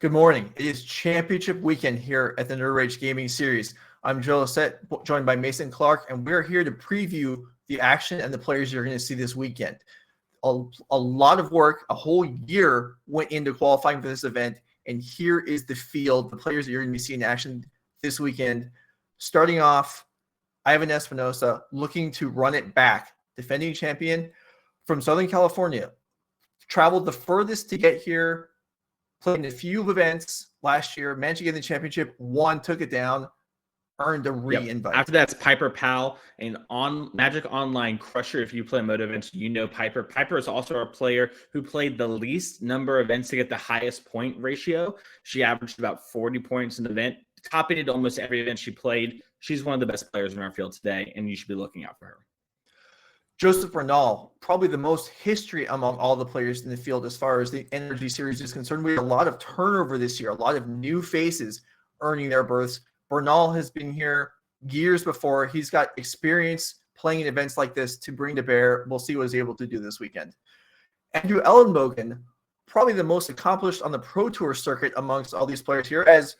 Good morning. It is championship weekend here at the NRG Gaming Series. I'm Joe Izzet, joined by Mason Clark, and we're here to preview the action and the players you're going to see this weekend. A lot of work, a whole year went into qualifying for this event, and here is the field, the players that you're going to be seeing in action this weekend. Starting off, Ivan Espinosa looking to run it back. Defending champion from Southern California. Traveled the furthest to get here. Played in a few events last year, managed to get the championship, won, took it down, earned a re-invite. After that's Piper Powell, and on Magic Online crusher. If you play Moto events, you know Piper. Piper is also our player who played the least number of events to get the highest point ratio. She averaged about 40 points an event, top-aided almost every event she played. She's one of the best players in our field today, and you should be looking out for her. Joseph Bernal, probably the most history among all the players in the field as far as the NRG Series is concerned. We had a lot of turnover this year, a lot of new faces earning their berths. Bernal has been here years before. He's got experience playing in events like this to bring to bear. We'll see what he's able to do this weekend. Andrew Elenbogen, probably the most accomplished on the Pro Tour circuit amongst all these players here, as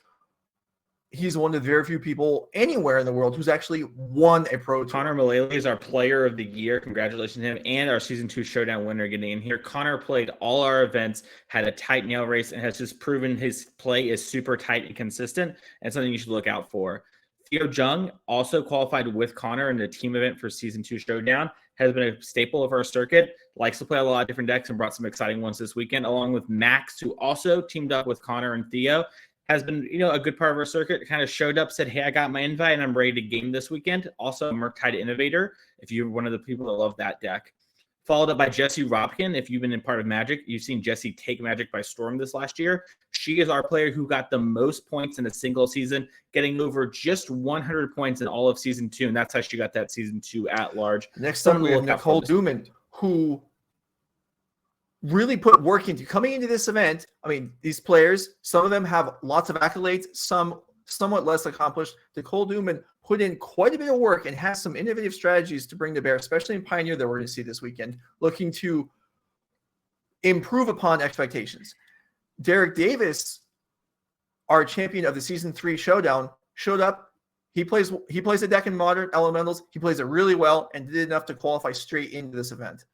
he's one of the very few people anywhere in the world who's actually won a Pro Tour. Connor Mullaly is our player of the year. Congratulations to him, and our Season 2 Showdown winner getting in here. Connor played all our events, had a tight nail race, and has just proven his play is super tight and consistent, and something you should look out for. Theo Jung also qualified with Connor in the team event for Season 2 Showdown. Has been a staple of our circuit, likes to play a lot of different decks and brought some exciting ones this weekend, along with Maxx, who also teamed up with Connor and Theo. Has been, a good part of our circuit. Kind of showed up, said, hey, I got my invite and I'm ready to game this weekend. Also a Murktide Innovator, if you're one of the people that love that deck. Followed up by Jessie Robkin. If you've been in part of Magic, you've seen Jessie take Magic by storm this last year. She is our player who got the most points in a single season, getting over just 100 points in all of Season 2, and that's how she got that Season 2 at large. Next up, we have Nicole Dubin, who really put work into coming into this event. I mean, these players, some of them have lots of accolades, some somewhat less accomplished. Nicole Dubin put in quite a bit of work and has some innovative strategies to bring to bear, especially in Pioneer that we're going to see this weekend, looking to improve upon expectations. Derrick Davis, our champion of the Season 3 Showdown, showed up. He plays a deck in Modern Elementals. He plays it really well and did enough to qualify straight into this event.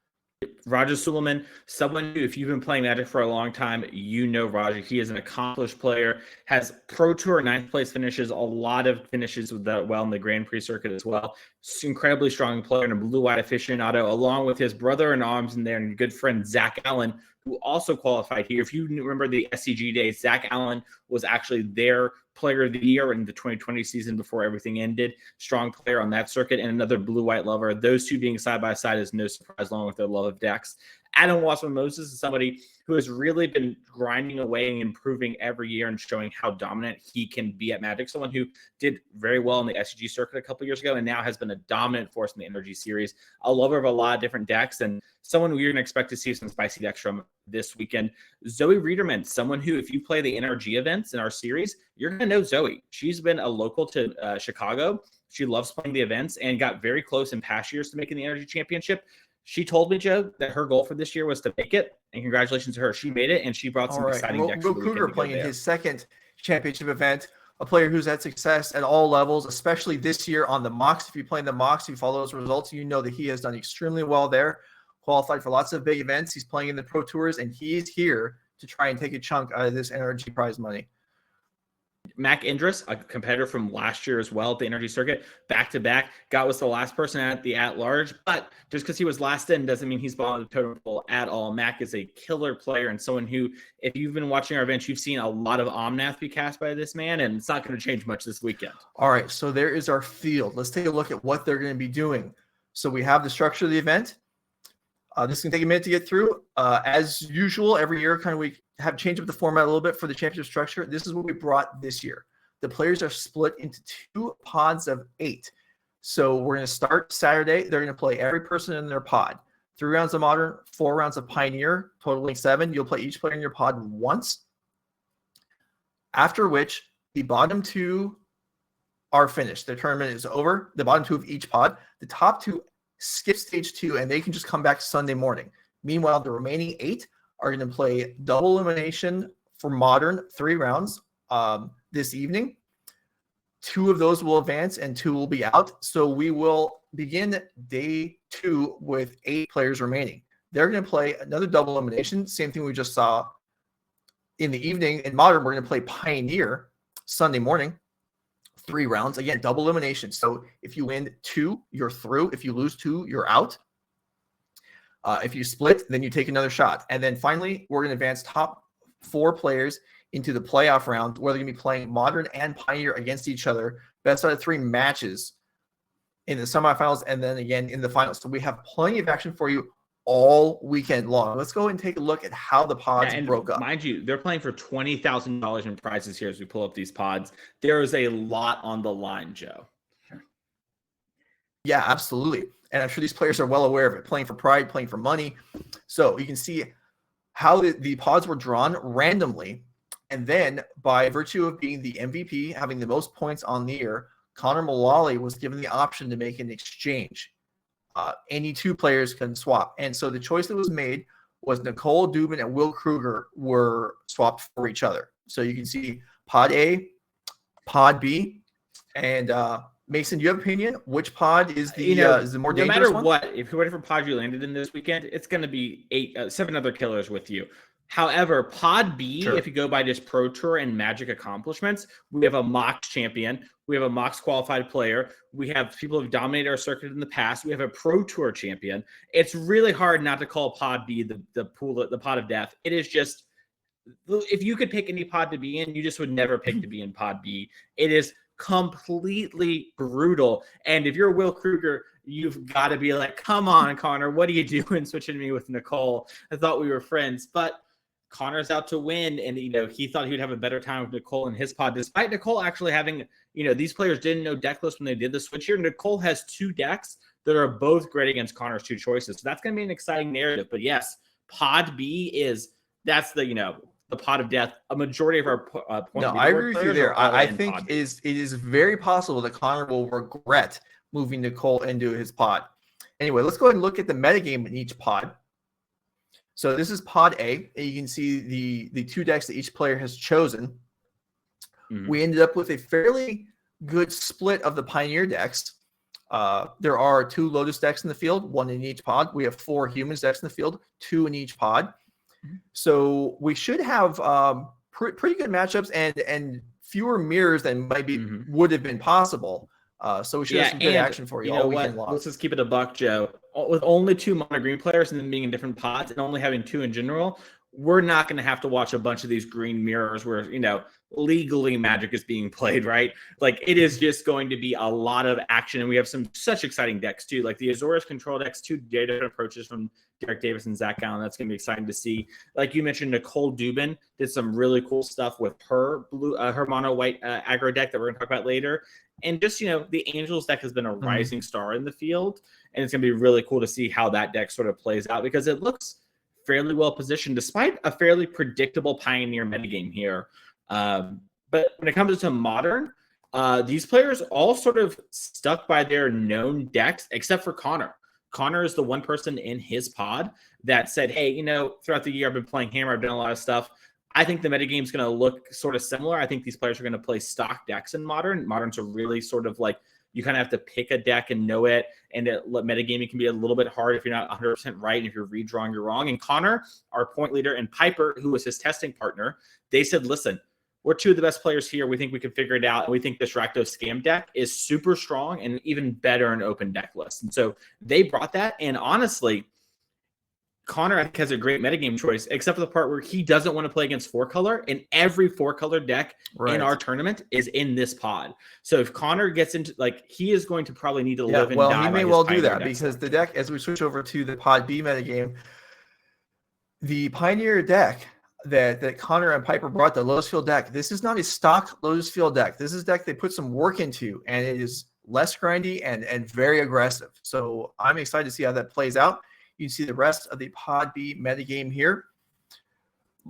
Roger Sulaiman, someone who, if you've been playing Magic for a long time, you know Roger. He is an accomplished player, has Pro Tour 9th place finishes, a lot of finishes with that well in the Grand Prix circuit as well. Incredibly strong player and a blue-eyed aficionado, along with his brother-in-arms in there and good friend Zach Allen, who also qualified here. If you remember the SCG days, Zach Allen was actually their player of the year in the 2020 season before everything ended. Strong player on that circuit, and another blue-white lover. Those two being side by side is no surprise, along with their love of decks. Adam Wasburn-Moses is somebody who has really been grinding away and improving every year and showing how dominant he can be at Magic. Someone who did very well in the SCG circuit a couple years ago and now has been a dominant force in the NRG series. A lover of a lot of different decks, and someone we're going to expect to see some spicy decks from this weekend. Zoe Riederman, someone who, if you play the NRG events in our series, you're going to know Zoe. She's been a local to Chicago. She loves playing the events and got very close in past years to making the NRG Championship. She told me, Joe, that her goal for this year was to make it, and congratulations to her. She made it, and she brought some exciting decks. Krueger playing in his second championship event, a player who's had success at all levels, especially this year on the Maxx. If you play in the Maxx, you follow those results, you know that he has done extremely well there, qualified for lots of big events. He's playing in the Pro Tours, and he's here to try and take a chunk out of this NRG prize money. Mack Endress, a competitor from last year as well at the NRG circuit, back-to-back, was the last person at the at-large, but just because he was last in doesn't mean he's bottom of the totem pole at all. Mack is a killer player and someone who, if you've been watching our events, you've seen a lot of Omnath be cast by this man, and it's not going to change much this weekend. All right, so there is our field. Let's take a look at what they're going to be doing. So we have the structure of the event. This is going to take a minute to get through. As usual, every year, we have changed up the format a little bit for the championship structure. This is what we brought this year. The players are split into 2 pods of 8. So we're going to start Saturday. They're going to play every person in their pod. 3 rounds of Modern, 4 rounds of Pioneer, totaling 7. You'll play each player in your pod once. After which, the bottom 2 are finished. The tournament is over. The bottom 2 of each pod. The top 2 skip stage 2, and they can just come back Sunday morning. Meanwhile, the remaining 8 are going to play double elimination for Modern, 3 rounds this evening. 2 of those will advance and 2 will be out. So we will begin day 2 with 8 players remaining. They're going to play another double elimination. Same thing we just saw in the evening. In Modern, we're going to play Pioneer Sunday morning. 3 rounds. Again, double elimination. So if you win 2, you're through. If you lose 2, you're out. If you split, then you take another shot. And then finally, we're going to advance top 4 players into the playoff round, where they're going to be playing Modern and Pioneer against each other. Best out of 3 matches in the semifinals and then again in the finals. So we have plenty of action for you all weekend long. Let's go and take a look at how the pods broke up. Mind you, they're playing for $20,000 in prizes here as we pull up these pods. There is a lot on the line, Joe. Yeah, absolutely. And I'm sure these players are well aware of it, playing for pride, playing for money. So you can see how the pods were drawn randomly. And then by virtue of being the MVP, having the most points on the year, Connor Mullaly was given the option to make an exchange. Any 2 players can swap. And so the choice that was made was Nicole, Dubin, and Will Krueger were swapped for each other. So you can see pod A, pod B, and Mason, do you have an opinion? Which pod is the more dangerous one? No matter what, if you're ready for pod you landed in this weekend, it's going to be 7 other killers with you. However, pod B, if you go by just Pro Tour and Magic accomplishments, we have a Maxx champion. We have a Maxx qualified player. We have people who've dominated our circuit in the past. We have a Pro Tour champion. It's really hard not to call pod B the pod of death. It is just, if you could pick any pod to be in, you just would never pick to be in pod B. It is completely brutal. And if you're Will Krueger, you've got to be like, come on, Connor, what are you doing switching me with Nicole? I thought we were friends. But Connor's out to win, and he thought he would have a better time with Nicole in his pod, despite Nicole actually having, these players didn't know deck list when they did the switch here. Nicole has 2 decks that are both great against Connor's 2 choices. So that's going to be an exciting narrative. But yes, pod B that's the pod of death. A majority of our point. No, I agree with you there. I think it is very possible that Connor will regret moving Nicole into his pod. Anyway, let's go ahead and look at the metagame in each pod. So this is pod A. And you can see the 2 decks that each player has chosen. Mm-hmm. We ended up with a fairly good split of the Pioneer decks. There are 2 Lotus decks in the field, 1 in each pod. We have 4 Humans decks in the field, 2 in each pod. Mm-hmm. So we should have pretty good matchups and fewer mirrors than would have been possible. So we should have some good action for you all weekend long. Let's just keep it a buck, Joe. With only 2 mono green players and then being in different pods and only having 2 in general, we're not going to have to watch a bunch of these green mirrors where, legally Magic is being played, right? Like, it is just going to be a lot of action. And we have such exciting decks too, like the Azorius control decks, 2 different approaches from Derrick Davis and Zach Allen. That's going to be exciting to see. Like you mentioned, Nicole Dubin did some really cool stuff with her mono white aggro deck that we're going to talk about later. And just, the Angels deck has been a rising star in the field. And it's going to be really cool to see how that deck sort of plays out, because it looks fairly well positioned despite a fairly predictable Pioneer metagame here. But when it comes to Modern, these players all sort of stuck by their known decks, except for Connor. Connor is the one person in his pod that said, hey, throughout the year I've been playing Hammer, I've done a lot of stuff. I think the metagame is going to look sort of similar. I think these players are going to play stock decks in Modern. Modern's are really sort of like, you kind of have to pick a deck and know it. And metagaming can be a little bit hard if you're not 100% right. And if you're redrawing, you're wrong. And Connor, our point leader, and Piper, who was his testing partner, they said, listen, we're 2 of the best players here. We think we can figure it out. And we think this Rakdos scam deck is super strong and even better in open deck lists. And so they brought that. And honestly, Connor, I think, has a great metagame choice, except for the part where he doesn't want to play against 4-color, and every 4-color deck in our tournament is in this pod. So if Connor gets into, he is going to probably need to live and die. Well, he may well do that, because the deck, as we switch over to the pod B metagame, the Pioneer deck that Connor and Piper brought, the Lotus Field deck, this is not a stock Lotus Field deck. This is a deck they put some work into, and it is less grindy and very aggressive. So I'm excited to see how that plays out. You can see the rest of the pod B metagame here.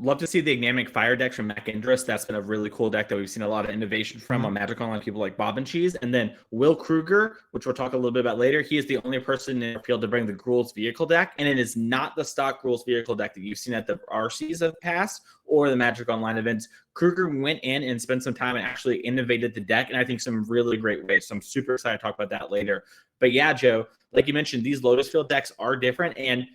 Love to see the Enigmatic Fire decks from Mack Endress. That's been a really cool deck that we've seen a lot of innovation from on Magic Online, people like Bob and Cheese. And then Will Krueger, which we'll talk a little bit about later. He is the only person in the field to bring the Gruul's Vehicle deck. And it is not the stock Gruul's Vehicle deck that you've seen at the RCs of past or the Magic Online events. Krueger went in and spent some time and actually innovated the deck, and I think some really great ways. So I'm super excited to talk about that later. But yeah, Joe, like you mentioned, these Lotus Field decks are different, and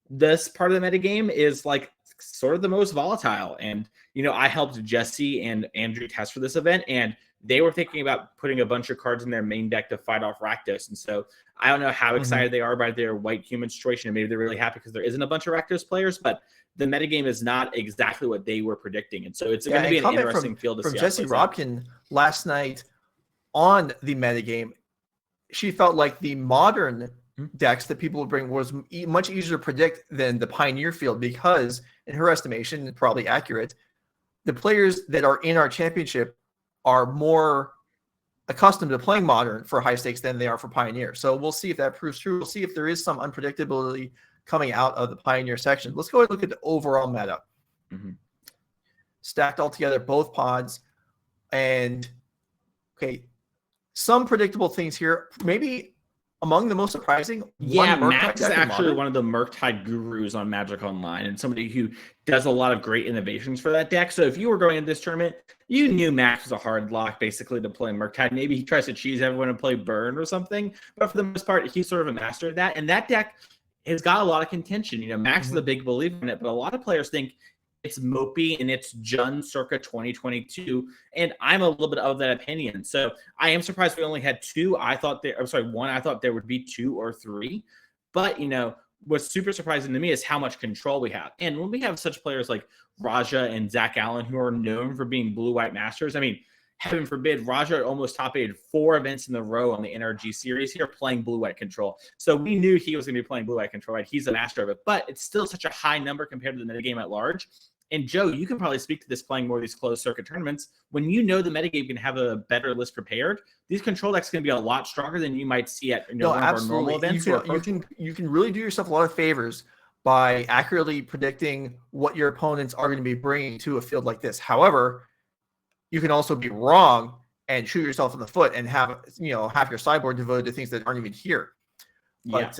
this part of the metagame is like sort of the most volatile. And, you know, I helped Jesse and Andrew test for this event, and they were thinking about putting a bunch of cards in their main deck to fight off Rakdos. And so I don't know how excited they are about their white human situation, and maybe they're really happy because there isn't a bunch of Rakdos players, but the metagame is not exactly what they were predicting. And so it's going to be an interesting field to see. From Jesse Robkin last night on the metagame, she felt like the modern decks that people would bring was much easier to predict than the Pioneer field because, in her estimation, probably accurate, the players that are in our championship are more accustomed to playing modern for high stakes than they are for Pioneer. So we'll see if that proves true. We'll see if there is some unpredictability coming out of the Pioneer section. Let's go ahead and look at the overall meta. Stacked all together, both pods. And, okay, some predictable things here. Maybe among the most surprising, Maxx is actually one of the Murktide gurus on Magic Online and somebody who does a lot of great innovations for that deck. So if you were going into this tournament, you knew Maxx was a hard lock basically to play Murktide. Maybe he tries to cheese everyone and play Burn or something, but for the most part, he's sort of a master of that. And that deck has got a lot of contention. You know, Maxx is a big believer in it, but a lot of players think it's mopey and it's Jung circa 2022, and I'm a little bit of that opinion. So I am surprised we only had two. I thought one. I thought there would be two or three, but you know what's super surprising to me is how much control we have. And when we have such players like Raja and Zach Allen who are known for being blue-white masters, I mean, heaven forbid, Raja almost top-8 4 events in a row on the NRG series here playing blue-white control. So we knew he was going to be playing blue-white control, right? He's a master of it, but it's still such a high number compared to the metagame at large. And Joe, you can probably speak to this playing more of these closed circuit tournaments. When you know the metagame can have a better list prepared, these control decks can be a lot stronger than you might see at one of our normal events. You can really do yourself a lot of favors by accurately predicting what your opponents are going to be bringing to a field like this. However, you can also be wrong and shoot yourself in the foot and have half your sideboard devoted to things that aren't even here. But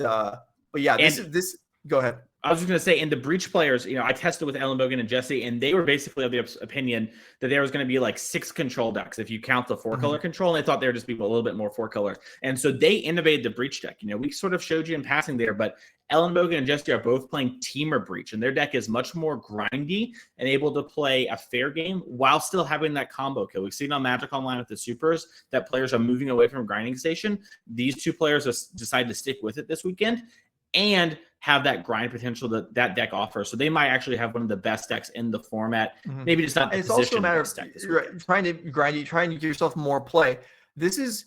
yeah, this. Go ahead. I was just going to say, and the breach players, I tested with Elenbogen and Jesse, and they were basically of the opinion that there was going to be like 6 control decks if you count the 4-color control, and they thought there would just be a little bit more 4-color. And so they innovated the breach deck. We sort of showed you in passing there, but Elenbogen and Jesse are both playing Temur breach, and their deck is much more grindy and able to play a fair game while still having that combo kill. We've seen on Magic Online with the supers that players are moving away from grinding station. These two players decided to stick with it this weekend and have that grind potential that deck offers. So they might actually have one of the best decks in the format. Maybe just not the it's position also a matter of deck of trying to grind you, trying to give yourself more play. This is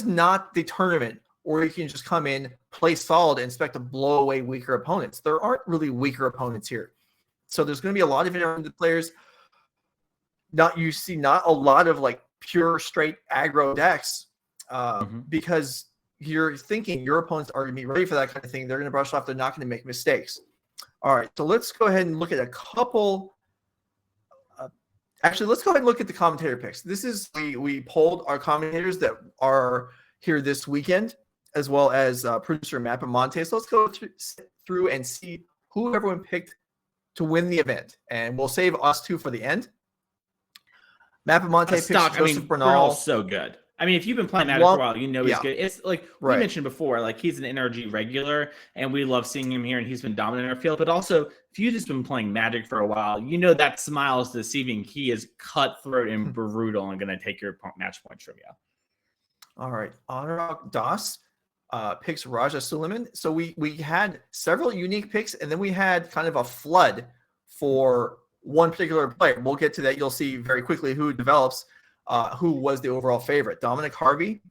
not the tournament where you can just come in, play solid, and expect to blow away weaker opponents. There aren't really weaker opponents here. So there's going to be a lot of independent players. Not a lot of like pure straight aggro decks because you're thinking your opponents are going to be ready for that kind of thing. They're going to brush off. They're not going to make mistakes. All right, so let's go ahead and look at a couple. Actually, let's go ahead and look at the commentator picks. This is we polled our commentators that are here this weekend, as well as producer Matt and Monte. So let's go through and see who everyone picked to win the event, and we'll save us two for the end. Matt and Monte picks Joseph Bernal. So good. I mean, if you've been playing Magic for a while, he's good. It's like we mentioned before, like he's an NRG regular, and we love seeing him here, and he's been dominant in our field. But also, if you've just been playing Magic for a while, that smile is deceiving. He is cutthroat and brutal and going to take your match points from you. All right. Rakdos picks Raja Sulaiman. So we had several unique picks, and then we had kind of a flood for one particular player. We'll get to that. You'll see very quickly who develops. Who was the overall favorite. Dominic Harvey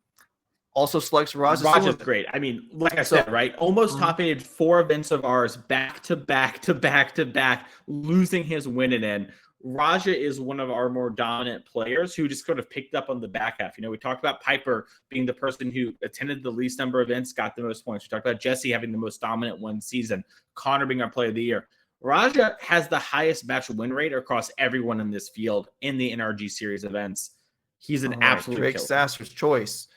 also selects Raja. Raja's great. I mean, like I said, right? Almost top-8 4 events of ours back to back to back to back, losing his win and in. Raja is one of our more dominant players who just sort of picked up on the back half. We talked about Piper being the person who attended the least number of events, got the most points. We talked about Jesse having the most dominant one season, Connor being our player of the year. Raja has the highest match win rate across everyone in this field in the NRG series events. He's an absolute Drake killer. Sasser's choice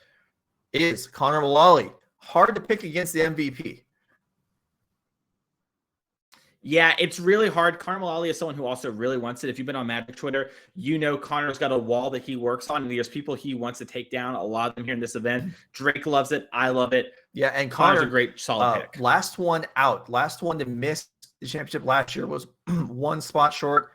is Connor Mullaly. Hard to pick against the MVP. Yeah, it's really hard. Connor Mullaly is someone who also really wants it. If you've been on Magic Twitter, you know Connor's got a wall that he works on, and there's people he wants to take down. A lot of them here in this event. Drake loves it. I love it. Yeah, and Connor's a great, solid pick. Last one out. Last one to miss the championship last year was one spot short.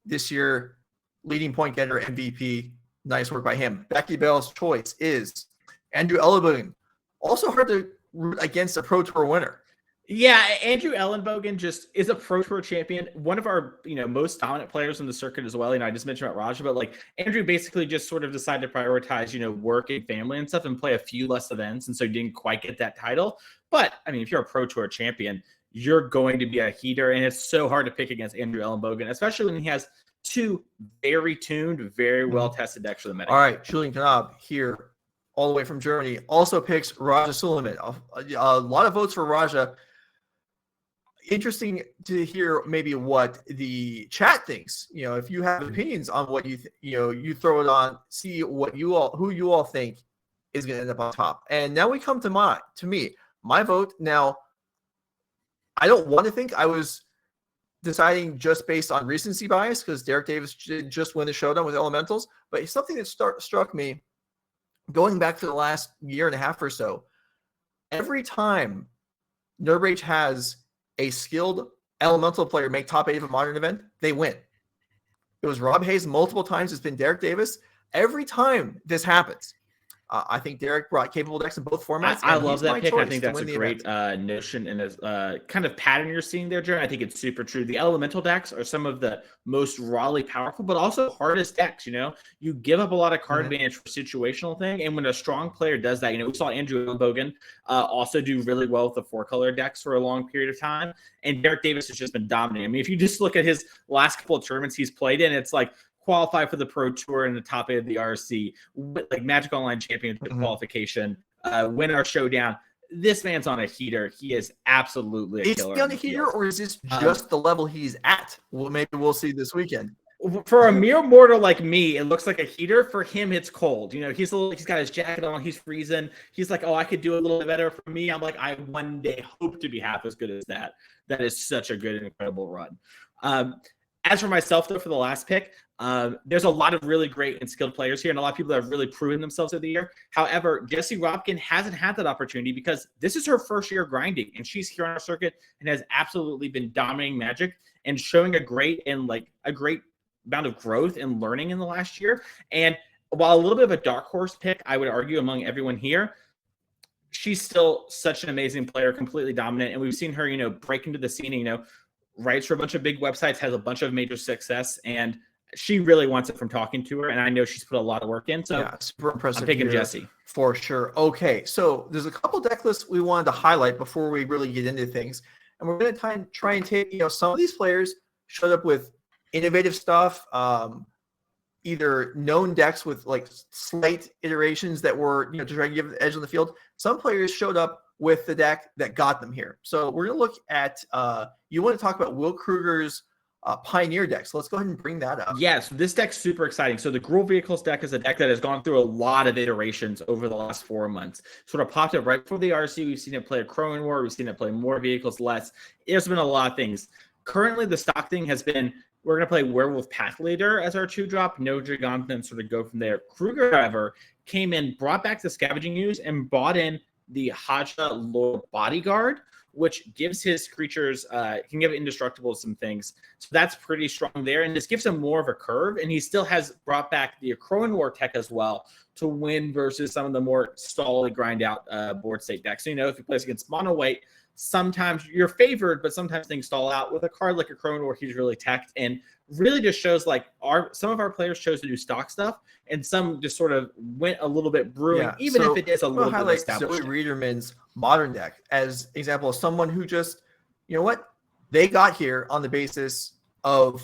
This year, leading point getter, MVP. Nice work by him. Becky Bell's choice is Andrew Elenbogen. Also hard to root against a Pro Tour winner. Yeah, Andrew Elenbogen just is a Pro Tour champion, one of our most dominant players in the circuit as well. I just mentioned about Raja, but like Andrew basically just sort of decided to prioritize work and family and stuff and play a few less events, and so didn't quite get that title. But I mean, if you're a Pro Tour champion, you're going to be a heater, and it's so hard to pick against Andrew Elenbogen, especially when he has two very tuned, very well tested decks for the meta. All right, Julian Knob here, all the way from Germany, also picks Raja Sulaiman. A lot of votes for Raja. Interesting to hear maybe what the chat thinks. If you have opinions on what you throw it on, see what who you all think is going to end up on top. And now we come to me. My vote. Now, I don't want to think I was deciding just based on recency bias because Derrick Davis did just win the showdown with Elementals, but it's something that struck me going back to the last year and a half or so. Every time Nerd Rage has a skilled elemental player make top 8 of a modern event, they win. It was Rob Hayes multiple times. It's been Derrick Davis. Every time this happens, I think Derrick brought capable decks in both formats. I love that pick. I think that's a great notion and a kind of pattern you're seeing there, Jared. I think it's super true. The elemental decks are some of the most rawly powerful, but also hardest decks. You give up a lot of card advantage for situational thing, and when a strong player does that, we saw Andrew Elenbogen also do really well with the 4-color decks for a long period of time, and Derrick Davis has just been dominating. I mean, if you just look at his last couple of tournaments he's played in, it's like qualify for the Pro Tour in the top 8 of the RC, like Magic Online Championship qualification, win our showdown. This man's on a heater. He is absolutely a killer. Is he on a heater, or is this just the level he's at? Well, maybe we'll see this weekend. For a mere mortal like me, it looks like a heater. For him, it's cold. He's got his jacket on. He's freezing. He's like, oh, I could do a little bit better. For me, I'm like, I one day hope to be half as good as that. That is such a good and incredible run. As for myself, though, for the last pick, there's a lot of really great and skilled players here, and a lot of people that have really proven themselves over the year. However, Jessie Robkin hasn't had that opportunity because this is her first year grinding, and she's here on our circuit and has absolutely been dominating Magic and showing a great amount of growth and learning in the last year. And while a little bit of a dark horse pick, I would argue among everyone here, she's still such an amazing player, completely dominant, and we've seen her, break into the scene, writes for a bunch of big websites, has a bunch of major success, and she really wants it from talking to her, and I know she's put a lot of work in. So yeah, super impressive. I'm picking Jessie for sure. Okay, so there's a couple deck lists we wanted to highlight before we really get into things, and we're going to try and take some of these players showed up with innovative stuff, either known decks with like slight iterations that were to try and give the edge on the field. Some players showed up with the deck that got them here. So we're going to look at you want to talk about Will Krueger's Pioneer deck. So let's go ahead and bring that up. Yes, this deck's super exciting. So the Gruul Vehicles deck is a deck that has gone through a lot of iterations over the last 4 months. Sort of popped up right before the RC. We've seen it play a Crowan War. We've seen it play more vehicles, less. There's been a lot of things. Currently, the stock thing has been, we're going to play Werewolf Path Leader as our 2-drop, no Gigant, and sort of go from there. Krueger, however, came in, brought back the Scavenging Ooze, and brought in the Haja Lord Bodyguard, which gives his creatures, can give Indestructible some things. So that's pretty strong there. And this gives him more of a curve. And he still has brought back the Crowan War tech as well to win versus some of the more stally grind out board state decks. So, if he plays against mono white, sometimes you're favored, but sometimes things stall out. With a card like a Crowan War, he's really teched and really just shows like some of our players chose to do stock stuff and some just sort of went a little bit brewing, even if it is a little bit established. Zoe Riederman's modern deck as example of someone who just, they got here on the basis of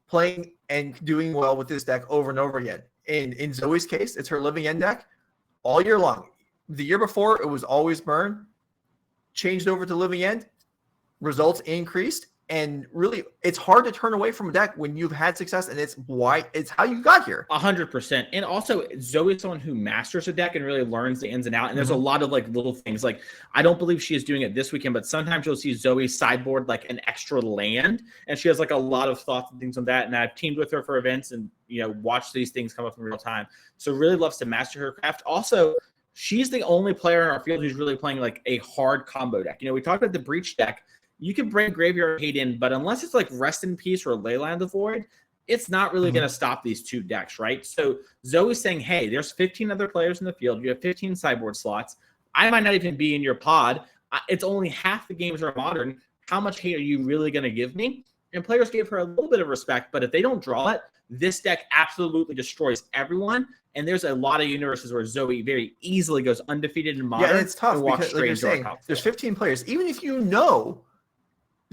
playing and doing well with this deck over and over again. In Zoe's case, it's her Living End deck all year long. The year before, it was always Burn. Changed over to Living End. Results increased. And really, it's hard to turn away from a deck when you've had success, and it's how you got here. 100%. And also, Zoe is someone who masters a deck and really learns the ins and outs. And there's a lot of like little things. Like, I don't believe she is doing it this weekend, but sometimes you'll see Zoe sideboard like an extra land, and she has like a lot of thoughts and things on that. And I've teamed with her for events and watched these things come up in real time. So really loves to master her craft. Also, she's the only player in our field who's really playing like a hard combo deck. We talked about the Breach deck. You can bring Graveyard Hate in, but unless it's like Rest in Peace or Leyline of the Void, it's not really going to stop these two decks, right? So Zoe's saying, hey, there's 15 other players in the field. You have 15 sideboard slots. I might not even be in your pod. It's only half the games are modern. How much hate are you really going to give me? And players gave her a little bit of respect, but if they don't draw it, this deck absolutely destroys everyone. And there's a lot of universes where Zoe very easily goes undefeated in modern. Yeah, and it's tough because like you're saying, there's 15 players. Even if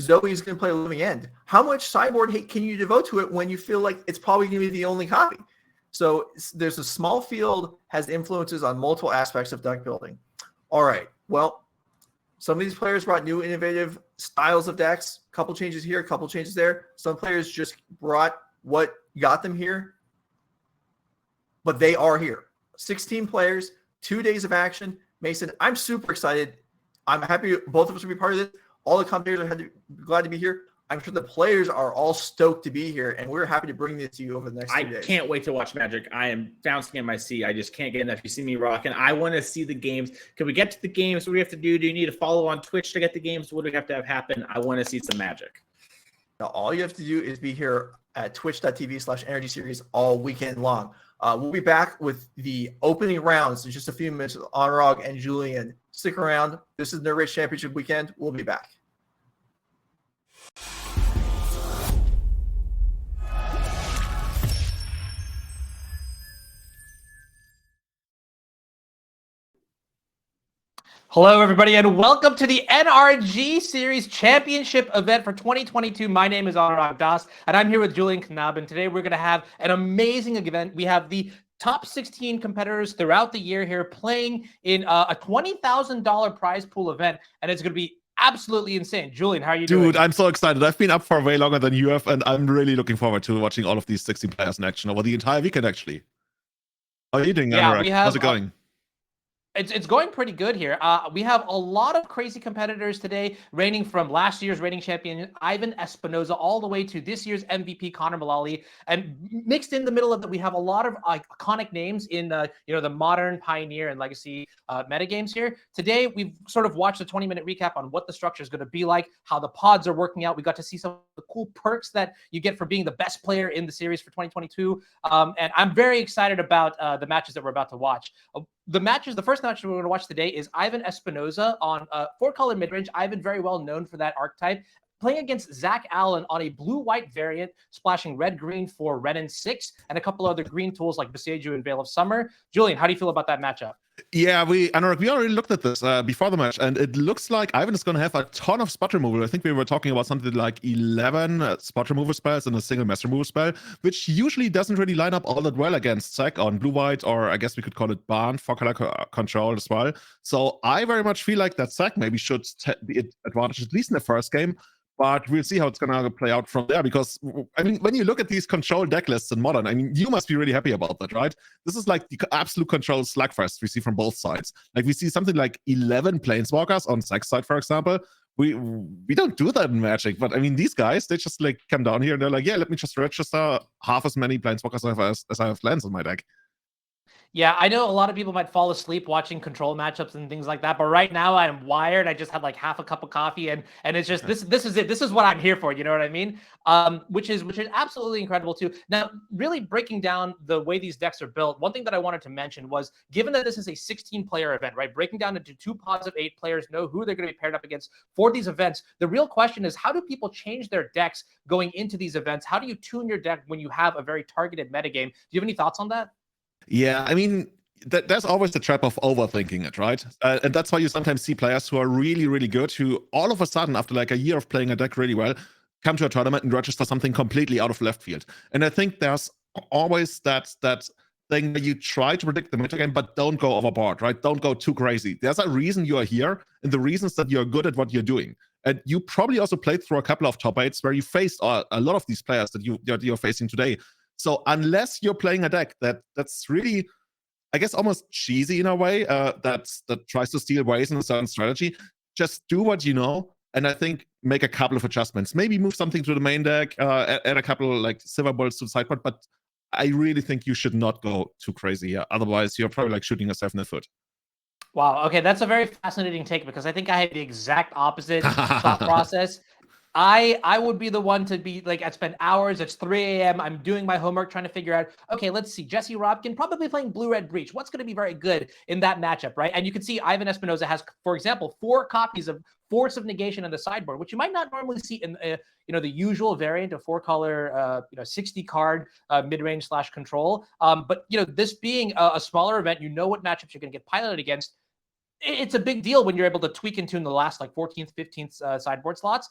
Zoe's going to play a living end, how much sideboard hate can you devote to it when you feel like it's probably going to be the only copy? So there's a small field, has influences on multiple aspects of deck building. All right, well, some of these players brought new innovative styles of decks, couple changes here, couple changes there. Some players just brought what got them here, but they are here. 16 players, 2 days of action. Mason, I'm super excited. I'm happy both of us will be part of this. All the commentators are glad to be here. I'm sure the players are all stoked to be here, and we're happy to bring this to you over the next 2 days. I can't wait to watch Magic. I am bouncing in my seat. I just can't get enough. You see me rocking. I want to see the games. Can we get to the games? What do we have to do? Do you need to follow on Twitch to get the games? What do we have to have happen? I want to see some Magic. Now, all you have to do is be here at twitch.tv/NRG Series all weekend long. We'll be back with the opening rounds in just a few minutes with Anurag and Julian. Stick around. This is NRG Championship weekend. We'll be back. Hello, everybody, and welcome to the NRG Series Championship event for 2022. My name is Rakdos, and I'm here with Julian Knab, and today we're going to have an amazing event. We have the top 16 competitors throughout the year here playing in a $20,000 prize pool event, and it's going to be absolutely insane. Julian, how are you doing? Dude, I'm so excited. I've been up for way longer than you have, and I'm really looking forward to watching all of these 16 players in action over the entire weekend, actually. How are you doing, Anurag? How's it going? It's going pretty good here. We have a lot of crazy competitors today, ranging from last year's reigning champion Ivan Espinosa all the way to this year's MVP Connor Mullaly. And mixed in the middle of that, we have a lot of iconic names in the modern, pioneer, and legacy metagames here. Today, we've sort of watched a 20-minute recap on what the structure is going to be like, how the pods are working out. We got to see some of the cool perks that you get for being the best player in the series for 2022. And I'm very excited about the matches that we're about to watch. The first match we're going to watch today is Ivan Espinosa on 4-color midrange. Ivan, very well known for that archetype, playing against Zach Allen on a blue-white variant, splashing red-green for Red and 6, and a couple other green tools like Beseju and Veil of Summer. Julian, how do you feel about that matchup? Yeah, Anurag, we already looked at this before the match, and it looks like Ivan is going to have a ton of spot removal. I think we were talking about something like 11 spot removal spells and a single mass removal spell, which usually doesn't really line up all that well against Zach on blue-white, or I guess we could call it Bant, 4-color control as well. So I very much feel like that Zach maybe should be advantage at least in the first game. But we'll see how it's going to play out from there, because, I mean, when you look at these control deck lists in Modern, I mean, you must be really happy about that, right? This is like the absolute control slugfest we see from both sides. Like, we see something like 11 Planeswalkers on Zach's side, for example. We don't do that in Magic, but, I mean, these guys, they just, like, come down here and they're like, yeah, let me just register half as many Planeswalkers as I have lands in my deck. Yeah, I know a lot of people might fall asleep watching control matchups and things like that, but right now I'm wired. I just had like half a cup of coffee, and it's just this is it. This is what I'm here for. You know what I mean? Which is absolutely incredible too. Now, really breaking down the way these decks are built, one thing that I wanted to mention was, given that this is a 16-player event, right? Breaking down into 2 pods of 8 players, know who they're going to be paired up against for these events. The real question is, how do people change their decks going into these events? How do you tune your deck when you have a very targeted metagame? Do you have any thoughts on that? Yeah, I mean, there's always the trap of overthinking it, right? And that's why you sometimes see players who are really, really good, who all of a sudden, after like a year of playing a deck really well, come to a tournament and register something completely out of left field. And I think there's always that thing that you try to predict the metagame, but don't go overboard, right? Don't go too crazy. There's a reason you are here, and the reason is that you're good at what you're doing. And you probably also played through a couple of top 8s where you faced a lot of these players that you're facing today. So unless you're playing a deck that's really, I guess, almost cheesy in a way, that tries to steal ways in a certain strategy, just do what you know. And I think make a couple of adjustments. Maybe move something to the main deck, add a couple like silver balls to the sideboard. But I really think you should not go too crazy here. Otherwise, you're probably like shooting yourself in the foot. Wow. Okay, that's a very fascinating take because I think I had the exact opposite thought process. I would be the one to be like, I'd spend hours. It's 3 a.m. I'm doing my homework, trying to figure out, okay, let's see. Jesse Robkin probably playing Blue-Red Breach. What's going to be very good in that matchup, right? And you can see Ivan Espinosa has, for example, 4 copies of Force of Negation on the sideboard, which you might not normally see in the usual variant of 4-color 60 card mid-range / control. But this being a smaller event, what matchups you're going to get piloted against. It's a big deal when you're able to tweak and tune the last like 14th, 15th sideboard slots.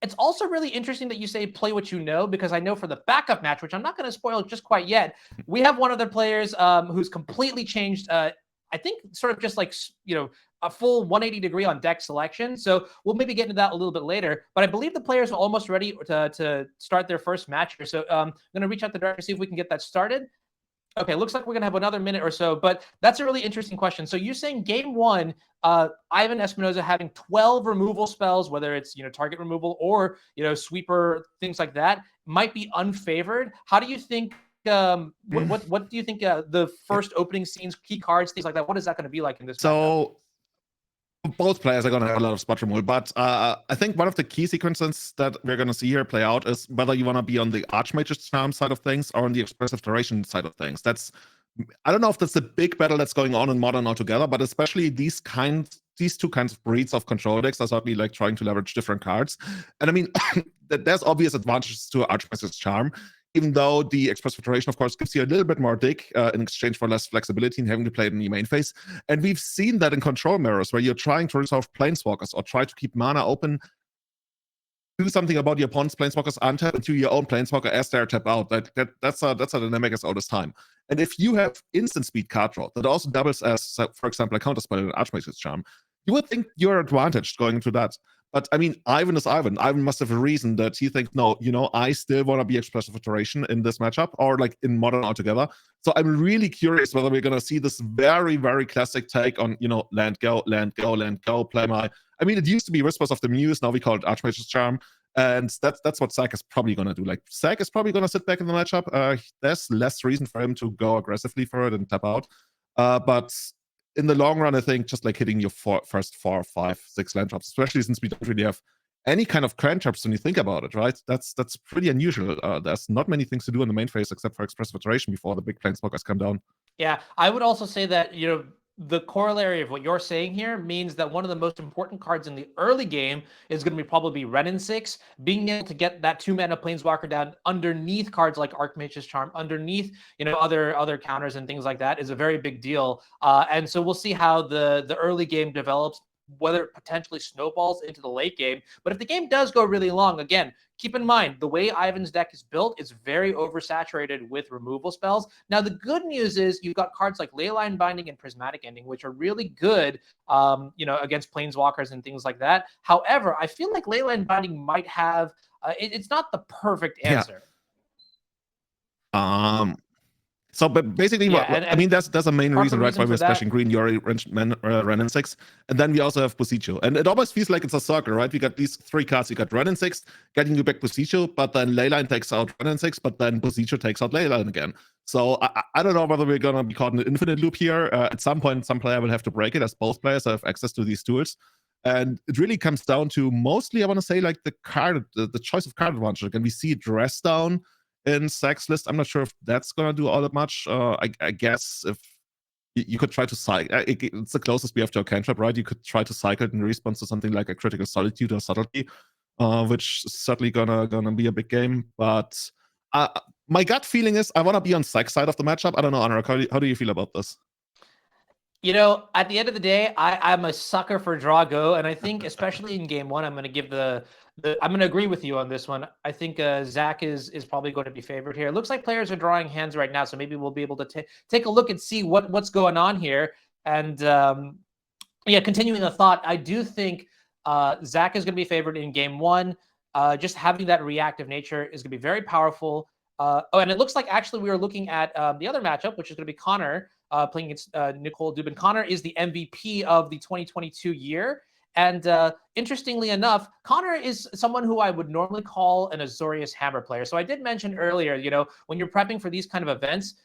It's also really interesting that you say play what you know, because I know for the backup match, which I'm not going to spoil just quite yet, we have one of the players who's completely changed, I think sort of just like, a full 180 degree on deck selection. So we'll maybe get into that a little bit later, but I believe the players are almost ready to start their first match here. So I'm going to reach out to Derrick to see if we can get that started. Okay, looks like we're going to have another minute or so, but that's a really interesting question. So you're saying game 1, Ivan Espinosa having 12 removal spells, whether it's, target removal or, sweeper, things like that, might be unfavored. How do you think, what do you think the first opening scenes, key cards, things like that, what is that going to be like in this matchup? Both players are going to have a lot of spot removal, but I think one of the key sequences that we're going to see here play out is whether you want to be on the Archmage's Charm side of things or on the Expressive Duration side of things. I don't know if that's the big battle that's going on in Modern altogether, but especially these two kinds of breeds of control decks are certainly like trying to leverage different cards. And I mean, there's obvious advantages to Archmage's Charm, even though the Expressive Duration, of course, gives you a little bit more dig in exchange for less flexibility and having to play it in the main phase. And we've seen that in control mirrors, where you're trying to resolve Planeswalkers or try to keep mana open, do something about your opponent's Planeswalkers untap into your own Planeswalker as they're tap out. That's a dynamic as old as time. And if you have instant speed card draw that also doubles as, for example, a counterspell in Archmage's Charm, you would think you're advantaged going into that. But I mean, Ivan is Ivan. Ivan must have a reason that he thinks, no, I still want to be Expressive Duration in this matchup, or like in Modern altogether. So I'm really curious whether we're going to see this very, very classic take on, land go, play my. I mean, it used to be Whispers of the Muse. Now we call it Archmage's Charm. And that's what Zach is probably going to do. Like, Zach is probably going to sit back in the matchup. There's less reason for him to go aggressively for it and tap out. But in the long run, I think just like hitting your first 4, 5, 6 land drops, especially since we don't really have any kind of cran traps when you think about it, right? That's pretty unusual. There's not many things to do in the main phase except for Expressive Duration before the big Planeswalkers come down. Yeah, I would also say that, the corollary of what you're saying here means that one of the most important cards in the early game is going to be probably Renin 6. Being able to get that 2-mana Planeswalker down underneath cards like Archmage's Charm, underneath other counters and things like that is a very big deal. And so we'll see how the early game develops, whether it potentially snowballs into the late game. But if the game does go really long, again, keep in mind, the way Ivan's deck is built is very oversaturated with removal spells. Now, the good news is you've got cards like Leyline Binding and Prismatic Ending, which are really good, against Planeswalkers and things like that. However, I feel like Leyline Binding might have, it's not the perfect answer. Yeah. So, but basically, I mean, that's a main reason, right, why we're splashing green, Yori, Renin 6, and then we also have Bosicho. And it almost feels like it's a circle, right? We got these 3 cards. You got Renin 6, getting you back Bosicho, but then Leyline takes out Renin 6, but then Bosicho takes out Leyline again. So I don't know whether we're going to be caught in an infinite loop here. At some point, some player will have to break it, as both players have access to these tools. And it really comes down to mostly, I want to say, like the choice of card advantage. And we see Dress down in Zach's list. I'm not sure if that's going to do all that much. I guess if you could try to cycle, it's the closest we have to a cantrip, right? You could try to cycle it in response to something like a Critical Solitude or Subtlety, which is certainly gonna be a big game. But my gut feeling is I want to be on Zach's side of the matchup. I don't know, Anurag, how do you feel about this? At the end of the day, I'm a sucker for draw go, and I think especially in game 1, I'm going to give I'm going to agree with you on this one. I think Zach is probably going to be favored here. It looks like players are drawing hands right now, so maybe we'll be able to take a look and see what's going on here. And continuing the thought, I do think Zach is going to be favored in game 1. Just having that reactive nature is going to be very powerful. And it looks like actually we are looking at the other matchup, which is going to be Connor playing against Nicole Dubin. Connor is the MVP of the 2022 year. And interestingly enough, Connor is someone who I would normally call an Azorius Hammer player. So I did mention earlier, when you're prepping for these kind of events,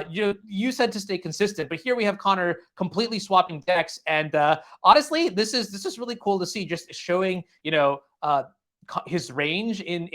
you said to stay consistent, but here we have Connor completely swapping decks. And honestly, this is really cool to see, just showing, his range in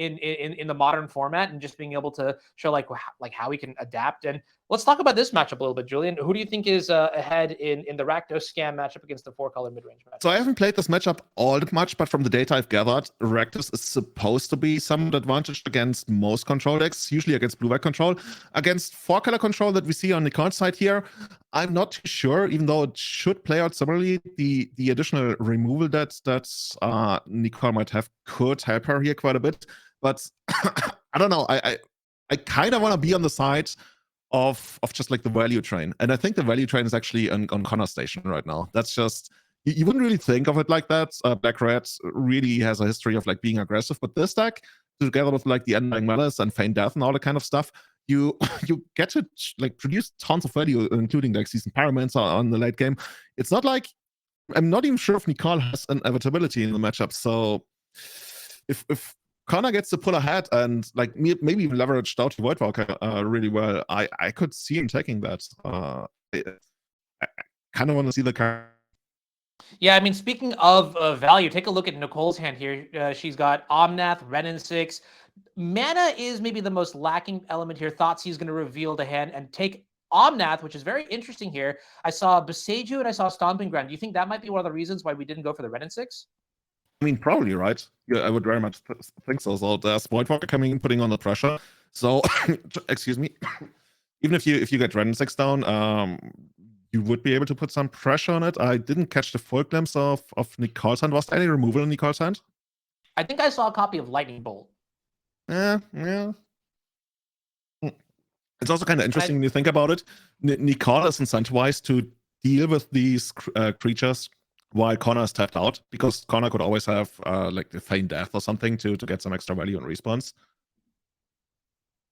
the modern format, and just being able to show like how he can adapt. And let's talk about this matchup a little bit, Julian. Who do you think is ahead in the Rakdos scam matchup against the 4-color mid-range matchup? So I haven't played this matchup all that much, but from the data I've gathered, Rakdos is supposed to be somewhat advantaged against most control decks, usually against blue-white control. Against 4-color control that we see on Nicole's side here, I'm not too sure, even though it should play out similarly. The additional removal that Nicole might have could help her here quite a bit. But I don't know. I kind of want to be on the side of just like the value train. And I think the value train is actually on Connor's station right now. That's just, you wouldn't really think of it like that. Black Red really has a history of like being aggressive, but this deck, together with like the Ending Malice and Feign Death and all that kind of stuff, you get to like produce tons of value, including like Seasoned Pyromancer on the late game. It's not like, I'm not even sure if Nicole has an inevitability in the matchup. So if Connor gets to pull ahead and like maybe even leverage Doughty Voidwalker really well, I could see him taking that. I kind of want to see the card. Yeah, I mean, speaking of value, take a look at Nicole's hand here. She's got Omnath, Renin 6. Mana is maybe the most lacking element here. Thoughts he's going to reveal the hand and take Omnath, which is very interesting here. I saw Beseju and I saw Stomping Ground. Do you think that might be one of the reasons why we didn't go for the Renin 6? I mean, probably, right? Yeah, I would very much think so. So there's Voidwalker coming in, putting on the pressure. So, excuse me. Even if you get Renin 6 down, you would be able to put some pressure on it. I didn't catch the full glimpse of Nicole's hand. Was there any removal in Nicole's hand? I think I saw a copy of Lightning Bolt. Yeah. It's also kind of interesting when you think about it. Nicole is incentivized to deal with these creatures while Connor is tapped out, because Connor could always have like the Feign Death or something to get some extra value on respawns.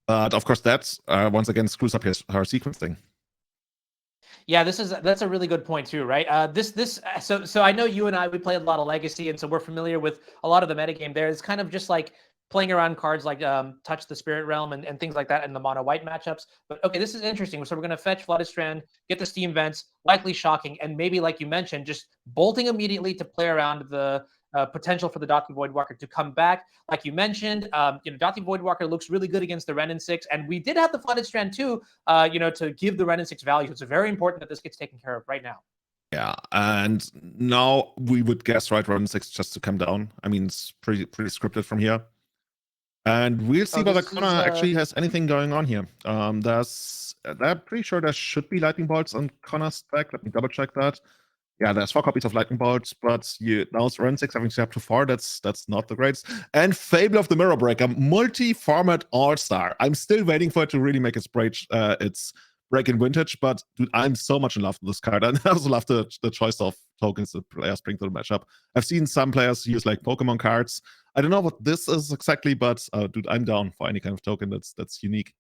But of course, that once again screws up her sequencing. Yeah, that's a really good point too, right? So I know you and we played a lot of Legacy, and so we're familiar with a lot of the metagame there. It's kind of just like playing around cards like Touch the Spirit Realm and things like that in the mono white matchups. But okay, this is interesting. So we're going to fetch Flooded Strand, get the Steam Vents, likely shocking, and maybe like you mentioned, just bolting immediately to play around the potential for the Doughty Voidwalker to come back. Like you mentioned, Doughty Voidwalker looks really good against the Renin 6, and we did have the Flooded Strand too, to give the Renin 6 value. It's very important that this gets taken care of right now. Yeah, and now we would guess, right, Renin 6 just to come down. I mean, it's pretty scripted from here. And we'll see whether Connor actually has anything going on here. I'm pretty sure there should be Lightning Bolts on Connor's deck. Let me double check that. Yeah, there's 4 copies of Lightning Bolts, but now it's Renin 6 having to up to 4. That's not the greatest. And Fable of the Mirror Breaker, multi-format all-star. I'm still waiting for it to really make its break in vintage, but dude, I'm so much in love with this card. And I also love the choice of tokens that players bring to the matchup. I've seen some players use like Pokemon cards. I don't know what this is exactly, but dude, I'm down for any kind of token that's unique.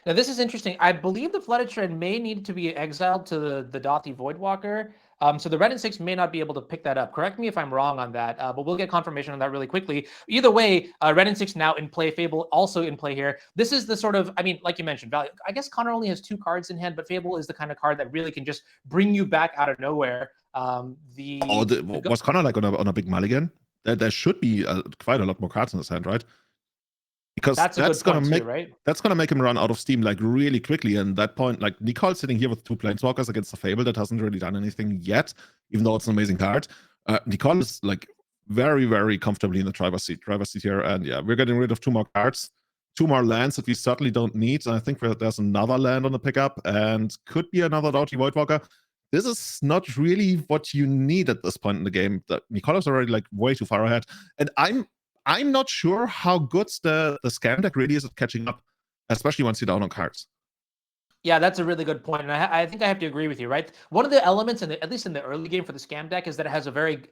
Now, this is interesting. I believe the Flooded Strand may need to be exiled to the Doughty Voidwalker. So the Renin 6 may not be able to pick that up. Correct me if I'm wrong on that, but we'll get confirmation on that really quickly. Either way, Renin 6 now in play, Fable also in play here. This is the sort of, I mean, like you mentioned, value. I guess Connor only has 2 cards in hand, but Fable is the kind of card that really can just bring you back out of nowhere. Was Connor like on a big mulligan? There should be quite a lot more cards in his hand, right? Because that's gonna make him run out of steam like really quickly. And that point, like Nicole's sitting here with 2 Planeswalkers against a Fable that hasn't really done anything yet, even though it's an amazing card. Nicole is like very, very comfortably in the driver's seat here. And yeah, we're getting rid of 2 more cards, 2 more lands that we certainly don't need. And I think there's another land on the pickup and could be another Doughty Voidwalker. This is not really what you need at this point in the game. Nicole is already like way too far ahead. And I'm not sure how good the scam deck really is at catching up, especially once you're down on cards. Yeah, that's a really good point. And I think I have to agree with you, right? One of the elements, at least in the early game for the scam deck, is that it has a very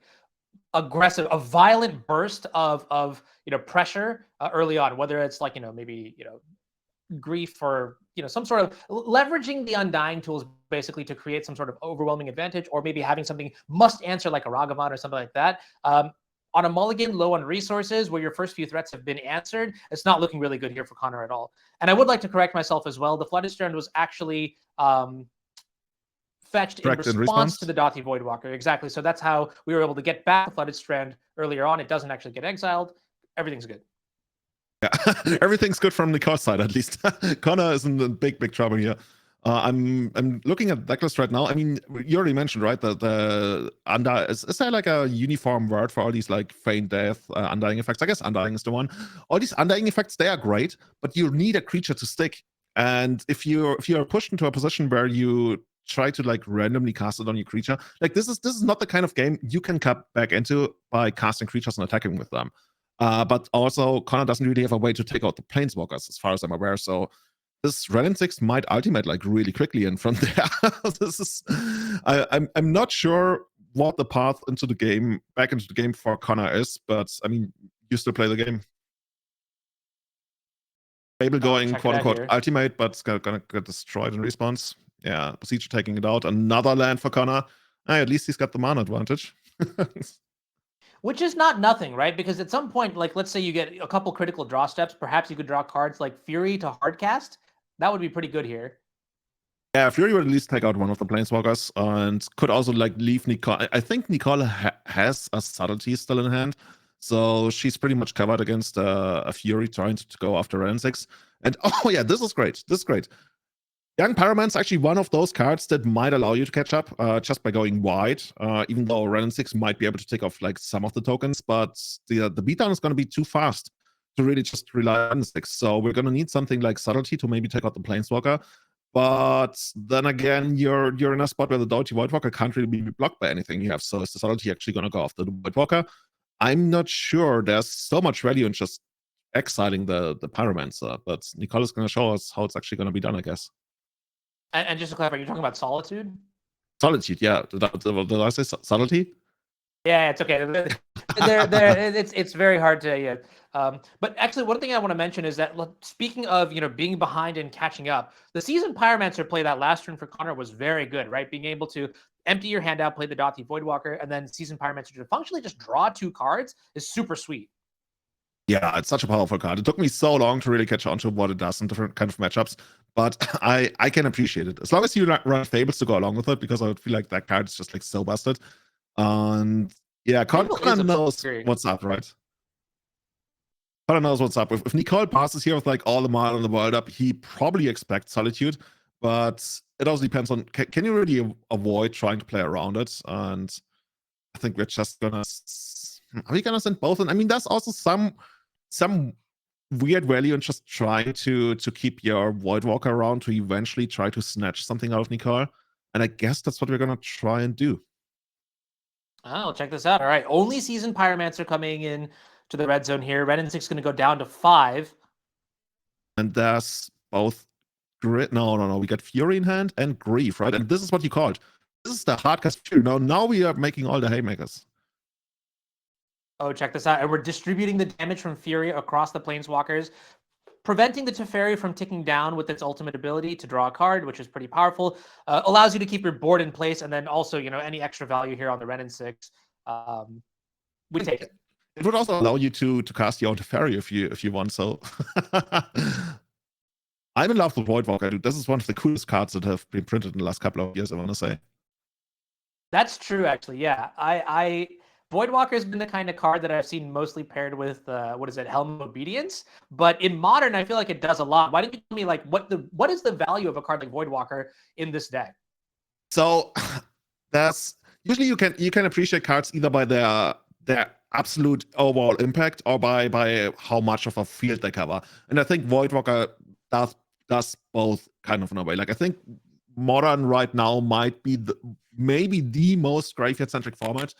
aggressive, a violent burst of pressure early on, whether it's like maybe grief or some sort of leveraging the Undying tools basically to create some sort of overwhelming advantage, or maybe having something must answer like a Ragavan or something like that. On a mulligan low on resources where your first few threats have been answered, it's not looking really good here for Connor at all. And I would like to correct myself as well. The Flooded Strand was actually fetched in response to the Dothy Voidwalker. Exactly. So that's how we were able to get back the Flooded Strand earlier on. It doesn't actually get exiled. Everything's good. Yeah, everything's good from Nicole's side, at least. Connor is in big trouble here. I'm looking at decklist right now. I mean, you already mentioned, right, that the is there like a uniform word for all these like feign death, undying effects? I guess undying is the one. All these undying effects, they are great, but you need a creature to stick. And if you're pushed into a position where you try to like randomly cast it on your creature, like this is not the kind of game you can cut back into by casting creatures and attacking with them. But also, Connor doesn't really have a way to take out the planeswalkers, as far as I'm aware. So this Ren 6 might ultimate like really quickly, and from there, this is I'm not sure what the path into the game, back into the game for Connor is. But I mean, you still play the game. Fable going quote unquote ultimate, but it's gonna get destroyed in response. Yeah, Procedure taking it out. Another land for Connor. At least he's got the mana advantage. Which is not nothing, right? Because at some point, like let's say you get a couple critical draw steps, perhaps you could draw cards like Fury to hardcast. That would be pretty good here. Yeah, Fury would at least take out one of the planeswalkers and could also like leave Nicole. I think Nicole has a subtlety still in hand, so she's pretty much covered against a Fury trying to go after Ren 6. And oh yeah, this is great. This is great. Young Paraman's actually one of those cards that might allow you to catch up just by going wide, even though Ren 6 might be able to take off like some of the tokens, but the beatdown is going to be too fast to really just rely on Ren 6. So we're going to need something like Subtlety to maybe take out the Planeswalker. But then again, you're in a spot where the Doughty Voidwalker can't really be blocked by anything you have. So is the Subtlety actually going to go after the Voidwalker? I'm not sure. There's so much value in just exiling the Pyromancer, but Nicole is going to show us how it's actually going to be done, I guess. And just to clarify, you're talking about Solitude? Solitude, yeah. Did I say subtlety? Yeah, it's okay. It's very hard to, yeah. But actually, one thing I want to mention is that speaking of being behind and catching up, the Seasoned Pyromancer play that last turn for Connor was very good, right? Being able to empty your hand out, play the Dothy Voidwalker, and then Seasoned Pyromancer to functionally just draw 2 cards is super sweet. Yeah, it's such a powerful card. It took me so long to really catch on to what it does in different kind of matchups, but I can appreciate it. As long as you run Fables to go along with it, because I would feel like that card is just like so busted. And yeah, Connor knows what's up, right? Connor knows what's up. If Nicole passes here with like all the mana in the world up, he probably expects Solitude, but it also depends on, can you really avoid trying to play around it? And I think we're just gonna, are we gonna send both in? I mean, there's also some weird value in just trying to keep your Voidwalker around to eventually try to snatch something out of Nicole. And I guess that's what we're gonna try and do. Oh, check this out. All right, only Seasoned Pyromancer coming in to the red zone here. Red and 6 going to go down to 5. And there's both grit. No. We got Fury in hand and Grief, right? And this is what you called. This is the hardcast Fury. Now we are making all the haymakers. Oh, check this out. And we're distributing the damage from Fury across the Planeswalkers, preventing the Teferi from ticking down with its ultimate ability to draw a card, which is pretty powerful. Allows you to keep your board in place, and then also, any extra value here on the Ren and 6. We take it. It would also allow you to cast your own Teferi if you want. So I'm in love with Voidwalker, dude. This is one of the coolest cards that have been printed in the last couple of years, I want to say. That's true, actually. Yeah, Voidwalker has been the kind of card that I've seen mostly paired with Helm of Obedience. But in Modern, I feel like it does a lot. Why don't you tell me like what is the value of a card like Voidwalker in this deck? So that's usually you can appreciate cards either by their absolute overall impact or by how much of a field they cover. And I think Voidwalker does both kind of in a way. Like I think Modern right now might be maybe the most graveyard-centric format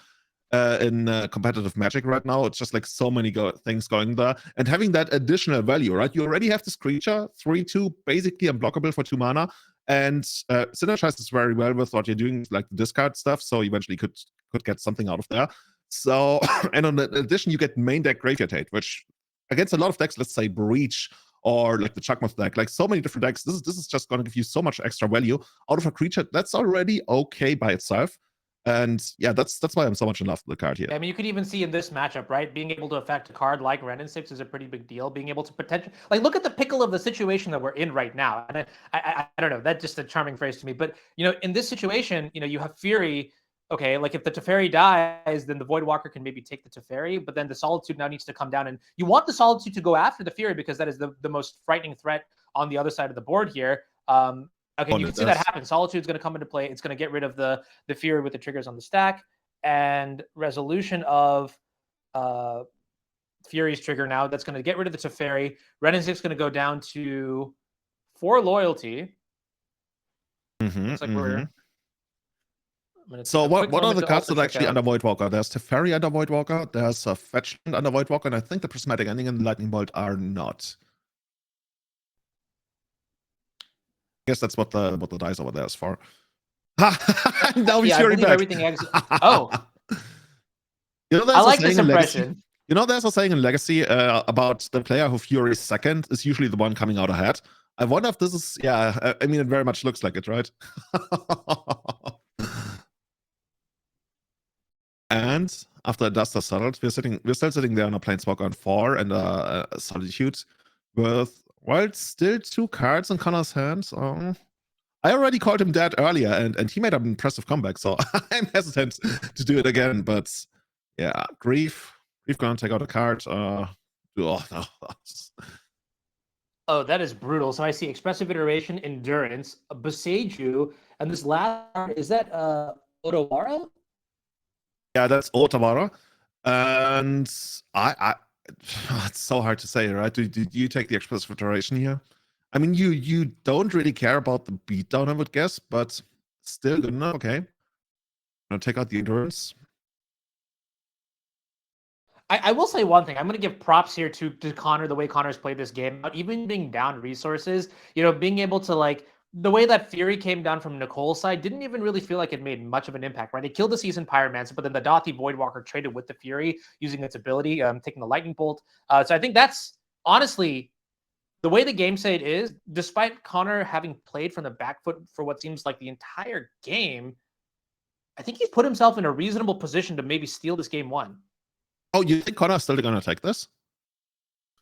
in competitive Magic right now. It's just like so many things going there, and having that additional value, right? You already have this creature 3/2, basically unblockable for 2 mana, and synergizes very well with what you're doing, like the discard stuff. So eventually could get something out of there. So, and in addition, you get main deck Graveyard Hate, which against a lot of decks, let's say Breach or like the Chakmoth deck, like so many different decks, this is just going to give you so much extra value out of a creature that's already okay by itself. And yeah, that's why I'm so much in love with the card here. I mean, you could even see in this matchup, right? Being able to affect a card like Renin 6 is a pretty big deal. Being able to potentially, like, look at the pickle of the situation that we're in right now. And I don't know, that's just a charming phrase to me. But, you know, in this situation, you know, you have Fury. Okay, like if the Teferi dies, then the Voidwalker can maybe take the Teferi, but then the Solitude now needs to come down. And you want the Solitude to go after the Fury because that is the most frightening threat on the other side of the board here. Okay, you can see that happen. Solitude's going to come into play. It's going to get rid of the Fury with the triggers on the stack. And resolution of Fury's trigger now. That's going to get rid of the Teferi. Renin 6 is going to go down to 4 loyalty. Looks like we're... So what are the cards that are actually under Voidwalker? There's Teferi under Voidwalker, there's a Fetchland under Voidwalker, and I think the Prismatic Ending and the Lightning Bolt are not. I guess that's what the dice over there is for. Now he's Fury back. Oh. You know, I like this impression. You know, there's a saying in Legacy about the player who Furies second is usually the one coming out ahead. I wonder if this is, yeah, I mean, it very much looks like it, right? And after dust has settled, we're still sitting there on a Planeswalker on 4 and a Solitude with, well, it's still 2 cards in Connor's hands. I already called him dead earlier, and he made an impressive comeback, so I'm hesitant to do it again. But yeah, Grief gonna take out a card. Oh no. Oh, that is brutal. So I see Expressive Iteration, Endurance, Boseiju, and this last card, is that Otawara? Yeah, that's Otawara. And it's so hard to say, right? Do you take the Expressive Iteration here? I mean, you don't really care about the beatdown, I would guess, but still good enough. Okay. I'll take out the Endurance. I will say one thing. I'm going to give props here to Connor, the way Connor's played this game. Even being down resources, you know, being able to, like, the way that Fury came down from Nicole's side didn't even really feel like it made much of an impact, right? It killed the Seasoned Pyromancer, but then the Dothy Voidwalker traded with the Fury using its ability, taking the Lightning Bolt. So I think that's, honestly, the way the game state is, despite Connor having played from the back foot for what seems like the entire game, I think he's put himself in a reasonable position to maybe steal this game 1. Oh, you think Connor's still going to take this?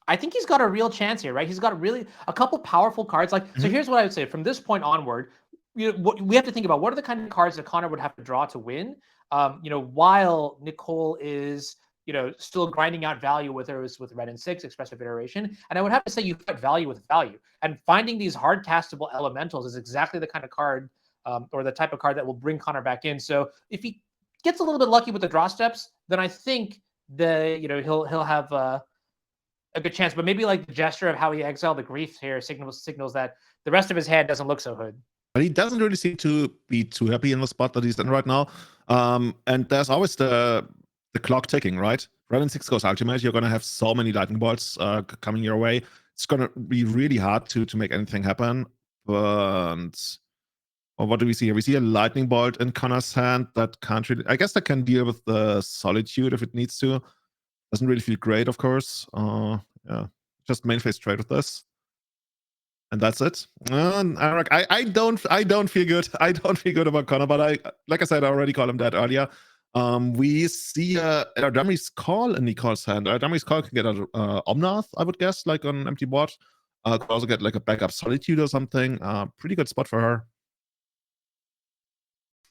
I think he's got a real chance here, right? He's got really a couple powerful cards. Like, so here's what I would say. From this point onward, you know, we have to think about what are the kind of cards that Connor would have to draw to win. You know, while Nicole is, you know, still grinding out value with Renin 6, Expressive Iteration. And I would have to say you fight value with value. And finding these hard castable elementals is exactly the kind of card or the type of card that will bring Connor back in. So if he gets a little bit lucky with the draw steps, then I think he'll have a good chance. But maybe like the gesture of how he exiled the Grief here signals that the rest of his hand doesn't look so good. But he doesn't really seem to be too happy in the spot that he's in right now. And there's always the clock ticking, right? Renin 6 goes ultimate. You're going to have so many lightning bolts coming your way. It's going to be really hard to make anything happen. But what do we see here? We see a lightning bolt in Connor's hand that can't really... I guess that can deal with the Solitude if it needs to. Doesn't really feel great, of course. Yeah, just main phase trade with this. And that's it. Eric, I don't feel good. I don't feel good about Connor, but like I said, I already called him that earlier. We see our Dummy's Call in Nicole's hand. Our Dummy's Call can get an Omnath, I would guess, like on an empty board. Could also get like a backup Solitude or something. Pretty good spot for her.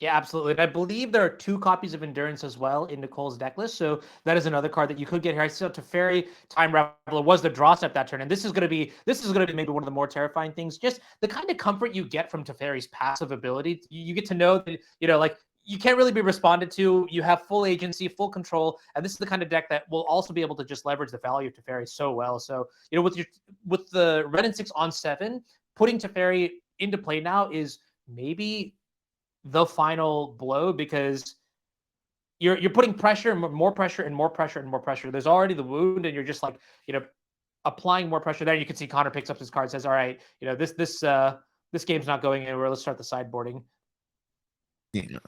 Yeah, absolutely. And I believe there are 2 copies of Endurance as well in Nicole's deck list. So that is another card that you could get here. I saw Teferi, Time Raveler was the draw step that turn. And this is going to be maybe one of the more terrifying things. Just the kind of comfort you get from Teferi's passive ability. You get to know that, you know, like, you can't really be responded to. You have full agency, full control. And this is the kind of deck that will also be able to just leverage the value of Teferi so well. So, you know, with the Renin 6 on 7, putting Teferi into play now is maybe the final blow, because you're putting pressure, more pressure and more pressure and more pressure. There's already the wound, and you're just like, you know, applying more pressure there. You can see Connor picks up his card, says, all right, you know, this game's not going anywhere. Let's start the sideboarding. Yeah.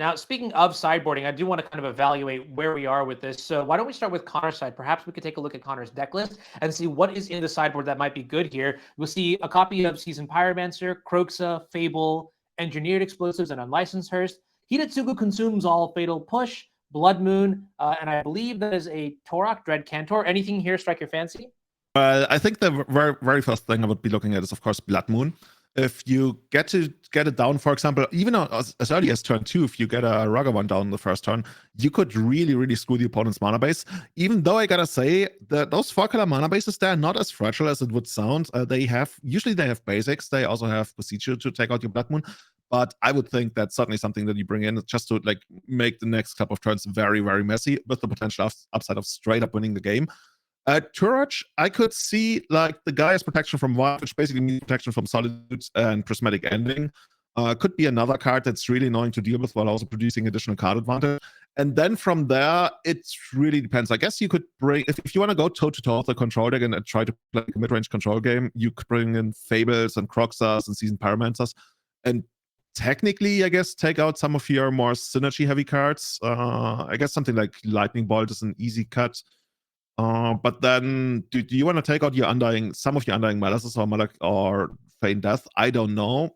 Now, speaking of sideboarding, I do want to kind of evaluate where we are with this. So why don't we start with Connor's side? Perhaps we could take a look at Connor's deck list and see what is in the sideboard that might be good here. We'll see a copy of Seasoned Pyromancer, Kroxa, Fable, Engineered Explosives, and Unlicensed Hearst. Hidatsugu consumes all Fatal Push, Blood Moon, and I believe that is a Torok, Dread Cantor. Anything here strike your fancy? I think the very first thing I would be looking at is, of course, Blood Moon. If you get it down, for example, even as early as turn 2, if you get a Rugger one down the first turn, you could really screw the opponent's mana base. Even though I gotta say that those 4-color mana bases, they're not as fragile as it would sound. Usually they have basics. They also have procedure to take out your Blood Moon. But I would think that's certainly something that you bring in just to like make the next couple of turns very messy, with the potential upside of straight up winning the game. Turach, I could see like the guy has protection from one, which basically means protection from Solitude and Prismatic Ending. Could be another card that's really annoying to deal with while also producing additional card advantage. And then from there, it really depends. I guess you could bring, if you want to go toe-to-toe with the control deck and try to play a mid-range control game, you could bring in Fables and Kroxas and Seasoned Pyromancers. And technically, I guess, take out some of your more synergy-heavy cards. I guess something like Lightning Bolt is an easy cut. But then, do you want to take out some of your Undying Malices or Feign Death? I don't know.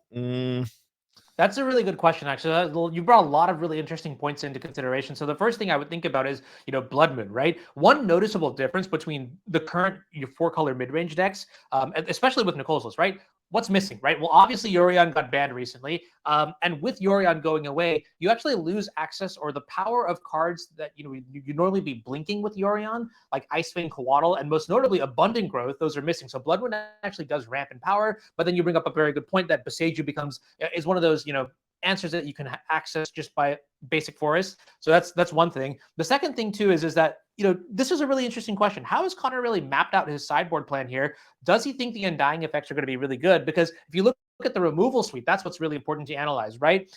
That's a really good question, actually. You brought a lot of really interesting points into consideration. So the first thing I would think about is, Blood Moon, right? One noticeable difference between the current 4-color mid-range decks, especially with Nicole's list, right? What's missing, right? Well, obviously, Yorion got banned recently. And with Yorion going away, you actually lose access or the power of cards that you normally be blinking with Yorion, like Icewind, Coatl, and most notably Abundant Growth. Those are missing. So Blood Moon actually does ramp in power. But then you bring up a very good point that Boseiju is one of those answers that you can access just by basic forest. So that's one thing. The second thing too is that this is a really interesting question. How has Connor really mapped out his sideboard plan here? Does he think the Undying effects are going to be really good? Because if you look at the removal suite, that's what's really important to analyze, right?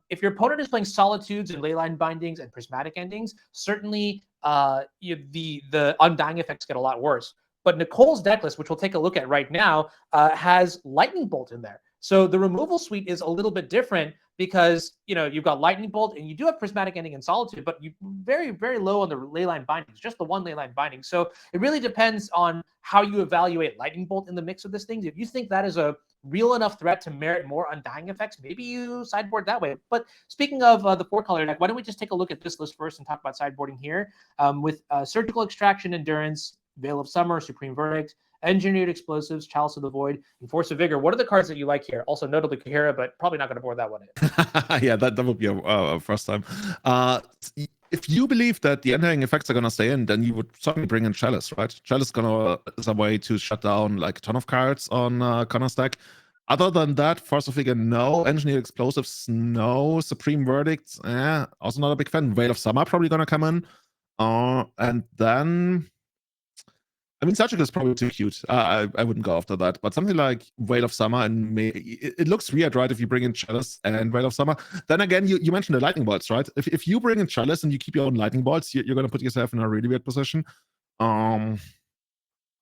If your opponent is playing Solitudes and Leyline Bindings and Prismatic Endings, certainly the Undying effects get a lot worse. But Nicole's deck list, which we'll take a look at right now, has Lightning Bolt in there. So the removal suite is a little bit different because, you've got Lightning Bolt and you do have Prismatic Ending and Solitude, but you very low on the Leyline Bindings, just the one Leyline Binding. So it really depends on how you evaluate Lightning Bolt in the mix of this thing. If you think that is a real enough threat to merit more Undying effects, maybe you sideboard that way. But speaking of the 4-color deck, why don't we just take a look at this list first and talk about sideboarding here with Surgical Extraction, Endurance, Veil of Summer, Supreme Verdict, Engineered Explosives, Chalice of the Void, and Force of Vigor. What are the cards that you like here? Also, notably Kahira, but probably not going to board that one in. Yeah, that would be a first time. If you believe that the Undying effects are going to stay in, then you would certainly bring in Chalice, right? Chalice is a way to shut down like a ton of cards on Connor's deck. Other than that, Force of Vigor, no. Engineered Explosives, no. Supreme Verdict, also not a big fan. Veil of Summer probably going to come in. And then... Surgical is probably too cute. I wouldn't go after that. But something like Veil of Summer, and it looks weird, right? If you bring in Chalice and Veil of Summer. Then again, you mentioned the Lightning Bolts, right? If you bring in Chalice and you keep your own Lightning Bolts, you're going to put yourself in a really weird position. I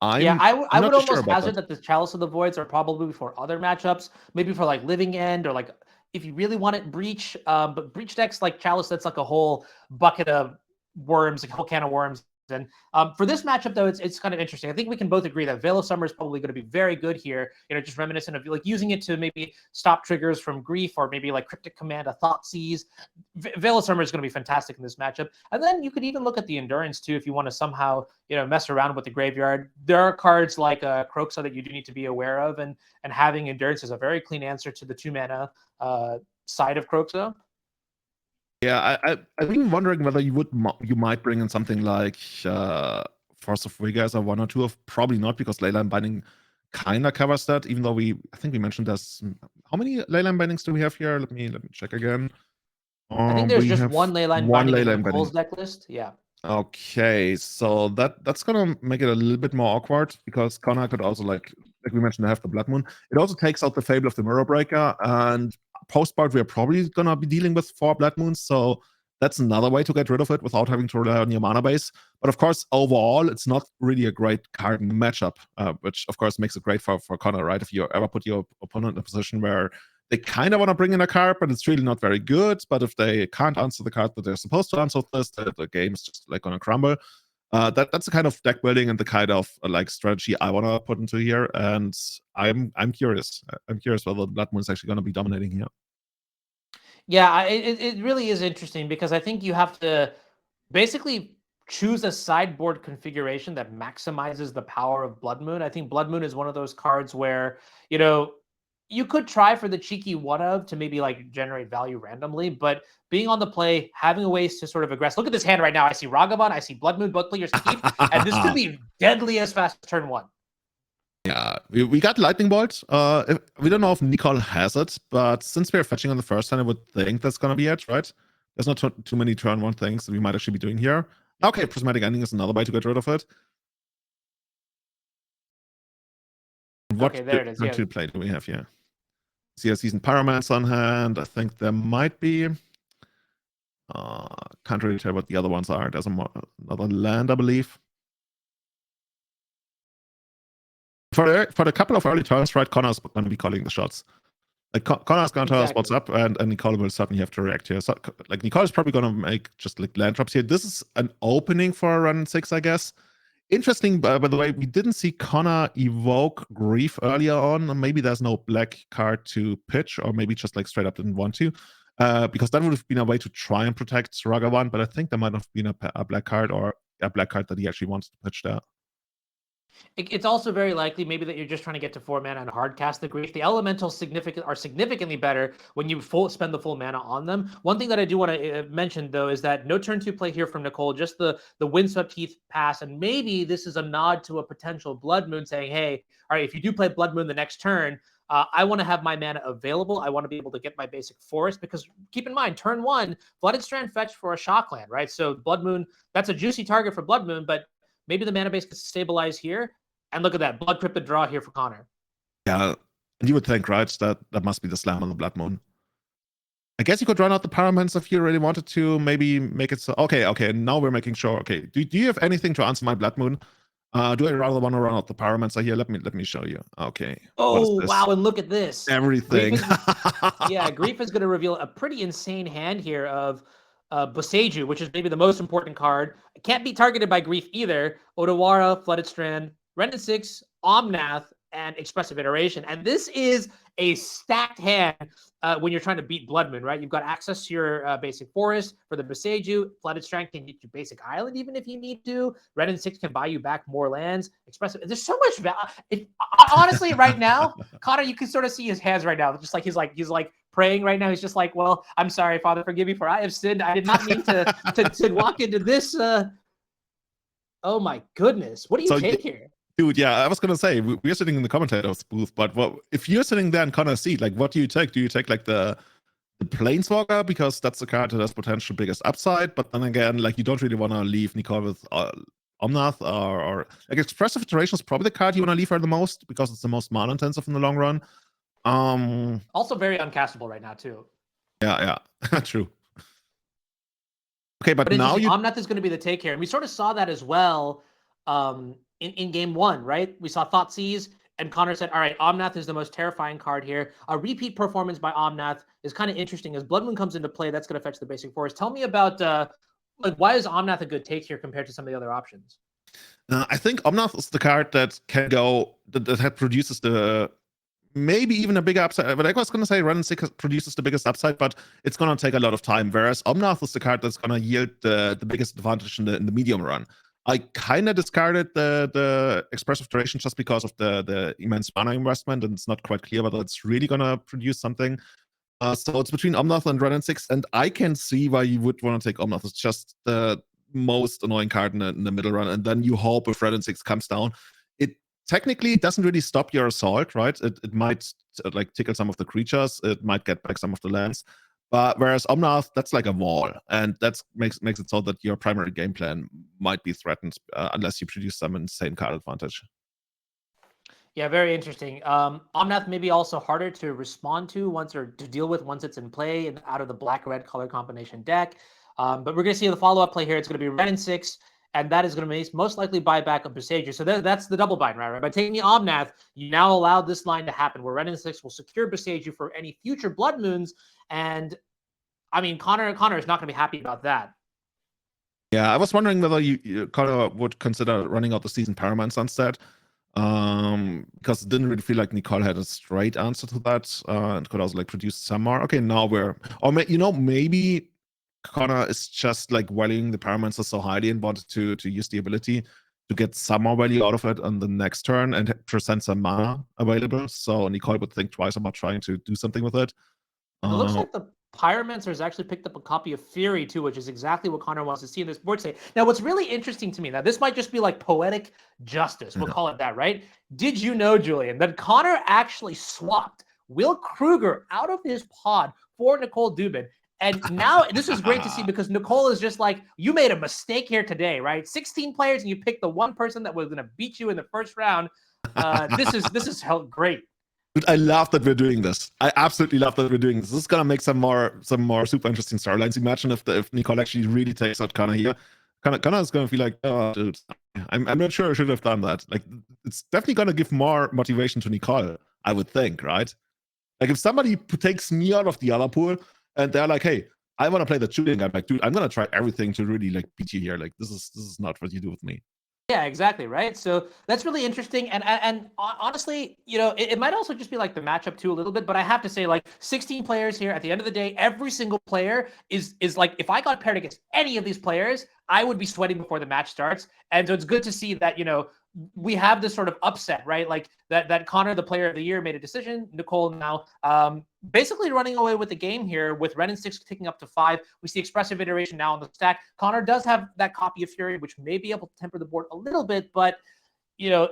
would almost hazard that the Chalice of the Voids are probably for other matchups, maybe for like Living End or like if you really want it Breach. But Breach decks like Chalice, that's like a whole bucket of worms, like a whole can of worms. And for this matchup, though, it's kind of interesting. I think we can both agree that Veil of Summer is probably going to be very good here. Just reminiscent of like using it to maybe stop triggers from Grief or maybe like Cryptic Command, a Thoughtseize. Veil of Summer is going to be fantastic in this matchup. And then you could even look at the Endurance too if you want to somehow mess around with the graveyard. There are cards like Kroxa that you do need to be aware of, and having Endurance is a very clean answer to the 2-mana side of Kroxa. Yeah, I've been wondering whether you might bring in something like Force of Vigor as a 1 or 2 of. Probably not, because Leyline Binding kind of covers that. Even though I think we mentioned there's how many Leyline Bindings do we have here? Let me check again. I think there's just one Leyline Binding in Nicole's deck list. Yeah. Okay, so that's gonna make it a little bit more awkward, because Connor could also like we mentioned, have the Blood Moon. It also takes out the Fable of the Mirror Breaker, and post-board we're probably gonna be dealing with 4 Blood Moons, so that's another way to get rid of it without having to rely on your mana base. But of course, overall, it's not really a great card matchup, which of course makes it great for Connor, right? If you ever put your opponent in a position where they kind of want to bring in a card, but it's really not very good. But if they can't answer the card that they're supposed to answer with this, the game's just like gonna crumble. That's the kind of deck building and the kind of like strategy I want to put into here, and I'm curious. I'm curious whether Blood Moon is actually going to be dominating here. Yeah, it really is interesting because I think you have to basically choose a sideboard configuration that maximizes the power of Blood Moon. I think Blood Moon is one of those cards where, you know, you could try for the cheeky one of to maybe like generate value randomly, but being on the play, having a ways to sort of aggress. Look at this hand right now. I see Ragavan, I see Blood Moon, both players keep, and this could be deadly as fast as turn one. Yeah, we got Lightning Bolt. We don't know if Nicole has it, but since we're fetching on the first turn, I would think that's gonna be it, right? There's not too many turn one things that we might actually be doing here. Okay, Prismatic Ending is another way to get rid of it. What Okay, there it is. Yeah. Play do we have here? See a Seasoned Pyromancer on hand. I think there might be. Can't really tell what the other ones are. There's another land, I believe. For the couple of early turns, right, Connor's going to be calling the shots. Like Connor's going to tell us what's up, and Nicole will certainly have to react here. So, like Nicole's probably going to make just like land drops here. This is an opening for a run 6, I guess. Interesting, by the way, we didn't see Connor evoke Grief earlier on. Maybe there's no black card to pitch, or maybe just like straight up didn't want to, because that would have been a way to try and protect Ragavan. But I think there might have been a black card or a black card that he actually wants to pitch there. It's also very likely maybe that you're just trying to get to 4 mana and hard cast the Grief. The elementals are significantly better when you spend the full mana on them. One thing that I do want to mention though is that no turn 2 play here from Nicole, just the Windswept Heath pass, and maybe this is a nod to a potential Blood Moon saying, hey, all right, if you do play Blood Moon the next turn, I want to have my mana available. I want to be able to get my basic forest, because keep in mind, turn 1, Flooded Strand fetch for a Shockland, right? So Blood Moon, that's a juicy target for Blood Moon, but maybe the mana base can stabilize here. And look at that, Blood Cryptid draw here for Connor. Yeah, and you would think, right, that must be the slam on the Blood Moon. I guess you could run out the Pyromancer if you really wanted to, maybe make it so. Okay, now we're making sure. Okay, do you have anything to answer my Blood Moon? Do I rather want to run out the Pyromancer here? Let me show you. Okay. Oh, wow, and look at this. Everything. Grief is going to reveal a pretty insane hand here of Boseiju, which is maybe the most important card. It can't be targeted by Grief either. Odawara, Flooded Strand, Renin 6, Omnath, and Expressive Iteration. And this is a stacked hand when you're trying to beat Blood Moon, right? You've got access to your basic forest for the Boseiju. Flooded Strand can get you basic island even if you need to. Renin 6 can buy you back more lands. Expressive. There's so much value. Honestly, right now, Connor, you can sort of see his hands right now. Just like he's like praying right now. He's just like, well, I'm sorry, Father, forgive me for I have sinned. I did not mean to walk into this. Oh my goodness. What do you take here? Dude, yeah, I was gonna say we're sitting in the commentators booth, but if you're sitting there in Connor's seat, like, what do you take? Do you take like the Planeswalker, because that's the card that has potential biggest upside? But then again, like, you don't really want to leave Nicole with Omnath or like Expressive Iteration is probably the card you want to leave her the most, because it's the most mana intensive in the long run. Also very uncastable right now too. Yeah, true. Okay, but now Omnath is going to be the take here, and we sort of saw that as well. In game 1, right? We saw Thoughtseized, and Connor said, all right, Omnath is the most terrifying card here. A repeat performance by Omnath is kind of interesting. As Blood Moon comes into play, that's going to fetch the basic forest. Tell me about, like, why is Omnath a good take here compared to some of the other options? I think Omnath is the card that can go, that produces the, maybe even a bigger upside. But I was going to say Renin 6 produces the biggest upside, but it's going to take a lot of time. Whereas Omnath is the card that's going to yield the biggest advantage in the medium run. I kind of discarded the Expressive Iteration just because of the immense mana investment, and it's not quite clear whether it's really going to produce something. So it's between Omnath and Renin 6, and I can see why you would want to take Omnath. It's just the most annoying card in the middle run, and then you hope if Renin 6 comes down. It technically doesn't really stop your assault, right? It might like tickle some of the creatures, it might get back some of the lands. But whereas Omnath, that's like a wall, and that makes it so that your primary game plan might be threatened unless you produce some insane card advantage. Yeah, very interesting. Omnath may be also harder to respond to or to deal with once it's in play and out of the black-red color combination deck. But we're going to see the follow-up play here. It's going to be Renin 6 and that is going to most likely buy back a Besage. So that's the double bind, right? By taking the Omnath, you now allow this line to happen where Renin 6 will secure Besage for any future Blood Moons. And I mean, Connor is not going to be happy about that. Yeah, I was wondering whether you kind of would consider running out the season Paramount instead. Because it didn't really feel like Nicole had a straight answer to that, and could also like produce some more. Okay, now maybe Connor is just like valuing the Paramancer so highly and wanted to use the ability to get some more value out of it on the next turn and present some mana available. So Nicole would think twice about trying to do something with it. It looks like the Pyromancer has actually picked up a copy of Fury too, which is exactly what Connor wants to see in this board state. Now, what's really interesting to me, now this might just be like poetic justice, we'll call it that, right? Did you know, Julian, that Connor actually swapped Will Krueger out of his pod for Nicole Dubin? And now this is great to see because Nicole is just like, you made a mistake here today, right? 16 players and you picked the one person that was going to beat you in the first round. This is great. But I love that we're doing this. I absolutely love that we're doing this. This is gonna make some more super interesting storylines. Imagine if Nicole actually really takes out Connor here. Connor is gonna feel like, oh, dude, I'm not sure I should have done that. Like, it's definitely gonna give more motivation to Nicole, I would think, right? Like, if somebody takes me out of the other pool and they're like, hey, I want to play the shooting, I'm like, dude, I'm gonna try everything to really like beat you here. Like, this is not what you do with me. Yeah, exactly, right? So that's really interesting. And honestly, you know, it might also just be like the matchup too a little bit, but I have to say, like, 16 players here, at the end of the day, every single player is like, if I got paired against any of these players, I would be sweating before the match starts. And so it's good to see that, you know, we have this sort of upset, right? Like that Connor, the player of the year, made a decision. Nicole now basically running away with the game here with Renin 6 ticking up to 5. We see Expressive Iteration now on the stack. Connor does have that copy of Fury, which may be able to temper the board a little bit, but you know,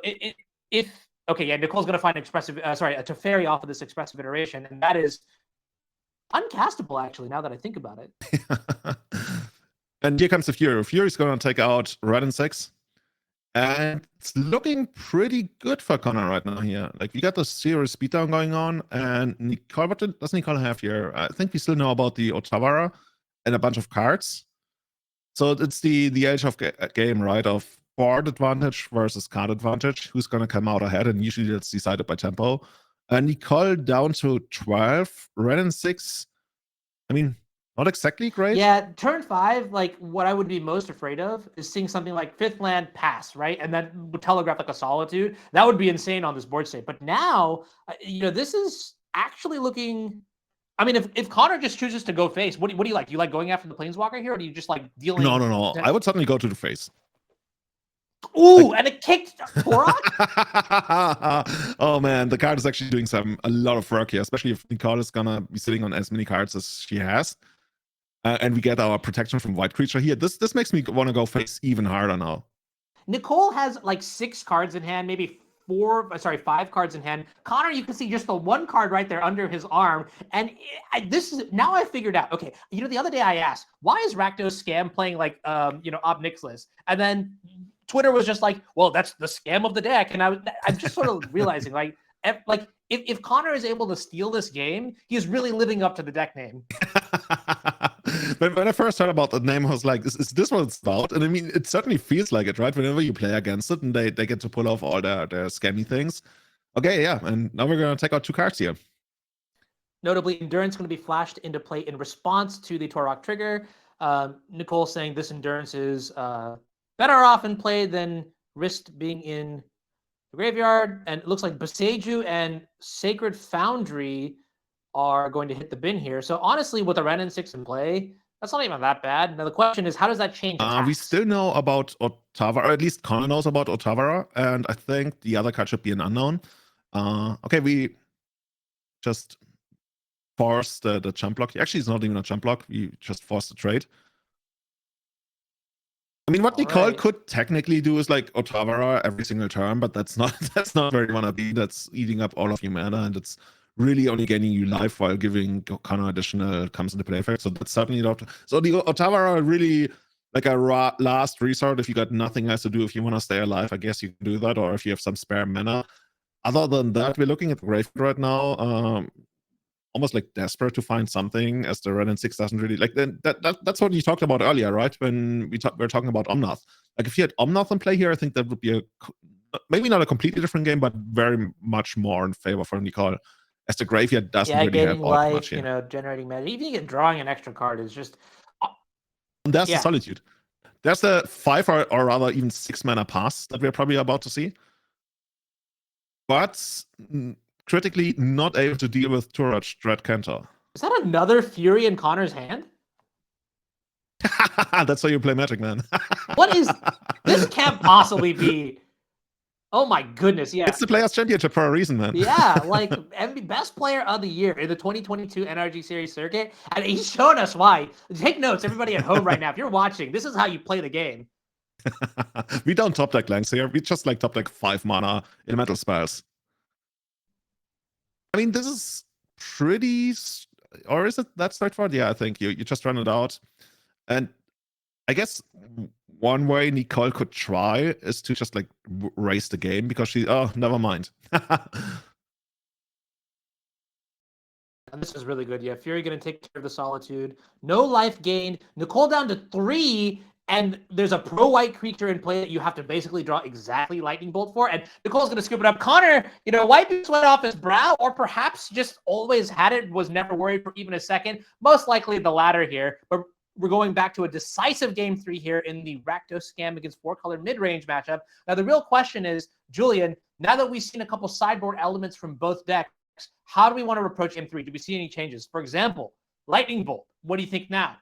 Nicole's going to find a Teferi off of this Expressive Iteration, and that is uncastable actually. Now that I think about it. And here comes the Fury. Fury's going to take out Renin 6. And it's looking pretty good for Connor right now here. Like, we got the serious beatdown going on, and Nicole, what does Nicole have here? I think we still know about the Otawara and a bunch of cards. So it's the age of game, right? Of board advantage versus card advantage. Who's going to come out ahead? And usually that's decided by tempo. Nicole down to 12. Renin 6. I mean, not exactly great. Yeah, turn 5, like what I would be most afraid of is seeing something like 5th land pass, right? And then would telegraph like a Solitude. That would be insane on this board state. But now, you know, this is actually looking... I mean, if Connor just chooses to go face, what do you like? Do you like going after the Planeswalker here, or do you just like dealing... No. I would certainly go to the face. Ooh, and it kicked Torok? Oh man, the card is actually doing a lot of work here, especially if Nicole is gonna be sitting on as many cards as she has. And we get our protection from White Creature here. This makes me want to go face even harder now. Nicole has like 6 cards in hand, maybe 5 cards in hand. Connor, you can see just the one card right there under his arm. And now I figured out, okay, you know, the other day I asked, why is Rakdos Scam playing like, you know, Ob Nixilis? And then Twitter was just like, well, that's the scam of the deck. And I'm just sort of realizing, like, if Connor is able to steal this game, he's really living up to the deck name. When I first heard about the name, I was like, is this what it's about? And I mean, it certainly feels like it, right? Whenever you play against it and they get to pull off all their scammy things. Okay, yeah. And now we're going to take out 2 cards here. Notably, Endurance going to be flashed into play in response to the Torok trigger. Nicole saying this Endurance is better off in play than Wrist being in the graveyard. And it looks like Boseiju and Sacred Foundry are going to hit the bin here. So honestly, with a Renin 6 in play, that's not even that bad. Now the question is, how does that change attacks? We still know about Otawara, or at least Connor knows about Otawara, and I think the other card should be an unknown. Okay, we just forced the jump block. Actually, it's not even a jump block. We just forced the trade. I mean, what Nicole could technically do is like Otawara every single turn, but that's not where you want to be. That's eating up all of your mana, and it's really only gaining you life while giving Connor additional comes into play effect. So that's certainly not. So the Otawara really like a last resort. If you got nothing else to do, if you want to stay alive, I guess you can do that, or if you have some spare mana. Other than that, we're looking at the graveyard right now. almost like desperate to find something, as the Ren and 6 doesn't really like. Then that's what you talked about earlier, right? When we were talking about Omnath. Like if you had Omnath in play here, I think that would be maybe not a completely different game, but very much more in favor for Nicole, as the graveyard doesn't really help gaining out life, much here. generating mana. Even you get drawing an extra card is just. And there's the Yeah. Solitude. There's the 5 or rather even 6 mana pass that we're probably about to see. But critically not able to deal with Turret Dread Cantor. Is that another Fury in Connor's hand? That's how you play Magic, man. What is this? Can't possibly be. Oh my goodness! Yeah, It's the Players Championship for a reason, man. yeah, like best player of the year in the 2022 NRG Series circuit, and he's showing us why. Take notes, everybody at home right now. If you're watching, this is how you play the game. We don't top deck lands here. We just like top deck 5 mana elemental spells. I mean, this is pretty, or is it that straightforward? Yeah, I think you just run it out. And I guess one way Nicole could try is to just like raise the game, because oh, never mind. And this is really good. Yeah, Fury going to take care of the Solitude. No life gained. Nicole down to 3, and there's a pro-white creature in play that you have to basically draw exactly Lightning Bolt for, and Nicole's going to scoop it up. Connor, wiping sweat off his brow, or perhaps just always had it, was never worried for even a second. Most likely the latter here, but we're going back to a decisive game 3 here in the Rakdos scam against 4-color mid-range matchup. Now, the real question is, Julian, now that we've seen a couple sideboard elements from both decks, how do we want to approach game 3? Do we see any changes? For example, Lightning Bolt. What do you think now?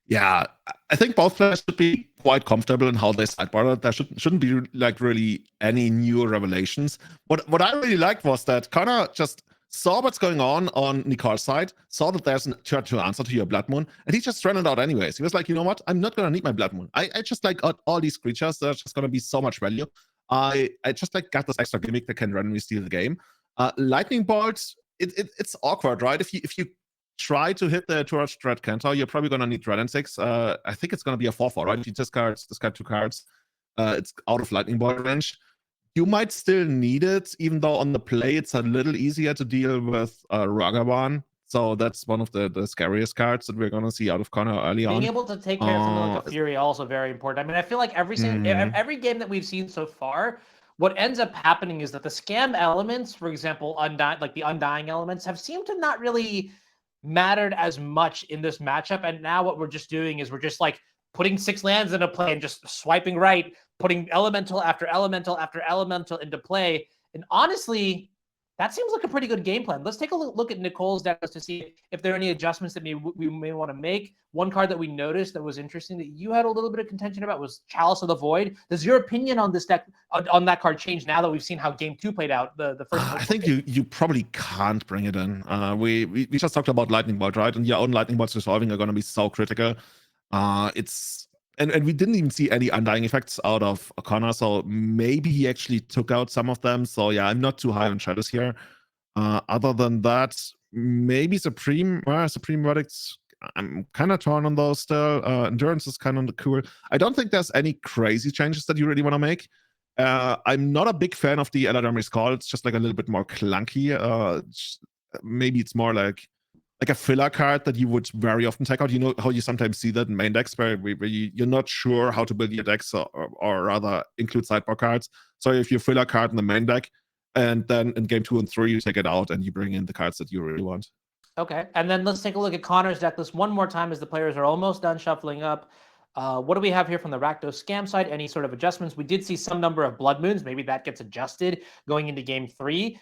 Yeah, I think both players should be quite comfortable in how they sideboard it. There shouldn't be like really any new revelations. What I really liked was that Connor just saw what's going on Nicole's side, saw that there's a turn to answer to your Blood Moon, and he just ran it out anyways. He was like, you know what? I'm not going to need my Blood Moon. I just like got all these creatures that are just going to be so much value. I just like got this extra gimmick that can randomly steal the game. Lightning Bolt, it's awkward, right? If you try to hit the Turret Dread Cantor, you're probably going to need Dread and 6. I think it's going to be a 4/4, right? If you discard 2 cards, it's out of Lightning Bolt range. You might still need it, even though on the play it's a little easier to deal with Ragavan. So that's one of the scariest cards that we're going to see out of Connor early on. Being able to take care of something like a Fury also very important. I mean, I feel like every game that we've seen so far, what ends up happening is that the scam elements, for example, the Undying elements, have seemed to not really mattered as much in this matchup. And now what we're just doing is we're just like putting 6 lands into play and just swiping right, putting elemental after elemental after elemental into play. And honestly, that seems like a pretty good game plan. Let's take a look at Nicole's deck to see if there are any adjustments that we may want to make. One card that we noticed that was interesting that you had a little bit of contention about was Chalice of the Void. Does your opinion on this deck, on that card, change now that we've seen how game 2 played out? The first. I think you probably can't bring it in. We just talked about Lightning Bolt, right? And your own Lightning Bolts resolving are going to be so critical. And we didn't even see any Undying effects out of Connor, so maybe he actually took out some of them. So yeah, I'm not too high on Shadows here. Other than that, maybe Supreme Verdicts, I'm kind of torn on those still. Endurance is kind of cool. I don't think there's any crazy changes that you really want to make. I'm not a big fan of the Eladamri's Call. It's just like a little bit more clunky. Maybe it's more like a filler card that you would very often take out. You know how you sometimes see that in main decks where you're not sure how to build your decks, or rather include sideboard cards. So if you fill a card in the main deck, and then in game 2 and 3 you take it out and you bring in the cards that you really want. Okay, and then let's take a look at Connor's deck list one more time as the players are almost done shuffling up. What do we have here from the Rakdos scam side? Any sort of adjustments? We did see some number of Blood Moons. Maybe that gets adjusted going into game 3.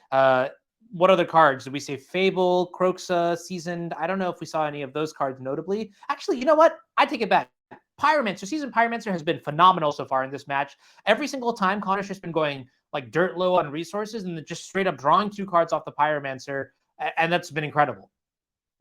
What other cards? Did we say Fable, Croxa, Seasoned? I don't know if we saw any of those cards notably. Actually, you know what? I take it back. Pyromancer, Seasoned Pyromancer has been phenomenal so far in this match. Every single time, Connor's just been going like dirt low on resources and then just straight up drawing 2 cards off the Pyromancer, and that's been incredible.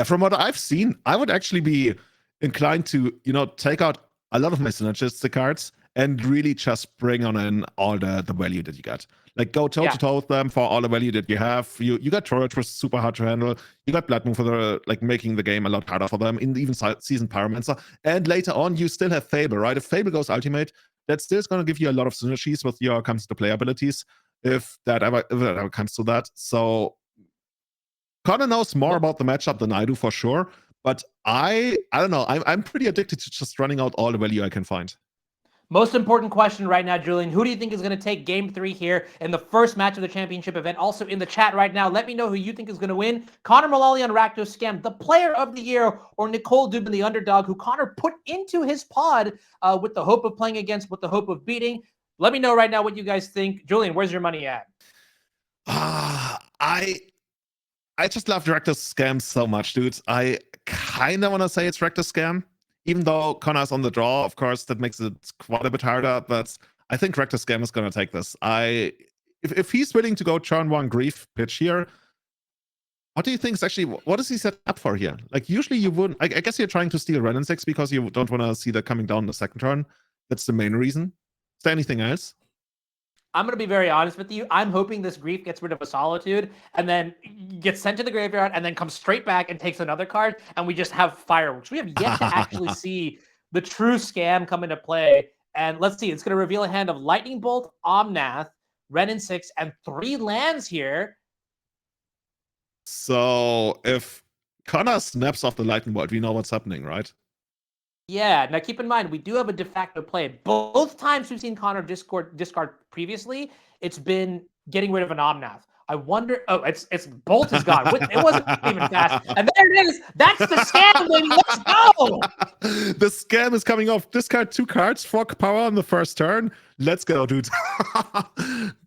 From what I've seen, I would actually be inclined to, take out a lot of my synergistic cards and really just bring on in all the value that you got. Like go toe-to-toe with them for all the value that you have. You got Torrent, which was super hard to handle. You got Blood Moon for making the game a lot harder for them, in even Seasoned Pyromancer. And later on, you still have Fable, right? If Fable goes ultimate, that still is going to give you a lot of synergies with your comes to play abilities, if that ever comes to that. So Connor knows more about the matchup than I do for sure, but I don't know. I'm pretty addicted to just running out all the value I can find. Most important question right now, Julian. Who do you think is going to take Game 3 here in the first match of the championship event? Also in the chat right now, let me know who you think is going to win. Connor Mullaly on Rakdos Scam, the player of the year, or Nicole Dubin, the underdog, who Connor put into his pod with the hope of playing against, with the hope of beating. Let me know right now what you guys think. Julian, where's your money at? I just love Rakdos Scam so much, dude. I kind of want to say it's Rakdos Scam. Even though Connor's on the draw, of course, that makes it quite a bit harder. But I think Rakdos Scam is going to take this. If he's willing to go turn 1 Grief pitch here, what do you think is actually, what is he set up for here? Like, usually you wouldn't, I guess you're trying to steal Ren and 6 because you don't want to see that coming down the second turn. That's the main reason. Is there anything else? I'm going to be very honest with you. I'm hoping this Grief gets rid of a Solitude and then gets sent to the graveyard and then comes straight back and takes another card, and we just have fireworks. We have yet to actually see the true scam come into play. And let's see, it's going to reveal a hand of Lightning Bolt, Omnath, Ren and 6, and 3 lands here. So if Connor snaps off the Lightning Bolt, we know what's happening, right? Yeah, now keep in mind, we do have a de facto play. Both times we've seen Connor discard previously, it's been getting rid of an Omnath. I wonder, oh, it's Bolt is gone. It wasn't even fast. And there it is. That's the scam, baby. Let's go. The scam is coming off. Discard 2 cards, 4 power on the first turn. Let's go, dude.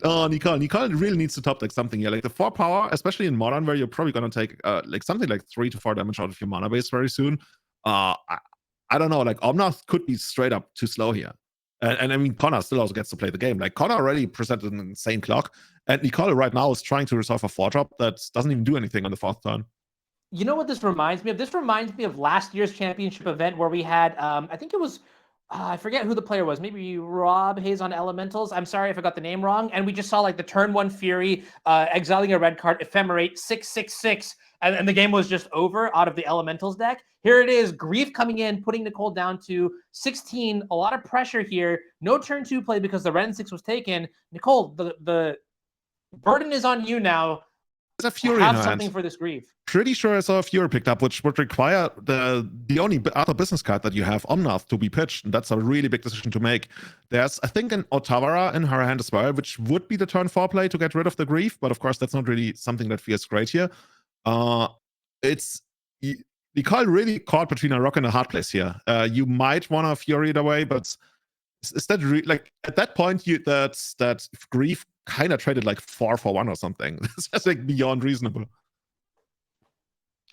Oh, Nicole really needs to top deck something here. Like the 4 power, especially in Modern, where you're probably going to take like something like 3 to 4 damage out of your mana base very soon. I don't know, like Omnath could be straight up too slow here. And I mean, Connor still also gets to play the game. Like Connor already presented an insane clock, and Nicole right now is trying to resolve a 4-drop that doesn't even do anything on the 4th turn. You know what this reminds me of? This reminds me of last year's championship event where we had, I think it was, I forget who the player was. Maybe Rob Hayes on Elementals. I'm sorry if I got the name wrong. And we just saw like the turn 1 Fury, exiling a red card, Ephemerate, 6/6/6. And the game was just over out of the Elementals deck. Here it is, Grief coming in, putting Nicole down to 16. A lot of pressure here. No turn 2 play because the Ren 6 was taken. Nicole, the burden is on you now. There's a Fury have in her something hand. for this Grief. Pretty sure I saw a Fury picked up, which would require the only other business card that you have, Omnath, to be pitched. And that's a really big decision to make. There's, I think, an Otawara in her hand as well, which would be the turn 4 play to get rid of the Grief. But of course, that's not really something that feels great here. Nicole really caught between a rock and a hard place here. You might want to Fury it away, but is that like at that point that Grief kind of traded like 4 for 1 or something? That's just like beyond reasonable.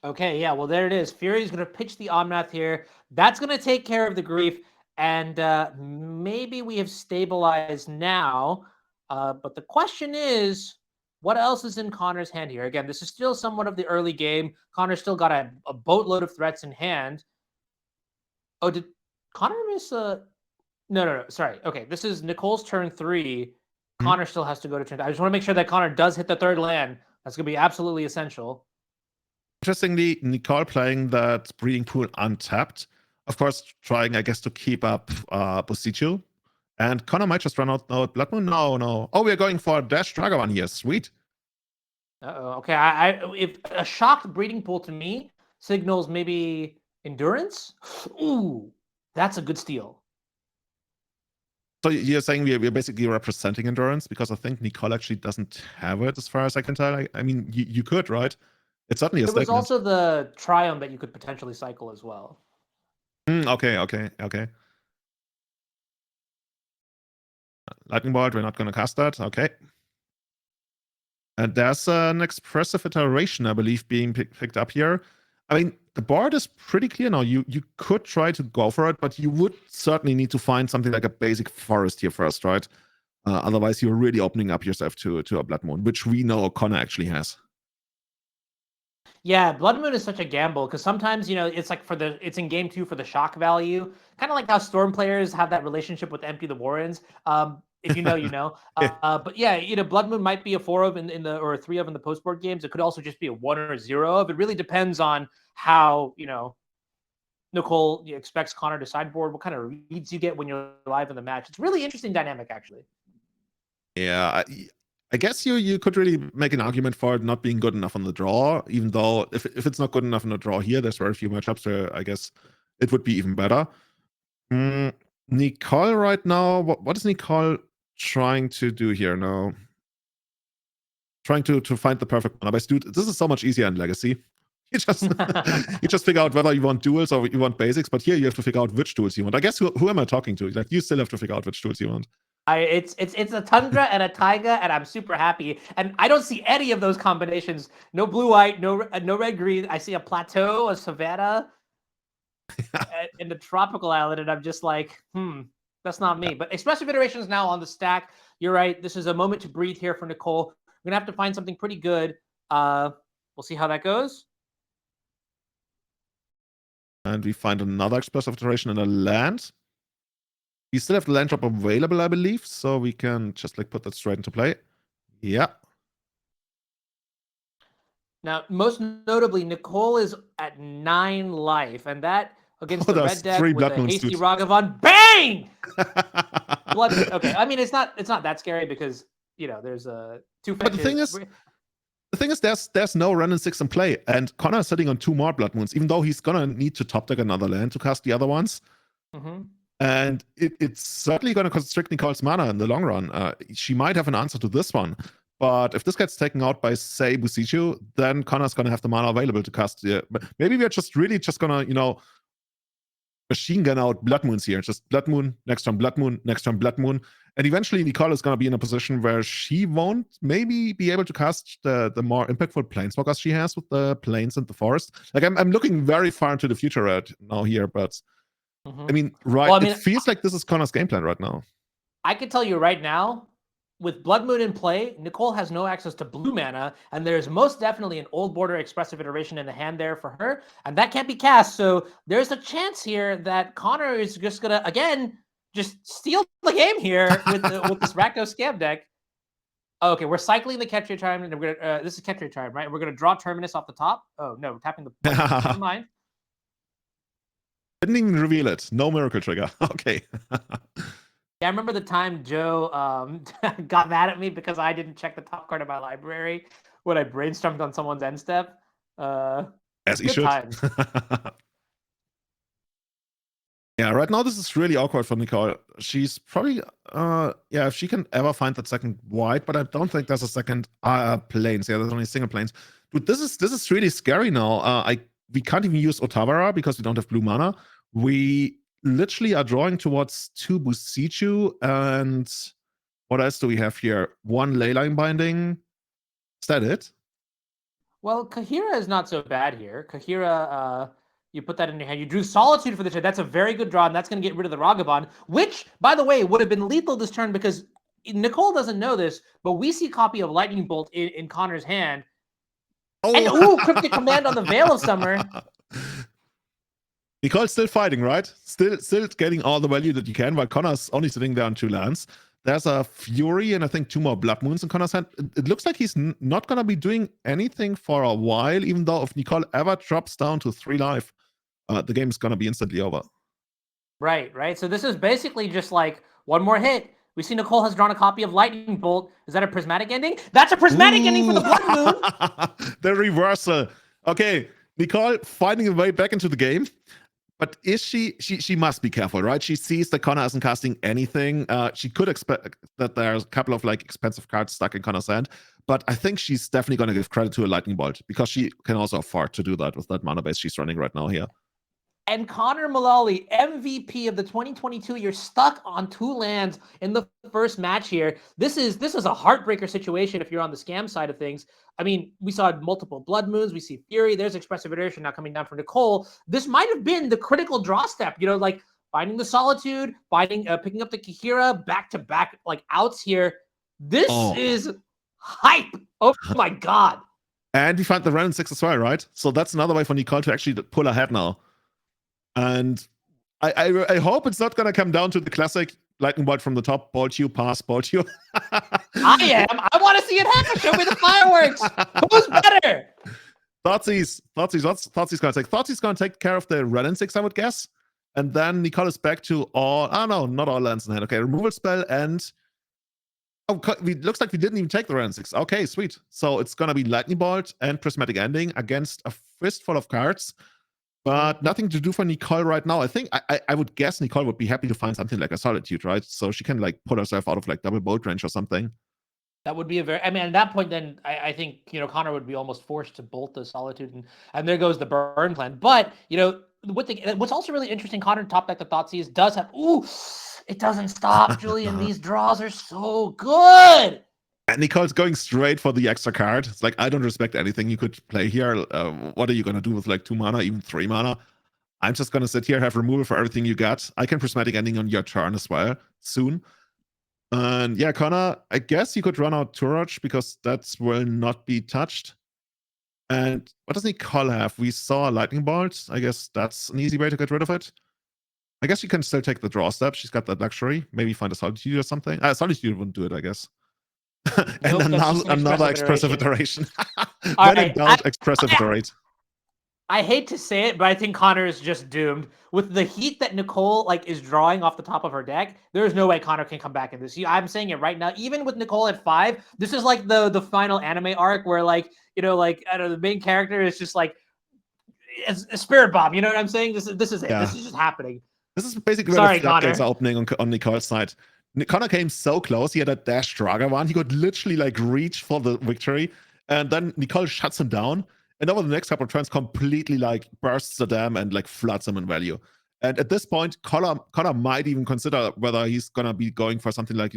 Okay, yeah, well, there it is. Fury's going to pitch the Omnath here. That's going to take care of the Grief, and maybe we have stabilized now. But the question is, what else is in Connor's hand here? Again, this is still somewhat of the early game. Connor's still got a boatload of threats in hand. Oh, did Connor miss a... No, sorry. Okay, this is Nicole's turn 3. Connor still has to go to turn. I just want to make sure that Connor does hit the 3rd land. That's going to be absolutely essential. Interestingly, Nicole playing that Breeding Pool untapped. Of course, trying, I guess, to keep up Bosichu. And Connor might just run out Blood Moon. No. Oh, we're going for Dash Dragavan here. Sweet. Uh-oh. Okay, if a shocked Breeding Pool to me signals maybe Endurance. Ooh, that's a good steal. So you're saying we're basically representing Endurance? Because I think Nicole actually doesn't have it as far as I can tell. I mean, you could, right? It's certainly a There was statement. also the Triumph that you could potentially cycle as well. Okay. Lightning Bolt, we're not going to cast that. Okay. And there's an expressive iteration, I believe, being picked up here. I mean, the board is pretty clear now. You could try to go for it, but you would certainly need to find something like a basic forest here first, right? Otherwise, you're really opening up yourself to a Blood Moon, which we know Connor actually has. Yeah, Blood Moon is such a gamble because sometimes, it's like it's in game 2 for the shock value, kind of like how Storm players have that relationship with Empty the Warrens. If you know, you know. But yeah, Blood Moon might be a 4 of in the or a 3 of in the post board games. It could also just be a 1 or a 0 of. It really depends on how Nicole expects Connor to sideboard, what kind of reads you get when you're live in the match. It's really interesting dynamic, actually. Yeah, I guess you could really make an argument for it not being good enough on the draw, even though if it's not good enough on the draw here, there's very few matchups where I guess it would be even better. Nicole right now, what is Nicole trying to do here now? Trying to find the perfect mana base. Dude, this is so much easier in Legacy. You just figure out whether you want duels or you want basics, but here you have to figure out which duels you want. I guess who am I talking to? Like, you still have to figure out which duels you want. It's a Tundra and a Taiga, and I'm super happy. And I don't see any of those combinations. No blue-white, no red-green. I see a plateau, a savanna, and a tropical island, and I'm just like, that's not me. But Expressive Iteration is now on the stack. You're right. This is a moment to breathe here for Nicole. We're going to have to find something pretty good. We'll see how that goes. And we find another Expressive Iteration in a land. We still have the land drop available, I believe, so we can just like put that straight into play. Yeah. Now, most notably, Nicole is at 9 life, and that against the red deck with a hasty Ragavan. Bang! Blood. Okay, I mean it's not that scary because there's two. But the thing is, there's no Ren and 6 in play, and Connor is sitting on 2 more Blood Moons, even though he's gonna need to top deck another land to cast the other ones. And it's certainly going to constrict Nicole's mana in the long run. She might have an answer to this one. But if this gets taken out by, say, Busichu, then Connor's going to have the mana available to cast. But maybe we're just really going to, machine gun out Blood Moons here. Just Blood Moon, next turn Blood Moon, next turn Blood Moon. And eventually Nicole is going to be in a position where she won't maybe be able to cast the more impactful Planeswalkers she has with the Plains and the Forest. Like, I'm looking very far into the future right now here, but... I mean, it feels like this is Connor's game plan right now. I can tell you right now, with Blood Moon in play, Nicole has no access to blue mana, and there's most definitely an old border Expressive Iteration in the hand there for her, and that can't be cast. So there's a chance here that Connor is just gonna again just steal the game here with this Rakdos scam deck. Okay, we're cycling the Ketria Chime, and we're gonna this is Ketria Chime, right? We're gonna draw Terminus off the top. Oh no, tapping the never mind. Didn't even reveal it. No miracle trigger. Okay. Yeah, I remember the time Joe got mad at me because I didn't check the top card of my library when I brainstormed on someone's end step. As he should. Yeah, right now this is really awkward for Nicole. She's probably, if she can ever find that second white, but I don't think there's a second plains. Yeah, there's only single plains. Dude, this is really scary now. We can't even use Otawara because we don't have blue mana. We literally are drawing towards 2 Busichu, and what else do we have here? 1 Leyline Binding. Is that it? Well, Kahira is not so bad here. Kahira, you put that in your hand. You drew Solitude for the turn. That's a very good draw, and that's going to get rid of the Ragavan, which, by the way, would have been lethal this turn because Nicole doesn't know this, but we see a copy of Lightning Bolt in Connor's hand. Oh. And Cryptic Command on the Veil of Summer. Nicole's still fighting, right? Still getting all the value that you can, while Connor's only sitting there on 2 lands. There's a Fury and I think 2 more Blood Moons in Connor's hand. It looks like he's not going to be doing anything for a while, even though if Nicole ever drops down to 3 life, the game is going to be instantly over. Right. So this is basically just like one more hit. We see Nicole has drawn a copy of Lightning Bolt. Is that a prismatic ending? That's a prismatic ending for the Blood Moon. The reversal. Okay, Nicole finding a way back into the game. But is she must be careful, right? She sees that Connor isn't casting anything. She could expect that there's a couple of like expensive cards stuck in Connor's hand. But I think she's definitely going to give credit to a Lightning Bolt because she can also afford to do that with that mana base she's running right now here. And Connor Mullaly, MVP of the 2022. You're stuck on 2 lands in the first match here. This is a heartbreaker situation if you're on the scam side of things. I mean, we saw multiple Blood Moons. We see Fury. There's Expressive Iteration now coming down for Nicole. This might have been the critical draw step, like finding the Solitude, picking up the Kahira, back-to-back like outs here. This is hype. Oh my God. And we find the Ren 6 as well, right? So that's another way for Nicole to actually pull ahead now. And I hope it's not going to come down to the classic Lightning Bolt from the top, bolt you, pass, bolt you. I want to see it happen. Show me the fireworks. Who's better? Thoughtseize going to take. Thoughtseize going to take care of the Ren 6, I would guess. And then Nicole is back to all... Oh, no, not all lands in hand. Okay, removal spell and... Oh, looks like we didn't even take the round 6. Okay, sweet. So it's gonna be Lightning Bolt and Prismatic Ending against a fistful of cards, but nothing to do for Nicole right now. I think I would guess Nicole would be happy to find something like a Solitude, right? So she can like pull herself out of like double bolt range or something. That would be a very, I mean, at that point, then I think, Connor would be almost forced to bolt the Solitude, and there goes the burn plan. But, what's also really interesting, Connor, top deck the Thoughtseize does have, it doesn't stop, Julian. These draws are so good. And Nicole's going straight for the extra card. It's like, I don't respect anything you could play here. What are you going to do with like 2 mana, even 3 mana? I'm just going to sit here, have removal for everything you got. I can Prismatic Ending on your turn as well, soon. And yeah, Connor, I guess you could run out Turaj because that will not be touched. And what does Nicole have? We saw a Lightning Bolt. I guess that's an easy way to get rid of it. I guess you can still take the draw step. She's got that luxury. Maybe find a Solitude or something. Solitude wouldn't do it, I guess. And nope, another expressive iteration. All then right, expressive iterate. I hate to say it, but I think Connor is just doomed. With the heat that Nicole is drawing off the top of her deck, there is no way Connor can come back in this. I'm saying it right now. Even with Nicole at 5, this is like the final anime arc where I don't know, the main character is just like a spirit bomb. You know what I'm saying? This is it. Yeah. This is just happening. This is basically where the floodgates are opening on Nicole's side. Connor came so close. He had a dash Draga one. He could literally reach for the victory, and then Nicole shuts him down. And over the next couple of turns, completely bursts the dam and floods him in value. And at this point, Connor might even consider whether he's gonna be going for something like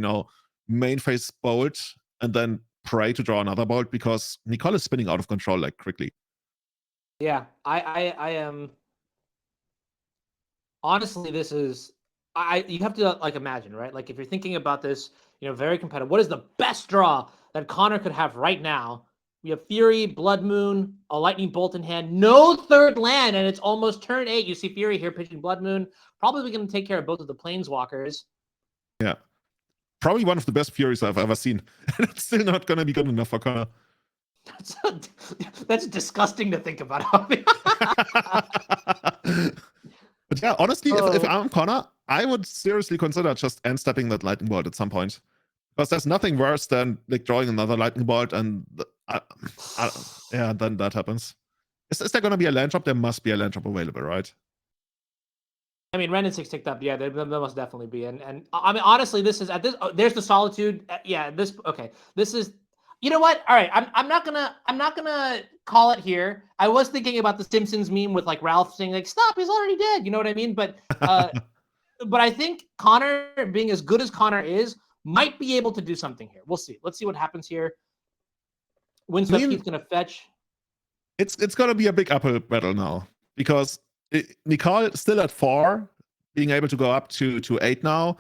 main phase bolt and then pray to draw another bolt, because Nicole is spinning out of control quickly. Yeah, I am. Honestly, this is you have to imagine, right? If you're thinking about this, very competitive. What is the best draw that Connor could have right now? We have Fury, Blood Moon, a Lightning Bolt in hand, no third land, and it's almost turn 8. You see Fury here pitching Blood Moon. Probably going to take care of both of the Planeswalkers. Yeah. Probably one of the best Furies I've ever seen. And it's still not going to be good enough for Connor. That's disgusting to think about. But yeah, honestly, if I'm Connor, I would seriously consider just end-stepping that Lightning Bolt at some point. Because there's nothing worse than drawing another Lightning Bolt and then that happens. Is there going to be a land drop? There must be a land drop available, right? I mean, Ren and 6 ticked up. Yeah, there must definitely be. And I mean, honestly, this is at this. There's the Solitude. Yeah, this. Okay, this is. You know what? All right, I'm not gonna call it here. I was thinking about the Simpsons meme with Ralph saying "Stop, he's already dead." You know what I mean? But but I think Connor, being as good as Connor is, might be able to do something here. We'll see. Let's see what happens here. Windswept Keith's going to fetch. It's going to be a big uphill battle now, because Nicole still at 4, being able to go up to 8 now.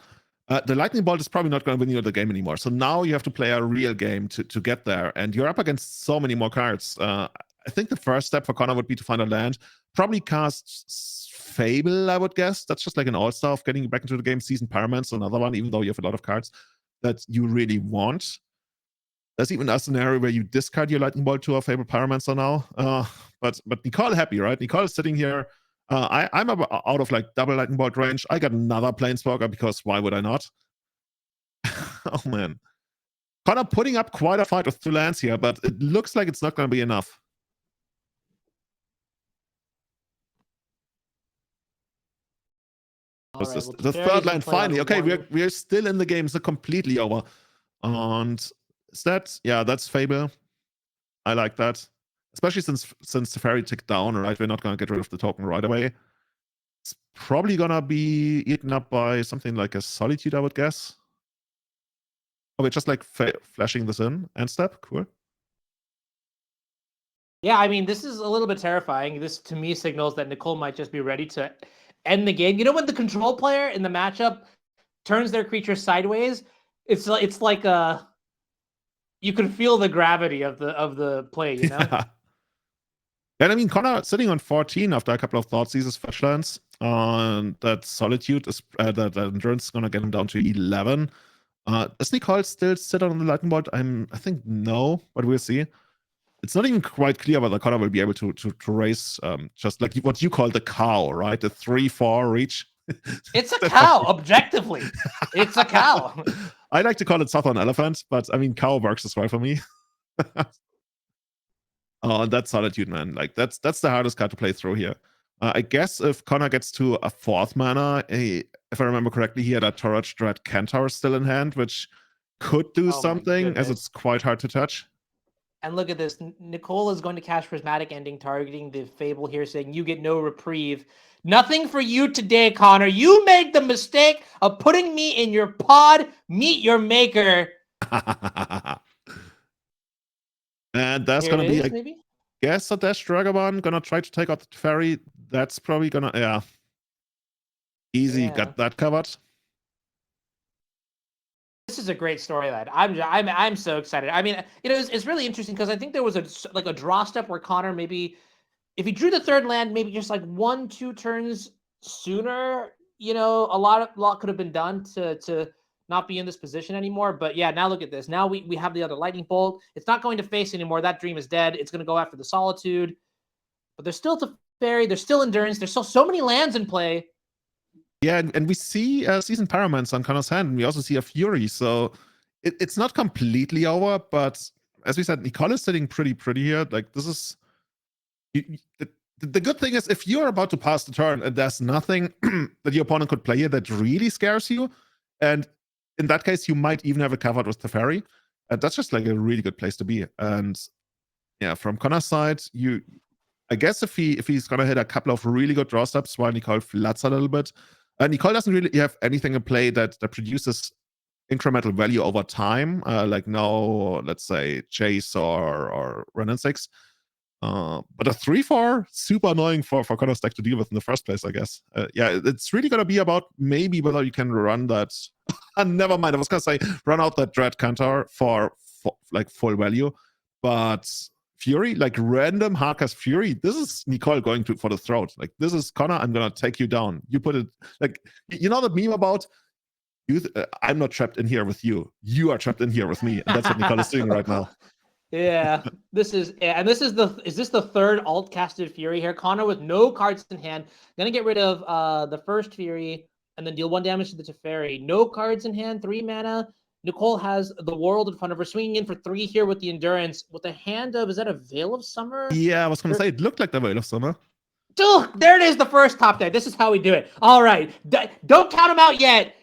The Lightning Bolt is probably not going to win you the game anymore. So now you have to play a real game to get there. And you're up against so many more cards. I think the first step for Connor would be to find a land. Probably cast Fable, I would guess. That's just an all-star of getting you back into the game. Season Paramount's another one, even though you have a lot of cards that you really want. There's even a scenario where you discard your Lightning Bolt to a Fable Pyromancer now. But Nicole happy, right? Nicole is sitting here. I'm out of double Lightning Bolt range. I got another Planeswalker, because why would I not? Oh man. Connor putting up quite a fight with 2 lands here, but it looks like it's not going to be enough. Right, the third land finally. Okay, we're still in the game. It's completely over. And is that, yeah, that's Fable. I like that. Especially since the fairy ticked down, right? We're not going to get rid of the token right away. It's probably going to be eaten up by something like a Solitude, I would guess. Oh, we're just flashing this in. End step. Cool. Yeah, I mean, this is a little bit terrifying. This, to me, signals that Nicole might just be ready to end the game. You know, when the control player in the matchup turns their creature sideways, it's like you can feel the gravity of the play, you know? Yeah. And I mean, Connor sitting on 14 after a couple of Thoughtseizes fetch lands. That Solitude is that Endurance is gonna get him down to 11. Does Nicole still sit on the Lightning Bolt? I think no, but we'll see. It's not even quite clear whether Connor will be able to raise just what you call the cow, right? The 3/4 reach. It's a cow, objectively. It's a cow. I like to call it Southern Elephant, but I mean, cow works as well for me. Oh, and that's Solitude, man. Like, that's the hardest card to play through here. I guess if Connor gets to a 4th mana, if I remember correctly, he had a Torach Dread Centaur still in hand, which could do Oh my something, as goodness. it's quite hard to touch. And look at this. Nicole is going to cast Prismatic Ending, targeting the Fable here, saying you get no reprieve. Nothing for you today, Connor. You made the mistake of putting me in your pod. Meet your maker. And that's Here going it to be, is, I maybe? guess, a Dash Dragobon. Gonna try to take out the Fairy. That's probably gonna, yeah. Easy, Yeah. got that covered. This is a great storyline. I'm so excited. I mean, it's really interesting because I think there was a draw step where Connor maybe, if he drew the 3rd land, maybe just like 1-2 turns sooner, a lot could have been done to not be in this position anymore. But yeah, now look at this. Now we have the other Lightning Bolt. It's not going to face anymore. That dream is dead. It's going to go after the Solitude. But there's still Teferi. There's still Endurance. There's still so many lands in play. Yeah, and we see Seasoned Paramount on Connor's hand, and we also see a Fury, so it's not completely over, but as we said, Nicole is sitting pretty here. Like, this is... The good thing is, if you're about to pass the turn and there's nothing that your opponent could play here that really scares you, and in that case, you might even have it covered with Teferi, that's just like a really good place to be. And yeah, from Connor's side, I guess if he's gonna hit a couple of really good draw steps while Nicole floods a little bit, Nicole doesn't really have anything in play that produces incremental value over time, like now, let's say, Chase or Renin 6. But a 3-4, super annoying for Connor's deck to deal with in the first place, I guess. Yeah, it's really going to be about maybe whether you can run that. Never mind, I was going to say run out that Dread Cantor for like full value. But Fury, like random hardcast Fury, this is Nicole going for the throat. Like, this is Connor, I'm going to take you down. You put it, like, you know that meme about, I'm not trapped in here with you. You are trapped in here with me. And that's what Nicole is doing right now. Yeah, is this the 3rd alt casted Fury here? Connor with no cards in hand, gonna get rid of the first Fury and then deal 1 damage to the Teferi. No cards in hand, 3 mana. Nicole has the World in front of her, swinging in for 3 here with the Endurance, with a hand of, is that a Veil of Summer? Yeah, I was gonna say it looked like the Veil of Summer. There it is, the first top deck. This is how we do it. All right, don't count them out yet.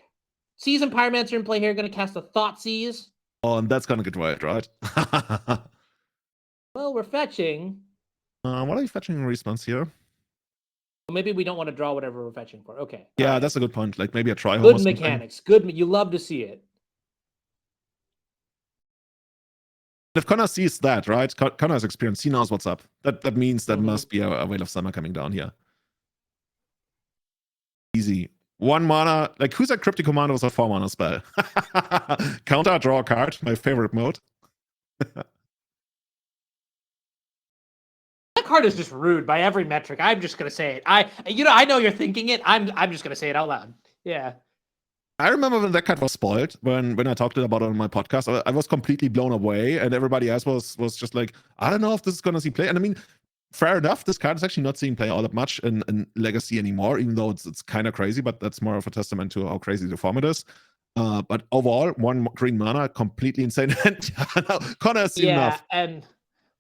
Seasoned Pyromancer in play here, gonna cast a Thoughtseize. Oh, and that's gonna get wild, right? Well, we're fetching. What are you fetching in response here? Well, maybe we don't want to draw whatever we're fetching for. Okay. Yeah, that's a good point. Like maybe a try. Good mechanics. Good. You love to see it. If Connor sees that, right? Connor has experience. He knows what's up. That means that must be a Veil of Summer coming down here. Easy. 1 mana. Like, who's that Cryptic Commando with a 4 mana spell? Counter, draw a card. My favorite mode. That card is just rude by every metric. I'm just gonna say it. I know you're thinking it. I'm just gonna say it out loud. Yeah. I remember when that card was spoiled, when I talked about it on my podcast, I was completely blown away, and everybody else was just like, I don't know if this is gonna see play. And I mean, fair enough, this card is actually not seeing play all that much in Legacy anymore, even though it's kind of crazy, but that's more of a testament to how crazy the format is. But overall, 1 green mana, completely insane. And Connor has seen enough. And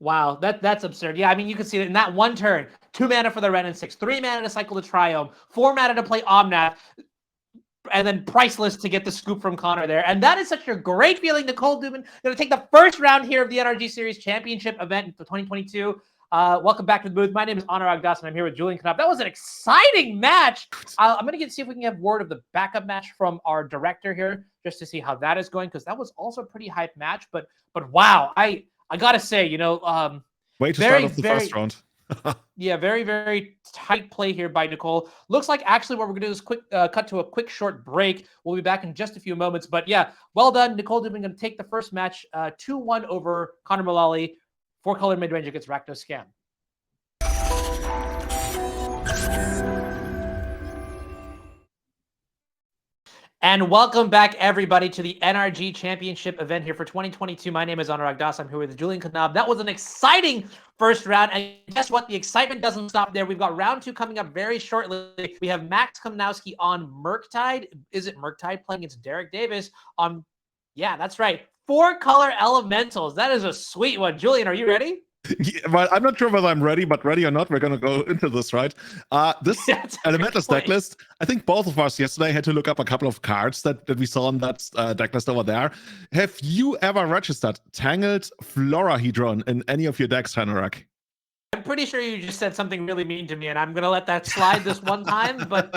wow, that's absurd. Yeah, I mean, you can see it in that 1 turn. 2 mana for the Renin 6, 3 mana to cycle the Triome, 4 mana to play Omnath, and then Priceless to get the scoop from Connor there. And that is such a great feeling. Nicole Dubin going to take the first round here of the NRG Series Championship event in 2022. Welcome back to the booth. My name is Rakdos, and I'm here with Julian Knopf. That was an exciting match. I'm going to see if we can get word of the backup match from our director here, just to see how that is going, because that was also a pretty hype match. But wow, I got to say, way to start off the first round. Yeah, very, very tight play here by Nicole. Looks like actually what we're going to do is cut to a quick short break. We'll be back in just a few moments. But yeah, well done. Nicole Dubin going to take the first match 2-1 over Connor Mullaly. 4-color mid-range against Rakdos Scam. And welcome back, everybody, to the NRG Championship event here for 2022. My name is Rakdos. I'm here with Julian Knopf. That was an exciting first round. And guess what? The excitement doesn't stop there. We've got round 2 coming up very shortly. We have Maxx Kominowski on Murktide. Is it Murktide playing against Derrick Davis on Yeah, that's right. 4-color elementals. That is a sweet one. Julian, are you ready? Yeah, well, I'm not sure whether I'm ready, but ready or not, we're gonna go into this, right? This That's a good Elementals point. decklist, I think both of us yesterday had to look up a couple of cards that we saw on that decklist over there. Have you ever registered Tangled Florahedron in any of your decks, Hanorok? I'm pretty sure you just said something really mean to me, and I'm gonna let that slide this one time. But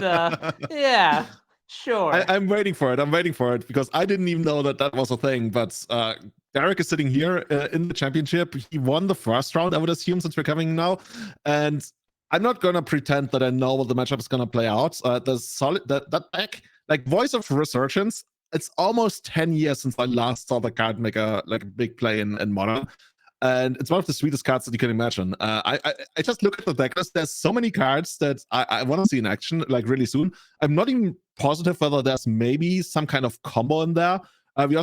yeah, sure. I'm waiting for it. I'm waiting for it because I didn't even know that that was a thing. But Derrick is sitting here in the championship. He won the first round, I would assume, since we're coming now. And I'm not gonna pretend that I know what the matchup is gonna play out. The solid that deck, like Voice of Resurgence, it's almost 10 years since I last saw the card make a big play in Modern. And it's one of the sweetest cards that you can imagine. I just look at the deck list. There's so many cards that I want to see in action, like really soon. I'm not even positive whether there's maybe some kind of combo in there. We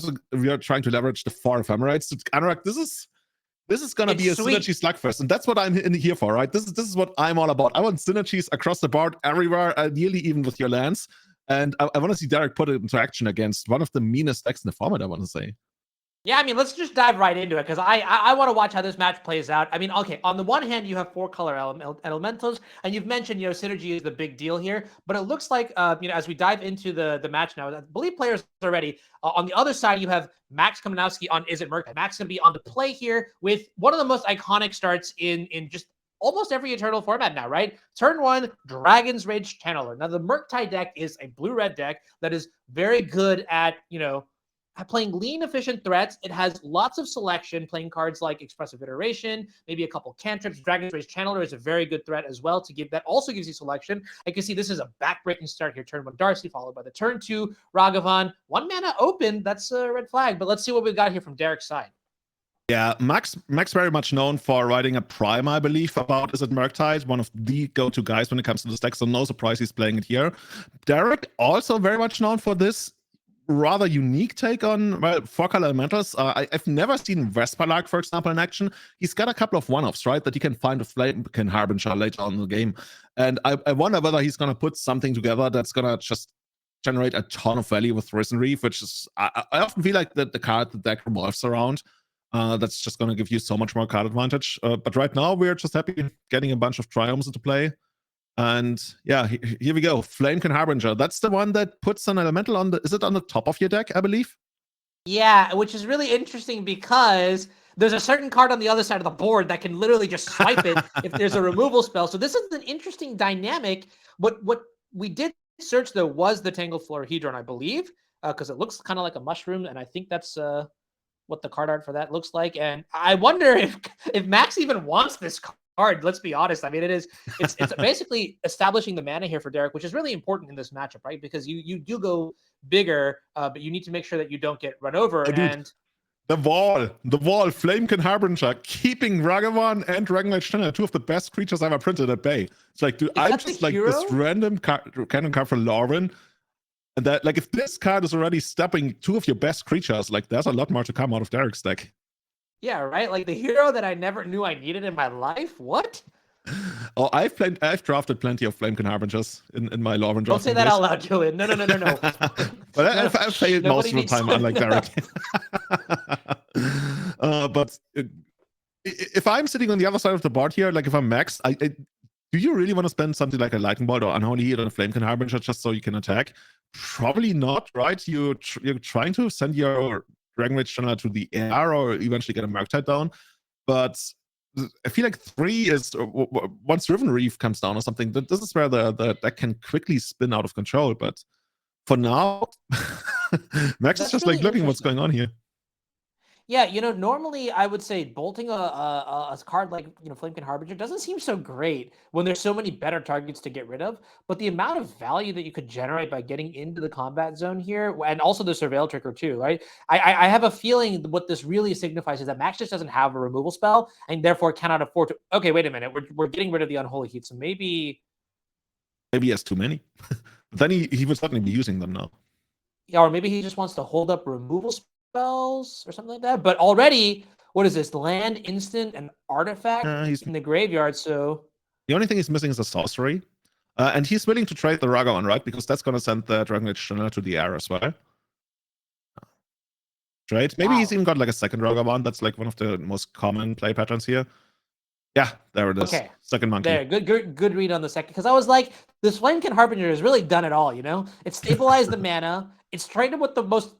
are trying to leverage the 4 ephemerides. Anorak, this is gonna be a sweet. synergy slugfest, and that's what I'm in here for, right? This is what I'm all about. I want synergies across the board, everywhere, ideally even with your lands. And I want to see Derrick put it into action against one of the meanest decks in the format, I want to say. Yeah, I mean, let's just dive right into it because I want to watch how this match plays out. I mean, okay, on the one hand, you have 4-color elementals, and you've mentioned, synergy is the big deal here. But it looks like, as we dive into the match now, I believe players are ready. On the other side, you have Maxx Kominowski on Izzet Murktide. Maxx going to be on the play here with one of the most iconic starts in just almost every Eternal format now, right? Turn 1, Dragon's Rage Channeler. Now, the Murktide deck is a blue-red deck that is very good at, playing lean, efficient threats. It has lots of selection, playing cards like Expressive Iteration, maybe a couple cantrips. Dragon's Rage Channeler is a very good threat as well to give. That also gives you selection. I can see this is a backbreaking start here. Turn 1 Darcy, followed by the turn 2 Ragavan. 1 mana open. That's a red flag. But let's see what we've got here from Derrick's side. Yeah, Maxx very much known for writing a prime, I believe, about Izzet Murktide, one of the go-to guys when it comes to this deck, so no surprise he's playing it here. Derrick also very much known for this rather unique take on 4-color elementals. I've never seen Vesperlark, for example, in action. He's got a couple of one-offs, right, that he can find with Flamekin Harbinger later on in the game. And I wonder whether he's going to put something together that's going to just generate a ton of value with Risen Reef, which is, I often feel like the card the deck revolves around. That's just going to give you so much more card advantage. But right now, we're just happy getting a bunch of Triumphs into play. And yeah, here we go. Flamekin Harbinger. That's the one that puts an elemental on is it on the top of your deck, I believe? Yeah, which is really interesting because there's a certain card on the other side of the board that can literally just swipe it if there's a removal spell. So this is an interesting dynamic. What we did search, though, was the Tangled Florahedron, I believe, because it looks kind of like a mushroom, and I think that's what the card art for that looks like. And I wonder if Maxx even wants this card. Let's be honest. I mean, it's basically establishing the mana here for Derrick, which is really important in this matchup, right? Because you do go bigger, but you need to make sure that you don't get run over. Dude, and the wall, Flamekin Harbinger, keeping Ragavan and Dragon Rage Channeler, 2 of the best creatures ever printed at Bay. It's like, dude, I'm just like this random cannon card for Lauren. And that, like, if this card is already stepping 2 of your best creatures, like, there's a lot more to come out of Derrick's deck. Yeah, right? Like the hero that I never knew I needed in my life? What? Oh, I've drafted plenty of Flamekin Harbingers in my Lauren Don't say that out loud, Julian. No. But I've failed most of the time, unlike Derrick. But if I'm sitting on the other side of the board here, like if I'm Maxx, do you really want to spend something like a Lightning Bolt or Unholy Heat on a Flamekin Harbinger just so you can attack? Probably not, right? You're trying to send your Dragon Rage Channeler to the air or eventually get a Murktide down. But I feel like 3 is, once Riven Reef comes down or something, this is where the deck can quickly spin out of control. But for now, Maxx is just really like looking what's going on here. Yeah, normally I would say bolting a card like, Flamekin Harbinger doesn't seem so great when there's so many better targets to get rid of. But the amount of value that you could generate by getting into the combat zone here, and also the Surveil Trigger too, right? I have a feeling what this really signifies is that Maxx just doesn't have a removal spell and therefore cannot afford to. Okay, wait a minute. We're getting rid of the Unholy Heat, so maybe he has too many. Then he would certainly be using them now. Yeah, or maybe he just wants to hold up removal spells or something like that. But already, what is this? Land, instant, and artifact in the graveyard. So the only thing he's missing is a sorcery. And he's willing to trade the Ragavan, right? Because that's going to send the Dragon Rage Channeler to the air as well. trade. Maybe he's Wow. even got like a second Ragavan. That's like one of the most common play patterns here. Yeah, there it is. Okay. Second monkey. There, good read on the second. Because I was like, this Flamekin Harbinger has really done it all, It stabilized the mana. It's traded with the most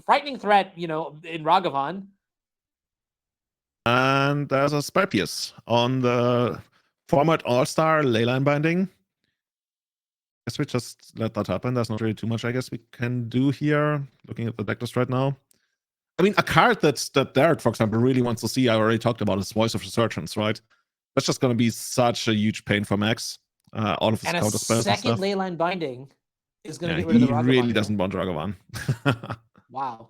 frightening threat, in Ragavan. And there's a Sparpius on the format All-Star Leyline binding. Guess we just let that happen. There's not really too much I guess we can do here. Looking at the decklist right now. I mean, a card that Derrick, for example, really wants to see, I already talked about, is Voice of Resurgence, right? That's just going to be such a huge pain for Maxx. All of his counter spells and second stuff. Leyline binding is going to get rid of the Ragavan. He really doesn't want Ragavan. Wow.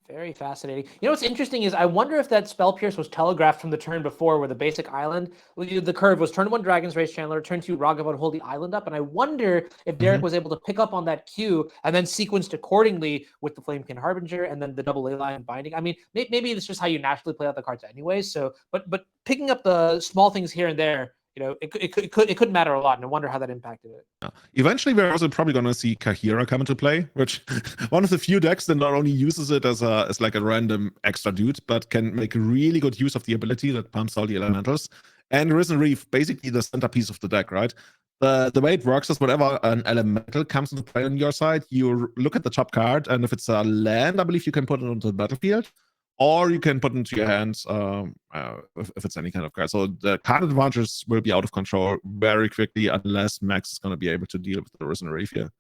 Very fascinating. What's interesting is I wonder if that Spell Pierce was telegraphed from the turn before, where the basic island, the curve was turn 1 Dragon's Race Channeler, turn 2 Ragavan, hold the island up, and I wonder if Derrick was able to pick up on that cue and then sequenced accordingly with the Flamekin Harbinger and then the double Leyline binding. I mean, maybe it's just how you naturally play out the cards anyways. So, but picking up the small things here and there, it could matter a lot, and I wonder how that impacted it. Yeah. Eventually, we're also probably going to see Kahira come into play, which one of the few decks that not only uses it as like a random extra dude, but can make really good use of the ability that pumps all the elementals. And Risen Reef, basically the centerpiece of the deck, right? The way it works is whenever an elemental comes into play on your side, you look at the top card, and if it's a land, I believe you can put it onto the battlefield. Or you can put it into your hands if it's any kind of card. So the card advantages will be out of control very quickly unless Maxx is going to be able to deal with the Risen Reef here.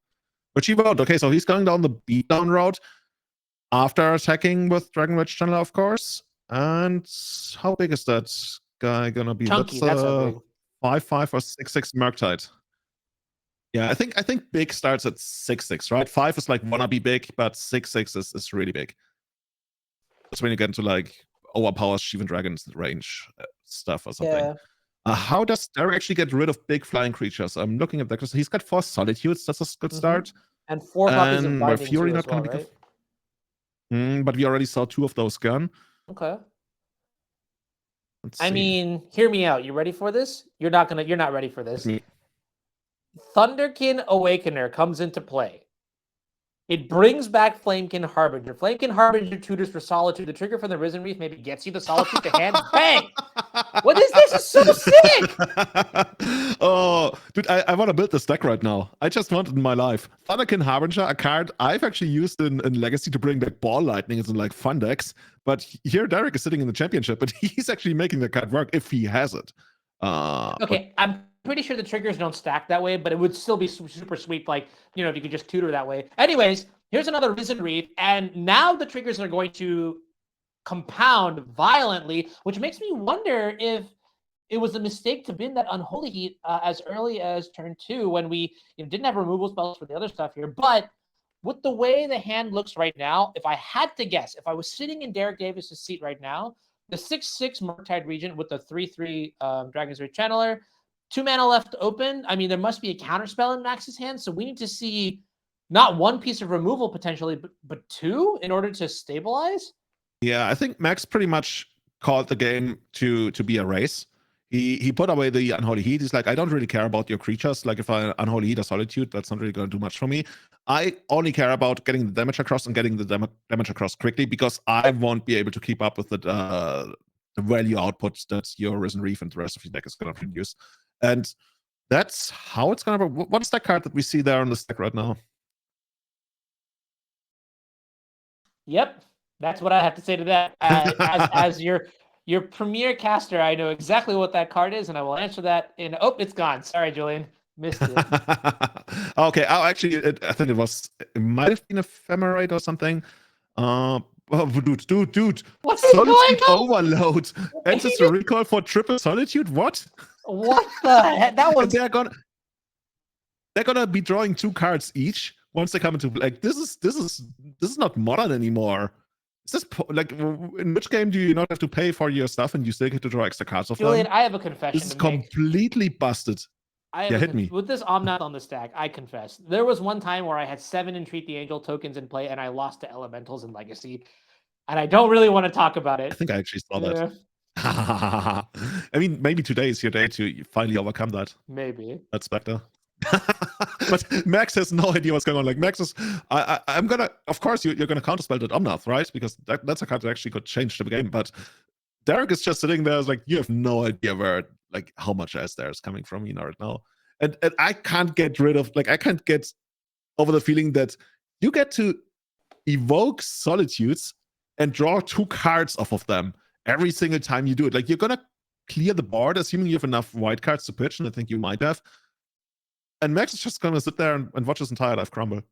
But he won't. Okay, so he's going down the beatdown route after attacking with Dragon Wedge Channeler, of course. And how big is that guy going to be? Chunky, that's a big. 5/5 or 6/6 Murktide. Yeah, I think big starts at 6/6, right? 5 is like wanna be big, but 6/6 is really big. That's when you get into like overpowered Shivan Dragon's range stuff or something. Yeah. How does Derrick actually get rid of big flying creatures? I'm looking at that because he's got 4 Solitudes. That's a good start. And 4 copies of Binding Fury too, not as well, going to be right? good. But we already saw 2 of those gone. Okay. Let's I see. mean, hear me out. You ready for this? You're not ready for this. Me. Thunderkin Awakener comes into play. It brings back Flamekin Harbinger. Flamekin Harbinger tutors for Solitude. The trigger from the Risen Reef maybe gets you the Solitude to hand. Bang! What is this? It's so sick! Oh, dude, I want to build this deck right now. I just want it in my life. Thunderkin Harbinger, a card I've actually used in Legacy to bring back Ball Lightning in like fun decks. But here Derrick is sitting in the championship, but he's actually making the card work if he has it. Okay, I'm pretty sure the triggers don't stack that way, but it would still be super sweet, like, if you could just tutor that way. Anyways, here's another Risen Reef, and now the triggers are going to compound violently, which makes me wonder if it was a mistake to bin that Unholy Heat as early as turn 2 when we didn't have removal spells for the other stuff here. But with the way the hand looks right now, if I had to guess, if I was sitting in Derrick Davis's seat right now, the 6/6 Murktide Regent with the 3/3 Dragon's Rage Channeler, 2 mana left open. I mean, there must be a counterspell in Max's hand, so we need to see not 1 piece of removal potentially, but 2 in order to stabilize. Yeah, I think Maxx pretty much called the game to be a race. He put away the Unholy Heat. He's like, I don't really care about your creatures. Like, if I Unholy Heat or Solitude, that's not really going to do much for me. I only care about getting the damage across and getting the damage across quickly, because I won't be able to keep up with the value output that your Risen Reef and the rest of your deck is going to produce. And that's how it's going to work. What's that card that we see there on the deck right now? Yep, that's what I have to say to that. As your premier caster, I know exactly what that card is, and I will answer that in... Oh, it's gone. Sorry, Julian. Missed it. Okay. Oh, actually, I think it might have been Ephemerate or something. Oh, dude. What is going Solitude on? Overload. Ancestor Recall for triple Solitude? What? What the heck? That was... They're gonna be drawing 2 cards each once they come into like this is not modern anymore. Is this like, in which game do you not have to pay for your stuff and you still get to draw extra cards of Julian, them? I have a confession This is to make. completely busted. Hit me. With this Omnath on the stack, I confess. There was one time where I had 7 Entreat the Angel tokens in play, and I lost to Elementals in Legacy. And I don't really want to talk about it. I think I actually saw that. I mean, maybe today is your day to finally overcome that. Maybe. That Spectre. But Maxx has no idea what's going on. Like Maxx is, I'm gonna, of course, you're gonna counterspell that Omnath, right? Because that's a card that actually could change the game. But Derrick is just sitting there, like you have no idea where, like, how much S there is coming from, right now. And I can't get rid of, like, I can't get over the feeling that you get to evoke Solitudes and draw 2 cards off of them every single time you do it. Like, you're gonna clear the board, assuming you have enough white cards to pitch, and I think you might have. And Maxx is just gonna sit there and watch his entire life crumble.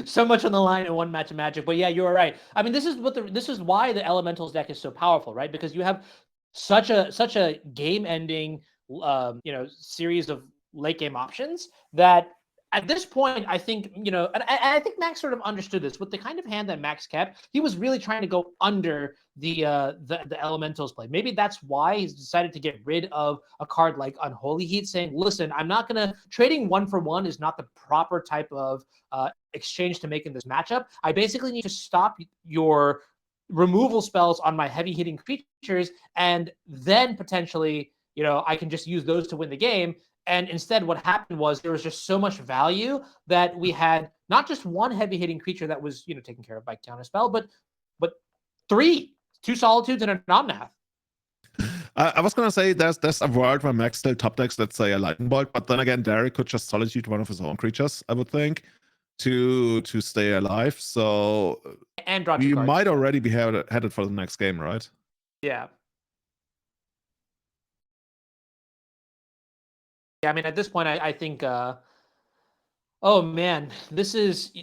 So much on the line in one match of Magic, but yeah, you're right. I mean, this is why the Elementals deck is so powerful, right? Because you have such a game-ending, series of late game options that at this point, I think, and I think Maxx sort of understood this with the kind of hand that Maxx kept. He was really trying to go under the Elementals play. Maybe that's why he's decided to get rid of a card like Unholy Heat, saying, listen, I'm not going to, trading 1-for-1 is not the proper type of exchange to make in this matchup. I basically need to stop your removal spells on my heavy hitting creatures, and then potentially, I can just use those to win the game. And instead, what happened was there was just so much value that we had not just one heavy hitting creature that was, taken care of by counterspell, but 3, 2 Solitudes and a Omnath. I was gonna say there's a world where Maxx still top decks, let's say, a Lightning Bolt, but then again, Derrick could just Solitude one of his own creatures, I would think, to stay alive. So and draw 2 you cards. might already be headed for the next game, right? Yeah. Yeah, I mean, at this point, I think, oh man, this is.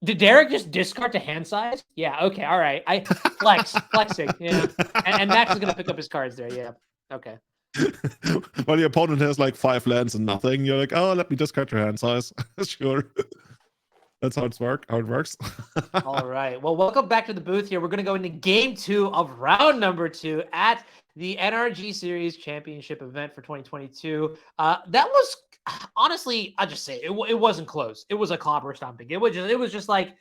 Did Derrick just discard to hand size? Yeah, okay, all right. Flexing, yeah. And Maxx is gonna pick up his cards there, yeah. Okay. Well, the opponent has like 5 lands and nothing. You're like, oh, let me discard your hand size. Sure. That's how it works. All right. Well, welcome back to the booth here. We're going to go into game 2 of round number 2 at the NRG Series Championship event for 2022. That was, honestly, I'll just say it wasn't close. It was a clobber stomping. It was just like,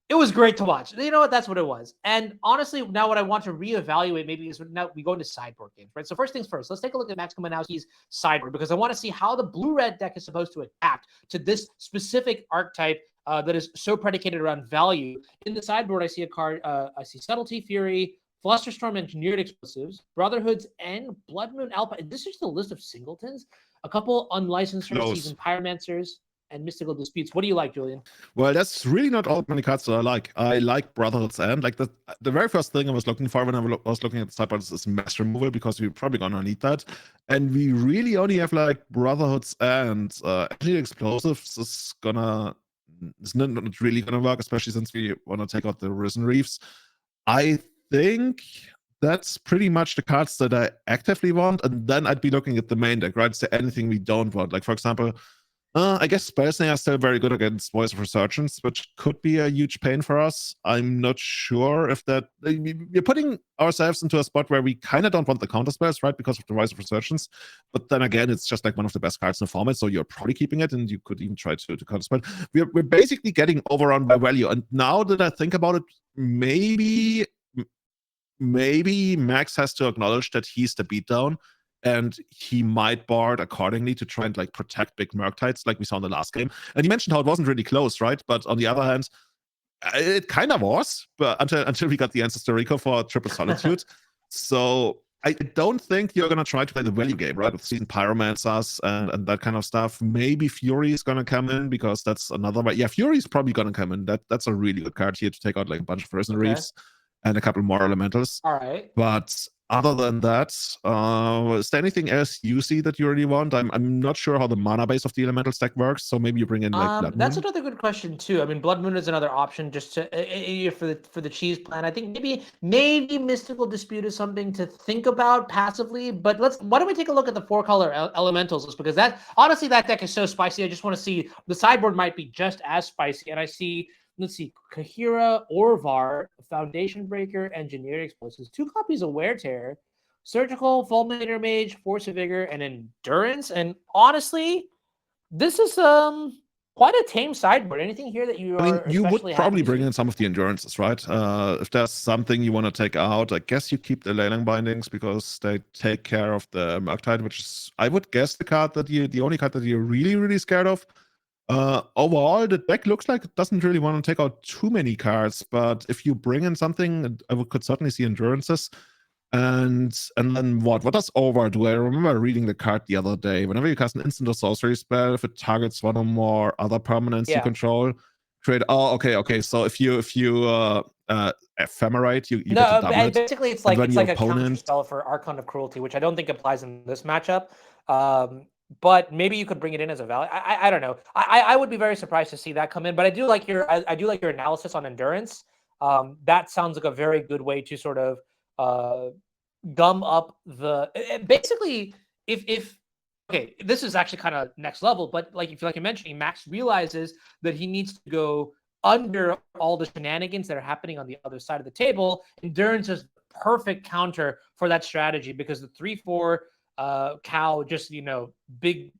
it was great to watch. You know what? That's what it was. And honestly, now what I want to reevaluate maybe is now we go into sideboard games, right? So first things first, let's take a look at Maxx Kominowski's sideboard, because I want to see how the blue-red deck is supposed to adapt to this specific archetype that is so predicated around value. In the sideboard, I see a card, I see Subtlety, Fury, Flusterstorm, Engineered Explosives, Brotherhoods, and Blood Moon Alpha. This is just a list of singletons, a couple unlicensed season Pyromancers, and Mystical Disputes. What do you like, Julian? Well, that's really not all many cards that I like. I like Brotherhood's End. Like the very first thing I was looking for when I was looking at the sideboard is mass removal, because we're probably gonna need that. And we really only have like Brotherhood's End. Engineered Explosives is not really gonna work, especially since we want to take out the Risen Reefs. I think that's pretty much the cards that I actively want, and then I'd be looking at the main deck, right? Is there anything we don't want? Like, for example, I guess Spellslinger are still very good against Voice of Resurgence, which could be a huge pain for us. I'm not sure if that... We're putting ourselves into a spot where we kind of don't want the counter spells, right? Because of the Voice of Resurgence. But then again, it's just like one of the best cards in the format, so you're probably keeping it, and you could even try to counter spell. We're basically getting overrun by value. And now that I think about it, maybe Maxx has to acknowledge that he's the beatdown, and he might board accordingly to try and like protect big Murktides like we saw in the last game. And you mentioned how it wasn't really close, right? But on the other hand, it kind of was, but until we got the Ancestor Rico for Triple Solitude. So I don't think you're going to try to play the value game, right? With Season Pyromancers and that kind of stuff. Maybe Fury is going to come in, because that's another way. Yeah, Fury is probably going to come in. That's a really good card here to take out like a bunch of Risen Reefs and a couple more elementals. All right. But other than that, is there anything else you see that you really want? I'm not sure how the mana base of the elemental stack works, so maybe you bring in like Blood that's Moon? another good question too. I mean, Blood Moon is another option just to for the cheese plan. I think maybe Mystical Dispute is something to think about passively. But why don't we take a look at the 4-color elementals list, because that honestly that deck is so spicy. I just want to see the sideboard might be just as spicy, and I see. Let's see, Kahira, Orvar, Foundation Breaker, Engineered Explosives, 2 copies of Wear Tear, Surgical, Fulminator Mage, Force of Vigor, and Endurance. And honestly, this is quite a tame sideboard. Anything here that you are I mean, you would especially happy probably to bring see? in some of the endurances, right? If there's something you want to take out, I guess you keep the Leyline Bindings because they take care of the Murktide, which is, I would guess, the only card that you're really, really scared of. Overall, the deck looks like it doesn't really want to take out too many cards, but if you bring in something, could certainly see endurances. And then what does over do? I remember reading the card the other day. Whenever you cast an instant or sorcery spell, if it targets one or more other permanents you control, create. Oh, okay. So if you ephemerate, you get to double it. Basically it's like a counter spell for Archon of Cruelty, which I don't think applies in this matchup. But maybe you could bring it in as a value. I don't know. I would be very surprised to see that come in. But I do like your analysis on endurance. That sounds like a very good way to sort of gum up the basically if okay, this is actually kind of next level, but like you're mentioning, Maxx realizes that he needs to go under all the shenanigans that are happening on the other side of the table. Endurance is perfect counter for that strategy because the 3/4 cow just big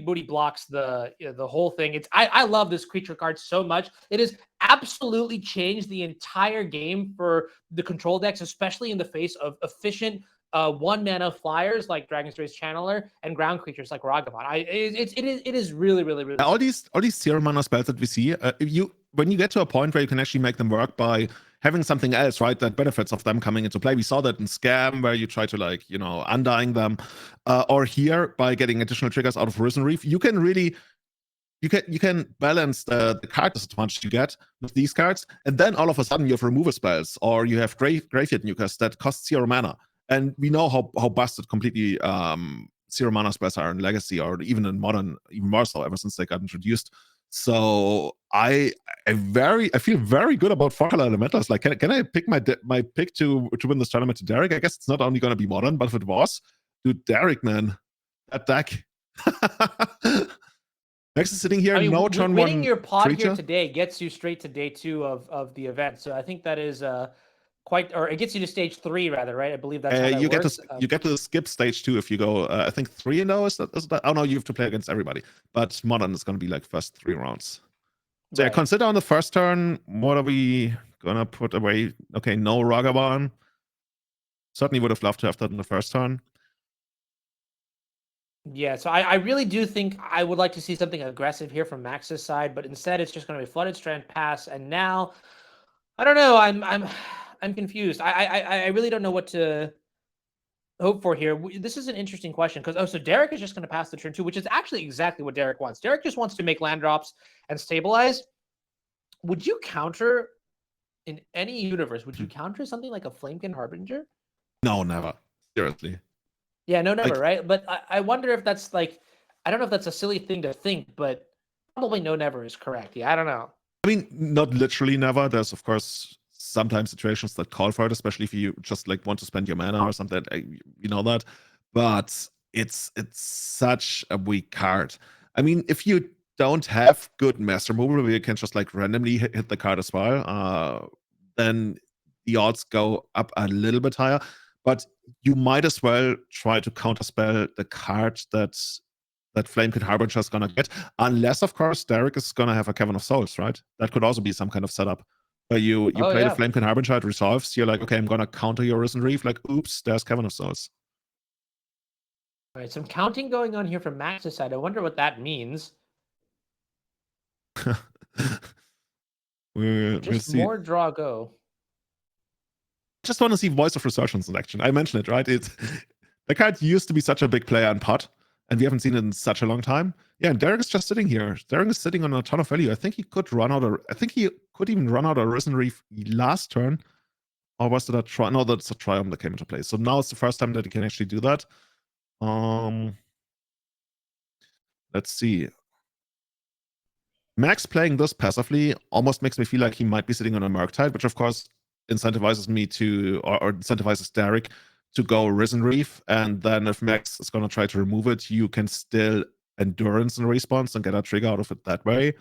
booty blocks the whole thing. I love this creature card so much. It has absolutely changed the entire game for the control decks, especially in the face of efficient 1-mana flyers like Dragon's Race Channeler and ground creatures like Ragavan. It is really all these 0 mana spells that we see. When you get to a point where you can actually make them work by having something else, right, that benefits of them coming into play. We saw that in Scam, where you try to undying them, or here by getting additional triggers out of Risen Reef. You can really you can balance the card disadvantage you get with these cards, and then all of a sudden you have removal spells, or you have graveyard nukers that cost 0 mana. And we know how busted completely 0 mana spells are in Legacy, or even in Modern, even more so ever since they got introduced. So I feel very good about 4-color elementals. Like, can I pick my pick to win this tournament to Derrick? I guess it's not only going to be Modern, but if it was, dude, Derrick, man, that deck. Maxx is sitting here, no turn one. Winning your pod creature. Here today gets you straight to day 2 of the event. So I think that is or it gets you to stage 3 rather, right? I believe that's how that works. You get to skip stage 2 if you go. I think 3 and 0 is that. Oh no, you have to play against everybody. But Modern is going to be like first 3 rounds. So yeah, consider on the first turn. What are we gonna put away? Okay, no Ragavan. Certainly would have loved to have that in the first turn. Yeah, so I really do think I would like to see something aggressive here from Maxx's side, but instead it's just going to be Flooded Strand pass, and now I don't know. I'm confused. I really don't know what to hope for here. This is an interesting question because so Derrick is just going to pass the turn 2, which is actually exactly what Derrick wants. Derrick just wants to make land drops and stabilize. Would you counter in any universe? Would you counter something like a Flamekin Harbinger? No, never. Seriously. Yeah, no, never, right? But I wonder if that's I don't know if that's a silly thing to think, but probably no, never is correct. Yeah, I don't know. I mean, not literally never. There's, of course, sometimes situations that call for it, especially if you just want to spend your mana or something. You know that. But it's such a weak card. I mean, if you don't have good master removal where you can just randomly hit the card as well, then the odds go up a little bit higher. But you might as well try to counterspell the card that Flamekin Harbinger is gonna get, unless of course Derrick is gonna have a Cavern of Souls, right? That could also be some kind of setup where you play the Flamekin Harbinger, it resolves. You're like, okay, I'm gonna counter your Risen Reef. Like, oops, there's Cavern of Souls. All right, some counting going on here from Maxx's side. I wonder what that means. we'll see. More draw go. Just want to see Voice of Resurgence in action. I mentioned it, right? The card used to be such a big player in pot, and we haven't seen it in such a long time. Yeah, and Derrick is just sitting here. Derrick is sitting on a ton of value. I think he could even run out a Risen Reef last turn. Or was it a try? No, that's a Triumph that came into play. So now it's the first time that he can actually do that. Let's see. Maxx playing this passively almost makes me feel like he might be sitting on a Murktide, which of course incentivizes me to, or incentivizes Derrick to go Risen Reef. And then if Maxx is going to try to remove it, you can still Endurance and response and get a trigger out of it that way.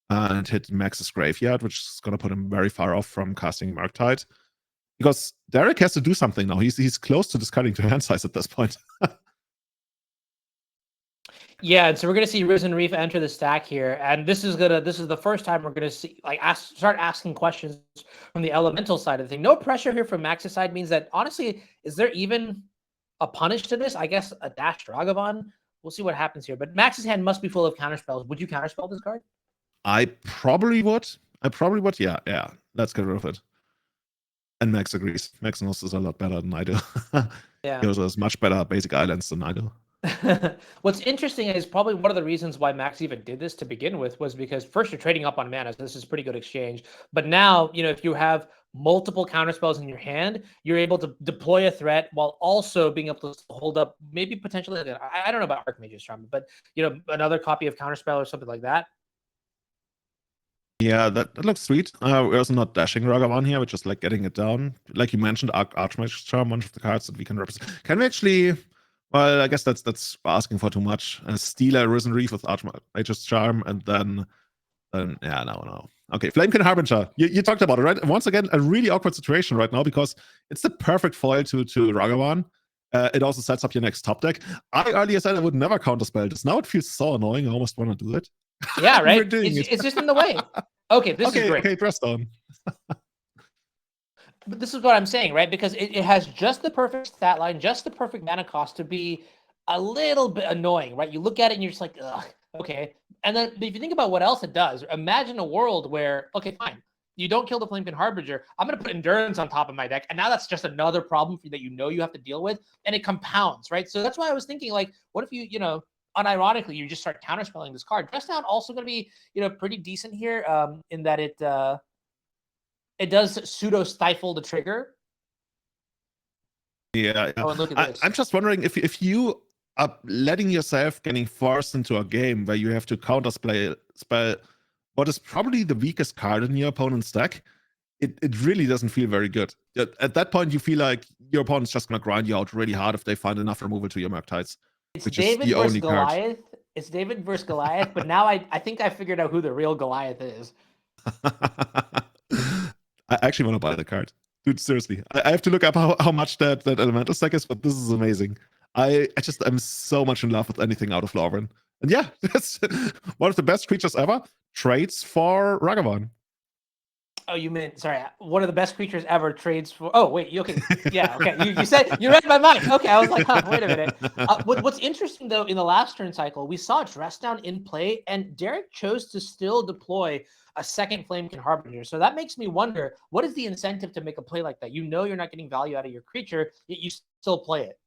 And hit Maxx's Graveyard, which is going to put him very far off from casting Murktide. Because Derrick has to do something now. He's close to discarding to hand size at this point. Yeah, and so we're gonna see Risen Reef enter the stack here, and this is the first time we're gonna see start asking questions from the elemental side of the thing. No pressure here from Max's side means that honestly, is there even a punish to this? I guess a dash Dragavan. We'll see what happens here. But Max's hand must be full of counterspells. Would you counterspell this card? I probably would. Yeah, yeah. Let's get rid of it. And Max agrees. Max knows this a lot better than I do. Yeah. He also has much better basic islands than I do. What's interesting is probably one of the reasons why Max even did this to begin with was because first you're trading up on mana, so this is pretty good exchange. But now, if you have multiple counterspells in your hand, you're able to deploy a threat while also being able to hold up maybe potentially, I don't know about Archmage's Charm, but another copy of counterspell or something like that. Yeah, that looks sweet. We're also not dashing Ragavan here, we're just like getting it down. Like you mentioned, Archmage's Charm, one of the cards that we can represent. Can we actually? Well, I guess that's asking for too much. Steal a Risen Reef with Archmage's Charm, and then yeah, no. Okay, Flamekin Harbinger. You talked about it, right? Once again, a really awkward situation right now because it's the perfect foil to Ragavan. It also sets up your next top deck. I earlier said I would never counterspell this. Now it feels so annoying. I almost want to do it. Yeah, right. It's just in the way. Okay, this is great. Okay, dress down. But this is what I'm saying, right? Because it has just the perfect stat line, just the perfect mana cost to be a little bit annoying, right? You look at it and you're just like, ugh, okay. And then if you think about what else it does, imagine a world where, okay, fine, you don't kill the Flamekin Harbinger. I'm going to put Endurance on top of my deck. And now that's just another problem for you that you have to deal with. And it compounds, right? So that's why I was thinking, like, what if you, unironically, you just start counterspelling this card? Dress Down also going to be, pretty decent here in that it does pseudo stifle the trigger. Yeah. Oh, and look at this. I'm just wondering if you are letting yourself getting forced into a game where you have to counterspell what is probably the weakest card in your opponent's deck, it really doesn't feel very good. At that point, you feel like your opponent's just going to grind you out really hard if they find enough removal to your Murktides. It's David versus Goliath. It's David versus Goliath, but now I think I figured out who the real Goliath is. I actually want to buy the card. Dude, seriously. I have to look up how much that elemental stack is, but this is amazing. I'm so much in love with anything out of Lorwyn. And yeah, that's one of the best creatures ever. Trades for Ragavan. Oh, you meant, sorry, one of the best creatures ever trades for, oh, wait, okay. Yeah, okay. You said, you read my mind. Okay, I was like, huh, wait a minute. What's interesting, though, in the last turn cycle, we saw Dress Down in play, and Derrick chose to still deploy a second Flamekin Harbinger. So that makes me wonder, what is the incentive to make a play like that? You know you're not getting value out of your creature, yet you still play it.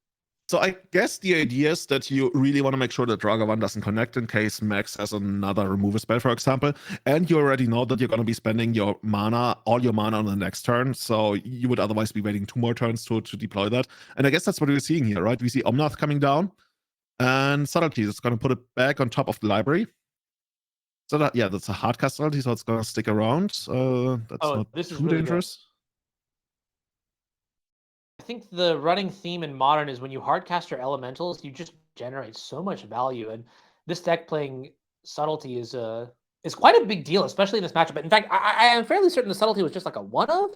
So I guess the idea is that you really want to make sure that Dragavan doesn't connect in case Maxx has another removal spell, for example. And you already know that you're going to be spending all your mana on the next turn. So you would otherwise be waiting 2 more turns to deploy that. And I guess that's what we're seeing here, right? We see Omnath coming down and Subtleties. It's going to put it back on top of the library. So that's a hard cast subtlety, so it's going to stick around. That's not too really dangerous. Good. I think the running theme in Modern is when you hardcast your elementals, you just generate so much value. And this deck playing Subtlety is quite a big deal, especially in this matchup. But in fact, I am fairly certain the Subtlety was just like a one-of.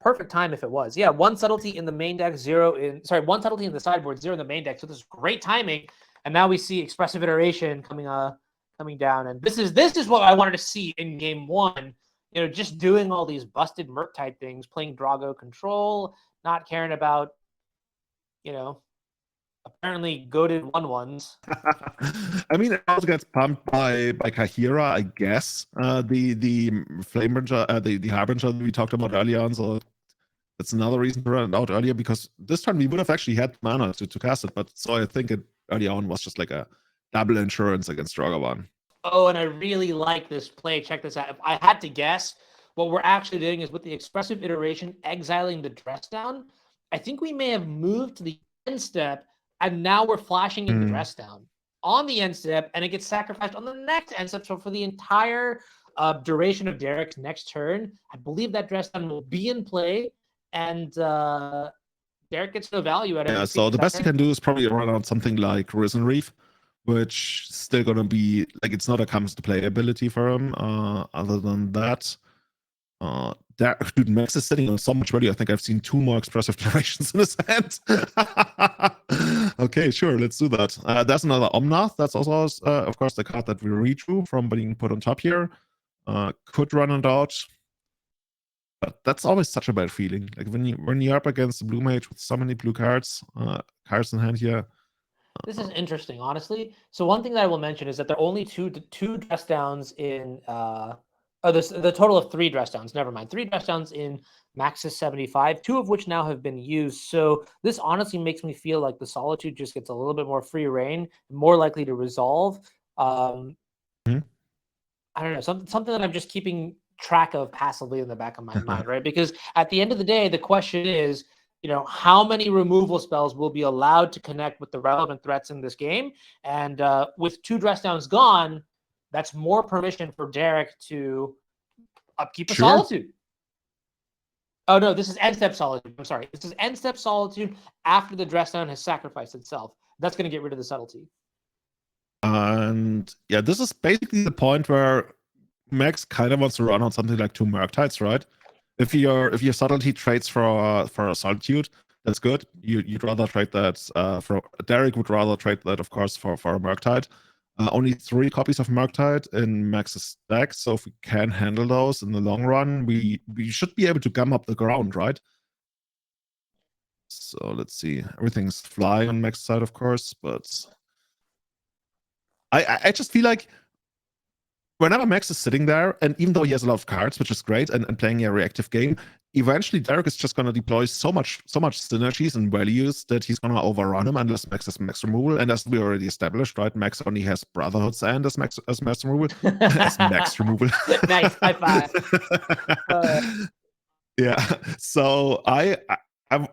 Perfect time if it was. Yeah, 1 Subtlety in the main deck, 1 Subtlety in the sideboard, 0 in the main deck. So this is great timing. And now we see Expressive Iteration coming down. And this is what I wanted to see in game 1. Just doing all these busted Murktide things, playing Drago control, not caring about, apparently goated 1/1s. I mean, it also gets pumped by Kahira, I guess. The Flamebringer, the Harbinger that we talked about earlier on. So that's another reason to run it out earlier, because this turn we would have actually had mana to cast it. But so I think it early on was just like a double insurance against Dragavan. Oh, and I really like this play. Check this out. If I had to guess, what we're actually doing is with the Expressive Iteration, exiling the Dress Down. I think we may have moved to the end step, and now we're flashing in the Dress Down on the end step, and it gets sacrificed on the next end step. So for the entire duration of Derrick's next turn, I believe that Dress Down will be in play, and Derrick gets no value out of it. Yeah, so the best you can do is probably run out something like Risen Reef, which is still going to be, like, it's not a comes to play ability for him. Other than that, Dude, Maxx is sitting on so much value. I think I've seen 2 more expressive generations in his hand. Okay, sure, let's do that. There's another Omnath. That's also, of course, the card that we redrew from being put on top here. Could run it out. But that's always such a bad feeling. Like when you're up against the blue mage with so many blue cards in hand here. This is interesting, honestly. So one thing that I will mention is that there are only two dress downs in the total of 3 dress downs. Never mind, 3 dress downs in Maxx's 75, 2 of which now have been used. So this honestly makes me feel like the Solitude just gets a little bit more free reign, more likely to resolve. I don't know, something that I'm just keeping track of passively in the back of my mind, right? Because at the end of the day, the question is, how many removal spells will be allowed to connect with the relevant threats in this game? And with 2 dress downs gone, that's more permission for Derrick to upkeep a Solitude. Oh, no, this is end step Solitude. I'm sorry. This is end step Solitude after the dress down has sacrificed itself. That's going to get rid of the subtlety. And yeah, this is basically the point where Maxx kind of wants to run on something like 2 Murktides, right? If your subtlety trades for a Solitude, that's good. You'd rather trade that for Derrick would rather trade that, of course, for a Murktide. Only 3 copies of Murktide in Maxx's deck, so if we can handle those in the long run, we should be able to gum up the ground, right? So let's see. Everything's flying on Maxx's side, of course, but I just feel like whenever Maxx is sitting there, and even though he has a lot of cards, which is great, and playing a reactive game, eventually Derrick is just going to deploy so much synergies and values that he's going to overrun him unless Maxx has Maxx removal. And as we already established, right, Maxx only has Brotherhood's End as Maxx removal. As Maxx removal. Nice, high five. Yeah, so I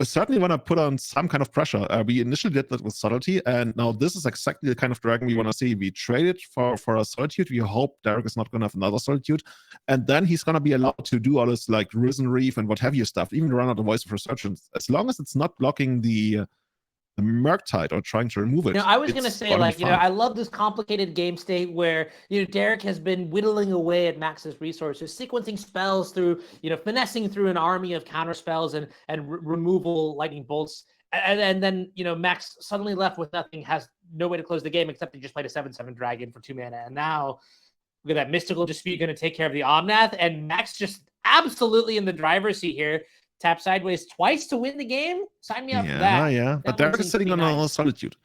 certainly want to put on some kind of pressure. We initially did that with Subtlety, and now this is exactly the kind of dragon we want to see. We traded for a Solitude. We hope Derrick is not going to have another Solitude, and then he's going to be allowed to do all this like Risen Reef and what have you stuff, even run out the Voice of Resurgence, as long as it's not blocking the Murktide or trying to remove it. I was going to say, like, I love this complicated game state where, Derrick has been whittling away at Maxx's resources, sequencing spells through, finessing through an army of counter spells and removal lightning bolts. And then, Maxx suddenly left with nothing, has no way to close the game except he just played a 7/7 dragon for 2 mana. And now look at that Mystical Dispute going to take care of the Omnath, and Maxx just absolutely in the driver's seat here. Tap sideways twice to win the game? Sign me up for that. Yeah. But Derrick is sitting on a Solitude.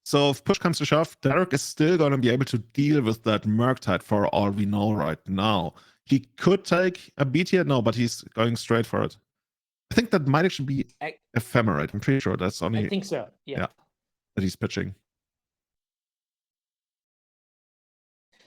So if push comes to shove, Derrick is still going to be able to deal with that Murktide for all we know right now. He could take a beat here. No, but he's going straight for it. I think that might actually be Ephemerate. I'm pretty sure that's only... I think so, yeah. That he's pitching.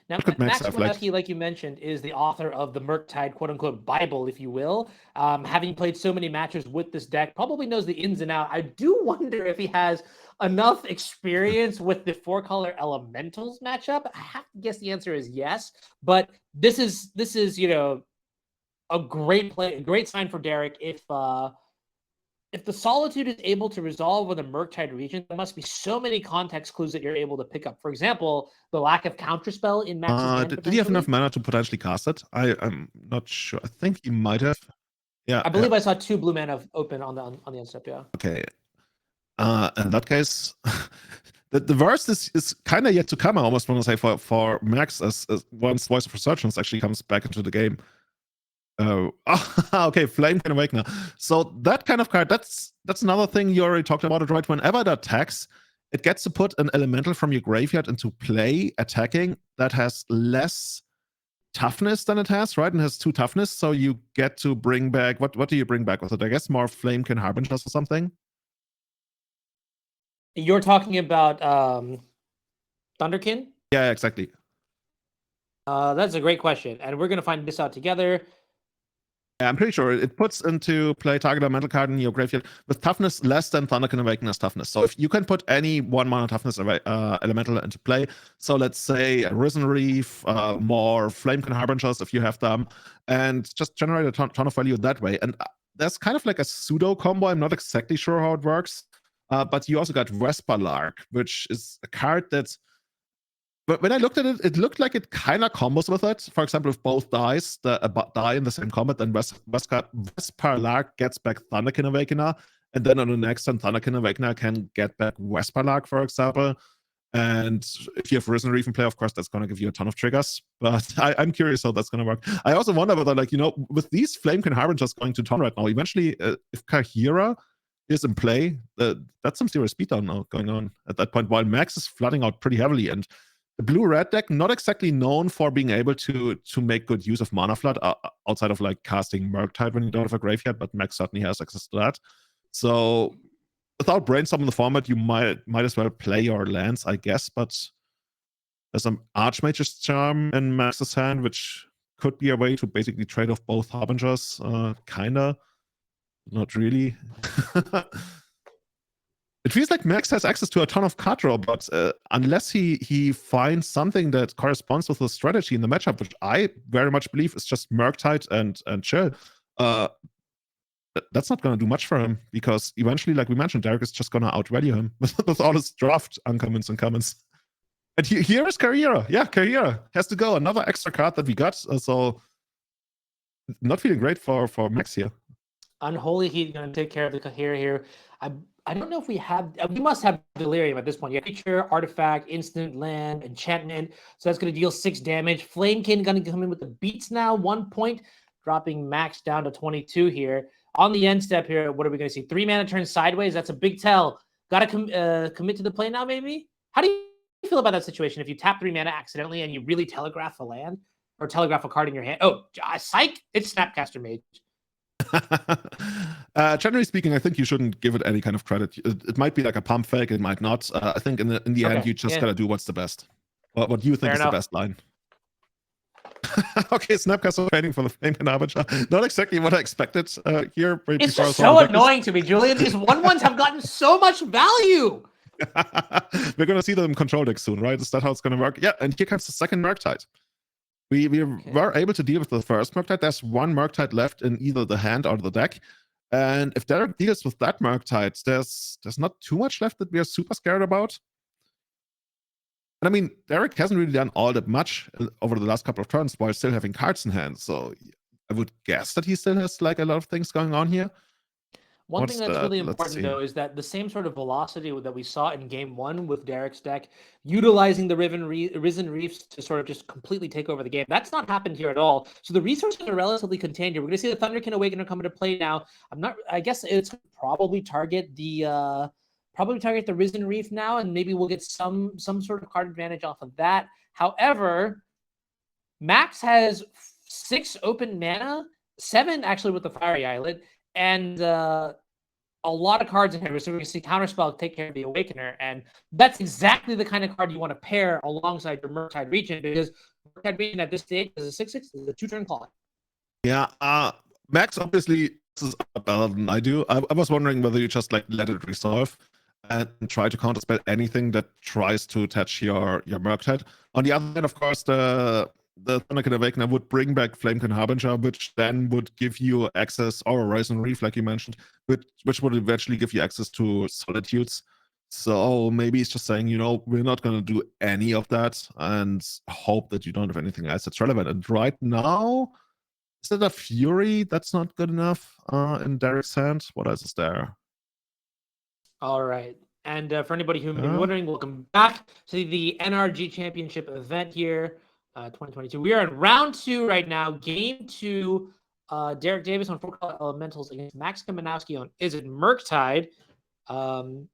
Now, Maxx Kominowski, like you mentioned, is the author of the Murktide, quote-unquote, Bible, if you will. Having played so many matches with this deck, probably knows the ins and outs. I do wonder if he has enough experience with the 4-color Elementals matchup. I have to guess the answer is yes. But this is a great sign for Derrick if the Solitude is able to resolve with a Murktide region, there must be so many context clues that you're able to pick up. For example, the lack of counterspell in Maxx's hand. Did he have enough mana to potentially cast it? I'm not sure. I think he might have. Yeah, I believe I saw 2 blue mana open on the end step. Yeah. Okay. In that case, the worst is kind of yet to come. I almost want to say for Maxx, as once Voice of Resurgence actually comes back into the game. Oh, okay, Flame can awake now. So that kind of card, that's another thing you already talked about it, right? Whenever it attacks, it gets to put an elemental from your graveyard into play, attacking, that has less toughness than it has, right? And has 2 toughness, so you get to bring back, what do you bring back with it? I guess more Flamekin Harbingers or something? You're talking about Thunderkin? Yeah, exactly. That's a great question, and we're going to find this out together. Yeah, I'm pretty sure it puts into play target elemental card in your graveyard with toughness less than Thunderkin Awakener's toughness. So if you can put any 1-mana toughness elemental into play, so let's say a Risen Reef, more Flamekin Harbingers if you have them, and just generate a ton of value that way. And there's kind of like a pseudo combo. I'm not exactly sure how it works, but you also got Vesper Lark, which is a card that But when I looked at it, it looked like it kind of combos with it. For example, if both dies die in the same combat, then Vesperlark gets back Thunderkin Awakener, and then on the next turn, Thunderkin Awakener can get back Vesperlark, for example. And if you have Risen Reef in play, of course, that's going to give you a ton of triggers. But I'm curious how that's going to work. I also wonder whether, like, with these Flamekin Harbingers going to ton right now, eventually, if Kahira is in play, that's some serious beatdown now going on at that point, while Maxx is flooding out pretty heavily. And the blue-red deck, not exactly known for being able to make good use of mana flood outside of like casting Murktide when you don't have a graveyard, but Maxx certainly has access to that. So without brainstorming the format, you might as well play your lands, I guess. But there's some Archmage's Charm in Max's hand, which could be a way to basically trade off both Harbingers. Kinda, not really. It feels like Maxx has access to a ton of card draw, but unless he finds something that corresponds with the strategy in the matchup, which I very much believe is just Murktide and Chill, that's not going to do much for him, because eventually, like we mentioned, Derrick is just going to outvalue him with all his draft uncommons and commons. And here is Carriera. Yeah, Carriera has to go. Another extra card that we got. So not feeling great for Maxx here. Unholy Heat going to take care of the Kahira here. I don't know if we have. We must have Delirium at this point. Yeah, creature, artifact, instant, land, enchantment. So that's going to deal 6 damage. Flamekin going to come in with the beats now. 1 point, dropping Maxx down to 22 here. On the end step here, what are we going to see? 3 mana turn sideways. That's a big tell. Got to commit to the play now, maybe? How do you feel about that situation if you tap 3 mana accidentally and you really telegraph a land or telegraph a card in your hand? Oh, psych! It's Snapcaster Mage. Generally speaking, I think you shouldn't give it any kind of credit. It might be like a pump fake, it might not. I think in the end, you just gotta do what's the best. What do you think is the best line? Okay, Snapcaster training for the Flamekin Harbinger. Not exactly what I expected here. It's just so annoying to me, Julian. These 1/1s have gotten so much value. We're gonna see them in control decks soon, right? Is that how it's gonna work? Yeah, and here comes the second Murktide. We were able to deal with the first Murktide. There's 1 Murktide left in either the hand or the deck. And if Derrick deals with that Murktide, there's not too much left that we are super scared about. And I mean, Derrick hasn't really done all that much over the last couple of turns while still having cards in hand. So I would guess that he still has like a lot of things going on here. One thing that's really important, though, is that the same sort of velocity that we saw in game 1 with Derrick's deck, utilizing the Risen Reefs to sort of just completely take over the game, that's not happened here at all. So the resources are relatively contained here. We're going to see the Thunderkin Awakener come into play now. I guess it's probably target the Risen Reef now, and maybe we'll get some sort of card advantage off of that. However, Maxx has 6 open mana, 7 actually with the Fiery Islet, and a lot of cards in here. So we're going to see Counterspell take care of the Awakener. And that's exactly the kind of card you want to pair alongside your Murktide Regent, because Murktide Regent at this stage is a 6/6, is a 2-turn clock. Yeah, Maxx obviously is better than I do. I was wondering whether you just like let it resolve and try to counterspell anything that tries to attach your Murktide. On the other hand, of course, the Thunderkin Awakener would bring back Flamekin Harbinger, which then would give you access, or Risen Reef, like you mentioned, which would eventually give you access to Solitudes. So maybe it's just saying, we're not going to do any of that and hope that you don't have anything else that's relevant. And right now, is it a Fury that's not good enough in Derrick's hand? What else is there? All right. And for anybody who may be wondering, welcome back to the NRG Championship event here. 2022. We are in round 2 right now. Game 2. Derrick Davis on 4-color elementals against Maxx Kominowski on Izzet Murktide.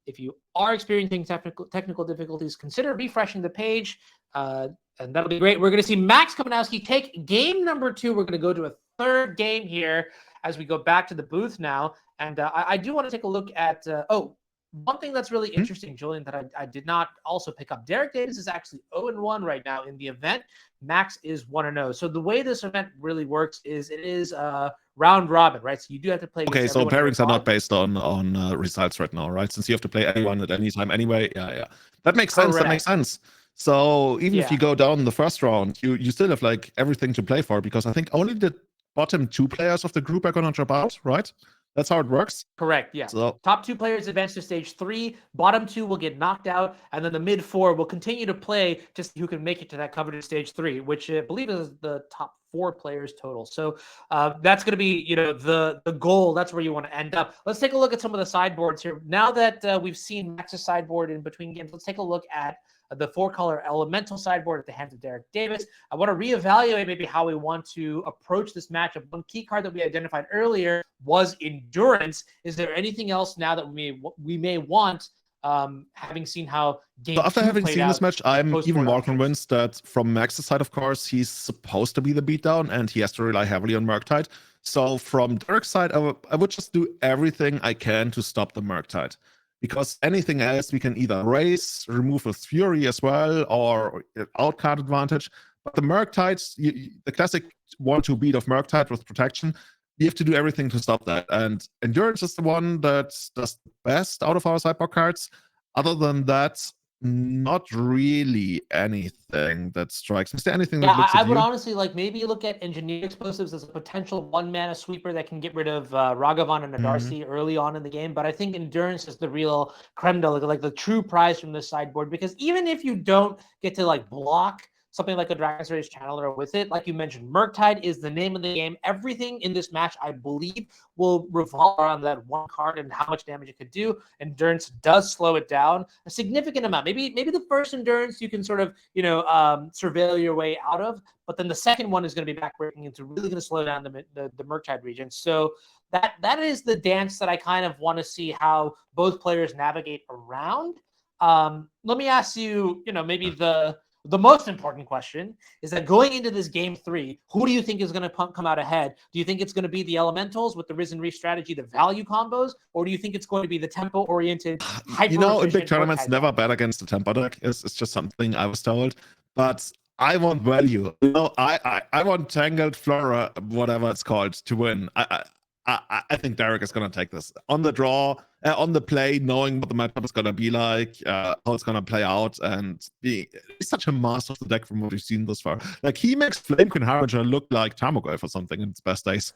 If you are experiencing technical difficulties, consider refreshing the page, and that'll be great. We're going to see Maxx Kominowski take game number 2. We're going to go to a 3rd game here as we go back to the booth now. And I do want to take a look at one thing that's really interesting, Julian, that I did not also pick up. Derrick Davis is actually 0-1 right now in the event. Maxx is 1-0. So the way this event really works is it is round robin, right? So you do have to play. Okay, so pairings are not based on results right now, right? Since you have to play anyone at any time anyway. Yeah. That makes sense. Correct. That makes sense. So even if you go down in the first round, you still have like everything to play for, because I think only the bottom 2 players of the group are gonna drop out, right? That's how it works. Correct. Yeah. So Top 2 players advance to stage 3. Bottom 2 will get knocked out, and then the mid 4 will continue to play to see who can make it to that coveted stage 3, which I believe is the top 4 players total. So that's going to be, the goal. That's where you want to end up. Let's take a look at some of the sideboards here. Now that we've seen Max's sideboard in between games, let's take a look at the 4-color elemental sideboard at the hands of Derrick Davis. I want to reevaluate maybe how we want to approach this matchup. One key card that we identified earlier was Endurance. Is there anything else now that we may want, having seen how game after two having played seen out this match, I'm post even more four convinced that from Max's side, of course, he's supposed to be the beatdown and he has to rely heavily on Murktide. So from Derrick's side, I would just do everything I can to stop the Murktide. Because anything else we can either raise, remove with Fury as well, or outcard advantage. But the Murktides, the classic 1-2 beat of Murktide with protection, you have to do everything to stop that. And Endurance is the one that does the best out of our sideboard cards. Other than that, not really anything that strikes me. Is there anything that looks I at would you? honestly maybe look at Engineer Explosives as a potential 1-mana sweeper that can get rid of Ragavan and Nadarcy early on in the game. But I think Endurance is the real creme de like the true prize from this sideboard, because even if you don't get to block something like a Dragon Series Channeler with it, like you mentioned, Murktide is the name of the game. Everything in this match, I believe, will revolve around that one card and how much damage it could do. Endurance does slow it down a significant amount. Maybe the first Endurance you can sort of, surveil your way out of, but then the second one is going to be backbreaking. It's really going to slow down the Murktide region. So that is the dance that I kind of want to see how both players navigate around. Let me ask you, maybe the most important question is that going into this game 3, who do you think is going to come out ahead? Do you think it's going to be the Elementals with the Risen Reef strategy, the value combos, or do you think it's going to be the tempo-oriented, In big tournaments, never bet against the tempo deck. It's just something I was told. But I want value. I want Tangled Flora, whatever it's called, to win. I think Derrick is going to take this on the draw, on the play, knowing what the matchup is going to be like, how it's going to play out, and he's such a master of the deck from what we've seen thus far. Like, he makes Flamekin Harbinger look like Tarmogoyf or something in its best days.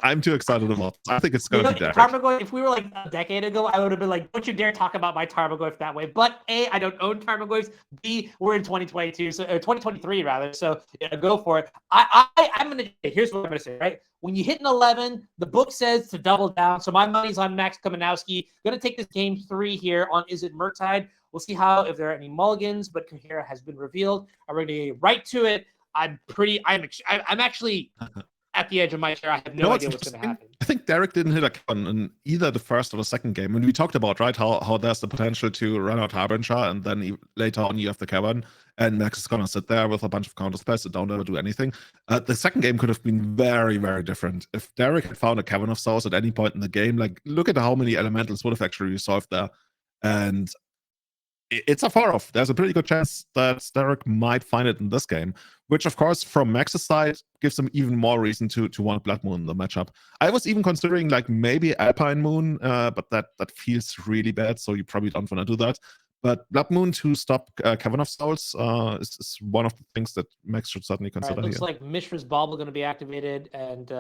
I'm too excited about this. I think it's going to be Derrick. Tarmogoyf, if we were a decade ago, I would have been like, don't you dare talk about my Tarmogoyf that way. But A, I don't own Tarmogoyfs. B, we're in 2022, so 2023 rather. So yeah, go for it. I'm gonna. Here's what I'm gonna say. Right, when you hit an 11, the book says to double down. So my money's on Maxx Kominowski. Gonna take this game 3 here on Izzet Murktide. We'll see if there are any mulligans, but Krueger has been revealed. I'm ready to get right to it. I'm actually at the edge of my chair. I have no idea what's going to happen. I think Derrick didn't hit a Kevin in either the first or the second game. And we talked about, right, how there's the potential to run out Harbinger, and then later on you have the Kevin, and Maxx is going to sit there with a bunch of counter spells that don't ever do anything. The second game could have been very, very different. If Derrick had found a Kevin of Souls at any point in the game, look at how many elementals would have actually resolved there. And it's a far off. There's a pretty good chance that Derrick might find it in this game, which, of course, from Max's side, gives him even more reason to want Blood Moon in the matchup. I was even considering maybe Alpine Moon, but that feels really bad, so you probably don't want to do that. But Blood Moon to stop Cavern of Souls is one of the things that Maxx should certainly consider. Looks like Mishra's Bauble going to be activated, and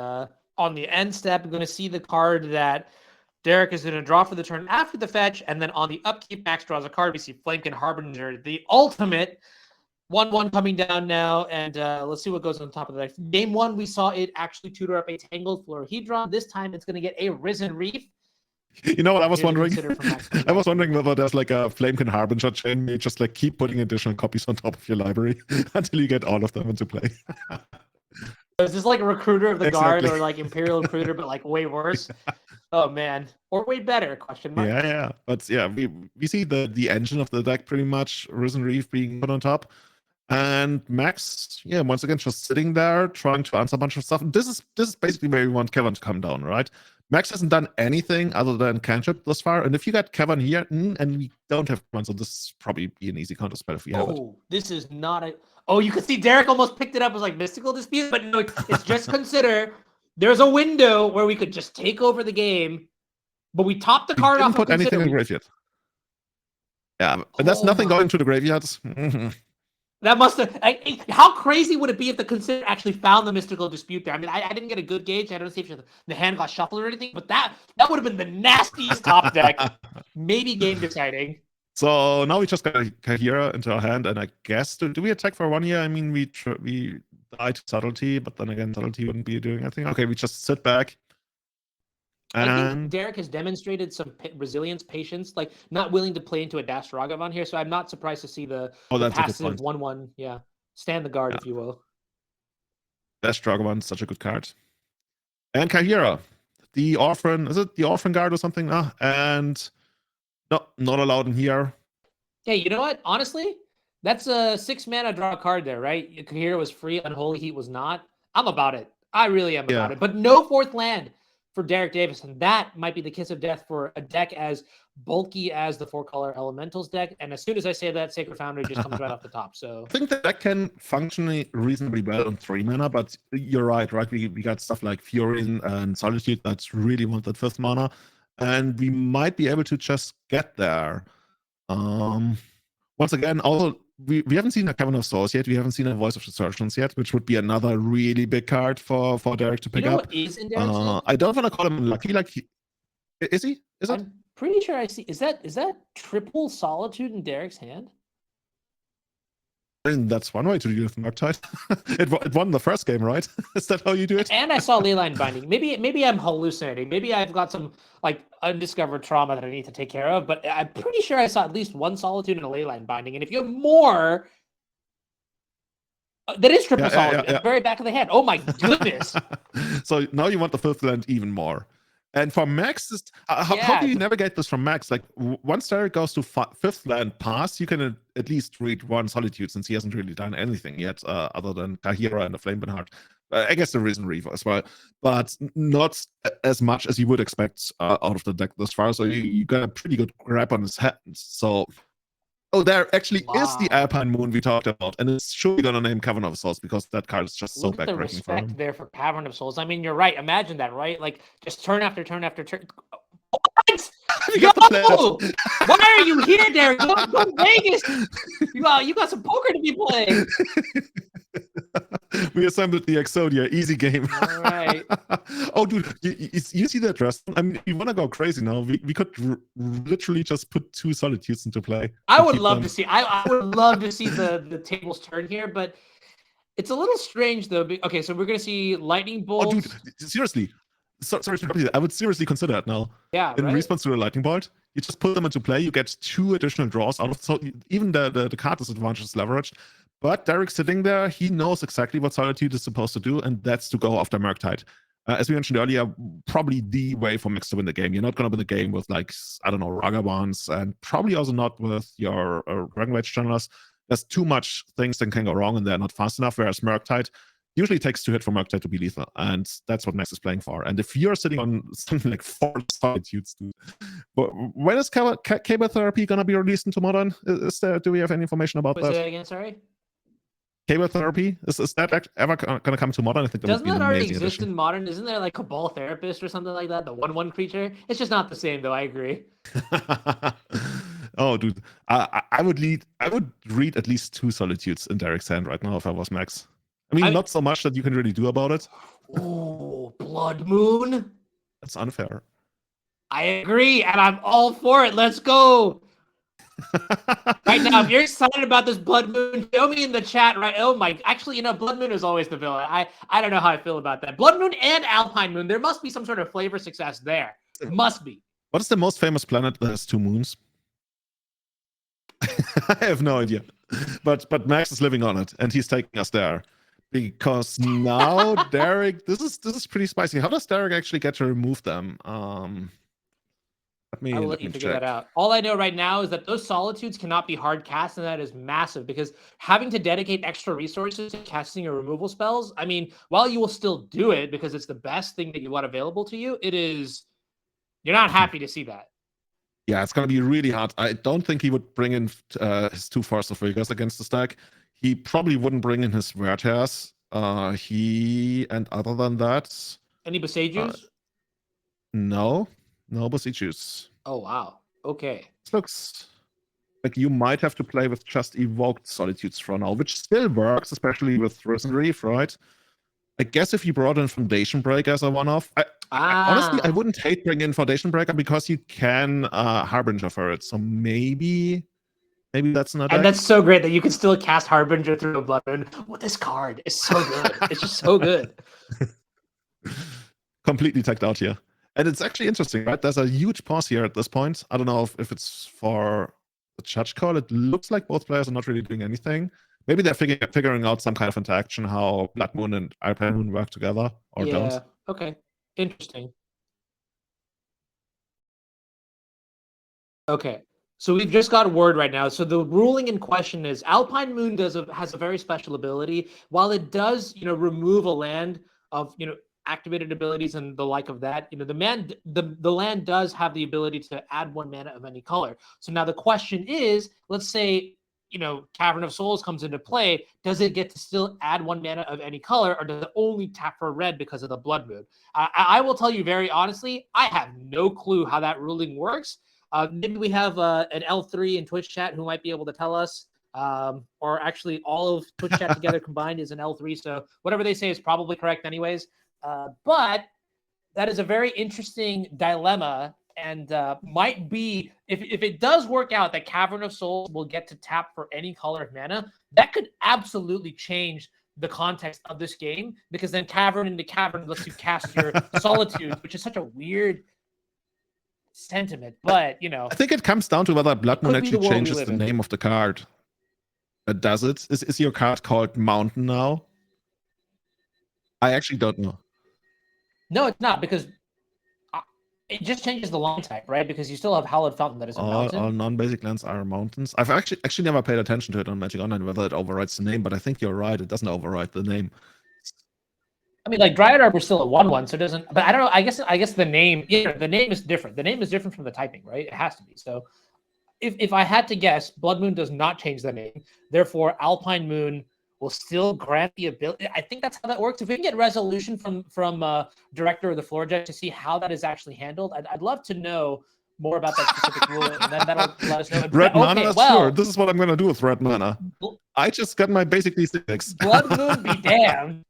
on the end step, you're going to see the card that Derrick is going to draw for the turn after the fetch, and then on the upkeep, Maxx draws a card. We see Flamekin Harbinger, the ultimate 1/1 coming down now, and let's see what goes on top of the deck. Game 1, we saw it actually tutor up a Tangled Florahedron. This time, it's going to get a Risen Reef. You know what I was wondering? I was wondering whether there's a Flamekin Harbinger chain. You just keep putting additional copies on top of your library until you get all of them into play. Is this a Recruiter of the Guard or Imperial Recruiter, but way worse? Oh man, or way better? Question mark. Yeah. But yeah, we see the engine of the deck pretty much, Risen Reef being put on top, and Maxx, once again just sitting there trying to answer a bunch of stuff. This is basically where you want Kevin to come down, right? Maxx hasn't done anything other than cantrip thus far, and if you got Kevin here, and we don't have Kevin, so this is probably be an easy counter spell if we have it. Oh, this is not a. Oh, you can see Derrick almost picked it up as Mystical Dispute, but no, it's just consider there's a window where we could just take over the game, but we top the card off. Didn't put anything in the graveyard. Yeah, and there's nothing going to the graveyards. That must have. How crazy would it be if the consider actually found the mystical dispute there? I mean, I didn't get a good gauge. I don't see if the hand got shuffled or anything, but that would have been the nastiest top deck. Maybe game deciding. So now we just got Kahira into our hand, and I guess do we attack for 1 year? I mean, we die to subtlety, but then again, subtlety wouldn't be doing anything. Okay, we just sit back. I think And Derrick has demonstrated some resilience, patience, like not willing to play into a Dash Ragavan here. So I'm not surprised to see the that's a good passive point. 1/1. Yeah, stand the guard, if you will. Dash Dragavan, such a good card. And Kahira, the orphan, is it the orphan guard or something? And no, not allowed in here. Hey, you know what? Honestly, that's a 6 mana draw card there, right? Kahira was free, Unholy Heat was not. I'm about it. I really am about it. But no 4th land for Derrick Davis, and that might be the kiss of death for a deck as bulky as the 4-color Elementals deck. And as soon as I say that, Sacred Foundry just comes right off the top. So I think that can function reasonably well on 3 mana, but you're right? We got stuff like Fury and Solitude that's really want that 5th mana, and we might be able to just get there. Once again, also we haven't seen a Cavern of Souls yet. We haven't seen a Voice of Resurgence yet, which would be another really big card for Derrick to pick up. What is in Derrick's hand? I don't want to call him unlucky. Like, is he? Is it? I'm pretty sure I see. Is that triple Solitude in Derrick's hand? I mean, that's one way to do it with Murktide. it won the first game, right? Is that how you do it? And I saw Leyline Binding. Maybe I'm hallucinating. Maybe I've got some like undiscovered trauma that I need to take care of. But I'm pretty sure I saw at least 1 Solitude and a Leyline Binding. And if you have more, that is triple Solitude at the very back of the hand. Oh my goodness! So now you want the 5th land even more. And for Maxx, how do you navigate this from Maxx? Like, once Derrick goes to 5th land pass, you can at least read 1 Solitude, since he hasn't really done anything yet, other than Kahira and the Flameburn Heart. I guess the Risen Reaver as well, but not as much as you would expect out of the deck thus far. So you got a pretty good grab on his hands. So, there actually is the Alpine Moon we talked about, and it's surely gonna name Cavern of Souls because that card is just so backbreaking for him. The respect there for Cavern of Souls. I mean, you're right. Imagine that, right? Like just turn after turn after turn. What? Yo! Why are you here, Derrick? Go to Vegas. You got some poker to be playing. We assembled the Exodia. Easy game. All right. Oh, dude, you see that dress? I mean, you want to go crazy now. We could literally just put 2 Solitudes into play. I would love to see. I would love to see the tables turn here, but it's a little strange though. Okay, so we're gonna see lightning bolts. Oh, dude, seriously. Sorry to interrupt you. I would seriously consider it now. Yeah. In response to a lightning bolt, you just put them into play. You get 2 additional draws out of. So even the card disadvantage is leveraged. But Derrick's sitting there. He knows exactly what Solitude is supposed to do, and that's to go after Murktide. As we mentioned earlier, probably the way for Maxx to win the game. You're not going to win the game with, like, I don't know, Ragavans, and probably also not with your Dragon Rage channelers. There's too much things that can go wrong, and they're not fast enough, whereas Murktide usually takes 2 hits for Murktide to be lethal, and that's what Maxx is playing for. And if you're sitting on something like 4 Solitudes, but when is Cable Therapy going to be released into Modern? Do we have any information about that? Say that again, sorry? Cable Therapy? Is that ever going to come to Modern? I think that Doesn't would be that an already amazing exist addition. in Modern? Isn't there like Cabal Therapist or something like that? The 1/1 creature? It's just not the same though, I agree. Oh, dude. I would read at least 2 Solitudes in Derrick's hand right now if I was Maxx. I mean, not so much that you can really do about it. Oh, Blood Moon? That's unfair. I agree, and I'm all for it. Let's go. Right now, if you're excited about this Blood Moon, show me in the chat, right? Oh my, actually, Blood Moon is always the villain. I don't know how I feel about that. Blood Moon and Alpine Moon, there must be some sort of flavor success there. Must be. What is the most famous planet that has 2 moons? I have no idea. But Maxx is living on it, and he's taking us there. Because now Derrick, this is pretty spicy. How does Derrick actually get to remove them? I'll let you figure that out. All I know right now is that those Solitudes cannot be hard cast, and that is massive because having to dedicate extra resources to casting your removal spells, I mean, while you will still do it because it's the best thing that you want available to you, you're not happy to see that. Yeah, it's going to be really hard. I don't think he would bring in his 2 Force of Vigors against the stack. He probably wouldn't bring in his Vertex. And other than that... Any Besajus? No Besajus. Oh, wow. Okay. This looks like you might have to play with just evoked Solitudes for now, which still works, especially with Risen Reef, right? I guess if you brought in Foundation Breaker as a one-off, honestly, I wouldn't hate bringing in Foundation Breaker because you can Harbinger for it. So maybe that's not. And that's so great that you can still cast Harbinger through a Blood Moon. Well, this card is so good. It's just so good. Completely teched out here. And it's actually interesting, right? There's a huge pause here at this point. I don't know if it's for the judge call. It looks like both players are not really doing anything. Maybe they're figuring out some kind of interaction, how Blood Moon and Alpine Moon work together or don't. Okay. Interesting. Okay. So we've just got word right now. So the ruling in question is Alpine Moon has a very special ability. While it does, remove a land of, activated abilities and the like of that, the land does have the ability to add 1 mana of any color. So now the question is, let's say, Cavern of Souls comes into play, does it get to still add 1 mana of any color, or does it only tap for red because of the Blood Moon? I will tell you very honestly, I have no clue how that ruling works. Maybe we have an L3 in Twitch chat who might be able to tell us, or actually all of Twitch chat together combined is an L3, so whatever they say is probably correct anyways. But that is a very interesting dilemma, and might be, if it does work out that Cavern of Souls will get to tap for any color of mana, that could absolutely change the context of this game, because then Cavern into Cavern lets you cast your Solitude, which is such a weird sentiment. But, I think it comes down to whether Blood Moon actually changes the name of the card. Does it? Is your card called Mountain now? I actually don't know. No, it's not, because it just changes the line type, right? Because you still have Hallowed Fountain that is a mountain. All non-basic lands are mountains. I've actually never paid attention to it on Magic Online, whether it overrides the name, but I think you're right. It doesn't override the name. I mean, like Dryad Arbor is still a 1/1, so it doesn't. But I don't know. I guess the name, the name is different. The name is different from the typing, right? It has to be. So, if I had to guess, Blood Moon does not change the name. Therefore, Alpine Moon will still grant the ability. I think that's how that works. If we can get resolution from director of the floor judge to see how that is actually handled, I'd love to know more about that specific rule, and then that'll let us know. Red mana, sure. This is what I'm gonna do with red mana. I just got my basic D6. Blood Moon be damned.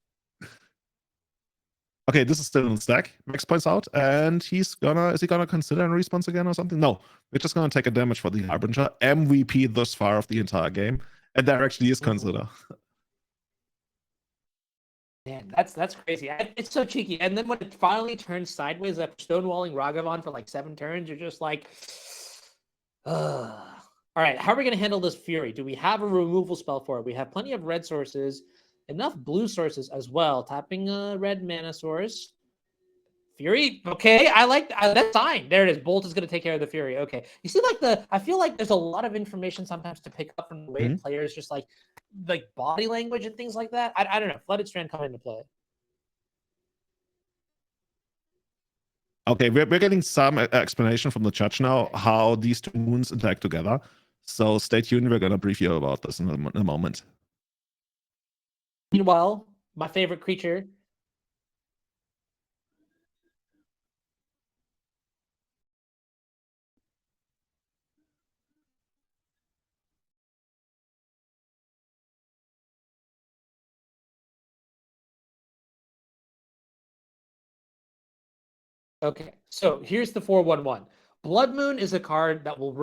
Okay, this is still in the stack, Maxx points out, and is he gonna consider a response again or something? No, we're just gonna take a damage for the Harbinger, MVP thus far of the entire game, and there actually is consider. Man, that's crazy. It's so cheeky. And then when it finally turns sideways after stonewalling Ragavan for like 7 turns, you're just like, ugh. All right, how are we gonna handle this Fury? Do we have a removal spell for it? We have plenty of red sources. Enough blue sources as well. Tapping a red mana source. Fury. Okay, I like that's fine. There it is. Bolt is going to take care of the Fury. Okay. You see, I feel like there's a lot of information sometimes to pick up from the way players just like body language and things like that. I don't know. Flooded Strand come into play. Okay, we're getting some explanation from the judge now how these 2 moons interact together. So stay tuned. We're going to brief you about this in a moment. Meanwhile, my favorite creature. Okay, so here's the 4/1/1. Blood Moon is a card that will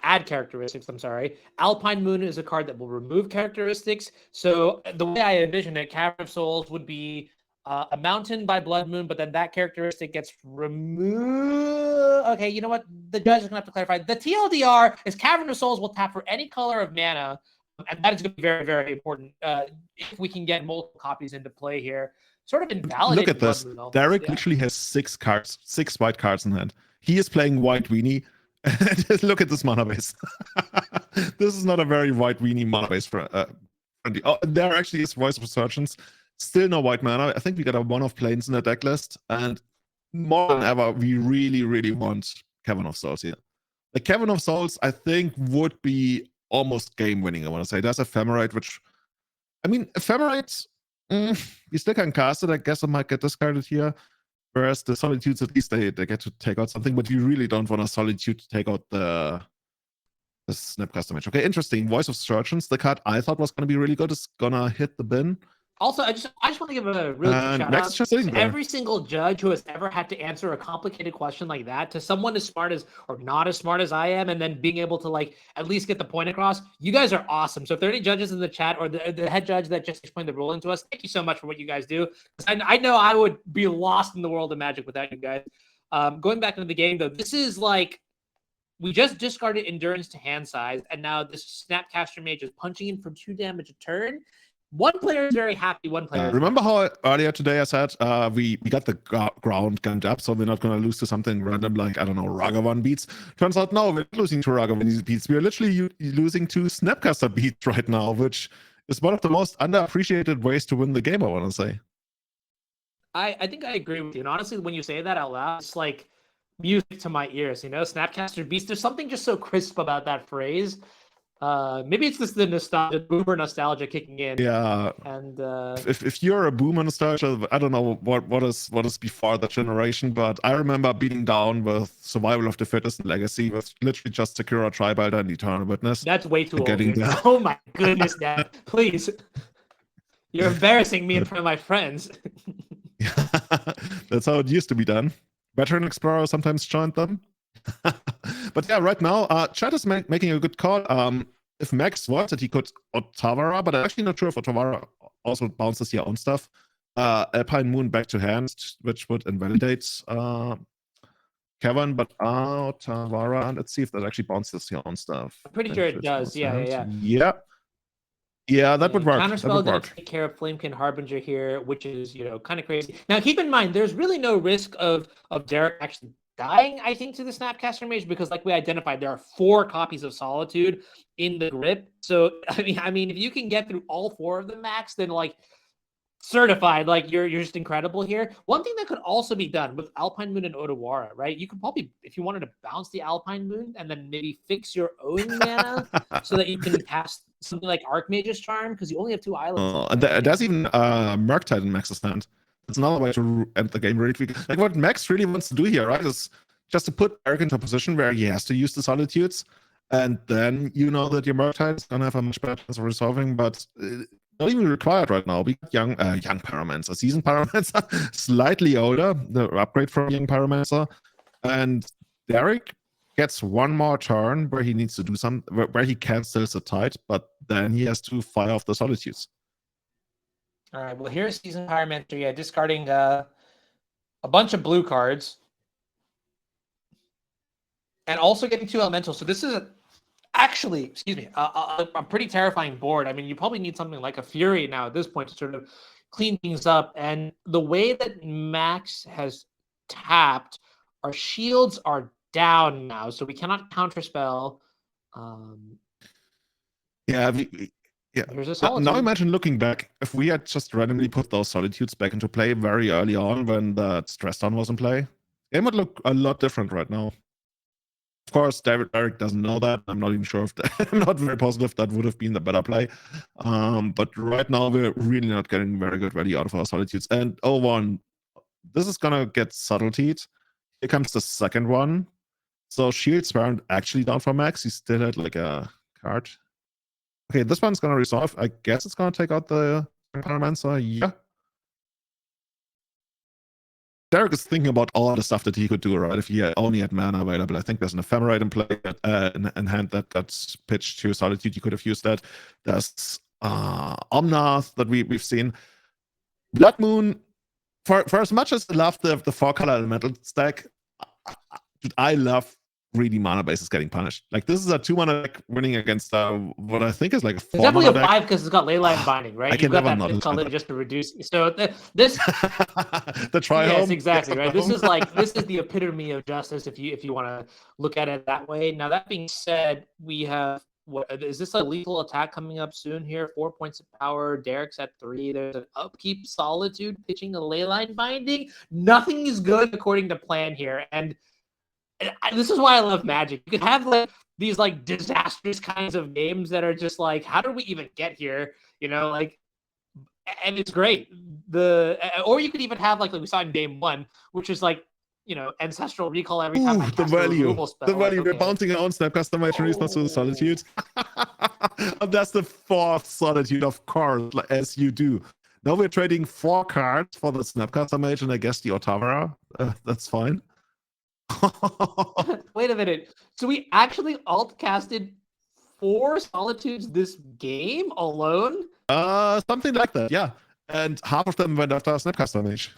add characteristics. I'm sorry. Alpine Moon is a card that will remove characteristics. So the way I envision it, Cavern of Souls would be a mountain by Blood Moon, but then that characteristic gets removed. Okay, you know what? The judge is going to have to clarify. The TLDR is Cavern of Souls will tap for any color of mana, and that is going to be very, very important if we can get multiple copies into play here. Sort of invalidating. Look at this. Derrick literally has 6 white cards in hand. He is playing White Weenie. Look at this mana base. This is not a very White Weenie mana base friendly. Oh, there actually is Voice of Resurgence. Still no white mana. I think we got a 1-of planes in the deck list. And more than ever, we really, really want Cavern of Souls here. The Cavern of Souls, I think, would be almost game winning, I want to say. There's Ephemerate, which, I mean, Ephemerate, you still can cast it. I guess I might get discarded here. Whereas the Solitudes, at least they get to take out something, but you really don't want a Solitude to take out the The snap custom match. Okay, interesting. Voice of Surgeons, the card I thought was going to be really good, is gonna hit the bin. Also, I just want to give a really quick And shout Maxx out is just sitting to there. every single judge who has ever had to answer a complicated question like that, to someone as smart as or not as smart as I am, and then being able to like at least get the point across. You guys are awesome. So if there are any judges in the chat or the head judge that just explained the ruling to us, thank you so much for what you guys do. I know I would be lost in the world of Magic without you guys. Going back into the game though, this is like we just discarded Endurance to hand size, and now this Snapcaster Mage is punching in for 2 damage a turn. One player is very happy, one player is Remember how earlier today I said we got the ground gunned up, so we're not going to lose to something random like, I don't know, Ragavan beats? Turns out, no, we're not losing to Ragavan beats. We're literally losing to Snapcaster beats right now, which is one of the most underappreciated ways to win the game, I want to say. I think I agree with you. And honestly, when you say that out loud, it's like music to my ears, you know? Snapcaster beats, there's something just so crisp about that phrase. Maybe it's just the nostalgia, boomer nostalgia kicking in. Yeah. And if you're a boomer nostalgia, I don't know what is before that generation, but I remember beating down with Survival of the Fittest and Legacy with literally just Sakura Tribal and Eternal Witness. that's way too old. Getting Dude. there. Oh my goodness, Dad. Please. You're embarrassing me in front of my friends. That's how it used to be done. Veteran Explorer sometimes joined them. But yeah, right now, Chat is making a good call. If Maxx wanted, he could Otawara, but I'm actually not sure if Otawara also bounces your own stuff. Alpine Moon back to hand, which would invalidate Kevin, but Otawara, let's see if that actually bounces your own stuff. I'm pretty sure it does. Yeah. Yeah, that would work. Counterspell going to take care of Flamekin Harbinger here, which is, you know, kind of crazy. Now, keep in mind, there's really no risk of Derrick actually dying, I think, to the Snapcaster Mage, because like we identified, there are 4 copies of Solitude in the grip. So, I mean, if you can get through all 4 of them, Max, then like certified, like you're just incredible here. One thing that could also be done with Alpine Moon and Otawara, right? You could probably, if you wanted to bounce the Alpine Moon and then maybe fix your own mana so that you can cast something like Archmage's Charm, because you only have 2 islands. And there's even Murktide in Max's hand. That's another way to end the game really quick. Like what Maxx really wants to do here, right, is just to put Derrick into a position where he has to use the Solitudes, and then you know that your Murktide is gonna have a much better chance of resolving, but not even required right now. We got young Pyromancer, seasoned Pyromancer, slightly older, the upgrade from young Pyromancer, and Derrick gets one more turn where he needs to do where he can still sit tight, but then he has to fire off the Solitudes. All right, well, here's Season Pyromancer, yeah, discarding a bunch of blue cards. And also getting 2 elementals. So this is actually, excuse me, a pretty terrifying board. I mean, you probably need something like a Fury now at this point to sort of clean things up. And the way that Maxx has tapped, our shields are down now, so we cannot counterspell. Yeah. Now imagine looking back, if we had just randomly put those Solitudes back into play very early on when the Stress Down was in play, the game would look a lot different right now. Of course, Derrick doesn't know that. I'm not even sure if I'm not very positive that would have been the better play. But right now, we're really not getting very good value out of our Solitudes. And 0-1, this is going to get subtletied. Here comes the second one. So shields weren't actually down for Maxx. He still had like a card. Okay, this one's going to resolve. I guess it's going to take out the Pyromancer. Yeah. Derrick is thinking about all the stuff that he could do, right? If he only had mana available. I think there's an Ephemerate in play in hand that got pitched to Solitude. You could have used that. There's Omnath that we've seen. Blood Moon, for as much as I love the 4-color elemental stack, I love greedy mana bases getting punished. Like this is a 2-mana deck winning against what I think is like a 4-mana deck. It's definitely a 5 because it's got Leyline Binding, right? You've got that 5th color just to reduce. So this the try yes, home. exactly right. This is the epitome of justice if you want to look at it that way. Now that being said, we have what is this a lethal attack coming up soon here? 4 points of power. Derrick's at 3. There's an upkeep Solitude pitching a Leyline Binding. Nothing is going according to plan here, and this is why I love Magic. You could have like these like disastrous kinds of games that are just like, how did we even get here? You know, like, and it's great. Or you could even have like we saw in game 1, which is like ancestral recall every time I Ooh, the cast a value. removal spell. The value. We're okay. bouncing our own snap customization response to the solitude. And that's the 4th solitude, of course, as you do. Now we're trading 4 cards for the snap customization and I guess the Otavara. That's fine. Wait a minute. So we actually alt casted 4 solitudes this game alone? Something like that, yeah. And half of them went after snap customization.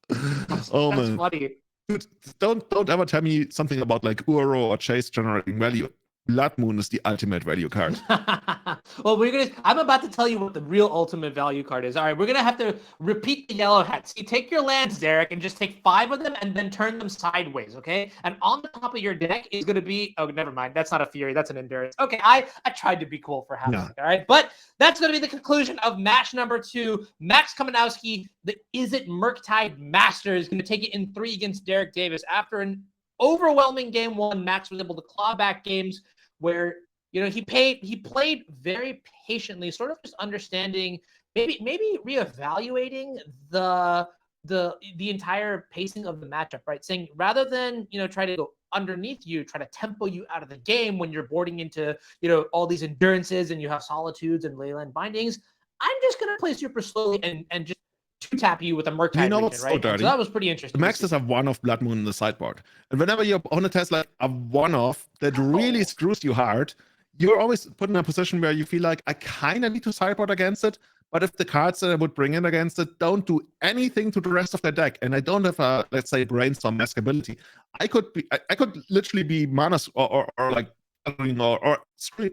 That's man. funny. Dude, don't ever tell me something about like Uro or Chase generating value. Blood Moon is the ultimate value card. Well, I'm about to tell you what the real ultimate value card is. All right, we're gonna have to repeat the yellow hats. You take your lands, Derrick, and just take 5 of them and then turn them sideways, okay? And on the top of your deck is gonna be never mind. That's not a Fury, that's an Endurance. Okay, I tried to be cool for half. Yeah. All right, but that's gonna be the conclusion of match number 2. Maxx Kominowski, the Izzet Murktide Master, is gonna take it in 3 against Derrick Davis. After an overwhelming game 1, Maxx was able to claw back games where he played very patiently, sort of just understanding, maybe reevaluating the entire pacing of the matchup, right? Saying rather than try to go underneath you, try to tempo you out of the game when you're boarding into all these endurances and you have solitudes and leyland bindings, I'm just gonna play super slowly and just tap you with a Murktide region, what's so right? dirty? So that was pretty interesting. The Maxes have 1-off Blood Moon in the sideboard. And whenever your opponent has like a 1-off that really screws you hard, you're always put in a position where you feel like, I kind of need to sideboard against it, but if the cards that I would bring in against it don't do anything to the rest of their deck, and I don't have a, let's say, Brainstorm Mask ability, I could literally be mana or like or screw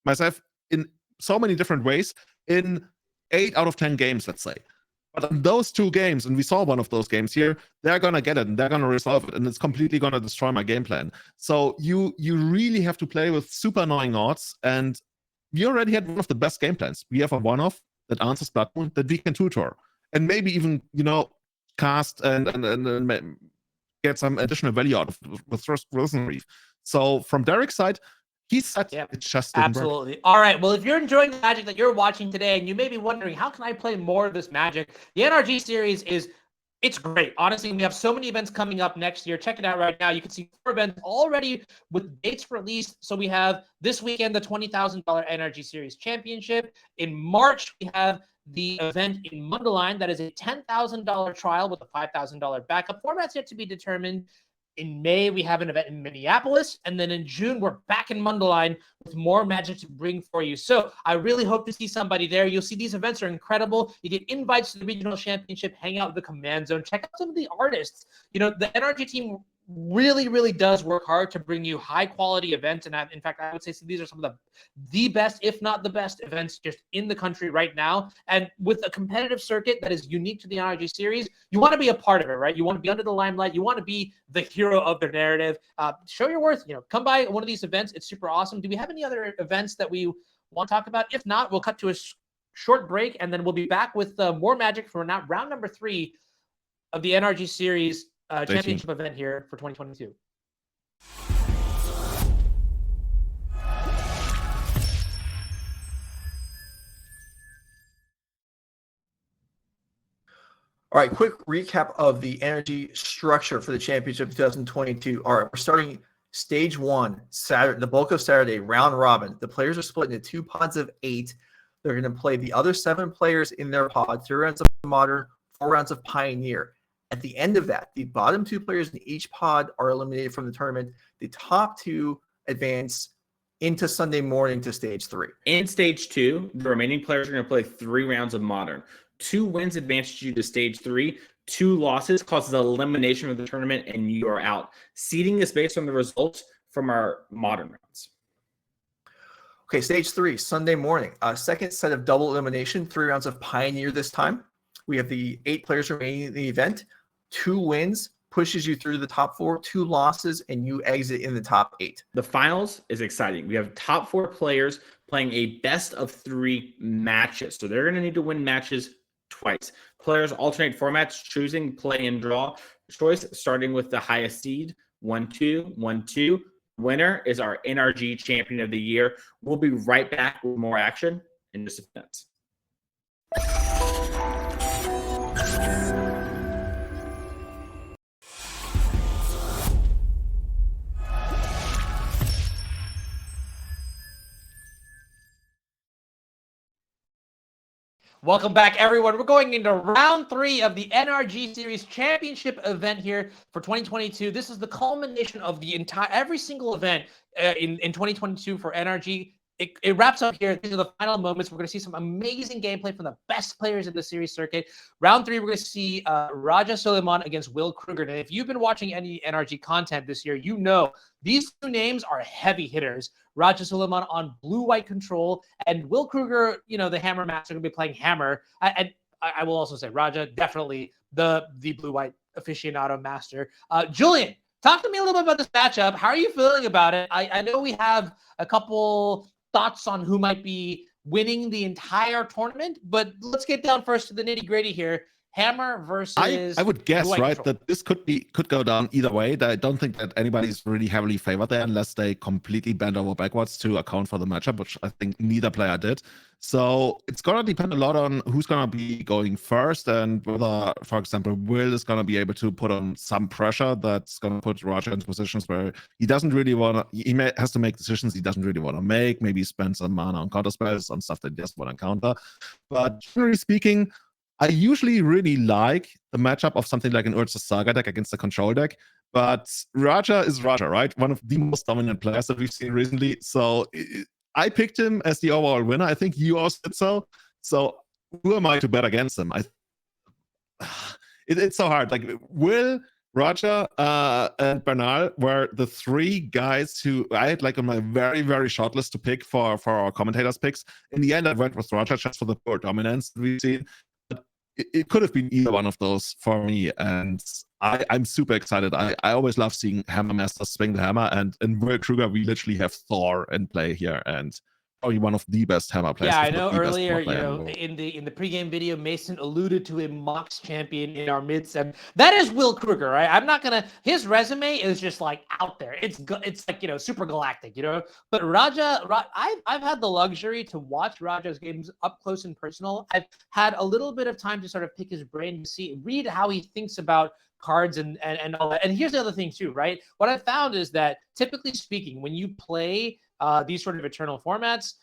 myself in so many different ways in 8 out of 10 games, let's say. But in those 2 games, and we saw one of those games here, they're going to get it and they're going to resolve it, and it's completely going to destroy my game plan. So you really have to play with super annoying odds, and we already had one of the best game plans. We have a 1-off that answers Blood Moon that we can tutor, and maybe even, cast and get some additional value out of with Frozen Reef. So from Derrick's side, he said it just didn't Absolutely. work. All right. Well, if you're enjoying the Magic that you're watching today, and you may be wondering, how can I play more of this Magic? The NRG series it's great. Honestly, we have so many events coming up next year. Check it out right now. You can see 4 events already with dates released. So we have this weekend, the $20,000 NRG Series Championship. In March, we have the event in Mullaly that is a $10,000 trial with a $5,000 backup. Format's yet to be determined. In May, we have an event in Minneapolis, and then in June, we're back in Mullaly with more Magic to bring for you. So I really hope to see somebody there. You'll see these events are incredible. You get invites to the regional championship, hang out with the command zone, check out some of the artists. The NRG team really, really does work hard to bring you high quality events. And in fact, I would say these are some of the best, if not the best events just in the country right now. And with a competitive circuit that is unique to the NRG series, you want to be a part of it, right? You want to be under the limelight. You want to be the hero of their narrative. Show your worth, come by one of these events. It's super awesome. Do we have any other events that we want to talk about? If not, we'll cut to a short break and then we'll be back with more Magic for round number 3 of the NRG series championship event here for 2022. All right, quick recap of the NRG structure for the championship 2022. All right, we're starting stage 1, Saturday, the bulk of Saturday, round robin. The players are split into 2 pods of 8. They're going to play the other 7 players in their pod, 3 rounds of Modern, 4 rounds of Pioneer. At the end of that, the bottom 2 players in each pod are eliminated from the tournament. The top 2 advance into Sunday morning to stage 3. In stage 2, the remaining players are going to play 3 rounds of Modern. 2 wins advances you to stage 3. 2 losses causes elimination of the tournament, and you are out. Seeding is based on the results from our Modern rounds. Okay, stage 3, Sunday morning. Second set of double elimination, 3 rounds of Pioneer this time. We have the 8 players remaining in the event. 2 wins pushes you through the top 4, 2 losses, and you exit in the top 8. The finals is exciting. We have top 4 players playing a best of 3 matches. So they're going to need to win matches twice. Players alternate formats, choosing play and draw choice, starting with the highest seed, 1-2, 1-2. Winner is our NRG Champion of the Year. We'll be right back with more action in just a few minutes. Welcome back, everyone. We're going into round 3 of the NRG Series Championship event here for 2022. This is the culmination of the every single event in 2022 for NRG. It wraps up here. These are the final moments. We're going to see some amazing gameplay from the best players in the series circuit. Round 3, we're going to see Raja Sulaiman against Will Krueger. And if you've been watching any NRG content this year, you know these two names are heavy hitters. Raja Sulaiman on blue-white control, and Will Krueger, the Hammer Master, going to be playing Hammer. I will also say Raja, definitely the blue-white aficionado master. Julian, talk to me a little bit about this matchup. How are you feeling about it? I know we have a couple thoughts on who might be winning the entire tournament, but let's get down first to the nitty-gritty here. Hammer versus I would guess, right, control. that this could go down either way. I don't think that anybody's really heavily favored there unless they completely bend over backwards to account for the matchup, which I think neither player did. So it's going to depend a lot on who's going to be going first and whether, for example, Will is going to be able to put on some pressure that's going to put Roger into positions where he doesn't really want to, has to make decisions he doesn't really want to make, maybe spend some mana on counter spells, on stuff that he doesn't want to counter. But generally speaking, I usually really like the matchup of something like an Urza Saga deck against a control deck, but Raja is Raja, right? One of the most dominant players that we've seen recently. So I picked him as the overall winner. I think you also did so. So who am I to bet against him? It's so hard. Like Will, Raja, and Bernal were the 3 guys who I had like on my very, very short list to pick for our commentators' picks. In the end, I went with Raja just for the pure dominance we've seen. It could have been either one of those for me, and I'm super excited. I always love seeing Hammer Masters swing the hammer, and in Will Krueger, we literally have Thor in play here, and probably one of the best hammer players. Yeah, I know earlier, in the pregame video, Mason alluded to a Maxx champion in our midst, and that is Will Krueger, right? I'm not gonna. His resume is just like out there. It's like super galactic, But Raja, I've had the luxury to watch Raja's games up close and personal. I've had a little bit of time to sort of pick his brain to read how he thinks about cards and all that. And here's the other thing too, right? What I found is that typically speaking, when you play these sort of eternal formats,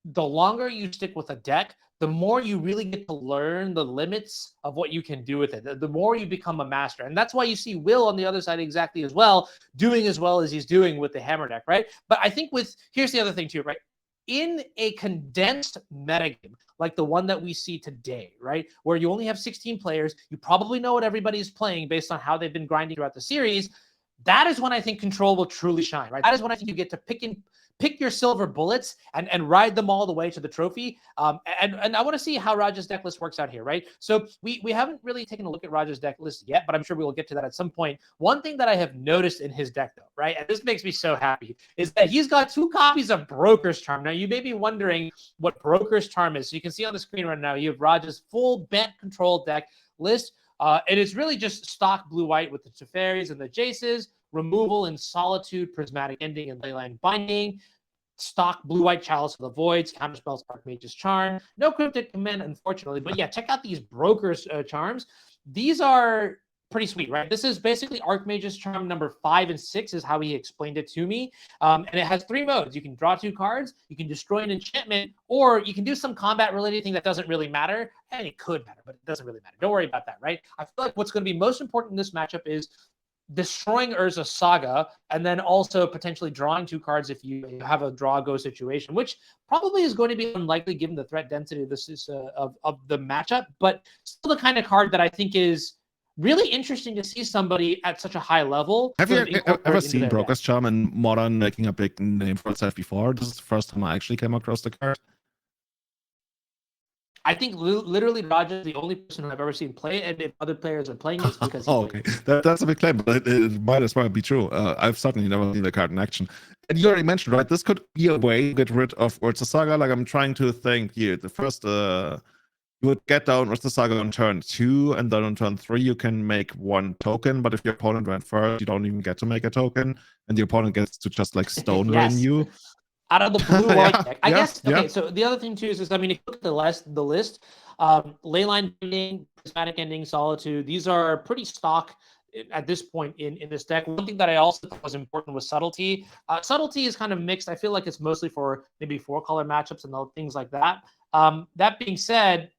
the longer you stick with a deck, the more you really get to learn the limits of what you can do with it. The more you become a master. And that's why you see Will on the other side exactly as well, doing as well as he's doing with the hammer deck, right? But I think here's the other thing too, right? In a condensed metagame, like the one that we see today, right? Where you only have 16 players, you probably know what everybody's playing based on how they've been grinding throughout the series. That is when I think control will truly shine, right? That is when I think you get to pick your silver bullets and ride them all the way to the trophy. And I want to see how Raja's deck list works out here, right? So we haven't really taken a look at Raja's deck list yet, but I'm sure we will get to that at some point. One thing that I have noticed in his deck, though, right, and this makes me so happy, is that he's got 2 copies of Broker's Charm. Now, you may be wondering what Broker's Charm is. So you can see on the screen right now, you have Raja's full Bant control deck list. And it's really just stock blue-white with the Teferis and the Jaces, removal in Solitude, Prismatic Ending, and Leyline Binding, stock blue-white Chalice of the Voids, Counterspell, Archmage's Charm. No Cryptic Command, unfortunately. But yeah, check out these Broker's Charms. These are pretty sweet, right? This is basically Archmage's Charm number 5 and 6 is how he explained it to me. And it has 3 modes. You can draw 2 cards, you can destroy an enchantment, or you can do some combat-related thing that doesn't really matter. And it could matter, but it doesn't really matter. Don't worry about that, right? I feel like what's going to be most important in this matchup is destroying Urza Saga, and then also potentially drawing 2 cards if you have a draw-go situation, which probably is going to be unlikely given the threat density of this of the matchup, but still the kind of card that I think is really interesting to see somebody at such a high level. Have you ever seen Broker's Charm in Modern making a big name for itself before? This is the first time I actually came across the card. I think literally Raja is the only person I've ever seen play it, and if other players are playing it, because okay, that's a big claim, but it might as well be true. I've certainly never seen the card in action. And you already mentioned, right, this could be a way to get rid of Urza Saga. Like, I'm trying to think here. The first, you would get down Urza Saga on turn 2, and then on turn 3, you can make 1 token, but if your opponent went first, you don't even get to make a token, and the opponent gets to just, like, stone rain you. Out of the blue-white deck. I guess, okay, yeah. So the other thing, too, is I mean, if you look at the list, Leyline Binding, Prismatic Ending, Solitude, these are pretty stock at this point in this deck. One thing that I also thought was important was Subtlety. Subtlety is kind of mixed. I feel like it's mostly for maybe 4-color matchups and things like that. That being said,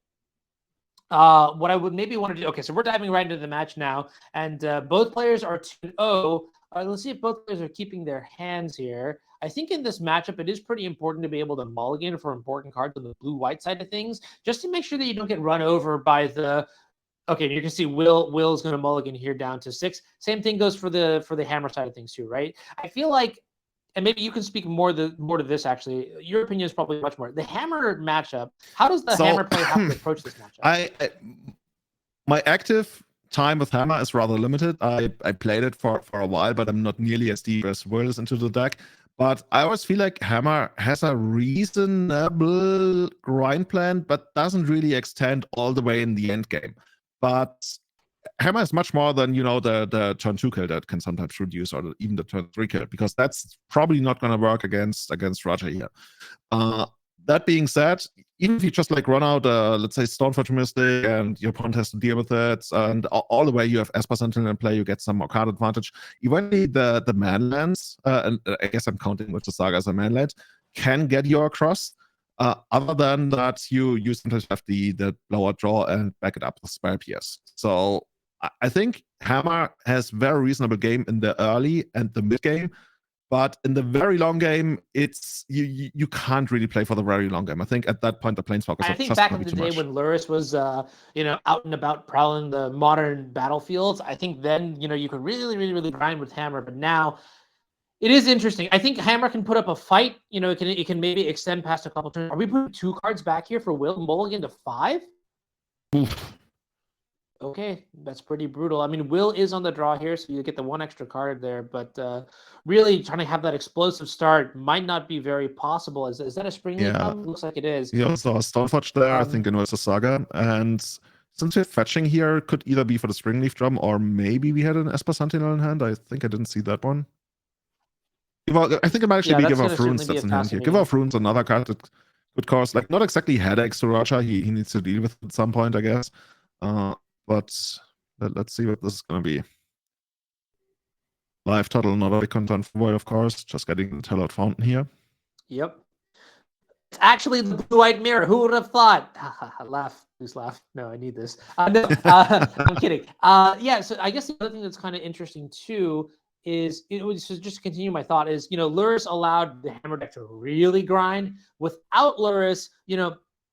what I would maybe want to do. Okay, so we're diving right into the match now, and both players are 2-0. Let's see if both players are keeping their hands here. I think in this matchup, it is pretty important to be able to mulligan for important cards on the blue-white side of things, just to make sure that you don't get run over by the. Okay, you can see Will's going to mulligan here down to 6. Same thing goes for the hammer side of things too, right? I feel like, and maybe you can speak more to this actually. Your opinion is probably much more. The hammer matchup. How does the hammer player have to approach this matchup? My active time with hammer is rather limited. I played it for a while, but I'm not nearly as deep as Will is into the deck. But I always feel like hammer has a reasonable grind plan, but doesn't really extend all the way in the end game. But hammer is much more than, the turn 2 kill that can sometimes reduce, or even the turn 3 kill, because that's probably not going to work against Roger here. That being said, even if you just run out, let's say, Stoneforge Mystic, and your opponent has to deal with it, and all the way you have Esper Sentinel in play, you get some more card advantage. Eventually, the manlands, and I guess I'm counting with the Saga as a manland, can get you across. Other than that, you sometimes have the blower draw and back it up with spell pierce. So I think hammer has very reasonable game in the early and the mid game. But in the very long game, it's you can't really play for the very long game. I think at that point the Planeswalkers I are think just back gonna in be the too day much. when Luris was out and about prowling the modern battlefields, I think then you could really grind with hammer. But now it is interesting. I think hammer can put up a fight. It can maybe extend past a couple turns. Are we putting 2 cards back here for Will Mulligan to 5? Oof. Okay, that's pretty brutal. I mean, Will is on the draw here, so you get the 1 extra card there, but really trying to have that explosive start might not be very possible. Is that a spring leaf? Looks like it is. He also has Stoneforge there, I think, in Versus Saga. And since we're fetching here, could either be for the Springleaf drum, or maybe we had an Esper Sentinel in hand. I think I didn't see that one. I think it might actually be Give Off Runes that's in hand here. Give Off Runes, another card that could cause, not exactly headaches to Roger. He needs to deal with it at some point, I guess. But let's see what this is going to be. Live total, not a big concern for Void, of course. Just getting the Telout Fountain here. Yep. It's actually the blue-white mirror. Who would have thought? Laugh. Please laugh. No, I need this. No, I'm kidding. Yeah, so I guess the other thing that's kind of interesting, too, is, just to continue my thought, is, Luris allowed the hammer deck to really grind. Without Luris,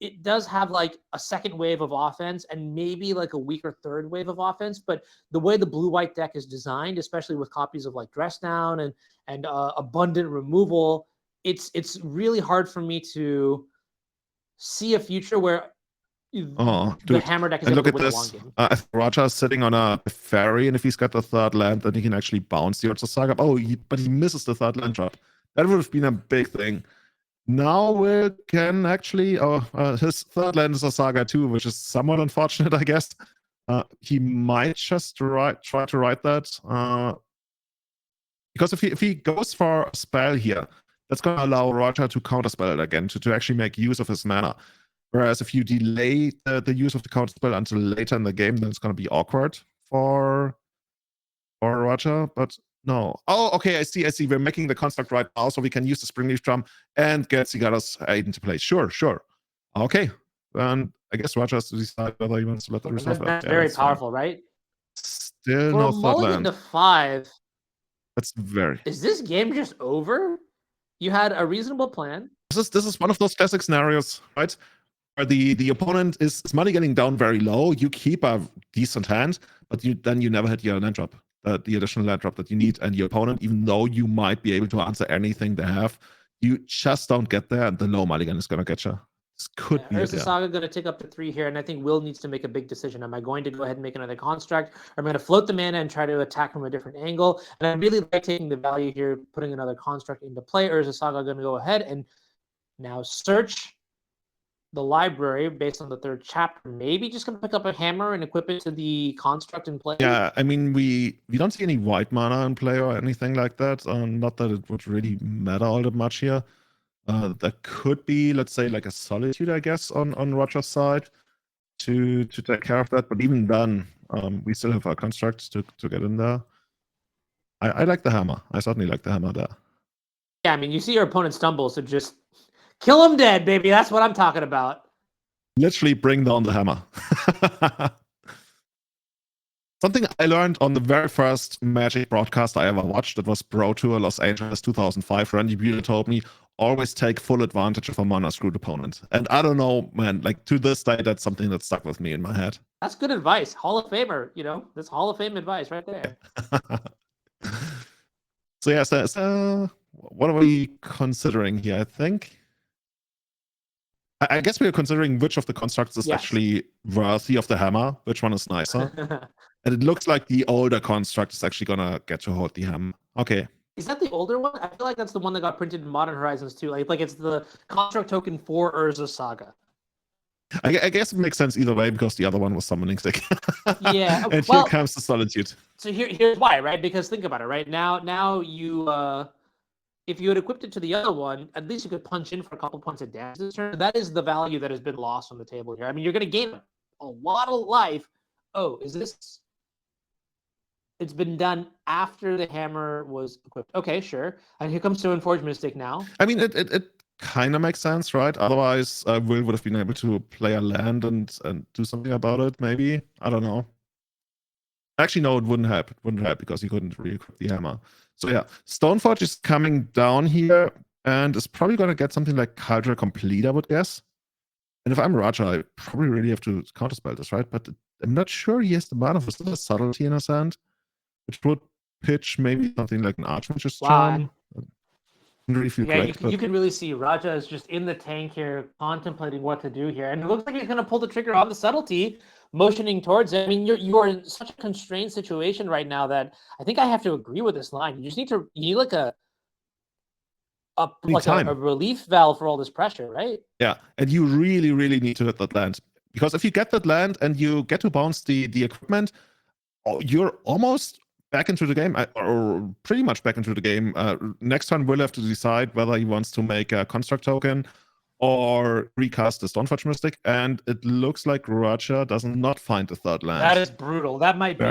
it does have a second wave of offense and maybe a weaker third wave of offense. But the way the blue-white deck is designed, especially with copies of Dress Down and abundant removal, it's really hard for me to see a future where the hammer deck is able to win the long game. Roger is sitting on a ferry, and if he's got the 3rd land, then he can actually bounce the Urza Saga. But he misses the 3rd land drop. That would have been a big thing. Now Will can actually, his 3rd land is a Saga too, which is somewhat unfortunate, I guess. He might just try to write that. Because if he goes for a spell here, that's going to allow Roger to counterspell it again, to actually make use of his mana. Whereas if you delay the use of the counterspell until later in the game, then it's going to be awkward for Roger. But no. Oh, okay, I see. We're making the construct right now, so we can use the Springleaf Drum and get Cigarettes Aid into play. Sure. Okay. Then I guess Roger has to decide whether he wants to let the resolve. That's very powerful, right? Still for no a 3rd mulligan land. to 5. That's very. Is this game just over? You had a reasonable plan. This is one of those classic scenarios, right? Where the opponent is money getting down very low. You keep a decent hand, but you never hit your land drop, the additional land drop that you need, and your opponent, even though you might be able to answer anything they have, you just don't get there, and the low mulligan is gonna get you. This could be Urza Saga going to take up to 3 here, and I think Will needs to make a big decision. Am I going to go ahead and make another construct, or am I going to float the mana and try to attack from a different angle? And I really like taking the value here, putting another construct into play. Urza Saga going to go ahead and now search the library based on the 3rd chapter. Maybe just going to pick up a hammer and equip it to the construct in play. Yeah, I mean, we don't see any white mana in play or anything like that. Not that it would really matter all that much here. That could be, let's say, a Solitude, I guess, on Roger's side to take care of that. But even then, we still have our constructs to get in there. I like the hammer. I certainly like the hammer there. Yeah, I mean, you see your opponent stumble, so just kill him dead, baby. That's what I'm talking about. Literally bring down the hammer. Something I learned on the very first Magic broadcast I ever watched, it was Pro Tour Los Angeles 2005. Randy Bueller told me, always take full advantage of a mana screwed opponent. And I don't know, man, like to this day, that's something that stuck with me in my head. That's good advice. Hall of Famer, that's Hall of Fame advice right there. So yeah, so what are we considering here? I think I guess we are considering which of the constructs is actually worthy of the hammer, which one is nicer. And it looks like the older construct is actually gonna get to hold the hammer. Okay. Is that the older one? I feel like that's the one that got printed in Modern Horizons too. Like it's the construct token for Urza Saga. I guess it makes sense either way because the other one was summoning stick. Yeah. And here comes the Solitude. So here's why, right? Because think about it, right? Now you if you had equipped it to the other one, at least you could punch in for a couple points of damage this turn. That is the value that has been lost on the table here. I mean, you're gonna gain a lot of life. Oh, is this? It's been done after the hammer was equipped. Okay, sure. And here comes Stoneforge Mystic now. I mean, it kind of makes sense, right? Otherwise, Will would have been able to play a land and do something about it, maybe. I don't know. Actually, no, it wouldn't help. It wouldn't help because he couldn't re-equip the hammer. So yeah, Stoneforge is coming down here and is probably going to get something like Caldra Complete, I would guess. And if I'm Raja, I probably really have to counterspell this, right? But I'm not sure he has the mana for still a Subtlety in his hand, which would pitch maybe something like an Archmage's Charm. Really feel great, you can really see Raja is just in the tank here, contemplating what to do here. And it looks like he's going to pull the trigger on the Subtlety, motioning towards it. I mean, you are in such a constrained situation right now that I think I have to agree with this line. You just need like a relief valve for all this pressure, right? Yeah, and you really, really need to hit that land. Because if you get that land and you get to bounce the equipment, you're almost back into the game, or pretty much back into the game. Next turn, we'll have to decide whether he wants to make a construct token or recast the Stoneforge Mystic, and it looks like Raja does not find the third land. That is brutal. That might be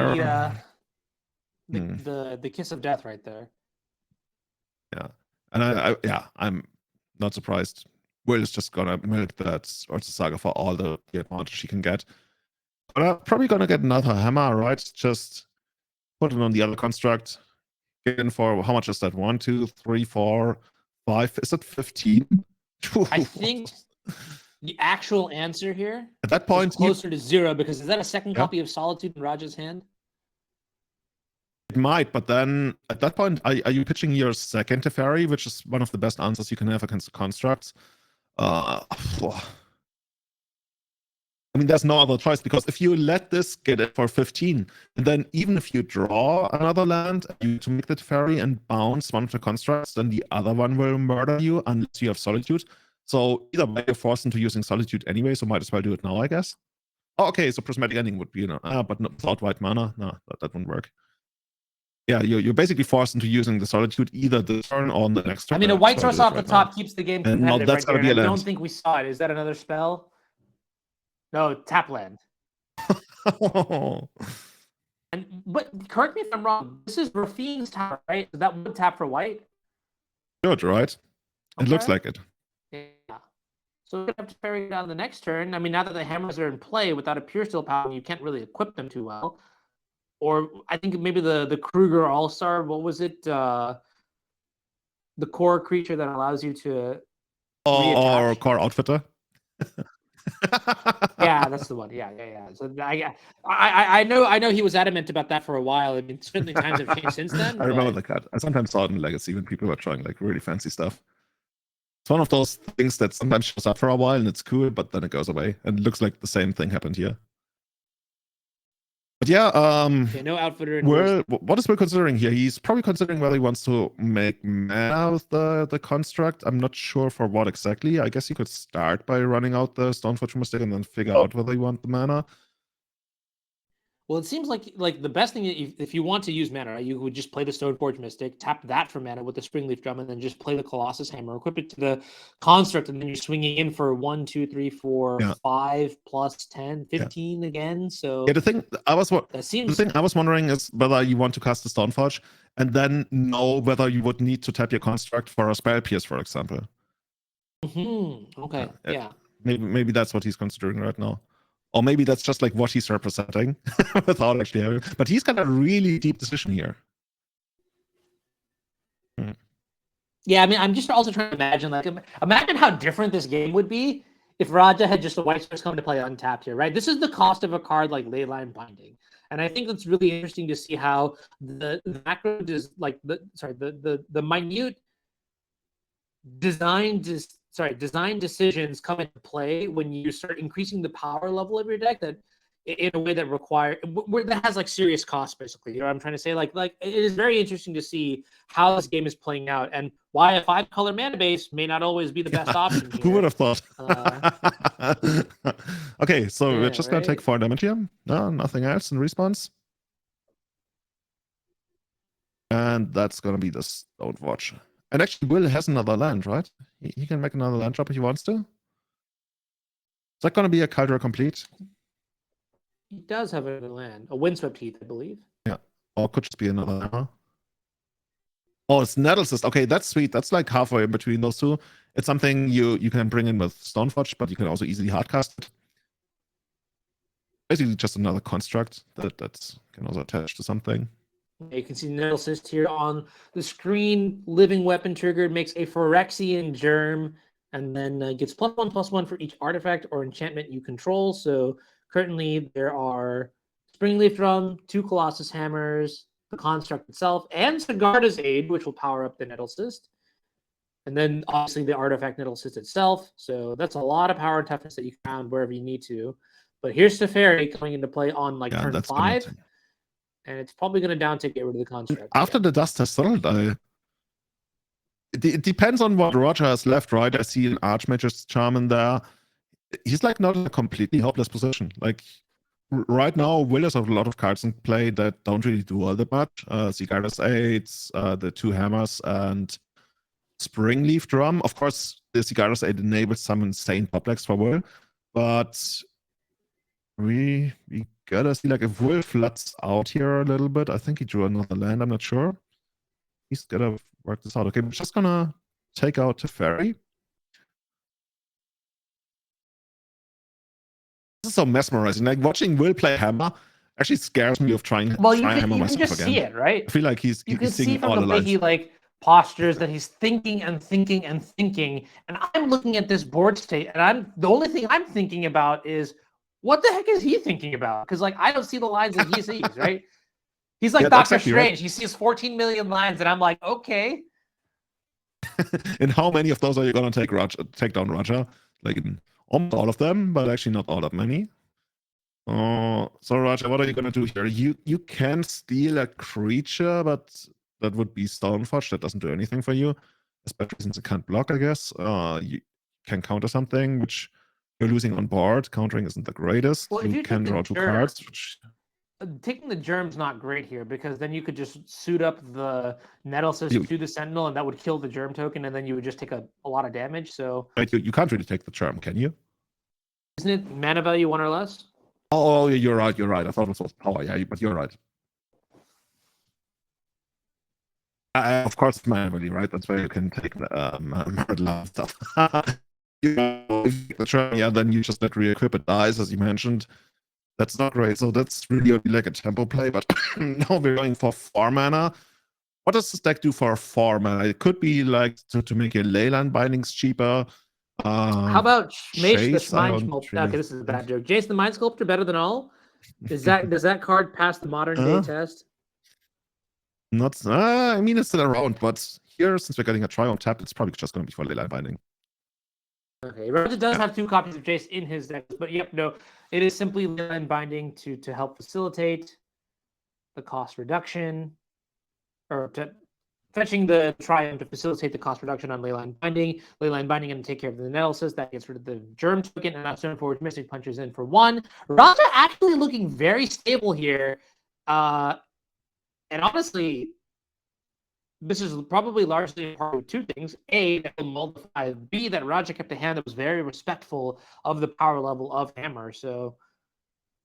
the kiss of death right there. Yeah, and I'm not surprised. Will is just gonna milk that Urza Saga for all the advantage he can get. But I'm probably gonna get another hammer, right? Just put it on the other construct. Get in for how much is that? 1, 2, 3, 4, 5. Is that 15? I think the actual answer here at that point is closer to 0, because is that a second copy of Solitude in Raja's hand? It might, but then at that point, are you pitching your second Teferi, which is one of the best answers you can have against the constructs? I mean, there's no other choice, because if you let this get it for 15, and then even if you draw another land to make the Teferi and bounce one of the constructs, then the other one will murder you unless you have Solitude. So either way, you're forced into using Solitude anyway, so might as well do it now, I guess. Oh, okay, so Prismatic Ending would be, but not without white mana. No, that wouldn't work. Yeah, you're basically forced into using the Solitude either this turn or on the next turn. I mean, a white source off the top keeps the game competitive that's right there. I don't think we saw it. Is that another spell? No, tap land. But correct me if I'm wrong. This is Rafine's tap, right? Is that one tap for white? Good, right? It looks like it. Yeah. So we're gonna have to parry down the next turn. I mean, now that the hammers are in play without a Pure Steel power, you can't really equip them too well. Or I think maybe the Krueger All-Star, what was it? The core creature that allows you to or core outfitter. Yeah, that's the one. Yeah. So I know he was adamant about that for a while. I mean, certainly times have changed since then. I remember the card. I sometimes saw it in Legacy when people were trying like really fancy stuff. It's one of those things that sometimes shows up for a while and it's cool, but then it goes away. And it looks like the same thing happened here. But yeah, no outfitter. What is Will considering here? He's probably considering whether he wants to make mana with the construct. I'm not sure for what exactly. I guess he could start by running out the Stoneforge Mystic and then figure out whether he wants the mana. Well, it seems like the best thing, if you want to use mana, right, you would just play the Stoneforge Mystic, tap that for mana with the Springleaf Drum, and then just play the Colossus Hammer, equip it to the construct, and then you're swinging in for 1, 2, 3, 4, 5 plus 10, 15 again. So yeah, the thing I was wondering is whether you want to cast the Stoneforge and then know whether you would need to tap your construct for a Spell Pierce, for example. Okay. Yeah. Maybe that's what he's considering right now. Or maybe that's just like what he's representing without actually having. But he's got a really deep decision here. Yeah, I mean, I'm just also trying to imagine, like, imagine how different this game would be if Raja had just a white source come to play untapped here, right? This is the cost of a card like Leyline Binding. And I think it's really interesting to see how the macro is like the minute design decisions come into play when you start increasing the power level of your deck that in a way that that has like serious costs, basically. You know what I'm trying to say? Like it is very interesting to see how this game is playing out and why a 5-color mana base may not always be the best option here. Who would have thought? Okay, so we're just gonna take 4 damage here. No, nothing else in response. And that's gonna be the Stone Watch. And actually, Will has another land, right? He can make another land drop if he wants to. Is that gonna be a Caldera complete? He does have another land, a Windswept Heath, I believe. Yeah, or could just be another hammer. Oh, it's Nettlecyst. Okay, that's sweet. That's like halfway in between those two. It's something you can bring in with Stoneforge, but you can also easily hardcast it. Basically, just another construct that can also attach to something. You can see Nettlecyst here on the screen. Living Weapon triggered, makes a Phyrexian Germ, and then gets +1/+1 for each artifact or enchantment you control. So currently, there are Springleaf Drum, 2 Colossus Hammers, the construct itself, and Sigarda's Aid, which will power up the Nettlecyst. And then, obviously, the artifact Nettlecyst itself. So that's a lot of power and toughness that you can found wherever you need to. But here's Teferi coming into play on, like, turn 5. And it's probably going to down to get rid of the construct. After the dust has settled, it depends on what Roger has left, right? I see an Archmage's Charm in there. He's like not in a completely hopeless position. Like right now, Will has a lot of cards in play that don't really do all that much. Sigarda's Aids, the 2 hammers, and Springleaf Drum. Of course, the Sigarda's Aid enables some insane top decks for Will, but we gotta see, like, if Will floods out here a little bit. I think he drew another land, I'm not sure. He's gotta work this out. Okay, we're just gonna take out Teferi. This is so mesmerizing. Like, watching Will play Hammer actually scares me of trying well, you Hammer can myself just again. see it, right? I feel like he's you can seeing see from all the the way lines. he like postures that he's thinking and thinking and thinking. And I'm looking at this board state, and the only thing I'm thinking about is what the heck is he thinking about? Because like I don't see the lines that he sees, right? He's like Doctor Strange. Right. He sees 14 million lines, and I'm like, okay. And how many of those are you gonna take down Roger? Like in almost all of them, but actually not all that many. So Roger, what are you gonna do here? You can steal a creature, but that would be Stoneforge. That doesn't do anything for you, especially since it can't block, I guess. You can counter something, which you're losing on board. Countering isn't the greatest. Well, you can draw 2 cards. Which... Taking the Germ's not great here because then you could just suit up the Nettlecyst to the Sentinel, and that would kill the Germ token, and then you would just take a lot of damage. So you can't really take the Germ, can you? Isn't it mana value 1 or less? Oh, you're right. I thought it was power. Yeah, but you're right. Of course, manually, right? That's why you can take the stuff. Yeah, then you just let re-equip it dies, as you mentioned. That's not great. So that's really only like a tempo play. But now we're going for 4 mana. What does this deck do for 4 mana? It could be like to make your Leyline bindings cheaper. How about Mace the Mind Sculptor? Okay, this is a bad joke. Jace the Mind Sculptor better than all? Does that card pass the modern day test? Not. I mean, it's still around, but here, since we're getting a try on tap, it's probably just going to be for Leyline binding. Okay, Roger does have 2 copies of Jace in his deck, but yep, no, it is simply Leyline binding to help facilitate the cost reduction, or to fetching the Triumph to facilitate the cost reduction on Leyline binding. Leyline binding going to take care of the Nettlecyst. That gets rid of the Germ token, and that Stoneforge Mystic punches in for 1. Roger actually looking very stable here, and honestly, this is probably largely a part of 2 things. A, that will multiply. B, that Raja kept a hand that was very respectful of the power level of Hammer. So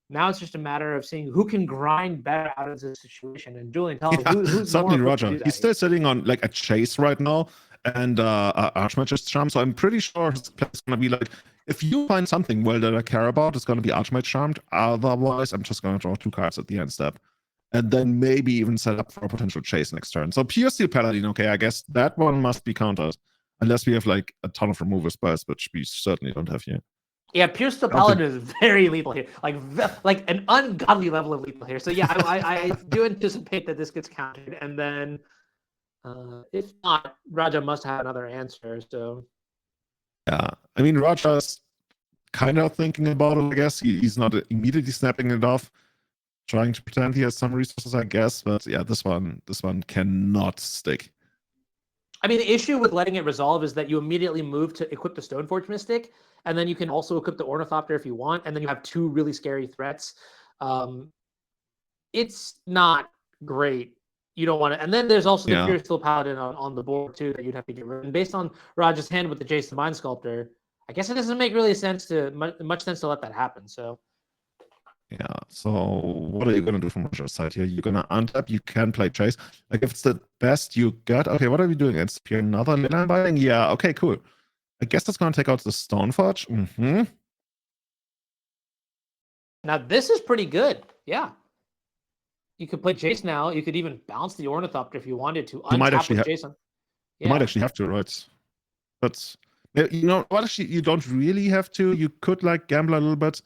now it's just a matter of seeing who can grind better out of this situation. And Julian, tell him who's certainly more Raja. He's still sitting on like a chase right now. and Archmage's Charm. So I'm pretty sure his plan is going to be like, if you find something well that I care about, it's going to be Archmage Charmed. Otherwise, I'm just going to draw 2 cards at the end step. And then maybe even set up for a potential chase next turn. So Pure Steel Paladin, okay, I guess that one must be countered. Unless we have like a ton of removal spells, which we certainly don't have here. Yeah, Pure Steel Paladin is very lethal here. Like an ungodly level of lethal here. So yeah, I do anticipate that this gets countered. And then if not, Raja must have another answer. So yeah, I mean, Raja's kind of thinking about it, I guess. He's not immediately snapping it off, trying to pretend he has some resources, I guess. But yeah, this one cannot stick. I mean, the issue with letting it resolve is that you immediately move to equip the Stoneforge Mystic, and then you can also equip the Ornithopter if you want, and then you have 2 really scary threats. It's not great. You don't want to. And then there's also the Pure Steel Paladin on the board too that you'd have to get rid of. And based on Raj's hand with the Jason Mind Sculptor, I guess it doesn't make really much sense to let that happen. So yeah. So what are you gonna do from Raja's side here? You're gonna untap. You can play Chase. Like if it's the best you got. Okay, what are we doing? It's another Leyline Binding. Yeah. Okay. Cool. I guess that's gonna take out the Stoneforge. Mm-hmm. Now this is pretty good. Yeah. You could play Jace now. You could even bounce the Ornithopter if you wanted to. You might actually Jason. Yeah. You might actually have to, right? But you know what? Actually, you don't really have to. You could like gamble a little bit,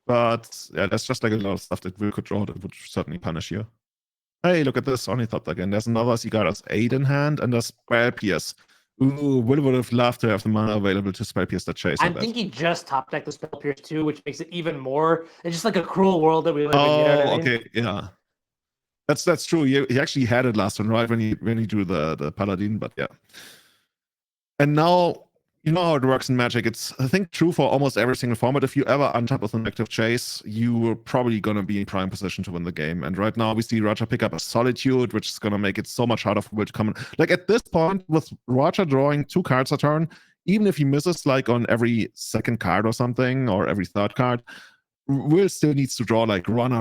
but yeah, that's just like a lot of stuff that we could draw that would certainly punish you. Hey, look at this Ornithopter again. There's another Cigarras 8 in hand, and there's Spell Pierce. Ooh, Will would have loved to have the mana available to Spell Pierce that Chase. I think he just top decked the Spell Pierce too, which makes it even more. It's just like a cruel world that we live in. Oh, you know what I mean? Okay, yeah. That's true. He actually had it last one, right? When he drew the Paladin, but yeah. And now you know how it works in Magic. It's, I think, true for almost every single format. If you ever untap with an active Chase, you're probably gonna be in prime position to win the game. And right now we see Raja pick up a Solitude, which is gonna make it so much harder for Will to come in. Like at this point, with Raja drawing 2 cards a turn, even if he misses like on every second card or something, or every third card, Will still needs to draw like runner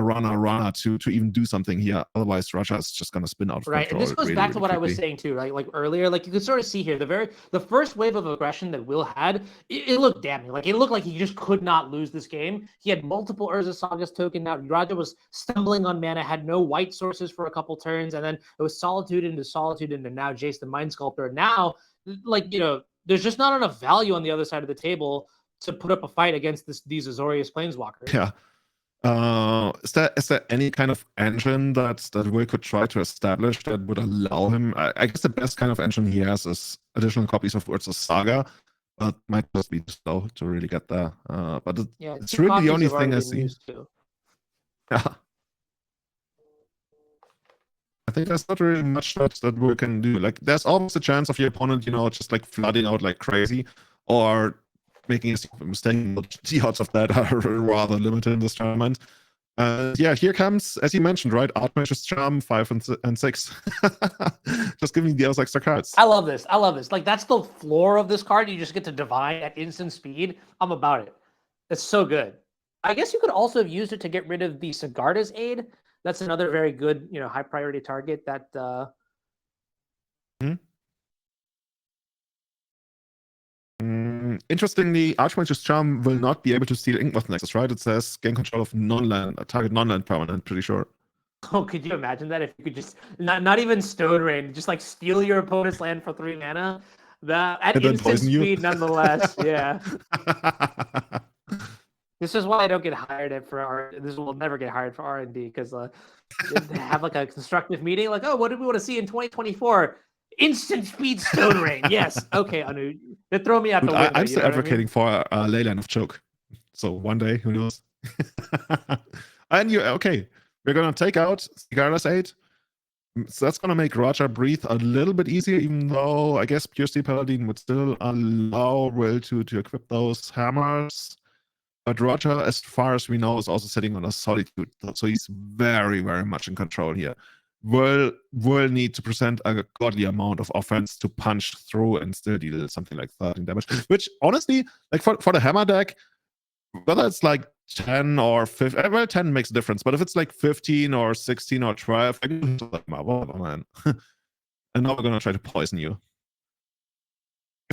to even do something here. Otherwise, Raja is just gonna spin out of right. control. And this goes really, back to really what quickly. I was saying too, right? Like earlier, like you could sort of see here the first wave of aggression that Will had, it looked damning. Like it looked like he just could not lose this game. He had multiple Urza Saga's token out. Raja was stumbling on mana, had no white sources for a couple turns, and then it was Solitude into now Jace the Mind Sculptor. Now, like there's just not enough value on the other side of the table to put up a fight against these Azorius Planeswalkers. Yeah. Is there any kind of engine that Will could try to establish that would allow him? I guess the best kind of engine he has is additional copies of Urza Saga, but might just be slow to really get there. But it's really the only thing I see. Yeah. I think there's not really much that Will can do. Like, there's always a chance of your opponent, just like flooding out like crazy, or making a mistake. The odds of that are rather limited in this tournament. Yeah, here comes, as you mentioned, right? Archmage's Charm 5 and 6. Just giving those extra cards. I love this. Like, that's the floor of this card. You just get to divine at instant speed. I'm about it. It's so good. I guess you could also have used it to get rid of the Sigarda's Aid. That's another very good, high priority target that Interestingly, Archmage's Charm will not be able to steal Inkmoth Nexus, right? It says gain control of target non-land permanent, pretty sure. Oh, could you imagine that? If you could just not even Stone Rain, just like steal your opponent's land for 3 mana? That at instant speed, nonetheless. Yeah. This is why I don't get hired for R. This will never get hired for R&D because they have like a constructive meeting. Like, oh, what do we want to see in 2024? Instant speed Stone Rain. Yes. Okay, Anu. They throw me out the window. I'm still advocating for a Leyline of Choke. So one day, who knows? And okay. We're gonna take out Cigarras 8. So that's gonna make Raja breathe a little bit easier, even though I guess Pure Steel Paladin would still allow Will to equip those hammers. But Raja, as far as we know, is also sitting on a Solitude. So he's very, very much in control here. Will need to present a godly amount of offense to punch through and still deal something like 13 damage. Which, honestly, like for the hammer deck, whether it's like 10 or 15, well, 10 makes a difference. But if it's like 15 or 16 or 12, like, whatever, man. And now we're going to try to poison you.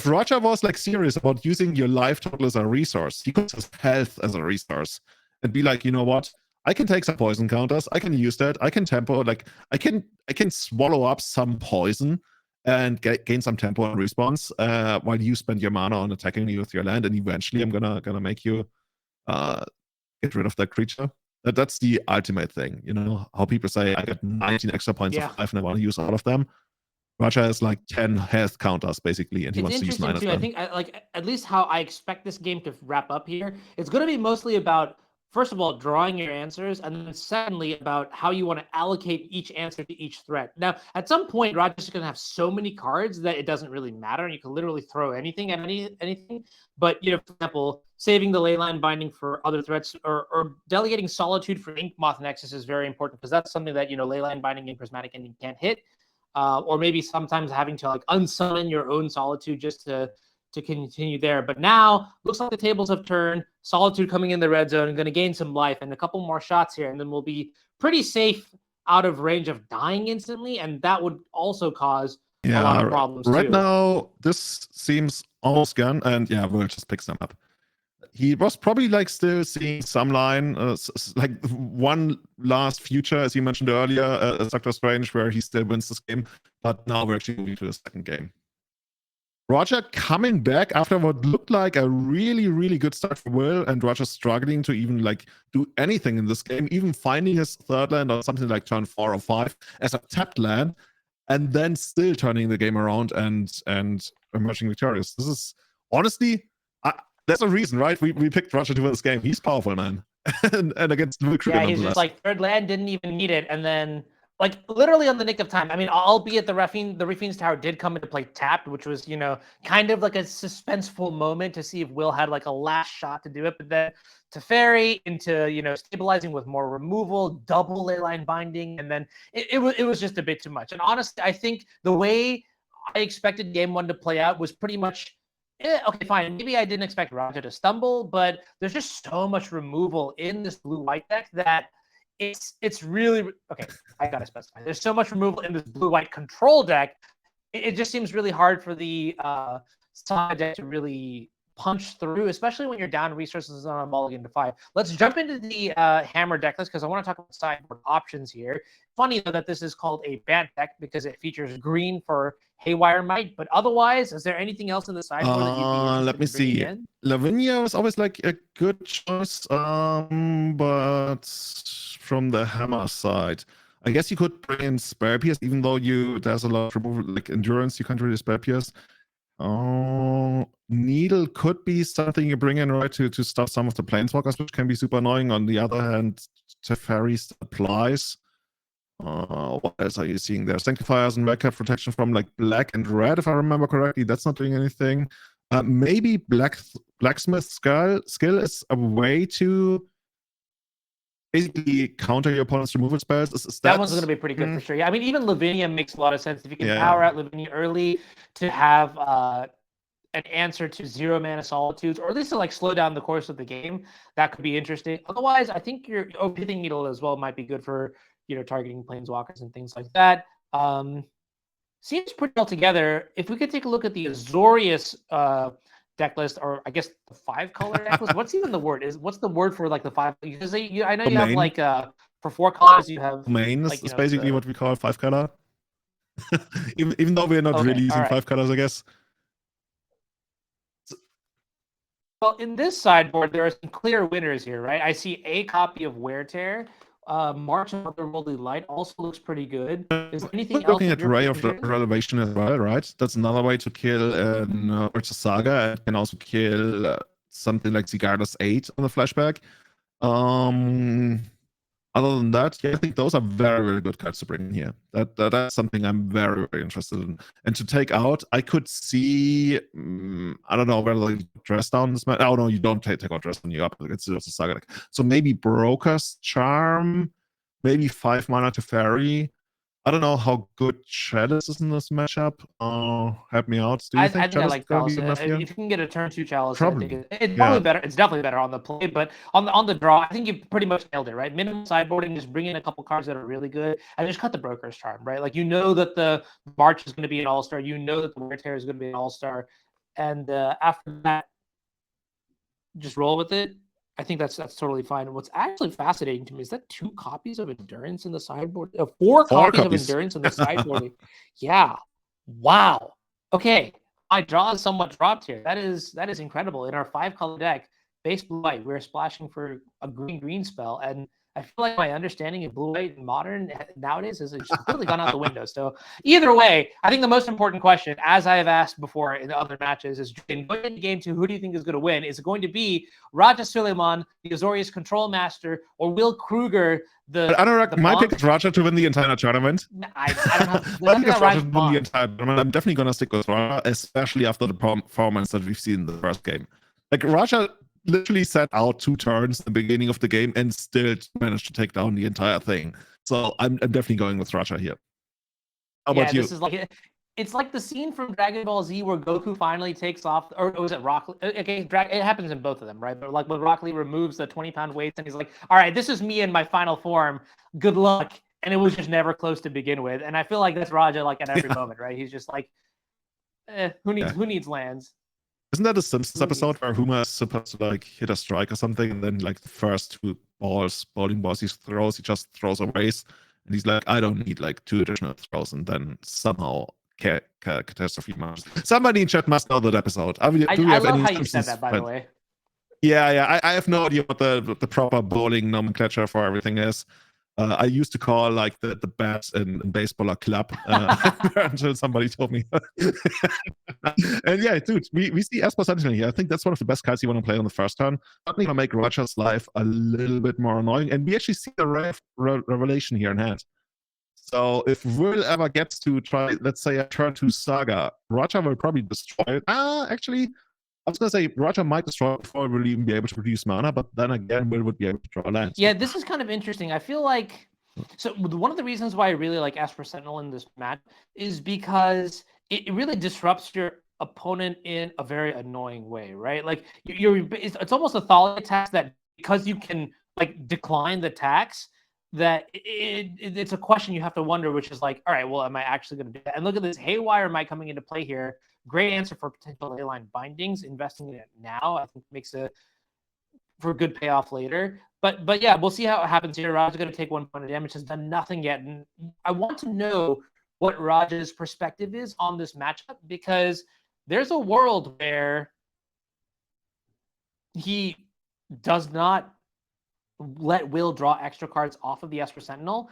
if Roger was like serious about using your life total as a resource, he could use health as a resource and be like, you know what? I can take some poison counters. I can use that. I can tempo. Like I can swallow up some poison and gain some tempo and response while you spend your mana on attacking me with your land, and eventually I'm gonna make you get rid of that creature. That's the ultimate thing, you know, how people say I got 19 extra points of life and I want to use all of them. Raja has like 10 health counters basically, and he wants to use 9 of them. I think like at least how I expect this game to wrap up here, it's going to be mostly about, first of all, drawing your answers, and then secondly, about how you want to allocate each answer to each threat. Now, at some point, Roger's going to have so many cards that it doesn't really matter, and you can literally throw anything at anything. But, you know, for example, saving the Leyline Binding for other threats, or delegating Solitude for Inkmoth Nexus is very important, because that's something that, you know, Leyline Binding and Prismatic Ending can't hit. Or maybe sometimes having to like unsummon your own Solitude just to continue there. But now looks like the tables have turned. Solitude coming in the red zone and going to gain some life, and a couple more shots here, and then we'll be pretty safe out of range of dying instantly, and that would also cause a lot of problems right now this seems almost gone, and we'll just pick some up. He was probably like still seeing some line, like one last future, as you mentioned earlier, Doctor Strange, where he still wins this game. But now we're actually moving to the second game. Roger coming back after what looked like a really, really good start for Will, and Roger struggling to even like do anything in this game, even finding his third land or something like turn 4 or 5 as a tapped land, and then still turning the game around and emerging victorious. This is honestly, there's a reason, right? We picked Roger to win this game. He's powerful, man. and against Krueger. Yeah, he's just like third land, didn't even need it, and then like literally on the nick of time. I mean, albeit the Refine's Tower did come into play tapped, which was, you know, kind of like a suspenseful moment to see if Will had like a last shot to do it, but then Teferi into, you know, stabilizing with more removal, double Leyline Binding, and then it was just a bit too much. And honestly, I think the way I expected game 1 to play out was pretty much, okay, fine. Maybe I didn't expect Roger to stumble, but there's just so much removal in this blue-white deck that it's really okay. I gotta specify. There's so much removal in this blue-white control deck. It just seems really hard for the side deck to really punch through, especially when you're down resources on a mulligan to 5. Let's jump into the hammer deck list, because I want to talk about sideboard options here. Funny though that this is called a Bant deck because it features green for Haywire Might, but otherwise, is there anything else in the sideboard that you'd be interested let me see. in? Lavinia was always like a good choice, but from the hammer side, I guess you could bring in Spare Pierce, even though there's a lot of removal, like endurance, you can't really Spare Pierce. Needle could be something you bring in, right, to stop some of the planeswalkers, which can be super annoying. On the other hand, Teferi applies. What else are you seeing there? Sanctifiers and red cap protection from like black and red, if I remember correctly. That's not doing anything. Maybe blacksmith skill is a way to basically counter your opponent's removal spells. That one's going to be pretty good for sure. Yeah, I mean, even Lavinia makes a lot of sense. If you can power out Lavinia early to have an answer to 0 mana Solitudes, or at least to like slow down the course of the game, that could be interesting. Otherwise, I think your Pithing Needle as well might be good for, you know, targeting planeswalkers and things like that. Seems pretty well together. If we could take a look at the Azorius deck list, or I guess the 5-color deck list. What's even the word? What's the word for like the 5? Because I know you have like for 4 colors you have main like, is basically what we call 5-color. even though we're not really using 5 colors, I guess. Well, in this sideboard, there are some clear winners here, right? I see a copy of Wear Tear. March of Otherworldly Light also looks pretty good. Is there anything else? Looking at Ray of Relevation as well, right? That's another way to kill Urza Saga. It can also kill something like Sigarda's 8 on the flashback. Other than that, I think those are very, very good cards to bring in here. That's something I'm very, very interested in. And to take out, I could see, I don't know whether you dress down this match. Oh no, you don't take out dress down, you up against the Saga deck. So maybe Broker's Charm, maybe 5 mana to Fairy. I don't know how good Chalice is in this matchup. Help me out. Do you think Chalice is going to be enough here? If you can get a turn 2 Chalice, Probably. It's probably better. It's definitely better on the play, but on the draw, I think you pretty much nailed it, right? Minimum sideboarding, just bring in a couple cards that are really good, and just cut the Broker's Charm, right? Like, you know that the March is going to be an all-star. You know that the Wear Tear is going to be an all-star. and after that, just roll with it. I think that's totally fine. What's actually fascinating to me is that 2 copies of Endurance in the sideboard, 4 copies of Endurance in the sideboard. Yeah, wow. Okay, my draw is somewhat dropped here. That is incredible. In our 5-color deck, base blue white, we're splashing for a green spell, and I feel like my understanding of blue white in modern nowadays has just completely gone out the window. So either way, I think the most important question, as I have asked before in other matches, is going into game 2, who do you think is going to win? Is it going to be Raja Sulaiman, the Azorius control master, or will Krueger, my pick is Raja to win the entire tournament. I don't have My pick is Raja to win the entire tournament. I'm definitely going to stick with Raja, especially after the performance that we've seen in the first game. Like, Raja literally sat out 2 turns at the beginning of the game and still managed to take down the entire thing. So I'm definitely going with Raja here. How about you? This is like, it's like the scene from Dragon Ball Z where Goku finally takes off, or was it Rock Lee? Okay, it happens in both of them, right? But like when Rock Lee removes the 20-pound weights and he's like, all right, this is me in my final form. Good luck. And it was just never close to begin with. And I feel like that's Raja like at every moment, right? He's just like, who needs lands? Isn't that a Simpsons episode where Homer is supposed to like hit a strike or something, and then like the first 2 bowling balls he throws, he just throws away, and he's like, I don't need like 2 additional throws, and then somehow catastrophe marks. Somebody in chat must know that episode. I love how you said that, by the way. Yeah. I have no idea what the proper bowling nomenclature for everything is. I used to call like the bats in baseball a club until somebody told me. And yeah, dude, we see Esper Sentinel here. I think that's one of the best cards you want to play on the first turn. Certainly gonna make Raja's life a little bit more annoying. And we actually see the revelation here in hand. So if Will ever gets to try, let's say, a turn 2 Saga, Raja will probably destroy it. Actually, I was going to say Raja might destroy it before we'll even be able to produce mana, but then again, Will would be able to draw lands. Yeah, this is kind of interesting. I feel like, so one of the reasons why I really like Esper Sentinel in this match is because it really disrupts your opponent in a very annoying way, right? Like it's almost a Thali tax that because you can like decline the tax, that it's a question you have to wonder, which is like, all right, well, am I actually going to do that? And look at this, Haywire might coming into play here. Great answer for potential leyline bindings. Investing in it now, I think, makes for good payoff later. But yeah, we'll see how it happens here. Raja's going to take 1 point of damage, has done nothing yet. And I want to know what Raja's perspective is on this matchup, because there's a world where he does not let Will draw extra cards off of the Esper Sentinel.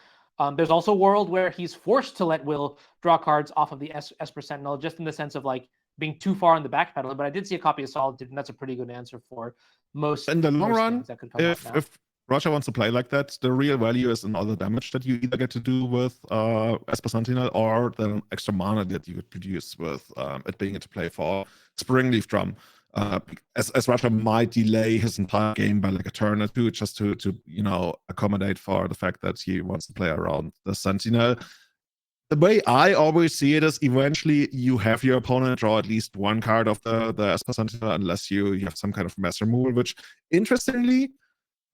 There's also a world where he's forced to let Will draw cards off of the Esper Sentinel, just in the sense of like being too far on the back pedal. But I did see a copy of Solitude, and that's a pretty good answer for most. In the long run, that could come if Raja wants to play like that, the real value is in all the damage that you either get to do with Esper Sentinel or the extra mana that you could produce with it being into play for Springleaf Drum. As Raja might delay his entire game by like a turn or 2 just to accommodate for the fact that he wants to play around the Sentinel. The way I always see it is eventually you have your opponent draw at least 1 card of the Esper Sentinel unless you have some kind of mass removal, which interestingly,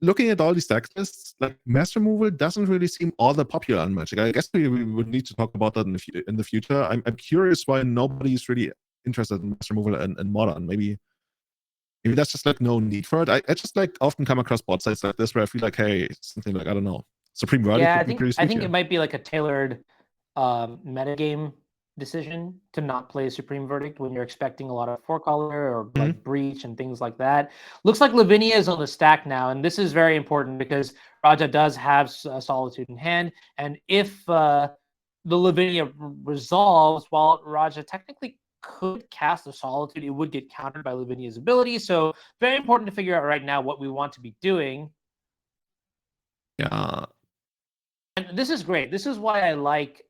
looking at all these deck lists, like mass removal doesn't really seem all that popular in Magic. I guess we would need to talk about that in the future. I'm curious why nobody's really interested in mass removal in Modern. Maybe that's just like no need for it. I just like often come across bot sites like this where I feel like, hey, something like, I don't know, Supreme Verdict. Yeah, I think it might be like a tailored metagame decision to not play Supreme Verdict when you're expecting a lot of 4-color or like Breach and things like that. Looks like Lavinia is on the stack now, and this is very important because Raja does have Solitude in hand, and if the Lavinia resolves, while Raja technically could cast a Solitude, it would get countered by Lavinia's ability. So very important to figure out right now what we want to be doing. Yeah. And this is great. This is why I like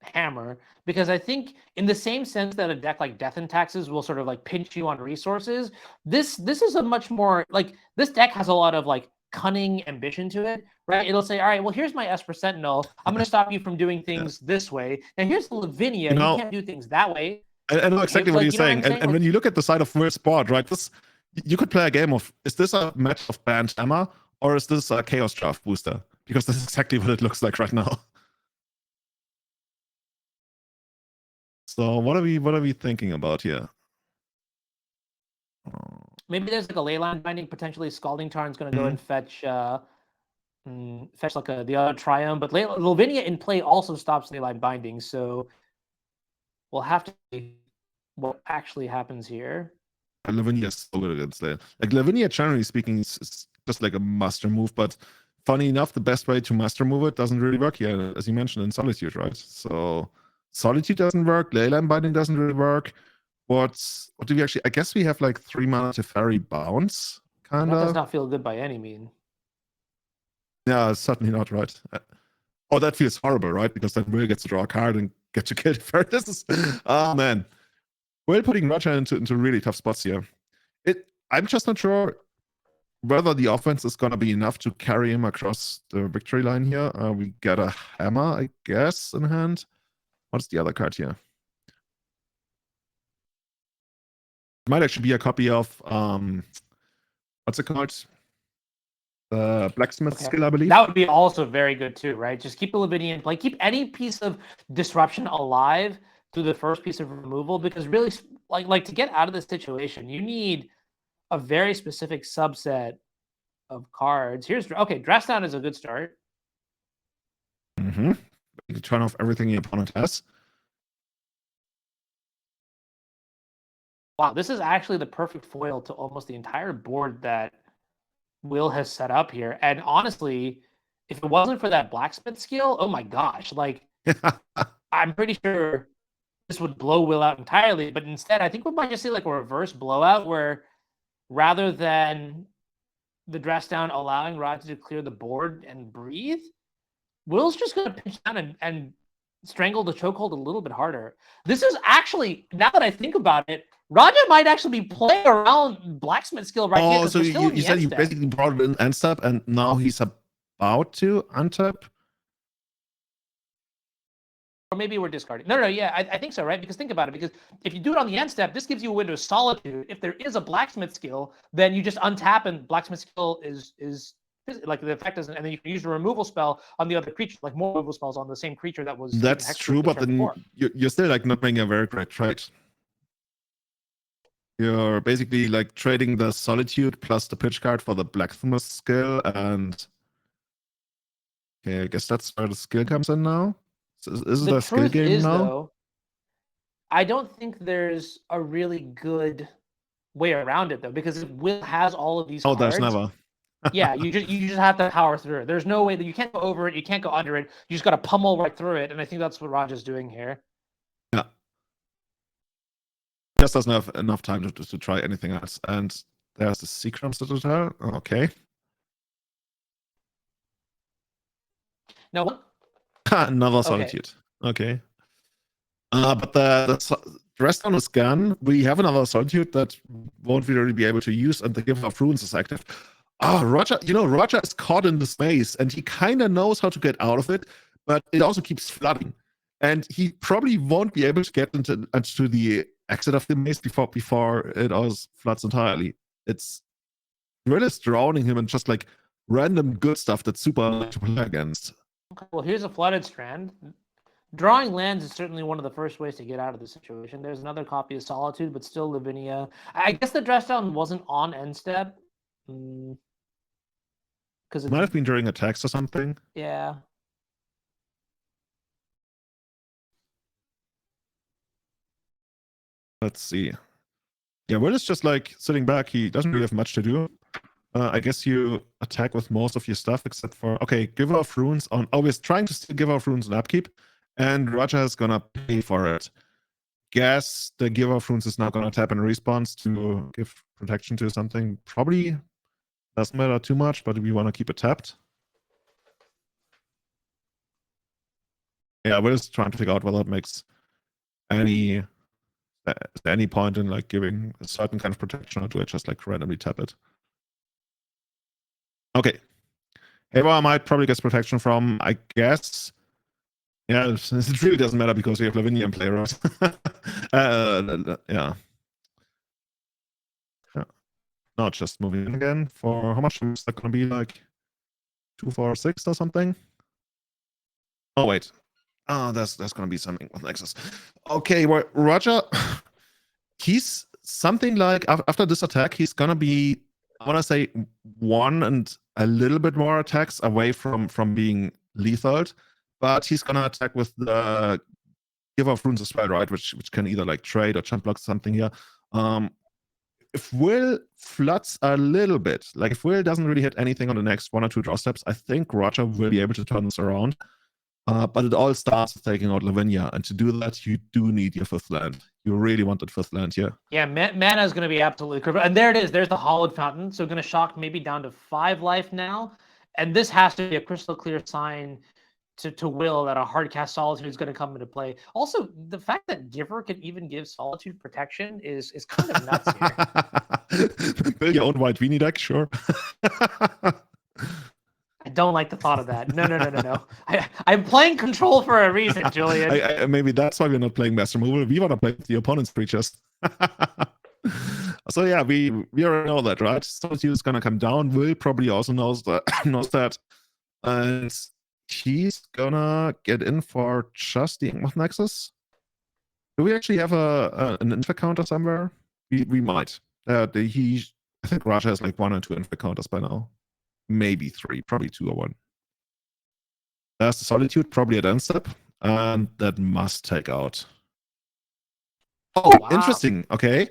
Hammer, because I think in the same sense that a deck like Death and Taxes will sort of like pinch you on resources, this is a much more like, this deck has a lot of like cunning ambition to it, right? It'll say, all right, well, here's my Esper Sentinel. I'm going to stop you from doing things this way. And here's the Lavinia. You can't do things that way. I know exactly what you're saying. And when you look at the side of Will's board, right, you could play a game of, is this a match of Bant Hammer or is this a Chaos Draft booster? Because this is exactly what it looks like right now. So what are we thinking about here? Maybe there's like a Leyline binding. Potentially, Scalding Tarn's going to go and fetch fetch like the other Triumph. But Lavinia in play also stops Leyline binding. So we'll have to see what actually happens here. Lavinia is so good against that. Like Lavinia, generally speaking, is just like a master move. But funny enough, the best way to master move it doesn't really work here, as you mentioned in Solitude, right? So Solitude doesn't work. Leyline binding doesn't really work. What do we actually? I guess we have like 3 mana Teferi bounce, kind That does of. not feel good by any means. Yeah, certainly not, right? Oh, that feels horrible, right? Because then Will gets to draw a card and get to kill Teferi. This is, oh man. Will putting Roger into really tough spots here. I'm just not sure whether the offense is going to be enough to carry him across the victory line here. We get a hammer, I guess, in hand. What's the other card here? It might actually be a copy of what's it called? The blacksmith skill, I believe. That would be also very good too, right? Just keep the Lavinia in play. Keep any piece of disruption alive through the first piece of removal, because really, like to get out of this situation, you need a very specific subset of cards. Here's okay. Dress Down is a good start. You can turn off everything your opponent has. Wow, this is actually the perfect foil to almost the entire board that Will has set up here. And honestly, if it wasn't for that blacksmith skill, oh my gosh, like I'm pretty sure this would blow Will out entirely. But instead, I think we might just see like a reverse blowout where rather than the Dress Down allowing Roger to clear the board and breathe, Will's just going to pinch down and strangle the chokehold a little bit harder. This is actually, now that I think about it, Roger might actually be playing around blacksmith skill right here. Oh, so you said he step. basically brought it in end step, and now he's about to untap? Or maybe we're discarding. No, yeah, I think so, right? Because think about it. Because if you do it on the end step, this gives you a window of solitude. If there is a blacksmith skill, then you just untap, and blacksmith skill is like the effect doesn't, and then you can use a removal spell on the other creature, like more removal spells on the same creature that was. That's true, but then you're still like not making a very great trade. You're basically like trading the Solitude plus the pitch card for the blacksmith skill, and okay, I guess that's where the skill comes in now. Is it a skill game now? Though, I don't think there's a really good way around it though, because Will has all of these. Oh, there's never. Yeah, you just have to power through it. There's no way that you can't go over it, you can't go under it. You just got to pummel right through it, and I think that's what Roger's doing here. Yeah, just doesn't have enough time to try anything else. And there's the Seacrums to tell. Okay. No. Another Solitude. Okay. But the rest on is gone. We have another Solitude that won't really be able to use, and the Giver of Runes is active. Roger, Roger is caught in this maze, and he kind of knows how to get out of it, but it also keeps flooding. And he probably won't be able to get into the exit of the maze before it all floods entirely. It's really drowning him in just like random good stuff that's super hard to play against. Okay, well, here's a flooded strand. Drawing lands is certainly one of the first ways to get out of the situation. There's another copy of Solitude, but still Lavinia. I guess the Dress Down wasn't on end step. Because it might have been during attacks or something. Yeah. Let's see. Yeah, Will is just like sitting back. He doesn't really have much to do. I guess you attack with most of your stuff except for, okay, Giver of Runes on. Oh, we're trying to still Giver of Runes on upkeep, and Roger is gonna pay for it. Guess the Giver of Runes is now gonna tap in response to give protection to something. Probably doesn't matter too much, but we want to keep it tapped. Yeah, we're just trying to figure out whether it makes any point in like giving a certain kind of protection, or do I just like randomly tap it? Okay. Eva might probably get protection from, I guess. Yeah, it really doesn't matter because we have Lavinia in play, right? Yeah. Now just moving in again for how much is that going to be, like 2, 4, 6 or something? Oh wait, Oh, there's gonna be something with Nexus. Okay, well, Roger, he's something like after this attack, he's gonna be, I wanna say, one and a little bit more attacks away from being lethal, but he's gonna attack with the Give of Runes as well, right? Which can either like trade or jump block something here. If Will floods a little bit, like if Will doesn't really hit anything on the next 1 or 2 draw steps, I think Roger will be able to turn this around. But it all starts with taking out Lavinia, and to do that, you do need your 5th land. You really want that 5th land here. Yeah, mana is going to be absolutely critical. And there it is. There's the Hollowed Fountain. So going to shock maybe down to 5 life now. And this has to be a crystal clear sign to Will that a hard cast Solitude is going to come into play. Also, the fact that Giver can even give Solitude protection is kind of nuts here. Build your own white weenie deck, sure. I don't like the thought of that. No. I'm playing Control for a reason, Julian. Maybe that's why we're not playing Master Removal. We want to play with the opponent's creatures. So yeah, we already know that, right? Solitude is going to come down. Will probably also knows that. And he's gonna get in for just the Inkmoth Nexus. Do we actually have an infect counter somewhere? We might. I think Raja has like 1 or 2 infect counters by now. Maybe 3, probably 2 or 1. There's the Solitude, probably at end step, and that must take out. Oh, wow. Interesting. Okay.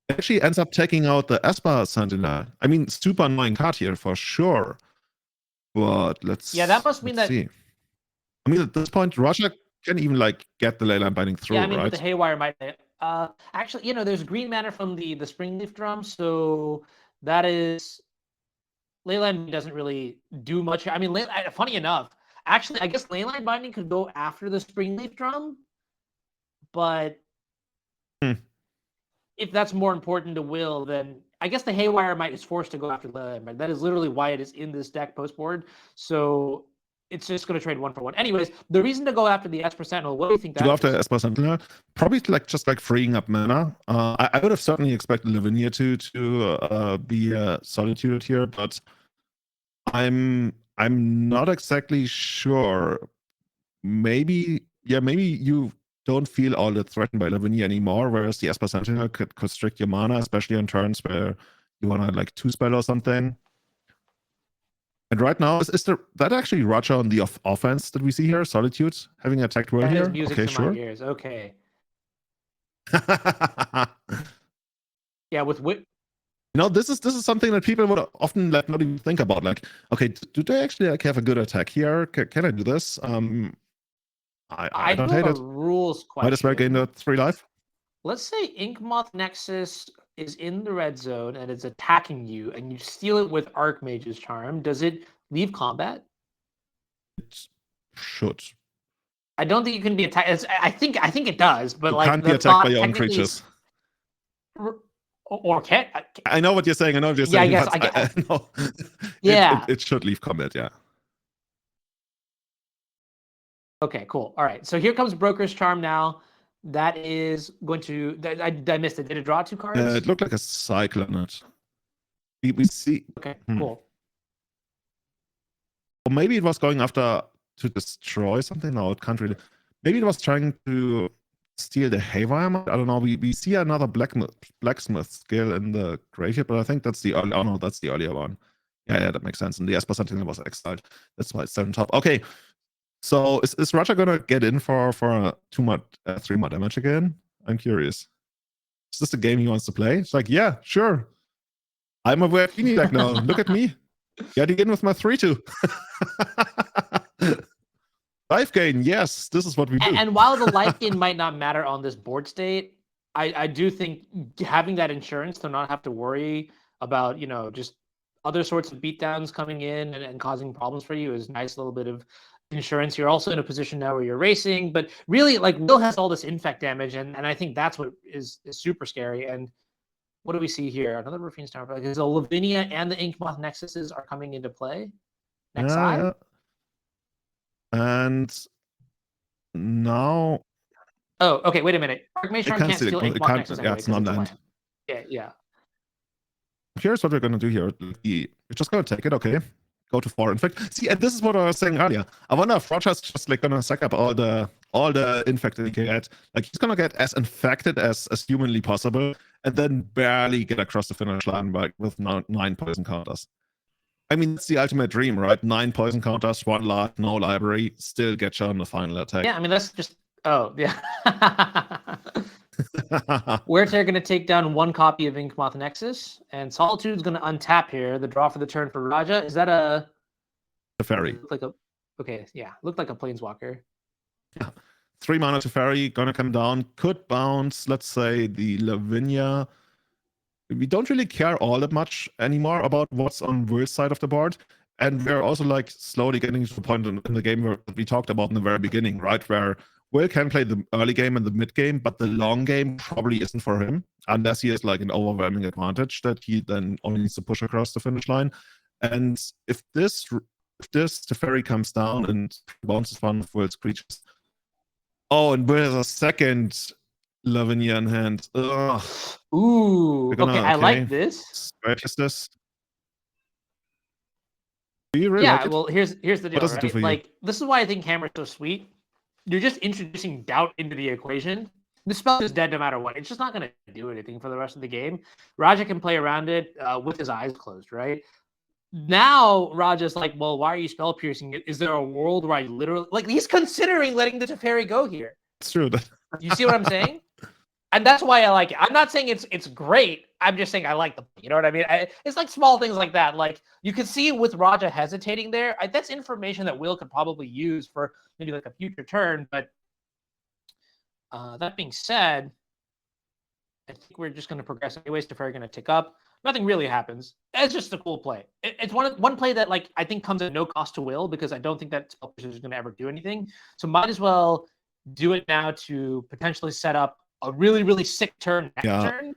Actually ends up taking out the Esper Sentinel. I mean, super annoying card here for sure. But let's that must mean that. See. I mean, at this point, Russia can even like get the Leyline Binding through, yeah, I mean, right? the Haywire might. Actually, there's green mana from the Springleaf Drum, so that is. Leyline doesn't really do much. I mean, funny enough, actually, I guess Leyline Binding could go after the Springleaf Drum, but if that's more important to Will, then I guess the Haywire Might is forced to go after the Leyline Binding. That is literally why it is in this deck post board. So it's just going to trade 1 for 1. Anyways, the reason to go after the Esper Sentinel, what do you think that to go after Esper Sentinel, probably just freeing up mana. I would have certainly expected Lavinia to be Solitude here, but I'm not exactly sure. Maybe you don't feel all that threatened by Lavinia anymore, whereas the Esper Sentinel could constrict your mana, especially on turns where you want to like 2-spell or something. And right now, is that actually Roger on the offense that we see here? Solitude having attacked Will here? Music okay, to sure. My ears. Okay. Yeah, with Whip. This is something that people would often not even think about. Like, okay, do they actually have a good attack here? Can I do this? I don't hate it. Rules question. Might as well gain the 3 life. Let's say Inkmoth Nexus is in the red zone and it's attacking you, and you steal it with Archmage's Charm. Does it leave combat? It should. I don't think you can be attacked. I think it does, but you can't be attacked by your own creatures. Or can't. I know what you're saying. Yeah, I guess. I know. Yeah. It should leave combat. Yeah. Okay, cool. All right. So here comes Broker's Charm now. That is going to. I missed it. Did it draw 2 cards? It looked like a cycle on it. We see. Okay, cool. Or maybe it was going after to destroy something. No, it can't really. Maybe it was trying to steal the Haywire. I don't know. We see another blacksmith skill in the graveyard, but I think that's the early. Oh no, that's the earlier one. Yeah, that makes sense. And the Esper Sentinel was exiled. That's why it's still on top. Okay. So is Roger gonna get in for 3 more damage again? I'm curious. Is this the game he wants to play? It's like, yeah, sure. I'm a weird Weenie deck now. Look at me. Getting in with my 3/2. Life gain, yes, this is what we do. And while the life gain might not matter on this board state, I do think having that insurance to not have to worry about, just other sorts of beatdowns coming in and causing problems for you is a nice little bit of insurance. You're also in a position now where you're racing, but really, like, Will has all this infect damage, and I think that's what is super scary. And what do we see here? Another Ruffian's Tower. Because the Lavinia and the Inkmoth Nexuses are coming into play. Next side. Yeah. And now. Oh, okay. Wait a minute. Archmage Charm can't steal Inkmoth Nexus anyway. Yeah, it's non-land. Yeah. Here's what we're gonna do here. We're just gonna take it, okay? go to 4. In fact, see, and this is what I was saying earlier. I wonder if Roger's just like gonna suck up all the infected he can get. Like he's gonna get as infected as humanly possible, and then barely get across the finish line with 9 poison counters. I mean, it's the ultimate dream, right? 9 poison counters, 1 lot, no library, still get you on the final attack. Yeah, I mean that's just yeah. We're going to take down 1 copy of Inkmoth Nexus, and Solitude's going to untap here. The draw for the turn for Raja. Is that a Teferi? Okay, yeah, looked like a Planeswalker. Yeah. 3 mana Teferi, gonna come down. Could bounce, let's say, the Lavinia. We don't really care all that much anymore about what's on Will's side of the board. And we're also like slowly getting to the point in the game where we talked about in the very beginning, right? Where Will can play the early game and the mid game, but the long game probably isn't for him unless he has like an overwhelming advantage that he then only needs to push across the finish line. And if this Teferi comes down and bounces one of Will's creatures, and Will has a second Lavinia in hand. Ugh. Ooh, okay, I like this. Is this? Do you really yeah, like it? Well, here's the deal. What does it do for you? Like, this is why I think Hammer's so sweet. You're just introducing doubt into the equation. The spell is dead no matter what. It's just not going to do anything for the rest of the game. Raja can play around it with his eyes closed, right? Now Raja's like, well, why are you spell piercing it? Is there a world where I literally he's considering letting the Teferi go here? It's true. You see what I'm saying? And that's why I like it. I'm not saying it's great. I'm just saying I like you know what I mean? It's like small things like that. Like you can see with Raja hesitating there. That's information that Will could probably use for maybe like a future turn. But that being said, I think we're just going to progress anyways. Teferi going to tick up. Nothing really happens. It's just a cool play. It's one play that like I think comes at no cost to Will because I don't think that spell piercer is going to ever do anything. So might as well do it now to potentially set up a really, really sick turn next turn.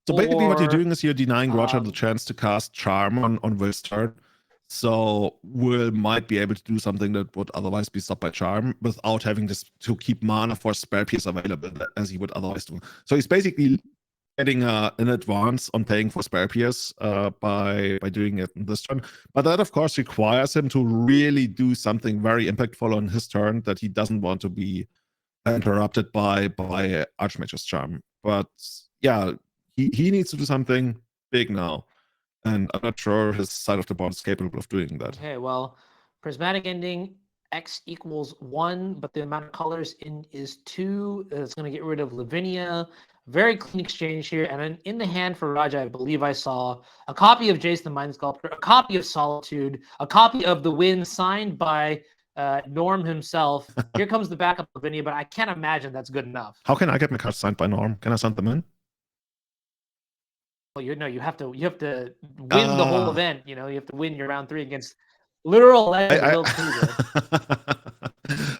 So basically what you're doing is you're denying Roger the chance to cast Charm on Will's turn. So Will might be able to do something that would otherwise be stopped by Charm without having to keep mana for spell piece available as he would otherwise do. So he's basically getting an advance on paying for spell pierce by doing it in this turn. But that of course requires him to really do something very impactful on his turn that he doesn't want to be interrupted by Archmage's Charm. But yeah, he needs to do something big now, and I'm not sure his side of the board is capable of doing that. Okay, well, prismatic ending X equals 1, but the amount of colors in is 2. It's going to get rid of Lavinia. Very clean exchange here, and then in the hand for Raja, I believe I saw a copy of Jace the Mind Sculptor, a copy of Solitude, a copy of the Wind signed by Norm himself. Here comes the backup of Lavinia, but I can't imagine that's good enough. How can I get my cards signed by Norm? Can I send them in? Well, you have to win the whole event. You have to win your round 3 against literal legend Krueger.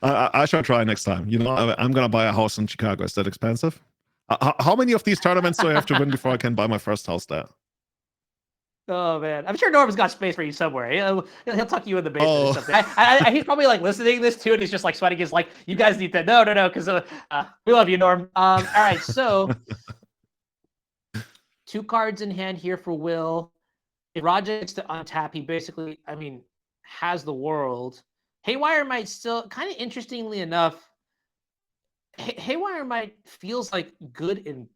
I shall try next time. I'm gonna buy a house in Chicago. Is that expensive? How many of these tournaments do I have to win before I can buy my first house there? Oh man, I'm sure Norm's got space for you somewhere. He'll tuck you in the basement or something. He's probably like listening to this too, and he's just like sweating. He's like, "You guys need to no, because we love you, Norm." All right, so 2 cards in hand here for Will. If Raja gets to untap, he basically, has the world. Haywire might still, kind of interestingly enough, Haywire might feels like good in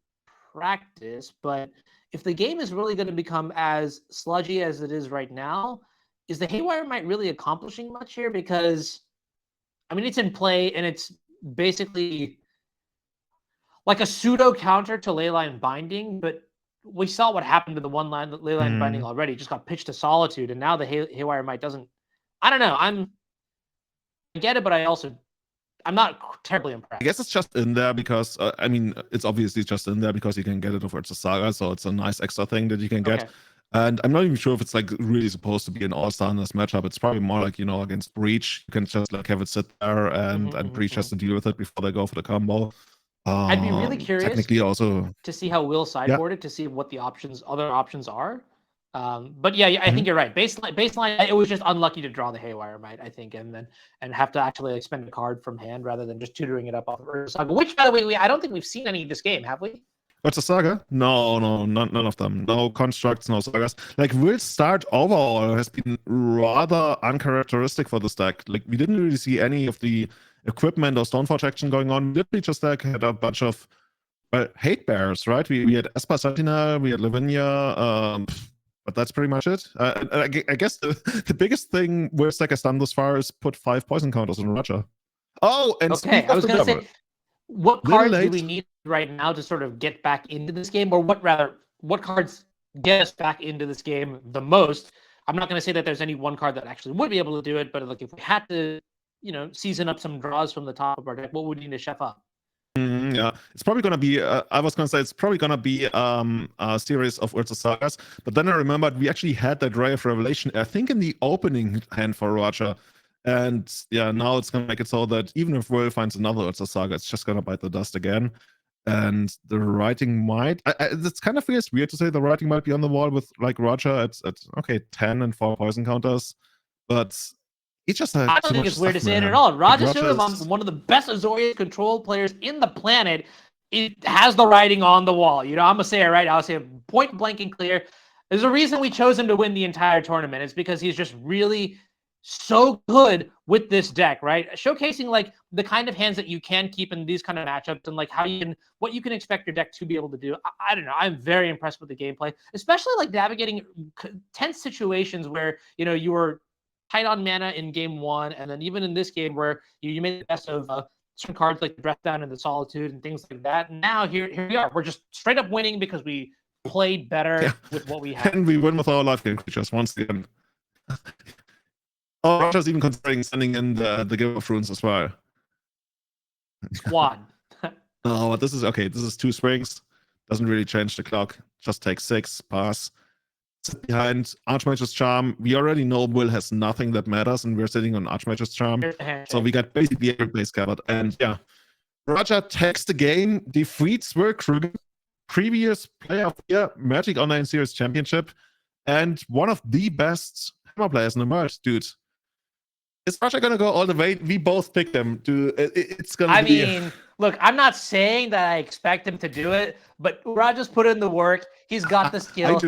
practice, but if the game is really going to become as sludgy as it is right now, is the Haywire might really accomplishing much here? Because, it's in play, and it's basically like a pseudo counter to Leyline Binding, but we saw what happened to the one line Leyline Binding already. It just got pitched to Solitude, and now the Haywire might doesn't. I don't know. I get it, but I'm not terribly impressed. I guess it's just in there because, it's obviously just in there because you can get it over the Saga, so it's a nice extra thing that you can get. Okay. And I'm not even sure if it's like really supposed to be an all-star in this matchup. It's probably more like, against Breach, you can just like have it sit there and Breach has to deal with it before they go for the combo. I'd be really curious technically also to see how Will sideboarded to see what the other options are. But yeah, I think you're right. Baseline, it was just unlucky to draw the Haywire Might, I think, and have to actually spend a card from hand rather than just tutoring it up off of Ursaga. Which, by the way, I don't think we've seen any of this game, have we? What's a saga? No, none of them. No constructs, no sagas. Like, Will's start overall has been rather uncharacteristic for this deck. Like, we didn't really see any of the equipment or Stoneforge action going on. Literally just like had a bunch of hate bears, right? We had Esper Sentinel, we had Lavinia, but that's pretty much it. I guess the biggest thing Will's deck has done thus far is put 5 poison counters on Roger. Oh, and okay, I was going to say, what Little cards do late. we need right now to sort of get back into this game, or what cards get us back into this game the most? I'm not going to say that there's any one card that actually would be able to do it, but like if we had to, season up some draws from the top of our deck, what would we need to chef up? Yeah, it's probably gonna be. I was gonna say it's probably gonna be a series of Urza Sagas, but then I remembered we actually had that Ray of Revelation, I think, in the opening hand for Roger, and yeah, now it's gonna make it so that even if Will finds another Urza Saga, it's just gonna bite the dust again, and the writing might. It's kind of feels weird to say the writing might be on the wall with like Roger at okay 10 and 4 poison counters, but. It's just I don't think it's weird to say it at all. Roger Sulaiman, one of the best Azorius control players in the planet, it has the writing on the wall. I'm gonna say it right. I'll say it point blank and clear. There's a reason we chose him to win the entire tournament. It's because he's just really so good with this deck, right? Showcasing like the kind of hands that you can keep in these kind of matchups and like what you can expect your deck to be able to do. I don't know. I'm very impressed with the gameplay, especially like navigating tense situations where you were tight on mana in game 1, and then even in this game where you made the best of certain cards like the Breathbound and the Solitude and things like that. And now here we are. We're just straight up winning because we played better with what we had. And we win with our life gain creatures once again. Oh, Roger's even considering sending in the Give of Runes as well. Squad. Oh, but this is okay. This is 2 swings. Doesn't really change the clock. Just take 6, pass. Sit behind Archmage's Charm. We already know Will has nothing that matters, and we're sitting on Archmage's Charm. So we got basically every place covered. And yeah, Roger takes the game, defeats Krueger, previous player of the year, Magic Online Series Championship, and one of the best hammer players in the merge, dude. Is Roger gonna go all the way? We both picked him. It's gonna be. I mean, look, I'm not saying that I expect him to do it, but Roger's put in the work. He's got the skill.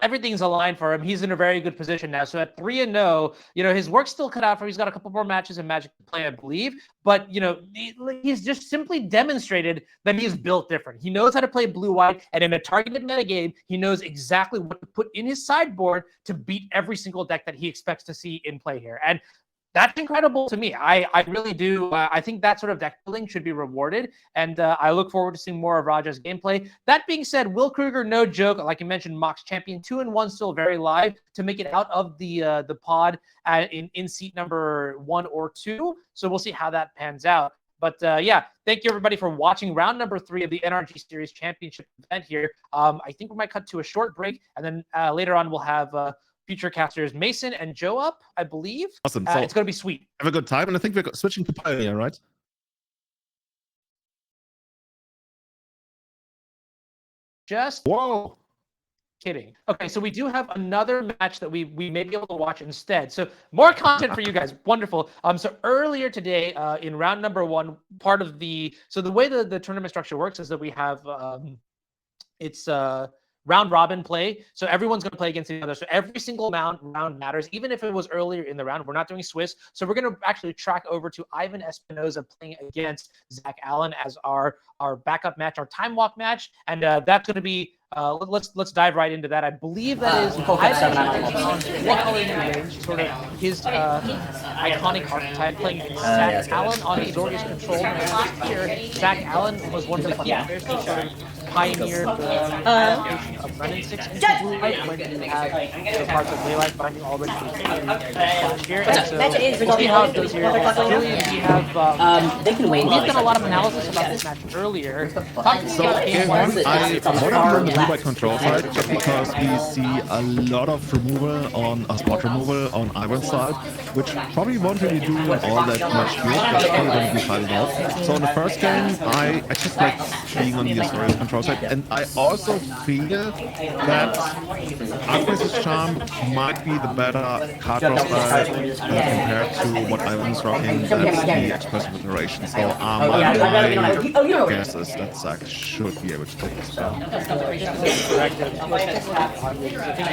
Everything's aligned for him. He's in a very good position now. So at 3-0, his work's still cut out for him. He's got a couple more matches in Magic to play, I believe. But, he's just simply demonstrated that he's built different. He knows how to play blue-white, and in a targeted metagame, he knows exactly what to put in his sideboard to beat every single deck that he expects to see in play here. And that's incredible to me. I really do. I think that sort of deck building should be rewarded, and I look forward to seeing more of Roger's gameplay. That being said, Will Krueger, no joke, like you mentioned, Mox champion, 2-1, still very live to make it out of the pod in seat number 1 or 2. So we'll see how that pans out. But yeah, thank you everybody for watching round number 3 of the NRG Series Championship event here. I think we might cut to a short break, and then later on we'll have future casters Mason and Joe up, I believe. Awesome. So it's going to be sweet. Have a good time, and I think we're switching to Pioneer, right? Just whoa. Kidding. Okay, so we do have another match that we may be able to watch instead. So more content for you guys. Wonderful. So earlier today, in round number 1, part of the way the tournament structure works is that we have it's round robin play. So everyone's going to play against each other. So every single round matters, even if it was earlier in the round. We're not doing Swiss. So we're going to actually track over to Ivan Espinosa playing against Zach Allen as our backup match, our time walk match. And that's going to be, let's dive right into that. I believe that is Midrange, sort of his iconic archetype, playing against Zach Allen on Azorius control. And last year, Zach Allen was one of the key players to sort of pioneer the application of running 6 into blue light when you have the parts of daylight binding already last year. And so we'll see how it goes here. Julian, we have they can wait. We've done a lot of analysis about this match earlier. Talk to me about game 1. I want to learn the blue white control side just because we see a lot of removal on spot removal on Ivan's side, which probably won't really do all that much good, but probably going to be fighting out. So in the first game, I just like being on the Azorius control control side. And I also feel that Azorius' Charm might be the better card draw style compared to what Ivan's rocking. That's the expressive iteration. So my guess is that Zach should be able to take this spell. I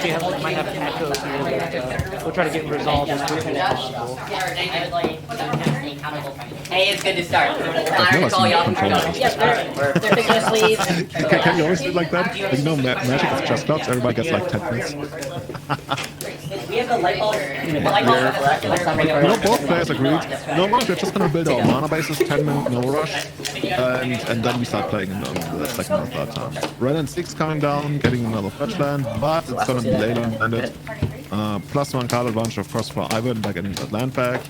think we might have an echo here that we'll try to get resolved as quickly as possible. Hey, it's good to start. I've never seen They're fixing to sleep. Can you always do it like that? Like, Magic is just clouds, everybody gets like 10 minutes. We have the light bulb. The light bulb. Both players agreed. No, we're just gonna build our mana bases, 10-minute no rush, and then we start playing on the second or third time. Red and 6 coming down, getting another fetch land, but it's gonna be later landed. +1 card advantage, of course, for Ivan by getting that land back.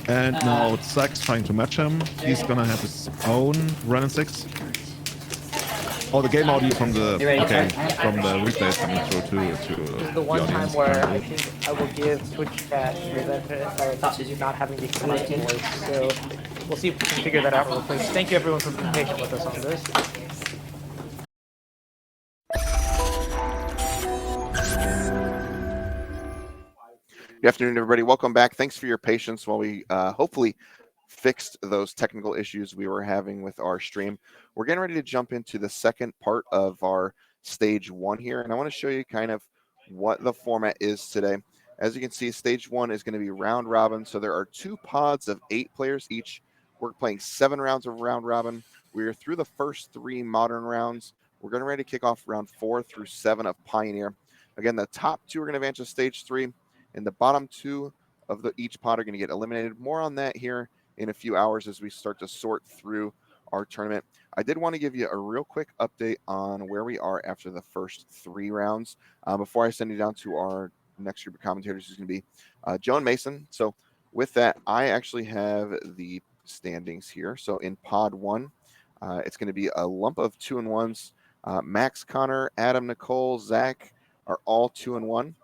And now Zach's trying to match him. He's gonna have his own Ren and 6. Oh, the game audio from the replay is coming through to This is the one time where I think I will give Twitch chat for not having the correct voice. So we'll see if we can figure that out real quick. Thank you everyone for being patient with us on this. Good afternoon, everybody. Welcome back. Thanks for your patience while we hopefully fixed those technical issues we were having with our stream. We're getting ready to jump into the second part of our stage 1 here, and I want to show you kind of what the format is today. As you can see, stage 1 is going to be round robin, so there are 2 pods of 8 players each. We're playing 7 rounds of round robin. We're through the first 3 modern rounds. We're getting ready to kick off round 4 through 7 of Pioneer. Again, the top 2 are going to advance to stage 3. And the bottom 2 of each pod are going to get eliminated. More on that here in a few hours as we start to sort through our tournament. I did want to give you a real quick update on where we are after the first 3 rounds before I send you down to our next group of commentators, who's going to be Joe and Mason. So with that, I actually have the standings here. So in pod 1, it's going to be a lump of 2-1s. Maxx, Connor, Adam, Nicole, Zach are all 2-1.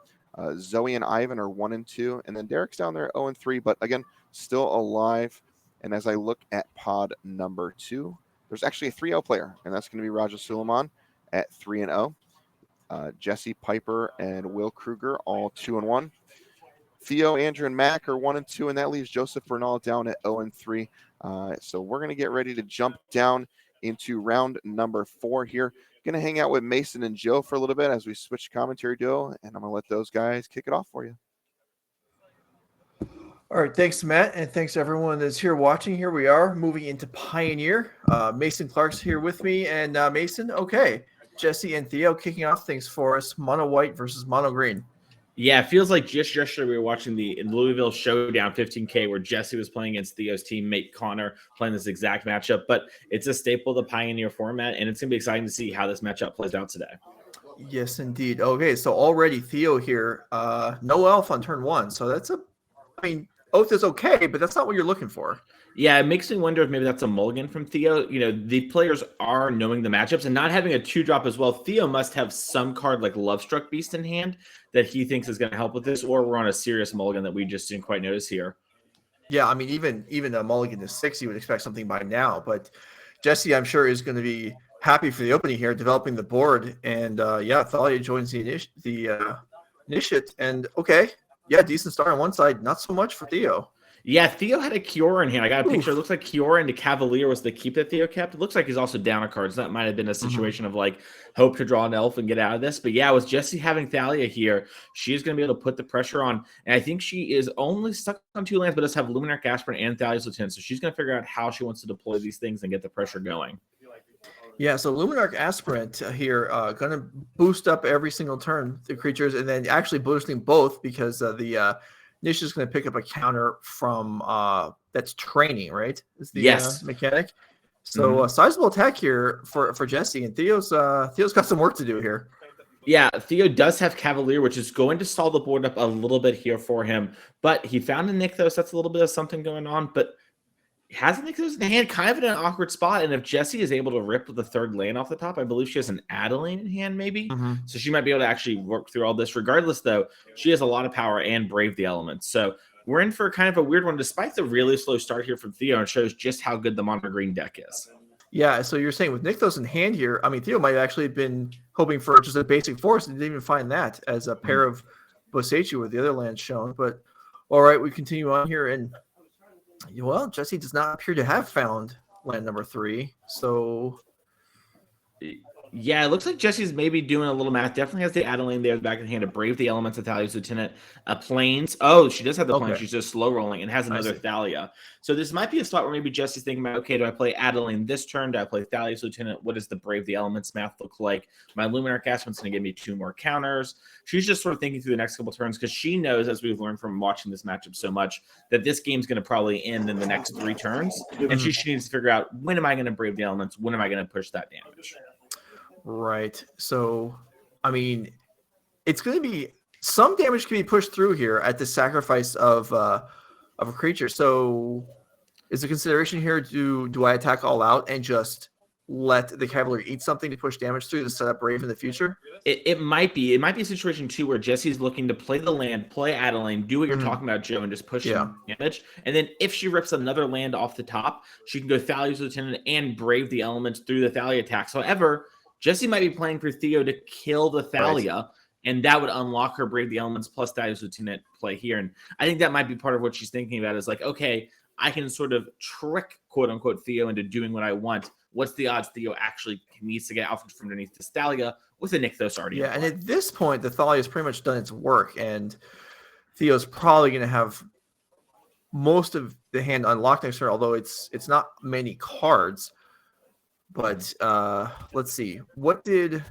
Zoe and Ivan are 1-2, and then Derrick's down there 0-3, but again, still alive. And as I look at pod number 2, there's actually a 3-0 player, and that's going to be Sulaiman at 3-0. Jesse, Piper, and Will Krueger all 2-1. Theo, Andrew, and Mack are 1-2, and that leaves Joseph Bernal down at 0-3. So we're going to get ready to jump down into round number 4 here. Going to hang out with Mason and Joe for a little bit as we switch commentary duo, and I'm going to let those guys kick it off for you. All right, thanks, Matt, and thanks to everyone that's here watching. Here we are moving into Pioneer. Mason Clark's here with me, and Mason, okay, Jesse and Theo kicking off things for us. Mono white versus mono green. Yeah, it feels like just yesterday we were watching the Louisville Showdown 15K where Jesse was playing against Theo's teammate Connor, playing this exact matchup. But it's a staple of the Pioneer format, and it's going to be exciting to see how this matchup plays out today. Yes, indeed. Okay, so already Theo here, no elf on turn 1. So that's Oath is okay, but that's not what you're looking for. Yeah, it makes me wonder if maybe that's a mulligan from Theo. You know, the players are knowing the matchups and not having a 2-drop as well. Theo must have some card like Lovestruck Beast in hand that he thinks is going to help with this, or we're on a serious mulligan that we just didn't quite notice here. Yeah, I mean, even a mulligan to 6, you would expect something by now. But Jesse, I'm sure, is going to be happy for the opening here, developing the board. And Thalia joins the initiate. And okay, yeah, decent start on one side, not so much for Theo. Yeah, Theo had a Kiora in hand. I got a picture. It looks like Kiora into Cavalier was the keep that Theo kept. It looks like he's also down a card. So that might have been a situation of like hope to draw an elf and get out of this. But yeah, with Jesse having Thalia here, she's going to be able to put the pressure on. And I think she is only stuck on 2 lands, but does have Luminarch Aspirant and Thalia's Lieutenant. So she's going to figure out how she wants to deploy these things and get the pressure going. Yeah, so Luminarch Aspirant here going to boost up every single turn the creatures, and then actually boosting both because the Nish is going to pick up a counter from that's training, right? Is the mechanic. So sizable attack here for Jesse, and Theo's got some work to do here. Yeah, Theo does have Cavalier, which is going to stall the board up a little bit here for him. But he found a Nykthos. That's a little bit of something going on, but has a Nykthos in hand, kind of in an awkward spot. And if Jesse is able to rip with the 3rd land off the top, I believe she has an Adeline in hand, maybe. So she might be able to actually work through all this. Regardless, though, she has a lot of power and brave the elements. So we're in for kind of a weird one, despite the really slow start here from Theo, and shows just how good the mono green deck is. Yeah, so you're saying with Nykthos in hand here, I mean, Theo might have actually been hoping for just a basic force and didn't even find that as a pair of Boseiju with the other land shown. But all right, we continue on here. And, well, Jesse does not appear to have found land number 3. So, Yeah, it looks like Jesse's maybe doing a little math. Definitely has the Adeline there, the back of the hand to brave the elements of Thalia's Lieutenant. Planes. Oh, she does have the planes. She's just slow rolling and has another Thalia. So this might be a spot where maybe Jesse's thinking about, okay, do I play Adeline this turn? Do I play Thalia's Lieutenant? What does the brave the elements math look like? My Luminar Castment's going to give me 2 more counters. She's just sort of thinking through the next couple turns because she knows, as we've learned from watching this matchup so much, that this game's going to probably end in the next 3 turns. And she needs to figure out, when am I going to brave the elements? When am I going to push that damage? right. So, I mean, it's going to be some damage can be pushed through here at the sacrifice of a creature. So, is the consideration here, do I attack all out and just let the Cavalier eat something to push damage through to set up Brave in the future? It might be. It might be a situation, too, where Jesse's looking to play the land, play Adeline, do what you're talking about, Joe, and just push some damage. And then if she rips another land off the top, she can go Thalia's Lieutenant and Brave the elements through the Thalia attacks. However, Jesse might be playing for Theo to kill the Thalia, and that would unlock her Brave the Elements plus Thalia's Lieutenant play here. And I think that might be part of what she's thinking about is like, okay, I can sort of trick, quote-unquote, Theo into doing what I want. What's the odds Theo actually needs to get out from underneath this Thalia with a Nykthos already? Yeah, and at this point, the Thalia has pretty much done its work, and Theo's probably going to have most of the hand unlocked next turn, although it's not many cards. But let's see. What did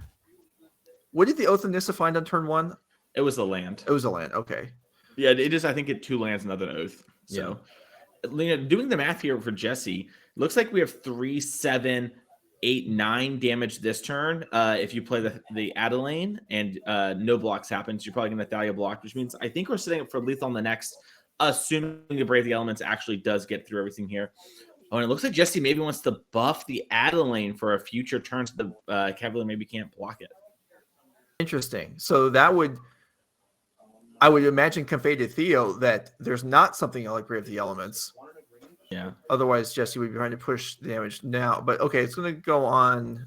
the Oath of Nissa find on turn 1? It was the land. It was a land. Okay. Yeah, it is. I think it 2 lands, another Oath. So, doing the math here for Jesse, looks like we have 3, 7, 8, 9 damage this turn. If you play the Adeline and no blocks happens, you're probably going to Thalia block, which means I think we're setting up for lethal on the next, assuming the Brave the Elements actually does get through everything here. Oh, and it looks like Jesse maybe wants to buff the Adeline for a future turn so the Cavalier maybe can't block it. Interesting. So that would, I would imagine, convey to Theo that there's not something like Brave the Elements. Yeah. Otherwise, Jesse would be trying to push the damage now. But okay, it's going to go on.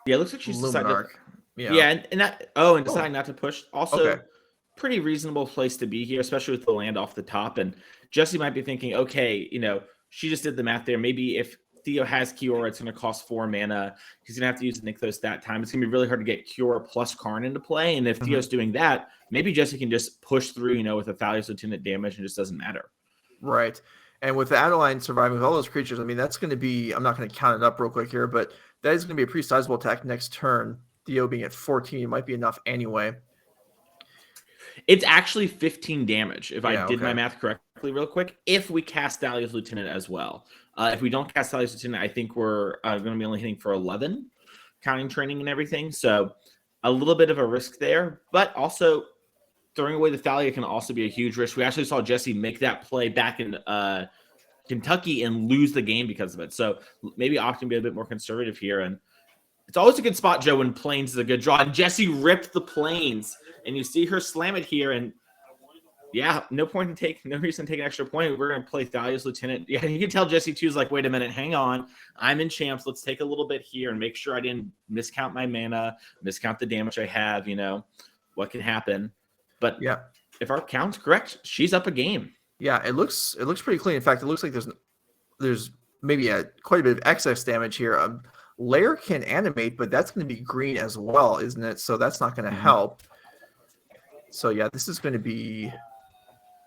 Yeah, it looks like she's decided. Yeah, and deciding not to push. Also, pretty reasonable place to be here, especially with the land off the top. And Jesse might be thinking, okay, she just did the math there. Maybe if Theo has Kiora, it's going to cost 4 mana. He's going to have to use Nykthos that time. It's going to be really hard to get Kiora plus Karn into play. And if Theo's doing that, maybe Jesse can just push through, with a Thalia's Lieutenant damage and it just doesn't matter. Right. And with the Adeline surviving with all those creatures, I mean, that's going to be, I'm not going to count it up real quick here, but that is going to be a pretty sizable attack next turn. Theo being at 14 might be enough anyway. It's actually 15 damage, if I did my math correctly real quick, if we cast Thalia's Lieutenant as well. If we don't cast Thalia's Lieutenant, I think we're going to be only hitting for 11, counting training and everything. So a little bit of a risk there, but also throwing away the Thalia can also be a huge risk. We actually saw Jesse make that play back in Kentucky and lose the game because of it. So maybe opting to be a bit more conservative here. And it's always a good spot, Joe, when Plains is a good draw. And Jesse ripped the Plains. And you see her slam it here, and no reason to take an extra point. We're going to play Thalia's Lieutenant. Yeah, you can tell Jesse too is like, wait a minute, hang on. I'm in champs. Let's take a little bit here and make sure I didn't miscount my mana, miscount the damage I have. What can happen? But if our count's correct, she's up a game. Yeah, it looks pretty clean. In fact, it looks like there's maybe quite a bit of excess damage here. Lair can animate, but that's going to be green as well, isn't it? So that's not going to help. So, this is going to be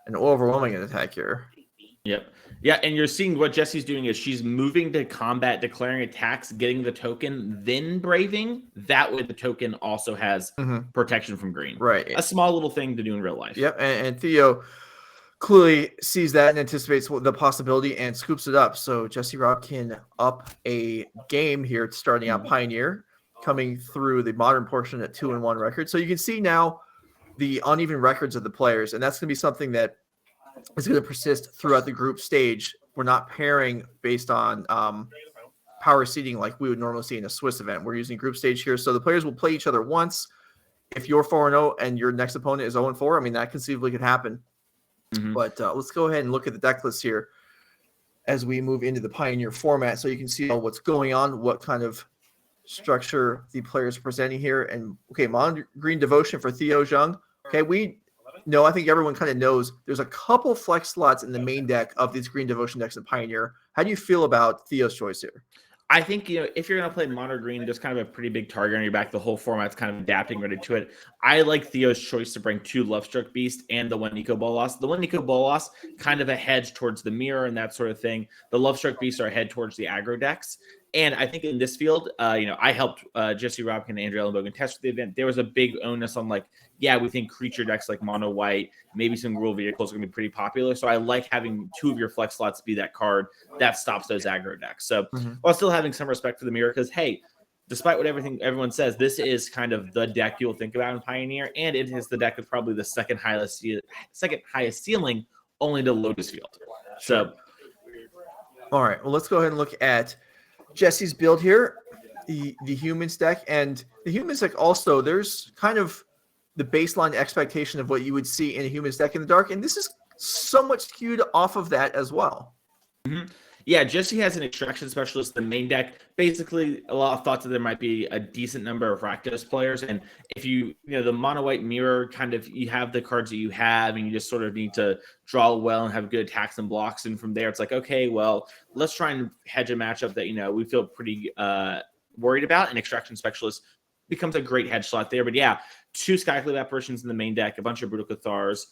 an overwhelming attack here. Yep. Yeah, and you're seeing what Jesse's doing is she's moving to combat, declaring attacks, getting the token, then braving. That way the token also has protection from green. Right. A small little thing to do in real life. Yep, and Theo clearly sees that and anticipates the possibility and scoops it up. So Jesse Robkin up a game here, starting out Pioneer, coming through the modern portion at 2-1 record. So you can see now the uneven records of the players, and that's going to be something that is going to persist throughout the group stage. We're not pairing based on power seeding like we would normally see in a Swiss event. We're using group stage here, so the players will play each other once. If you're 4-0 and your next opponent is 0-4, I mean, that conceivably could happen. But let's go ahead and look at the deck list here. as we move into the Pioneer format, so you can see what's going on, what kind of structure the players are presenting here. And okay, mono green devotion for Theo Jung. Okay, I think everyone kind of knows there's a couple flex slots in the main deck of these green devotion decks in Pioneer. How do you feel about Theo's choice here? I think, if you're going to play mono green, there's kind of a pretty big target on your back. The whole format's kind of adapting ready to it. I like Theo's choice to bring 2 Lovestruck Beast and the 1 Nico Bolas. The 1 Nico Bolas, kind of a hedge towards the mirror and that sort of thing. The Lovestruck Beasts are a head towards the aggro decks. And I think in this field, I helped Jesse Robkin and Andrew Elenbogen test the event. There was a big onus on we think creature decks like mono white, maybe some rule vehicles are going to be pretty popular. So I like having 2 of your flex slots be that card that stops those aggro decks. So while still having some respect for the mirror, because hey, despite what everyone says, this is kind of the deck you'll think about in Pioneer, and it is the deck with probably the second highest ceiling, only to Lotus Field. So, all right, well, let's go ahead and look at Jesse's build here, the humans deck. And the humans deck also, there's kind of the baseline expectation of what you would see in a humans deck in the dark, and this is somewhat skewed off of that as well. Yeah, Jesse has an extraction specialist, the main deck. Basically, a lot of thoughts that there might be a decent number of Rakdos players. And if the mono white mirror, kind of, you have the cards that you have, and you just sort of need to draw well and have good attacks and blocks. And from there, it's like, okay, well, let's try and hedge a matchup that, we feel pretty worried about. And extraction specialist becomes a great hedge slot there. But yeah, 2 Skyclave apparitions in the main deck, a bunch of Brutal Cathars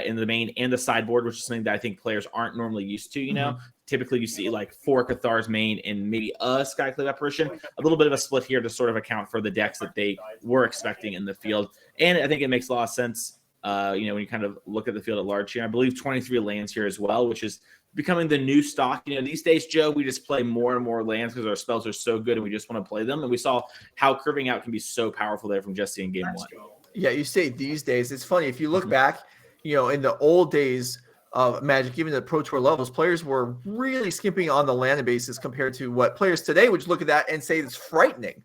in the main and the sideboard, which is something that I think players aren't normally used to. Typically you see 4 Cathars main and maybe a Skyclave apparition. A little bit of a split here to sort of account for the decks that they were expecting in the field. And I think it makes a lot of sense, when you kind of look at the field at large here. I believe 23 lands here as well, which is becoming the new stock. These days, Joe, we just play more and more lands because our spells are so good and we just want to play them. And we saw how curving out can be so powerful there from Jesse in game 1. Yeah, you say these days. It's funny. If you look back, in the old days of Magic, even the Pro Tour levels, players were really skimping on the land basis compared to what players today would look at that and say it's frightening.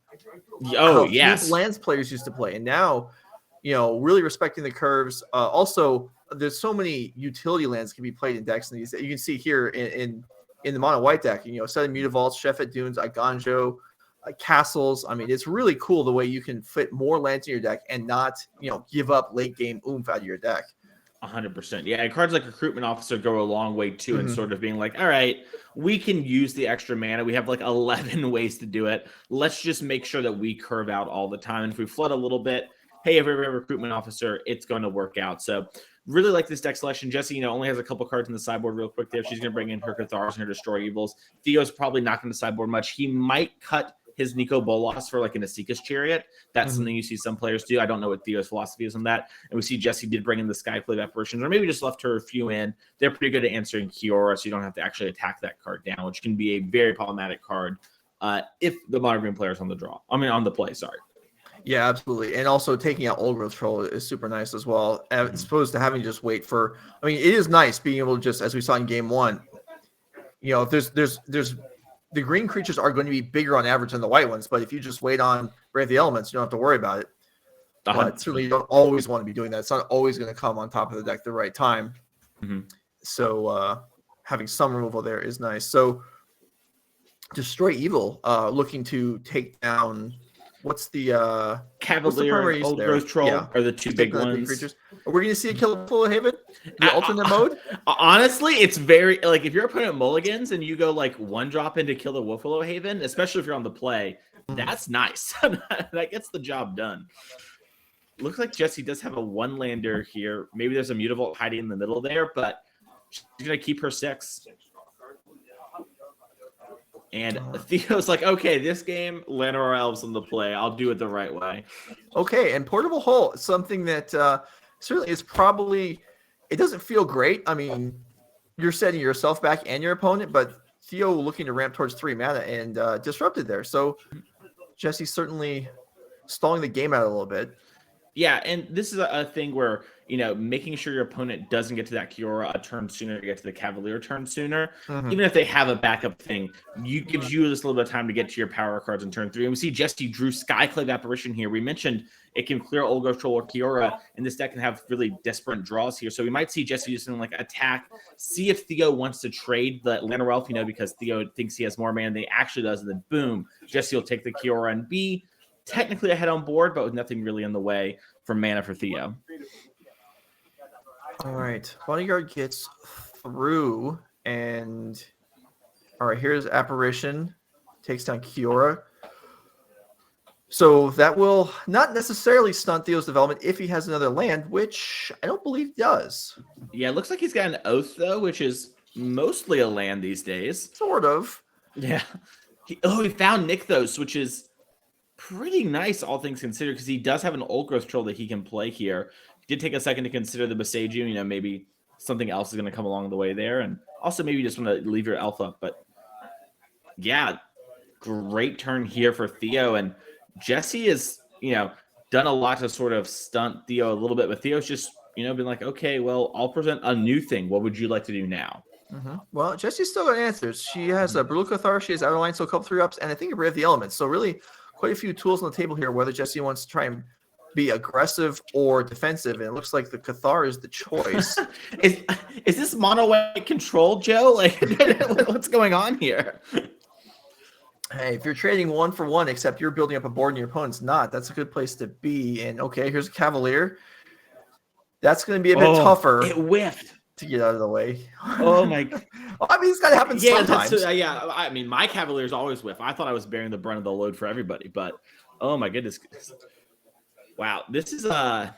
Oh, yes. Lands players used to play. And now, really respecting the curves. Also, there's so many utility lands can be played in decks. And you can see here in the mono white deck, Sudden Mutavaults, Shefet Dunes, Iganjo, castles. I mean, it's really cool the way you can fit more lands in your deck and not, give up late game oomph out of your deck. 100%. Yeah, and cards like Recruitment Officer go a long way too, and sort of being like, all right, we can use the extra mana. We have 11 ways to do it. Let's just make sure that we curve out all the time. And if we flood a little bit, hey, if we have a Recruitment Officer, it's going to work out. So really like this deck selection. Jesse, only has a couple cards in the sideboard real quick there. She's going to bring in her Cathars and her Destroy Evils. Theo's probably not going to sideboard much. He might cut his Nico Bolas for an Asika's Chariot. That's something you see some players do. I don't know what Theo's philosophy is on that. And we see Jesse did bring in the Skyclave apparitions, or maybe just left her a few in. They're pretty good at answering Kiora, so you don't have to actually attack that card down, which can be a very problematic card if the mono green player is on the draw. On the play, sorry. Yeah, absolutely. And also taking out Old Growth Troll is super nice as well, as opposed to having to just wait for. It is nice being able to just, as we saw in game 1, if there's the green creatures are going to be bigger on average than the white ones, but if you just wait on Brave the Elements, you don't have to worry about it. But certainly you don't always want to be doing that. It's not always going to come on top of the deck at the right time. So having some removal there is nice. So Destroy Evil, looking to take down, what's the Cavalier and Old Growth Troll are the 2 big ones. Creatures. Are we going to see a kill Full Haven? The alternate mode? Honestly, it's very, if your opponent mulligans and you go 1-drop in to kill the Wolfwillow Haven, especially if you're on the play, that's nice. That gets the job done. Looks like Jesse does have a 1-lander here. Maybe there's a Mutavault hiding in the middle there, but she's going to keep her 6. And Theo's like, okay, this game, Llanowar Elves on the play. I'll do it the right way. Okay, and Portable Hole, something that certainly is probably, it doesn't feel great. You're setting yourself back and your opponent, but Theo looking to ramp towards 3 mana and disrupted there. So Jesse's certainly stalling the game out a little bit. Yeah, and this is a thing where making sure your opponent doesn't get to that Kiora a turn sooner to get to the Cavalier turn sooner. Mhm. Even if they have a backup thing, gives you just a little bit of time to get to your power cards in turn 3. And we see Jesse drew Skyclave Apparition here. We mentioned it can clear Old Control or Kiora, and this deck can have really desperate draws here. So we might see Jesse do something like attack, see if Theo wants to trade the Llanowelf, because Theo thinks he has more mana than he actually does, and then boom, Jesse will take the Kiora and be technically ahead on board, but with nothing really in the way for mana for Theo. All right. Bodyguard gets through, and all right, here's Apparition. Takes down Kiora. So that will not necessarily stunt Theo's development if he has another land, which I don't believe he does. Yeah, it looks like he's got an Oath, though, which is mostly a land these days. Sort of. Yeah. He found Nykthos, which is pretty nice, all things considered, because he does have an Old Growth Troll that he can play here. He did take a second to consider the Boseiju. Maybe something else is going to come along the way there. And also maybe you just want to leave your elf up. But yeah, great turn here for Theo. And Jesse has, done a lot to sort of stunt Theo a little bit. But Theo's just, been like, okay, well, I'll present a new thing. What would you like to do now? Mm-hmm. Well, Jesse's still got answers. She has a Brutal Cathar, she has Outer Line, so a couple 3-ups, and I think a Brave the Elements. So really quite a few tools on the table here, whether Jesse wants to try and be aggressive or defensive, and it looks like the Cathar is the choice. Is this mono white control, Joe? Like, what's going on here? Hey, if you're trading 1 for 1, except you're building up a board and your opponent's not, that's a good place to be. And okay, here's a Cavalier. That's going to be a bit tougher. It whiffed to get out of the way. Oh my! Well, I mean, it's got to happen sometimes. I mean, my Cavaliers always whiff. I thought I was bearing the brunt of the load for everybody, but oh my goodness! Wow, this is a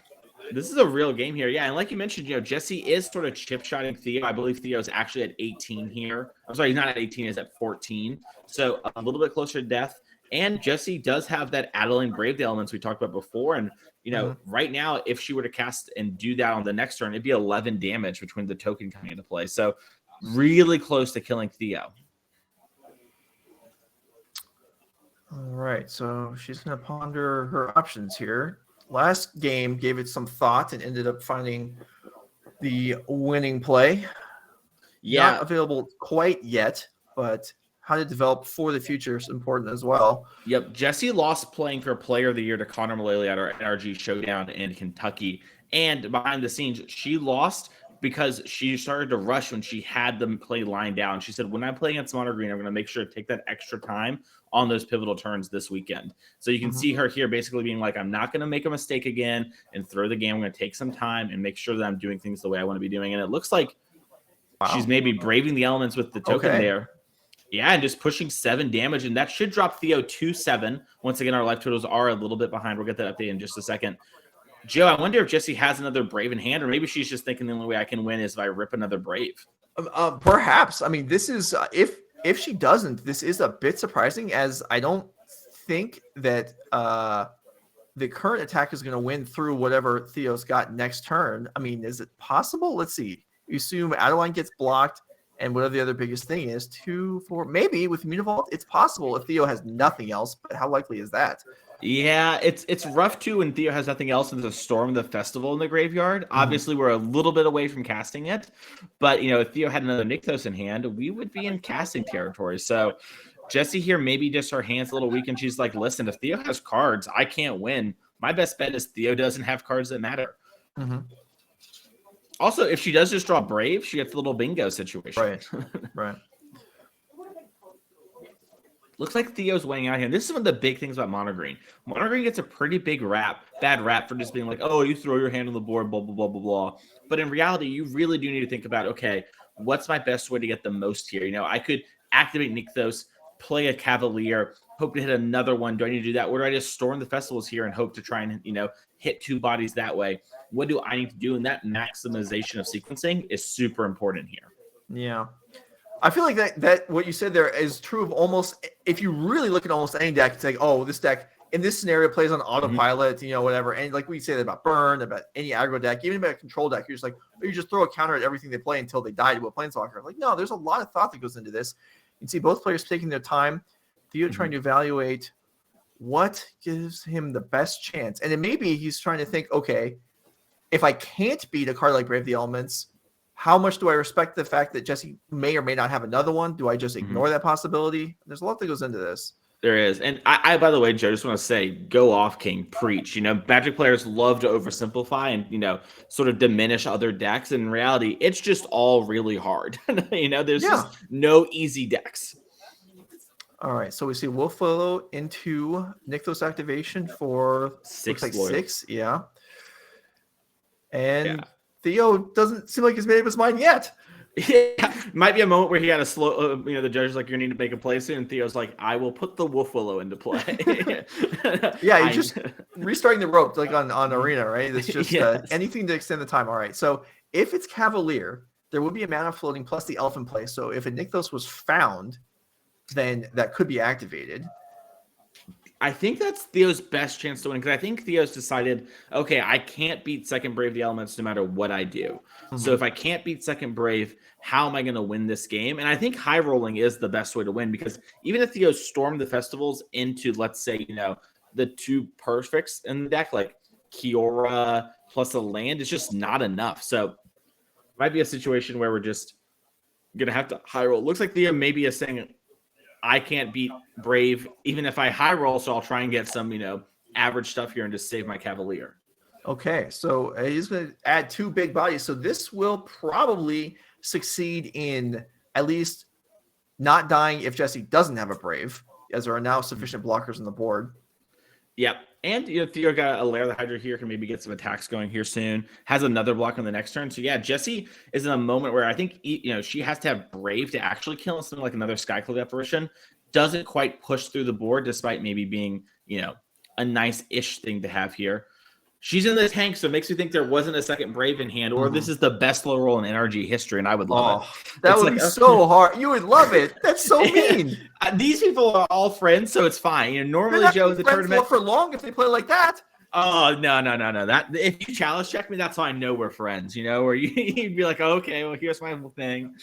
real game here. Yeah, and like you mentioned, Jesse is sort of chip shotting Theo. I believe Theo is actually at 18 here. I'm sorry, he's not at 18; he's at 14. So a little bit closer to death. And Jesse does have that Adeline Brave the Elements we talked about before. And, right now, if she were to cast and do that on the next turn, it'd be 11 damage between the token coming into play. So really close to killing Theo. All right. So she's going to ponder her options here. Last game gave it some thought and ended up finding the winning play. Yeah. Not available quite yet, but how to develop for the future is important as well. Yep. Jesse lost playing for Player of the Year to Connor Mullaly at our NRG showdown in Kentucky. And behind the scenes, she lost because she started to rush when she had them play line down. She said, when I'm playing against Mono Green, I'm going to make sure to take that extra time on those pivotal turns this weekend. So you can see her here basically being like, I'm not going to make a mistake again and throw the game. I'm going to take some time and make sure that I'm doing things the way I want to be doing. And it looks like she's maybe braving the elements with the token there. Yeah, and just pushing 7 damage, and that should drop Theo to 7. Once again, our life totals are a little bit behind. We'll get that update in just a second. Joe, I wonder if Jesse has another Brave in hand, or maybe she's just thinking the only way I can win is if I rip another Brave. Perhaps. I mean, this is if she doesn't, this is a bit surprising, as I don't think that the current attack is going to win through whatever Theo's got next turn. I mean, is it possible? Let's see. You assume Adeline gets blocked. And whatever the other biggest thing is, 2, 4, maybe with Immunivault, it's possible if Theo has nothing else, but how likely is that? Yeah, it's rough too when Theo has nothing else and there's a Storm of the Festival in the graveyard. Obviously, we're a little bit away from casting it, but if Theo had another Nykthos in hand, we would be in casting territory. So Jesse here, maybe just her hand's a little weak, and she's like, listen, if Theo has cards, I can't win. My best bet is Theo doesn't have cards that matter. Also, if she does just draw Brave, she gets the little bingo situation. Right. Looks like Theo's weighing out here. And this is one of the big things about Mono Green. Mono Green gets a pretty bad rap for just being like, oh, you throw your hand on the board, blah, blah, blah, blah, blah. But in reality, you really do need to think about, okay, what's my best way to get the most here? I could activate Nykthos, play a Cavalier, hope to hit another one. Do I need to do that? Or do I just storm the festivals here and hope to try and, hit 2 bodies that way? What do I need to do? And that maximization of sequencing is super important here. Yeah. I feel like that what you said there is true of almost, if you really look at almost any deck, it's like, oh, this deck in this scenario plays on autopilot, whatever. And like we say that about Burn, about any aggro deck, even about a control deck, you're just like, you just throw a counter at everything they play until they die to a planeswalker. Like, no, there's a lot of thought that goes into this. You can see both players taking their time. Theo trying to evaluate what gives him the best chance. And then maybe he's trying to think, okay, if I can't beat a card like Brave the Elements, how much do I respect the fact that Jesse may or may not have another one? Do I just ignore that possibility? There's a lot that goes into this. There is. And I, by the way, Joe, just want to say, go off, King, preach. Magic players love to oversimplify and, sort of diminish other decks. And in reality, it's just all really hard. There's just no easy decks. All right. So we see Wolfwillow into Nykthos activation for 6. Yeah. And Theo doesn't seem like he's made up his mind yet. Yeah, might be a moment where he had a slow, the judge's like, you need to make a play soon. And Theo's like, I will put the Wolfwillow into play. Yeah, he's just restarting the rope like on Arena, right? It's just anything to extend the time. All right. So if it's Cavalier, there would be a mana floating plus the elf in play. So if a Nykthos was found, then that could be activated. I think that's Theo's best chance to win because I think Theo's decided, okay, I can't beat second Brave the Elements no matter what I do. So if I can't beat second Brave, how am I going to win this game? And I think high rolling is the best way to win because even if Theo stormed the festivals into, let's say, the 2 perfects in the deck, like Kiora plus a land, it's just not enough. So it might be a situation where we're just going to have to high roll. Looks like Theo maybe is saying, I can't beat Brave even if I high roll, so I'll try and get some, average stuff here and just save my Cavalier. Okay, so he's going to add 2 big bodies. So this will probably succeed in at least not dying if Jesse doesn't have a Brave, as there are now sufficient blockers on the board. Yep. And Theo got a Lair of the Hydra here, can maybe get some attacks going here soon. Has another block on the next turn. So yeah, Jesse is in a moment where I think she has to have Brave to actually kill something like another Skyclave apparition. Doesn't quite push through the board, despite maybe being a nice-ish thing to have here. She's in the tank, so it makes me think there wasn't a second Brave in hand, or this is the best low roll in NRG history, and I would love it. That would be so hard. You would love it. That's so mean. These people are all friends, so it's fine. Normally, Joe, the tournament for long if they play like that. Oh no! That if you challenge check me, that's how I know we're friends. Or you'd be like, oh, okay, well, here's my thing.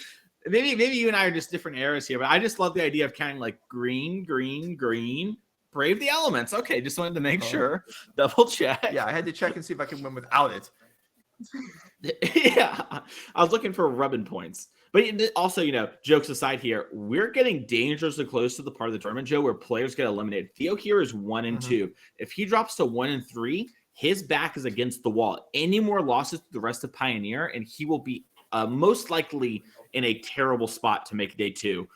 Maybe you and I are just different eras here, but I just love the idea of counting like green, Brave the Elements. Okay, just wanted to make sure. Double check. Yeah, I had to check and see if I could win without it. Yeah, I was looking for rubbing points. But also, jokes aside here, we're getting dangerously close to the part of the tournament, Joe, where players get eliminated. Theo here is 1 and 2. If he drops to 1 and 3, his back is against the wall. Any more losses to the rest of Pioneer, and he will be most likely in a terrible spot to make day 2.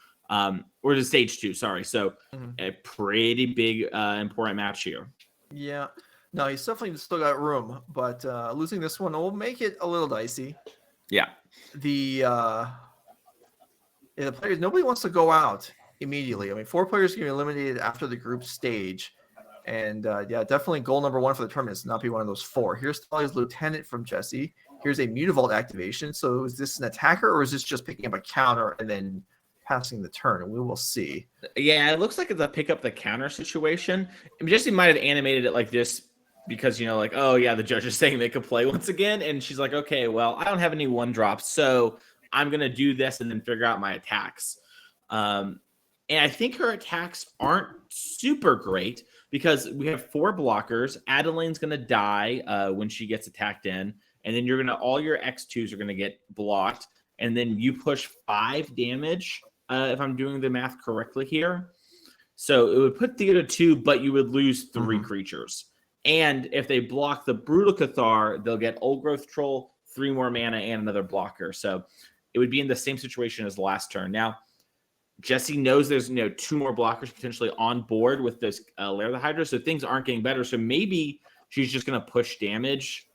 Or to stage 2, sorry. So a pretty big, important match here. Yeah. No, he's definitely still got room, but losing this one will make it a little dicey. Yeah. The players, nobody wants to go out immediately. I mean, 4 players can be eliminated after the group stage. And definitely goal number 1 for the tournament is to not be one of those 4. Here's Talia's Lieutenant from Jesse. Here's a Mutavault activation. So is this an attacker or is this just picking up a counter and then passing the turn? And we will see. Yeah, it looks like it's a pick up the counter situation. I mean, Jesse might have animated it like this because, the judge is saying they could play once again. And she's like, okay, well, I don't have any 1-drops, so I'm going to do this and then figure out my attacks. And I think her attacks aren't super great because we have 4 blockers. Adelaine's going to die when she gets attacked in. And then all your X2s are going to get blocked. And then you push 5 damage, if I'm doing the math correctly here. So it would put Theo to 2, but you would lose 3 creatures. And if they block the Brutal Cathar, they'll get Old Growth Troll, 3 more mana, and another blocker. So it would be in the same situation as last turn. Now, Jesse knows there's 2 more blockers potentially on board with this Lair of the Hydra, so things aren't getting better. So maybe she's just going to push damage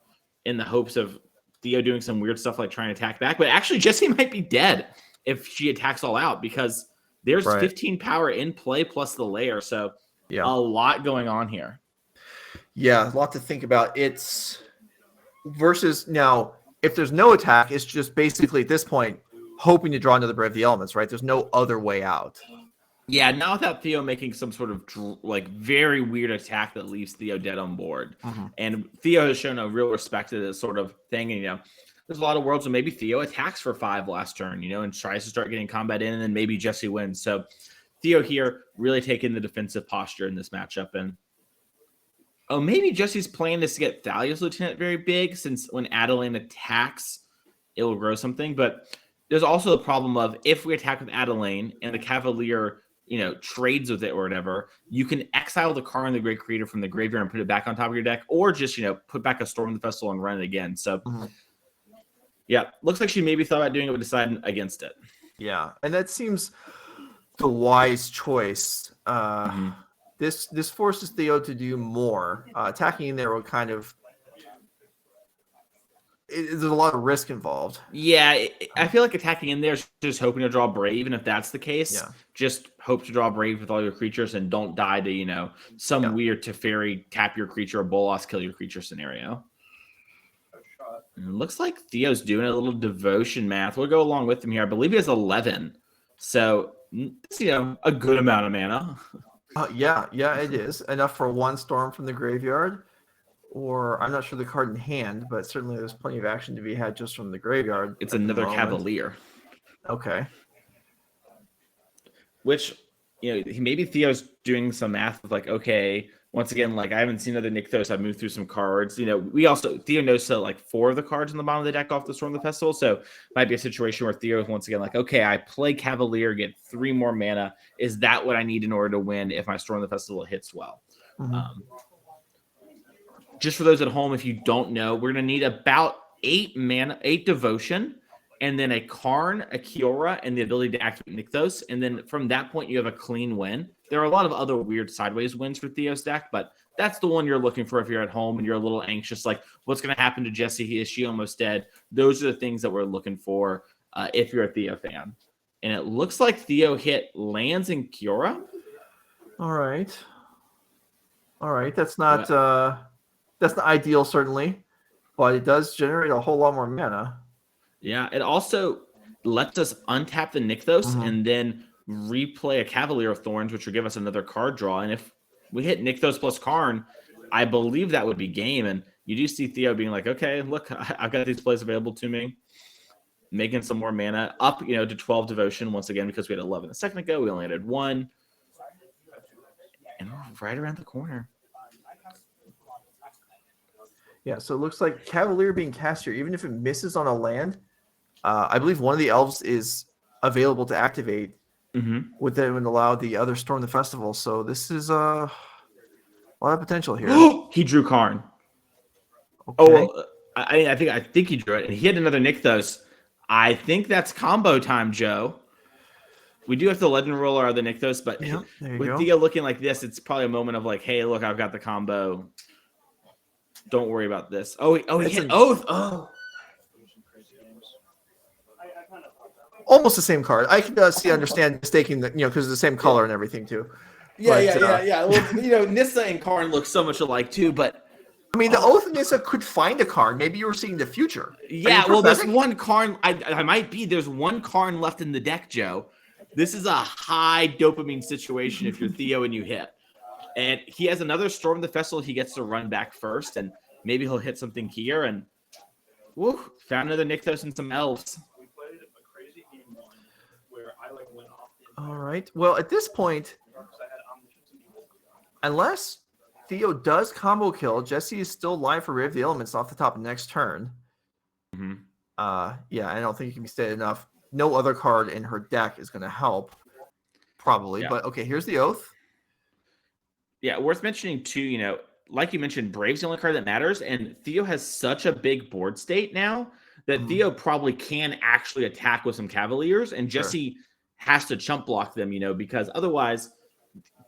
in the hopes of Theo doing some weird stuff like trying to attack back. But actually, Jesse might be dead if she attacks all out because there's 15 power in play plus the layer. So a lot going on here. Yeah, a lot to think about. It's versus now, if there's no attack, it's just basically at this point hoping to draw another Brave the Elements, right? There's no other way out. Yeah, not without Theo making some sort of very weird attack that leaves Theo dead on board. And Theo has shown a real respect to this sort of thing. And, there's a lot of worlds where maybe Theo attacks for 5 last turn, and tries to start getting combat in, and then maybe Jesse wins. So Theo here really taking the defensive posture in this matchup. And Oh, maybe Jesse's plan is to get Thalia's Lieutenant very big, since when Adeline attacks, it will grow something. But there's also the problem of if we attack with Adeline and the Cavalier, trades with it or whatever, you can exile the Karn the Great Creator from the graveyard and put it back on top of your deck, or just, put back a Storm the Festival and run it again. So, yeah, looks like she maybe thought about doing it, but decided against it. Yeah, and that seems the wise choice. This forces Theo to do more. Attacking in there will kind of there's a lot of risk involved. Yeah, I feel like attacking in there is just hoping to draw Brave, even if that's the case. Yeah. Just hope to draw Brave with all your creatures and don't die to, some weird Teferi tap your creature or Bolas kill your creature scenario. And it looks like Theo's doing a little devotion math. We'll go along with him here. I believe he has 11. So, it's, a good amount of mana. Yeah, it is. Enough for one Storm from the graveyard. Or I'm not sure the card in hand, but certainly there's plenty of action to be had just from the graveyard. It's another Cavalier. Okay. Which, maybe Theo's doing some math of like, okay, once again, like I haven't seen other Nykthos. I've moved through some cards. Theo knows like 4 of the cards in the bottom of the deck off the Storm of the Festival. So it might be a situation where Theo is once again like, okay, I play Cavalier, get 3 more mana. Is that what I need in order to win if my Storm of the Festival hits well? Just for those at home, if you don't know, we're going to need about 8 mana, 8 devotion, and then a Karn, a Kiora, and the ability to activate Nykthos. And then from that point, you have a clean win. There are a lot of other weird sideways wins for Theo's deck, but that's the one you're looking for if you're at home and you're a little anxious, like what's going to happen to Jessie? Is she almost dead? Those are the things that we're looking for if you're a Theo fan. And it looks like Theo hit lands and Kiora. All right. That's not ideal, certainly, but it does generate a whole lot more mana. Yeah, it also lets us untap the Nykthos and then replay a Cavalier of Thorns, which will give us another card draw. And if we hit Nykthos plus Karn, I believe that would be game. And you do see Theo being like, okay, look, I've got these plays available to me. Making some more mana up, to 12 devotion once again, because we had 11 a second ago. We only added 1. And we're right around the corner. Yeah, so it looks like Cavalier being cast here, even if it misses on a land, I believe one of the elves is available to activate would then allow the other Storm the Festival. So this is a lot of potential here. He drew Karn. Okay. Oh, I think he drew it. And he had another Nykthos. I think that's combo time, Joe. We do have to legend roll our other Nykthos, but with Theo looking like this, it's probably a moment of like, hey, look, I've got the combo. Don't worry about this. Oh, he hit Oath. Oh. Almost the same card. I can understand mistaking that, because it's the same color and everything too. Yeah. Well, Nissa and Karn look so much alike too, but I mean, the Oath and Nissa could find a Karn. Maybe you were seeing the future. Yeah, well, there's one Karn. I might be. There's one Karn left in the deck, Joe. This is a high dopamine situation if you're Theo and you hit. And he has another Storm the Festival he gets to run back first, and maybe he'll hit something here. And found another Nykthos and some elves. All right. Well, at this point, unless Theo does combo kill, Jessie is still live for Ray of the Elements off the top of next turn. I don't think it can be stated enough. No other card in her deck is going to help, probably. Yeah. But okay, here's the Oath. Yeah, worth mentioning too, like you mentioned, Brave's the only card that matters, and Theo has such a big board state now that Theo probably can actually attack with some Cavaliers, and Jessie has to chump block them, because otherwise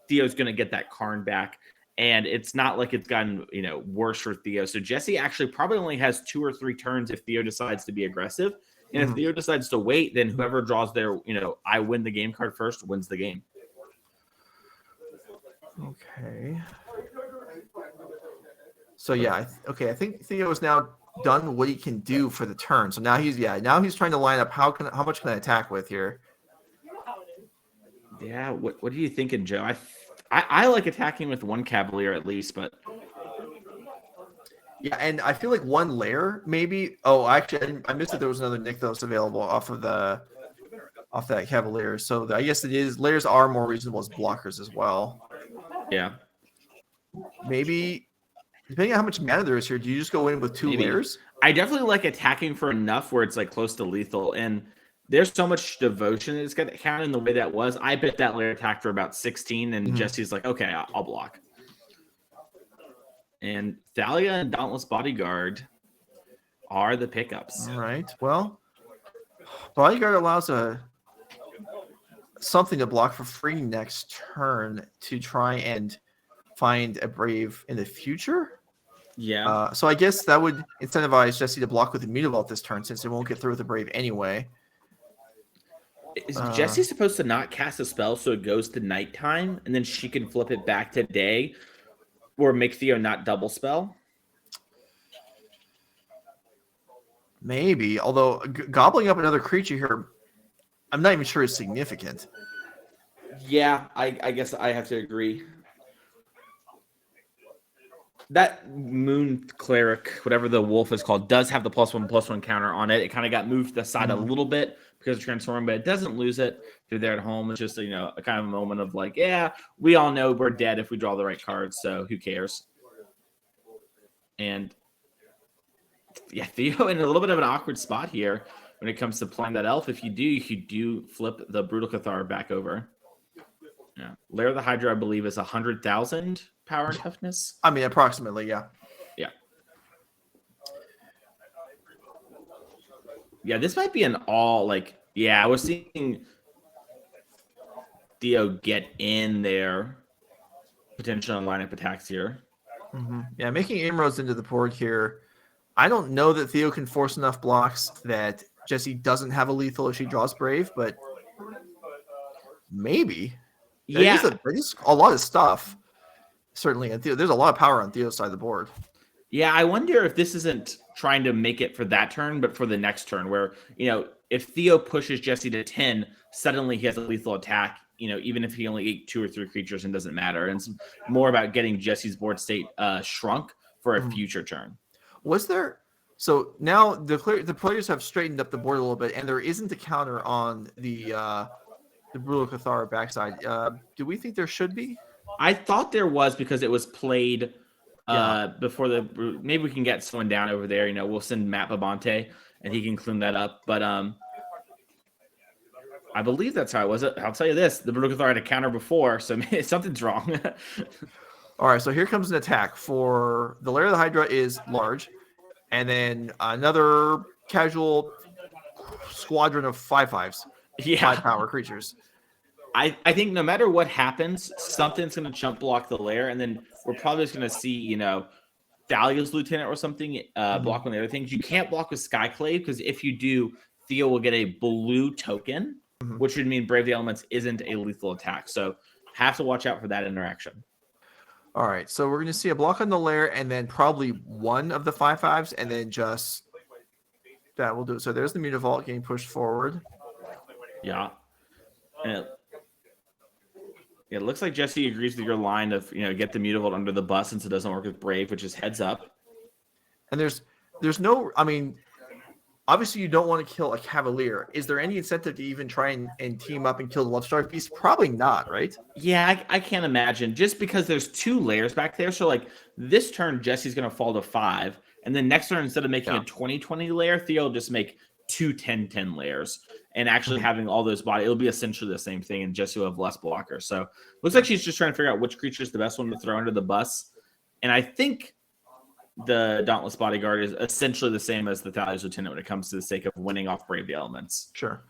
Theo's going to get that Karn back, and it's not like it's gotten, worse for Theo. So Jessie actually probably only has 2 or 3 turns if Theo decides to be aggressive, and if Theo decides to wait, then whoever draws their, I win the game card first wins the game. Okay. So I think Theo is now done what he can do for the turn. So now he's trying to line up how much can I attack with here? Yeah, what are you thinking, Joe? I like attacking with 1 Cavalier at least, but yeah, and I feel like 1 layer maybe. Oh, actually, I missed that there was another Nykthos available off that Cavalier. So I guess it is layers are more reasonable as blockers as well. Yeah. Maybe depending on how much mana there is here, do you just go in with 2 Maybe. layers? I definitely like attacking for enough where it's like close to lethal. And there's so much devotion that's going to count in the way that was. I bet that layer attacked for about 16, and Jesse's like, okay, I'll block. And Thalia and Dauntless Bodyguard are the pickups. All right. Well, Bodyguard allows something to block for free next turn to try and find a Brave in the future. Yeah. So I guess that would incentivize Jesse to block with the Mutavault this turn, since it won't get through with the Brave anyway. Is Jesse supposed to not cast a spell so it goes to nighttime, and then she can flip it back to day, or make Theo not double spell? Maybe, although gobbling up another creature here, I'm not even sure is significant. Yeah, I guess I have to agree. That Moon Cleric, whatever the wolf is called, does have the +1/+1 counter on it. It kind of got moved to the side a little bit because of transforming, but it doesn't lose it. If you're there at home, it's just, a kind of a moment of like, yeah, we all know we're dead if we draw the right cards, so who cares? And yeah, Theo in a little bit of an awkward spot here when it comes to playing that elf. If you do flip the Brutal Cathar back over. Yeah, Lair of the Hydra, I believe, is 100,000 power and toughness. I mean, approximately, yeah. Yeah, this might be an all, I was seeing Theo get in there, potential lineup attacks here. Yeah, making inroads into the board here. I don't know that Theo can force enough blocks that Jesse doesn't have a lethal if she draws Brave, but maybe. Yeah. There's a lot of stuff, certainly. And there's a lot of power on Theo's side of the board. Yeah, I wonder if this isn't trying to make it for that turn, but for the next turn, where, if Theo pushes Jesse to 10, suddenly he has a lethal attack, even if he only ate 2 or 3 creatures and doesn't matter. And it's more about getting Jesse's board state shrunk for a future turn. So now the players have straightened up the board a little bit, and there isn't a counter on the Brutal Cathar backside. Do we think there should be? I thought there was, because it was played before maybe we can get someone down over there. We'll send Matt Babante and he can clean that up. But I believe that's how it was. I'll tell you this: the Brutal Cathar had a counter before, so something's wrong. All right, so here comes an attack for the Lair of the Hydra is large, and then another casual squadron of 5/5s. Yeah, 5 power creatures. I think no matter what happens, something's going to chump block the lair, and then we're probably just going to see, Thalia's Lieutenant or something block one of the other things. You can't block with Skyclave, because if you do, Theo will get a blue token, which would mean Brave the Elements isn't a lethal attack. So have to watch out for that interaction. All right, so we're going to see a block on the lair, and then probably one of the 5/5s, and then just that will do it. So there's the Mutavault getting pushed forward. Yeah. And it looks like Jesse agrees with your line of, get the Mutavault under the bus since it doesn't work with Brave, which is heads up. And there's no, obviously you don't want to kill a Cavalier. Is there any incentive to even try and team up and kill the Lovestrike Beast? Probably not, right? Yeah, I can't imagine. Just because there's 2 layers back there. So this turn, Jesse's going to fall to 5. And then next turn, instead of making a 20/20 layer, Theo will just make 2 10/10 layers. And actually having all those it'll be essentially the same thing, and Jesse will have less blockers. So looks like she's just trying to figure out which creature is the best one to throw under the bus. And I think the Dauntless Bodyguard is essentially the same as the Thalia's Lieutenant when it comes to the sake of winning off Brave the Elements. Sure.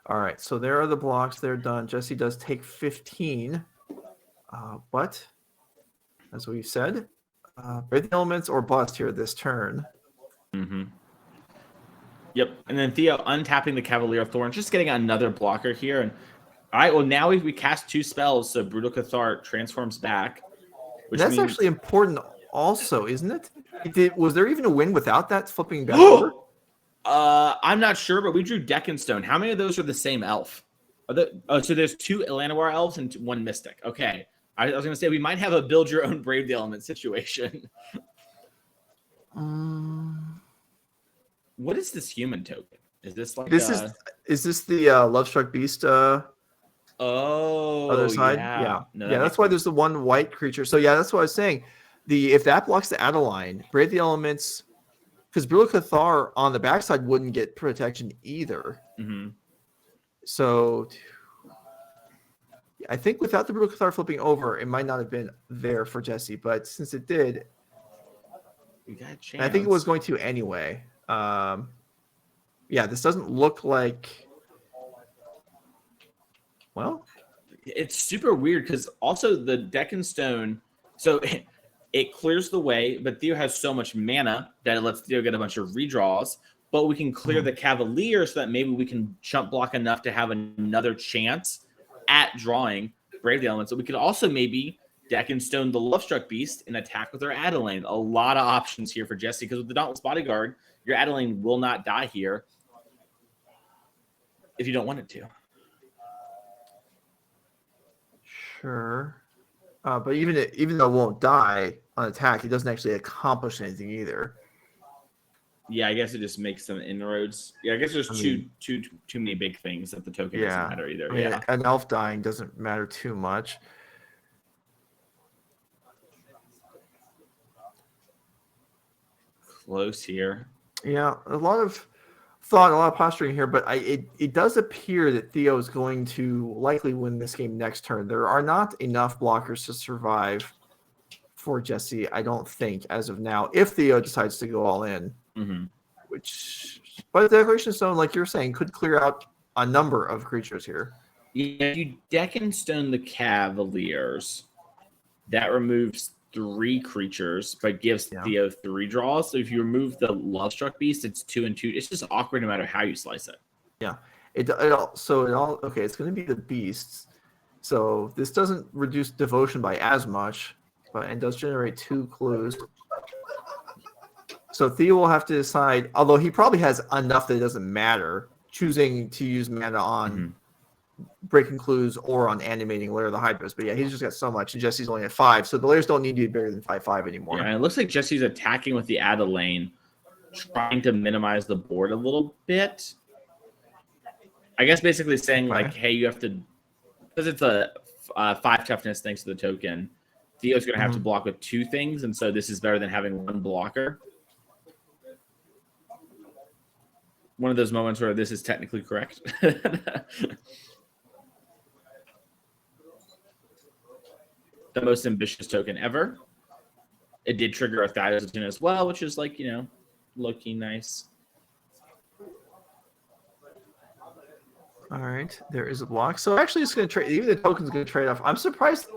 All right, so there are the blocks. They're done. Jesse does take 15. But, as we said, Brave the Elements or bust here this turn. Yep, and then Theo untapping the Cavalier of Thorns, just getting another blocker here. And all right, well, now we cast 2 spells, so Brutal Cathar transforms back. That's actually important also, isn't it? Was there even a win without that flipping back over? I'm not sure, but we drew Deckenstone. How many of those are the same elf? So there's 2 Elanowar elves and 1 Mystic. Okay. I was going to say we might have a build your own Brave the Element situation. What is this human token? Is this is this the Lovestruck Beast other side? Yeah. No, that's why there's the 1 white creature. So yeah, that's what I was saying. if that blocks the Adeline, Brave the Elements, because Brule Cathar on the backside wouldn't get protection either. Mm-hmm. So I think without the Brule Cathar flipping over, it might not have been there for Jesse. But since it did, We got a chance. I think it was going to anyway. Yeah, this doesn't look like. Well, It's super weird because also the Deck and Stone, so it clears the way, but Theo has so much mana that it lets Theo get a bunch of redraws. But we can clear the Cavalier so that maybe we can chump block enough to have another chance at drawing Brave the Elements. So we could also maybe Deck and Stone the Lovestruck Beast and attack with our Adeline. A lot of options here for Jesse because with the Dauntless Bodyguard, your Adeline will not die here if you don't want it to. sure. But even though it won't die on attack, it doesn't actually accomplish anything either. Yeah, I guess it just makes some inroads. Yeah, I guess there's too many big things that the token doesn't matter either. I mean, Yeah. an elf dying doesn't matter too much. Close here. Yeah, a lot of thought, a lot of posturing here, but it does appear that Theo is going to likely win this game next turn. There are not enough blockers to survive for Jesse, I don't think, as of now, if Theo decides to go all in. Mm-hmm. But the Declaration Stone, like you're saying, could clear out a number of creatures here. Yeah, if you Deck and Stone the Cavaliers, that removes 3 creatures, but gives Theo 3 draws. So if you remove the Lovestruck Beast, it's 2 and 2. It's just awkward no matter how you slice it. Yeah. Okay, it's going to be the beasts. So this doesn't reduce devotion by as much, and does generate 2 clues. So Theo will have to decide, although he probably has enough that it doesn't matter, choosing to use mana on breaking clues or on animating Lair of the Hydras. But yeah, he's just got so much, and Jesse's only at 5, so the Lairs don't need to be bigger than 5/5 anymore. Yeah, and it looks like Jesse's attacking with the Adeline, trying to minimize the board a little bit. I guess basically saying like, hey, you have to, because it's a 5 toughness thanks to the token, Theo's going to have to block with 2 things, and so this is better than having 1 blocker. One of those moments where this is technically correct. The most ambitious token ever. It did trigger a Thaddeus as well, which is like, low-key nice. All right, there is a block. So actually, it's going to trade. Even the token's going to trade off. I'm surprised.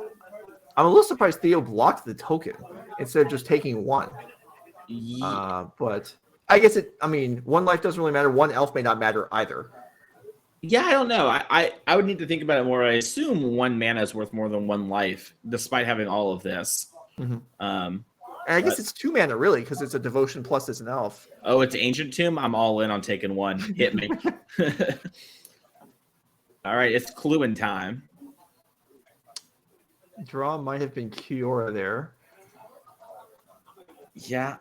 I'm a little surprised Theo blocked the token instead of just taking 1. But I guess 1 life doesn't really matter. 1 elf may not matter either. Yeah, I don't know. I would need to think about it more. I assume 1 mana is worth more than 1 life, despite having all of this. And I guess it's 2 mana, really, because it's a devotion plus it's an elf. Oh, it's Ancient Tomb? I'm all in on taking 1. Hit me. All right, it's cluing time. Draw might have been Kiora there. Yeah.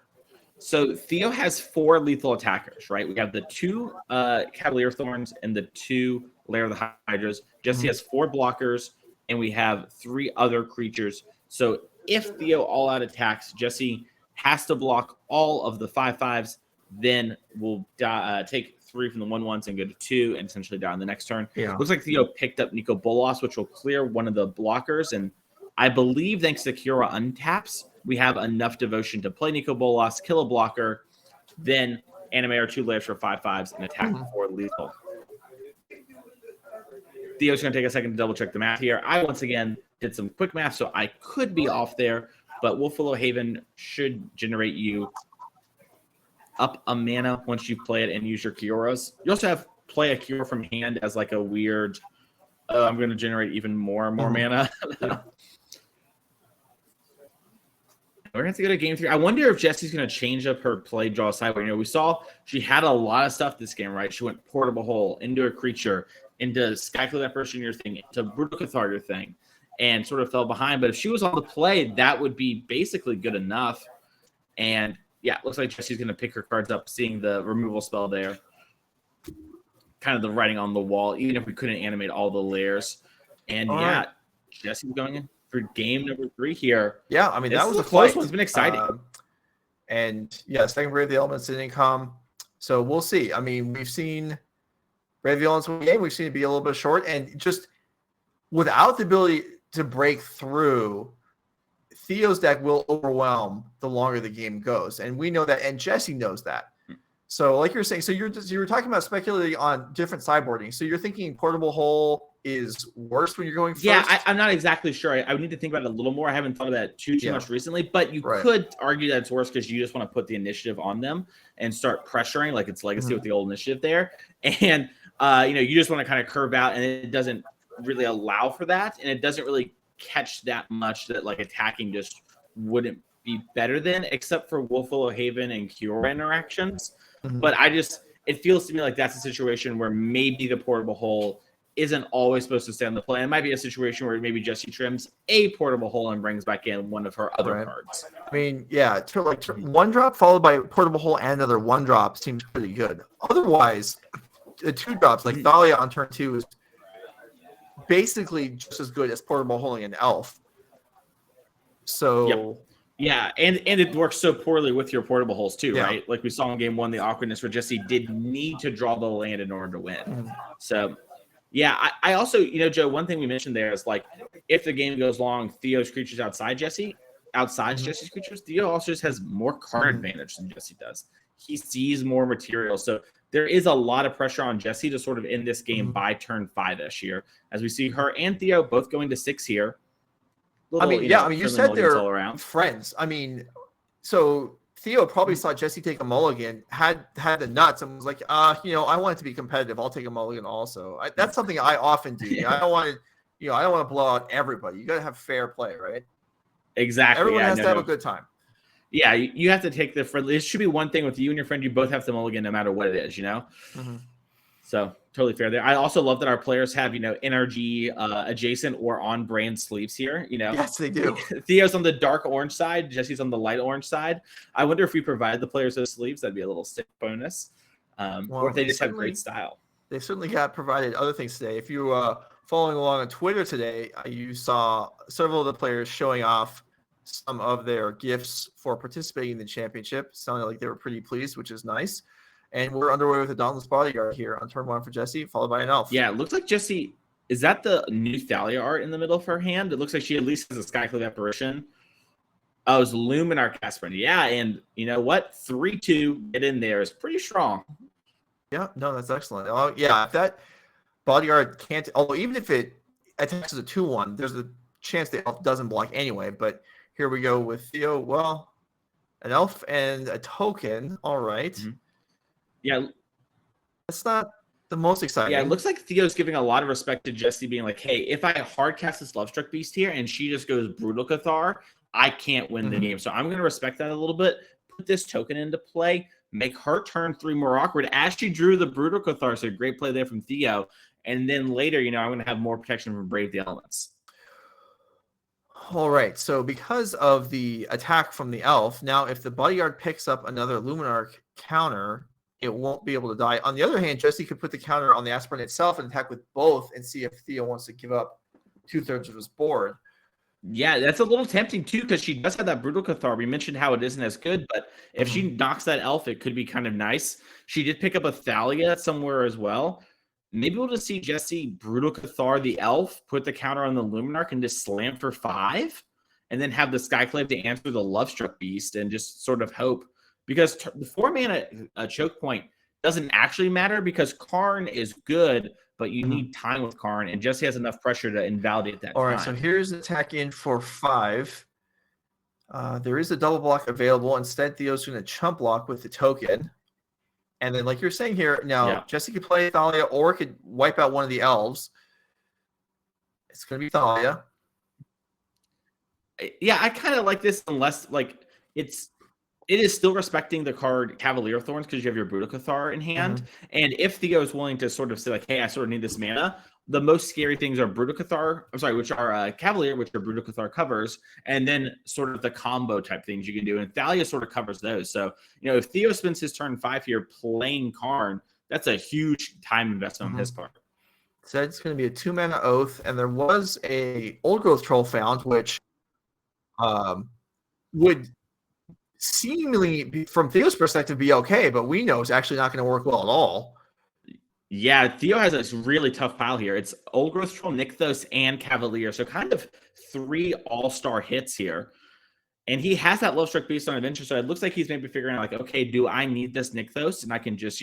So Theo has 4 lethal attackers, right? We have the 2 Cavalier Thorns and the 2 Lair of the Hydras. Jesse has 4 blockers, and we have 3 other creatures. So if Theo all out attacks, Jesse has to block all of the 5/5s, then we'll take 3 from the 1/1s and go to 2 and essentially die on the next turn. Yeah. Looks like Theo picked up Nico Bolas, which will clear one of the blockers. And I believe thanks to Kiora untaps, we have enough devotion to play Nico Bolas, kill a blocker, then animate our 2 Lairs for 5/5s and attack 4 lethal. Theo's going to take a second to double check the math here. I once again did some quick math, so I could be off there, but Wolfwillow Haven should generate you up a mana once you play it and use your Kioras. You also have play a Kiora from hand as like a weird, I'm going to generate even more mana. We're going to have to go to game 3. I wonder if Jesse's going to change up her play draw sideboard. We saw she had a lot of stuff this game, right? She went Portable Hole, into a creature, into Skyclave Apparition your thing, into Brutal Cathar your thing, and sort of fell behind. But if she was on the play, that would be basically good enough. And yeah, it looks like Jesse's going to pick her cards up, seeing the removal spell there. Kind of the writing on the wall, even if we couldn't animate all the layers. And Jesse's going in. for game number 3 here. Yeah, I mean, This that was is a a close fight. one. It's been exciting. And yeah, second Brave the Elements didn't come. So we'll see. I mean, we've seen Brave the Elements win the game. We've seen it be a little bit short. And just without the ability to break through, Theo's deck will overwhelm the longer the game goes. And we know that. And Jesse knows that. So like you're saying, so you were talking about speculating on different sideboarding. So you're thinking Portable Hole is worse when you're going first? Yeah, I'm not exactly sure. I would need to think about it a little more. I haven't thought of that too much recently, but you could argue that it's worse because you just want to put the initiative on them and start pressuring like it's Legacy with the old initiative there. And, you just want to kind of curve out, and it doesn't really allow for that. And it doesn't really catch that much that like attacking just wouldn't be better than, except for Wolfwillow Haven and Cure interactions. But it feels to me like that's a situation where maybe the Portable Hole isn't always supposed to stay on the play. It might be a situation where maybe Jesse trims a Portable Hole and brings back in one of her other cards. I mean, yeah, one drop followed by Portable Hole and another one drop seems pretty good. Otherwise, the 2 drops like Thalia on turn 2 is basically just as good as Portable Holing an Elf. So yeah, and it works so poorly with your Portable Holes too, Yeah. right? Like we saw in game 1, the awkwardness where Jesse did need to draw the land in order to win. So yeah, I also, Joe, one thing we mentioned there is like if the game goes long, Theo's creatures outside Jesse's creatures, Theo also just has more card advantage than Jesse does. He sees more material. So there is a lot of pressure on Jesse to sort of end this game by turn 5-ish here, as we see her and Theo both going to 6 here. You said they're friends. I mean, so Theo probably saw Jesse take a mulligan, had the nuts, and was like, I want it to be competitive. I'll take a mulligan also. That's something I often do. I don't want to blow out everybody. You got to have fair play, right? Exactly. Everyone has to have a good time. Yeah, you have to take the friendly. It should be one thing with you and your friend. You both have to mulligan no matter what it is, So totally fair there. I also love that our players have, NRG adjacent or on brand sleeves here. Yes, they do. Theo's on the dark orange side. Jesse's on the light orange side. I wonder if we provide the players those sleeves, that'd be a little sick bonus. Or if they just have great style. They certainly got provided other things today. If you following along on Twitter today, you saw several of the players showing off some of their gifts for participating in the championship. Sounded like they were pretty pleased, which is nice. And we're underway with a Dauntless Bodyguard here on turn 1 for Jesse, followed by an Elf. Yeah, it looks like Jesse, is that the new Thalia art in the middle of her hand? It looks like she at least has a Skyclave Apparition. Oh, it's Luminar Casper. Yeah, and you know what? 3-2, get in there is pretty strong. Yeah, no, that's excellent. Oh, yeah, if that Bodyguard can't, although even if it attacks as a 2-1, there's a chance the Elf doesn't block anyway. But here we go with Theo. Well, an Elf and a token. All right. Yeah. That's not the most exciting. Yeah, it looks like Theo's giving a lot of respect to Jesse, being like, hey, if I hard cast this Lovestruck Beast here and she just goes Brutal Cathar, I can't win the game. So I'm going to respect that a little bit, put this token into play, make her turn 3 more awkward as she drew the Brutal Cathar. So great play there from Theo. And then later, I'm going to have more protection from Brave the Elements. All right, so because of the attack from the Elf, now if the Bodyguard picks up another Luminarch counter, it won't be able to die. On the other hand, Jesse could put the counter on the Aspirant itself and attack with both and see if Theo wants to give up 2/3 of his board. Yeah, that's a little tempting too, because she does have that Brutal Cathar. We mentioned how it isn't as good, but if she knocks that Elf, it could be kind of nice. She did pick up a Thalia somewhere as well. Maybe we'll just see Jesse Brutal Cathar the Elf, put the counter on the Luminarch, and just slam for 5, and then have the Skyclave to answer the Lovestruck Beast and just sort of hope. Because the 4-mana choke point doesn't actually matter because Karn is good, but you need time with Karn, and Jesse has enough pressure to invalidate that. All right, so here's the attack in for 5. There is a double block available. Instead, Theo's going to chump block with the token. And then, like you're saying here, now Jesse could play Thalia or could wipe out one of the elves. It's going to be Thalia. Yeah, I kind of like this unless, like, it is still respecting the card Cavalier Thorns because you have your Brutal Cathar in hand. And if Theo is willing to sort of say, like, hey, I sort of need this mana, the most scary things are Brutal Cathar, which are Cavalier, which are Brutal Cathar covers, and then sort of the combo type things you can do. And Thalia sort of covers those. So, if Theo spends his turn 5 here playing Karn, that's a huge time investment on his part. said it's going to be a 2-mana oath, and there was a old growth troll found, which would seemingly, from Theo's perspective, be okay, but we know it's actually not going to work well at all. Yeah, Theo has a really tough pile here. It's Old Growth Troll, Nykthos, and Cavalier. So kind of 3 all-star hits here. And he has that Love Struck Beast on Adventure, so it looks like he's maybe figuring out, like, okay, do I need this Nykthos? And I can just,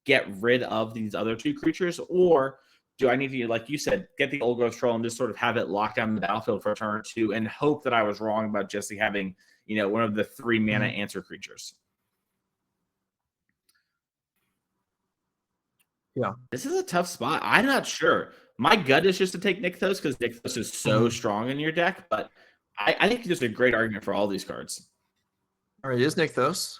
get rid of these other 2 creatures? Or do I need to, like you said, get the Old Growth Troll and just sort of have it locked down the battlefield for a turn or 2 and hope that I was wrong about Jesse having, one of the 3 mana answer creatures? Yeah. This is a tough spot. I'm not sure. My gut is just to take Nykthos because Nykthos is so strong in your deck, but I think there's a great argument for all these cards. All right, it is Nykthos.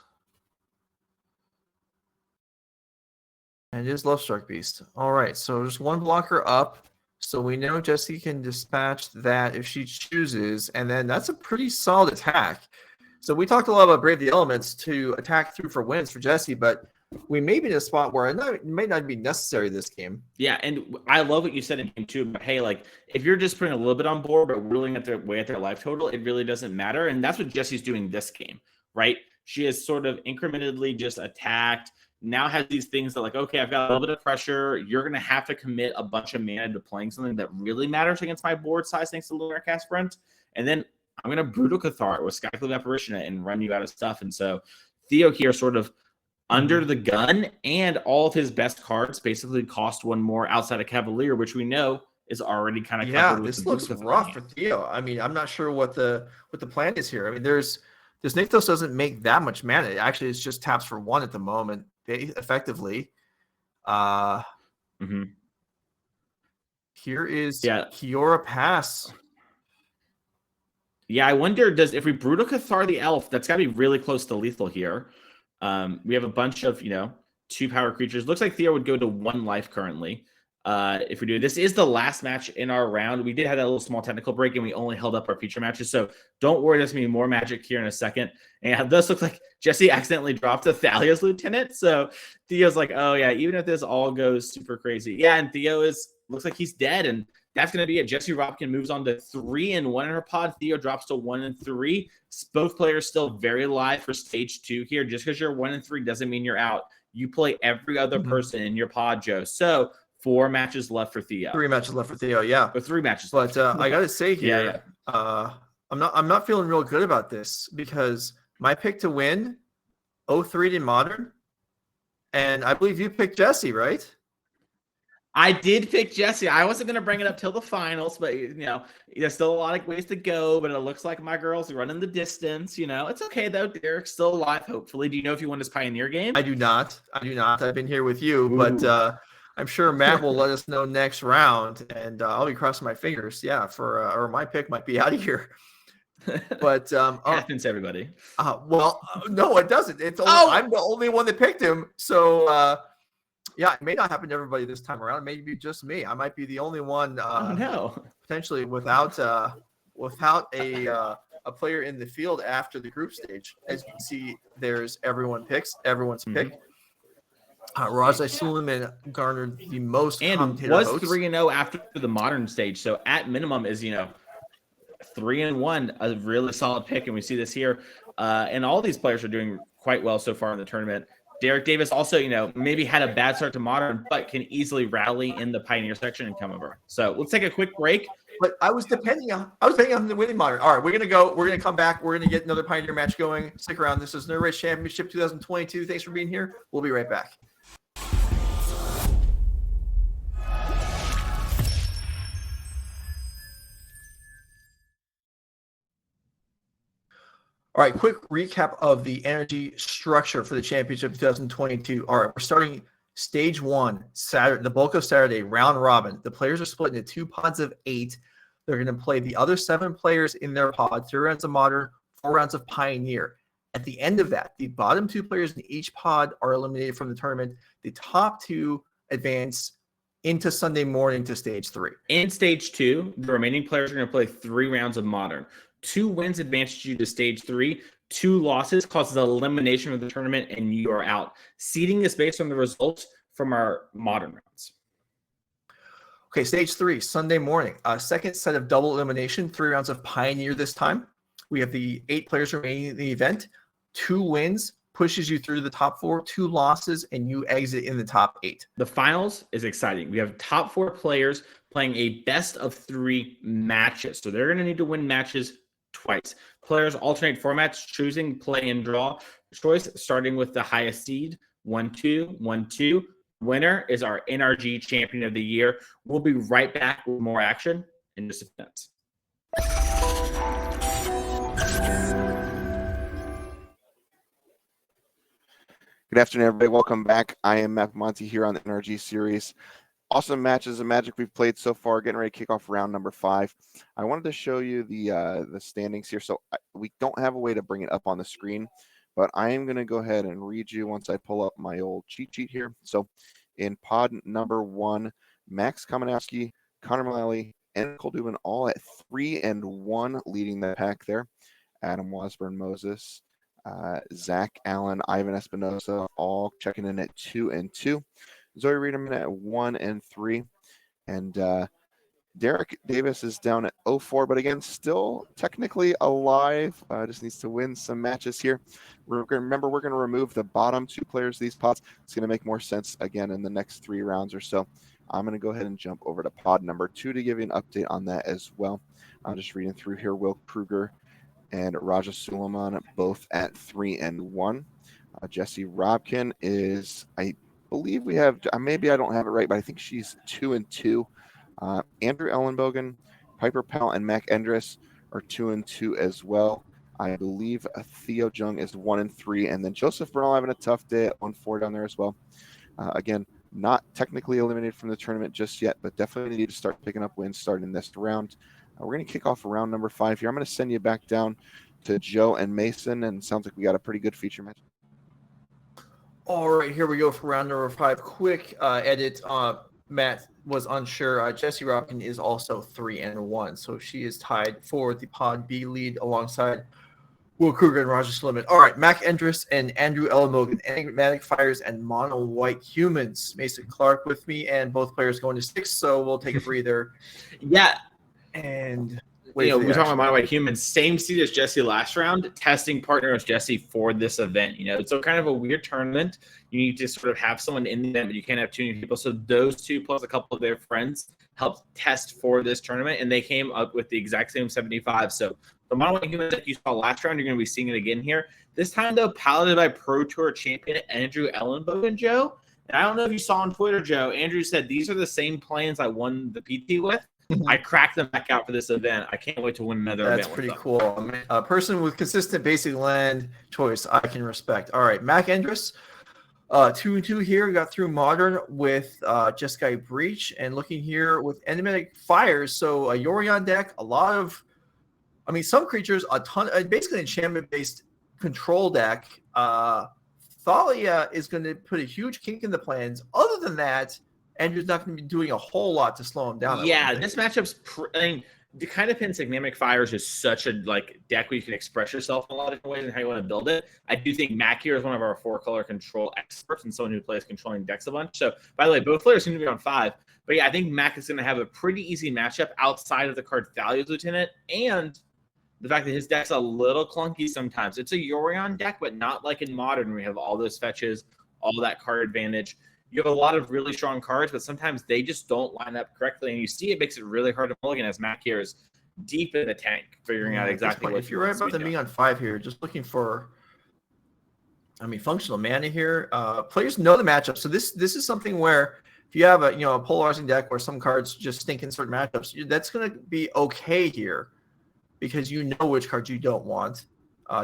And it is Love Struck Beast. All right, so just 1 blocker up. So we know Jesse can dispatch that if she chooses, and then that's a pretty solid attack. So we talked a lot about Brave the Elements to attack through for wins for Jesse, but we may be in a spot where it may not be necessary this game. Yeah, and I love what you said in game 2 about, hey, like, if you're just putting a little bit on board but ruling at their life total, it really doesn't matter. And that's what Jesse's doing this game, right? She has sort of incrementally just attacked, now has these things that, like, okay, I've got a little bit of pressure. You're going to have to commit a bunch of mana to playing something that really matters against my board size thanks to Lunar Cast Brent. And then I'm going to Brutal Cathar with Skyclave Apparition and run you out of stuff. And so Theo here sort of under the gun, and all of his best cards basically cost 1 more outside of Cavalier, which we know is already kind of covered with this the looks rough for Theo. I mean, I'm not sure what the plan is here. I mean, this Nykthos doesn't make that much mana. Actually, it's just taps for 1 at the moment, effectively. Here is Kiora Pass. Yeah, I wonder, if we Brutal Cathar the Elf, that's got to be really close to lethal here. We have a bunch of, 2 power creatures. Looks like Theo would go to 1 life currently. If we do, this is the last match in our round. We did have that little small technical break, and we only held up our feature matches. So don't worry, there's going to be more magic here in a second. And this looks like Jesse accidentally dropped a Thalia's Lieutenant. So Theo's like, oh yeah, even if this all goes super crazy. Yeah, and Theo looks like he's dead, and that's going to be it. Jesse Robkin moves on to 3-1 in her pod. Theo drops to 1-3. Both players still very live for stage 2 here. Just because you're 1-3 doesn't mean you're out. You play every other person in your pod, Joe. So 4 matches left for Theo. 3 matches left for Theo, yeah. Or 3 matches. But I got to say here, I'm not feeling real good about this because my pick to win 0-3 in Modern, and I believe you picked Jesse, right? I did pick Jesse. I wasn't going to bring it up till the finals, but, there's still a lot of ways to go, but it looks like my girl's running the distance. It's okay, though. Derrick's still alive, hopefully. Do you know if you won his Pioneer game? I do not. I've been here with you, but I'm sure Matt will let us know next round, and I'll be crossing my fingers, or my pick might be out of here. But happens to everybody. Well, no, it doesn't. It's I'm the only one that picked him, so it may not happen to everybody this time around. It may be just me. I might be the only one potentially without a player in the field after the group stage. As you can see, there's everyone's pick. Rajai Sulaiman garnered the most commentator was votes. 3-0 after the Modern stage. So at minimum is 3-1, a really solid pick, and we see this here. And all these players are doing quite well so far in the tournament. Derrick Davis also, maybe had a bad start to Modern, but can easily rally in the Pioneer section and come over. So let's take a quick break. But I was depending on the winning Modern. All right, we're gonna come back. We're gonna get another Pioneer match going. Stick around. This is NRG Championship 2022. Thanks for being here. We'll be right back. All right, quick recap of the energy structure for the championship 2022. All right, we're starting stage 1, Saturday, the bulk of Saturday, round robin. The players are split into 2 pods of 8. They're going to play the other 7 players in their pod, 3 rounds of Modern, 4 rounds of Pioneer. At the end of that, the bottom 2 players in each pod are eliminated from the tournament. The top 2 advance into Sunday morning to stage 3. In stage 2, the remaining players are going to play 3 rounds of Modern. 2 wins advances you to stage 3. 2 losses causes elimination of the tournament, and you are out. Seeding is based on the results from our Modern rounds. Okay, stage 3, Sunday morning. Second set of double elimination, 3 rounds of Pioneer this time. We have the 8 players remaining in the event. 2 wins pushes you through the top 4, 2 losses, and you exit in the top 8. The finals is exciting. We have top 4 players playing a best of 3 matches. So they're going to need to win matches twice. Players alternate formats, choosing play and draw choice, starting with the highest seed, 1-2, 1-2. Winner is our NRG Champion of the Year. We'll be right back with more action in just a few minutes. Good afternoon, everybody. Welcome back. I am Mack Monty here on the NRG Series. Awesome matches of Magic we've played so far. Getting ready to kick off round number 5. I wanted to show you the standings here. So we don't have a way to bring it up on the screen, but I am going to go ahead and read you once I pull up my old cheat sheet here. So in pod number 1, Maxx, Kominowski, Mullaly, and Nicole Dubin all at 3-1, leading the pack there. Adam Wasburn-Moses, Zach Allen, Ivan Espinosa, all checking in at 2-2. Zoe Riederman at 1-3, and Derrick Davis is down at 0-4, but again, still technically alive. Just needs to win some matches here. Remember, we're going to remove the bottom 2 players of these pods. It's going to make more sense again in the next 3 rounds or so. I'm going to go ahead and jump over to pod number 2 to give you an update on that as well. I'm just reading through here. Will Krueger and Sulaiman both at 3-1. Jesse Robkin is, I believe we have, maybe I don't have it right, but I think she's 2-2. Andrew Elenbogen, Piper Powell, and Mack Endress are 2-2 as well. I believe Theo Jung is 1-3, and then Joseph Bernal having a tough day at 1-4 down there as well. Again, not technically eliminated from the tournament just yet, but definitely need to start picking up wins starting this round. We're going to kick off round number 5 here. I'm going to send you back down to Joe and Mason, and it sounds like we got a pretty good feature match. All right, here we go for round number 5. Quick edit. Matt was unsure. Jesse Robkin is also 3-1, so she is tied for the Pod B lead alongside Will Krueger and Sulaiman. All right, Mack Endress and Andrew Elenbogen, Enigmatic Fires and Mono White Humans. Mason Clark with me, and both players going to 6, so we'll take a breather. Yeah. And we're talking about Mono White Humans, same seed as Jesse last round, testing partner as Jesse for this event. It's so kind of a weird tournament. You need to sort of have someone in the event, but you can't have too many people. So those 2 plus a couple of their friends helped test for this tournament, and they came up with the exact same 75. So the Mono White Humans that you saw last round, you're going to be seeing it again here. This time, though, piloted by Pro Tour champion Andrew Elenbogen, Joe. And I don't know if you saw on Twitter, Joe, Andrew said, these are the same plans I won the PT with. I cracked them back out for this event. I can't wait to win another event. That's pretty cool. A person with consistent basic land choice I can respect. All right, Mack Endress, 2-2 here. We got through Modern with Jeskai Breach, and looking here with Enigmatic Fires. So a Yorion deck, a lot of, some creatures, a ton, basically an enchantment-based control deck. Thalia is going to put a huge kink in the plans. Other than that, Andrew's not going to be doing a whole lot to slow him down. Yeah, this matchup's the kind of Enigmatic Fires is such a deck where you can express yourself in a lot of different ways and how you want to build it. I do think Mack here is one of our 4-color control experts and someone who plays controlling decks a bunch. So, by the way, both players seem to be on 5. But yeah, I think Mack is going to have a pretty easy matchup outside of the card Thalia's Lieutenant and the fact that his deck's a little clunky sometimes. It's a Yorion deck, but not like in Modern where we have all those fetches, all that card advantage. You have a lot of really strong cards, but sometimes they just don't line up correctly. And you see it makes it really hard to mulligan as Mack here is deep in the tank, figuring out exactly what if you're right about them being on 5 here, just looking for, functional mana here. Players know the matchup. So this is something where if you have a polarizing deck where some cards just stink in certain matchups, that's going to be okay here because you know which cards you don't want.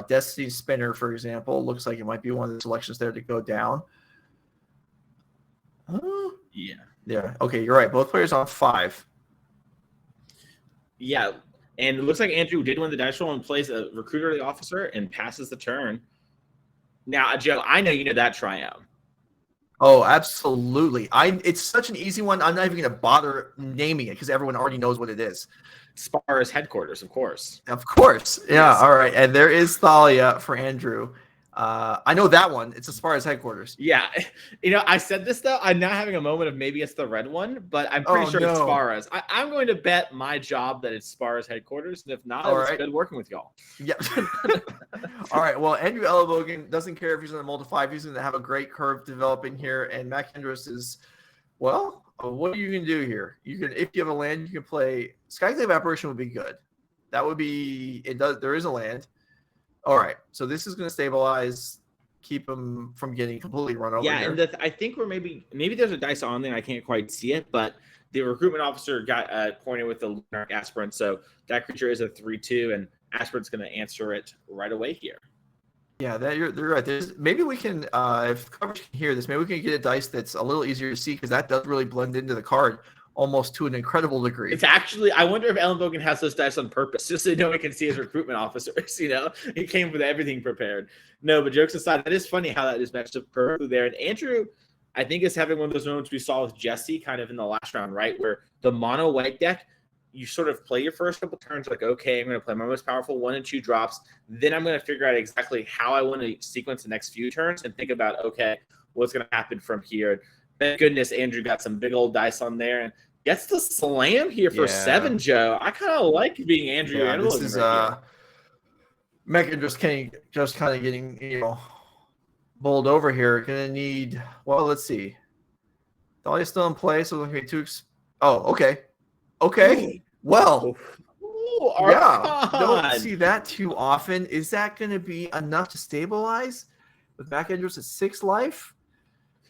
Destiny Spinner, for example, looks like it might be one of the selections there to go down. Yeah. Okay, you're right. Both players on 5. Yeah, and it looks like Andrew did win the dice roll and plays a Recruiter the Officer and passes the turn. Now, Joe, I know you know that tryout. Oh, absolutely. It's such an easy one. I'm not even going to bother naming it because everyone already knows what it is. Spar's headquarters, of course. Of course. Yeah, yes. All right. And there is Thalia for Andrew. I know that one. It's as far as headquarters. Yeah, I said this though. I'm now having a moment of maybe it's the red one, but I'm pretty sure it's no. Sparra's. I'm going to bet my job that it's Sparra's headquarters, and if not, it was good working with y'all. Yeah. All right. Well, Andrew Elenbogen doesn't care if he's in the multi-5. He's going to have a great curve developing here, and Mack Endress is, well, what are you going to do here? You can, if you have a land, you can play Skyclave Apparition would be good. That would be it. There is a land. All right, so this is going to stabilize, keep him from getting completely run over. Yeah, and I think we're maybe there's a dice on there. I can't quite see it, but the recruitment officer got pointed with the Lunar Aspirant, so that creature is a 3/2, and Aspirant's going to answer it right away here. Yeah, you're right. Maybe we can, if coverage can hear this, maybe we can get a dice that's a little easier to see because that does really blend into the card almost to an incredible degree. It's actually, I wonder if Elenbogen has those dice on purpose, just so no one can see his recruitment officers. He came with everything prepared. No, but jokes aside, that is funny how that is matched up perfectly there. And Andrew, I think, is having one of those moments we saw with Jesse kind of in the last round, right? Where the mono white deck, you sort of play your first couple turns like, okay, I'm going to play my most powerful 1 and 2 drops. Then I'm going to figure out exactly how I want to sequence the next few turns and think about, okay, what's going to happen from here. Thank goodness Andrew got some big old dice on there and gets the slam here for 7, Joe. I kind of like being Andrew. Yeah, this is Mack just kind of getting bowled over here. Gonna need. Well, let's see. Dahlia's still in play, so there's gonna be 2. Okay. Well, don't see that too often. Is that going to be enough to stabilize with Mack Endress at 6 life?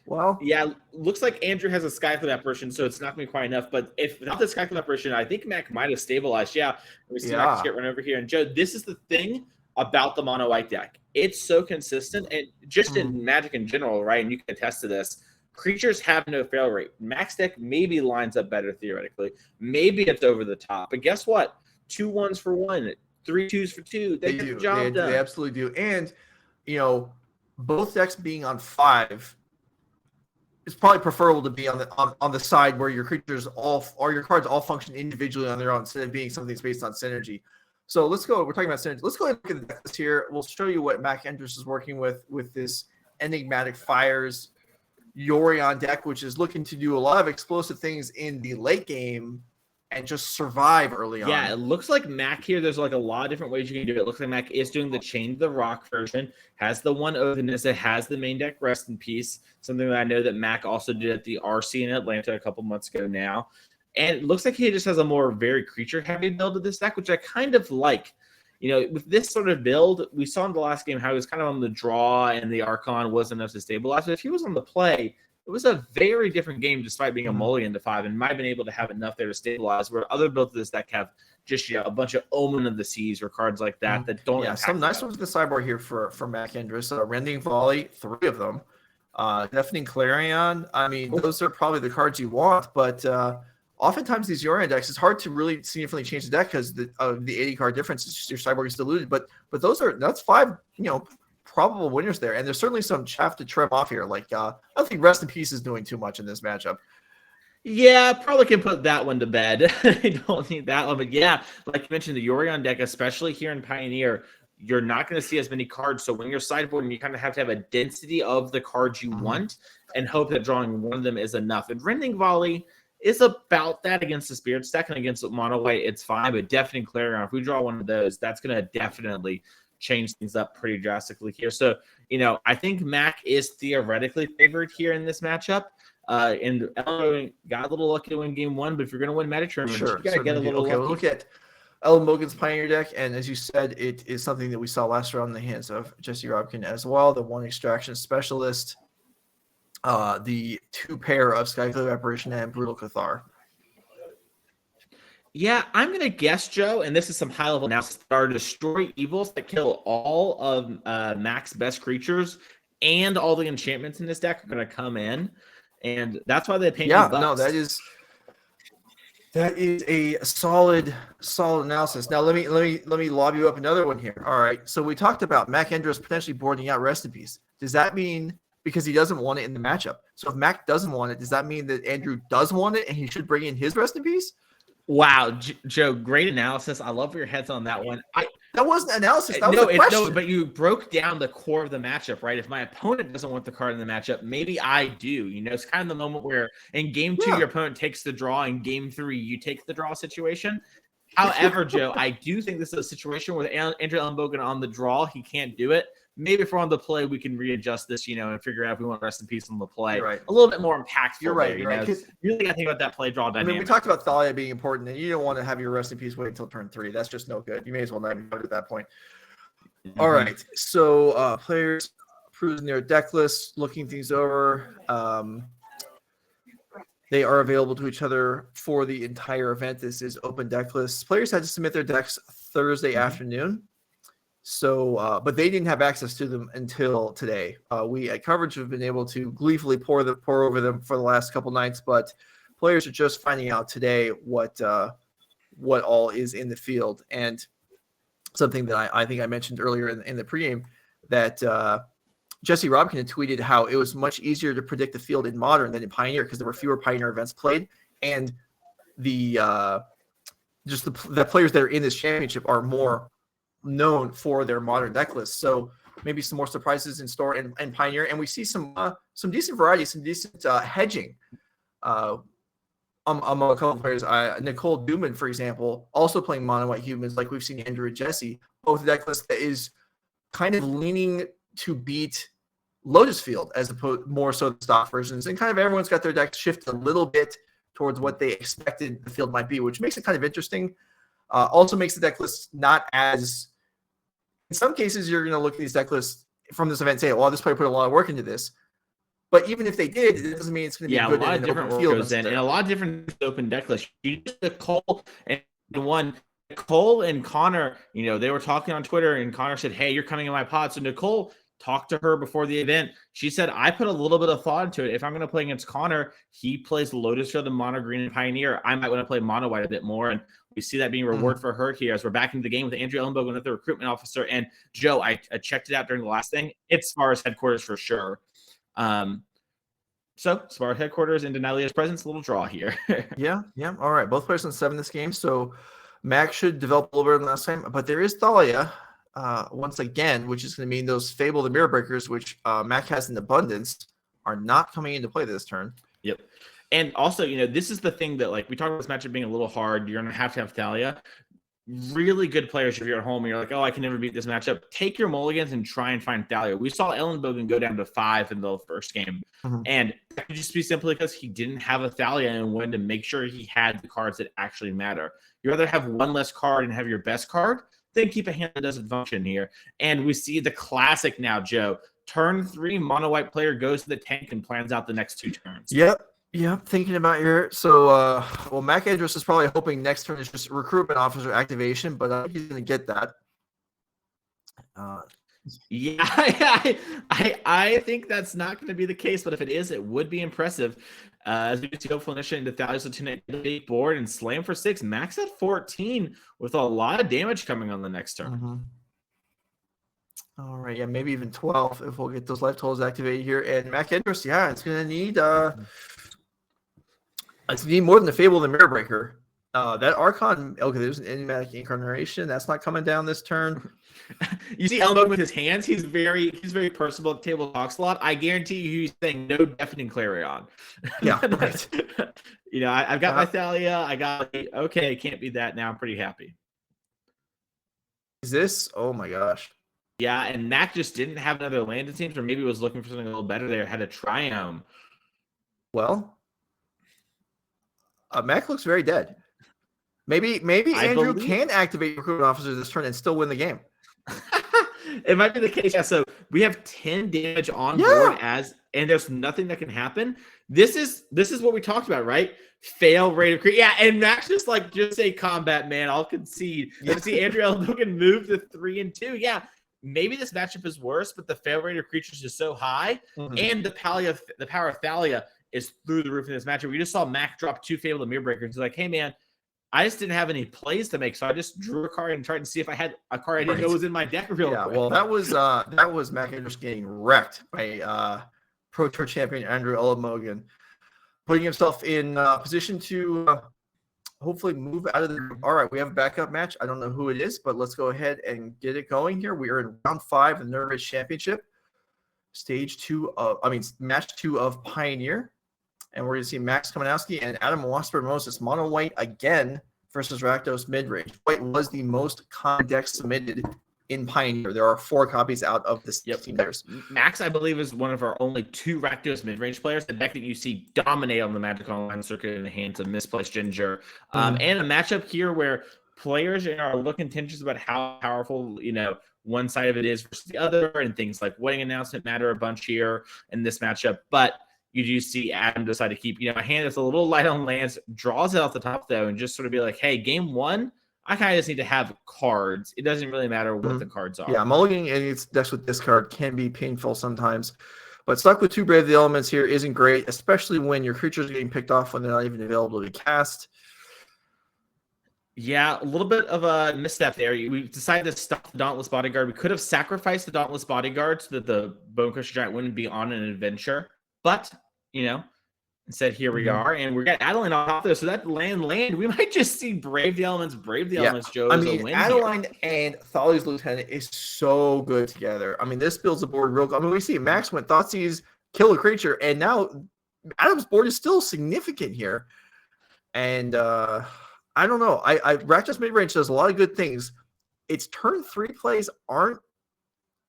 Well, yeah, looks like Andrew has a Skyclave Apparition, so it's not going to be quite enough. But if without the Skyclave Apparition, I think Mack might have stabilized. Yeah, we see Mack get run over here. And Joe, this is the thing about the mono white deck. It's so consistent, and just in Magic in general, right? And you can attest to this. Creatures have no fail rate. Max deck maybe lines up better theoretically. Maybe it's over the top. But guess what? 2 1s for 1, 3 2s for 2. They get the job done. They absolutely do. And, both decks being on 5, it's probably preferable to be on the side where your creatures your cards all function individually on their own instead of being something that's based on synergy. So let's go. We're talking about synergy. Let's go ahead and look at the decklist here. We'll show you what Mack Endress is working with this Enigmatic Fires Yorion deck, which is looking to do a lot of explosive things in the late game and just survive early on. Yeah, it looks like Mack here, there's like a lot of different ways you can do it. It looks like Mack is doing the Chain the Rock version, has the one Odinist, it has the main deck Rest in Peace, something that I know that Mack also did at the RC in Atlanta a couple months ago now. And it looks like he just has a more very creature-heavy build of this deck, which I kind of like. With this sort of build, we saw in the last game how he was kind of on the draw and the Archon wasn't enough to stabilize. But if he was on the play, it was a very different game despite being a mulligan to 5 and might have been able to have enough there to stabilize, where other builds of this deck have just a bunch of Omen of the Seas or cards like that that don't impact some nice ones in the sideboard here for Mack Endress. Rending Volley, 3 of them. Deafening Clarion. I mean, those are probably the cards you want, but oftentimes these Yorion decks, it's hard to really significantly change the deck because the 80 card difference is just your sideboard is diluted. But that's 5 probable winners there, and there's certainly some chaff to trim off here. Like I don't think Rest in Peace is doing too much in this matchup. Yeah, probably can put that one to bed. I don't need that one, but yeah, like you mentioned, the Yorion deck, especially here in Pioneer, you're not going to see as many cards. So when you're sideboarding, you kind of have to have a density of the cards you want and hope that drawing one of them is enough. And Rending Volley is about that against the Spirit stack, and against Mono White, it's fine. But Deafening Clarion, if we draw one of those, that's going to definitely change things up pretty drastically here. So, I think Mack is theoretically favored here in this matchup. And Elenbogen got a little lucky to win game 1, but if you're going to win Magic tournament, you got to get a little lucky. We'll look at Elenbogen's Pioneer deck, and as you said, it is something that we saw last round in the hands of Jesse Robkin as well, the 1 extraction specialist, the 2 pair of Skyclave Apparition and Brutal Cathar. Yeah, I'm going to guess, Joe, and this is some high-level analysis, there are Destroy Evils that kill all of Mack's best creatures, and all the enchantments in this deck are going to come in, and that's why they paint bucks. No, that is a solid analysis. Now let me lob you up another one here. All right, so we talked about Mack Endress potentially boarding out Rest in Peace. Does that mean because he doesn't want it in the matchup? So if Mack doesn't want it, does that mean that Andrew does want it and he should bring in his Rest in Peace? Wow, Joe, great analysis. I love where your head's on that one. That wasn't analysis. That was no, a question. no, but you broke down the core of the matchup, right? If my opponent doesn't want the card in the matchup, maybe I do. You know, it's kind of the moment where in game 2, your opponent takes the draw. In game 3, you take the draw situation. However, Joe, I do think this is a situation where Andrew Elenbogen on the draw, he can't do it. Maybe if we're on the play, we can readjust this, you know, and figure out if we want rest in peace on the play. Right. A little bit more impactful. You're right. There, You're right. You really got to think about that play draw dynamic. I mean, we talked about Thalia being important, and you don't want to have your rest in peace wait until turn 3. That's just no good. You may as well not even go at that point. All right. So players perusing their deck lists, looking things over. They are available to each other for the entire event. This is open deck lists. Players had to submit their decks Thursday afternoon. So, but they didn't have access to them until today. We at Coverage have been able to gleefully pour over them for the last couple nights, but players are just finding out today what all is in the field. And something that I think I mentioned earlier in the pregame that Jesse Robkin had tweeted how it was much easier to predict the field in Modern than in Pioneer because there were fewer Pioneer events played, and the players that are in this championship are more known for their Modern deck lists. So maybe some more surprises in store and Pioneer, and we see some decent variety, some decent hedging among a couple of players. Nicole Dubin, for example, also playing mono white humans like we've seen Andrew and Jesse, both deck list that is kind of leaning to beat Lotus Field as opposed more so the stock versions, and kind of everyone's got their deck shifted a little bit towards what they expected the field might be, which makes it kind of interesting. Also makes the deck list not as, in some cases, you're going to look at these deck lists from this event and say, well, this player put a lot of work into this. But even if they did, it doesn't mean it's going to be good. A lot of different work goes in, and a lot of different open deck lists. You just Nicole and Nicole and Connor, you know, they were talking on Twitter, and Connor said, hey, you're coming in my pod. So Nicole talked to her before the event. She said, I put a little bit of thought into it. If I'm going to play against Connor, he plays Lotus Field and Mono Green and Pioneer. I might want to play Mono White a bit more. And we see that being a reward for her here as we're back into the game with Andrew Elenbogen, the recruitment officer. And Joe, I checked it out during the last thing. It's Spar's headquarters for sure. So Spar's headquarters in Denalia's presence, a little draw here. Yeah. All right. Both players on 7 this game. So Mack should develop a little bit than last time, but there is Thalia once again, which is going to mean those Fable the Mirror Breakers, which Mack has in abundance, are not coming into play this turn. Yep. And also, you know, this is the thing that, like, we talked about this matchup being a little hard. You're going to have Thalia. Really good players if you're at home and you're like, oh, I can never beat this matchup. Take your mulligans and try and find Thalia. We saw Elenbogen go down to 5 in the first game. And that could just be simply because he didn't have a Thalia and wanted to make sure he had the cards that actually matter. You'd rather have one less card and have your best card than keep a hand that doesn't function here. And we see the classic now, Joe. Turn 3, mono white player goes to the tank and plans out the next 2 turns. Yep. Thinking about here. So, well, Mack Endress is probably hoping next turn is just recruitment officer activation, but I think he's going to get that. I think that's not going to be the case, but if it is, it would be impressive. As we can see, hopeful initiative into Thalia's Lieutenant board and slam for 6. Max at 14 with a lot of damage coming on the next turn. All right, yeah, maybe even 12 if we'll get those life totals activated here. And Mack Endress, yeah, it's going to need more than the Fable of the Mirror Breaker. That Archon, okay, there's an Enigmatic Incarnation. That's not coming down this turn. You see Elenbogen with his hands. He's very personable at the table, talks a lot. I guarantee you he's saying no deafening Clarion. Yeah, right. You know, I've got my Thalia. Okay, can't be that now. I'm pretty happy. Is this? Oh my gosh. Yeah, and Mack just didn't have another land, it seems, or maybe was looking for something a little better there. Had a Triome. Well, Mack looks very dead. Maybe Andrew can activate recruitment officer this turn and still win the game. It might be the case. Yeah, so we have 10 damage on board and there's nothing that can happen. This is what we talked about, right? Fail rate of create. Yeah, and Max just say combat, man. I'll concede. Let's see Andrew Elenbogen move to 3 and 2. Yeah. Maybe this matchup is worse, but the fail rate of creatures is so high, and the power of Thalia is through the roof in this matchup. We just saw Mack drop 2 Fable of Mirror Breakers. He's like, hey, man, I just didn't have any plays to make, so I just drew a card and tried to see if I had a card I didn't know was in my deck real quick. Well, that was Mack Endress getting wrecked by Pro Tour champion Andrew Elenbogen, putting himself in position to hopefully move out of the group. All right, we have a backup match. I don't know who it is, but let's go ahead and get it going here. We are in round 5 of the NRG Championship, match 2 of Pioneer. And we're going to see Maxx Kominowski and Adam Wasburn-Moses mono white again versus Rakdos midrange. White was the most common deck submitted in Pioneer. There are 4 copies out of the 16 players. Maxx, I believe, is one of our only 2 Rakdos midrange players. The deck that you see dominate on the Magic Online circuit in the hands of Misplaced Ginger. And a matchup here where players are a little contentious about how powerful, one side of it is versus the other, and things like wedding announcement matter a bunch here in this matchup. But you do see Adam decide to keep, a hand that's a little light on lands, draws it off the top though, and just sort of be like, hey, game 1, I kind of just need to have cards. It doesn't really matter what the cards are. Yeah, mulliganing any decks with discard can be painful sometimes. But stuck with 2 Brave the Elements here isn't great, especially when your creatures are getting picked off when they're not even available to be cast. Yeah, a little bit of a misstep there. We decided to stop the Dauntless Bodyguard. We could have sacrificed the Dauntless Bodyguard so that the Bone Crusher Giant wouldn't be on an adventure. But, instead here we are, and we got Adeline off there. So that land, we might just see Brave the Elements, Joe. Adeline and Thali's Lieutenant is so good together. This builds the board real good. we see Maxx went Thoughtseize, kill a creature, and now Adam's board is still significant here. And I don't know. Rakdos midrange does a lot of good things. Its turn 3 plays aren't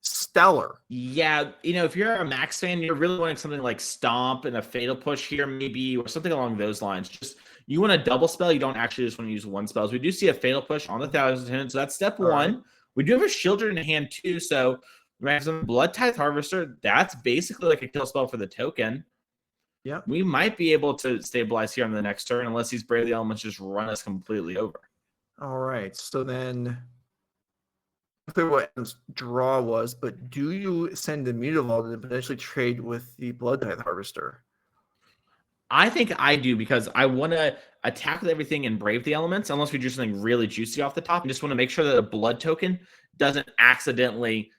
stellar. Yeah, if you're a Maxx fan, you're really wanting something like Stomp and a Fatal Push here, maybe, or something along those lines. Just you want a double spell. You don't actually just want to use one spell. So we do see a Fatal Push on the Thousand Lieutenant. So that's step 1. Right. We do have a Shieldred in hand too. So we have some Blood Tithe Harvester. That's basically like a kill spell for the token. Yeah, we might be able to stabilize here on the next turn unless these Brave the Elements just run us completely over. All right, so then clear what Adam's draw was, but do you send the Mutavault and potentially trade with the Blood Tithe Harvester? I think I do, because I want to attack with everything and Brave the Elements unless we do something really juicy off the top. I just want to make sure that a blood token doesn't accidentally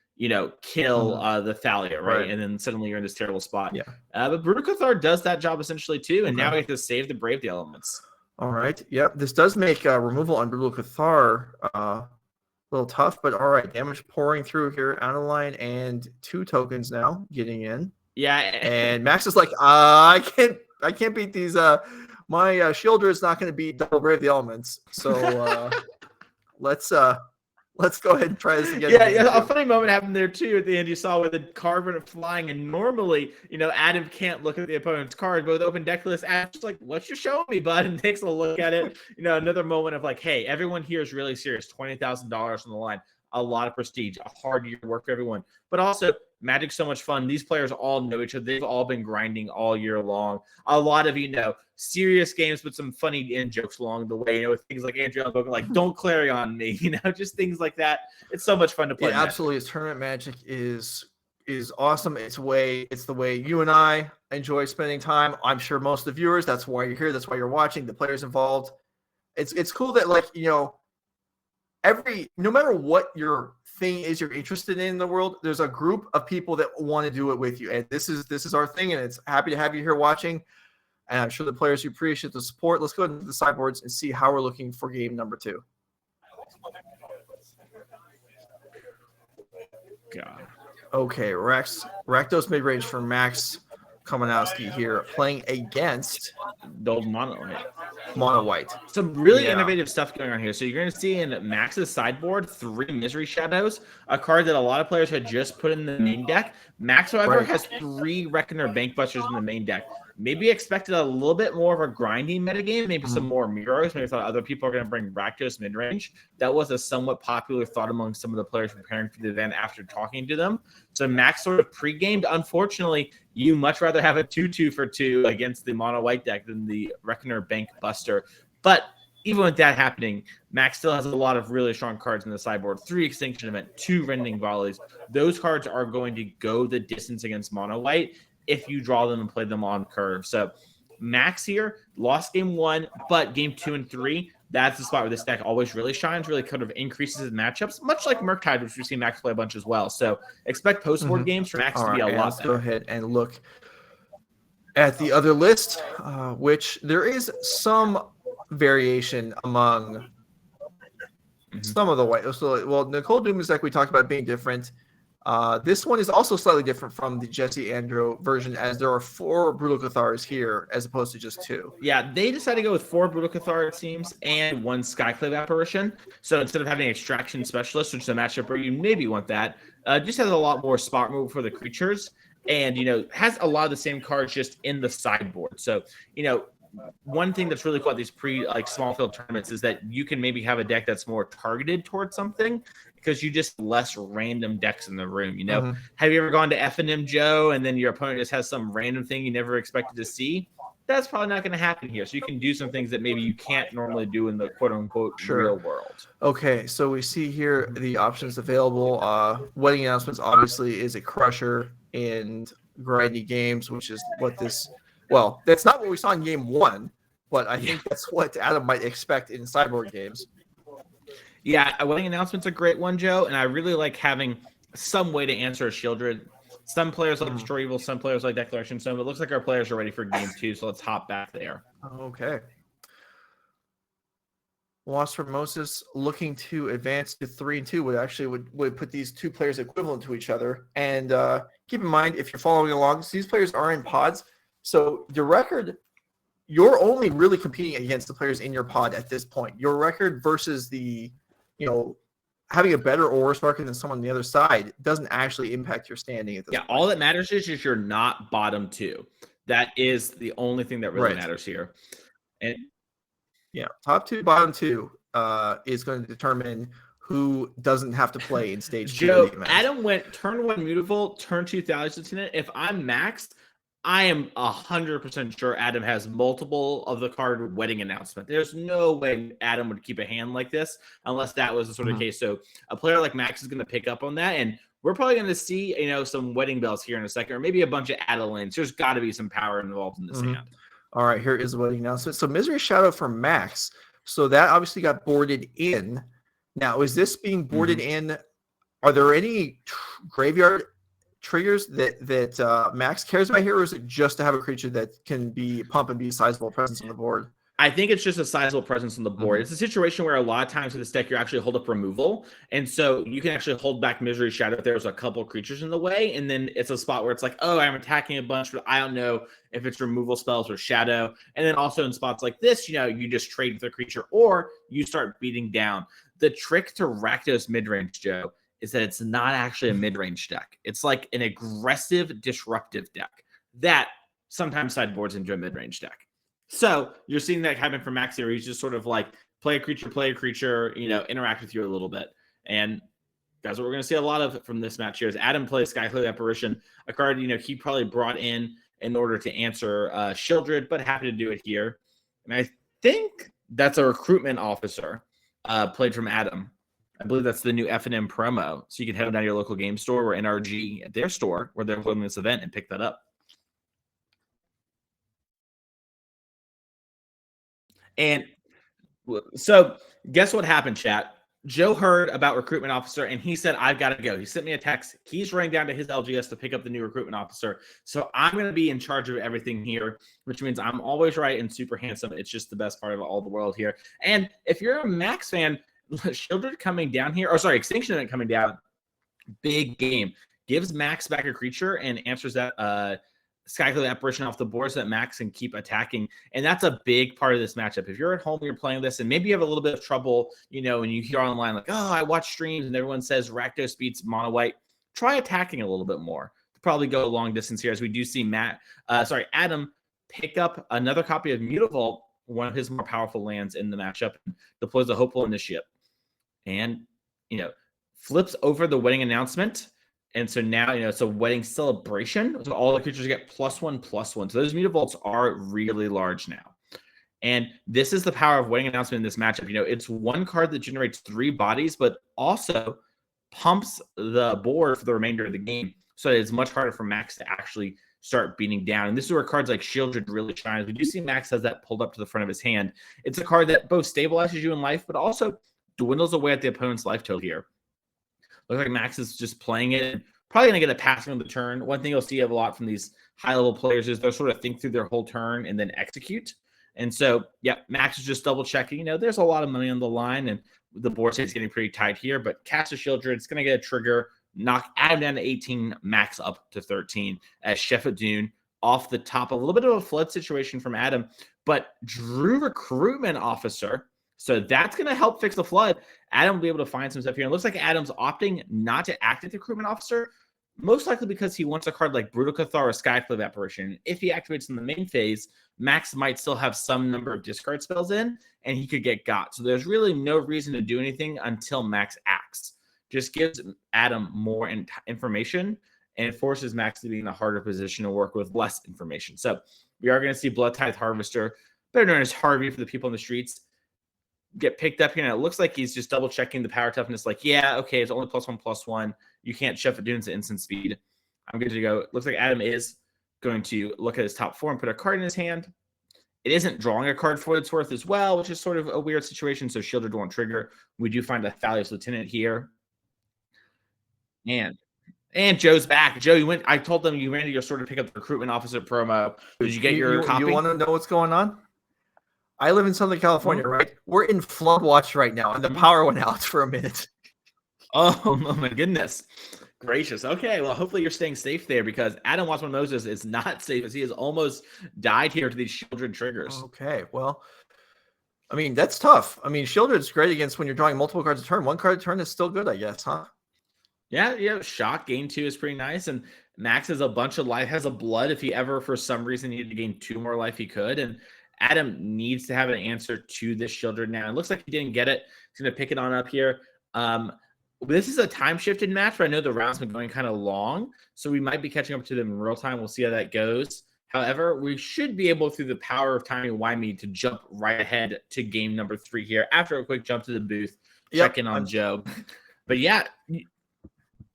kill the Thalia, right? And then suddenly you're in this terrible spot. Yeah. But Brutal Cathar does that job essentially too, and now we have to save the Brave the Elements. All right. Yep. This does make removal on Brutal Cathar a little tough, but all right. Damage pouring through here. Adeline and 2 tokens now getting in. Yeah. And Maxx is like, I can't beat these. My Shieldred is not going to beat double Brave the Elements. So let's go ahead and try this again. Yeah, a funny moment happened there too at the end. You saw where the card went flying, and normally, Adam can't look at the opponent's card, but with open deck list, Adam's just like, "What you showing me, bud?" And takes a look at it. Another moment of like, "Hey, everyone here is really serious. $20,000 on the line. A lot of prestige, a hard year of work for everyone, but also Magic's so much fun. These players all know each other. They've all been grinding all year long. A lot of serious games, but some funny in jokes along the way. With things like Andrew Elenbogen, like "Don't Clary on me," just things like that. It's so much fun to play. Yeah, absolutely. Tournament Magic is awesome. It's the way you and I enjoy spending time. I'm sure most of the viewers. That's why you're here. That's why you're watching. The players involved. It's cool that no matter what your thing is you're interested in the world, there's a group of people that want to do it with you, and this is our thing, and it's happy to have you here watching, and I'm sure the players appreciate the support. Let's go into the sideboards and see how we're looking for game number 2. God. Okay, Rakdos midrange for Maxx Kominowski here, playing against the old mono white. Some really innovative stuff going on here. So you're going to see in Max's sideboard 3 Misery Shadows, a card that a lot of players had just put in the main deck. Maxx, however, has 3 Reckoner Bankbusters in the main deck. Maybe expected a little bit more of a grinding metagame, maybe some more mirrors. Maybe thought other people are going to bring Rakdos midrange. That was a somewhat popular thought among some of the players preparing for the event after talking to them. So Maxx sort of pre-gamed. Unfortunately, you much rather have a 2/2 for 2 against the mono white deck than the Reckoner Bank Buster. But even with that happening, Maxx still has a lot of really strong cards in the sideboard. 3 Extinction Event, 2 Rending Volleys. Those cards are going to go the distance against mono white if you draw them and play them on curve. So Maxx here lost game 1, but game 2 and 3, that's the spot where this deck always really shines, really kind of increases his matchups, much like Murktide, which we've seen Maxx play a bunch as well. So expect post-board games for Maxx to be a lot better. Go ahead and look at the other list, which there is some variation among some of the white. So, well, Nicole Doom is like we talked about being different. This one is also slightly different from the Jesse Andro version, as there are 4 Brutal Cathars here as opposed to just 2. Yeah, they decided to go with 4 Brutal Cathar, it seems, and 1 Skyclave Apparition. So instead of having Extraction Specialist, which is a matchup where you maybe want that, just has a lot more spot removal for the creatures, and, has a lot of the same cards just in the sideboard. So, one thing that's really cool about these small field tournaments is that you can maybe have a deck that's more targeted towards something, because you just less random decks in the room. Have you ever gone to F&M Joe and then your opponent just has some random thing you never expected to see? That's probably not going to happen here. So you can do some things that maybe you can't normally do in the quote unquote real world. Okay, so we see here the options available. Wedding Announcements obviously is a crusher in grindy games, which is what this. Well, that's not what we saw in game 1, but I think that's what Adam might expect in sideboard games. Yeah, a Wedding Announcement's a great one, Joe, and I really like having some way to answer a Shieldred. Some players like Destroy Evil, some players like Declaration Stone, but it looks like our players are ready for game 2, so let's hop back there. Okay. Wasburn-Moses looking to advance to 3-2 would put these 2 players equivalent to each other. And keep in mind, if you're following along, so these players are in pods. So your record, you're only really competing against the players in your pod at this point. Your record versus the, having a better or worse record than someone on the other side doesn't actually impact your standing at this point. All that matters is you're not bottom 2. That is the only thing that really matters here. And top 2, bottom 2 is going to determine who doesn't have to play in stage 2. Joe, Adam went turn 1 Mutable, turn 2 Thalys. If I'm maxed, I am 100% sure Adam has multiple of the card Wedding Announcement. There's no way Adam would keep a hand like this unless that was the sort of case. So a player like Maxx is going to pick up on that, and we're probably going to see some Wedding Bells here in a second, or maybe a bunch of Adelaines. There's got to be some power involved in this hand. All right, here is the Wedding Announcement. So Misery Shadow for Maxx. So that obviously got boarded in. Now, is this being boarded in? Are there any graveyard triggers that Maxx cares about here, or is it just to have a creature that can be pump and be a sizable presence on the board? I think it's just a sizable presence on the board. It's a situation where a lot of times with this deck, you actually hold up removal. And so you can actually hold back Misery Shadow if there's a couple creatures in the way. And then it's a spot where it's like, oh, I'm attacking a bunch, but I don't know if it's removal spells or shadow. And then also in spots like this, you just trade with a creature or you start beating down. The trick to Rakdos midrange, Joe, is that it's not actually a mid-range deck. It's like an aggressive, disruptive deck that sometimes sideboards into a mid-range deck. So you're seeing that happen for Maxx here. He's just sort of like play a creature, interact with you a little bit. And that's what we're going to see a lot of from this match here is Adam plays Skyclave Apparition, a card, he probably brought in order to answer Shieldred, but happy to do it here. And I think that's a recruitment officer played from Adam. I believe that's the new F&M promo. So you can head down to your local game store or NRG at their store where they're holding this event and pick that up. And so guess what happened, chat? Joe heard about recruitment officer and he said, I've got to go. He sent me a text. He's running down to his LGS to pick up the new recruitment officer. So I'm going to be in charge of everything here, which means I'm always right and super handsome. It's just the best part of all the world here. And if you're a Maxx fan, Shieldred coming down here, Extinction Event coming down, big game. Gives Maxx back a creature and answers that Skyclave Apparition off the board so that Maxx can keep attacking. And that's a big part of this matchup. If you're at home, you're playing this, and maybe you have a little bit of trouble, and you hear online like, oh, I watch streams and everyone says Rakdos beats mono white. Try attacking a little bit more. Probably go a long distance here as we do see Adam pick up another copy of Mutavault, one of his more powerful lands in the matchup, and deploys a Hopeful Initiate. And, flips over the Wedding Announcement. And so now, it's a Wedding Celebration. So all the creatures get +1/+1. So those Mutavaults are really large now. And this is the power of Wedding Announcement in this matchup. It's one card that generates 3 bodies, but also pumps the board for the remainder of the game. So it's much harder for Maxx to actually start beating down. And this is where cards like Shieldred really shines. We do see Maxx has that pulled up to the front of his hand. It's a card that both stabilizes you in life, but also dwindles away at the opponent's life total here. Looks like Maxx is just playing it. Probably going to get a passing on the turn. One thing you'll see a lot from these high-level players is they'll sort of think through their whole turn and then execute. And so, yeah, Maxx is just double checking. You know, there's a lot of money on the line, and the board state's getting pretty tight here. But cast a Shieldred, it's going to get a trigger, knock Adam down to 18, Maxx up to 13 as Sheffield Dune off the top. A little bit of a flood situation from Adam, but drew recruitment officer. So that's going to help fix the flood. Adam will be able to find some stuff here. It looks like Adam's opting not to activate the recruitment officer, most likely because he wants a card like Brutal Cathar or Skyclave Apparition. If he activates in the main phase, Maxx might still have some number of discard spells in, and he could get got. So there's really no reason to do anything until Maxx acts. Just gives Adam more information and forces Maxx to be in a harder position to work with less information. So we are going to see Blood Tithe Harvester, better known as Harvey for the people in the streets, get picked up here. And it looks like he's just double checking the power toughness. Like, yeah, okay, it's only +1/+1. You can't Sheffield Dunes at instant speed. I'm good to go. It looks like Adam is going to look at his top 4 and put a card in his hand. It isn't drawing a card for what it's worth as well, which is sort of a weird situation. So Shieldred won't trigger. We do find a Thalios Lieutenant here. And Joe's back. Joe, you went. I told them you ran to your store to pick up the recruitment officer promo. Did you get your copy? You want to know what's going on? I live in Southern California, right? We're in flood watch right now, and the power went out for a minute. Oh my goodness gracious. Okay, well, hopefully you're staying safe there, because Adam Wasburn-Moses is not safe, as he has almost died here to these Shieldred triggers. Okay, well, I mean, that's tough. I mean, Shieldred's great against when you're drawing multiple cards a turn. One card a turn is still good, I guess, huh? Yeah. Shock gain 2 is pretty nice, and Maxx has a bunch of life, has a blood. If he ever, for some reason, needed to gain 2 more life, he could. And Adam needs to have an answer to this Shieldred now. It looks like he didn't get it. He's going to pick it on up here. This is a time-shifted match, but I know the round's been going kind of long, so we might be catching up to them in real time. We'll see how that goes. However, we should be able, through the power of timing Wymede, to jump right ahead to game number 3 here after a quick jump to the booth, check in on Joe. But yeah, you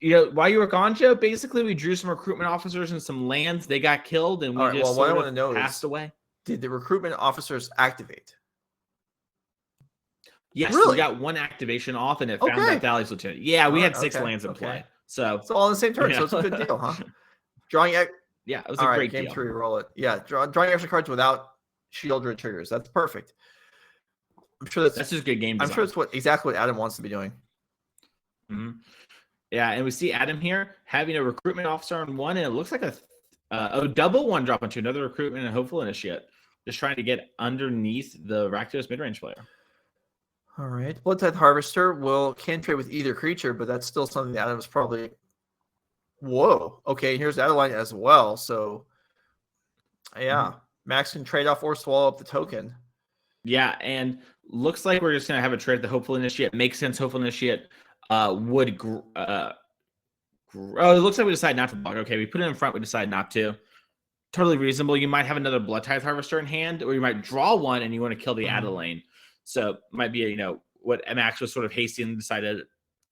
know, while you were gone, Joe, basically we drew some recruitment officers and some lands. They got killed, and we just what I want to know passed away. Did the recruitment officers activate? Yes, really? We got 1 activation off, and it found that Thalios Lieutenant. Yeah, we had 6 lands in play. So it's all on the same turn, so it's a good deal, huh? Drawing yeah, it was a great game deal. 3, roll it. Yeah, drawing extra cards without Shieldred triggers. That's perfect. I'm sure that's just good game design. I'm sure it's exactly what Adam wants to be doing. Mm-hmm. Yeah, and we see Adam here having a recruitment officer on 1, and it looks like a double 1 drop onto another recruitment and hopeful initiate. Just trying to get underneath the Rakdos midrange player. All right. Blood Tithe Harvester can trade with either creature, but that's still something that Adam's probably. Whoa. Okay, here's Adeline as well. So, yeah, Maxx can trade off or swallow up the token. Yeah, and looks like we're just gonna have a trade. The hopeful initiate makes sense. Hopeful initiate would. It looks like we decide not to block. Okay, we put it in front. We decide not to. Totally reasonable. You might have another Blood Tithe Harvester in hand, or you might draw 1 and you want to kill the Adeline. So might be what Maxx was sort of hasty and decided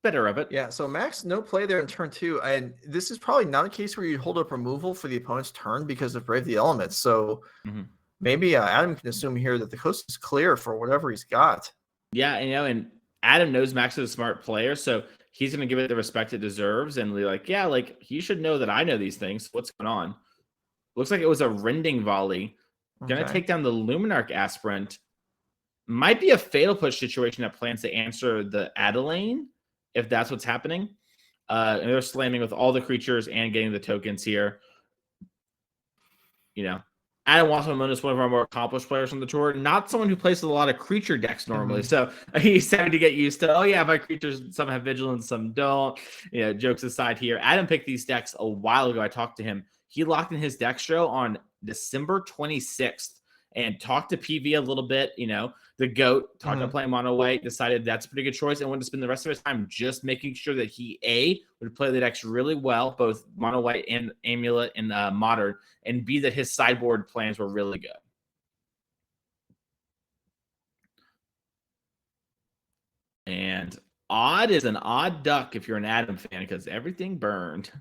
better of it. Yeah. So Maxx no play there in turn 2, and this is probably not a case where you hold up removal for the opponent's turn because of Brave the Elements. So maybe Adam can assume here that the coast is clear for whatever he's got. Yeah, and Adam knows Maxx is a smart player, so he's going to give it the respect it deserves and be like, yeah, like you should know that I know these things. What's going on? Looks like it was a Rending Volley. Going to take down the Luminarch Aspirant. Might be a Fatal Push situation that plans to answer the Adeline, if that's what's happening. And they're slamming with all the creatures and getting the tokens here. Adam Wasburn-Moses is one of our more accomplished players on the tour. Not someone who plays with a lot of creature decks normally. So he's having to get used to, my creatures, some have vigilance, some don't. Jokes aside here. Adam picked these decks a while ago. I talked to him. He locked in his Dextro on December 26th and talked to PV a little bit, the GOAT, talked to playing Mono White, decided that's a pretty good choice, and wanted to spend the rest of his time just making sure that he, would play the decks really well, both Mono White and Amulet and Modern, and B, that his sideboard plans were really good. And odd is an odd duck if you're an Adam fan, because everything burned.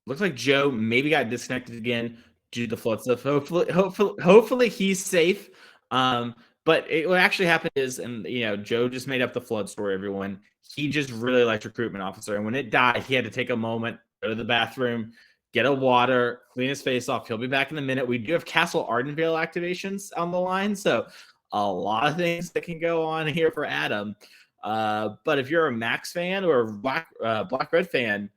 Looks like Joe maybe got disconnected again due to the flood stuff. Hopefully he's safe. But what actually happened is, and Joe just made up the flood story, everyone. He just really liked recruitment officer. And when it died, he had to take a moment, go to the bathroom, get a water, clean his face off. He'll be back in a minute. We do have Castle Ardenvale activations on the line, so a lot of things that can go on here for Adam. But if you're a Maxx fan or a Black-Red fan,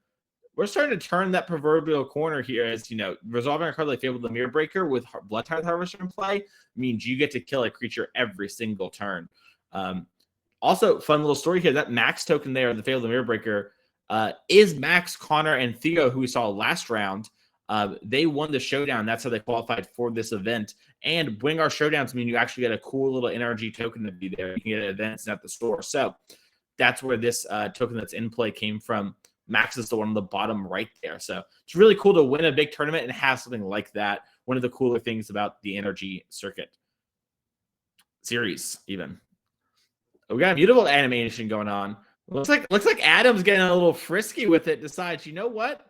we're starting to turn that proverbial corner here as, resolving a card like Fable the Mirror Breaker with Blood Tithe Harvester in play means you get to kill a creature every single turn. Also, fun little story here, that Maxx token there, the Fable the Mirror Breaker, is Maxx, Connor, and Theo, who we saw last round. They won the showdown. That's how they qualified for this event. And winning our showdowns mean you actually get a cool little NRG token to be there. You can get events at the store. So that's where this token that's in play came from. Maxx is the one on the bottom right there. So it's really cool to win a big tournament and have something like that. One of the cooler things about the NRG circuit series, even. We got a beautiful animation going on. Looks like Adam's getting a little frisky with it. Decides, you know what?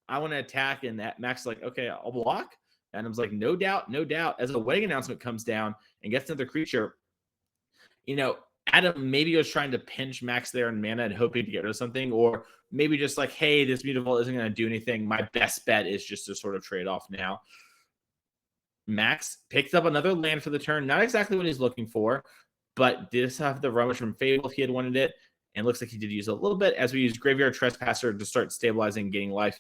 I want to attack, and that Maxx is like, okay, I'll block. Adam's like, no doubt, no doubt. As the wedding announcement comes down and gets another creature, Adam maybe was trying to pinch Maxx there in mana and hoping to get rid of something, or maybe just like, hey, this beautiful isn't going to do anything. My best bet is just to sort of trade off now. Maxx picked up another land for the turn. Not exactly what he's looking for, but did have the rummage from Fable if he had wanted it. And looks like he did use a little bit as we use Graveyard Trespasser to start stabilizing and gaining life.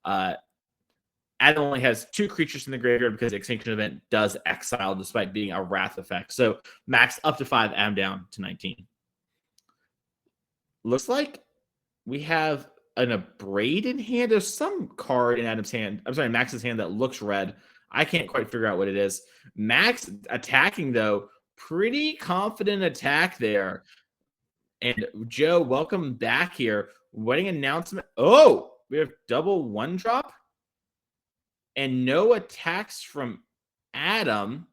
Adam only has 2 creatures in the graveyard because the Extinction Event does exile despite being a Wrath effect. So Maxx up to 5, Adam down to 19. Looks like we have an Abrade in hand. There's some card in Adam's hand. I'm sorry, Max's hand that looks red. I can't quite figure out what it is. Maxx attacking, though. Pretty confident attack there. And Joe, welcome back here. Wedding announcement. Oh, we have double 1-drop. And no attacks from Adam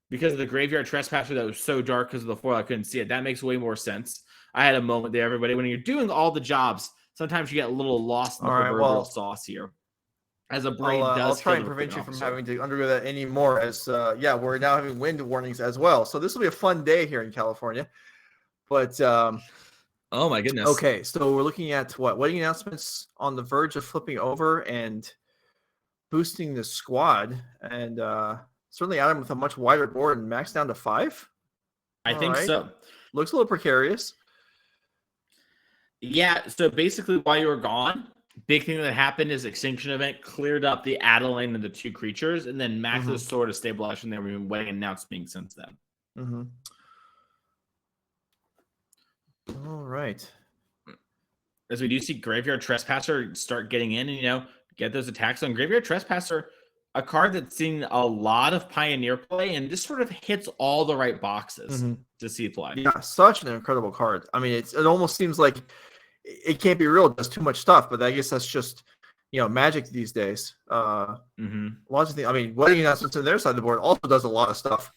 because of the Graveyard Trespasser that was so dark because of the foil. I couldn't see it. That makes way more sense. I had a moment there, everybody. When you're doing all the jobs, sometimes you get a little lost in the proverbial sauce here. As a brain does. I'll try and prevent you from having to undergo that anymore. As we're now having wind warnings as well. So this will be a fun day here in California. But oh my goodness. Okay, so we're looking at wedding announcements on the verge of flipping over and boosting the squad, and certainly Adam with a much wider board and Maxx down to 5. I think so. Looks a little precarious. Yeah, so basically while you were gone, big thing that happened is Extinction Event cleared up the Adeline and the 2 creatures, and then Max is sort of stabilized from there. We've been wedding announcements since then. All right. As we do see Graveyard Trespasser start getting in and, get those attacks on Graveyard Trespasser, a card that's seen a lot of Pioneer play and just sort of hits all the right boxes to see play. Yeah, such an incredible card. I mean, it almost seems like it can't be real. It does too much stuff, but I guess that's just, Magic these days. Lots of things. I mean, wedding announcements on their side of the board also does a lot of stuff.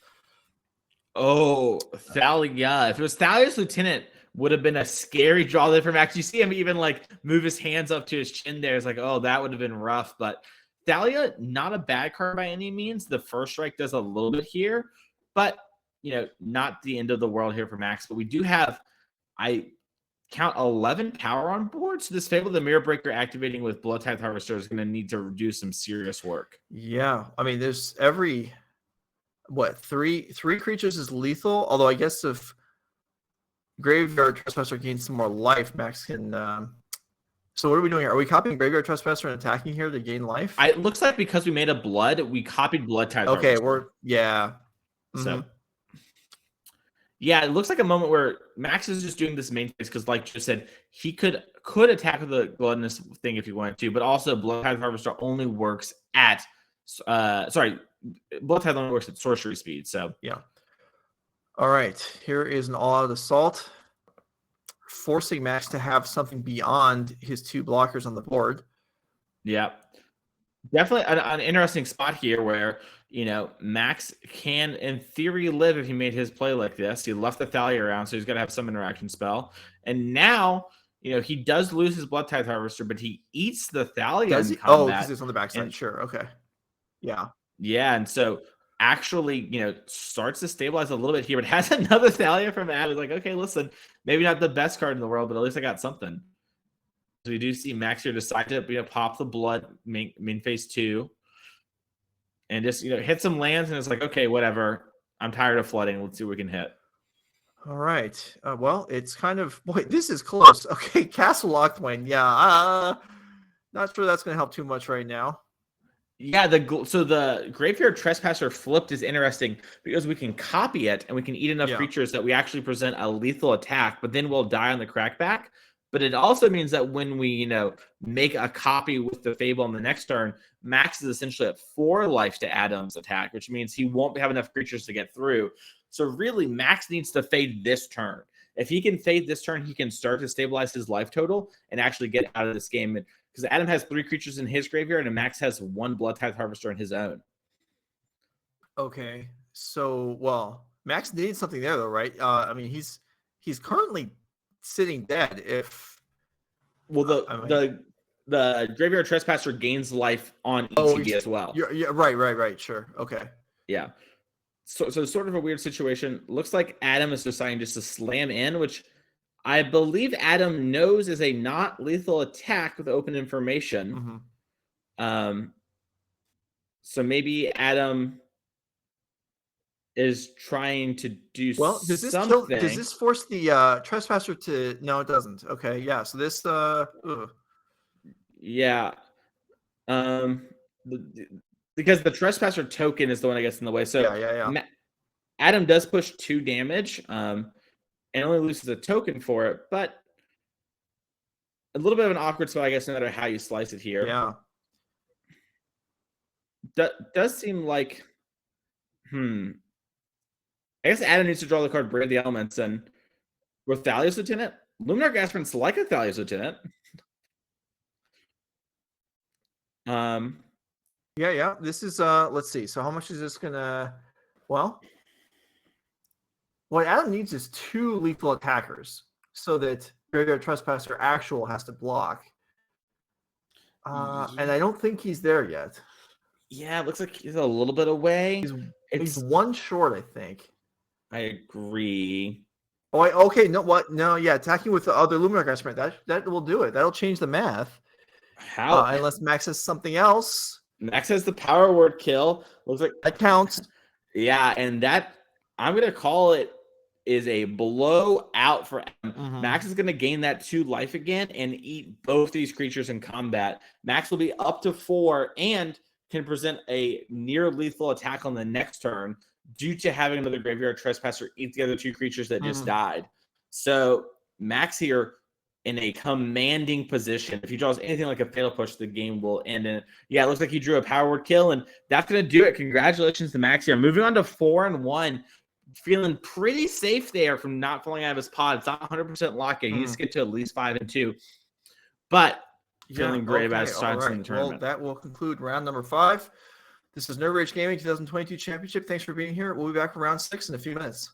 Oh, Thalia. If it was Thalia's Lieutenant, would have been a scary draw there for Max. You see him even move his hands up to his chin there. It's like, oh, that would have been rough. But Thalia, not a bad card by any means. The first strike does a little bit here, but not the end of the world here for Max. But we do have, I count 11 power on board. So this Fable the Mirror Breaker activating with Blood Tithe Harvester is going to need to do some serious work. Yeah, I mean, there's every 3 creatures is lethal. Although I guess if Graveyard Trespasser gains some more life, Maxx can. So what are we doing here? Are we copying Graveyard Trespasser and attacking here to gain life? It looks like because we made a blood, we copied Blood Tithe. Okay, Harvester. So it looks like a moment where Maxx is just doing this main phase because, like you said, he could attack with the Gluttonous thing if he wanted to, but also Blood Tithe Harvester only works at Blood Tithe only works at sorcery speed. So yeah. All right, here is an all-out assault, forcing Maxx to have something beyond his 2 blockers on the board. Yeah, definitely an interesting spot here where, Maxx can, in theory, live if he made his play like this. He left the Thalia around, so he's got to have some interaction spell. And now, he does lose his Blood Tithe Harvester, but he eats the Thalia in combat. Oh, because it's on the backside. Sure, okay. Yeah. Yeah, and so actually, starts to stabilize a little bit here, but has another Thalia from Adam. Like, okay, listen, maybe not the best card in the world, but at least I got something. So we do see Maxx here decide to pop the blood main phase 2. And just hit some lands, and it's like, okay, whatever. I'm tired of flooding. Let's see what we can hit. All right. Well, it's kind of this is close. Okay, Castle Lockthwain. Yeah. Not sure that's going to help too much right now. Yeah, so the Graveyard Trespasser flipped is interesting because we can copy it and we can eat enough creatures that we actually present a lethal attack, but then we'll die on the crackback. But it also means that when we, make a copy with the Fable on the next turn, Maxx is essentially at 4 life to Adam's attack, which means he won't have enough creatures to get through. So really, Maxx needs to fade this turn. If he can fade this turn, he can start to stabilize his life total and actually get out of this game. Because Adam has 3 creatures in his graveyard, and Maxx has 1 Bloodtithe Harvester in his own. Okay, so Maxx needs something there, though, right? I mean, he's currently sitting dead. The Graveyard Trespasser gains life on ETB as well. Yeah, right. Sure. Okay. Yeah. So sort of a weird situation. Looks like Adam is deciding just to slam in, which I believe Adam knows is a not lethal attack with open information. Mm-hmm. So maybe Adam is trying to do something. Does this force the Trespasser to? No, it doesn't. Okay, yeah. So this. Yeah. Because the Trespasser token is the one that gets in the way. So yeah. Adam does push 2 damage, and only loses a token for it, but a little bit of an awkward spot, I guess, no matter how you slice it here. Yeah. Does seem like, I guess Adam needs to draw the card Brave the Elements, and with Thalia's Lieutenant, Luminarch Aspirant's like a Thalia's Lieutenant. Yeah. This is let's see. So how much is this gonna? Well, what Adam needs is 2 lethal attackers so that Graveyard Trespasser actual has to block. And I don't think he's there yet. Yeah, it looks like he's a little bit away. He's 1 short, I think. I agree. Okay. No, what? No, yeah. Attacking with the other Luminarch Aspirant, that will do it. That'll change the math. How? Unless Maxx has something else. Maxx has the power word kill. Looks like that counts. Yeah, and that I'm gonna call it is a blowout for Adam. Mm-hmm. Maxx is gonna gain that 2 life again and eat both these creatures in combat. Maxx will be up to 4 and can present a near lethal attack on the next turn due to having another Graveyard Trespasser eat the other 2 creatures that just died. So Maxx here in a commanding position. If he draws anything like a fatal push, the game will end. And yeah, it looks like he drew a power word kill, and that's going to do it. Congratulations to Maxx here. Moving on to 4-1. Feeling pretty safe there from not falling out of his pod. It's not 100% lock in. He needs to get to at least 5-2. But feeling great about his chances in the tournament. Well, that will conclude round number 5. This is Nerd Rage Gaming 2022 Championship. Thanks for being here. We'll be back for round 6 in a few minutes.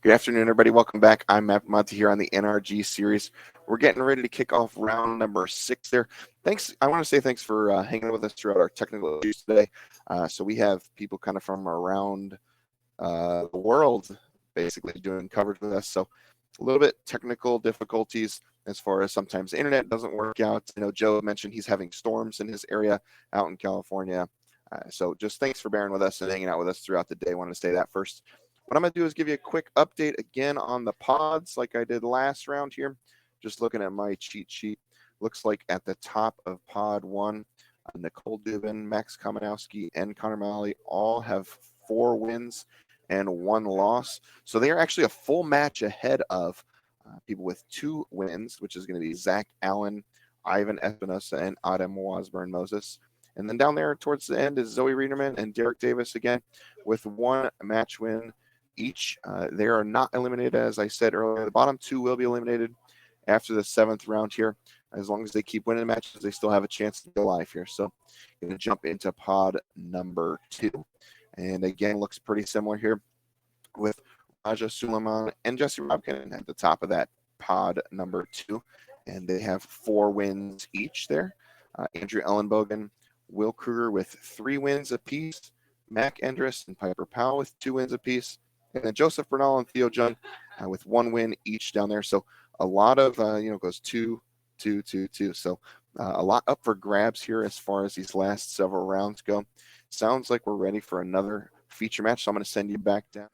Good afternoon, everybody. Welcome back. I'm Matt Monty here on the NRG Series. We're getting ready to kick off round number 6 there. Thanks. I want to say thanks for hanging with us throughout our technical issues today. So we have people kind of from around the world basically doing coverage with us. So a little bit technical difficulties as far as sometimes the internet doesn't work out. I know Joe mentioned he's having storms in his area out in California. So just thanks for bearing with us and hanging out with us throughout the day. I wanted to say that first. What I'm going to do is give you a quick update again on the pods like I did last round here. Just looking at my cheat sheet. Looks like at the top of pod 1, Nicole, Dubin, Maxx, Kominowski, and Connor Mullaly all have 4 wins and 1 loss. So they are actually a full match ahead of people with 2 wins, which is going to be Zach Allen, Ivan Espinosa, and Adam Wasburn-Moses. And then down there towards the end is Zoe Riederman and Derrick Davis again with 1 match win each. They are not eliminated, as I said earlier. The bottom 2 will be eliminated after the 7th round here. As long as they keep winning matches, they still have a chance to go live here. So going to jump into pod number 2. And again, looks pretty similar here with Raja, Sulaiman, and Jesse Robkin at the top of that pod number 2. And they have 4 wins each there. Andrew Elenbogen, Will Krueger with 3 wins apiece, Mack, Endress, and Piper Powell with 2 wins apiece, and then Joseph Bernal and Theo Jung with 1 win each down there. So a lot of, goes 2, 2, 2, 2. So a lot up for grabs here as far as these last several rounds go. Sounds like we're ready for another feature match, so I'm going to send you back down.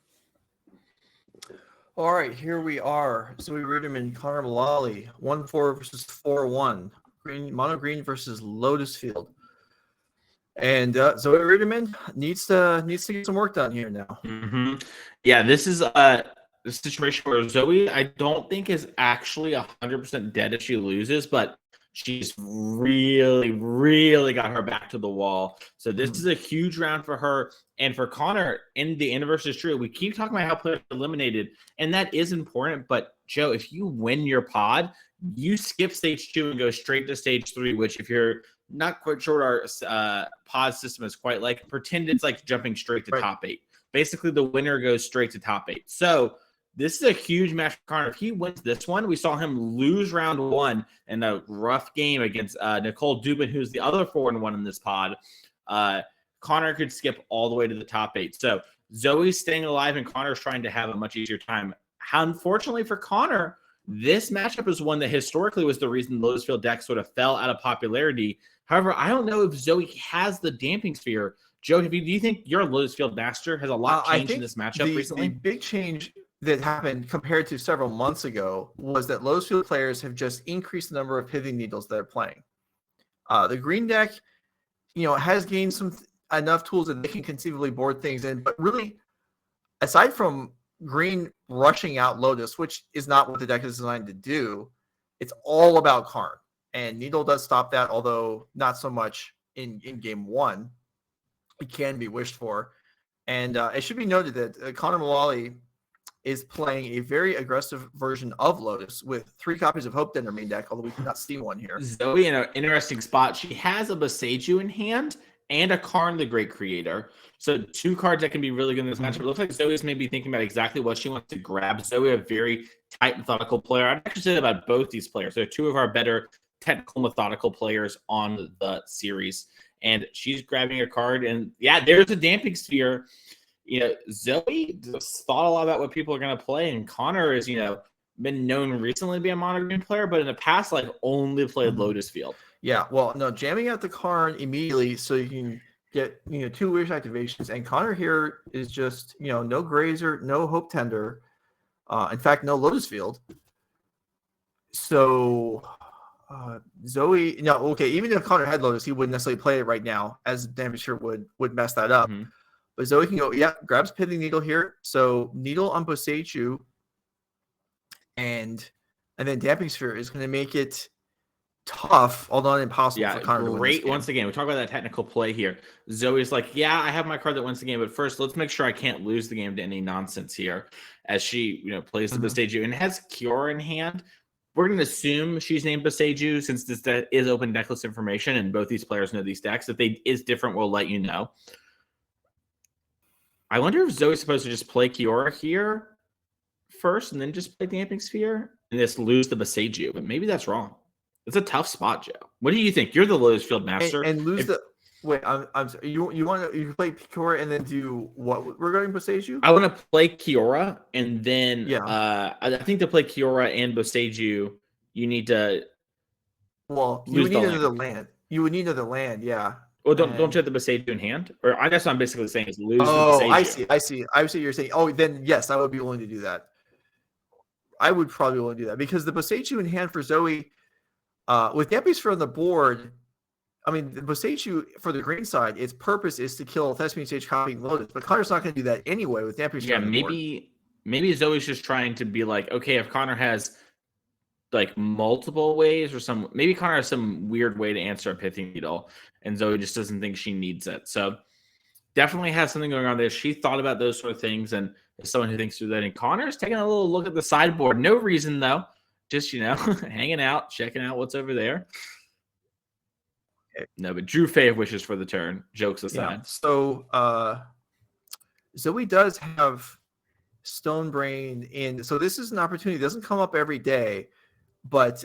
All right, here we are. Zoe Riederman, Connor Mullaly, 1-4 versus 4-1. Mono green versus Lotus Field. And Zoe Riederman needs to get some work done here now. Mm-hmm. Yeah, this is a situation where Zoe, I don't think, is actually 100% dead if she loses, but she's really, really got her back to the wall. So this is a huge round for her. And for Connor, in the inverse is true. We keep talking about how players are eliminated, and that is important. But, Joe, if you win your pod, you skip stage 2 and go straight to stage 3, which if you're not quite sure what our pod system is quite like, pretend it's like jumping straight to top 8. Basically, the winner goes straight to top 8. So this is a huge match for Connor. If he wins this one, we saw him lose round 1 in a rough game against Nicole Dubin, who's the other 4-1 in this pod. Connor could skip all the way to the top 8. So Zoe's staying alive, and Connor's trying to have a much easier time. Unfortunately for Connor, this matchup is one that historically was the reason the Lotus Field deck sort of fell out of popularity. However, I don't know if Zoe has the damping sphere. Joe, do you think your Lotus Field master has a lot changed in this matchup recently? The big change that happened compared to several months ago was that Lotus Field players have just increased the number of pithing needles they're playing. The green deck, has gained enough tools that they can conceivably board things in, but really, aside from green rushing out Lotus, which is not what the deck is designed to do, it's all about Karn. And Needle does stop that, although not so much in game 1. It can be wished for. And it should be noted that Connor Mullaly is playing a very aggressive version of Lotus with 3 copies of Hope in her main deck, although we cannot see one here. Zoe in an interesting spot. She has a Boseiju in hand and a Karn the Great Creator. So 2 cards that can be really good in this matchup. It looks like Zoe's maybe thinking about exactly what she wants to grab. Zoe, a very tight, methodical player. I'd actually say that about both these players. They're 2 of our better technical, methodical players on the series. And she's grabbing a card. And, yeah, there's a damping sphere. Zoe just thought a lot about what people are going to play. And Connor is, been known recently to be a mono green player, but in the past, only played Lotus Field. Yeah, well, no, jamming out the Karn immediately so you can get 2 wish activations. And Connor here is just no Grazer, no Hope Tender, in fact, no Lotus Field. So Zoe, even if Connor had Lotus, he wouldn't necessarily play it right now, as Damage would mess that up. Mm-hmm. But Zoe can go, grabs Pithing Needle here. So Needle on Boseiju, and then Damping Sphere is going to make it tough, although not impossible for Connor to win this game. Once again, we talk about that technical play here. Zoe's like, I have my card that wins the game, but first let's make sure I can't lose the game to any nonsense here, as she plays the Boseiju and has Cure in hand. We're going to assume she's named Boseiju since this is open decklist information, and both these players know these decks. If they is different, we'll let you know. I wonder if Zoe's supposed to just play Kiora here first and then just play Damping Sphere and just lose the Boseiju, but maybe that's wrong. It's a tough spot, Joe. What do you think? You're the Lotus Field master. And lose wait, I'm sorry. You play Kiora and then do what regarding Boseiju? I want to play Kiora and then I think to play Kiora and Boseiju, you need to you would need another land. You would need another land, yeah. Well, don't you have the Boseiju in hand? Or I guess what I'm basically saying is lose the Boseiju. I see what you're saying. Oh, then yes, I would be willing to do that. I would probably want to do that because the Boseiju in hand for Zoe, with Damping Sphere on the board, I mean, the Boseiju for the green side, its purpose is to kill Thespian Stage copying Lotus, but Connor's not going to do that anyway with Damping Sphere on the board. Maybe Zoe's just trying to be like, okay, if Connor has multiple ways or maybe Connor has some weird way to answer a Pithing Needle, and Zoe just doesn't think she needs it. So definitely has something going on there. She thought about those sort of things, and is someone who thinks through that. And Connor's taking a little look at the sideboard. No reason, though. Just, hanging out, checking out what's over there. No, but Drew Faye wishes for the turn. Jokes aside. Yeah. So Zoe does have Stone Brain in. So this is an opportunity. It doesn't come up every day, but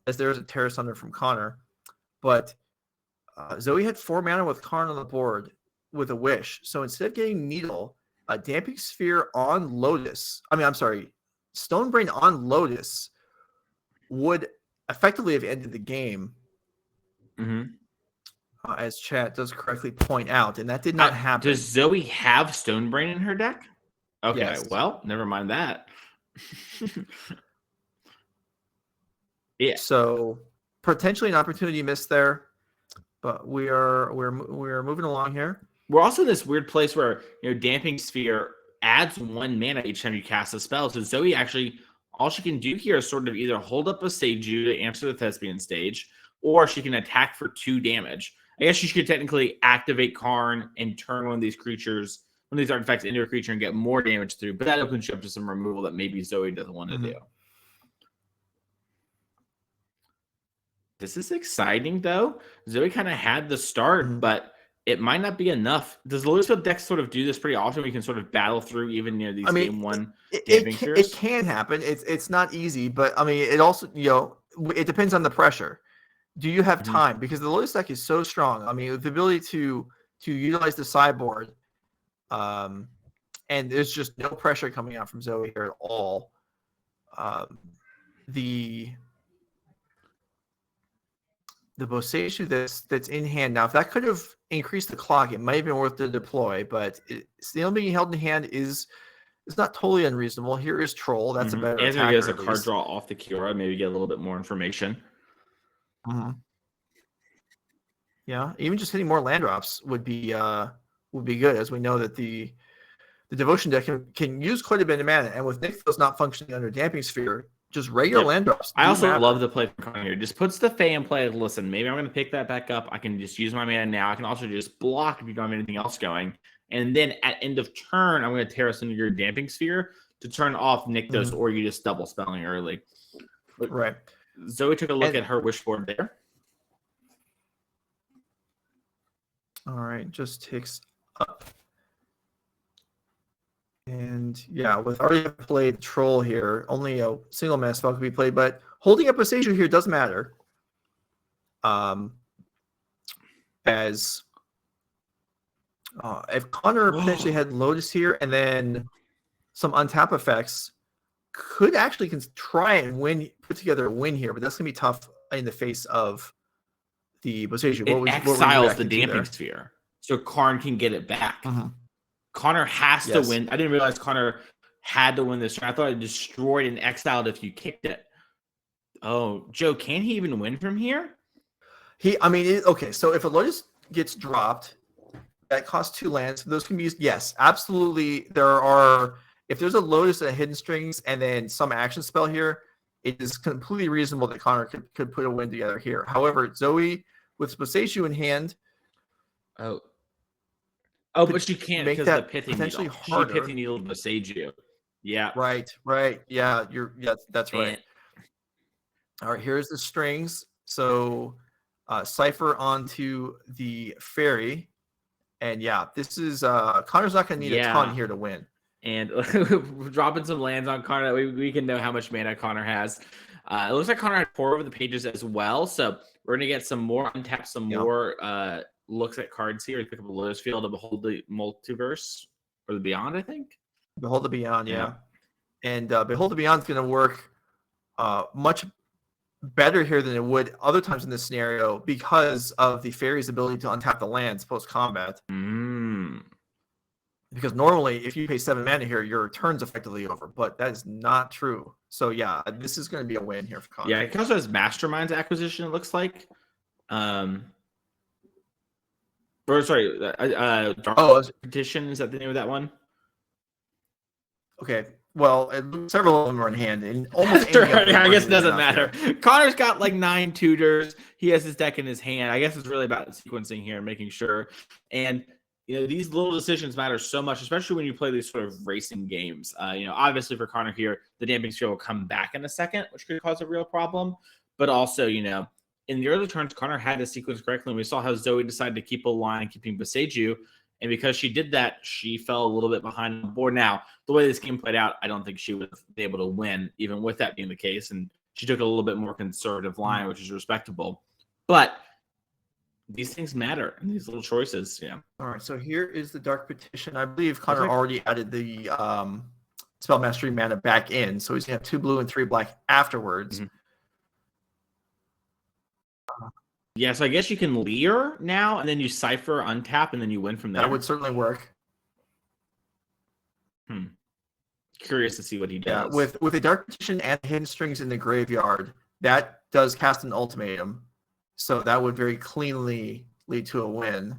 as there's a Terror Thunder from Connor. But Zoe had 4 mana with Karn on the board with a Wish. So instead of getting Needle, Damping Sphere on Lotus, Stonebrain on Lotus would effectively have ended the game, as chat does correctly point out, and that did not happen. Does Zoe have Stonebrain in her deck? Okay, Yes. well, never mind that. Yeah. So potentially an opportunity missed there, but we're moving along here. We're also in this weird place where, Damping Sphere adds 1 mana each time you cast a spell. So Zoe actually, all she can do here is sort of either hold up a Seiju to answer the Thespian stage, or she can attack for 2 damage. I guess she could technically activate Karn and turn one of these artifacts into a creature and get more damage through, but that opens you up to some removal that maybe Zoe doesn't want to do. This is exciting, though. Zoe kind of had the start, but it might not be enough. Does the Lotus deck sort of do this pretty often? We can sort of battle through even these game 1 Damping Spheres? It can happen. It's not easy, but it also, it depends on the pressure. Do you have time? Because the Lotus deck is so strong. The ability to utilize the sideboard, and there's just no pressure coming out from Zoe here at all. The Boseiju that's in hand now, if that could have increased the clock, it might have been worth the deploy, but still being held in hand is not totally unreasonable. Here is Troll. That's a better As attacker, he gets a at card least. draw off the Kiora, maybe get a little bit more information. Yeah, even just hitting more land drops would be good, as we know that the Devotion deck can use quite a bit of mana, and with Nykthos not functioning under Damping Sphere, just regular land drops. I also love the play from Karn here. Just puts the Fae in play. Listen, maybe I'm going to pick that back up. I can just use my mana now. I can also just block if you don't have anything else going. And then at end of turn, I'm going to tear us into your Damping Sphere to turn off Nykthos, or you just double spelling early. But right. Zoe took a look at her wish board there. All right, just ticks up. And yeah, with already played Troll here, only a single mana spell can be played, but holding up a Seiju here does matter. As if Connor potentially had Lotus here and then some untap effects, could actually try and put together a win here, but that's gonna be tough in the face of the Boseiju. It exiles the Damping Sphere, so Karn can get it back. Connor has to win. I didn't realize Connor had to win this turn. I thought it destroyed and exiled if you kicked it. Oh, Joe, can he even win from here? Okay, so if a Lotus gets dropped, that costs 2 lands. Those can be used. Yes, absolutely. If there's a Lotus and a Hidden Strings and then some action spell here, it is completely reasonable that Connor could put a win together here. However, Zoe with Boseiju in hand. Oh, but she can't because the Pithy potentially Needle. harder. She Pithy Needle Boseiju. Yeah. Right. Yeah, that's right. All right, here's the strings. So Cypher onto the Fairy. And yeah, this is Connor's not gonna need a ton here to win. And dropping some lands on Connor, we can know how much mana Connor has. It looks like Connor had 4 over the pages as well. So we're gonna get some more untap, some more looks at cards here. Pick up a Lotus Field to Behold the Multiverse or the Beyond, I think. Behold the Beyond, yeah. And Behold the Beyond is going to work much better here than it would other times in this scenario because of the Fairy's ability to untap the lands post-combat. Because normally, if you pay 7 mana here, your turn's effectively over, but that is not true. So yeah, this is going to be a win here for Connor. Yeah, it also has Mastermind's Acquisition, it looks like. Dark Petition, is that the name of that one? Okay, well, several of them are in hand, and almost I guess it doesn't matter. Connor's got like 9 tutors. He has his deck in his hand. I guess it's really about sequencing here and making sure. And these little decisions matter so much, especially when you play these sort of racing games. Obviously for Connor here, the Damping Sphere will come back in a second, which could cause a real problem. But also, in the early turns, Connor had the sequence correctly, and we saw how Zoe decided to keep a line, keeping Boseiju. And because she did that, she fell a little bit behind the board. Now, the way this game played out, I don't think she would be able to win, even with that being the case. And she took a little bit more conservative line, which is respectable. But these things matter, and these little choices. Yeah. All right, so here is the Dark Petition. I believe Connor already added the Spell Mastery mana back in, so he's gonna have 2 blue and 3 black afterwards. Yeah, so I guess you can Leer now, and then you Cipher, untap, and then you win from there. That would certainly work. Curious to see what he does. Yeah, with a Dark Petition and Hidden Strings in the graveyard, that does cast an ultimatum. So that would very cleanly lead to a win.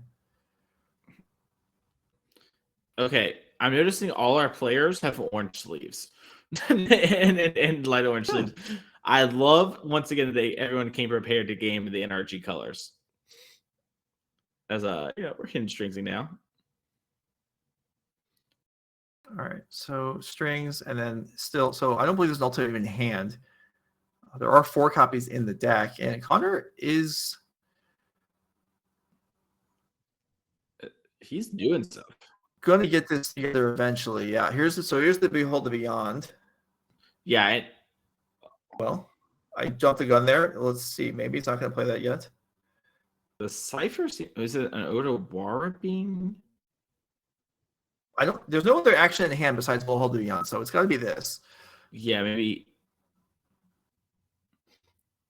Okay, I'm noticing all our players have orange sleeves and light orange sleeves. I love, once again, everyone came prepared to game the NRG colors. As we're hidden stringsing now. All right, so strings, and then still, so I don't believe there's an ultimatum in hand. There are 4 copies in the deck, and Connor is... He's doing stuff. Going to get this together eventually. Yeah, here's the Behold the Beyond. Yeah. Well, I jumped the gun there. Let's see. Maybe it's not going to play that yet. The Cipher, is it an Odawara being? There's no other action in hand besides Behold the Beyond, so it's got to be this. Yeah, maybe.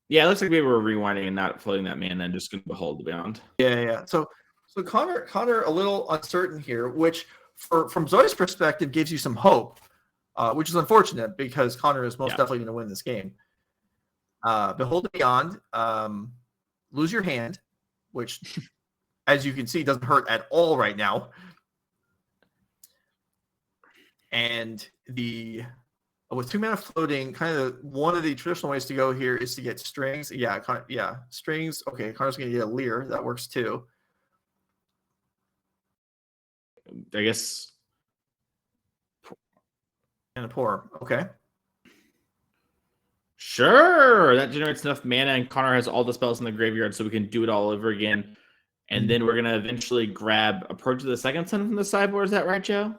Yeah, it looks like we were rewinding and not floating that mana and just going to Behold the Beyond. Yeah. So Connor a little uncertain here, which from Zoe's perspective gives you some hope, which is unfortunate because Connor is most definitely going to win this game. Behold the Beyond, lose your hand, which, as you can see, doesn't hurt at all right now. And with 2 mana floating, kind of one of the traditional ways to go here is to get strings. Yeah, strings. Okay, Connor's going to get a Leer. That works too. I guess. And a Pour. Okay. Sure. That generates enough mana, and Connor has all the spells in the graveyard, so we can do it all over again. And then we're going to eventually grab Approach to the Second Sun from the sideboard. Is that right, Joe?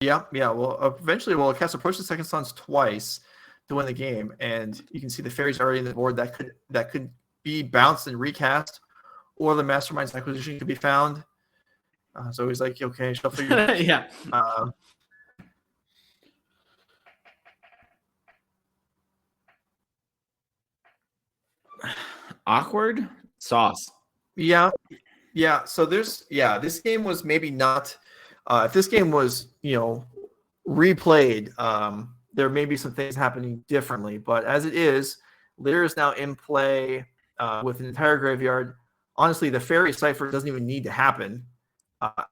Yeah. Well, eventually we'll cast Approach to the Second Suns twice to win the game. And you can see the fairies already in the board that could be bounced and recast, or the Mastermind's Acquisition could be found. So he's like, okay, shuffle your... Yeah. Awkward sauce. Yeah. So this game was maybe not... if this game was, replayed, there may be some things happening differently. But as it is, Leer is now in play with an entire graveyard. Honestly, the Fairy Cipher doesn't even need to happen.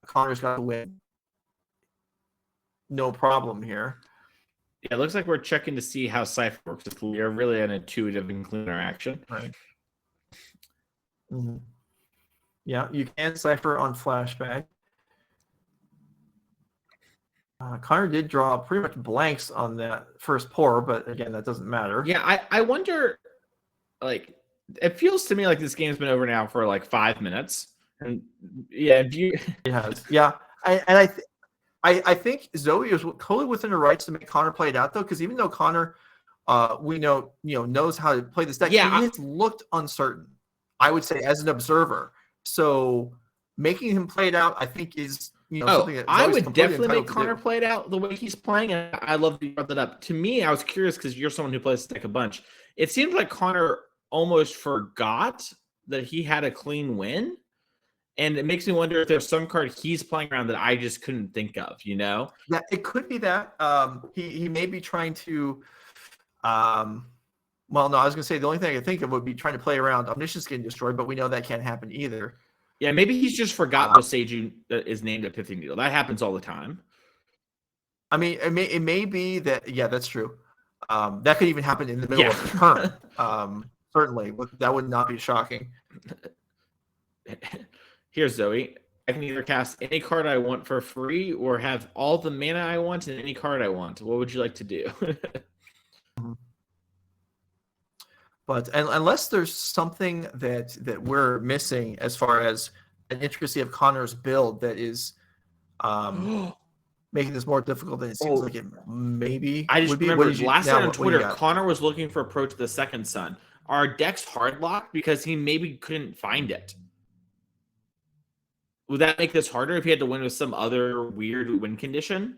Connor's got to win. No problem here. Yeah, it looks like we're checking to see how Cipher works. It's really an intuitive and clean interaction. Right. Mm-hmm. Yeah, you can Cipher on Flashback. Connor did draw pretty much blanks on that first Pour, but again, that doesn't matter. Yeah, I wonder, it feels to me like this game's been over now for 5 minutes. And it has. Yeah, I think Zoe is totally within her rights to make Connor play it out, though, because even though Connor, we know knows how to play this deck, he has looked uncertain, I would say, as an observer. So making him play it out, I think, is something that I would definitely make Connor play it out the way he's playing. And I love that you brought that up. To me, I was curious because you're someone who plays this deck a bunch. It seemed like Connor almost forgot that he had a clean win. And it makes me wonder if there's some card he's playing around that I just couldn't think of, Yeah, it could be that. He may be trying to well, no, I was going to say the only thing I could think of would be trying to play around Omniscience getting destroyed, but we know that can't happen either. Yeah, maybe he's just forgot what Seiju is named Epiphany Needle. That happens all the time. I mean, it may be that, yeah, that's true. That could even happen in the middle of the turn. Certainly, that would not be shocking. Here's Zoe. I can either cast any card I want for free or have all the mana I want and any card I want. What would you like to do? But unless there's something that we're missing as far as an intricacy of Connor's build that is making this more difficult than it seems like it maybe I just would be. remembered last night on Twitter, Connor was looking for Approach to the Second Sun. Our deck's hard locked because he maybe couldn't find it. would that make this harder if he had to win with some other weird win condition?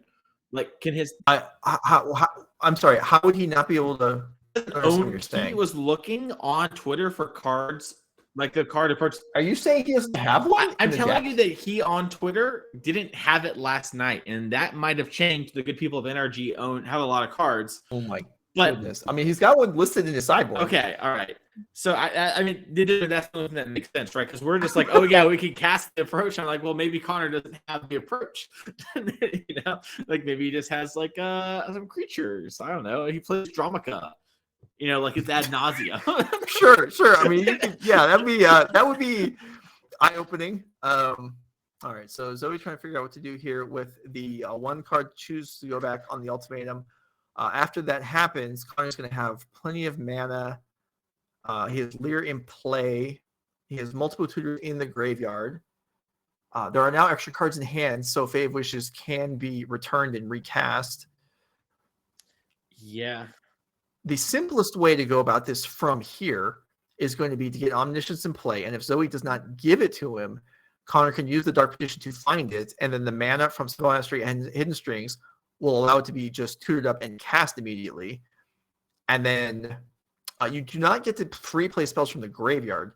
Like, can his I'm sorry. How would he not be able to? I don't understand what you're he saying. was looking on Twitter for cards, like the card approach. Are you saying he doesn't have one? I'm telling you that he on Twitter didn't have it last night, and that might have changed. The good people of NRG have a lot of cards. Oh my But goodness! I mean, he's got one listed in his sideboard. okay, all right. So I mean, that's the only thing that makes sense, right? Because we're just like, oh yeah, we can cast the approach. I'm like, well, maybe Connor doesn't have the approach. You know, like maybe he just has like some creatures. I don't know. He plays Dramica. You know, like it's ad nausea. Sure. I mean, that would be eye opening. All right. So Zoe trying to figure out what to do here with the one card choose to go back on the ultimatum. After that happens, Connor's going to have plenty of mana. He has Leer in play. He has multiple tutors in the graveyard. There are now extra cards in hand, so Fave Wishes can be returned and recast. Yeah. The simplest way to go about this from here is going to be to get Omniscience in play, and if Zoe does not give it to him, Connor can use the Dark Petition to find it, and then the mana from Spell Mastery and Hidden Strings will allow it to be just tutored up and cast immediately. And then you do not get to free play spells from the graveyard,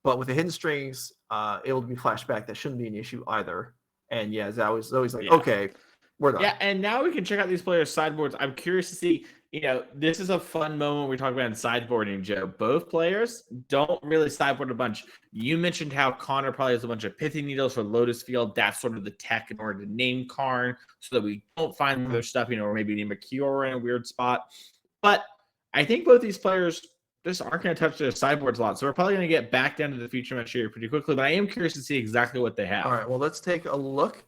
but with the Hidden Strings, it will be flashback. That shouldn't be an issue either. And yeah, Zoe's like, okay, we're done. Yeah, and now we can check out these players' sideboards. I'm curious to see, you know, this is a fun moment we talk about in sideboarding, Joe. Both players don't really sideboard a bunch. You mentioned how Connor probably has a bunch of Pithy Needles for Lotus Field. That's sort of the tech in order to name Karn so that we don't find other stuff, you know, or maybe name a Cure in a weird spot. But I think both these players just aren't going to touch their sideboards a lot. So we're probably going to get back down to the future match here pretty quickly. But I am curious to see exactly what they have. All right, well, let's take a look.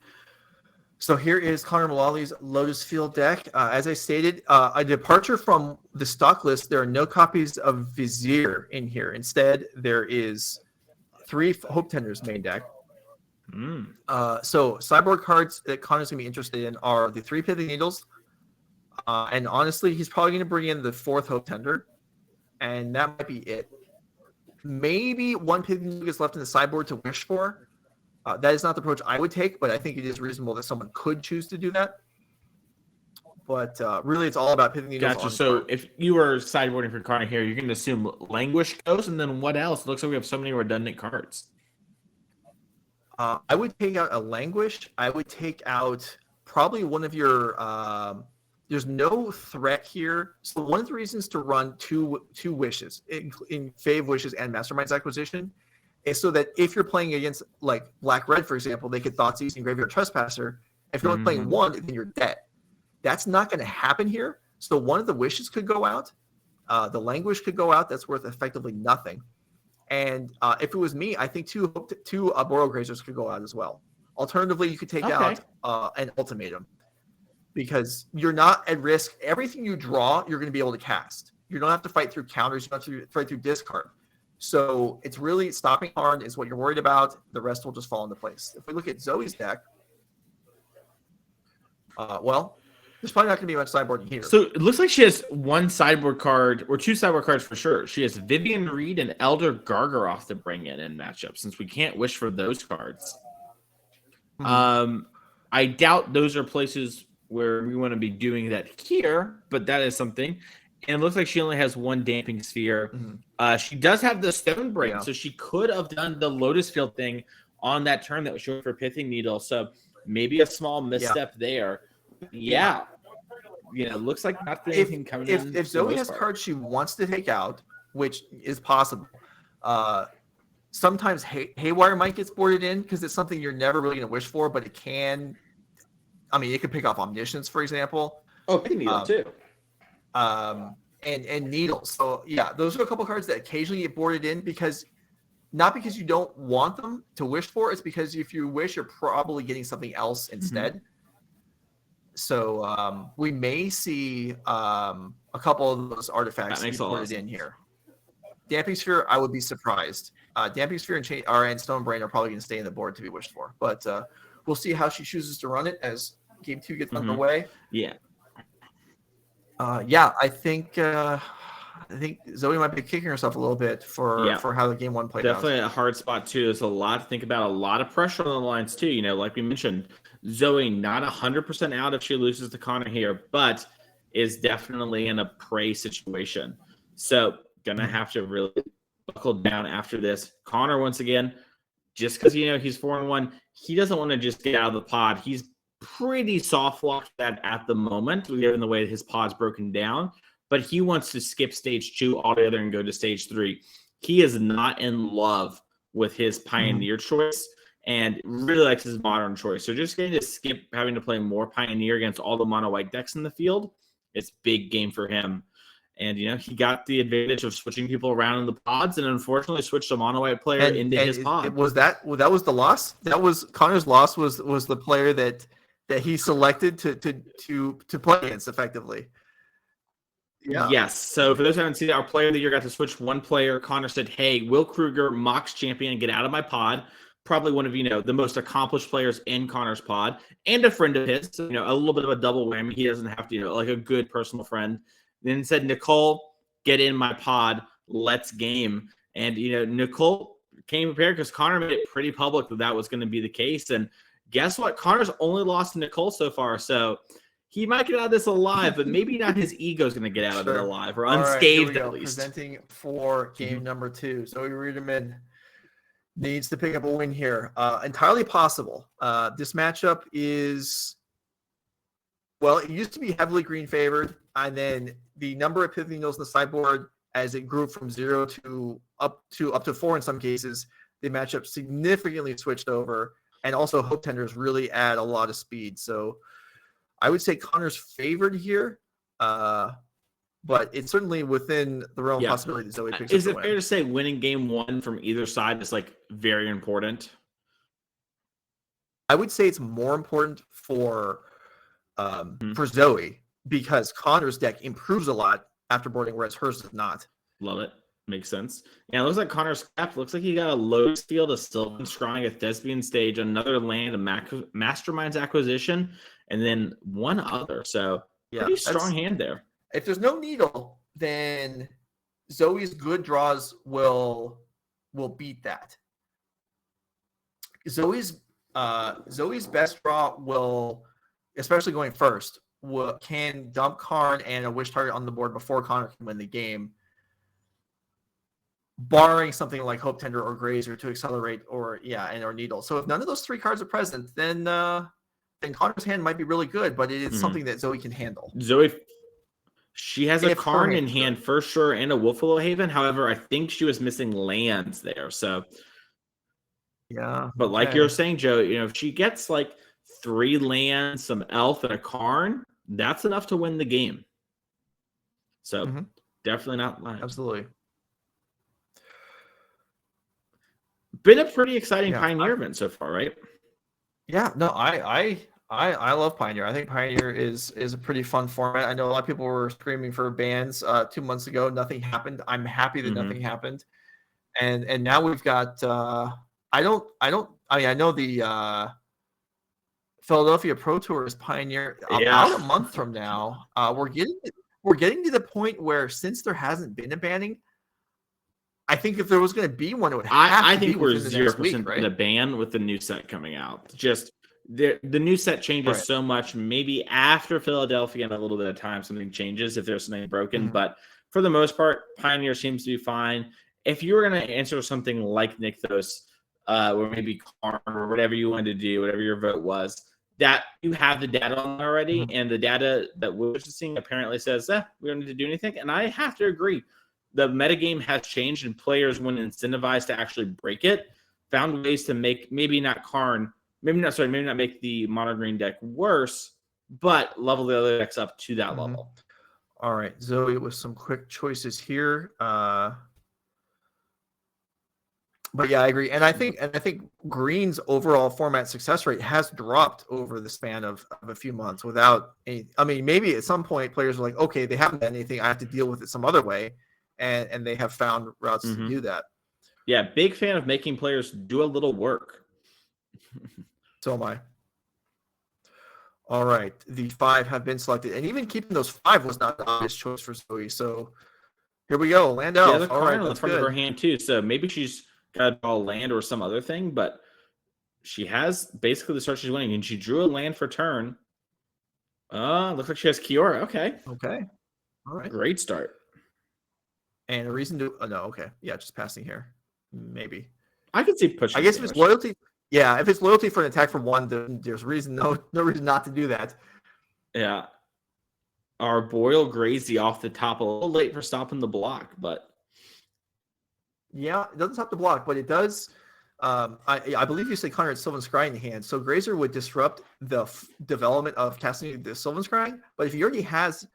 So here is Connor Mullaly's Lotus Field deck. As I stated, a departure from the stock list, there are no copies of Vizier in here. Instead, there is 3 Hope Tenders main deck. So sideboard cards that Connor's going to be interested in are the 3 Pithy Needles. And honestly, he's probably going to bring in the 4th Hope Tender. And that might be it. Maybe 1 Pithy Needle is left in the sideboard to wish for. That is not the approach I would take, but I think it is reasonable that someone could choose to do that. But really, it's all about Pithy Needles. Gotcha. So if you were sideboarding for Connor here, you're going to assume Languish goes, and then what else? It looks like we have so many redundant cards. I would take out a Languish. I would take out probably one of your there's no threat here. So one of the reasons to run two wishes in Fave Wishes and Mastermind's Acquisition is so that if you're playing against like Black-Red, for example, they could Thoughtseize and Graveyard Trespasser. If you're only playing one, then you're dead. That's not going to happen here. So one of the wishes could go out. The Languish could go out. That's worth effectively nothing. And if it was me, I think two Boral Grazers could go out as well. Alternatively, you could take out an Ultimatum, because you're not at risk. Everything you draw, you're going to be able to cast. You don't have to fight through counters. You don't have to fight through discard. So it's really stopping Karn is what you're worried about. The rest will just fall into place. If we look at Zoe's deck, well, there's probably not going to be much sideboarding here. So it looks like she has one sideboard card, or 2 sideboard cards for sure. She has Vivian Reed and Elder Gargaroth to bring in matchup, since we can't wish for those cards. I doubt those are places where we want to be doing that here, but that is something. And it looks like she only has 1 Damping Sphere. She does have the Stone Brain, so she could have done the Lotus Field thing on that turn that was showing for Pithing Needle. So maybe a small misstep there. Yeah. You know, looks like not anything coming in. If Zoe has cards she wants to take out, which is possible, sometimes Haywire might get boarded in because it's something you're never really going to wish for, but it can. I mean, it could pick off Omniscience, for example. Oh, Pithing Needle too. And Needle. So yeah, those are a couple cards that occasionally get boarded in because not because you don't want them to wish for, it's because if you wish, you're probably getting something else instead. So we may see a couple of those artifacts get boarded in here. Damping Sphere, I would be surprised. Damping Sphere and Stone Brain are probably going to stay in the board to be wished for, but we'll see how she chooses to run it as Game 2 gets underway. Yeah. I think I think Zoe might be kicking herself a little bit for how the game one played out. Definitely a hard spot too. There's a lot to think about, a lot of pressure on the lines too. Like we mentioned, Zoe not 100% out if she loses to Connor here, but is definitely in a prey situation. So gonna have to really buckle down after this. Connor, once again, just because he's 4-1, he doesn't want to just get out of the pod. He's pretty soft locked that at the moment, given the way his pod's broken down. But he wants to skip stage 2 altogether and go to stage 3. He is not in love with his Pioneer choice and really likes his Modern choice. So just getting to skip having to play more Pioneer against all the mono white decks in the field, it's big game for him. And, he got the advantage of switching people around in the pods and unfortunately switched a mono white player into his pod. That was the loss? That was Connor's loss was the player that he selected to play against effectively. Yeah. Yes. So for those who haven't seen it, our player of the year got to switch one player. Connor said, "Hey, will Krueger, Maxx champion, get out of my pod?" Probably one of the most accomplished players in Connor's pod and a friend of his. So, a little bit of a double whammy. He doesn't have to, like a good personal friend. Then said, "Nicole, get in my pod. Let's game." And Nicole came prepared because Connor made it pretty public that was going to be the case. And guess what? Connor's only lost to Nicole so far. So he might get out of this alive, but maybe not his ego is going to get out of it alive or unscathed at least. Presenting for game number 2. Zoe Riederman needs to pick up a win here. Entirely possible. This matchup is, it used to be heavily green favored, and then the number of Epiphany Needles in the sideboard, as it grew from 0 to up to 4 in some cases, the matchup significantly switched over, and also Hope Tenders really add a lot of speed. So I would say Connor's favored here, but it's certainly within the realm of possibility that Zoe picks up the win. Is it fair to say winning game 1 from either side is very important? I would say it's more important for Zoe because Connor's deck improves a lot after boarding, whereas hers does not. Love it. Makes sense. Yeah, it looks like Connor's capped. Looks like he got a Lotus field, a Sylvan Scrying, a Thespian Stage, another land, a Mastermind's Acquisition, and then one other. So pretty strong hand there. If there's no needle, then Zoe's good draws will beat that. Zoe's best draw will, especially going first, can dump Karn and a Wish target on the board before Connor can win the game, barring something like Hope Tender or Grazer to accelerate or Needle. So if none of those 3 cards are present, then Connor's hand might be really good, but it is something that Zoe can handle. Zoe, she has a Karn in hand for sure and a Wolfwillow Haven. However, I think she was missing lands there. So but like you're saying, Joe, if she gets 3 lands, some elf, and a Karn, that's enough to win the game. So definitely not lying. Absolutely. Been a pretty exciting Pioneer event so far, right? Yeah, no, I love Pioneer. I think Pioneer is a pretty fun format. I know a lot of people were screaming for bans 2 months ago. Nothing happened. I'm happy that nothing happened. And now we've got I know the Philadelphia Pro Tour is Pioneer about a month from now. We're getting to the point where, since there hasn't been a banning, I think if there was going to be one, it would have I to think be we're within the next 0% week, right? the ban with the new set coming out. Just the new set changes so much. Maybe after Philadelphia in a little bit of time, something changes if there's something broken. But for the most part, Pioneer seems to be fine. If you were going to answer something like Nykthos, or maybe Karn, or whatever you wanted to do, whatever your vote was, that you have the data on already, and the data that we're just seeing apparently says, we don't need to do anything. And I have to agree. The metagame has changed, and players, when incentivized to actually break it, found ways to make maybe not make the mono green deck worse, but level the other decks up to that level. All right, Zoe, with some quick choices here. But yeah, I agree, and I think Green's overall format success rate has dropped over the span of a few months without any. I mean, maybe at some point players are like, okay, they haven't done anything, I have to deal with it some other way. And they have found routes to do that. Yeah, big fan of making players do a little work. So am I. All right, the 5 have been selected, and even keeping those 5 was not the obvious choice for Zoe. So Here we go. Land She elf. has a All card right, on the that's front of her good. hand too, so maybe she's got to draw land or some other thing, but she has basically the start she's winning, and she drew a land for turn. Looks like she has Kiora. Okay. Okay. All right. Great start. And a reason to no, okay. Yeah, just passing here. Maybe. I can see pushing. I guess if it's loyalty, yeah, if it's loyalty for an attack from one, then there's reason no reason not to do that. Yeah. Our Boyle Grazy off the top, a little late for stopping the block, but Yeah, it doesn't stop the block, but it does. I believe you said Connor had Sylvan Scry in hand, so Grazer would disrupt the development of casting the Sylvan Scry. But if he already has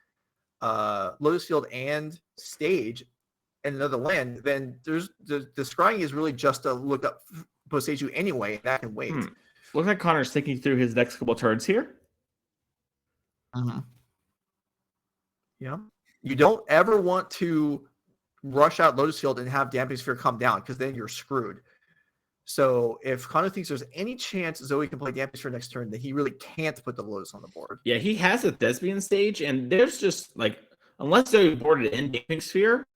Lotus Field and Stage and another land, then there's the scrying is really just to look up Boseiju anyway, and that can wait. Looks like Connor's thinking through his next couple turns here. Yeah, you don't ever want to rush out Lotus Field and have Damping Sphere come down, because then you're screwed. So if Connor thinks there's any chance Zoe can play Damping Sphere next turn, then he really can't put the Lotus on the board. Yeah, he has a Thespian Stage, and there's just like, unless Zoe boarded in Damping Sphere,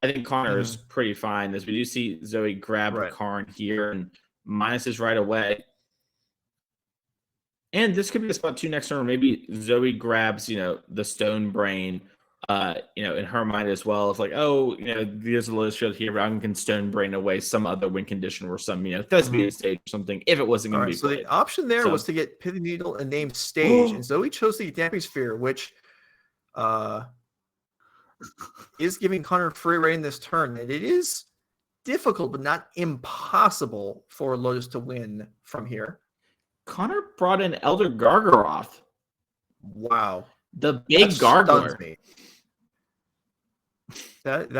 I think Connor is pretty fine. As we do see Zoe grab a Karn here and minuses right away. And this could be a spot too next turn. Maybe Zoe grabs, the Stone Brain, in her mind as well. It's like, oh, there's a Lotus Field here, but I can Stone Brain away some other win condition or some, Thespian Stage or something if it wasn't going to be So played. the option there was to get Pithing Needle and name Stage, and Zoe chose the Damping Sphere, which is giving Connor free reign this turn. And it is difficult, but not impossible for Lotus to win from here. Connor brought in Elder Gargaroth. Wow. The big gargler. Me. That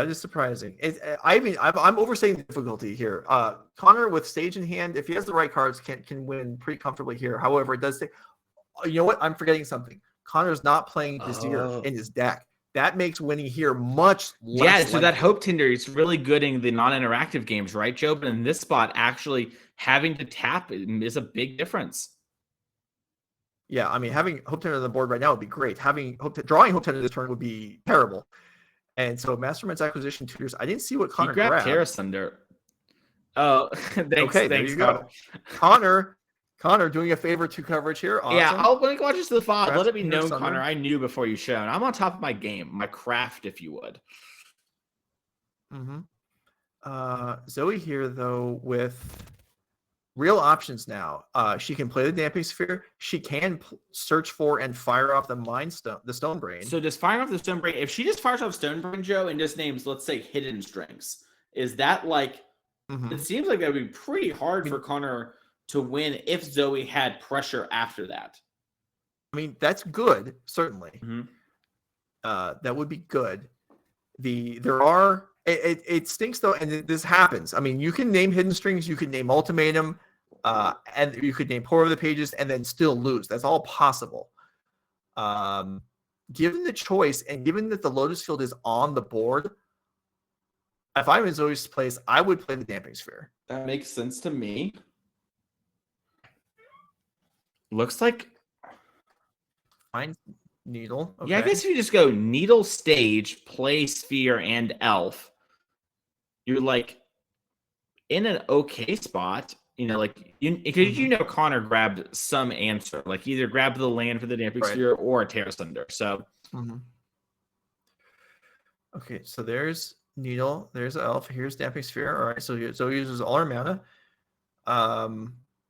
is surprising. I'm overstating the difficulty here. Connor with Stage in hand, if he has the right cards, can win pretty comfortably here. However, it does take. You know what? I'm forgetting something. Connor's not playing Vizier in his deck. That makes winning here much less. Yeah, so that Hope Tinder is really good in the non-interactive games, right, Joe? But in this spot, actually having to tap is a big difference. Yeah, I mean, having Hope Tinder on the board right now would be great. Drawing Hope Tinder this turn would be terrible. And so Mastermind's Acquisition tutors. I didn't see what Connor grabbed. Terra Sunder. Oh, thanks. Okay, there you go. Connor doing a favor to coverage here. Awesome. Yeah, let me watch this to the file. Let it be known, Sunder. Connor, I knew before you showed. I'm on top of my game, my craft, if you would. Zoe here, though, with real options now. She can play the Damping Sphere. She can search for and fire off the Stone Brain. So does firing off the Stone Brain, if she just fires off Stone Brain, Joe, and just names, let's say, Hidden Strings, is that like, it seems like that would be pretty hard for Connor to win if Zoe had pressure after that. I mean, that's good, certainly. That would be good. It stinks though, and this happens. I mean, you can name Hidden Strings, you can name Ultimatum, and you could name Pour Over the Pages and then still lose. That's all possible. Given the choice, and given that the Lotus Field is on the board, if I'm in Zoe's place, I would play the Damping Sphere. That makes sense to me. Looks like Fine Needle. Okay. Yeah, I guess if you just go Needle, Stage, play Sphere, and Elf, you're like in an okay spot. Because Connor grabbed some answer, like either grabbed the land for the Damping Sphere or a Terra Sunder. So okay, so there's Needle, there's Elf, here's Damping Sphere. All right, so uses all her mana.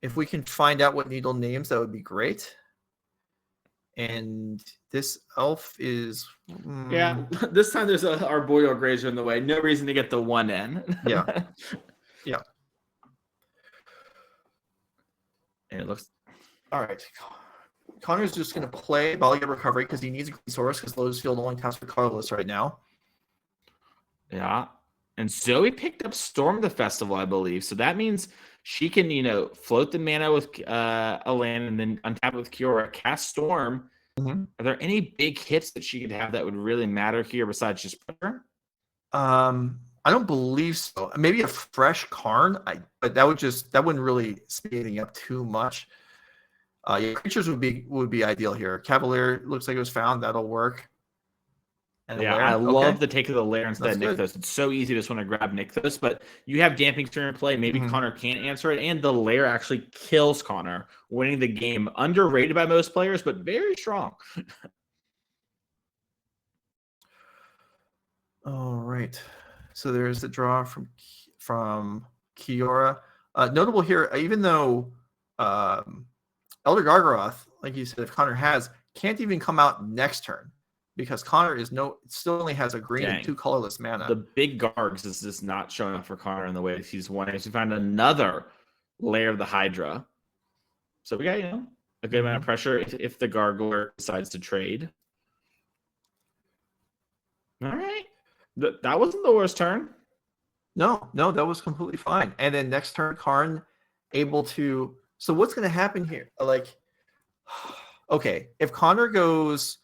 If we can find out what Needle names, that would be great. And this Elf is... Yeah, this time there's our Boyle Grazer in the way. No reason to get the 1N. Yeah. And it looks... All right. Connor's just going to play Bollywood Recovery because he needs a Green Source because Lotus Field only counts for colorless right now. Yeah. And Zoe picked up Storm the Festival, I believe. So that means she can, float the mana with a land and then untap with Kiora, cast Storm. Are there any big hits that she could have that would really matter here besides just pressure? I don't believe so. Maybe a fresh Karn, but that wouldn't really speed anything up too much. Creatures would be ideal here. Cavalier looks like it was found. That'll work. And a Yeah, lair? I love Okay. the take of the lair instead of That's good. Nykthos. It's so easy to just want to grab Nykthos, but you have Damping Sphere in play. Maybe Mhm. Connor can't answer it, and the lair actually kills Connor, winning the game. Underrated by most players, but very strong. All right. So there's the draw from Kiora. Notable here, even though Elder Gargaroth, like you said, if Connor has, can't even come out next turn because Connor still only has a green Dang. and 2 colorless mana. The big Gargs is just not showing up for Connor in the way that he's wanting to find another layer of the Hydra. So we got, a good amount of pressure if the Gargler decides to trade. All right. That wasn't the worst turn. No, that was completely fine. And then next turn, Karn able to. So what's going to happen here? Okay, if Connor goes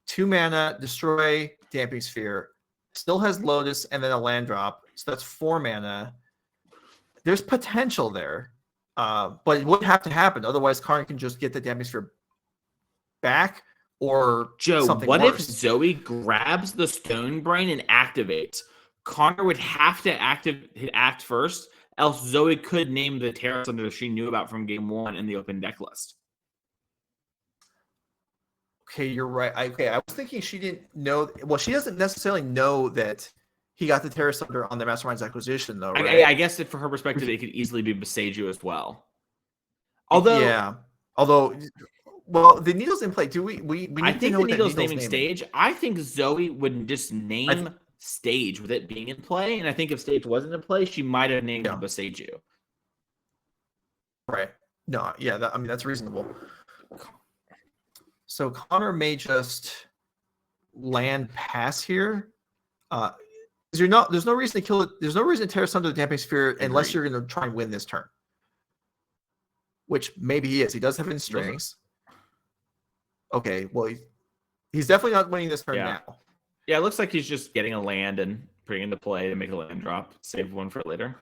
2 mana, destroy Damping Sphere, still has Lotus and then a land drop, so that's 4 mana. There's potential there, but it would have to happen. Otherwise, Karn can just get the Damping Sphere back or Joe, something what worse. if Zoe grabs the Stone Brain and activates? Connor would have to act first, else Zoe could name the Terra Thunder she knew about from game 1 in the open deck list. Okay, you're right. I was thinking she didn't know. Well, she doesn't necessarily know that he got the Terra Thunder on the Mastermind's acquisition, though, right? I guess that for her perspective, it could easily be Boseiju as well. Although, well, the Needle's in play. Do we need I to think know the what that Needle's naming stage. I think Zoe would just name stage with it being in play, and I think if stage wasn't in play, she might have named Boseiju. Right. No, yeah, that's reasonable. So Connor may just land pass here. There's no reason to kill it. There's no reason to Terra Thunder the Damping Sphere unless you're going to try and win this turn. Which maybe he is. He does have it in strings. Okay, well, he's definitely not winning this turn now. Yeah, it looks like he's just getting a land and putting into play to make a land drop, save one for later.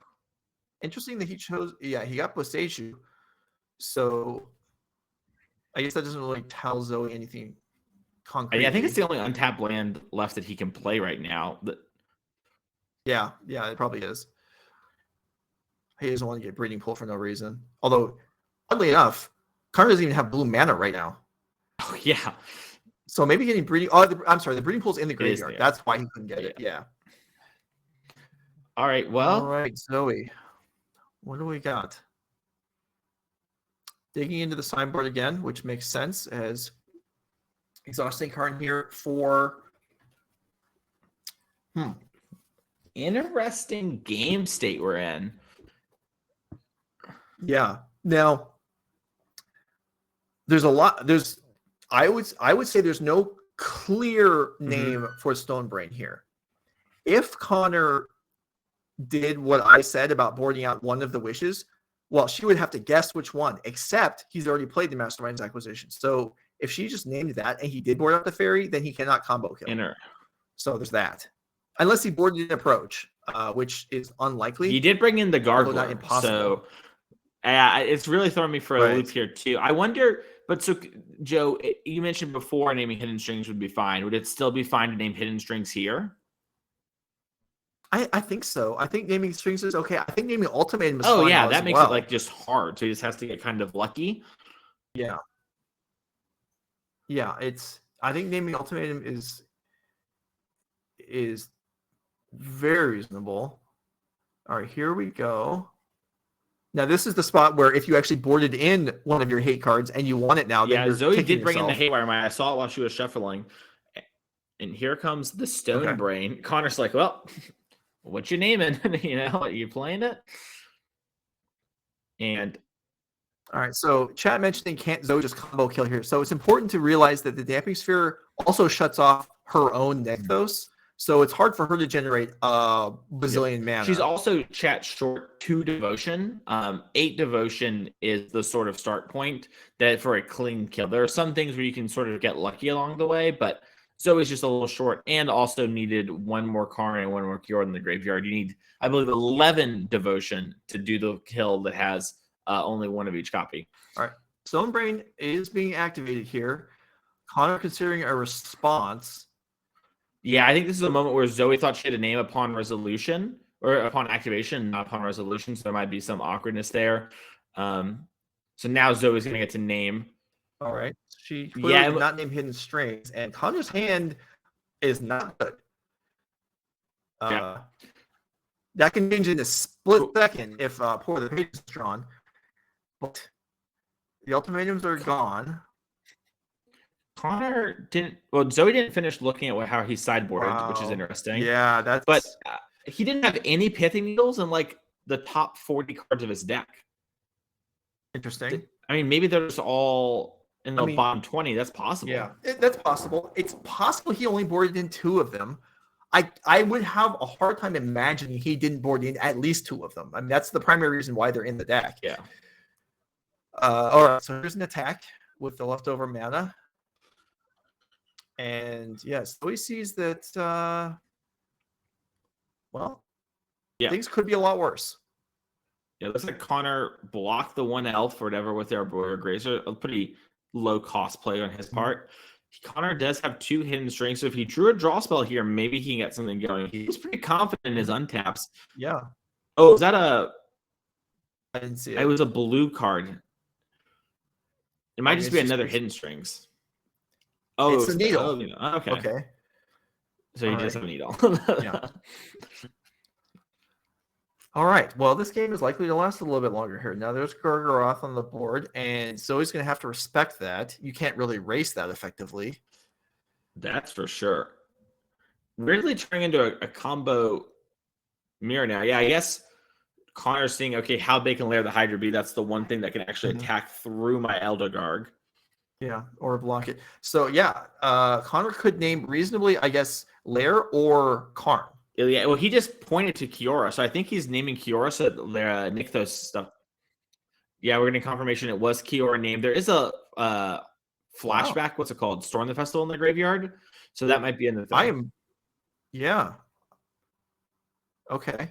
Interesting that he chose. Yeah, he got Boseiju. So I guess that doesn't really tell Zoe anything concrete. I think it's the only untapped land left that he can play right now. Yeah, it probably is. He doesn't want to get Breeding Pool for no reason. Although, oddly enough, Connor doesn't even have blue mana right now. Oh, yeah. So maybe getting Breeding... Oh, I'm sorry. The Breeding Pool's in the graveyard. That's why he couldn't get it. Yeah. All right, well... All right, Zoe. What do we got? Digging into the sideboard again, which makes sense as exhausting Karn here for... Interesting game state we're in. Yeah. Now, there's a lot. I would say there's no clear name for Stonebrain here. If Connor did what I said about boarding out one of the wishes, well, she would have to guess which one, except he's already played the Mastermind's acquisition. So if she just named that and he did board out the fairy, then he cannot combo kill. So there's that. Unless he boarded an approach, which is unlikely. He did bring in the Gargler, not impossible. so it's really throwing me for a loop here too. I wonder, but so Joe, you mentioned before naming Hidden Strings would be fine. Would it still be fine to name Hidden Strings here? I think so. I think naming strings is okay. I think naming Ultimatum is fine. Oh yeah, that makes it like just hard. So he just has to get kind of lucky. Yeah. Yeah, I think naming Ultimatum is very reasonable. All right, here we go. Now this is the spot where if you actually boarded in one of your hate cards and you want it now, then you're Zoe did bring yourself. in the Haywire Mine. I saw it while she was shuffling. And here comes the Stone Brain. Connor's like, well, what you naming? Are you playing it? And all right, so chat mentioning can't Zoe just combo kill here. So it's important to realize that the Damping Sphere also shuts off her own Nykthos. So it's hard for her to generate a bazillion mana. She's also chat short 2 devotion. 8 devotion is the sort of start point that for a clean kill. There are some things where you can sort of get lucky along the way, but Zoe's just a little short and also needed 1 more Karn and 1 more Cure in the graveyard. You need, I believe, 11 devotion to do the kill that has only 1 of each copy. All right. Stonebrain is being activated here. Connor considering a response. Yeah, I think this is a moment where Zoe thought she had a name upon resolution or upon activation, not upon resolution. So there might be some awkwardness there. So now Zoe's going to get to name. All right. She clearly Yeah, did not name Hidden Strings, and Connor's hand is not good. Yeah. That can change in a split second if Pour the Page is drawn. But the ultimatums are gone. Connor didn't. Well, Zoe didn't finish looking at how he sideboarded, which is Wow. interesting. Yeah, that's. But he didn't have any pithing needles in like the top 40 cards of his deck. Interesting. I mean, maybe they're just all in the bottom 20. That's possible. Yeah, that's possible. It's possible he only boarded in 2 of them. I would have a hard time imagining he didn't board in at least 2 of them. I mean, that's the primary reason why they're in the deck. Yeah. All right, so here's an attack with the leftover mana. And yes, so he sees that, well, yeah, things could be a lot worse. Yeah, it looks like Connor blocked the 1 elf or whatever with their Broiler Grazer. A pretty low cost play on his part. Connor does have 2 hidden strings, so if he drew a draw spell here, maybe he can get something going. He was pretty confident in his untaps. Yeah. Oh, is that a... I didn't see it. It was a blue card. It might just be it's another just- hidden strings. Oh, It's a needle. Okay. Okay. So he All does right. have a needle. Yeah. All right. Well, this game is likely to last a little bit longer here. Now, there's Gorgoroth on the board, and Zoe's going to have to respect that. You can't really race that effectively. That's for sure. Weirdly turning into a combo mirror now. Yeah, I guess Connor's seeing, okay, how big can Lair the Hydra be? That's the one thing that can actually attack through my Eldergarg. Yeah, or block it. So, yeah, Connor could name reasonably, I guess, Lair or Karn. Yeah, well, he just pointed to Kiora, so I think he's naming Kiora so Nykthos stuff. Yeah, we're getting confirmation it was Kiora named. There is a flashback. Wow. What's it called? Storm the Festival in the Graveyard. So that might be in the thing. Yeah. Okay.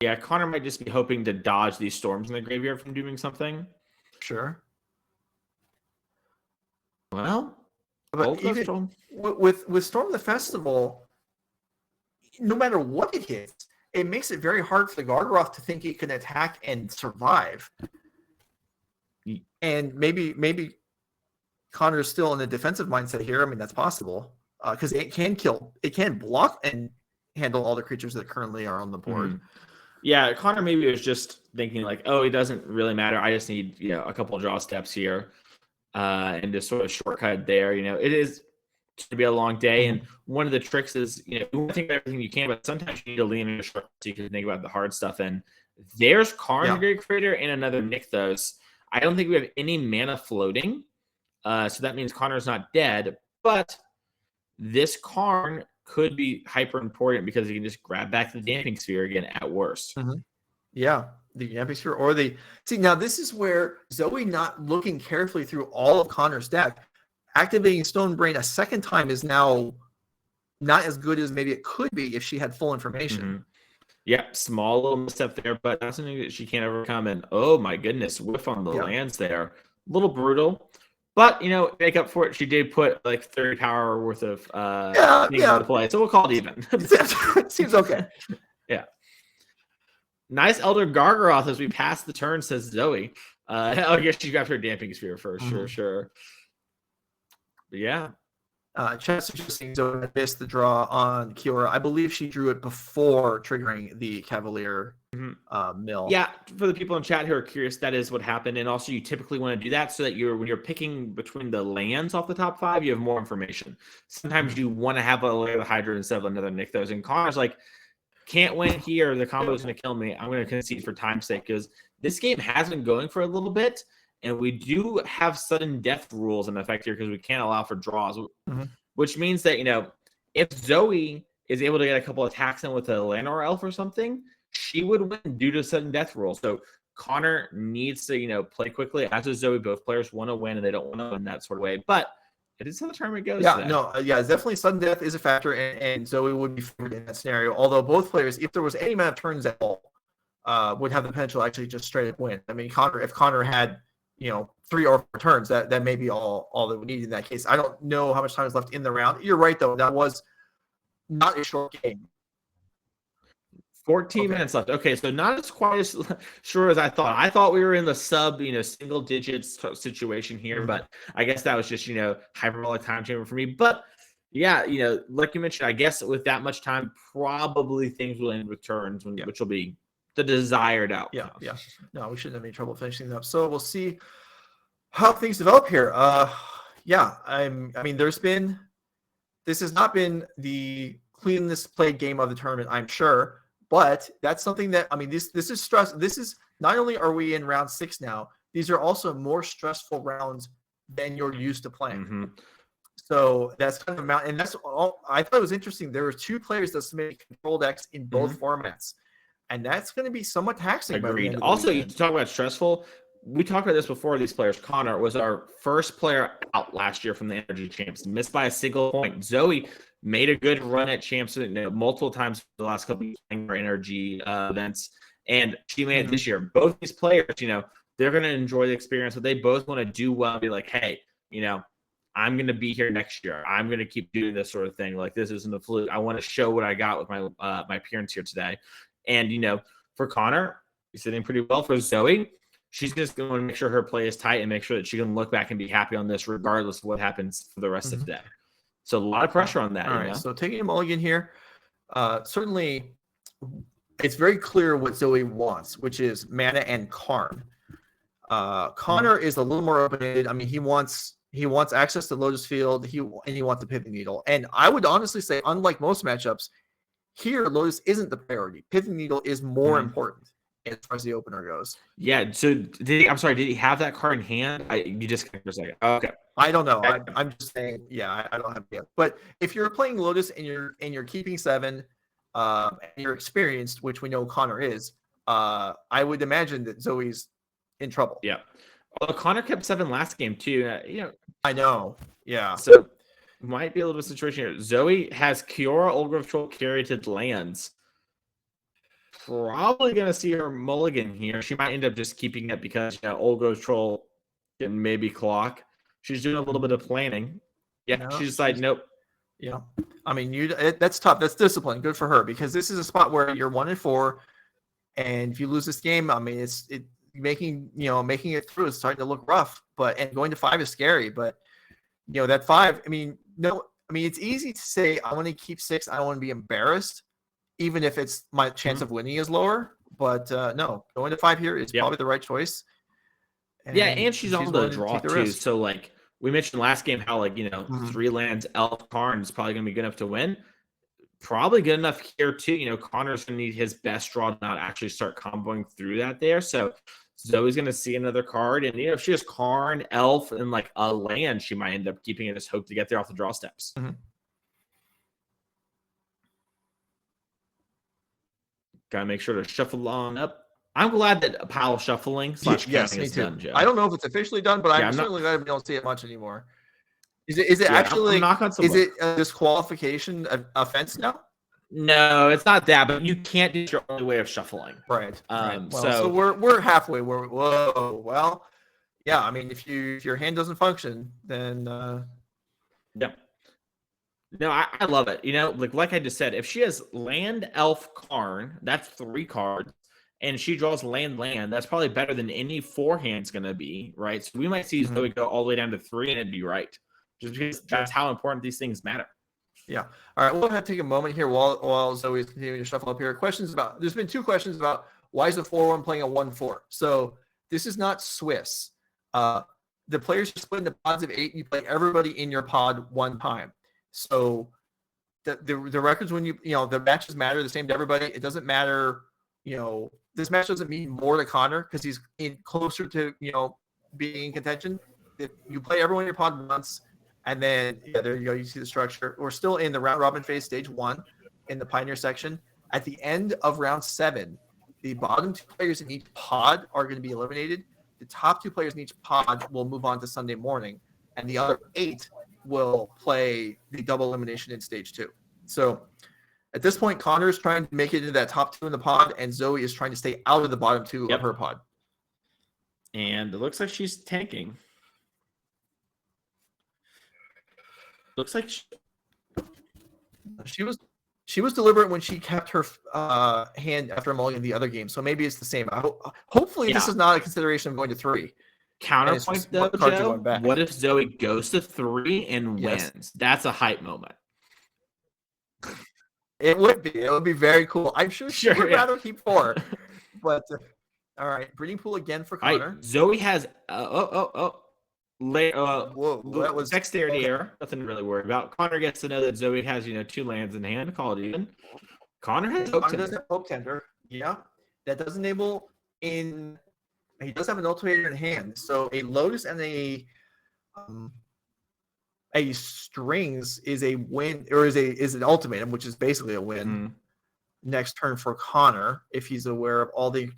Yeah, Connor might just be hoping to dodge these storms in the graveyard from doing something. Sure. Well, but even with Storm the Festival, no matter what it hits, it makes it very hard for the Gargaroth to think it can attack and survive. And maybe Connor's still in a defensive mindset here. I mean, that's possible because it can block and handle all the creatures that currently are on the board. Mm-hmm. Yeah, Connor maybe was just thinking like, oh, it doesn't really matter. I just need a couple of draw steps here, and just sort of shortcut there. It is to be a long day, and one of the tricks is you want to think about everything you can, but sometimes you need to lean into shortcuts so you can think about the hard stuff. And there's Karn, the Great Creator, and another Nykthos. I don't think we have any mana floating, so that means Connor's not dead. But this Karn could be hyper important because you can just grab back the Damping Sphere again at worst. Yeah, the Damping Sphere or the now this is where Zoe not looking carefully through all of Connor's deck. Activating Stone Brain a second time is now not as good as maybe it could be if she had full information. Yeah, small little misstep there, but that's something that she can't overcome. And oh my goodness, whiff on the lands there. A little brutal. But, make up for it. She did put like 30 power worth of things into play. So we'll call it even. Seems okay. Yeah. Nice Elder Gargaroth as we pass the turn, says Zoe. I guess she got her Damping Sphere first. Sure. But yeah. Chat suggesting Zoe missed the draw on Kiora. I believe she drew it before triggering the Cavalier mill. Yeah, for the people in chat who are curious, that is what happened. And also, you typically want to do that so that when you're picking between the lands off the top 5, you have more information. Sometimes you want to have a Lair of the Hydra instead of another Nykthos. And Connor's like, can't win here. The combo is going to kill me. I'm going to concede for time's sake because this game has been going for a little bit. And we do have sudden death rules in effect here because we can't allow for draws, which means that, if Zoe is able to get a couple attacks in with a Llanowar Elf or something, she would win due to sudden death rules. So Connor needs to, play quickly. As with Zoe, both players want to win and they don't want to win that sort of way. But it is how the tournament goes. Definitely sudden death is a factor, and Zoe would be favored in that scenario. Although both players, if there was any amount of turns at all, would have the potential to actually just straight up win. I mean, if Connor had 3 or 4 turns. That may be all that we need in that case. I don't know how much time is left in the round. You're right, though. That was not a short game. 14 minutes left. Okay, so not as quite as sure as I thought. I thought we were in the sub, single digits situation here, but I guess that was just, hyperbolic time chamber for me. But yeah, like you mentioned, I guess with that much time, probably things will end with turns, which will be the desired outcome. Yeah. No, we shouldn't have any trouble finishing them up. So we'll see how things develop here. This has not been the cleanest played game of the tournament, I'm sure. But that's something that, this is stress. This is not only are we in round 6 now, these are also more stressful rounds than you're used to playing. Mm-hmm. So that's kind of amount. And that's all. I thought it was interesting. There were 2 players that submitted control decks in both formats. And that's going to be somewhat taxing. Agreed. Also, you talk about stressful. We talked about this before. These players. Connor was our first player out last year from the NRG Champs. Missed by a single point. Zoe made a good run at champs multiple times for the last couple of years playing for NRG events, and she made it this year. Both these players, they're going to enjoy the experience, but they both want to do well and be like, hey, I'm going to be here next year. I'm going to keep doing this sort of thing. Like, this isn't a fluke. I want to show what I got with my appearance here today. And, for Connor, he's sitting pretty well. For Zoe, she's just going to make sure her play is tight and make sure that she can look back and be happy on this regardless of what happens for the rest of the day. So a lot of pressure on that. All right, so taking a mulligan here, certainly it's very clear what Zoe wants, which is mana and Karn. Connor is a little more open-ended. He wants access to Lotus Field, and he wants the Pithing Needle. And I would honestly say, unlike most matchups, here Lotus isn't the priority. Pithing Needle is more important as far as the opener goes. Yeah. So did he have that card in hand? You just for a second. Oh, okay. I don't know. I'm just saying. Yeah, I don't have it. But if you're playing Lotus and you're keeping 7, and you're experienced, which we know Connor is, I would imagine that Zoe's in trouble. Yeah. Although Connor kept 7 last game too. I know. Yeah. So might be a little bit of a situation here. Zoe has Kiora, Old Grove Troll, Curated Lands. Probably going to see her mulligan here. She might end up just keeping it because Old Grove Troll can maybe clock. She's doing a little bit of planning. Yeah, she decided nope. Yeah, that's tough. That's discipline. Good for her, because this is a spot where you're 1-4, and if you lose this game, it's making it through is starting to look rough. And going to 5 is scary. But that 5. It's easy to say I want to keep 6. I don't want to be embarrassed, even if it's my chance of winning is lower. But no, going to 5 here is probably the right choice. And she's on the draw too. So we mentioned last game how 3 lands Elf Karn is probably going to be good enough to win. Probably good enough here too. Connor's going to need his best draw to not actually start comboing through that there. So Zoe's going to see another card, and if she has Karn, Elf, and a land, she might end up keeping it as hope to get there off the draw steps. Got to make sure to shuffle on up. I'm glad that Powell shuffling / counting is done, Joe. I don't know if it's officially done, but I'm certainly glad we don't see it much anymore. Is it actually? Is it a disqualification offense now? No, it's not that, but you can't do your only way of shuffling. Right. So we're halfway. Well, yeah. If your hand doesn't function, then yeah. No, I love it. Like I just said, if she has land, Elf, Karn, that's 3 cards, and she draws land, that's probably better than any forehand's going to be, right? So we might see Zoe go all the way down to 3, and it'd be right, just because that's how important these things matter. Yeah. All right. We'll have to take a moment here while Zoe's continuing to shuffle up here. There's been 2 questions about why is the 4-1 playing a 1-4? So this is not Swiss. The players are split into pods of 8. You play everybody in your pod 1 time. So the records when the matches matter the same to everybody. It doesn't matter. This match doesn't mean more to Connor because he's closer to being in contention. If you play everyone in your pod once. And then, there you go. You see the structure. We're still in the round robin phase, stage 1, in the Pioneer section. At the end of round 7, the bottom 2 players in each pod are going to be eliminated. The top 2 players in each pod will move on to Sunday morning, and the other 8 will play the double elimination in stage 2. So, at this point, Connor is trying to make it into that top 2 in the pod, and Zoe is trying to stay out of the bottom 2 of her pod. And it looks like she's tanking. Looks like she was deliberate when she kept her hand after mulligan the other game. So maybe it's the same. Hopefully this is not a consideration of going to 3. counterpoint though, what cards are Joe. going back. What if Zoe goes to 3 and wins? That's a hype moment. It would be. It would be very cool. I'm sure she would rather keep 4. But all right, breeding pool again for Connor. Right. Zoe has Whoa, that was dexterity error. Nothing to really worry about. Connor gets to know that Zoe has 2 lands in hand. Call it even. Connor has Connor doesn't have Hope Tender. Yeah, that does enable in. He does have an ultimator in hand, so a Lotus and a strings is a win, or is an ultimatum, which is basically a win. Next turn for Connor, if he's aware of all the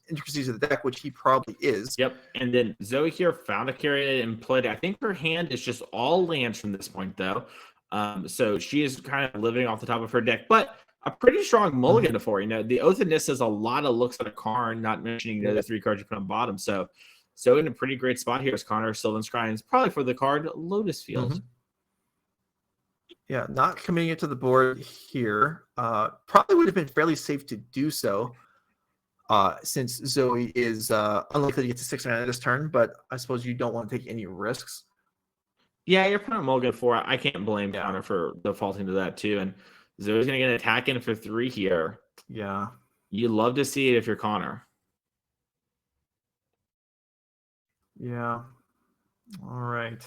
intricacies of the deck, which he probably is. Yep. And then Zoe here found a carry and played. I think her hand is just all lands from this point, though. So she is kind of living off the top of her deck, but a pretty strong mulligan to 4. The Oath of Nis has a lot of looks at a card, not mentioning the other 3 cards you put on bottom. So in a pretty great spot here is Connor. Sylvan Scrying is probably for the card Lotus Field. Yeah, not committing it to the board here. Probably would have been fairly safe to do so, since Zoe is unlikely to get to 6 mana this turn, but I suppose you don't want to take any risks. Yeah, you're putting mulligan 4. I can't blame Connor for defaulting to that too. And Zoe's going to get an attack in for 3 here. Yeah. You love to see it if you're Connor. Yeah. All right.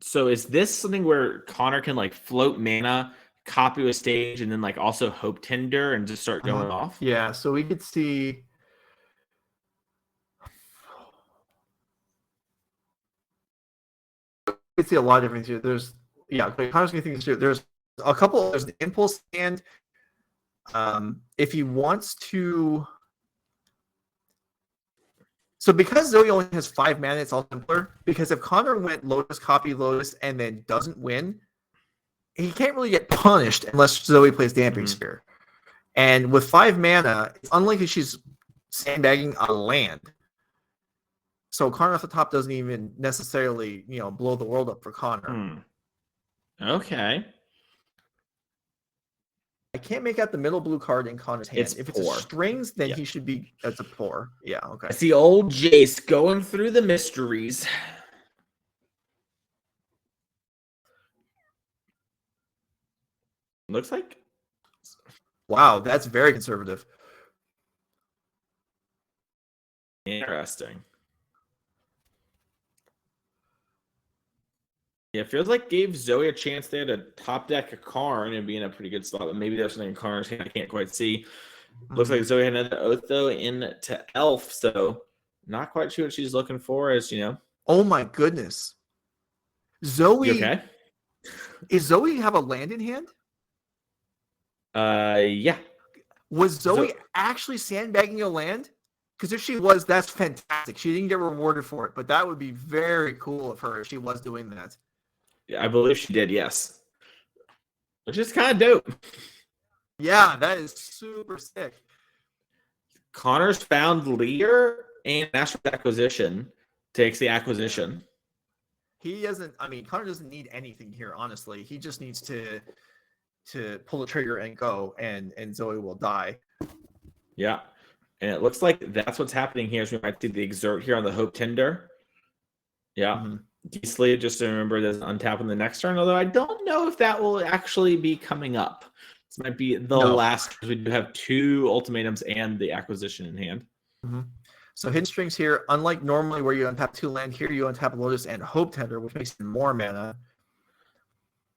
So is this something where Connor can float mana, copy a stage, and then also Hope Tender and just start going off? Yeah, so we could see a lot of different things here. Connor's gonna think there's a couple. There's an impulse hand. If he wants to. So because Zoe only has 5 mana, it's all simpler. Because if Connor went Lotus, copy Lotus, and then doesn't win, he can't really get punished unless Zoe plays Damping Sphere. And with 5 mana, it's unlikely she's sandbagging a land. So Connor off the top doesn't even necessarily, blow the world up for Connor. Okay. I can't make out the middle blue card in Connor's hand. If it's a strings, then he should be as a 4. Yeah, okay. I see old Jace going through the mysteries. Looks like. Wow, that's very conservative. Interesting. Yeah, it feels like gave Zoe a chance there to top deck a Karn and be in a pretty good spot, but maybe there's something in Karn's hand I can't quite see. Looks like Zoe had another Oath, though, into Elf, so not quite sure what she's looking for, Oh my goodness. Zoe. You okay? Is Zoe have a land in hand? Yeah. Was Zoe actually sandbagging a land? Because if she was, that's fantastic. She didn't get rewarded for it, but that would be very cool of her if she was doing that. Yeah, I believe she did, yes. Which is kind of dope. Yeah, that is super sick. Connor's found leader and National Acquisition takes the acquisition. He doesn't, Connor doesn't need anything here, honestly. He just needs to pull the trigger and go, and Zoe will die. Yeah. And it looks like that's what's happening here. So we might see the Exert here on the Hope Tender. Yeah. D-Slave, just to remember, doesn't untap in the next turn, although I don't know if that will actually be coming up. This might be the last. We do have 2 ultimatums and the acquisition in hand. So hidden strings here, unlike normally where you untap 2 land, here you untap Lotus and Hope Tender, which makes more mana.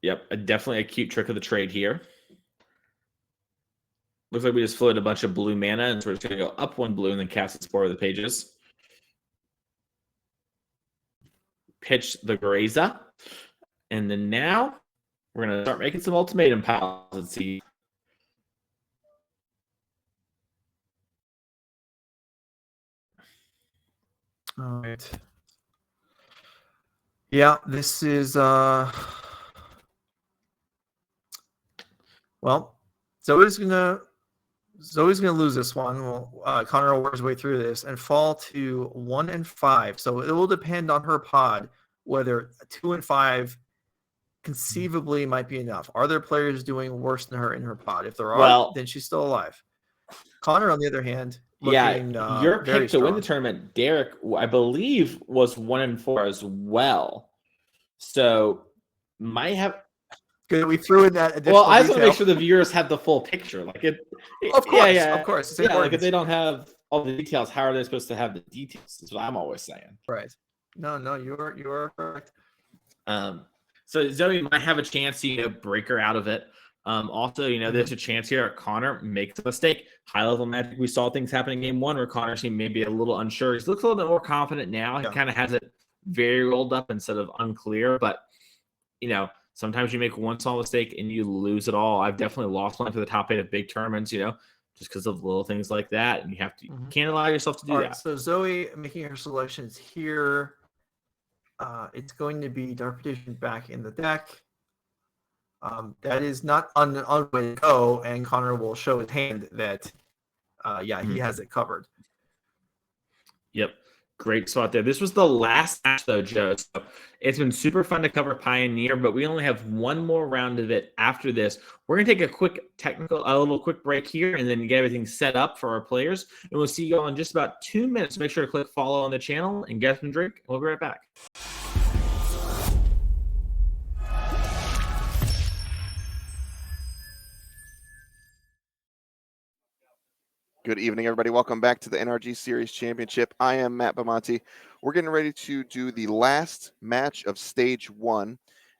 Yep, definitely a cute trick of the trade here. Looks like we just floated a bunch of blue mana, and so we're just going to go up 1 blue and then cast the Spore of the Pages. Pitch the Graza. And then now we're going to start making some ultimatum piles. Let's see. All right. Yeah, this is well, Zoe's Zoe's going to lose this one. Well, Connor will work his way through this and fall to 1 and 5. So it will depend on her pod whether 2 and 5 conceivably might be enough. Are there players doing worse than her in her pod? If there are, then she's still alive. Connor, on the other hand, looking your very pick to win strong. the tournament, Derrick, I believe, was 1 and 4 as well. So might have. Good, we threw in that additional Well, I just want to make detail. sure the viewers have the full picture. Like Of course, of course. It's important. Like if they don't have all the details, how are they supposed to have the details? That's what I'm always saying. Right. No, you are correct. So Zoe might have a chance to break her out of it. Also, there's a chance here Connor makes a mistake. High level Magic, we saw things happen in game 1 where Connor seemed maybe a little unsure. He looks a little bit more confident now. He kind of has it very rolled up instead of unclear. But sometimes you make one small mistake and you lose it all. I've definitely lost one to the top 8 of big tournaments, just because of little things like that. And you can't allow yourself to do that. So Zoe making her selections here. It's going to be Dark Petition back in the deck. That is not on the way to go, and Connor will show his hand that, he has it covered. Yep. Great spot there. This was the last match, though, Joe. So it's been super fun to cover Pioneer, but we only have one more round of it after this. We're going to take a little quick break here and then get everything set up for our players. And we'll see you all in just about 2 minutes. Make sure to click follow on the channel and get some drink. We'll be right back. Good evening, everybody. Welcome back to the NRG Series Championship. I am Matt Bamonte. We're getting ready to do the last match of Stage 1.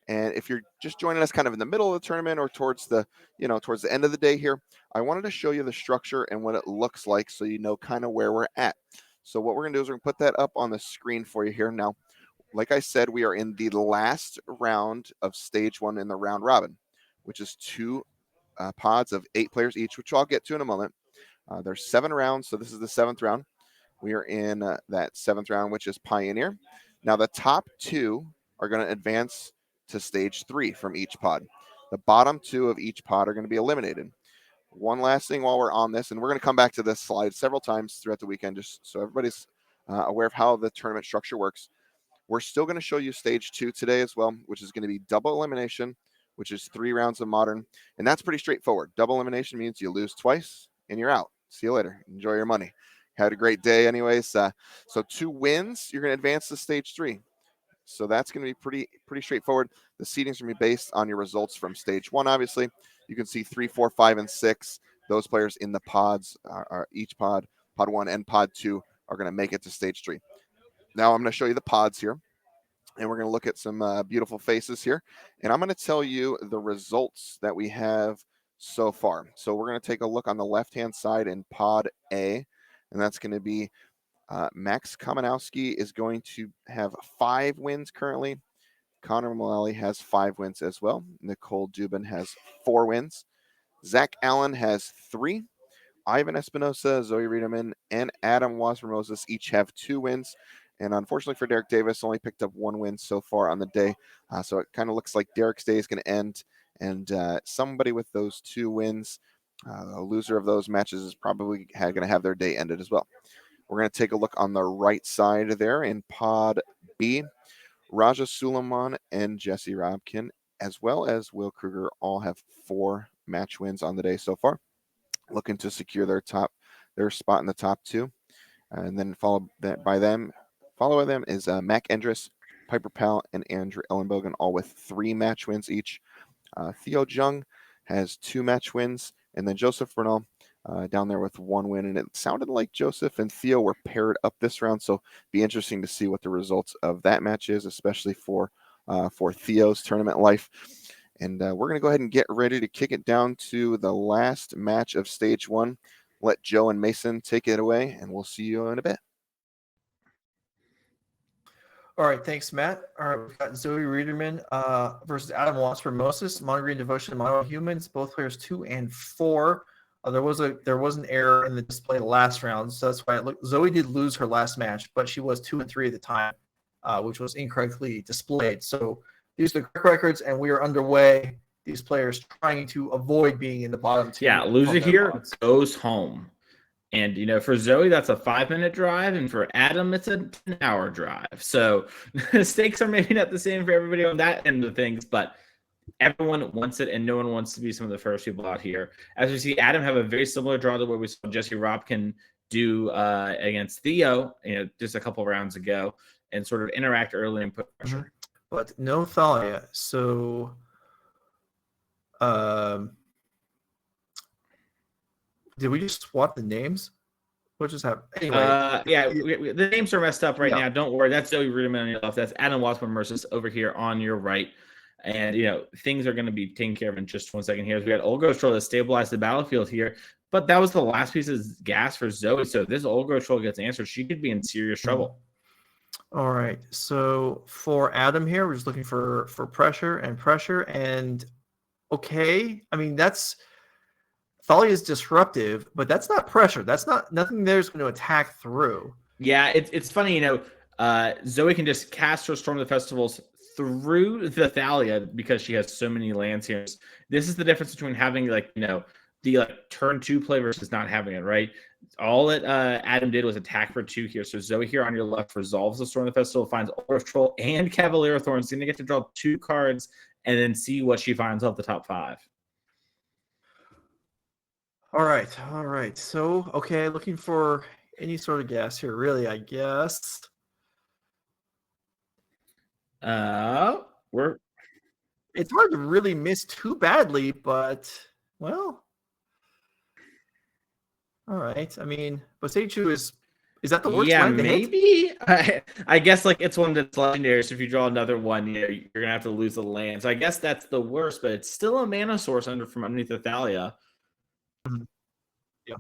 And if you're just joining us kind of in the middle of the tournament or towards the end of the day here, I wanted to show you the structure and what it looks like so you know kind of where we're at. So what we're going to do is we're going to put that up on the screen for you here. Now, like I said, we are in the last round of Stage 1 in the round robin, which is 2 pods of 8 players each, which I'll get to in a moment. There's 7 rounds, so this is the 7th round. We are in that 7th round, which is Pioneer. Now, the top 2 are going to advance to Stage 3 from each pod. The bottom 2 of each pod are going to be eliminated. One last thing while we're on this, and we're going to come back to this slide several times throughout the weekend, just so everybody's aware of how the tournament structure works. We're still going to show you Stage 2 today as well, which is going to be double elimination, which is 3 rounds of Modern. And that's pretty straightforward. Double elimination means you lose twice and you're out. See you later. Enjoy your money. Had a great day anyways. So 2 wins, you're going to advance to Stage 3. So that's going to be pretty straightforward. The seedings are going to be based on your results from Stage 1, obviously. You can see 3, 4, 5, and 6. Those players in the pods, are each pod 1 and pod 2, are going to make it to Stage 3. Now I'm going to show you the pods here. And we're going to look at some beautiful faces here. And I'm going to tell you the results that we have so far. So we're going to take a look on the left-hand side in pod A, and that's going to be Maxx Kominowski is going to have 5 wins currently. Connor Mullaly has 5 wins as well. Nicole Dubin has 4 wins. Zach Allen has 3. Ivan Espinosa, Zoe Riederman, and Adam Wasburn-Moses each have 2 wins. And unfortunately for Derrick Davis, only picked up 1 win so far on the day. So it kind of looks like Derrick's day is going to end. And somebody with those 2 wins, a loser of those matches, is probably going to have their day ended as well. We're going to take a look on the right side there in pod B. Raja Sulaiman and Jesse Robkin, as well as Will Krueger, all have 4 match wins on the day so far, looking to secure their spot in the top 2. And then followed by them is Mack, Endress, Piper Powell, and Andrew Elenbogen, all with 3 match wins each. Theo Jung has 2 match wins, and then Joseph Bernal down there with 1 win. And it sounded like Joseph and Theo were paired up this round, so be interesting to see what the results of that match is, especially for Theo's tournament life. And we're going to go ahead and get ready to kick it down to the last match of Stage 1. Let Joe and Mason take it away, and we'll see you in a bit. All right, thanks, Matt. All right, we've got Zoe Riederman versus Adam Wasburn-Moses, Mono Green Devotion, Mono Humans, both players 2 and 4. There was an error in the display last round, so that's why Zoe did lose her last match, but she was 2 and 3 at the time, which was incorrectly displayed. So these are the correct records, and we are underway these players trying to avoid being in the bottom two. Yeah, of loser their here pods. goes home. And, you know, for Zoe, that's a 5-minute drive. And for Adam, it's a 10-hour drive. So the stakes are maybe not the same for everybody on that end of things, but everyone wants it, and no one wants to be some of the first people out here. As we see, Adam have a very similar draw to what we saw Jesse Robkin do against Theo, you know, just a couple rounds ago, and sort of interact early and put pressure. But no Thalia. So did we just swap the names? What just happened? Anyway, The names are messed up right Yeah. now. Don't worry. That's Zoe Riederman on your left. That's Adam Wasburn-Moses over here on your right. And, you know, things are going to be taken care of in just 1 second here. We got Olgro's Troll to stabilize the battlefield here. But that was the last piece of gas for Zoe. So if this Olgro's Troll gets answered, she could be in serious trouble. all right. So for Adam here, we're just looking for pressure and okay. I mean, that's Thalia is disruptive, but that's not pressure. That's nothing there's going to attack through. Yeah, it's funny, you know, Zoe can just cast her Storm of the Festivals through the Thalia because she has so many lands here. This is the difference between having, like, you know, the like turn 2 play versus not having it, right? All that Adam did was attack for 2 here. So Zoe here on your left resolves the Storm of the Festival, finds Olgro's Troll and Cavalier Thorn. So you're going to get to draw 2 cards and then see what she finds off the top 5. All right. So, okay, looking for any sort of gas here, really, I guess. It's hard to really miss too badly, but, well, all right. I mean, Bosechu is that the worst Yeah, land to hit? maybe. I guess like it's one that's legendary. So if you draw another one, you know, you're gonna have to lose the land. So I guess that's the worst, but it's still a mana source from underneath the Thalia. Mhm. Yeah.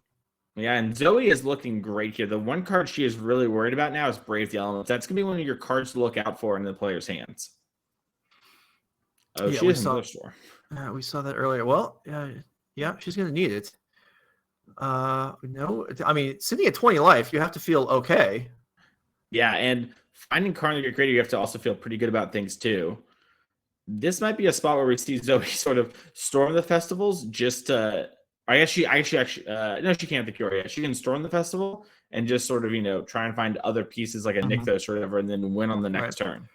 Yeah, and Zoe is looking great here. The one card she is really worried about now is Brave the Elements. That's gonna be one of your cards to look out for in the player's hands. Oh, Yeah, she we is in saw- the store. We saw that earlier. Well, yeah, she's going to need it. No, I mean, sitting at 20 life, you have to feel okay. Yeah, and finding Carnage your creator, you have to also feel pretty good about things too. This might be a spot where we see Zoe sort of storm the festivals just to. I guess she actually no, she can't the cure yet. She can storm the festival and just sort of, you know, try and find other pieces like a Nykthos or whatever, and then win on the next turn.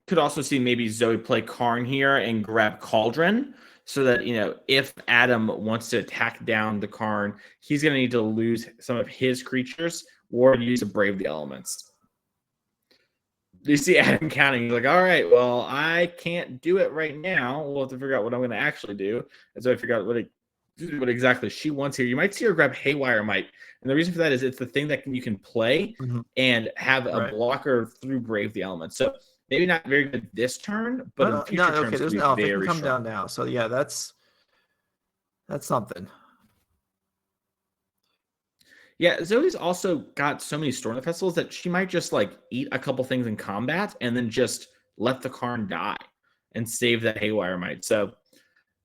Could also see maybe Zoe play Karn here and grab Cauldron so that, you know, if Adam wants to attack down the Karn, he's going to need to lose some of his creatures or use to Brave the Elements. You see Adam counting. He's like, all right, well, I can't do it right now. We'll have to figure out what I'm going to actually do. And so I figure out what exactly she wants here. You might see her grab Haywire Might. And the reason for that is it's the thing that you can play and have a blocker through Brave the Elements. So maybe not very good this turn, but in future turns there's could no. be They can very come strong. down now. So yeah, that's something. Yeah, Zoe's also got so many Storm Festivals that she might just like eat a couple things in combat and then just let the Karn die and save that Haywire Might. So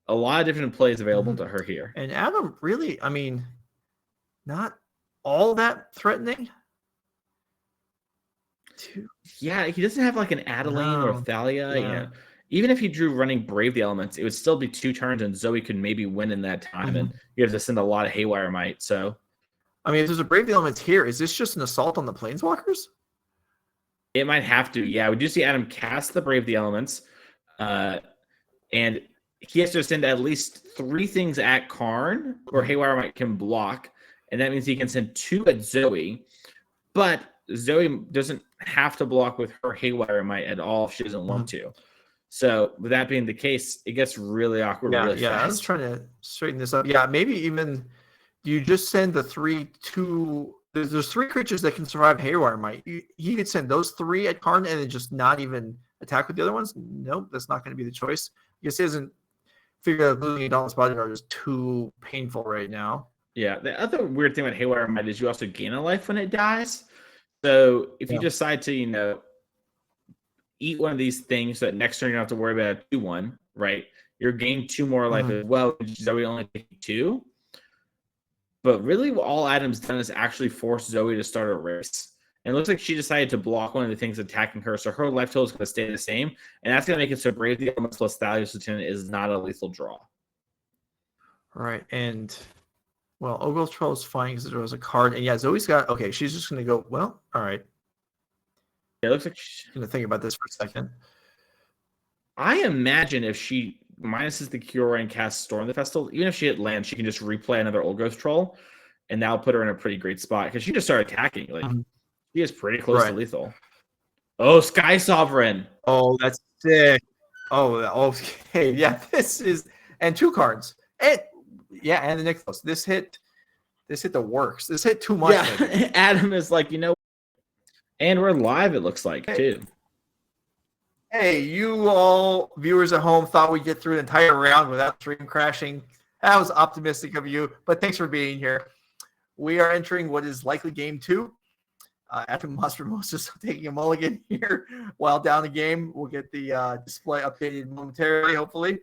a lot of different plays available to her here. And Adam really, I mean, not all that threatening. Yeah, he doesn't have like an Adeline or Thalia. You know, even if he drew running Brave the Elements, it would still be 2 turns, and Zoe could maybe win in that time. And you have to send a lot of Haywire Might. So, I mean, if there's a Brave the Elements here, is this just an assault on the Planeswalkers? it might have to. Yeah, we do see Adam cast the Brave the Elements, and he has to send at least 3 things at Karn, or Haywire Might can block, and that means he can send 2 at Zoe. But Zoe doesn't have to block with her Haywire Might at all if she doesn't want to. So with that being the case, it gets really awkward really fast. I was trying to straighten this up. Yeah, maybe even you just send the 3-2. There's 3 creatures that can survive Haywire Might. He could send those 3 at Karn and then just not even attack with the other ones. Nope, that's not going to be the choice. I guess he doesn't figure out losing a Dauntless Bodyguard is too painful right now. Yeah, the other weird thing about Haywire Might is you also gain a life when it dies. So if you decide to, you know, eat one of these things so that next turn you don't have to worry about a 2-1, right? You're gaining 2 more life as well. Zoe only taking 2. But really all Adam's done is actually force Zoe to start a race. And it looks like she decided to block one of the things attacking her, so her life total is going to stay the same, and that's going to make it so Brave the Elements plus Thalia's Lieutenant is not a lethal draw. All right, and well, Ogle's Troll is fine because there was a card, and yeah, Zoe's got okay. She's just going to go. Well, all right. Yeah, it looks like She's going to think about this for a second. I imagine if she minuses the Cure and casts Storm the Festival, even if she hit land, she can just replay another Old Ghost Troll, and that'll put her in a pretty great spot because she just started attacking. Like she is pretty close to lethal. Oh, Sky Sovereign! Oh, that's sick. Oh, okay. Yeah, this is and 2 cards. And yeah, and the Nicholas. This hit the works. This hit too much. Yeah, Adam is like, and we're live. It looks like too. Hey, you all viewers at home thought we'd get through the entire round without stream crashing. That was optimistic of you, but thanks for being here. We are entering what is likely game 2. After Wasburn-Moses taking a mulligan here while down the game. We'll get the display updated momentarily, hopefully.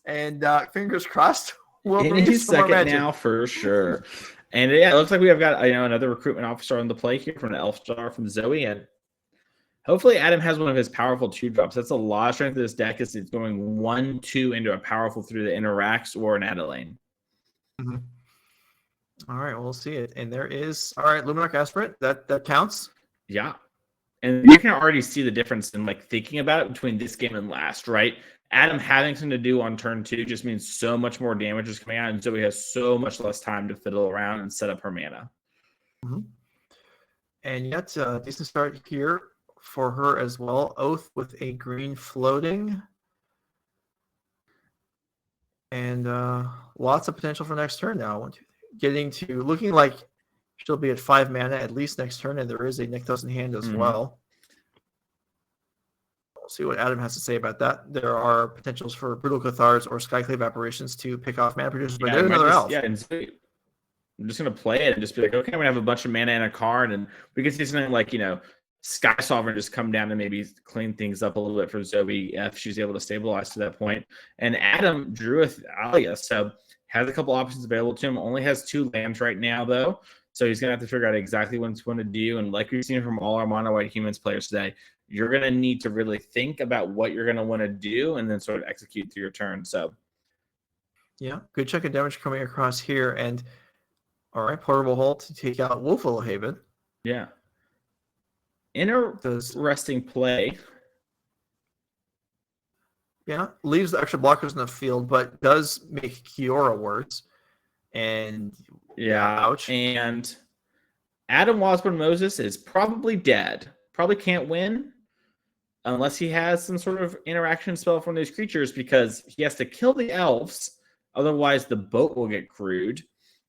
And fingers crossed. We'll Any second now for sure. And yeah, it looks like we have got another recruitment officer on the play here from an Elf Star from Zoe, and hopefully Adam has one of his powerful 2-drops. That's a lot of strength of this deck. Is it's going 1-2 into a powerful through the interacts or an Adelaine. Mm-hmm. All right, we'll see it. And there is Luminarch Aspirant. That counts. Yeah. And you can already see the difference in thinking about it between this game and last, right? Adam having something to do on turn 2 just means so much more damage is coming out, and Zoe has so much less time to fiddle around and set up her mana. Mm-hmm. And yet, decent start here for her as well. Oath with a green floating. And lots of potential for next turn now. 1, 2, 3. Looking like she'll be at 5 mana at least next turn, and there is a Nykthos in hand as well. We'll see what Adam has to say about that. There are potentials for Brutal Cathars or Skyclave Apparitions to pick off mana producers, but there's another elf. Yeah, and I'm just going to play it and just be like, okay, I'm going to have a bunch of mana and a card, and we can see something like, Sky Sovereign just come down and maybe clean things up a little bit for Zoe if she's able to stabilize to that point. And Adam drew with Thalia, so has a couple options available to him. Only has 2 lands right now, though, so he's going to have to figure out exactly what he's going to do. And like we've seen from all our Mono White Humans players today, you're going to need to really think about what you're going to want to do and then sort of execute through your turn. So, yeah, good chunk of damage coming across here. And all right, Portable Hole to take out Wolfwillow Haven. Yeah. Interesting play. Yeah, leaves the extra blockers in the field, but does make Kiora worse. And yeah, ouch. And Adam Wasburn-Moses is probably dead. Probably can't win unless he has some sort of interaction spell from these creatures, because he has to kill the elves. Otherwise, the boat will get crewed,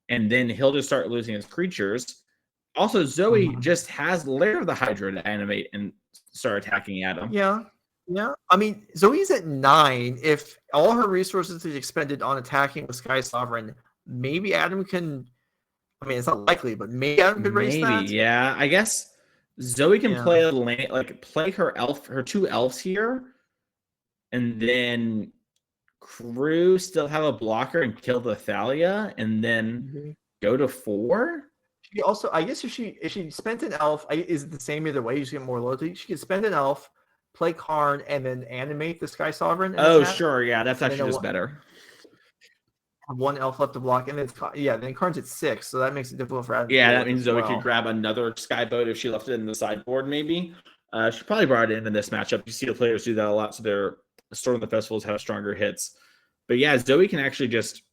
and then he'll just start losing his creatures. Also, Zoe just has Lair of the Hydra to animate and start attacking Adam. Yeah. I mean, Zoe's at 9. If all her resources is expended on attacking with Sky Sovereign, maybe Adam can. I mean, it's not likely, but maybe Adam could raise that. Yeah. I guess Zoe can play her 2 elves here, and then Crew still have a blocker and kill the Thalia, and then go to 4. She also, I guess, if she spent an elf, is it the same either way? You get more loyalty. She could spend an elf, play Karn, and then animate the Sky Sovereign. Oh, sure, yeah, that's actually just better. Have 1 elf left to block, and then Karn's at 6, so that makes it difficult for Adam. Yeah, that means Zoe could grab another Sky Boat if she left it in the sideboard, maybe. She probably brought it in this matchup. You see the players do that a lot, so their Storm the Festivals have stronger hits. But yeah, Zoe can actually just.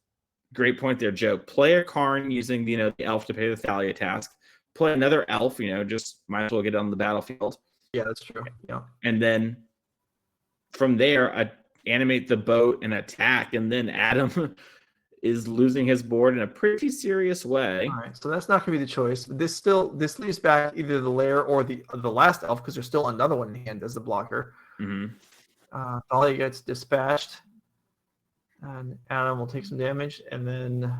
Great point there, Joe. Play a Karn using the elf to pay the Thalia task. Play another elf, just might as well get it on the battlefield. Yeah, that's true. Yeah. And then from there, animate the boat and attack, and then Adam is losing his board in a pretty serious way. All right, so that's not going to be the choice. This leaves back either the Lair or the last elf, because there's still another one in hand as the blocker. Thalia gets dispatched. And Adam will take some damage, and then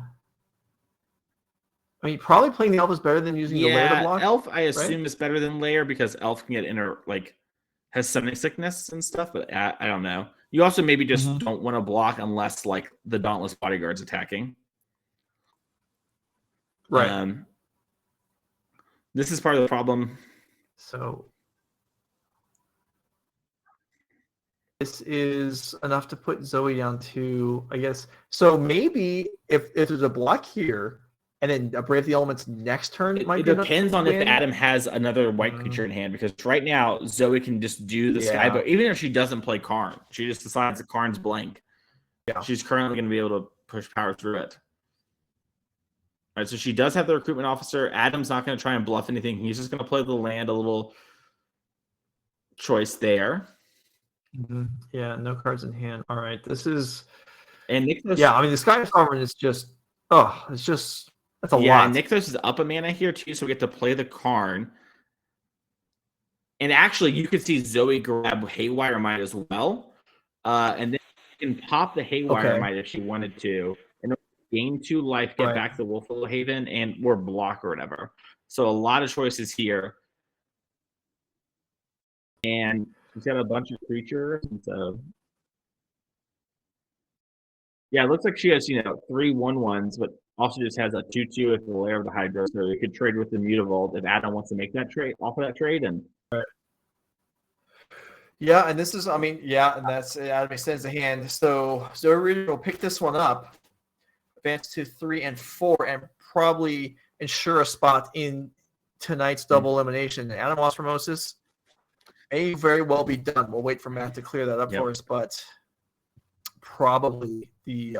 probably playing the elf is better than using the Lair to block. Elf, I assume, is better than Lair because elf can get has summoning sickness and stuff, but I don't know. You also maybe just don't want to block unless the Dauntless Bodyguard's attacking. Right. This is part of the problem So this is enough to put Zoe down to, I guess. So maybe if there's a block here, and then a Brave the Elements next turn It might be enough depends to on if win. Adam has another white creature in hand, because right now Zoe can just do the Yeah. Skyboat, even if she doesn't play Karn. She just decides that Karn's blank. Yeah. She's currently going to be able to push power through it. All right, so she does have the recruitment officer. Adam's not going to try and bluff anything. He's just going to play the land, a little choice there. Yeah, no cards in hand. All right, this is. And Nicholas, Yeah, I mean the Sky Sovereign is just. Oh, it's just. That's a yeah, lot. and Nicholas is up a mana here too, so we get to play the Karn. And actually, you could see Zoe grab Haywire Might as well. And then you can pop the Haywire Might if she wanted to. And gain 2 life, get back the Wolfwillow Haven, or block or whatever. So a lot of choices here. And she's got a bunch of creatures. And so, yeah, it looks like she has, 3 1/1s, but also just has a 2/2 with the Lair of the Hydra. So you could trade with the Mutavault if Adam wants to make that trade off of that trade. And yeah, and this is, I mean, yeah, and that's Adam extends the hand. So Zoe will pick this one up, advance to 3 and 4, and probably ensure a spot in tonight's double elimination. And Adam Wasburn-Moses may very well be done. We'll wait for Matt to clear that up for us, but probably the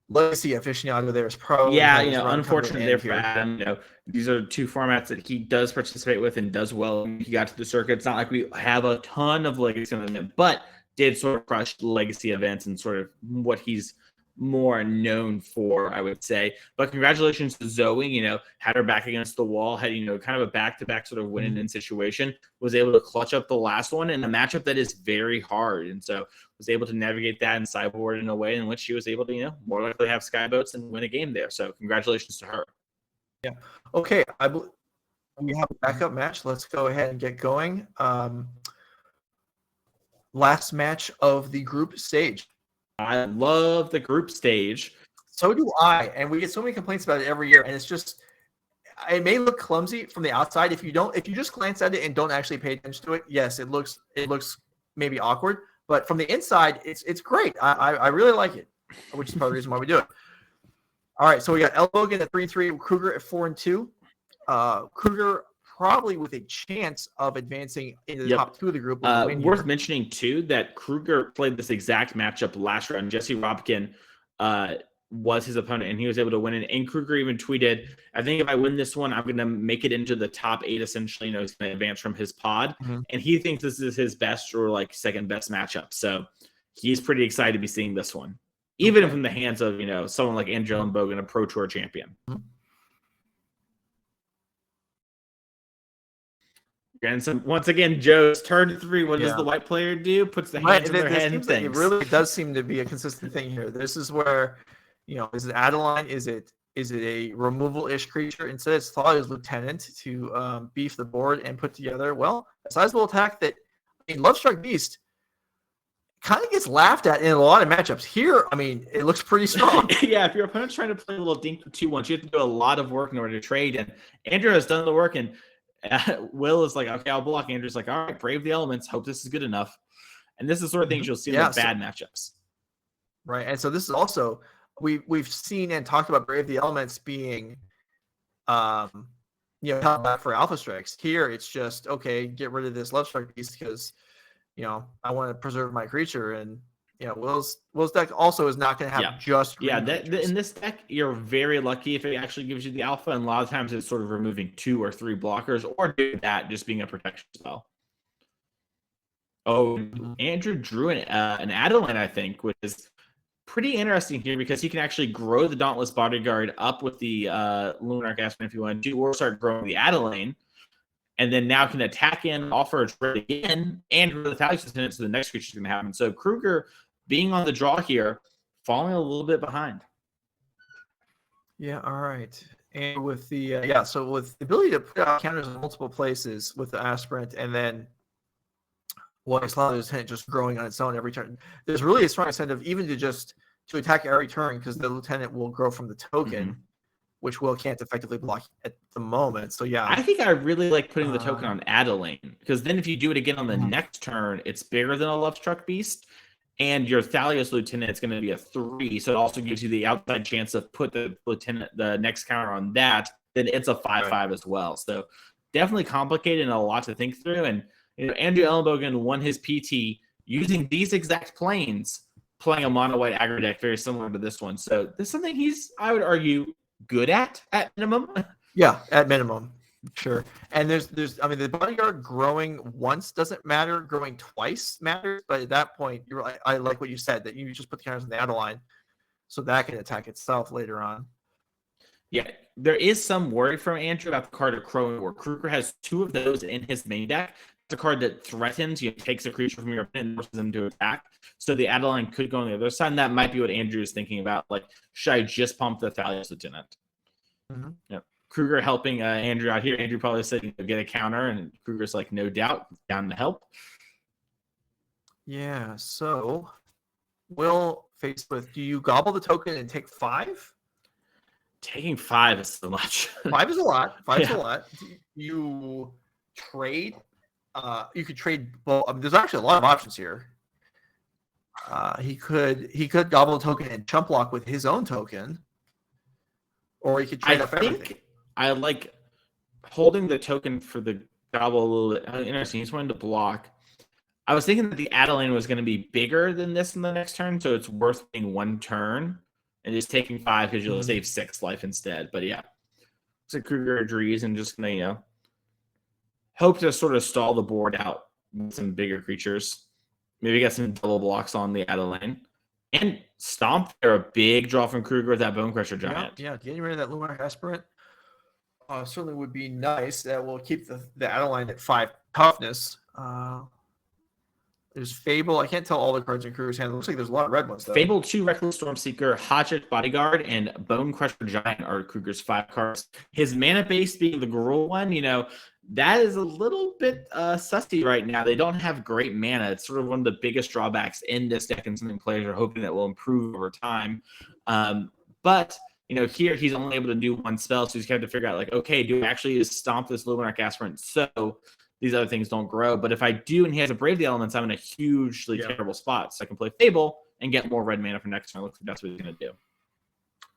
legacy aficionado there is probably unfortunately there for Adam. These are 2 formats that he does participate with and does well. He got to the circuit. It's not like we have a ton of legacy on him, but did sort of crush legacy events and sort of what he's more known for, I would say. But congratulations to Zoe, had her back against the wall, had, kind of a back-to-back sort of win-and-in situation, was able to clutch up the last one in a matchup that is very hard. And so was able to navigate that and sideboard in a way in which she was able to, more likely have Skyboats and win a game there. So congratulations to her. Yeah. Okay. We have a backup match. Let's go ahead and get going. Last match of the group stage. I love the group stage. So do I. And we get so many complaints about it every year. And it's just, it may look clumsy from the outside. If you just glance at it and don't actually pay attention to it, yes, it looks maybe awkward. But from the inside, it's great. I really like it, which is part of the reason why we do it. All right, so we got Elenbogen at 3-3, Krueger at 4-2. Krueger probably with a chance of advancing into the top 2 of the group. Worth mentioning too that Krueger played this exact matchup last round. Jesse Robkin was his opponent, and he was able to win it. And Krueger even tweeted, "I think if I win this one, I'm going to make it into the top 8. Essentially, he's going to advance from his pod, and he thinks this is his best or second best matchup. So he's pretty excited to be seeing this one, even from the hands of someone like Elenbogen, a Pro Tour champion." And so once again, Joe's turn 3. What does the white player do? Puts the hands in their head and things. It really does seem to be a consistent thing here. This is where, is it Adeline? Is it a removal-ish creature? Instead, it's thought as Lieutenant to beef the board and put together, a sizable attack that, Lovestruck Beast kind of gets laughed at in a lot of matchups. Here, it looks pretty strong. Yeah, if your opponent's trying to play a little dink 2-1, you have to do a lot of work in order to trade. And Andrew has done the work, and Will is like, okay, I'll block. Andrew's like, all right, brave the elements. Hope this is good enough. And this is the sort of things you'll see in the bad matchups. Right. And so this is also, we've seen and talked about brave the elements being, held back for Alpha Strikes. Here, it's just, okay, get rid of this Lovestruck Beast because, I want to preserve my creature. And, Will's deck also is not going to have just green in this deck, you're very lucky if it actually gives you the alpha, and a lot of times it's sort of removing 2 or 3 blockers, or doing that just being a protection spell. Andrew drew an Adeline, I think, which is pretty interesting here because he can actually grow the Dauntless Bodyguard up with the Luminarch Aspen if you want to, or start growing the Adeline, and then now can attack in, offer a trade again, and grow the Talisman Lieutenant, so the next creature is going to happen. So Krueger, being on the draw here, falling a little bit behind. Yeah, all right. And with the so with the ability to put out counters in multiple places with the aspirant, and then Lieutenant just growing on its own every turn, there's really a strong incentive even to attack every turn because the lieutenant will grow from the token, which Will can't effectively block at the moment. So yeah, I think I really like putting the token on Adeline, because then if you do it again on the next turn, it's bigger than a Love Struck Beast, and your Thalios Lieutenant is going to be a 3, so it also gives you the outside chance of put the Lieutenant, the next counter on that, then it's a 5/5 as well. So definitely complicated and a lot to think through. And Andrew Elenbogen won his PT using these exact planes, playing a mono white aggro deck very similar to this one. So this is something he's, I would argue, good at minimum. Yeah, at minimum, sure. And there's I mean, the bodyguard growing once doesn't matter, growing twice matters. But at that point, I like what you said, that you just put the counters on the Adeline, so that can attack itself later on. Yeah, there is some worry from Andrew about the card of Krueger. Krueger has 2 of those in his main deck. It's a card that threatens, takes a creature from your opponent and forces them to attack. So the Adeline could go on the other side, and that might be what Andrew is thinking about. Like, should I just pump the Thalios Lieutenant? Yeah. Krueger helping Andrew out here. Andrew probably said, get a counter, and Krueger's like, no doubt, down to help. Yeah, so Will faced with, do you gobble the token and take 5? Taking 5 is so much. 5 is a lot. 5 is Yeah. a lot. You trade. You could trade. Well, there's actually a lot of options here. He could gobble a token and chump block with his own token, or he could trade up everything. I like holding the token for the gobble a little bit. Interesting. He's wanting to block. I was thinking that the Adeline was going to be bigger than this in the next turn, so it's worth being 1 turn and just taking 5 because you'll save 6 life instead. But yeah, looks like Krueger agrees and just gonna hope to sort of stall the board out with some bigger creatures. Maybe get some double blocks on the Adeline. And Stomp, they're a big draw from Krueger with that Bone Crusher Giant. Yeah, getting rid of that Luminarch Aspirant certainly would be nice. That will keep the Adeline at 5 toughness. There's Fable. I can't tell all the cards in Krueger's hand. It looks like there's a lot of red ones, though. Fable 2, Reckless Stormseeker, Hodget Bodyguard, and Bone Crusher Giant are Krueger's 5 cards. His mana base being the Gruul one, that is a little bit sussy right now. They don't have great mana. It's sort of one of the biggest drawbacks in this deck, and something players are hoping that will improve over time. But here he's only able to do 1 spell, so he's got to figure out, like, okay, do I actually just stomp this Luminarch Aspirant so these other things don't grow? But if I do and he has a Brave the Elements, I'm in a hugely terrible spot. So I can play Fable and get more red mana for next turn. Looks like that's what he's going to do.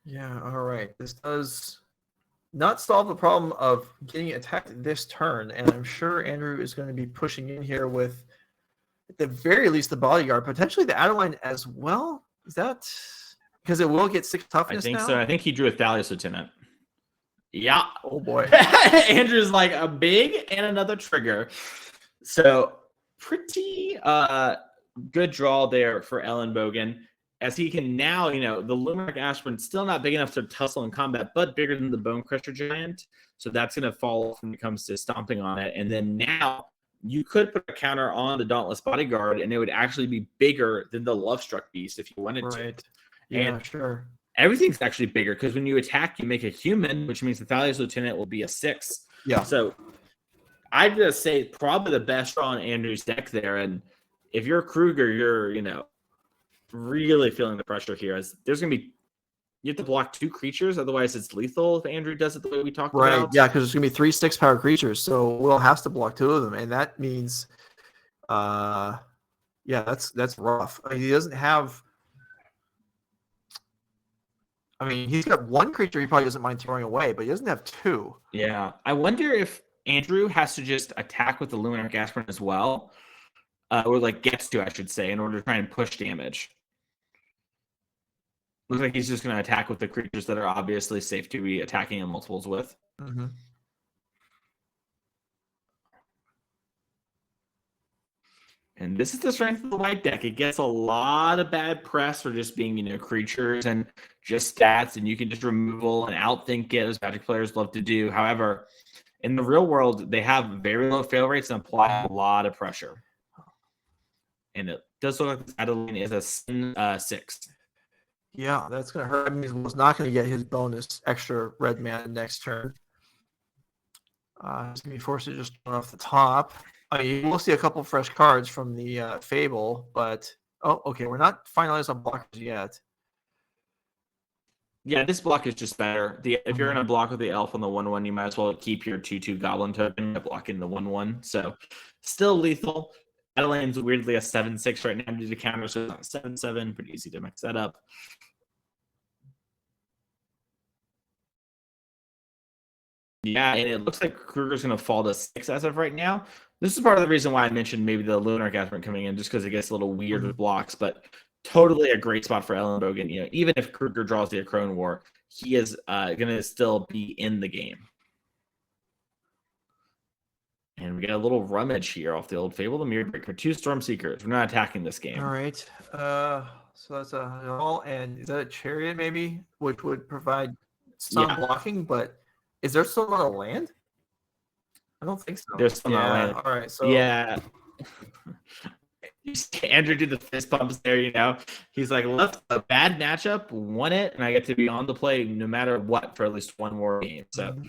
Yeah, all right. This does not solve the problem of getting attacked this turn, and I'm sure Andrew is going to be pushing in here with, at the very least, the Bodyguard, potentially the Adeline as well. Is that because it will get 6 toughness? I think now? so. I think he drew a Thalios Lieutenant. Yeah. Oh boy. Andrew's like a big and another trigger. So pretty good draw there for Elenbogen, as he can now, the Luminarch Aspirant still not big enough to tussle in combat, but bigger than the Bone Crusher Giant. So that's going to fall when it comes to stomping on it. And then now you could put a counter on the Dauntless Bodyguard, and it would actually be bigger than the Love Struck Beast if you wanted to. Yeah, and sure. Everything's actually bigger because when you attack, you make a human, which means the Thalios Lieutenant will be a 6. Yeah. So I'd just say probably the best draw on Andrew's deck there. And if you're Krueger, you're, really feeling the pressure here. As there's going to be, you have to block 2 creatures. Otherwise, it's lethal if Andrew does it the way we talked about. Right. Yeah, because there's going to be 3 6-power creatures. So Will has to block 2 of them. And that means, that's rough. I mean, he doesn't have. I mean, he's got 1 creature he probably doesn't mind throwing away, but he doesn't have 2. Yeah. I wonder if Andrew has to just attack with the Luminarch Aspirant as well. Or gets to, I should say, in order to try and push damage. Looks like he's just going to attack with the creatures that are obviously safe to be attacking in multiples with. Mm-hmm. And this is the strength of the white deck. It gets a lot of bad press for just being, creatures and just stats, and you can just removal and outthink it, as Magic players love to do. However, in the real world, they have very low fail rates and apply a lot of pressure. And it does look like this Adeline is a 6. Yeah, that's going to hurt. I mean, he's not going to get his bonus extra red mana next turn. He's going to be forced to just run off the top. I mean, we'll see a couple fresh cards from the Fable, but okay, we're not finalized on blockers yet. Yeah, this block is just better. If you're in a block with the elf on the 1/1, you might as well keep your 2/2 goblin token blocking the 1/1. So still lethal. Adeline's weirdly a 7/6 right now due to counter, so it's not 7/7. Pretty easy to mix that up. Yeah, and it looks like Krueger's going to fall to 6 as of right now. This is part of the reason why I mentioned maybe the Lunar Gathering coming in, just because it gets a little weird with blocks, but totally a great spot for Elenbogen. You know, even if Krueger draws the Crone War, he is going to still be in the game. And we get a little rummage here off the old Fable, the Mirror Breaker. 2 Storm Seekers. We're not attacking this game. All right. So that's a null, and is that a Chariot maybe, which would provide some blocking? But is there still not a land? I don't think so. There's still not a land. All right. So yeah. You see Andrew do the fist bumps there, you know. He's like, left a bad matchup, won it, and I get to be on the play no matter what for at least one more game. So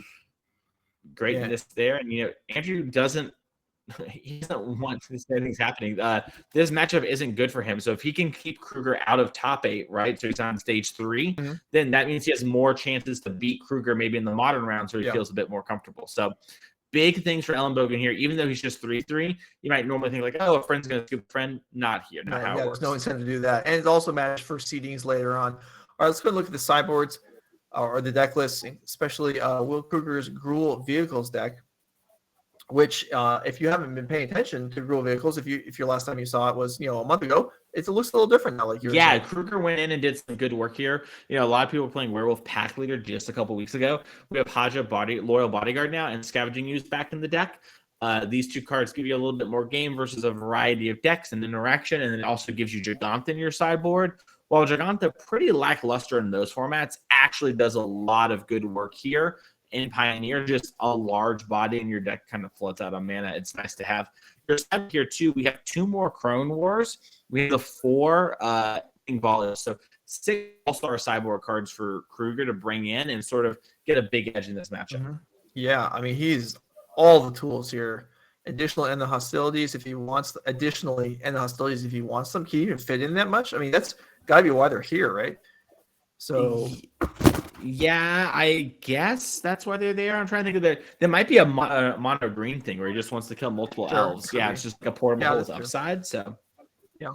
greatness there. And you know, Andrew doesn't want these things happening. This matchup isn't good for him. So if he can keep Krueger out of top 8, right? So he's on stage 3, then that means he has more chances to beat Krueger maybe in the modern round, so he feels a bit more comfortable. So big things for Elenbogen here, even though he's just 3/3. You might normally think like, oh, a friend's going to scoop a friend. Not here. Not how it works. There's no incentive to do that. And it's also matched for seedings later on. All right, let's go look at the sideboards or the deck list, especially Will Krueger's Gruul Vehicles deck, which if you haven't been paying attention to Gruul Vehicles, if your last time you saw it was, a month ago, it looks a little different now. Like Krueger went in and did some good work here. You know, a lot of people were playing Werewolf Pack Leader just a couple weeks ago. We have Haja Loyal Bodyguard now and Scavenging Ooze back in the deck. These 2 cards give you a little bit more game versus a variety of decks and interaction, and it also gives you Giganta in your sideboard. While Giganta, pretty lackluster in those formats, actually does a lot of good work here. In Pioneer, just a large body in your deck kind of floats out on mana. It's nice to have. Your side here too, we have 2 more Crone Wars. We have the 4 Volleys. So 6 all-star sideboard cards for Krueger to bring in and sort of get a big edge in this matchup. Yeah, I mean, he's all the tools here. Additional in the hostilities if he wants, additionally in the hostilities if he wants them. Can he even fit in that much? I mean, that's got to be why they're here, right? So yeah, I guess that's why they're there. I'm trying to think of there might be a mono green thing where he just wants to kill multiple elves. Yeah, it's just like a portable with upside. So yeah.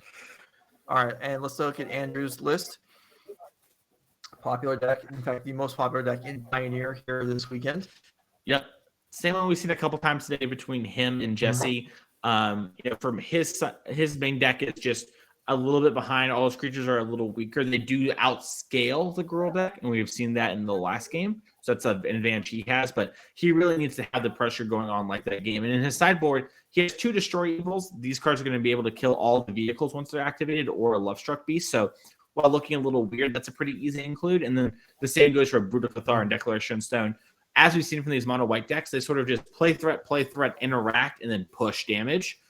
All right, and let's look at Andrew's list. Popular deck, in fact, the most popular deck in Pioneer here this weekend. Yep. Same one we've seen a couple times today between him and Jesse. From his main deck, it's just a little bit behind. All his creatures are a little weaker. They do outscale the Gruul deck, and we've seen that in the last game. So that's an advantage he has, but he really needs to have the pressure going on like that game. And in his sideboard, he has 2 Destroy Evils. These cards are going to be able to kill all the vehicles once they're activated, or a Lovestruck Beast. So while looking a little weird, that's a pretty easy include. And then the same goes for Brutal Cathar and Declaration Stone. As we've seen from these mono white decks, they sort of just play threat, interact, and then push damage.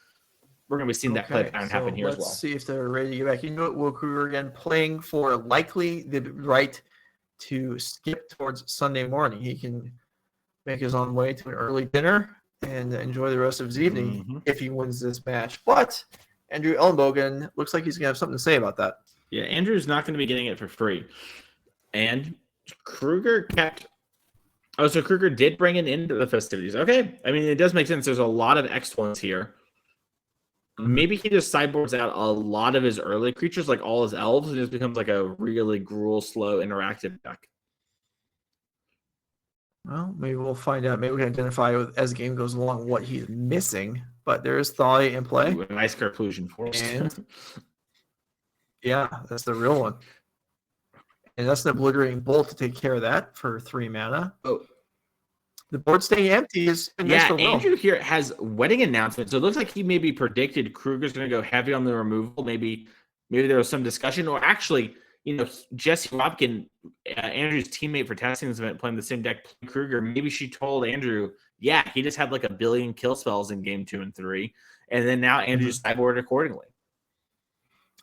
We're going to be seeing that play pattern happen here as well. Let's see if they're ready to get back into it. Will Krueger again playing for likely the right to skip towards Sunday morning. He can make his own way to an early dinner and enjoy the rest of his evening if he wins this match. But Andrew Elenbogen looks like he's going to have something to say about that. Yeah, Andrew's not going to be getting it for free. And Krueger kept... Oh, so Krueger did bring it into the festivities. Okay. I mean, it does make sense. There's a lot of excellence here. Maybe he just sideboards out a lot of his early creatures, like all his elves, and just becomes like a really Gruul, slow, interactive deck. Well, maybe we'll find out. Maybe we can identify as the game goes along what he's missing. But there is Thali in play. Ooh, a nice Carclusion Force. And yeah, that's the real one. And that's an Obliterating Bolt to take care of that for 3 mana. Oh. The board staying empty is Andrew here has wedding announcement. So it looks like he maybe predicted Krueger's going to go heavy on the removal. Maybe there was some discussion, or actually, Jesse Robkin, Andrew's teammate for testing this event, playing the same deck, Krueger. Maybe she told Andrew, he just had like 1 billion kill spells in game 2 and 3, and then now Andrew's sideboard accordingly.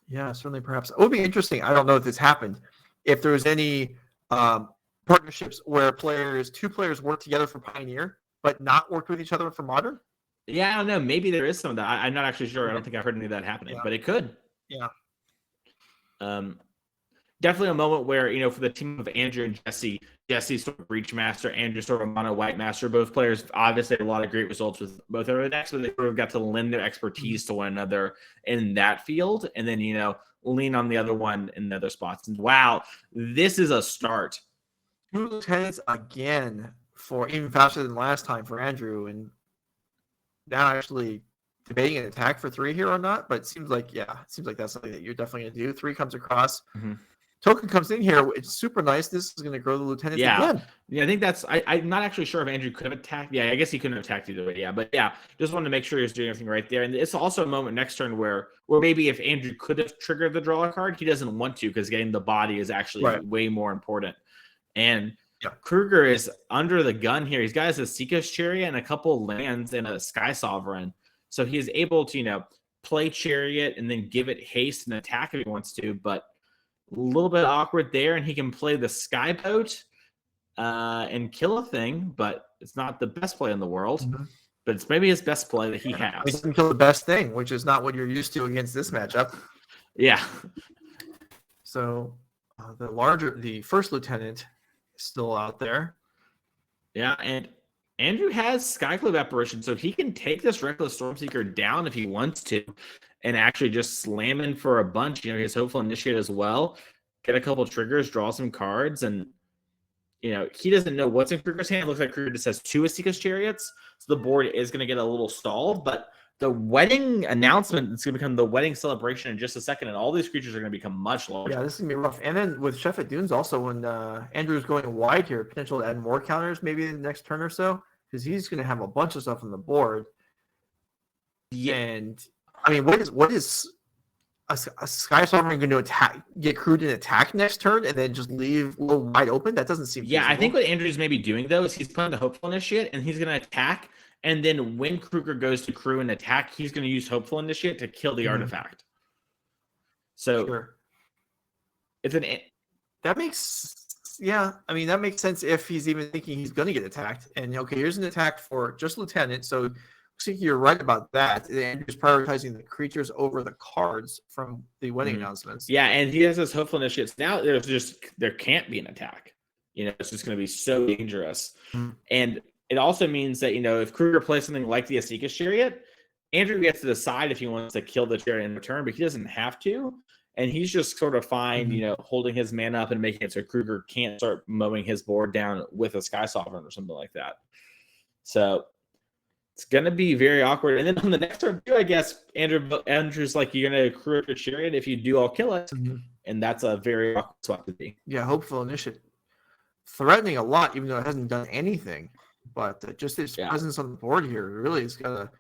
Yeah, certainly, perhaps it would be interesting. I don't know if this happened. If there was any partnerships where 2 players work together for Pioneer, but not work with each other for Modern? Yeah, I don't know. Maybe there is some of that. I'm not actually sure. I don't think I've heard any of that happening, but it could. Yeah. definitely a moment where, for the team of Andrew and Jesse sort of Breach Master, Andrew sort of Mono White Master, both players obviously had a lot of great results with both of their decks, but they sort of got to lend their expertise to one another in that field, and then, lean on the other one in the other spots. And wow, this is a start. 2 lieutenants again for even faster than last time for Andrew, and now actually debating an attack for 3 here or not, but it seems like that's something that you're definitely going to do. 3 comes across. Mm-hmm. Token comes in here. It's super nice. This is going to grow the lieutenants again. Yeah, I think that's. I'm not actually sure if Andrew could have attacked. Yeah, I guess he couldn't have attacked either way. Yeah, but yeah, just wanted to make sure he was doing everything right there. And it's also a moment next turn where maybe if Andrew could have triggered the draw card, he doesn't want to because getting the body is actually way more important. And Krueger is under the gun here. He's got his Seeker's Chariot and a couple lands and a Sky Sovereign, so he is able to play Chariot and then give it haste and attack if he wants to, but a little bit awkward there, and he can play the Skyboat and kill a thing, but it's not the best play in the world. Mm-hmm. But it's maybe his best play that he has. He can kill the best thing, which is not what you're used to against this matchup. Yeah. So the first lieutenant is still out there. Yeah, and Andrew has Skyclave Apparition, so he can take this Reckless Stormseeker down if he wants to, and actually just slam in for a bunch. He has Hopeful Initiate as well, get a couple triggers, draw some cards, and he doesn't know what's in Krueger's hand. It looks like Krueger just has 2 Seeker's Chariots, so the board is going to get a little stalled, but the wedding announcement is going to become the wedding celebration in just a second, and all these creatures are going to become much larger. Yeah, this is going to be rough. And then with Chef at Dunes also, when Andrew's going wide here, potential to add more counters maybe in the next turn or so, because he's going to have a bunch of stuff on the board. Yeah. And I mean, what is a Sky Sovereign going to attack? Get crewed and attack next turn, and then just leave a little wide open? That doesn't seem. Yeah, feasible. I think what Andrew's maybe doing though is he's playing the Hopeful Initiate, and he's going to attack, and then when Krueger goes to crew and attack, he's going to use Hopeful Initiate to kill the artifact. So it's that makes. Yeah, I mean, that makes sense if he's even thinking he's going to get attacked. And, okay, here's an attack for just Lieutenant. So looks like you're right about that. Andrew's prioritizing the creatures over the cards from the wedding announcements. Yeah, and he has his Hopeful Initiates. Now there can't be an attack. It's just going to be so dangerous. And it also means that, if Krueger plays something like the Asika's Chariot, Andrew gets to decide if he wants to kill the Chariot in return, but he doesn't have to. And he's just sort of fine, holding his mana up and making it so Krueger can't start mowing his board down with a Sky Sovereign or something like that. So it's going to be very awkward. And then on the next turn, too, I guess, Andrew's like, you're going to crew up your Chariot. If you do, I'll kill it. And that's a very awkward spot to be. Yeah, Hopeful Initiative. Threatening a lot, even though it hasn't done anything. But just its presence on the board here really is going to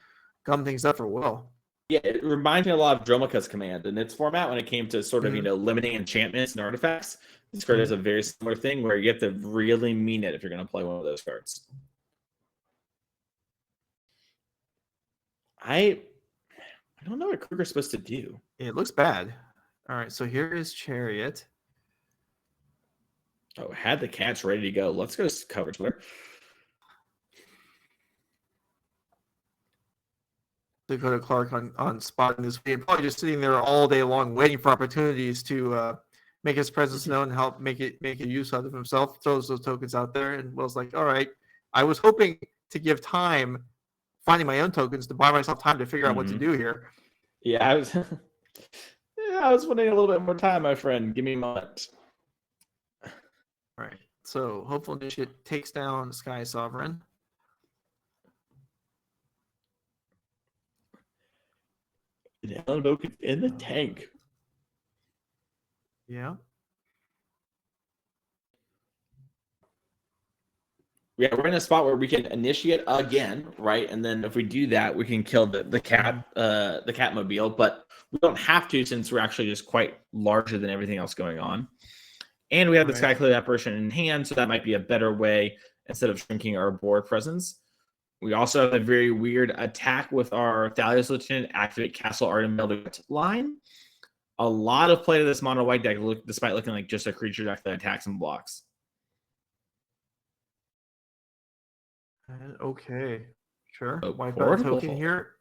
gum things up for Will. Yeah, it reminds me a lot of Dromoka's command in its format when it came to sort of, limiting enchantments and artifacts. This card is a very similar thing where you have to really mean it if you're going to play one of those cards. I don't know what Krueger's supposed to do. It looks bad. All right, so here is Chariot. Oh, had the cats ready to go. Let's go cover Twitter. Dakota Clark on spotting this video, probably just sitting there all day long waiting for opportunities to make his presence known and help make a use out of himself. Throws those tokens out there, and Will's like, all right, I was hoping to give time finding my own tokens to buy myself time to figure out what to do here. Yeah, I was wanting a little bit more time, my friend. Give me a moment. All right, so Hopeful Initiate takes down Sky Sovereign. Elenbogen in the tank. Yeah. Yeah, we're in a spot where we can initiate again, right? And then if we do that, we can kill the Catmobile, but we don't have to since we're actually just quite larger than everything else going on. And we have the Skyclave Apparition in hand, so that might be a better way instead of shrinking our board presence. We also have a very weird attack with our Thalia's Lieutenant, activate Castle Ardenvale line. A lot of play to this mono white deck, despite looking like just a creature deck that attacks and blocks. Okay, sure. Oh, Wipe out a token here.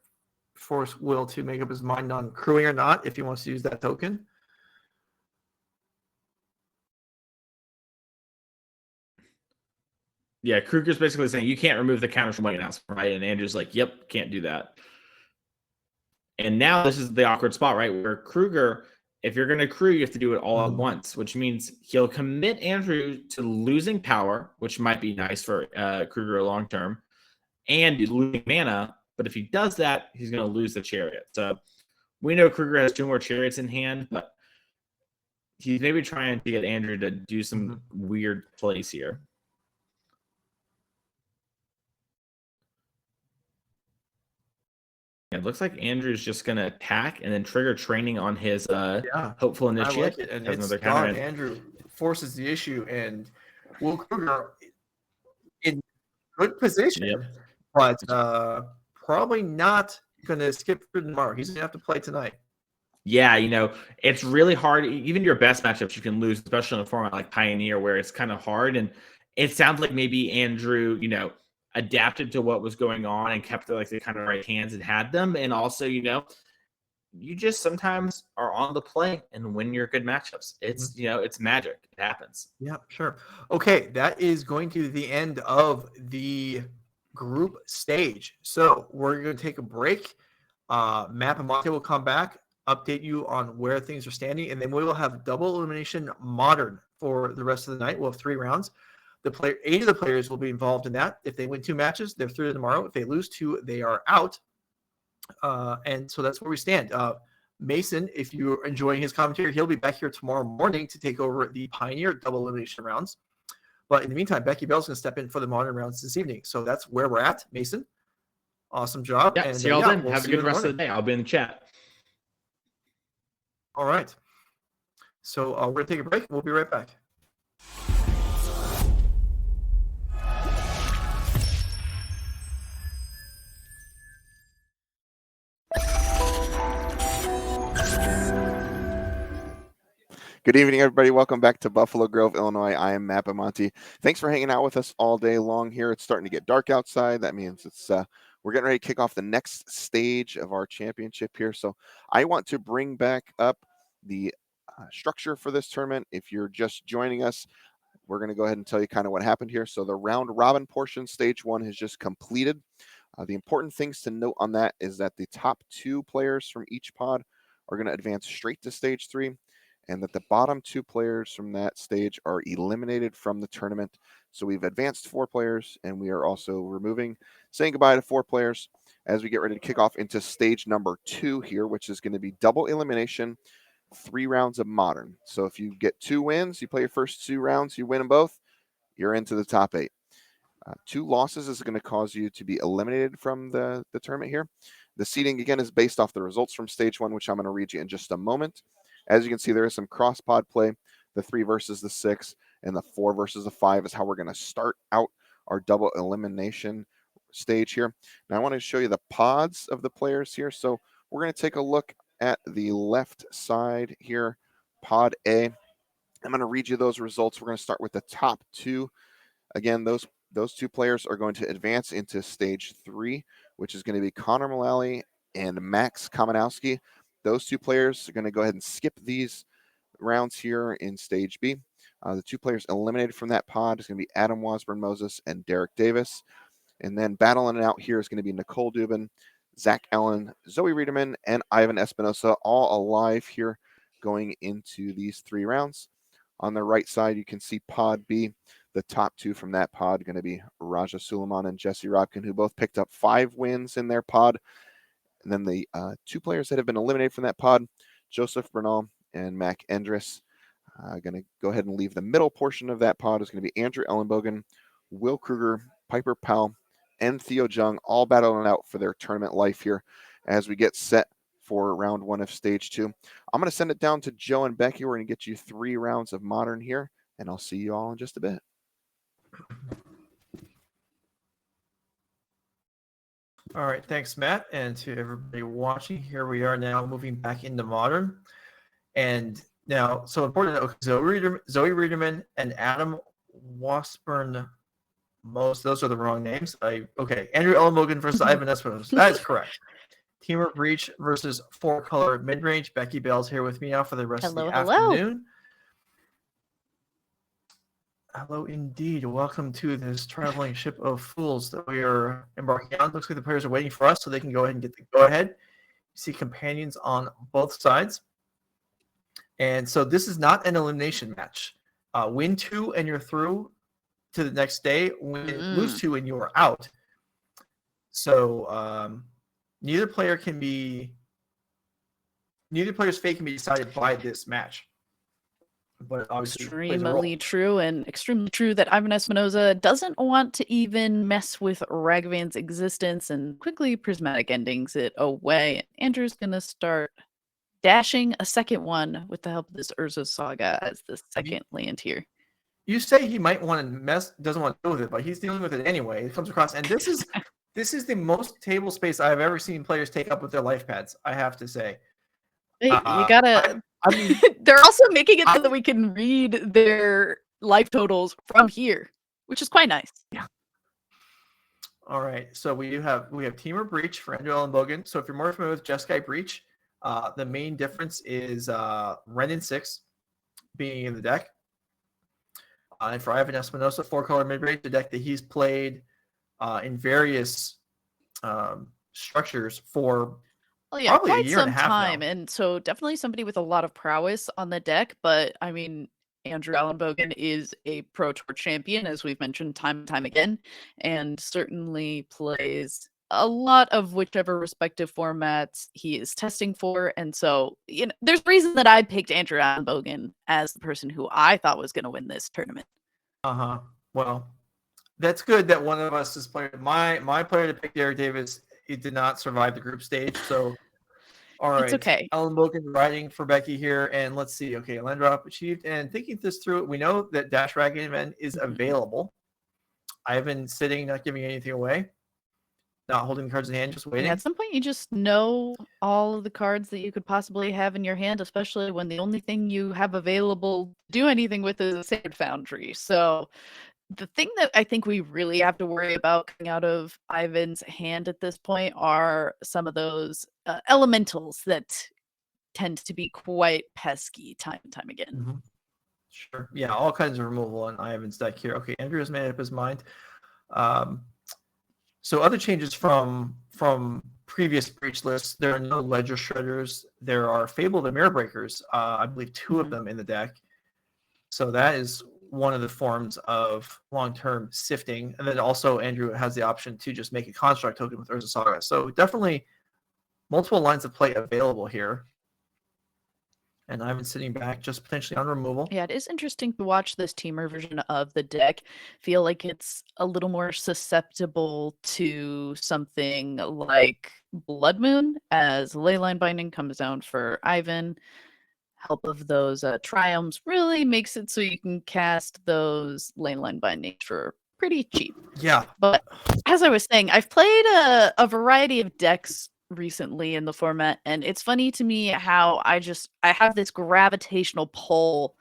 Force Will to make up his mind on crewing or not if he wants to use that token. Yeah, Krueger's basically saying you can't remove the counters from what you announced, right? And Andrew's like, yep, can't do that. And now this is the awkward spot, right? Where Krueger, if you're going to crew, you have to do it all at once, which means he'll commit Andrew to losing power, which might be nice for Krueger long term, and losing mana. But if he does that, he's going to lose the chariot. So we know Krueger has 2 more chariots in hand, but he's maybe trying to get Andrew to do some weird plays here. It looks like Andrew's just going to attack and then trigger training on his hopeful initiate. I like it. And it's gone. Andrew forces the issue, and Will Krueger in good position, but probably not going to skip through tomorrow. He's going to have to play tonight. Yeah, it's really hard. Even your best matchups you can lose, especially in a format like Pioneer, where it's kind of hard. And it sounds like maybe Andrew, adapted to what was going on and kept the kind of right hands and had them. And also, you just sometimes are on the play and win your good matchups. It's, it's magic. It happens. Yeah, sure. Okay. That is going to be the end of the group stage. So we're going to take a break. Map and Monte will come back, update you on where things are standing, and then we will have double elimination modern for the rest of the night. We'll have 3 rounds. 8 of the players will be involved in that. If they win 2 matches, they're through tomorrow. If they lose 2, they are out. And so that's where we stand. Mason, if you're enjoying his commentary, he'll be back here tomorrow morning to take over the Pioneer double elimination rounds. But in the meantime, Becky Bell's going to step in for the modern rounds this evening. So that's where we're at. Mason, awesome job. Yeah, and see y'all then. We'll have a good rest of the day. I'll be in the chat. All right. So we're going to take a break. We'll be right back. Good evening, everybody. Welcome back to Buffalo Grove, Illinois. I am Map and Monte. Thanks for hanging out with us all day long here. It's starting to get dark outside. That means it's we're getting ready to kick off the next stage of our championship here. So I want to bring back up the structure for this tournament. If you're just joining us, we're going to go ahead and tell you kind of what happened here. So the round robin portion, stage 1, has just completed. The important things to note on that is that the top 2 players from each pod are going to advance straight to stage 3. And that the bottom 2 players from that stage are eliminated from the tournament. So we've advanced 4 players, and we are also saying goodbye to 4 players as we get ready to kick off into stage number 2 here, which is going to be double elimination, 3 rounds of modern. So if you get 2 wins, you play your first 2 rounds, you win them both, you're into the top 8. 2 losses is going to cause you to be eliminated from the tournament here. The seeding, again, is based off the results from stage 1, which I'm going to read you in just a moment. As you can see, there is some cross-pod play. The 3 versus the 6 and the 4 versus the 5 is how we're going to start out our double elimination stage here. Now, I want to show you the pods of the players here. So we're going to take a look at the left side here, pod A. I'm going to read you those results. We're going to start with the top 2. Again, those 2 players are going to advance into stage 3, which is going to be Connor Mullaly and Maxx Kominowski. Those 2 players are going to go ahead and skip these rounds here in stage B. The 2 players eliminated from that pod is going to be Adam Wasburn-Moses and Derrick Davis. And then battling it out here is going to be Nicole Dubin, Zach Allen, Zoe Riederman, and Ivan Espinosa, all alive here going into these 3 rounds. On the right side, you can see pod B. The top 2 from that pod are going to be Raja Sulaiman and Jesse Robkin, who both picked up 5 wins in their pod. And then the 2 players that have been eliminated from that pod, Joseph Bernal and Mack Endress, going to go ahead and leave the middle portion of that pod is going to be Andrew Elenbogen, Will Krueger, Piper Powell, and Theo Jung, all battling out for their tournament life here as we get set for round 1 of stage 2. I'm going to send it down to Joe and Becky. We're going to get you 3 rounds of modern here, and I'll see you all in just a bit. All right, thanks, Matt, and to everybody watching. Here we are now moving back into modern. And now, so important to know, Zoe Riederman and Adam Wasburn-Moses, those are the wrong names. Okay, Andrew Elenbogen versus Ivan Espinosa. That is correct. Temur Breach versus 4-color Midrange. Becky Bell's here with me now for the rest of the afternoon. Hello, indeed. Welcome to this traveling ship of fools that we are embarking on. Looks like the players are waiting for us so they can go ahead and get the go-ahead. You see companions on both sides. And so this is not an elimination match. Win 2 and you're through to the next day. Lose 2 and you're out. So neither player's fate can be decided by this match. But obviously extremely true, and extremely true that Ivan Espinosa doesn't want to even mess with Ragavan's existence and quickly prismatic endings it away. Andrew's gonna start dashing a second one with the help of this Urza Saga as the second land here. You say he might want to doesn't want to deal with it, but he's dealing with it anyway. It comes across, and this is the most table space I've ever seen players take up with their life pads, I have to say. Hey, you gotta. I mean, they're also making it so that we can read their life totals from here, which is quite nice. Yeah. All right. So we have Temur Breach for Elenbogen. So if you're more familiar with Jeskai Breach, the main difference is Renin 6 being in the deck. And for Ivan Espinosa, 4-color Midrange, the deck that he's played in various structures for probably quite a year some and a half time. now. And so definitely somebody with a lot of prowess on the deck. But I mean, Andrew Elenbogen is a Pro Tour champion, as we've mentioned time and time again, and certainly plays a lot of whichever respective formats he is testing for. And so, there's reason that I picked Andrew Elenbogen as the person who I thought was going to win this tournament. Well, that's good that one of us is playing. My player to pick, Derrick Davis, he did not survive the group stage. So, all right. It's okay. Elenbogen riding for Becky here. And let's see. Okay, land drop achieved. And thinking this through, we know that Dash Dragon event is available. Ivan sitting, not giving anything away. Not holding the cards in hand, just waiting. At some point, you just know all of the cards that you could possibly have in your hand, especially when the only thing you have available to do anything with is a Sacred Foundry. So the thing that I think we really have to worry about coming out of Ivan's hand at this point are some of those elementals that tend to be quite pesky time and time again. Mm-hmm. Sure. Yeah, all kinds of removal on Ivan's deck here. Okay, Andrew has made up his mind. So other changes from previous breach lists, there are no Ledger Shredders. There are Fable the Mirror Breakers, I believe 2 of them in the deck. So that is one of the forms of long-term sifting. And then also Andrew has the option to just make a construct token with Urza Saga. So definitely multiple lines of play available here. And I've been sitting back just potentially on removal. Yeah, it is interesting to watch this Temur version of the deck. Feel like it's a little more susceptible to something like Blood Moon, as Leyline Binding comes down for Ivan. Help of those Triumphs really makes it so you can cast those Leyline Bindings for pretty cheap. Yeah. But as I was saying, I've played a variety of decks recently in the format, and it's funny to me how I have this gravitational pull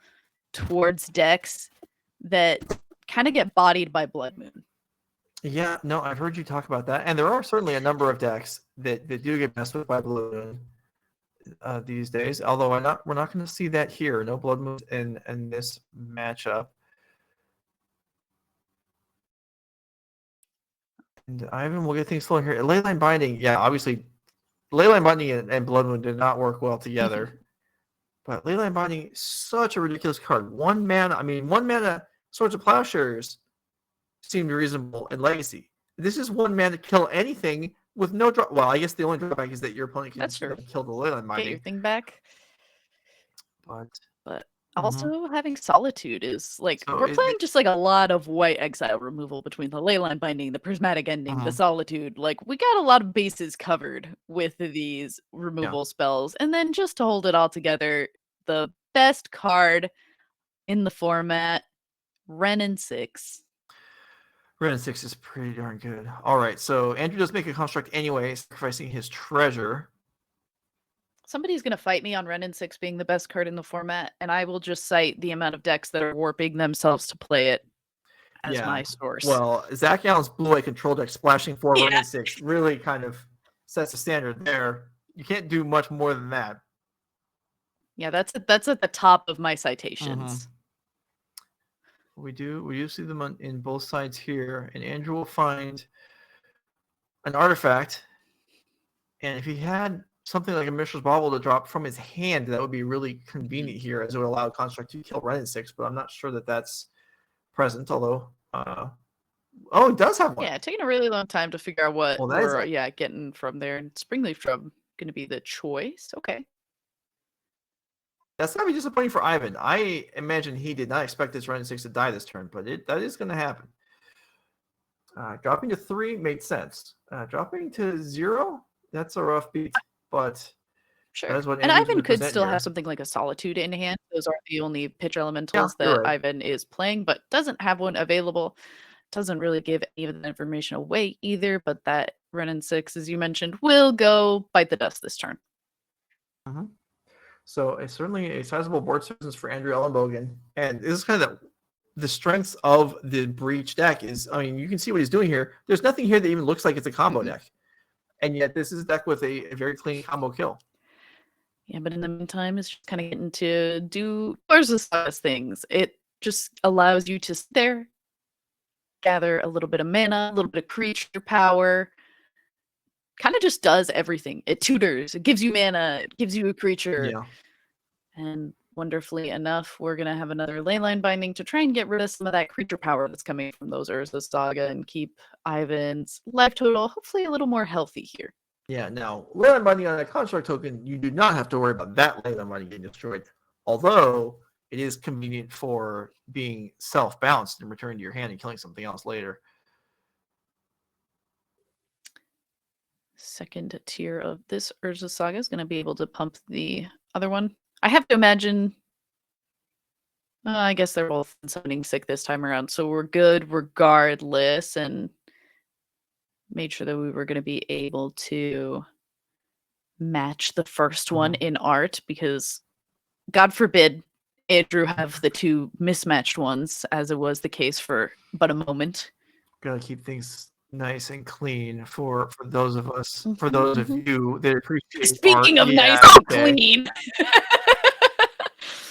towards decks that kind of get bodied by Blood Moon. Yeah, no, I've heard you talk about that, and there are certainly a number of decks that do get messed with by Blood Moon these days. Although we're not going to see that here. No Blood Moon in this matchup. And Ivan will get things flowing here. Leyline Binding, yeah, obviously. Leyline Binding and Blood Moon did not work well together. But Leyline Binding is such a ridiculous card. 1 mana Swords of Plowshares seemed reasonable in Legacy. This is 1 mana to kill anything with no draw. Well, I guess the only drawback is that your opponent can kill the Leyline Binding. Get your thing back. But also having Solitude is like, so we're playing just like a lot of white exile removal between the Leyline Binding, the Prismatic Ending, the Solitude. Like, we got a lot of bases covered with these removal spells. And then just to hold it all together, the best card in the format, Renin 6. Renin 6 is pretty darn good. All right, so Andrew does make a construct anyway, sacrificing his treasure. Somebody's going to fight me on Renin 6 being the best card in the format, and I will just cite the amount of decks that are warping themselves to play it as my source. Well, Zach Allen's Blue Eye control deck splashing 4 Renin 6 really kind of sets the standard there. You can't do much more than that. Yeah, that's at the top of my citations. We do see them in both sides here, and Andrew will find an artifact. And if he had something like a Mishra's Bauble to drop from his hand, that would be really convenient here, as it would allow Construct to kill Ren 6. But I'm not sure that that's present. Although, it does have one. Yeah, taking a really long time to figure out what Well, that is we're getting from there. And Springleaf Shrub going to be the choice. Okay. That's gonna be disappointing for Ivan. I imagine he did not expect this Ren 6 to die this turn, but that is going to happen. Dropping to 3 made sense. Dropping to 0, that's a rough beat, but Sure. that is what And Andrew's Ivan gonna could present still here. have something like a Solitude in hand. Those are the only pitch elementals you're that right. Ivan is playing, but doesn't have one available. Doesn't really give any of the information away either, but that Ren 6, as you mentioned, will go bite the dust this turn. So it's certainly a sizable board presence for Andrew Elenbogen. And this is kind of the strengths of the Breach deck is, I mean, you can see what he's doing here. There's nothing here that even looks like it's a combo deck. And yet this is a deck with a very clean combo kill. Yeah, but in the meantime, it's just kind of getting to do Urza's things. It just allows you to sit there, gather a little bit of mana, a little bit of creature power. Kind of just does everything. It tutors, it gives you mana, it gives you a creature. Yeah. And wonderfully enough, we're going to have another Leyline Binding to try and get rid of some of that creature power that's coming from those Urza Saga and keep Ivan's life total hopefully a little more healthy here. Yeah, now, Leyline Binding on a construct token, you do not have to worry about that Leyline Binding getting destroyed. Although, it is convenient for being self-balanced and returning to your hand and killing something else later. Second tier of this Urza Saga is going to be able to pump the other one. I have to imagine... I guess they're both summoning sick this time around, so we're good regardless, and made sure that we were going to be able to match the first one in art, because God forbid Andrew have the two mismatched ones, as it was the case for but a moment. Gotta keep things nice and clean for those of us, for those of you that appreciate Speaking art. of Yeah, nice and okay. clean,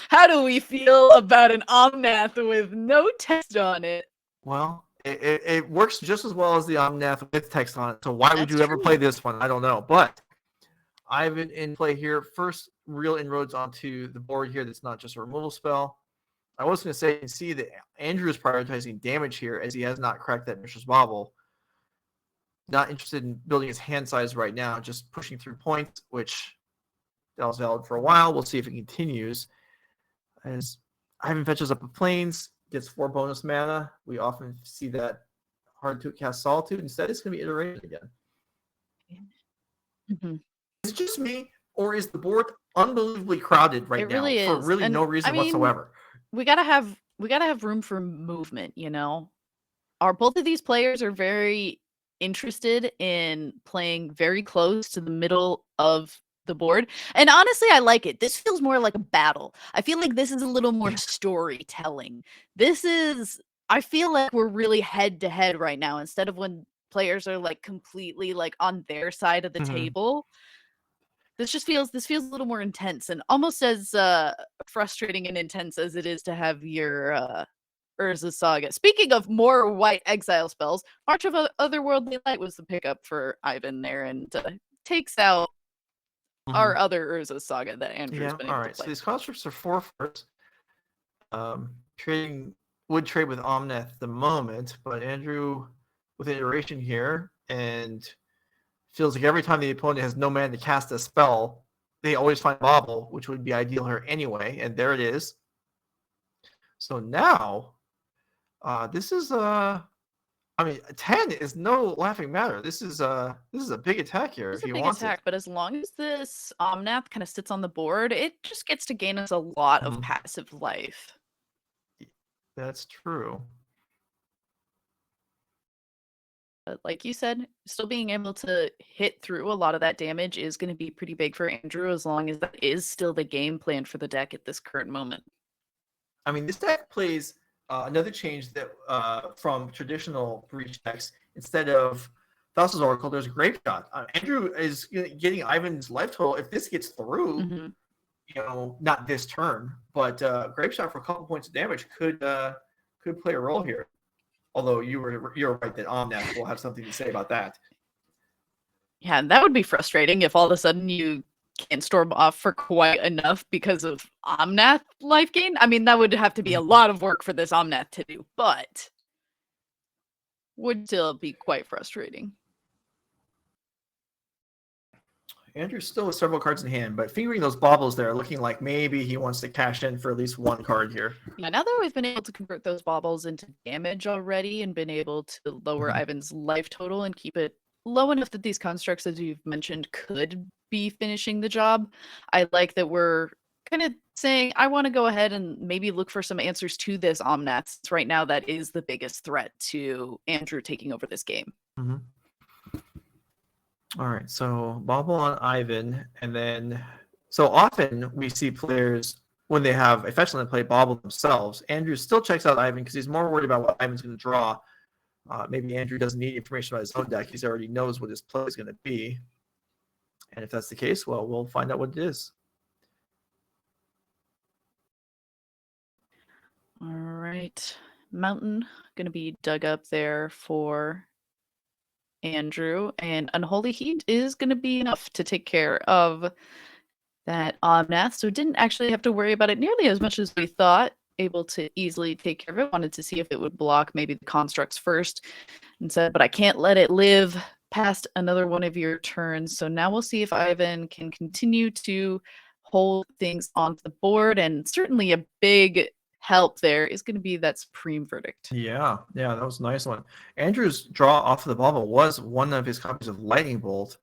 how do we feel about an Omnath with no text on it? Well, it works just as well as the Omnath with text on it. So why would That's you ever true. play this one? I don't know. But I've been in play here. First real inroads onto the board here. That's not just a removal spell. I was going to say, you can see that Andrew is prioritizing damage here as he has not cracked that Mishra's Bauble. Not interested in building his hand size right now, just pushing through points, which that was valid for a while. We'll see if it continues. As Ivan fetches up the plains, gets 4 bonus mana. We often see that hard to cast Solitude. Instead, it's going to be Iteration again. Is it just me, or is the board unbelievably crowded right It now really for is. really And, no reason I mean, whatsoever? we gotta have room for movement, you know. Both of these players are very interested in playing very close to the middle of the board, and honestly, I like it. This feels more like a battle. I feel like this is a little more storytelling. I feel like we're really head to head right now, instead of when players are like completely like on their side of the table. This feels a little more intense, and almost as frustrating and intense as it is to have your Urza Saga. Speaking of more white exile spells, March of Otherworldly Light was the pickup for Ivan there, and takes out our other Urza Saga that Andrew's been able to play. So these constructs are 4 first. Would trade with Omnath at the moment, but Andrew with Iteration here, and feels like every time the opponent has no mana to cast a spell, they always find Bauble, which would be ideal here anyway, and there it is. So now, this is I mean, 10 is no laughing matter. This is a big attack here It's if a he big wants attack, it. but as long as this Omnath kind of sits on the board, it just gets to gain us a lot of passive life. That's true. But like you said, still being able to hit through a lot of that damage is going to be pretty big for Andrew, as long as that is still the game plan for the deck at this current moment. I mean, this deck plays another change that from traditional Breach decks. Instead of Thassa's Oracle, there's a Grave Shot. Andrew is getting Ivan's life total. If this gets through, you know, not this turn, but Grave Shot for a couple points of damage could could play a role here. Although you're right that Omnath will have something to say about that. Yeah, and that would be frustrating if all of a sudden you can't storm off for quite enough because of Omnath life gain. I mean, that would have to be a lot of work for this Omnath to do, but would still be quite frustrating. Andrew's still with several cards in hand, but fingering those baubles there, looking like maybe he wants to cash in for at least one card here. Yeah, now that we've been able to convert those baubles into damage already and been able to lower Ivan's life total and keep it low enough that these constructs, as you've mentioned, could be finishing the job, I like that we're kind of saying, I want to go ahead and maybe look for some answers to this Omnath. Since right now, that is the biggest threat to Andrew taking over this game. All right, so bauble on Ivan, and then so often we see players when they have a fetch land play bauble themselves. Andrew still checks out Ivan because he's more worried about what Ivan's going to draw. Maybe Andrew doesn't need information about his own deck. He already knows what his play is going to be. And if that's the case, well, we'll find out what it is. All right. Mountain going to be dug up there for Andrew. And Unholy Heat is going to be enough to take care of that Omnath. So didn't actually have to worry about it nearly as much as we thought. Able to easily take care of it. Wanted to see if it would block maybe the constructs first and said, but I can't let it live past another one of your turns. So now we'll see if Ivan can continue to hold things onto the board. And certainly a big help there is going to be that Supreme Verdict. Yeah, that was a nice one. Andrew's draw off of the bubble was one of his copies of Lightning Bolt.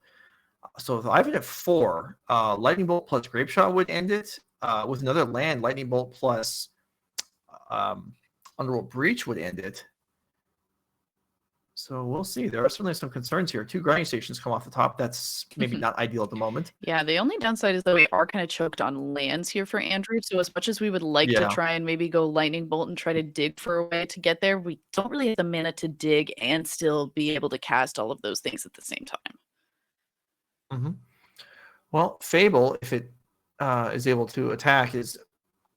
So if Ivan at 4, Lightning Bolt plus Grape Shot would end it. With another land, Lightning Bolt plus Underworld Breach would end it. So we'll see. There are certainly some concerns here. 2 grinding stations come off the top. That's maybe not ideal at the moment. Yeah, the only downside is that we are kind of choked on lands here for Andrew. So as much as we would like to try and maybe go Lightning Bolt and try to dig for a way to get there, we don't really have the mana to dig and still be able to cast all of those things at the same time. Well, Fable, if it is able to attack,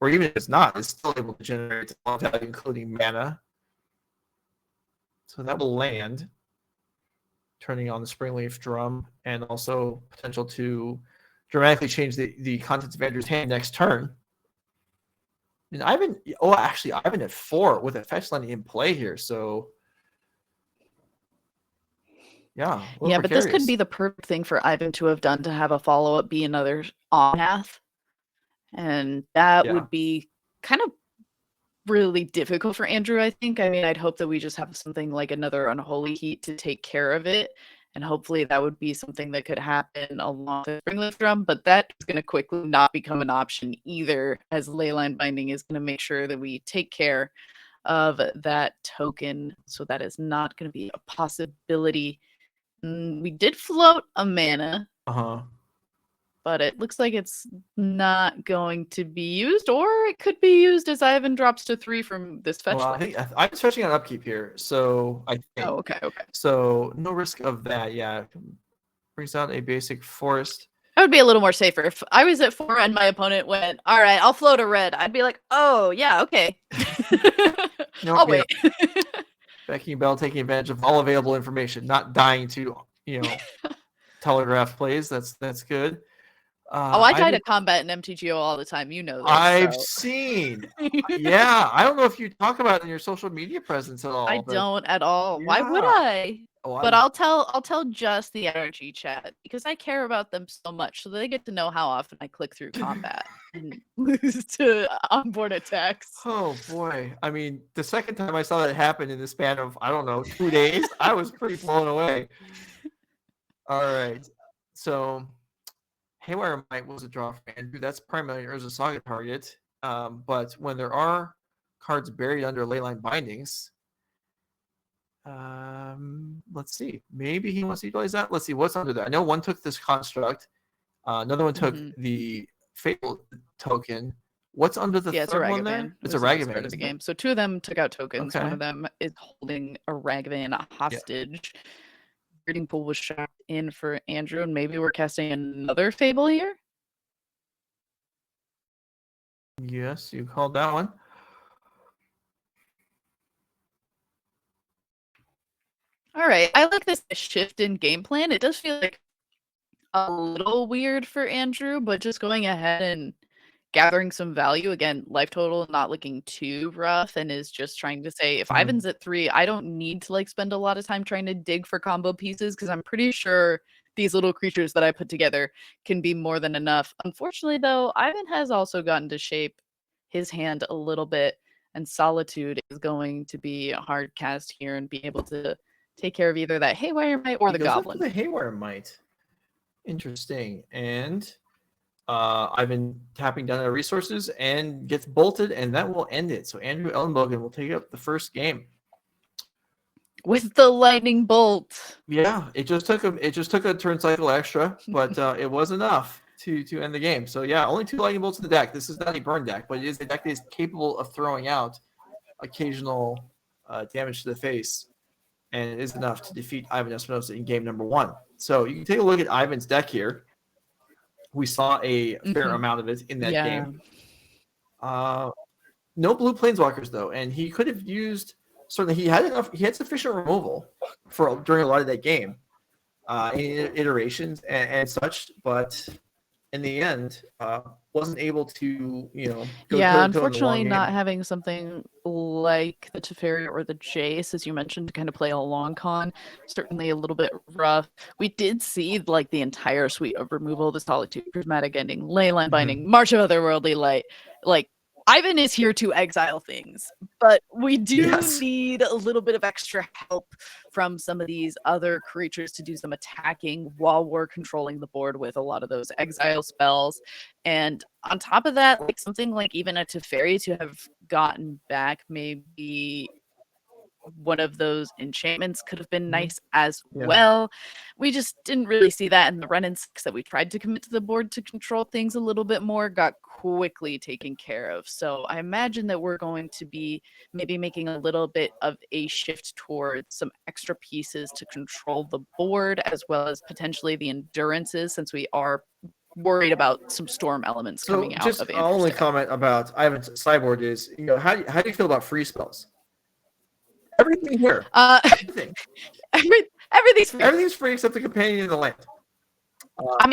or even if it's not, is still able to generate a lot of value, including mana. So that will land, turning on the Springleaf Drum, and also potential to dramatically change the contents of Andrew's hand next turn. And Ivan at 4 with a fetch land in play here. So yeah, but this could be the perfect thing for Ivan to have done to have a follow-up be another Omnath. And that would be kind of really difficult for Andrew, I think. I mean, I'd hope that we just have something like another Unholy Heat to take care of it. And hopefully that would be something that could happen along with Springleaf Drum. But that is going to quickly not become an option either, as Leyline Binding is going to make sure that we take care of that token. So that is not going to be a possibility. We did float a mana. But it looks like it's not going to be used, or it could be used as Ivan drops to 3 from this fetch. Well, I think I'm stretching on upkeep here, so I think. Oh, okay. So no risk of that. Yeah, brings out a basic forest. I would be a little more safer if I was at 4 and my opponent went, "All right, I'll float a red." I'd be like, "Oh yeah, okay." I'll wait. Becky Bell taking advantage of all available information, not dying to telegraph plays. That's good. I die to combat in MTGO all the time. You know this. I've seen. I don't know if you talk about it in your social media presence at all. I don't at all. Why would I? But I'll tell just the NRG chat because I care about them so much, so they get to know how often I click through combat and lose to onboard attacks. Oh boy! I mean, the second time I saw that happen in the span of 2 days, I was pretty blown away. All right, so. Haywire Might was a draw for Andrew. That's primarily Urza Saga target. But when there are cards buried under Leyline Bindings, let's see. Maybe he wants to utilize that. Let's see what's under there. I know one took this construct. Another one took the Fable token. What's under the third one there? It's a Ragavan. The game. So 2 of them took out tokens. One of them is holding a Ragavan hostage. Breeding Pool was shot in for Andrew, and maybe we're casting another Fable here? Yes, you called that one. All right, I like this shift in game plan. It does feel like a little weird for Andrew, but just going ahead and gathering some value. Again, life total not looking too rough, and is just trying to say, if Ivan's at 3, I don't need to like spend a lot of time trying to dig for combo pieces, because I'm pretty sure these little creatures that I put together can be more than enough. Unfortunately, though, Ivan has also gotten to shape his hand a little bit, and Solitude is going to be a hard cast here and be able to take care of either that Haywire Mite or He the goes after Goblin. the Haywire Mite. Interesting. And I've been tapping down the resources and gets bolted, and that will end it. So Andrew Elenbogen will take up the first game. With the lightning bolt. Yeah, it just took a turn cycle extra, but it was enough to end the game. So yeah, only 2 lightning bolts in the deck. This is not a burn deck, but it is a deck that is capable of throwing out occasional damage to the face, and it is enough to defeat Ivan Espinosa in game number 1. So you can take a look at Ivan's deck here. We saw a fair amount of it in that game. No blue planeswalkers though, and he could have used. Certainly, he had sufficient removal during a lot of that game, in iterations and such. But in the end, wasn't able to, go unfortunately, not having something like the Teferi or the Jace, as you mentioned, to kind of play a long con, certainly a little bit rough. We did see like the entire suite of removal: the Solitude, Prismatic Ending, Leyline Binding, March of Otherworldly Light. Like, Ivan is here to exile things, but we do need a little bit of extra help from some of these other creatures to do some attacking while we're controlling the board with a lot of those exile spells. And on top of that, like something like even a Teferi to have gotten back maybe one of those enchantments could have been nice as well. We just didn't really see that, and the run and 6 that we tried to commit to the board to control things a little bit more got quickly taken care of. So I imagine that we're going to be maybe making a little bit of a shift towards some extra pieces to control the board, as well as potentially the endurances, since we are worried about some storm elements coming out of Andrew's Our only deck. comment about Ivan's sideboard is, how do you feel about free spells? Everything here. Everything. Everything's free. Everything's free except the companion in the land. How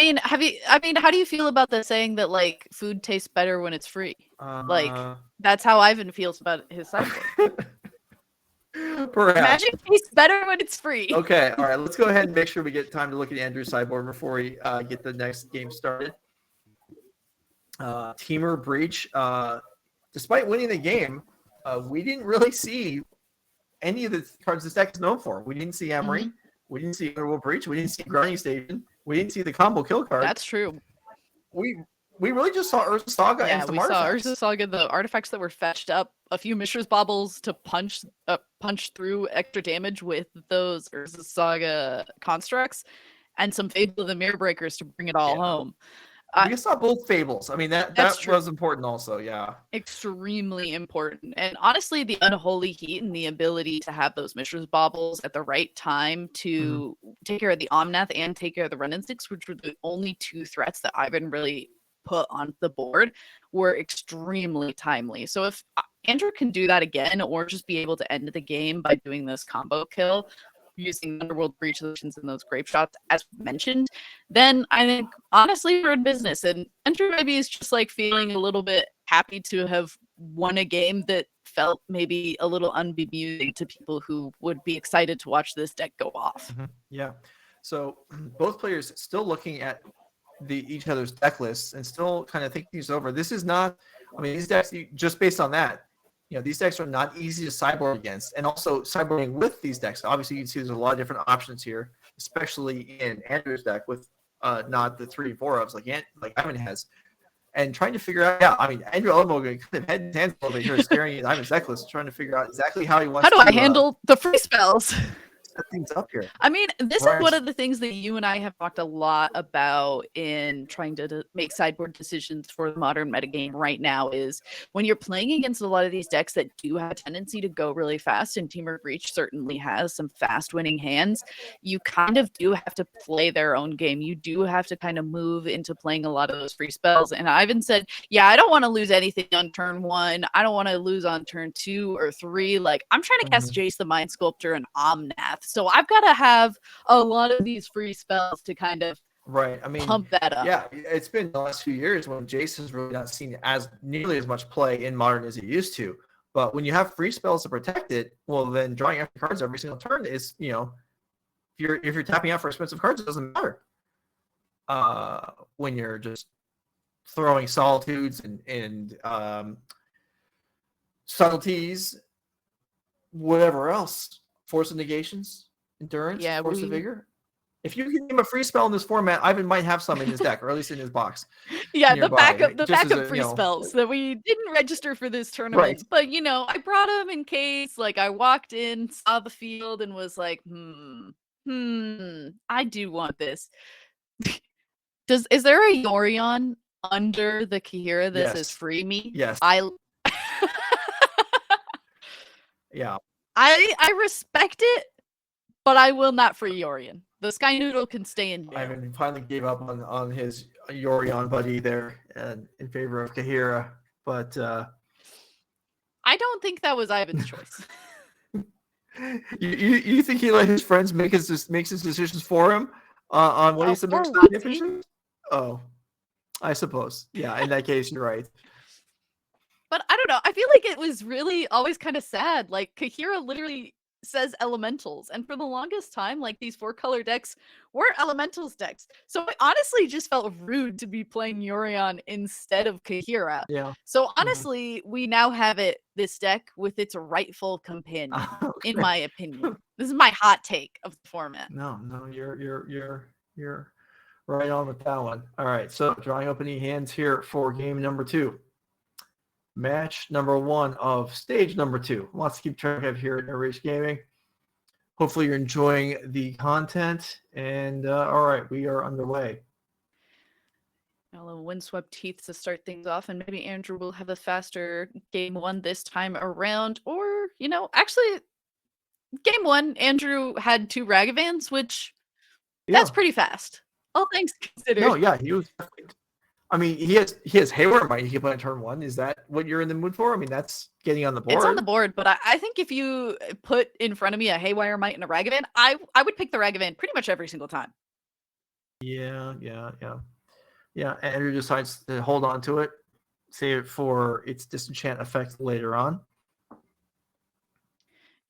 do you feel about the saying that like food tastes better when it's free? Like, that's how Ivan feels about his sideboard. Perhaps. Magic tastes better when it's free. Okay, all right. Let's go ahead and make sure we get time to look at Andrew's sideboard before we get the next game started. Temur Breach. Despite winning the game, we didn't really see any of the cards this deck is known for. We didn't see Emery. We didn't see Underworld Breach. We didn't see Grinding Station. We didn't see the combo kill card. That's true. We really just saw Urza Saga and some artifacts. Urza Saga, the artifacts that were fetched up, a few Mishra's Baubles to punch through extra damage with those Urza Saga constructs, and some Fable of the Mirror Breakers to bring it all home. We saw both Fables. I mean, that was important also, yeah. Extremely important. And honestly, the Unholy Heat and the ability to have those Mishra's Baubles at the right time to take care of the Omnath and take care of the Run-and-Sticks, which were the only 2 threats that Ivan really put on the board, were extremely timely. So if Andrew can do that again, or just be able to end the game by doing this combo kill, using Underworld Breach solutions and those grape shots as mentioned, then I think honestly we're in business. And Andrew maybe is just like feeling a little bit happy to have won a game that felt maybe a little unbemusing to people who would be excited to watch this deck go off. Yeah. So both players still looking at each other's deck lists and still kind of thinking these over. This is not, I mean, these decks, just based on that, these decks are not easy to sideboard against, and also sideboarding with these decks. Obviously, you can see there's a lot of different options here, especially in Andrew's deck with not the 3-4 ofs like Ivan has, and trying to figure out. Yeah, I mean, Andrew Elenbogen kind of head and hands a little bit here, staring at Ivan's deck list, trying to figure out exactly how he wants. How do I handle the free spells? Set things up here. I mean, this is one of the things that you and I have talked a lot about in trying to make sideboard decisions for the modern metagame right now, is when you're playing against a lot of these decks that do have a tendency to go really fast, and Temur Breach certainly has some fast winning hands, you kind of do have to play their own game. You do have to kind of move into playing a lot of those free spells. And Ivan said, yeah, I don't want to lose anything on turn 1. I don't want to lose on turn 2 or 3. Like, I'm trying to cast Jace the Mind Sculptor and Omnath So I've got to have a lot of these free spells to kind of Right. I mean, pump that up. yeah, it's been the last few years when Jace has really not seen as nearly as much play in Modern as he used to. But when you have free spells to protect it, well, then drawing extra cards every single turn is, if you're tapping out for expensive cards, it doesn't matter. When you're just throwing solitudes and subtleties, whatever else, force of negations, endurance, force of vigor. If you can name a free spell in this format, Ivan might have some in his deck, or at least in his box. Yeah, nearby, the backup free spells that we didn't register for this tournament. Right. But I brought them in case, like, I walked in, saw the field, and was like, I do want this. Is there a Yorion under the Kahira that says free me? Yes. Yeah. I respect it, but I will not free Yorion. The Sky Noodle can stay in jail. Ivan finally gave up on his Yorion buddy there and in favor of Kahira, but I don't think that was Ivan's choice. you think he let his friends makes his decisions for him on what he submits to the officials? Oh, I suppose. Yeah, in that case, you're right. But I don't know. I feel like it was really always kind of sad. Like, Kahira literally says elementals, and for the longest time, like, these 4-color decks were elementals decks. So I honestly just felt rude to be playing Yorion instead of Kahira. Yeah. So honestly, we now have this deck with its rightful companion, in my opinion. This is my hot take of the format. No, you're right on with that one. All right, so drawing opening hands here for game number 2. Match number 1 of stage number 2. Lots to keep track of here at NRG Gaming. Hopefully you're enjoying the content. And all right, we are underway. I'll windswept teeth to start things off, and maybe Andrew will have a faster game 1 this time around. Or, actually, game 1, Andrew had 2 Ragavans, which that's pretty fast. All things considered. No, yeah, he was. I mean, he has Haywire Might he can play on turn 1. Is that what you're in the mood for? I mean, that's getting on the board. It's on the board, but I think if you put in front of me a Haywire Might and a Ragavan, I would pick the Ragavan pretty much every single time. Yeah. Andrew decides to hold on to it, save it for its disenchant effect later on.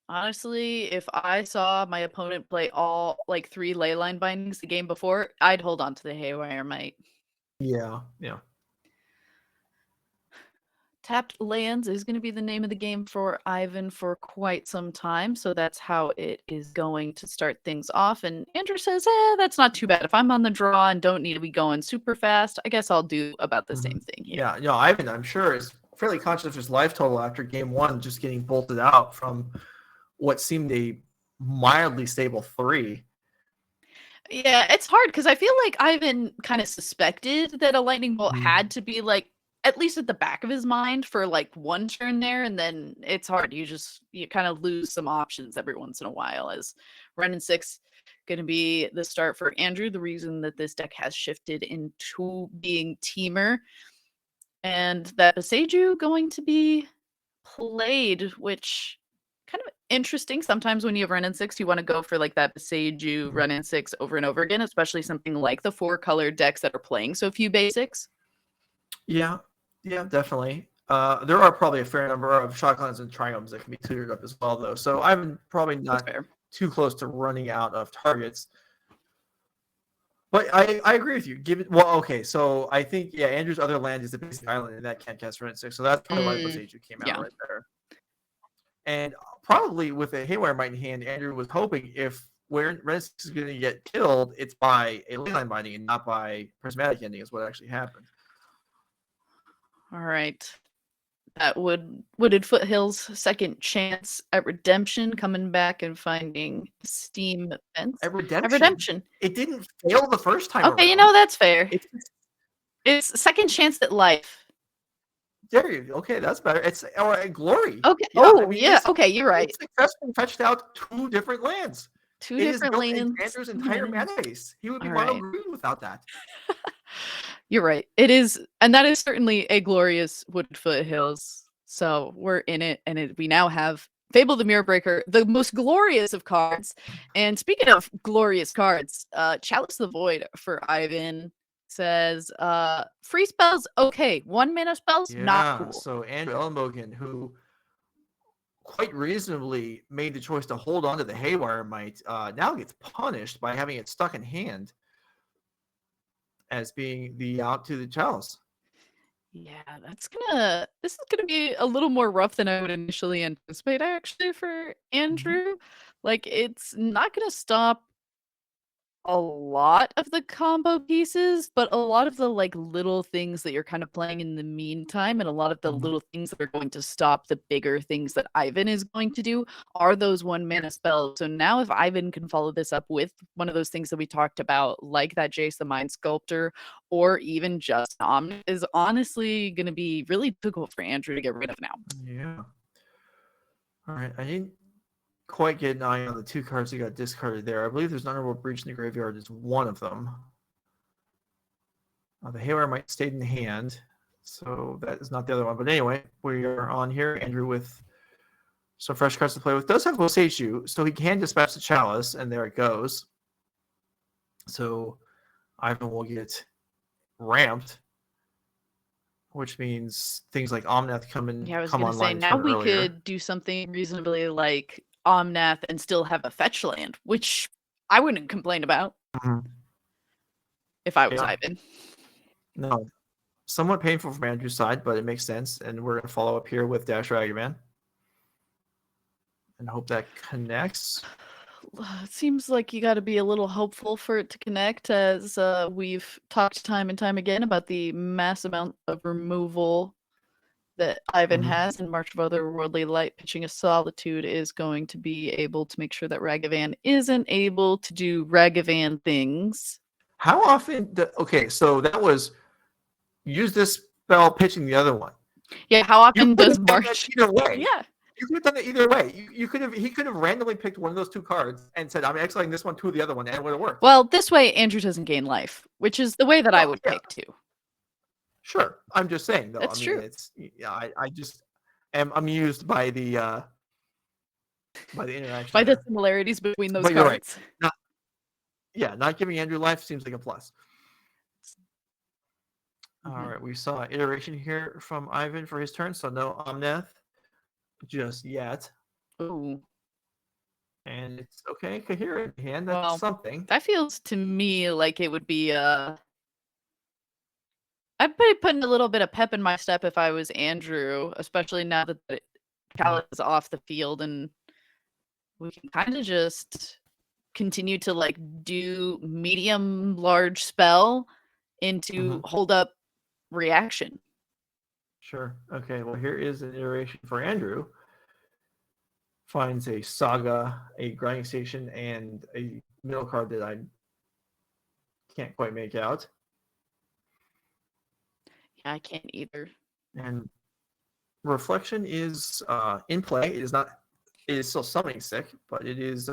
Honestly, if I saw my opponent play all 3 Leyline Bindings the game before, I'd hold on to the Haywire Might. Yeah. Tapped lands is going to be the name of the game for Ivan for quite some time, so that's how it is going to start things off. And Andrew says, that's not too bad. If I'm on the draw and don't need to be going super fast, I guess I'll do about the same thing here. Yeah, Ivan, I'm sure, is fairly conscious of his life total after game 1, just getting bolted out from what seemed a mildly stable 3. Yeah, it's hard because I feel like Ivan kind of suspected that a lightning bolt had to be at least at the back of his mind for 1 turn there, and then it's hard. You kind of lose some options every once in a while. As Renin 6 going to be the start for Andrew, the reason that this deck has shifted into being Temur, and that Beseju going to be played, which kind of interesting. Sometimes when you have Renin 6, you want to go for that Beseju Renin 6 over and over again, especially something like the 4-color decks that are playing so few basics. Yeah, definitely. There are probably a fair number of shotguns and triomes that can be cleared up as well, though. So I'm probably not too close to running out of targets. But I agree with you. So I think, Andrew's other land is the basic island, and that can't cast Renin 6. So that's probably why Beseju came out right there. And probably with a Haywire Might in hand, Andrew was hoping where Renin 6 is going to get killed, it's by a Leyline Binding and not by Prismatic Ending is what actually happened. All right. That Wooded Foothills second chance at Redemption, coming back and finding Steam Vents. At Redemption. It didn't fail the first time. Okay, around. that's fair. It's second chance at life. There you go. Okay, that's better. It's Glory. Okay. Okay, you're right. It's successfully fetched out 2 different lands. 2 different lands. Andrew's entire mana base. He would be mono green without that. You're right. It is, and that is certainly a glorious Wooded Foothills. So we're in it, and we now have Fable the Mirror Breaker, the most glorious of cards. And speaking of glorious cards, Chalice the Void for Ivan says, free spells, okay. 1 mana spells, not cool. So Andrew Elenbogen, who quite reasonably made the choice to hold on to the Haywire Might, now gets punished by having it stuck in hand as being the out to the Chalice. Yeah, this is gonna be a little more rough than I would initially anticipate, actually, for Andrew. Like, it's not gonna stop a lot of the combo pieces, but a lot of the like little things that you're kind of playing in the meantime, and a lot of the little things that are going to stop the bigger things that Ivan is going to do are those 1 mana spells. So now if Ivan can follow this up with one of those things that we talked about, like that Jace the Mind Sculptor, or even just Omni, is honestly going to be really difficult for Andrew to get rid of now. Yeah. All right. I didn't quite get an eye on the 2 cards that got discarded there. I believe there's an Honorable Breach in the graveyard is one of them. The Haywire might stay in hand, so that is not the other one. But anyway, we are on here. Andrew with some fresh cards to play with. Does have Boseiju, so he can dispatch the Chalice, and there it goes. So Ivan will get ramped, which means things like Omnath come Yeah, I was come going to say, online. now we earlier. could do something reasonably like Omnath and still have a fetch land, which I wouldn't complain about if I was Ivan. No, somewhat painful from Andrew's side, but it makes sense. And we're going to follow up here with Dash Ragavan and hope that connects. It seems like you got to be a little hopeful for it to connect, as we've talked time and time again about the mass amount of removal that Ivan has, and March of Otherworldly Light pitching a Solitude is going to be able to make sure that Ragavan isn't able to do Ragavan things. How often? Okay, so that was use this spell pitching the other one. Yeah, how often does March? Either way. Yeah. You could have done it either way. He could have randomly picked one of those 2 cards and said, I'm exiling this one to the other one, and it would have worked. Well, this way Andrew doesn't gain life, which is the way that I would pick too. Sure. I'm just saying, though. That's true. It's, I just am amused by the interaction. By the similarities between those But you're right. cards. Not giving Andrew life seems like a plus. All right, we saw iteration here from Ivan for his turn, so no Omnath just yet. Ooh. And it's okay, coherent hand, that's something. That feels to me like it would be I'd be putting a little bit of pep in my step if I was Andrew, especially now that Cal is off the field, and we can kind of just continue to like do medium large spell into hold up reaction. Sure. Okay, well here is an iteration for Andrew. Finds a Saga, a Grinding Station, and a middle card that I can't quite make out. Yeah, I can't either. And Reflection is in play. It is not. It is still summoning sick, but it is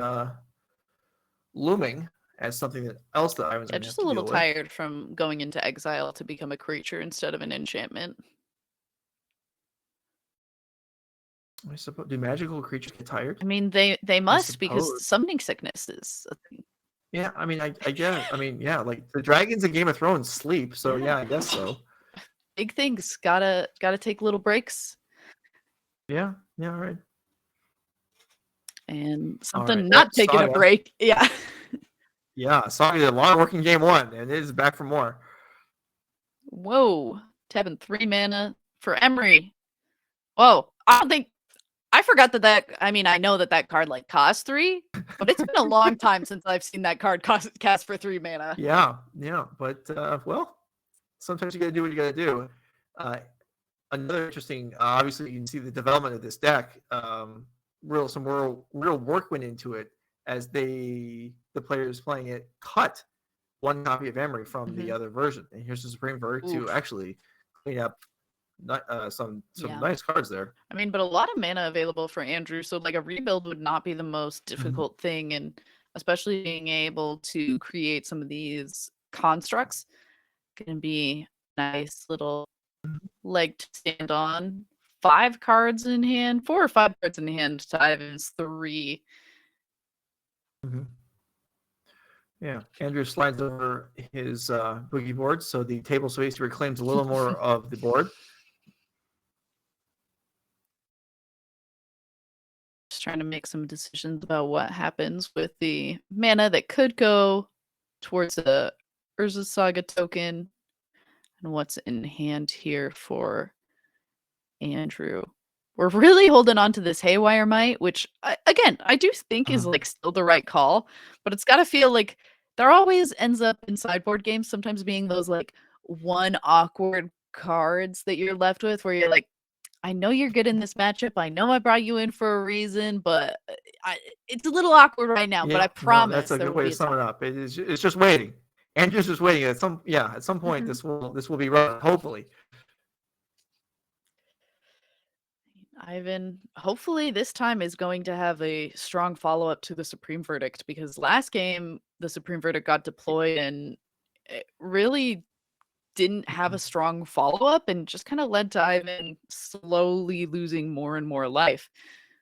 looming as something else that I was. Just a little tired from going into exile to become a creature instead of an enchantment. I suppose. Do magical creatures get tired? I mean, they must, because summoning sickness is a thing. Yeah, I mean, I guess. I mean, yeah, like the dragons in Game of Thrones sleep, so yeah, I guess so. Big things. Gotta take little breaks. Yeah, all right. And something right, not taking a break. Yeah. Yeah, Saga did a lot of work in game 1, and it is back for more. Whoa. Tapping 3 mana for Emery. Whoa. I forgot that I mean, I know that card like costs 3, but it's been a long time since I've seen that card cast for 3 mana. Yeah, but well, sometimes you gotta do what you gotta do. Another interesting, obviously you can see the development of this deck. Some real work went into it as the players playing it cut 1 copy of Emery from the other version, and here's the Supreme Verdict to actually clean up some nice cards there. I mean, but a lot of mana available for Andrew, so like a rebuild would not be the most difficult thing, and especially being able to create some of these constructs gonna be a nice little leg to stand on 5 cards in hand, 4 or 5 cards in hand to Ivan's 3. Yeah, Andrew slides over his boogie board, so the table space reclaims a little more of the board. Just trying to make some decisions about what happens with the mana that could go towards the Urza Saga token and what's in hand here for Andrew. We're really holding on to this Haywire Might, which again, I do think is like still the right call, but it's got to feel like there always ends up in sideboard games sometimes being those like one awkward cards that you're left with where you're like, I know you're good in this matchup. I know I brought you in for a reason, but it's a little awkward right now. But I promise that's a there good will way be to a sum time. it up. It's just waiting. Andrew's just waiting. At some point this will be run, hopefully. Ivan, hopefully this time is going to have a strong follow-up to the Supreme Verdict, because last game the Supreme Verdict got deployed and it really didn't have a strong follow-up and just kind of led to Ivan slowly losing more and more life.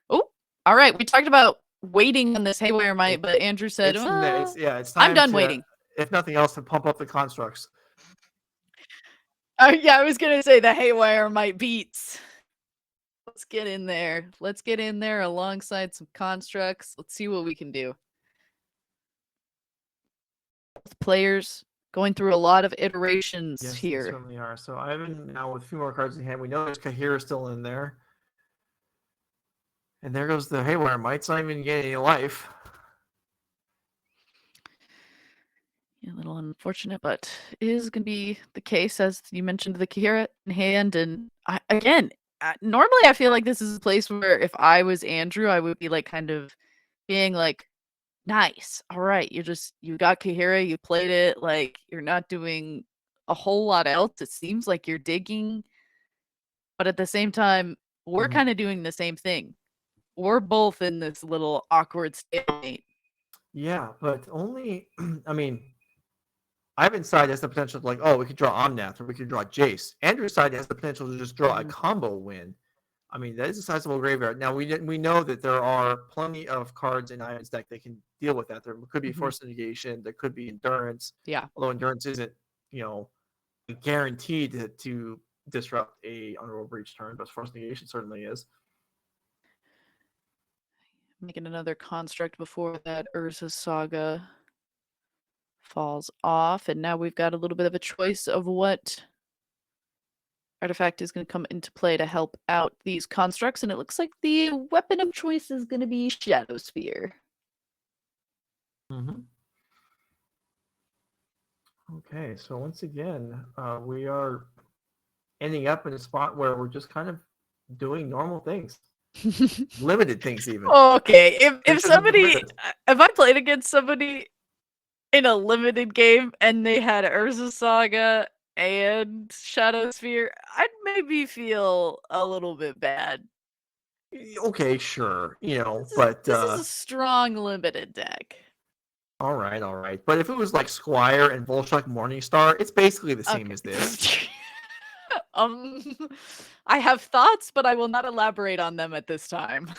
Oh, all right. We talked about waiting on this Haywire Might, but Andrew said, It's time I'm done to, waiting. If nothing else, to pump up the constructs. Yeah, I was going to say the Haywire Might beats. Let's get in there. Let's get in there alongside some constructs. Let's see what we can do. Players going through a lot of iterations Yes, here. they certainly are. So Ivan now with a few more cards in hand. We know there's Kahira still in there. And there goes the Haywire Might. It's not even getting any life. A little unfortunate, but is going to be the case, as you mentioned, the Kahira in hand. And normally I feel like this is a place where if I was Andrew, I would be like kind of being like, nice. All right. You got Kahira, you played it. Like, you're not doing a whole lot else. It seems like you're digging. But at the same time, we're kind of doing the same thing. We're both in this little awkward stalemate. Yeah, but only, I mean, Ivan's side has the potential to like, oh, we could draw Omnath or we could draw Jace. Andrew's side has the potential to just draw a combo win. I mean, that is a sizable graveyard. Now, we know that there are plenty of cards in Ivan's deck that can deal with that. There could be Force Negation. There could be Endurance. Yeah. Although Endurance isn't, guaranteed to disrupt a Honorable Breach turn, but Force Negation certainly is. Making another construct before that Urza Saga falls off. And now we've got a little bit of a choice of what artifact is going to come into play to help out these constructs. And it looks like the weapon of choice is going to be Shadow Sphere. Okay, so once again, we are ending up in a spot where we're just kind of doing normal things. Limited things even. Okay, if I played against somebody in a limited game and they had Urza Saga and Shadow Sphere, I'd maybe feel a little bit bad. Okay, sure, but this is a strong limited deck. All right. But if it was like Squire and Volshock Morningstar, it's basically the same as this. I have thoughts, but I will not elaborate on them at this time.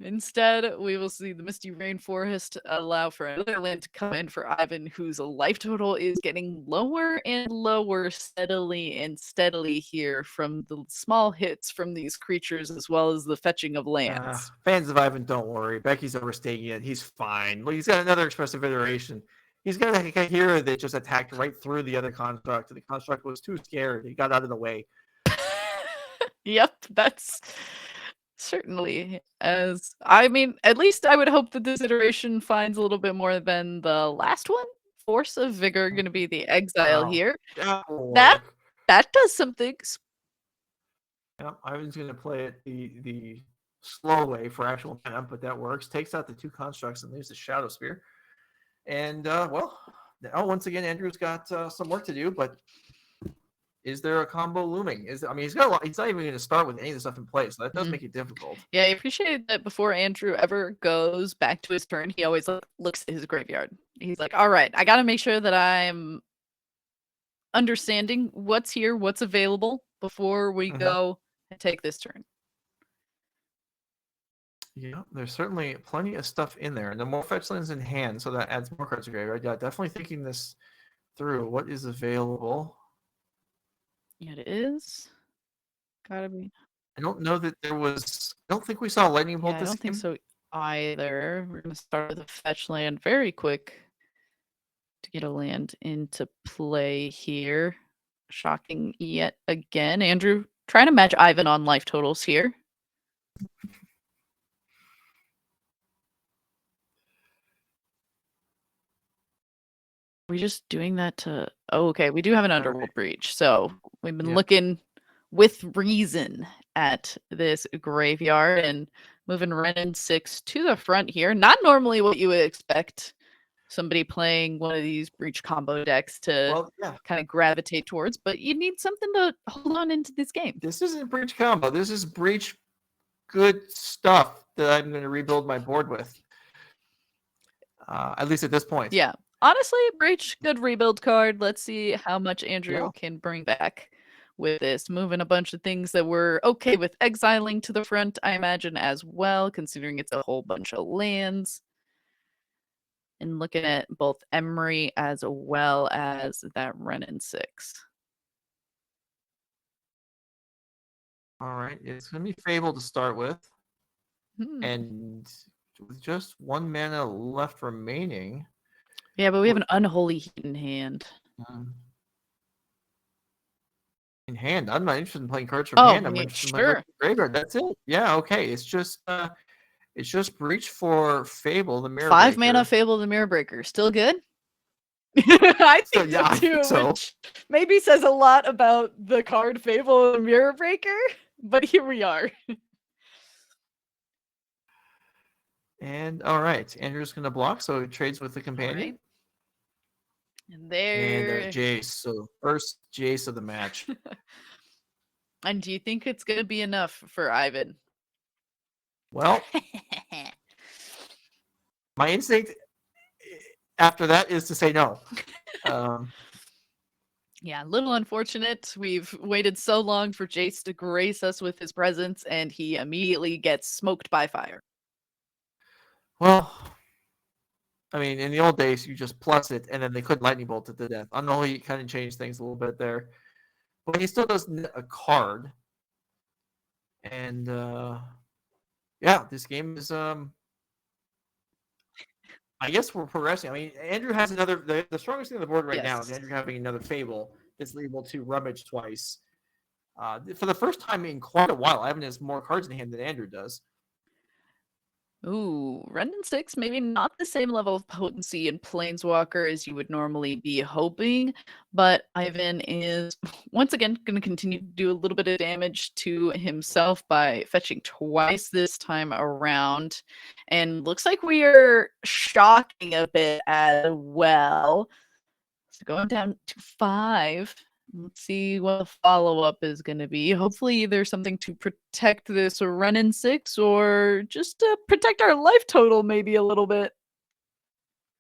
Instead, we will see the Misty Rainforest allow for another land to come in for Ivan, whose life total is getting lower and lower steadily here from the small hits from these creatures as well as the fetching of lands. Fans of Ivan, don't worry. Becky's overstating it. He's fine. Look, he's got another expressive iteration. He's got a Kahira that just attacked right through the other construct. The construct was too scared. He got out of the way. Yep, that's certainly at least I would hope that this iteration finds a little bit more than the last one. Force of Vigor going to be the exile here. That does some things. Yeah, Ivan's going to play it the slow way for actual mana, but that works. Takes out the 2 constructs and leaves the Shadow Sphere. And once again, Andrew's got some work to do, but is there a combo looming? He's not even going to start with any of the stuff in place, so that does make it difficult. Yeah, I appreciate that before Andrew ever goes back to his turn, he always looks at his graveyard. He's like, all right, I got to make sure that I'm understanding what's here, what's available, before we go and take this turn. Yeah, there's certainly plenty of stuff in there. And the more fetch lands in hand, so that adds more cards to graveyard. Yeah, definitely thinking this through. What is available? It is. Gotta be. I don't know that there was. I don't think we saw a lightning bolt Yeah, I this don't game. think so either. We're gonna start with a fetch land very quick to get a land into play here. Shocking yet again. Andrew trying to match Ivan on life totals here. We're just doing that to. Oh, okay. We do have an Underworld Breach. So we've been looking with reason at this graveyard and moving Renin 6 to the front here. Not normally what you would expect somebody playing one of these Breach combo decks to kind of gravitate towards, but you need something to hold on into this game. This isn't Breach combo. This is Breach good stuff that I'm going to rebuild my board with. At least at this point. Yeah. Honestly, Breach, good rebuild card. Let's see how much Andrew can bring back with this. Moving a bunch of things that we're okay with exiling to the front, I imagine, as well, considering it's a whole bunch of lands. And looking at both Emery as well as that Renin 6. All right. It's going to be Fable to start with. And with just 1 mana left remaining. Yeah, but we have an Unholy Heat in hand. In hand? I'm not interested in playing cards from hand. I'm interested in playing graveyard. That's it. Yeah, okay. It's just Breach for Fable, the Mirror 5 Breaker. mana Fable, the Mirror Breaker. Still good? I think so too, which maybe says a lot about the card Fable, the Mirror Breaker. But here we are. And all right, Andrew's going to block, so he trades with the companion. And there. And Jace. So first Jace of the match. And do you think it's going to be enough for Ivan? Well, my instinct after that is to say no. Yeah, a little unfortunate. We've waited so long for Jace to grace us with his presence, and he immediately gets smoked by fire. Well, I mean, in the old days, you just plus it, and then they couldn't lightning bolt it to death. Unholy kind of changed things a little bit there. But he still does a card. And, yeah, this game is, I guess we're progressing. I mean, Andrew has another, the strongest thing on the board right now is Andrew having another Fable that's able to rummage twice. For the first time in quite a while, Ivan has more cards in hand than Andrew does. Ooh, Renin 6, maybe not the same level of potency in Planeswalker as you would normally be hoping, but Ivan is once again going to continue to do a little bit of damage to himself by fetching twice this time around. And looks like we are shocking a bit as well. So going down to 5. Let's see what the follow-up is going to be. Hopefully there's something to protect this Renin 6 or just to protect our life total maybe a little bit.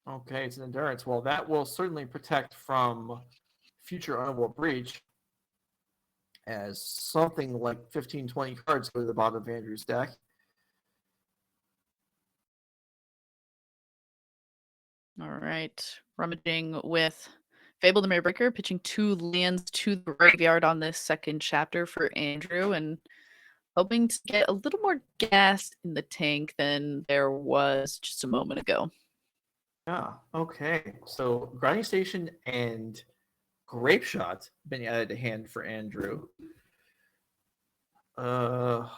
Okay, it's an endurance. Well, that will certainly protect from future Underworld Breach as something like 15, 20 cards go to the bottom of Andrew's deck. All right, rummaging with Fable the Mirrorbreaker, pitching 2 lands to the graveyard on this second chapter for Andrew, and hoping to get a little more gas in the tank than there was just a moment ago. Yeah, okay. So Grinding Station and Grape Shot been added to hand for Andrew. Grape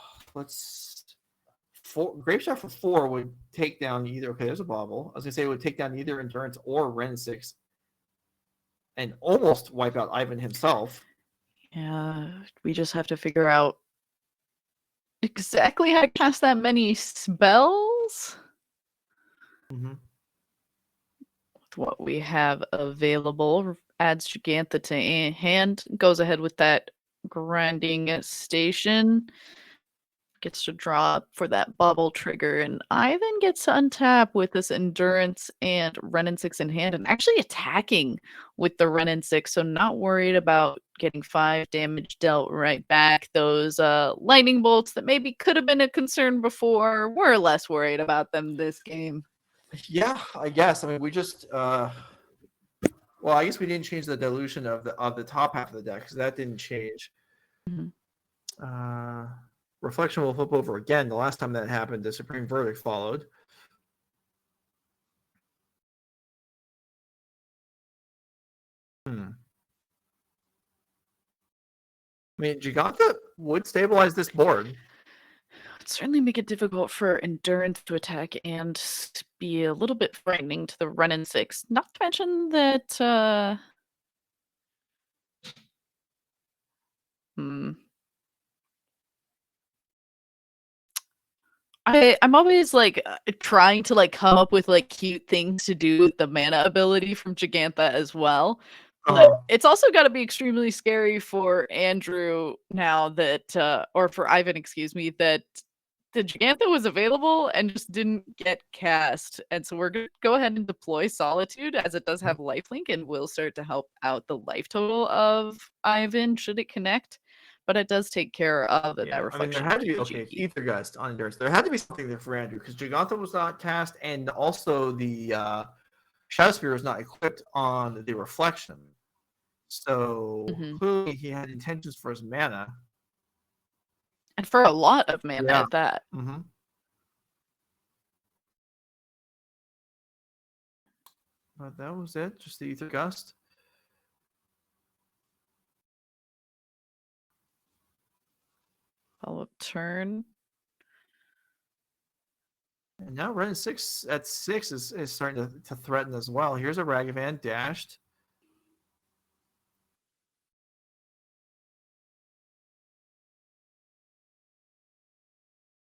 Shot for 4 would take down either. Okay, there's a bobble. I was gonna say it would take down either Endurance or Ren 6. And almost wipe out Ivan himself. Yeah, we just have to figure out exactly how to cast that many spells. Mm-hmm. With what we have available, adds Gigantha to hand, goes ahead with that Grinding Station. gets to draw up for that bubble trigger, and Ivan gets to untap with this Endurance and Renin 6 in hand, and actually attacking with the Renin 6, so not worried about getting 5 damage dealt right back. Those lightning bolts that maybe could have been a concern before, we're less worried about them this game. Yeah, I guess. I mean, we just well, I guess we didn't change the dilution of the top half of the deck because that didn't change. Mhm. Reflection will flip over again. The last time that happened, the Supreme Verdict followed. I mean, Giganta would stabilize this board. It'd certainly make it difficult for Endurance to attack and be a little bit frightening to the Renin 6. Not to mention that I'm always like trying to like come up with like cute things to do with the mana ability from Giganta as well. But it's also got to be extremely scary for Andrew now that or for Ivan, excuse me, that the Giganta was available and just didn't get cast. And so we're going to go ahead and deploy Solitude as it does have lifelink and will start to help out the life total of Ivan should it connect. But it does take care of that reflection. I mean, there had to be Ether Gust on Endurance. There had to be something there for Andrew because Giganta was not cast, and also the Shadow Spear was not equipped on the Reflection. So clearly he had intentions for his mana. And for a lot of mana at that. But that was it, just the Ether Gust. Follow-up turn. And now Renin 6 at 6 is starting to threaten as well. Here's a Ragavan dashed.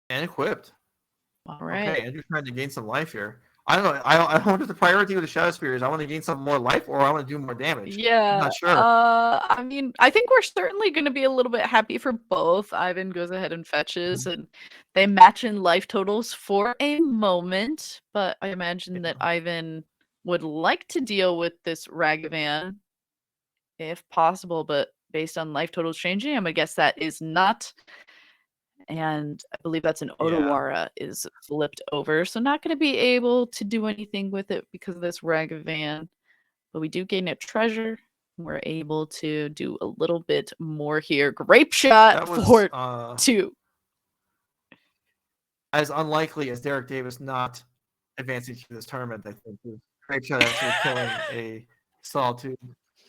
And equipped. All right. Okay, Andrew's trying to gain some life here. I don't know. I don't know what the priority with the Shadow Spear is. I want to gain some more life or I want to do more damage. Yeah. I'm not sure. I mean, I think we're certainly going to be a little bit happy for both. Ivan goes ahead and fetches, and they match in life totals for a moment. But I imagine that Ivan would like to deal with this Ragavan if possible. But based on life totals changing, I'm going to guess that is not. And I believe that's an Otawara is flipped over. So not going to be able to do anything with it because of this Ragavan. But we do gain a treasure. We're able to do a little bit more here. Grape shot for 2. As unlikely as Derrick Davis not advancing to this tournament, I think. Grape shot actually killing a Solitude.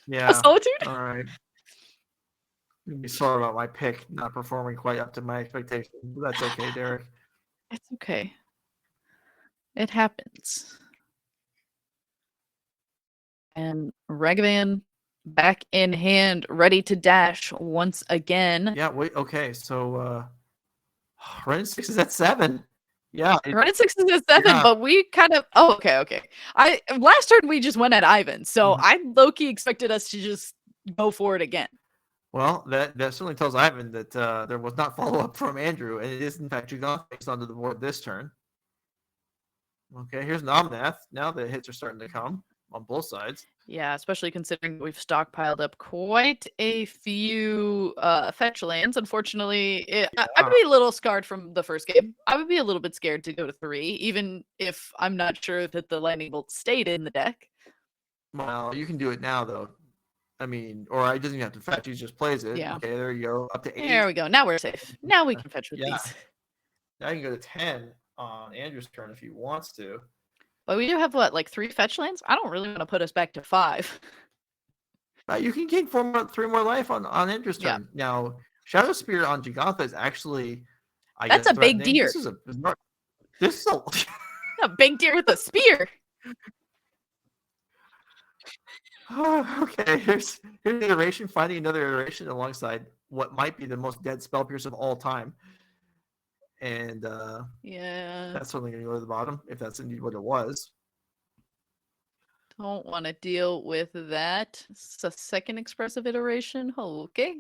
Yeah. A Solitude? All right. Be sorry about my pick not performing quite up to my expectations. That's okay, Derrick. It's okay. It happens. And Ragavan back in hand, ready to dash once again. Yeah, wait, okay. So Renin 6 is at 7. Yeah. Renin 6 is at 7, but we kind of okay. Last turn we just went at Ivan, so I low-key expected us to just go for it again. Well, that certainly tells Ivan that there was not follow-up from Andrew, and it is, in fact, Jung onto the board this turn. Okay, here's Nomnath. Now the hits are starting to come on both sides. Yeah, especially considering we've stockpiled up quite a few fetch lands. Unfortunately, I would be a little scarred from the first game. I would be a little bit scared to go to 3, even if I'm not sure that the lightning bolt stayed in the deck. Well, you can do it now, though. I mean, or he doesn't even have to fetch. He just plays it. Yeah. Okay, there you go. Up to 8. There we go. Now we're safe. Now we can fetch with these. Now you can go to 10 on Andrew's turn if he wants to. But we do have, what, like 3 fetch lands? I don't really want to put us back to 5. You can gain 3 more life on Andrew's turn. Now, Shadow Spear on Giganta is actually... That's a big deer. This is a big deer with a spear. Okay, here's an iteration, finding another iteration alongside what might be the most dead spell pierce of all time. And that's certainly going to go to the bottom, if that's indeed what it was. Don't want to deal with that. It's a second expressive iteration. Okay.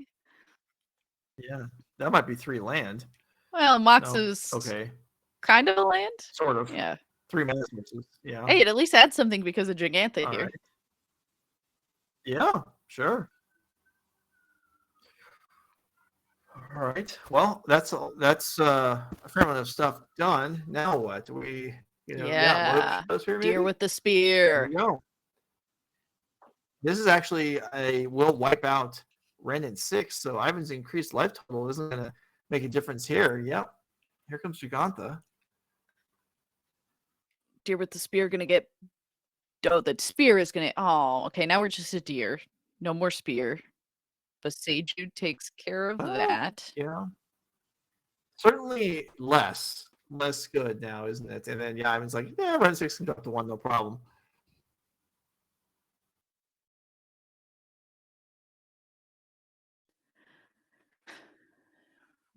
Yeah, that might be 3 land. Well, Maxx No. is Okay. kind of a land. Sort of. Yeah. 3 mana switches. Yeah. Hey, it at least adds something because of Gigante All here. right. Yeah, sure. All right. Well, that's a fair amount of stuff done. Now what? Do we, Yeah. Motor Deer with the There spear. we go. This is actually will wipe out Ren in 6, so Ivan's increased life total isn't going to make a difference here. Yep. Here comes Giganta. Deer with the spear gonna get. Oh, the spear is gonna. Oh, okay. Now we're just a deer. No more spear. But Seiju takes care of that. Yeah. Certainly less good now, isn't it? And then Ivan's like, yeah, Ren 6 can drop to 1, no problem.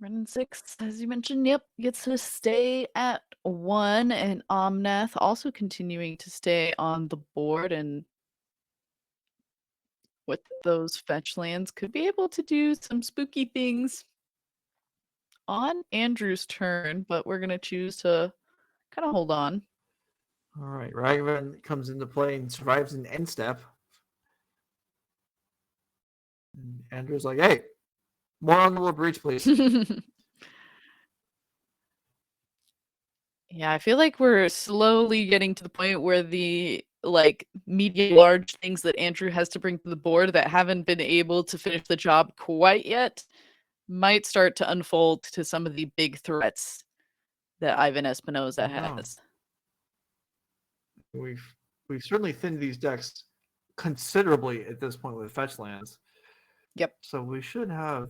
Ren 6, as you mentioned, yep, gets to stay at 1, and Omnath also continuing to stay on the board, and with those fetch lands, could be able to do some spooky things on Andrew's turn, but we're gonna choose to kind of hold on. All right, Riederman comes into play and survives an end step. And Andrew's like, hey, more on the little breach, please. Yeah, I feel like we're slowly getting to the point where the medium large things that Andrew has to bring to the board that haven't been able to finish the job quite yet might start to unfold to some of the big threats that Ivan Espinosa has. We've certainly thinned these decks considerably at this point with fetch lands. Yep. So we should have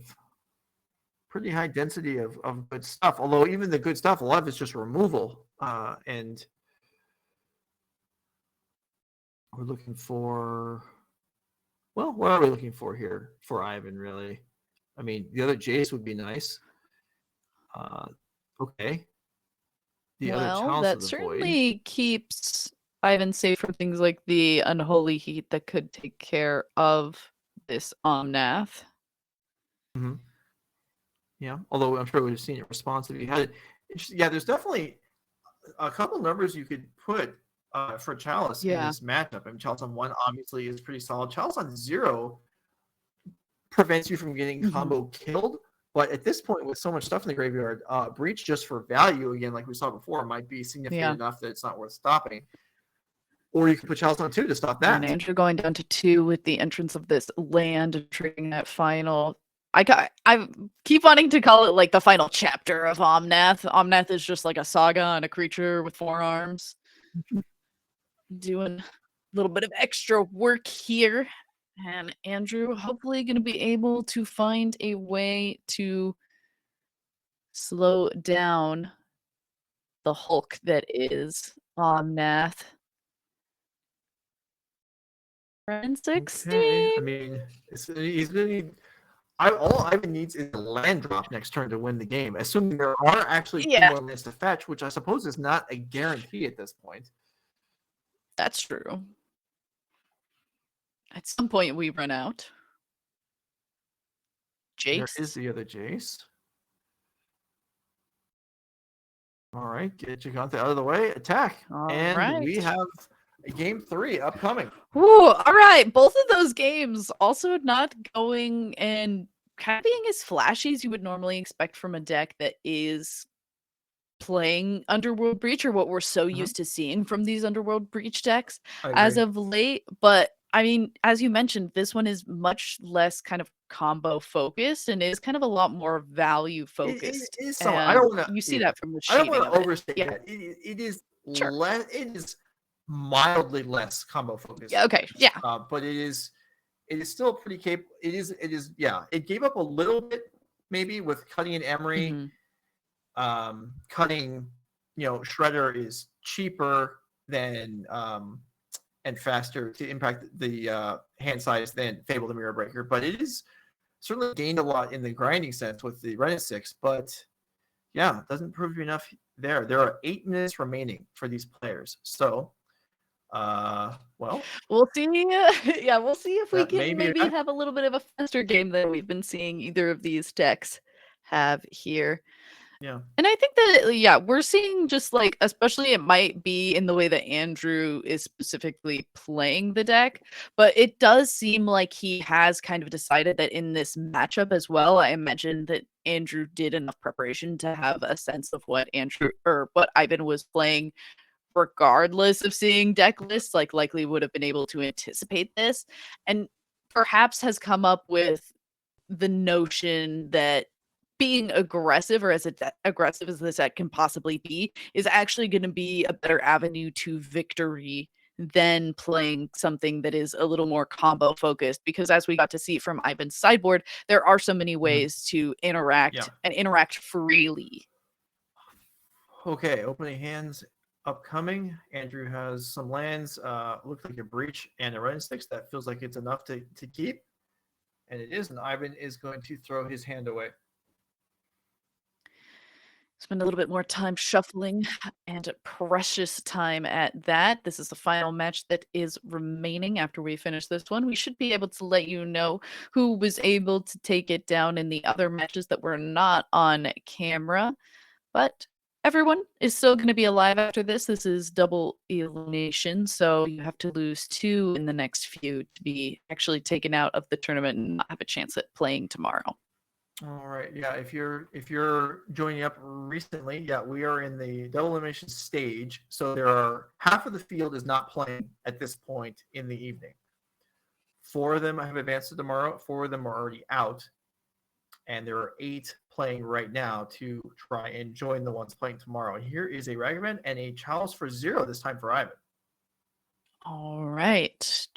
pretty high density of good stuff. Although even the good stuff, a lot of it's just removal. And we're looking for, well, what are we looking for here for Ivan, really? I mean, the other Jace would be nice. Okay. Well, that certainly keeps Ivan safe from things like the Unholy Heat that could take care of this Omnath. Mm-hmm. Yeah, although I'm sure we've seen it responsive. You had it. Yeah, there's definitely a couple numbers you could put for Chalice in this matchup. I mean, Chalice on 1 obviously is pretty solid. Chalice on 0 prevents you from getting combo killed. But at this point, with so much stuff in the graveyard, Breach just for value, again, like we saw before, might be significant enough that it's not worth stopping. Or you can put Chalice on 2 to stop that. And Andrew going down to 2 with the entrance of this land and triggering that final. I keep wanting to call it like the final chapter of Omnath. Omnath is just like a saga on a creature with 4 arms. Doing a little bit of extra work here. And Andrew hopefully going to be able to find a way to slow down the Hulk that is Omnath. Ren 16. Okay. I mean, he's going to need. All Ivan needs is a land drop next turn to win the game, assuming there are actually 2 more lands to fetch, which I suppose is not a guarantee at this point. That's true. At some point, we run out. Jace. There is the other Jace. All right, get Giganta out of the way. Attack. We have a game 3 upcoming. Ooh, all right. Both of those games also not going and kind of being as flashy as you would normally expect from a deck that is playing Underworld Breach, or what we're so used to seeing from these Underworld Breach decks as of late. But I mean, as you mentioned, this one is much less kind of combo focused and is kind of a lot more value focused. It is so. I don't want to. You see that from the I don't want shading to of overstate that. It is less. It is mildly less combo focused. Yeah. Okay. Yeah. But it is still pretty capable. It is. Yeah. It gave up a little bit maybe with cutting an Emery. Cutting, Shredder is cheaper than and faster to impact the hand size than Fable the Mirror Breaker, but it is certainly gained a lot in the grinding sense with the Ren 6. But yeah, it doesn't prove enough there. There are 8 minutes remaining for these players, so well, we'll see. Yeah, we'll see if we can maybe have a little bit of a faster game than we've been seeing either of these decks have here. Yeah. And I think that, yeah, we're seeing just like, especially it might be in the way that Andrew is specifically playing the deck, but it does seem like he has kind of decided that in this matchup as well. I mentioned that Andrew did enough preparation to have a sense of what what Ivan was playing, regardless of seeing deck lists, like likely would have been able to anticipate this, and perhaps has come up with the notion that being aggressive, or as aggressive as this deck can possibly be, is actually going to be a better avenue to victory than playing something that is a little more combo focused. Because as we got to see from Ivan's sideboard, there are so many ways to interact and interact freely. Okay, opening hands upcoming. Andrew has some lands. Looks like a breach and a Ren 6. That feels like it's enough to keep. And it is, and Ivan is going to throw his hand away. Spend a little bit more time shuffling, and precious time at that. This is the final match that is remaining after we finish this one. We should be able to let you know who was able to take it down in the other matches that were not on camera. But everyone is still going to be alive after this. This is double elimination, so you have to lose 2 in the next few to be actually taken out of the tournament and not have a chance at playing tomorrow. All right. Yeah. If you're joining up recently, yeah, we are in the double elimination stage. So there are half of the field is not playing at this point in the evening. 4 of them have advanced to tomorrow. 4 of them are already out, and there are 8 playing right now to try and join the ones playing tomorrow. And here is a Ragavan and a Chalice for 0 this time for Ivan. All right.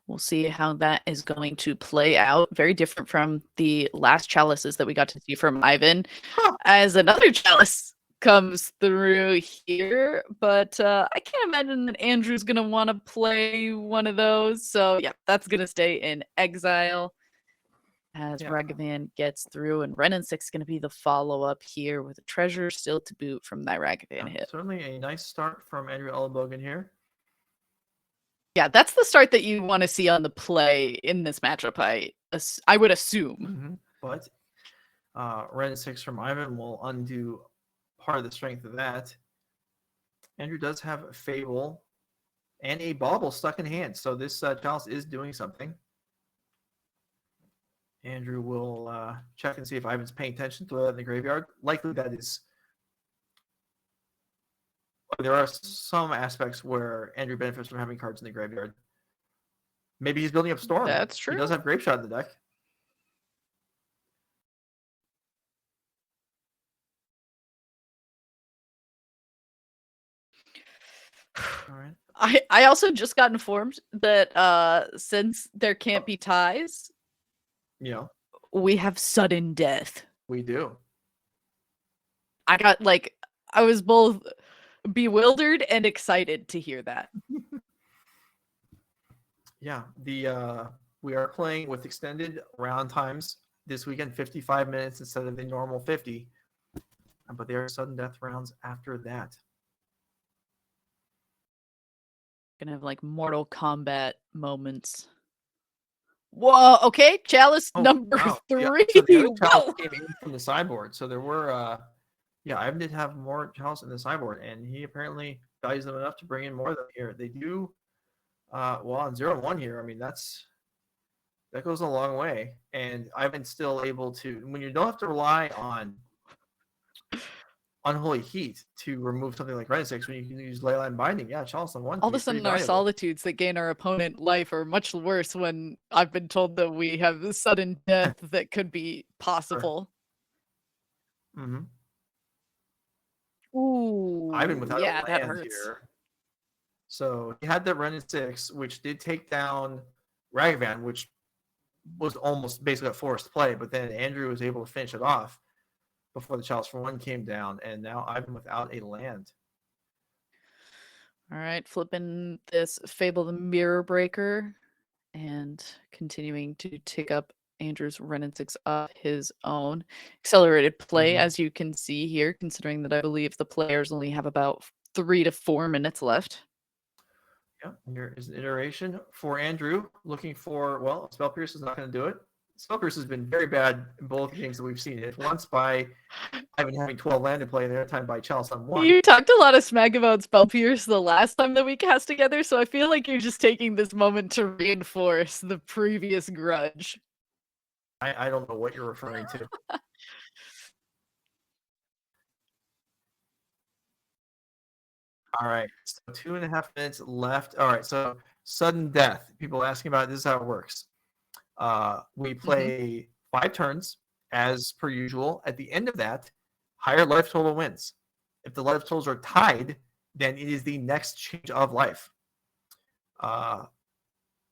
We'll see how that is going to play out. Very different from the last chalices that we got to see from Ivan, as another chalice comes through here. But I can't imagine that Andrew's going to want to play one of those. So, yeah, that's going to stay in exile as Ragavan gets through. And Ren 6 is going to be the follow-up here with a treasure still to boot from that Ragavan hit. Certainly a nice start from Andrew Elenbogen here. Yeah, that's the start that you want to see on the play in this matchup, I would assume. But Ren 6 from Ivan will undo part of the strength of that. Andrew does have a Fable and a Bauble stuck in hand, so this Chalice is doing something. Andrew will check and see if Ivan's paying attention to that in the graveyard. Likely that is. There are some aspects where Andrew benefits from having cards in the graveyard. Maybe he's building up Storm. That's true. He does have Grape Shot in the deck. All right. I also just got informed that since there can't be ties, we have sudden death. We do. I was both bewildered and excited to hear that. Yeah, we are playing with extended round times this weekend, 55 minutes instead of the normal 50. But there are sudden death rounds after that. Gonna have like Mortal Kombat moments. Whoa, okay, Chalice number 3. Yeah. So the other Chalice came in from the sideboard. So there were Ivan did have more Chalice in the sideboard, and he apparently values them enough to bring in more of them here. They do on 0-1 here. I mean, that goes a long way. And Ivan's still able to, when you don't have to rely on Unholy Heat to remove something like Ren 6, when you can use Leyline Binding, Chalice on 1. All of a sudden, our solitudes that gain our opponent life are much worse when I've been told that we have the sudden death that could be possible. Mm-hmm. Ooh, Ivan without a that land hurts. here. So he had that Ren 6, which did take down Ragavan, which was almost basically a forced play, but then Andrew was able to finish it off before the Chalice for 1 came down, and now Ivan without a land. All right, flipping this Fable the Mirror Breaker and continuing to tick up Andrew's Ren 6 of his own. Accelerated play, as you can see here, considering that I believe the players only have about 3 to 4 minutes left. Yeah, here is an iteration for Andrew, looking for, Spell Pierce is not going to do it. Spell Pierce has been very bad in both games that we've seen. It once by Ivan having 12 land to play there, time by Chalice on 1. You talked a lot of smack about Spell Pierce the last time that we cast together, so I feel like you're just taking this moment to reinforce the previous grudge. I don't know what you're referring to. All right, so 2.5 minutes left. All right, so sudden death. People asking about it. This is how it works. We play 5 turns as per usual. At the end of that, higher life total wins. If the life totals are tied, then it is the next change of life.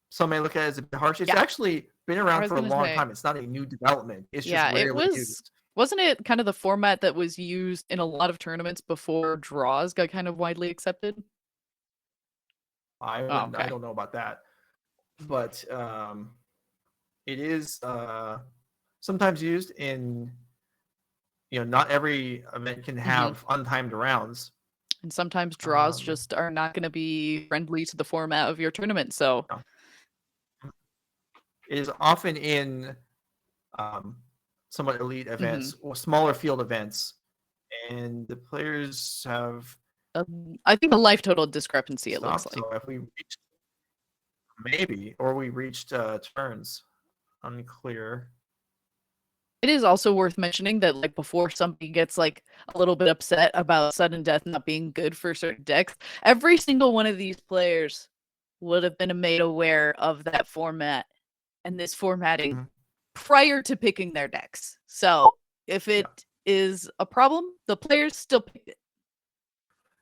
Some may look at it as a bit harsh. It's actually been around for a long time. It's not a new development. It's just rarely used. Wasn't it kind of the format that was used in a lot of tournaments before draws got kind of widely accepted? I don't know about that, but it is sometimes used in, not every event can have untimed rounds. And sometimes draws just are not going to be friendly to the format of your tournament. So it is often in somewhat elite events or smaller field events, and the players have I think a life total discrepancy it looks like. So if we reached turns, unclear. It is also worth mentioning that like before somebody gets like a little bit upset about sudden death not being good for certain decks, every single one of these players would have been made aware of that format and this formatting prior to picking their decks. So if it is a problem, the players still picked it.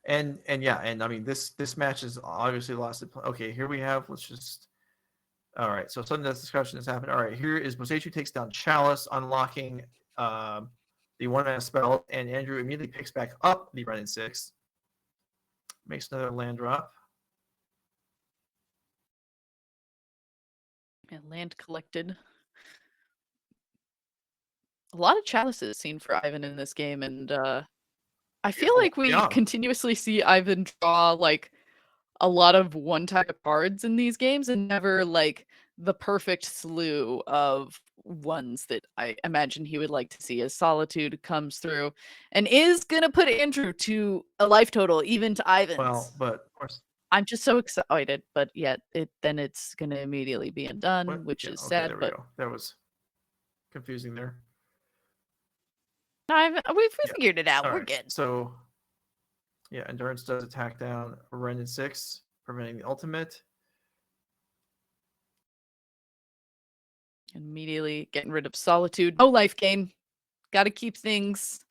And I mean this match is obviously lost. Okay, here we have. Let's just. All right, so sudden death discussion has happened. All right, here is Mosechu takes down Chalice, unlocking the 1-mana spell, and Andrew immediately picks back up the Brennan 6. Makes another land drop. And land collected. A lot of chalices seen for Ivan in this game, and I feel like we continuously see Ivan draw like a lot of one type of cards in these games and never like the perfect slew of ones that I imagine he would like to see as Solitude comes through and is gonna put Andrew to a life total even to Ivan's. Well, but of course I'm just so excited, but yet it's gonna immediately be undone, which is sad. There we but go. That was confusing there. We figured it out. We're good. So Endurance does attack down Brennan 6, preventing the ultimate. Immediately getting rid of Solitude. No life gain. Got to keep things.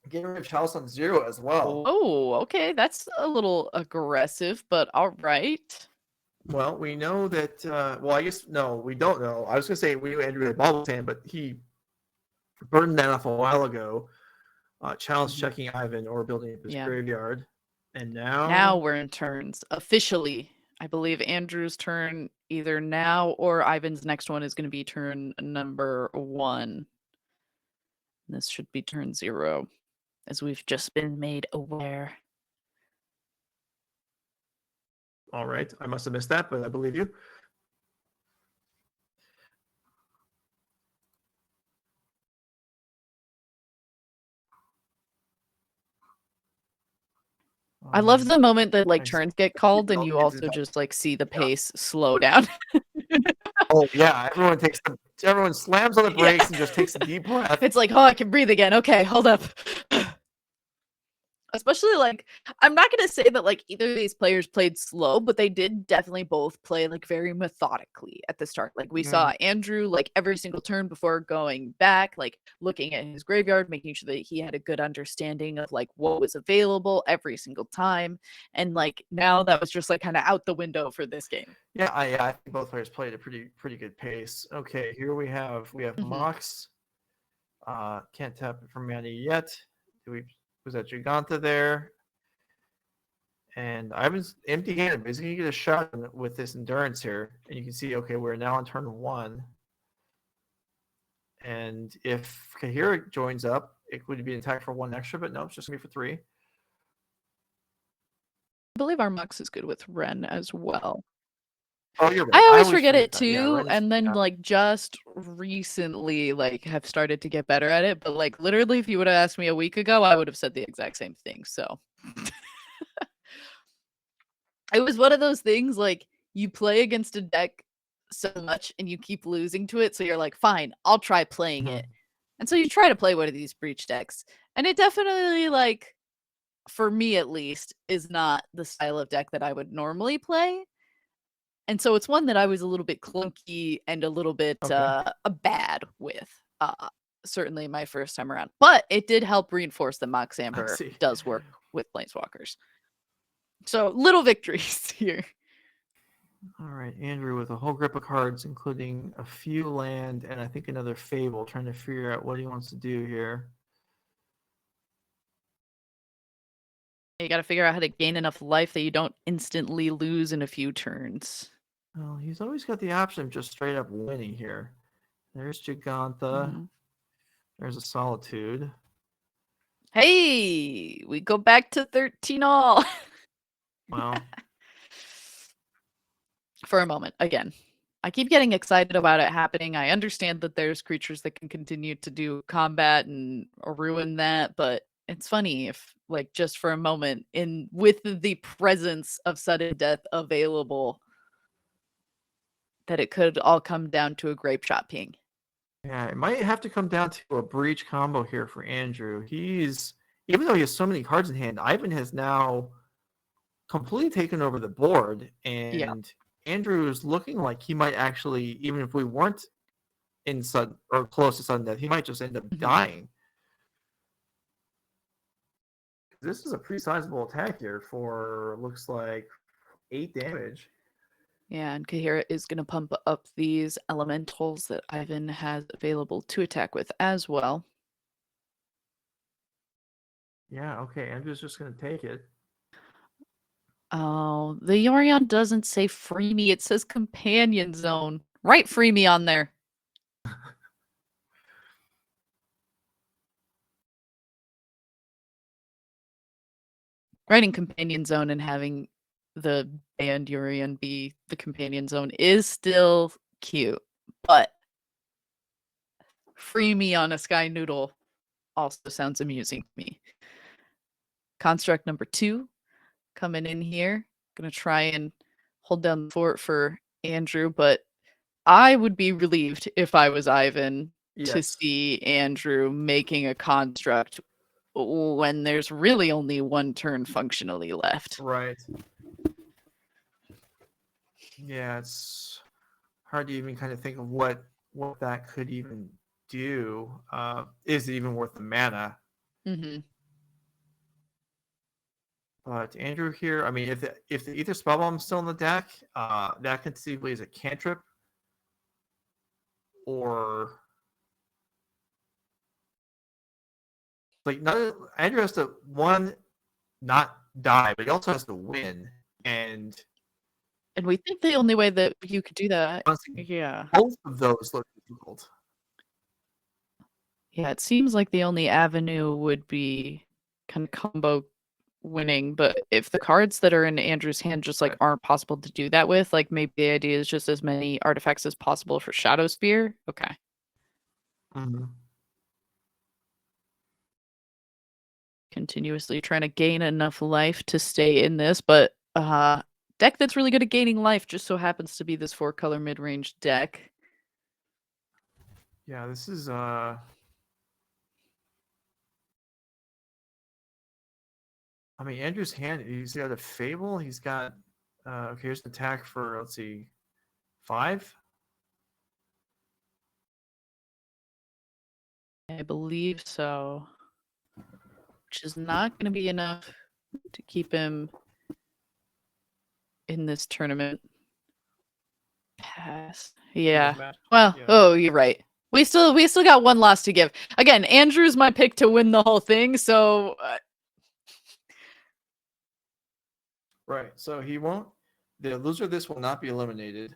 Getting rid of Chalice on 0 as well. Oh, okay. That's a little aggressive, but all right. Well, we know that. I guess no, we don't know. I was gonna say we knew Andrew had Bobble Sand, but he burned that off a while ago. Chalice checking Ivan or building up his graveyard, and now we're in turns officially. I believe Andrew's turn either now or Ivan's next one is going to be turn number 1. This should be turn 0, as we've just been made aware. All right, I must have missed that, but I believe you. I love the moment that like turns get called and you also just like see the pace slow down. Oh yeah, everyone slams on the brakes and just takes a deep breath. It's like, oh, I can breathe again. Okay, hold up. Especially like, I'm not going to say that like either of these players played slow, but they did definitely both play like very methodically at the start. Like we saw Andrew like every single turn before going back, like looking at his graveyard, making sure that he had a good understanding of like what was available every single time. And like now that was just like kind of out the window for this game. Yeah, I think both players played at a pretty good pace. Okay, here we have Maxx. Can't tap it from mana yet. Was that Giganta there? And Ivan's empty-handed, but he's going to get a shot with this Endurance here. And you can see, okay, we're now on turn 1. And if Kahira joins up, it would be an attack for 1 extra, but no, it's just going to be for 3. I believe our Maxx is good with Ren as well. Oh, you're right. I always forget it that. Yeah, too, Ren is- and then yeah. like just recently like have started to get better at it. But like literally, if you would have asked me a week ago, I would have said the exact same thing. So it was one of those things like you play against a deck so much and you keep losing to it, so you're like, fine, I'll try playing Mhm. it. And so you try to play one of these breach decks, and it definitely like, for me at least, is not the style of deck that I would normally play. And so it's one that I was a little bit clunky and a little bit Okay. bad with. Certainly my first time around, but it did help reinforce that Mox Amber see. does work with Planeswalkers. So little victories here. All right, Andrew with a whole grip of cards, including a few land and I think another Fable, trying to figure out what he wants to do here. You got to figure out how to gain enough life that you don't instantly lose in a few turns. Well, he's always got the option of just straight up winning here. There's Gigantha. Mhm. There's a Solitude. Hey, we go back to 13 all. Well, For a moment, again. I keep getting excited about it happening. I understand that there's creatures that can continue to do combat and ruin that, but it's funny if, like, just for a moment, with the presence of sudden death available, that it could all come down to a grape shot ping. yeah, it might have to come down to a breach combo here for Andrew. Even though he has so many cards in hand, Ivan has now completely taken over the board, and Andrew is looking like he might actually, even if we weren't in sudden or close to sudden death, he might just end up dying. This is a pretty sizable attack here for, looks like, 8 damage. Yeah, and Kahira is going to pump up these elementals that Ivan has available to attack with as well. Yeah, okay, Andrew's just going to take it. Oh, the Yorion doesn't say free me. It says companion zone. Write free me on there. Writing companion zone and having the band Yorion be the companion zone is still cute, but free me on a Sky Noodle also sounds amusing to me. Construct number 2 coming in here. Gonna try and hold down the fort for Andrew, but I would be relieved if I was Ivan to Yes. see Andrew making a construct when there's really only one turn functionally left. Right. Yeah, it's hard to even kind of think of what that could even do. Is it even worth the mana? Mm-hmm. But Andrew here, I mean, if the Ether Spellbomb's still in the deck, that conceivably is a cantrip, or like Andrew has to not die, but he also has to win, and we think the only way that you could do that, honestly, yeah, both of those look difficult. it seems like the only avenue would be kind of combo winning, but if the cards that are in Andrew's hand just like aren't possible to do that with, like maybe the idea is just as many artifacts as possible for Shadow Spear. Okay. Mm-hmm. Continuously trying to gain enough life to stay in this, but deck that's really good at gaining life just so happens to be this 4-color mid-range deck. Yeah, this is I mean, Andrew's hand, he's got a Fable, he's got okay, here's an attack for, let's see, 5. I believe so. Which is not going to be enough to keep him in this tournament. Pass. Yeah. Well, Yeah. oh, you're right. We still got one loss to give. Again, Andrew's my pick to win the whole thing, so Right. So he won't. The loser of this will not be eliminated.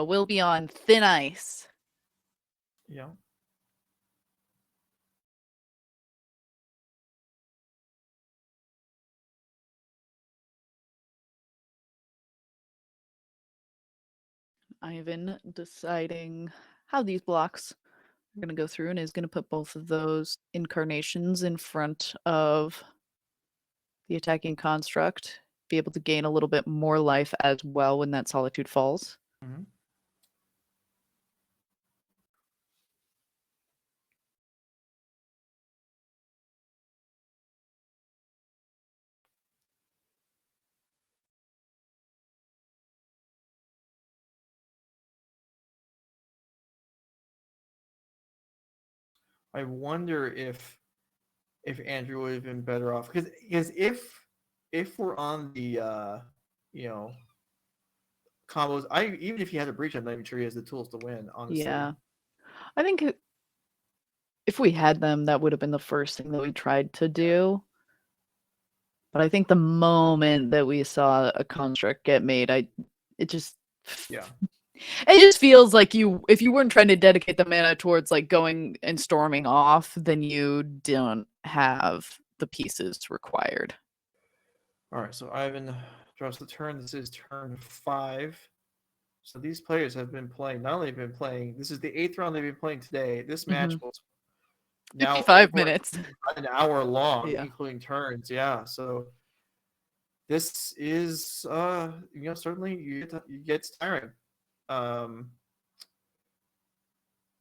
we'll be on thin ice. Yeah. Ivan deciding how these blocks are going to go through and is going to put both of those incarnations in front of the attacking construct, be able to gain a little bit more life as well when that Solitude falls. Mhm. I wonder if Andrew would have been better off, because if we're on the you know, combos, even if he had a breach, I'm not even sure he has the tools to win, honestly. Yeah. I think if we had them, that would have been the first thing that we tried to do. But I think the moment that we saw a construct get made, it just Yeah. it just feels like if you weren't trying to dedicate the mana towards like going and storming off, then you don't have the pieces required. All right, so Ivan draws the turn. This is turn 5. So these players have been playing. Not only been playing. This is the 8th round they've been playing today. This match was now 55 over minutes. an hour long, Yeah. including turns. Yeah, so this is certainly you get tiring.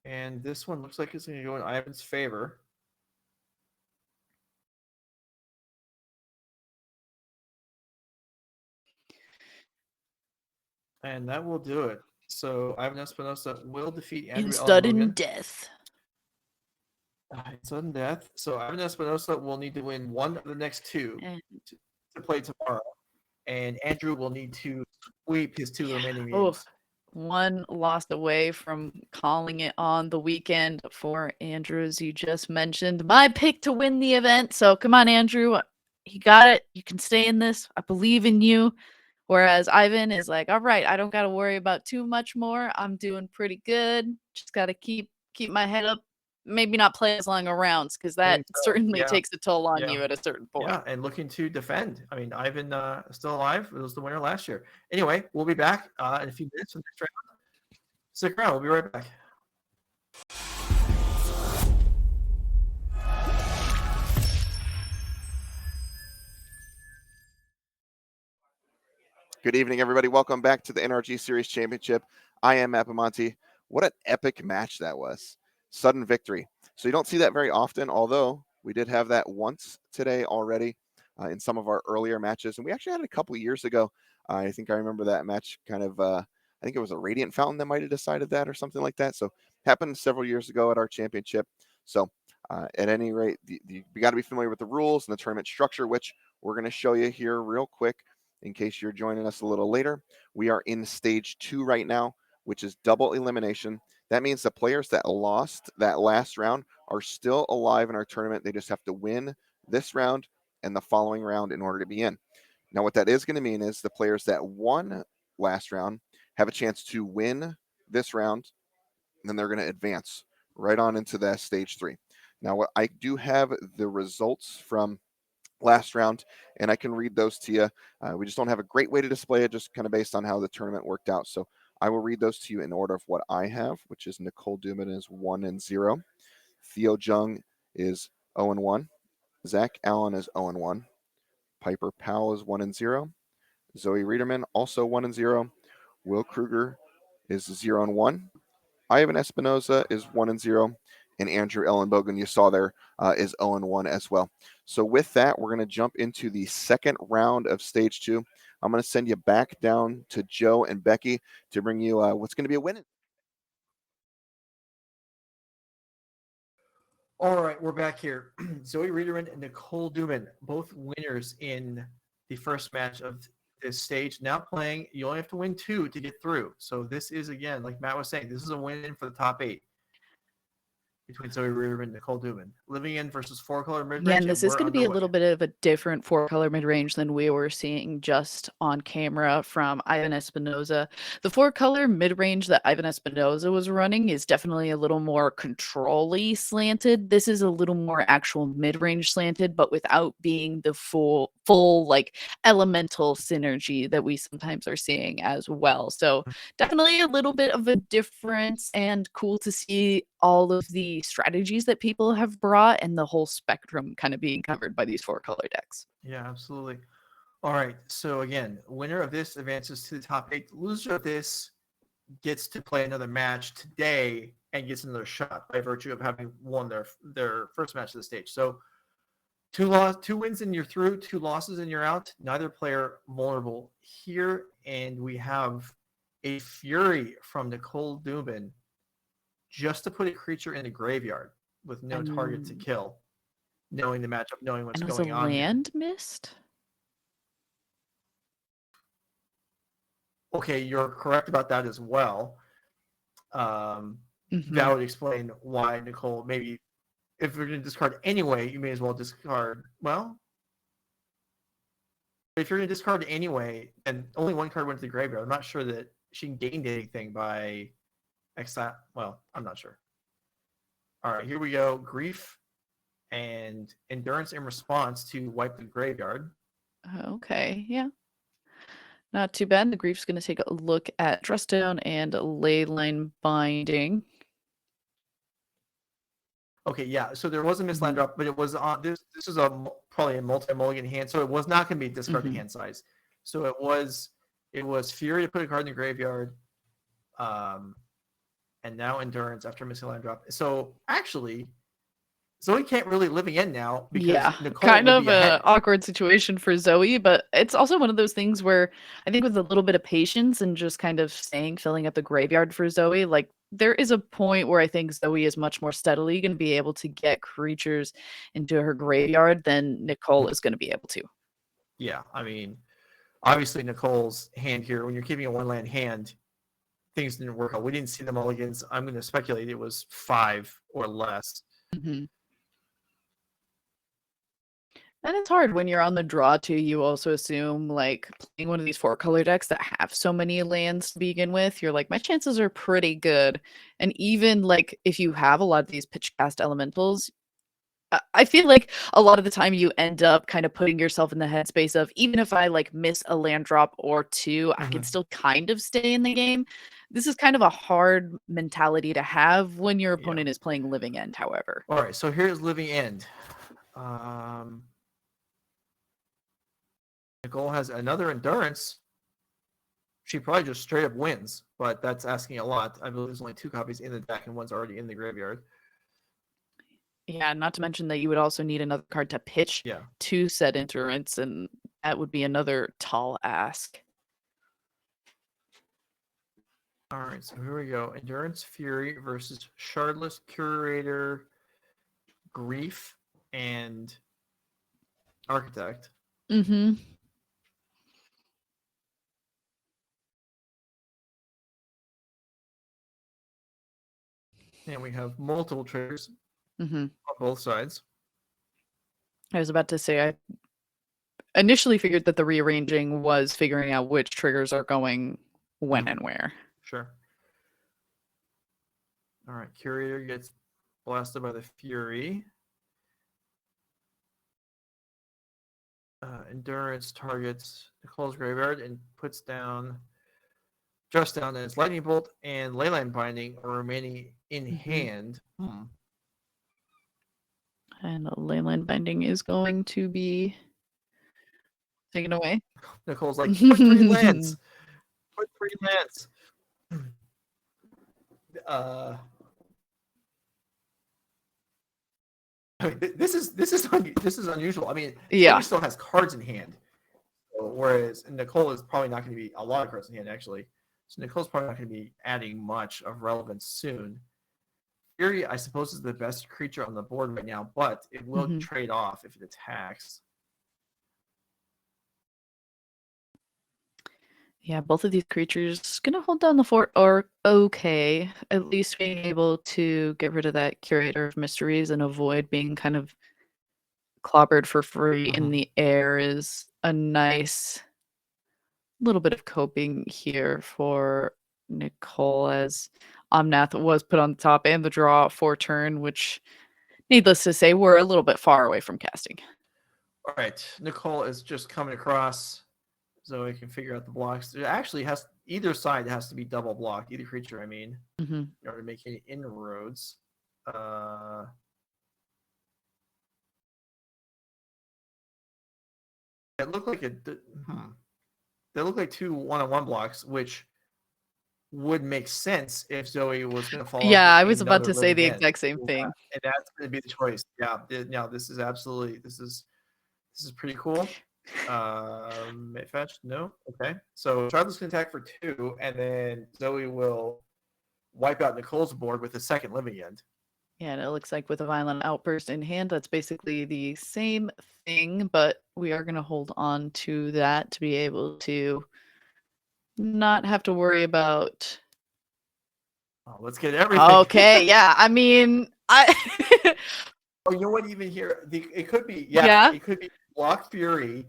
And this one looks like it's going to go in Ivan's favor. And that will do it. So Ivan Espinosa will defeat Andrew In sudden Elenbogen. death. Sudden death. So Ivan Espinosa will need to win one of the next 2 to play tomorrow. And Andrew will need to sweep his 2 remaining games. One lost away from calling it on the weekend for Andrew, as you just mentioned. My pick to win the event. So come on, Andrew. You got it. You can stay in this. I believe in you. Whereas Ivan is like, all right, I don't got to worry about too much more. I'm doing pretty good. Just got to keep my head up. Maybe not play as long rounds, because that certainly takes a toll on you at a certain point. Yeah, and looking to defend. I mean, Ivan still alive. It was the winner last year. Anyway, we'll be back in a few minutes for the next round. Stick around. We'll be right back. Good evening, everybody. Welcome back to the NRG Series Championship. I am Appamonte. What an epic match that was. Sudden victory. So you don't see that very often, although we did have that once today already in some of our earlier matches. And we actually had it a couple years ago. I think I remember that match kind of, I think it was a Radiant Fountain that might have decided that or something like that. So happened several years ago at our championship. So at any rate, you got to be familiar with the rules and the tournament structure, which we're going to show you here real quick in case you're joining us a little later. We are in stage 2 right now, which is double elimination. That means the players that lost that last round are still alive in our tournament. They just have to win this round and the following round in order to be in. Now, what that is going to mean is the players that won last round have a chance to win this round, and then they're going to advance right on into that stage 3. Now, what I do have the results from last round, and I can read those to you. We just don't have a great way to display it, just kind of based on how the tournament worked out. So I will read those to you in order of what I have, which is Nicole Dubin is 1-0. Theo Jung is 0-1. Zach Allen is 0-1. Piper Powell is 1-0. Zoe Riederman also 1-0. Will Krueger is 0-1. Ivan Espinosa is 1-0. And Andrew Elenbogen, you saw there, is 0-1 as well. So with that, we're going to jump into the second round of stage 2. I'm going to send you back down to Joe and Becky to bring you what's going to be a win. All right, we're back here. Zoe Riederman and Nicole Dubin, both winners in the first match of this stage. Now playing, you only have to win 2 to get through. So this is, again, like Matt was saying, this is a win for the top 8. Between Zoe Riederman and Nicole Dubin. Living in versus 4-color midrange. Yeah, and this is going to be a little bit of a different 4-color midrange than we were seeing just on camera from Ivan Espinosa. The 4-color midrange that Ivan Espinosa was running is definitely a little more control-y slanted. This is a little more actual midrange slanted, but without being the full full like elemental synergy that we sometimes are seeing as well. So definitely a little bit of a difference, and cool to see all of the strategies that people have brought and the whole spectrum kind of being covered by these 4-color decks. Yeah, absolutely. All right. So again, winner of this advances to the top 8. Loser of this gets to play another match today and gets another shot by virtue of having won their first match of the stage. So 2 wins and you're through, 2 losses and you're out. Neither player vulnerable here. And we have a Fury from Nicole Dubin just to put a creature in the graveyard with no target to kill, knowing the matchup, knowing what's And it was going a on. land mist? Okay, you're correct about that as well. That would explain why Nicole, maybe if you're going to discard anyway, you may as well discard. Well, if you're going to discard anyway, and only 1 card went to the graveyard, I'm not sure that she gained anything by exile. Well, I'm not sure. All right, here we go. Grief and Endurance in response to wipe the graveyard. Okay, yeah. Not too bad. The Grief's going to take a look at Dress Down and Leyline Binding. Okay, yeah. So there was a misland drop, but it was on this. This is probably a multi-mulligan hand, so it was not going to be discarded hand size. So it was Fury to put a card in the graveyard, and now Endurance after missing land drop. So actually, Zoe can't really live again now because Nicole kind will of be ahead. an awkward situation for Zoe, but it's also one of those things where I think with a little bit of patience and just kind of filling up the graveyard for Zoe, like there is a point where I think Zoe is much more steadily going to be able to get creatures into her graveyard than Nicole is going to be able to. Yeah, I mean, obviously Nicole's hand here, when you're keeping a 1-land hand, things didn't work out. We didn't see the mulligans. I'm going to speculate it was 5 or less. And it's hard when you're on the draw too. You also assume like playing one of these 4-color decks that have so many lands to begin with, you're like, my chances are pretty good. And even like if you have a lot of these pitch cast elementals, I feel like a lot of the time you end up kind of putting yourself in the headspace of, even if I like miss a land drop or 2, I can still kind of stay in the game. This is kind of a hard mentality to have when your opponent is playing Living End, however. All right, so here's Living End. Nicole has another Endurance. She probably just straight up wins, but that's asking a lot. I believe there's only 2 copies in the deck and one's already in the graveyard. Yeah, not to mention that you would also need another card to pitch to said Endurance, and that would be another tall ask. All right, so here we go. Endurance Fury versus Shardless Curator, Grief, and Architect. And we have multiple triggers on both sides. I was about to say, I initially figured that the rearranging was figuring out which triggers are going when and where. Sure. All right, Curator gets blasted by the Fury. Endurance targets Nicole's graveyard and puts down Dress Down, and its Lightning Bolt and Leyline Binding are remaining in hand. And Leyline Binding is going to be taken away. Nicole's like, put 3 lands. Put 3 lands. I mean, this is unusual. I mean, she still has cards in hand, whereas Nicole is probably not going to be a lot of cards in hand actually. So Nicole's probably not going to be adding much of relevance soon. Fury, I suppose, is the best creature on the board right now, but it will trade off if it attacks. Yeah, both of these creatures gonna hold down the fort, or okay, at least being able to get rid of that Curator of Mysteries and avoid being kind of clobbered for free in the air is a nice little bit of coping here for Nicole, as Omnath was put on the top and the draw for turn, which, needless to say, we're a little bit far away from casting. All right, Nicole is just coming across, so we can figure out the blocks. It actually has either side has to be double blocked, either creature. I mean, in order to make any inroads. It looked like They look like two one-on-one blocks, which would make sense if Zoe was going to follow. Yeah, up I with was about another to say the living end. exact same Yeah, thing. and that's going to be the choice. Yeah, no, this is pretty cool. Fetch, no, okay. So Charlotte's going to attack for 2, and then Zoe will wipe out Nicole's board with a second living end. Yeah, and it looks like with a violent outburst in hand, that's basically the same thing, but we are going to hold on to that to be able to not have to worry about. Oh, let's get everything. Okay, yeah. I mean, Oh, you know what? Even here, it could be. Yeah. It could be block fury.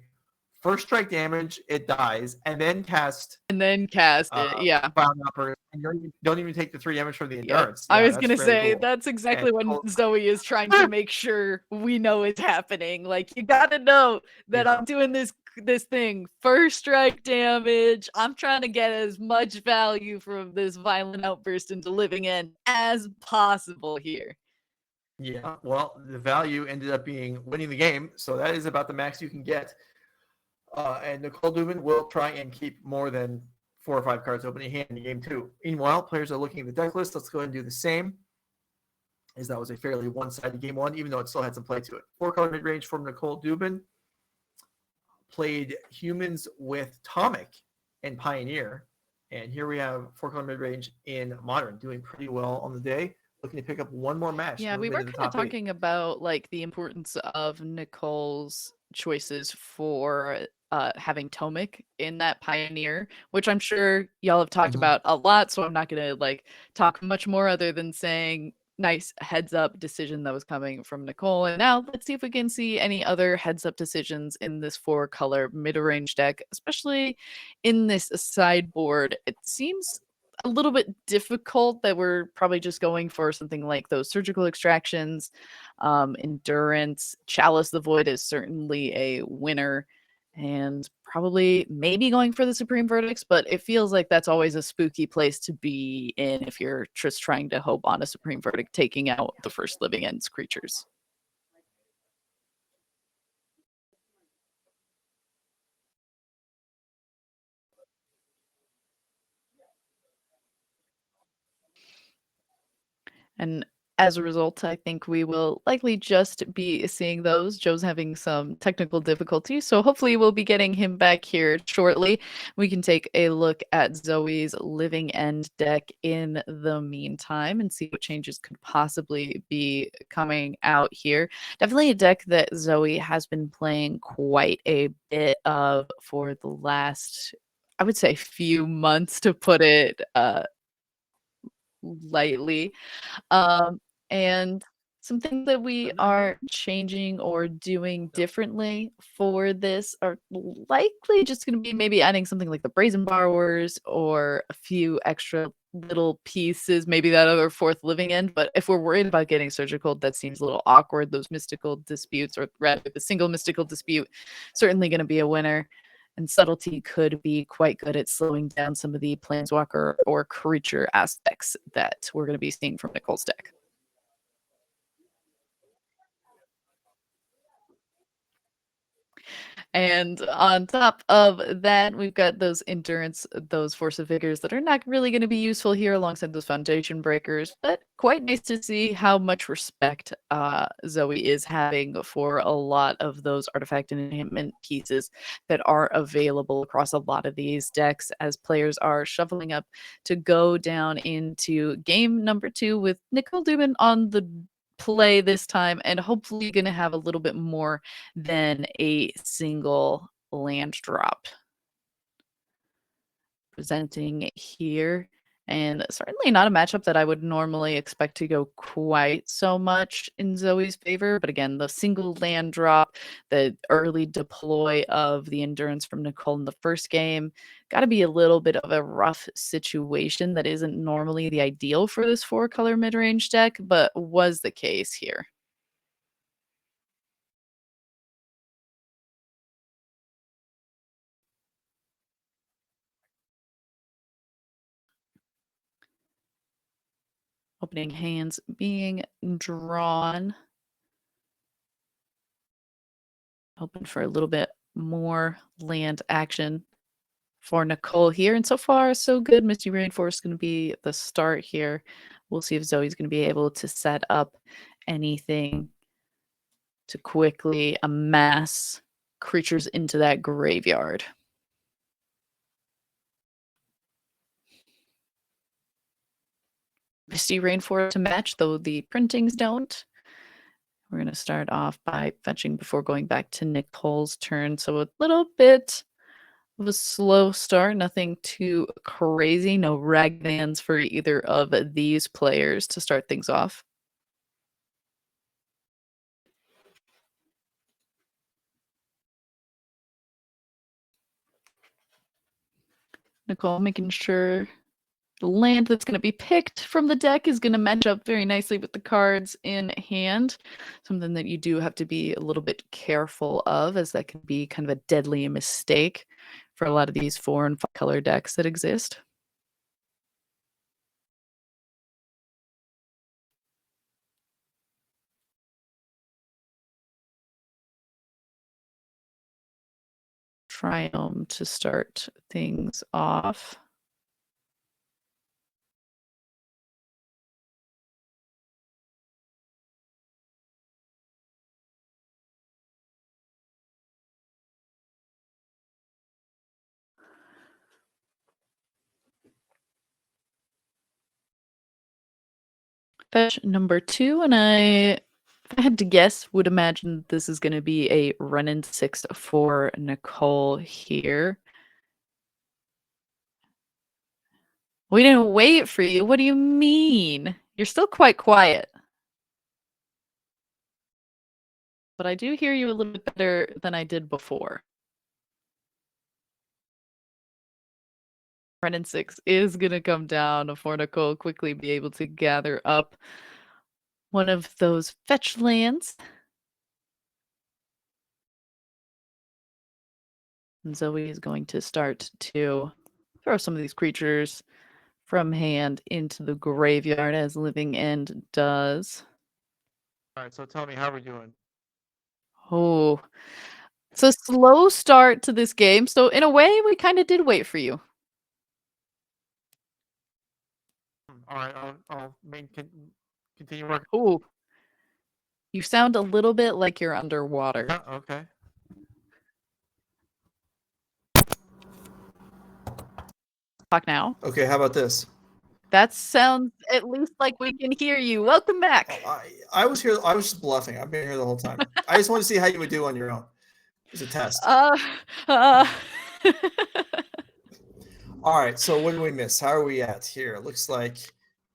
First strike damage, it dies, and then cast. it. Yeah. Bound upper, and you don't even take the 3 damage from the Yep. endurance. I Yeah, was that's gonna very say cool. that's exactly And what Nicole- Zoe is trying to make sure we know is happening. Like, you gotta know that Yeah. I'm doing this thing. First strike damage. I'm trying to get as much value from this violent outburst into living end as possible here. Yeah, well, the value ended up being winning the game, so that is about the max you can get. And Nicole Dubin will try and keep more than 4 or 5 cards open in hand in game 2. Meanwhile, players are looking at the deck list. Let's go ahead and do the same, as that was a fairly one-sided game 1, even though it still had some play to it. 4-color mid-range from Nicole Dubin. Played humans with Tomic and Pioneer. And here we have 4-color mid-range in Modern, doing pretty well on the day. Looking to pick up one more match. Yeah, we were kind of talking about like the importance of Nicole's choices for having Tomic in that Pioneer, which I'm sure y'all have talked about a lot, so I'm not gonna like talk much more other than saying nice heads up decision that was coming from Nicole. And now let's see if we can see any other heads up decisions in this 4-color mid-range deck, especially in this sideboard. It seems a little bit difficult that we're probably just going for something like those surgical extractions, endurance. Chalice the Void is certainly a winner, and probably maybe going for the Supreme Verdicts, but it feels like that's always a spooky place to be in if you're just trying to hope on a Supreme Verdict taking out the first living ends creatures. And as a result, I think we will likely just be seeing those. Joe's having some technical difficulties, so hopefully we'll be getting him back here shortly. We can take a look at Zoe's living end deck in the meantime and see what changes could possibly be coming out here. Definitely a deck that Zoe has been playing quite a bit of for the last, I would say, few months, to put it lightly. And some things that we are changing or doing differently for this are likely just going to be maybe adding something like the Brazen Borrowers or a few extra little pieces, maybe that other 4th living end. But if we're worried about getting surgical, that seems a little awkward. Those mystical disputes, or rather the single mystical dispute, certainly going to be a winner. And subtlety could be quite good at slowing down some of the planeswalker or creature aspects that we're going to be seeing from Nicole's deck. And on top of that, we've got those endurance, those force of vigors that are not really going to be useful here alongside those foundation breakers, but quite nice to see how much respect Zoe is having for a lot of those artifact and enhancement pieces that are available across a lot of these decks as players are shuffling up to go down into game number 2 with Nicole Dubin on the play this time, and hopefully going to have a little bit more than a single land drop. Presenting here, and certainly not a matchup that I would normally expect to go quite so much in Zoe's favor. But again, the single land drop, the early deploy of the endurance from Nicole in the first game, got to be a little bit of a rough situation that isn't normally the ideal for this 4-color mid-range deck, but was the case here. Opening hands being drawn. Hoping for a little bit more land action for Nicole here. And so far, so good. Misty Rainforest is going to be the start here. We'll see if Zoe's going to be able to set up anything to quickly amass creatures into that graveyard. Misty Rainforest to match, though the printings don't. We're going to start off by fetching before going back to Nicole's turn. So a little bit of a slow start, nothing too crazy. No rag bands for either of these players to start things off. Nicole making sure the land that's going to be picked from the deck is going to match up very nicely with the cards in hand. Something that you do have to be a little bit careful of, as that can be kind of a deadly mistake for a lot of these 4 and 5 color decks that exist. Triome to start things off. Fetch number 2, and if I had to guess, would imagine this is going to be a run-in 6 for Nicole here. We didn't wait for you. What do you mean? You're still quite quiet. But I do hear you a little bit better than I did before. Run-in 6 is going to come down for Nicole quickly be able to gather up one of those fetch lands. And Zoe is going to start to throw some of these creatures from hand into the graveyard, as Living End does. All right, so tell me, how are we doing? Oh, it's a slow start to this game. So in a way, we kind of did wait for you. All right, I'll continue working. Oh, you sound a little bit like you're underwater. Okay. Talk now. Okay, how about this? That sounds at least like we can hear you. Welcome back. I was here. I was just bluffing. I've been here the whole time. I just want to see how you would do on your own. It's a test. All right. So what do we miss? How are we at here? It looks like.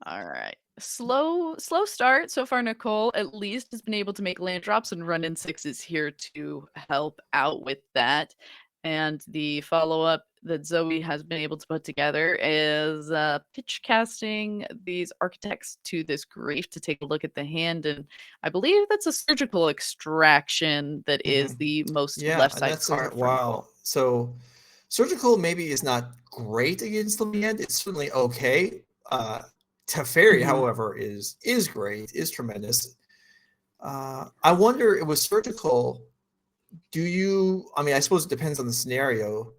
All right. Slow start so far. Nicole at least has been able to make land drops, and run-in 6 here to help out with that. And the follow-up that Zoe has been able to put together is pitch casting these architects to this grave to take a look at the hand. And I believe that's a surgical extraction that is the most left side card. Wow. So surgical maybe is not great against Living End. It's certainly okay. Teferi, however, is great, is tremendous. I wonder, it was surgical. Do you, I mean, I suppose it depends on the scenario.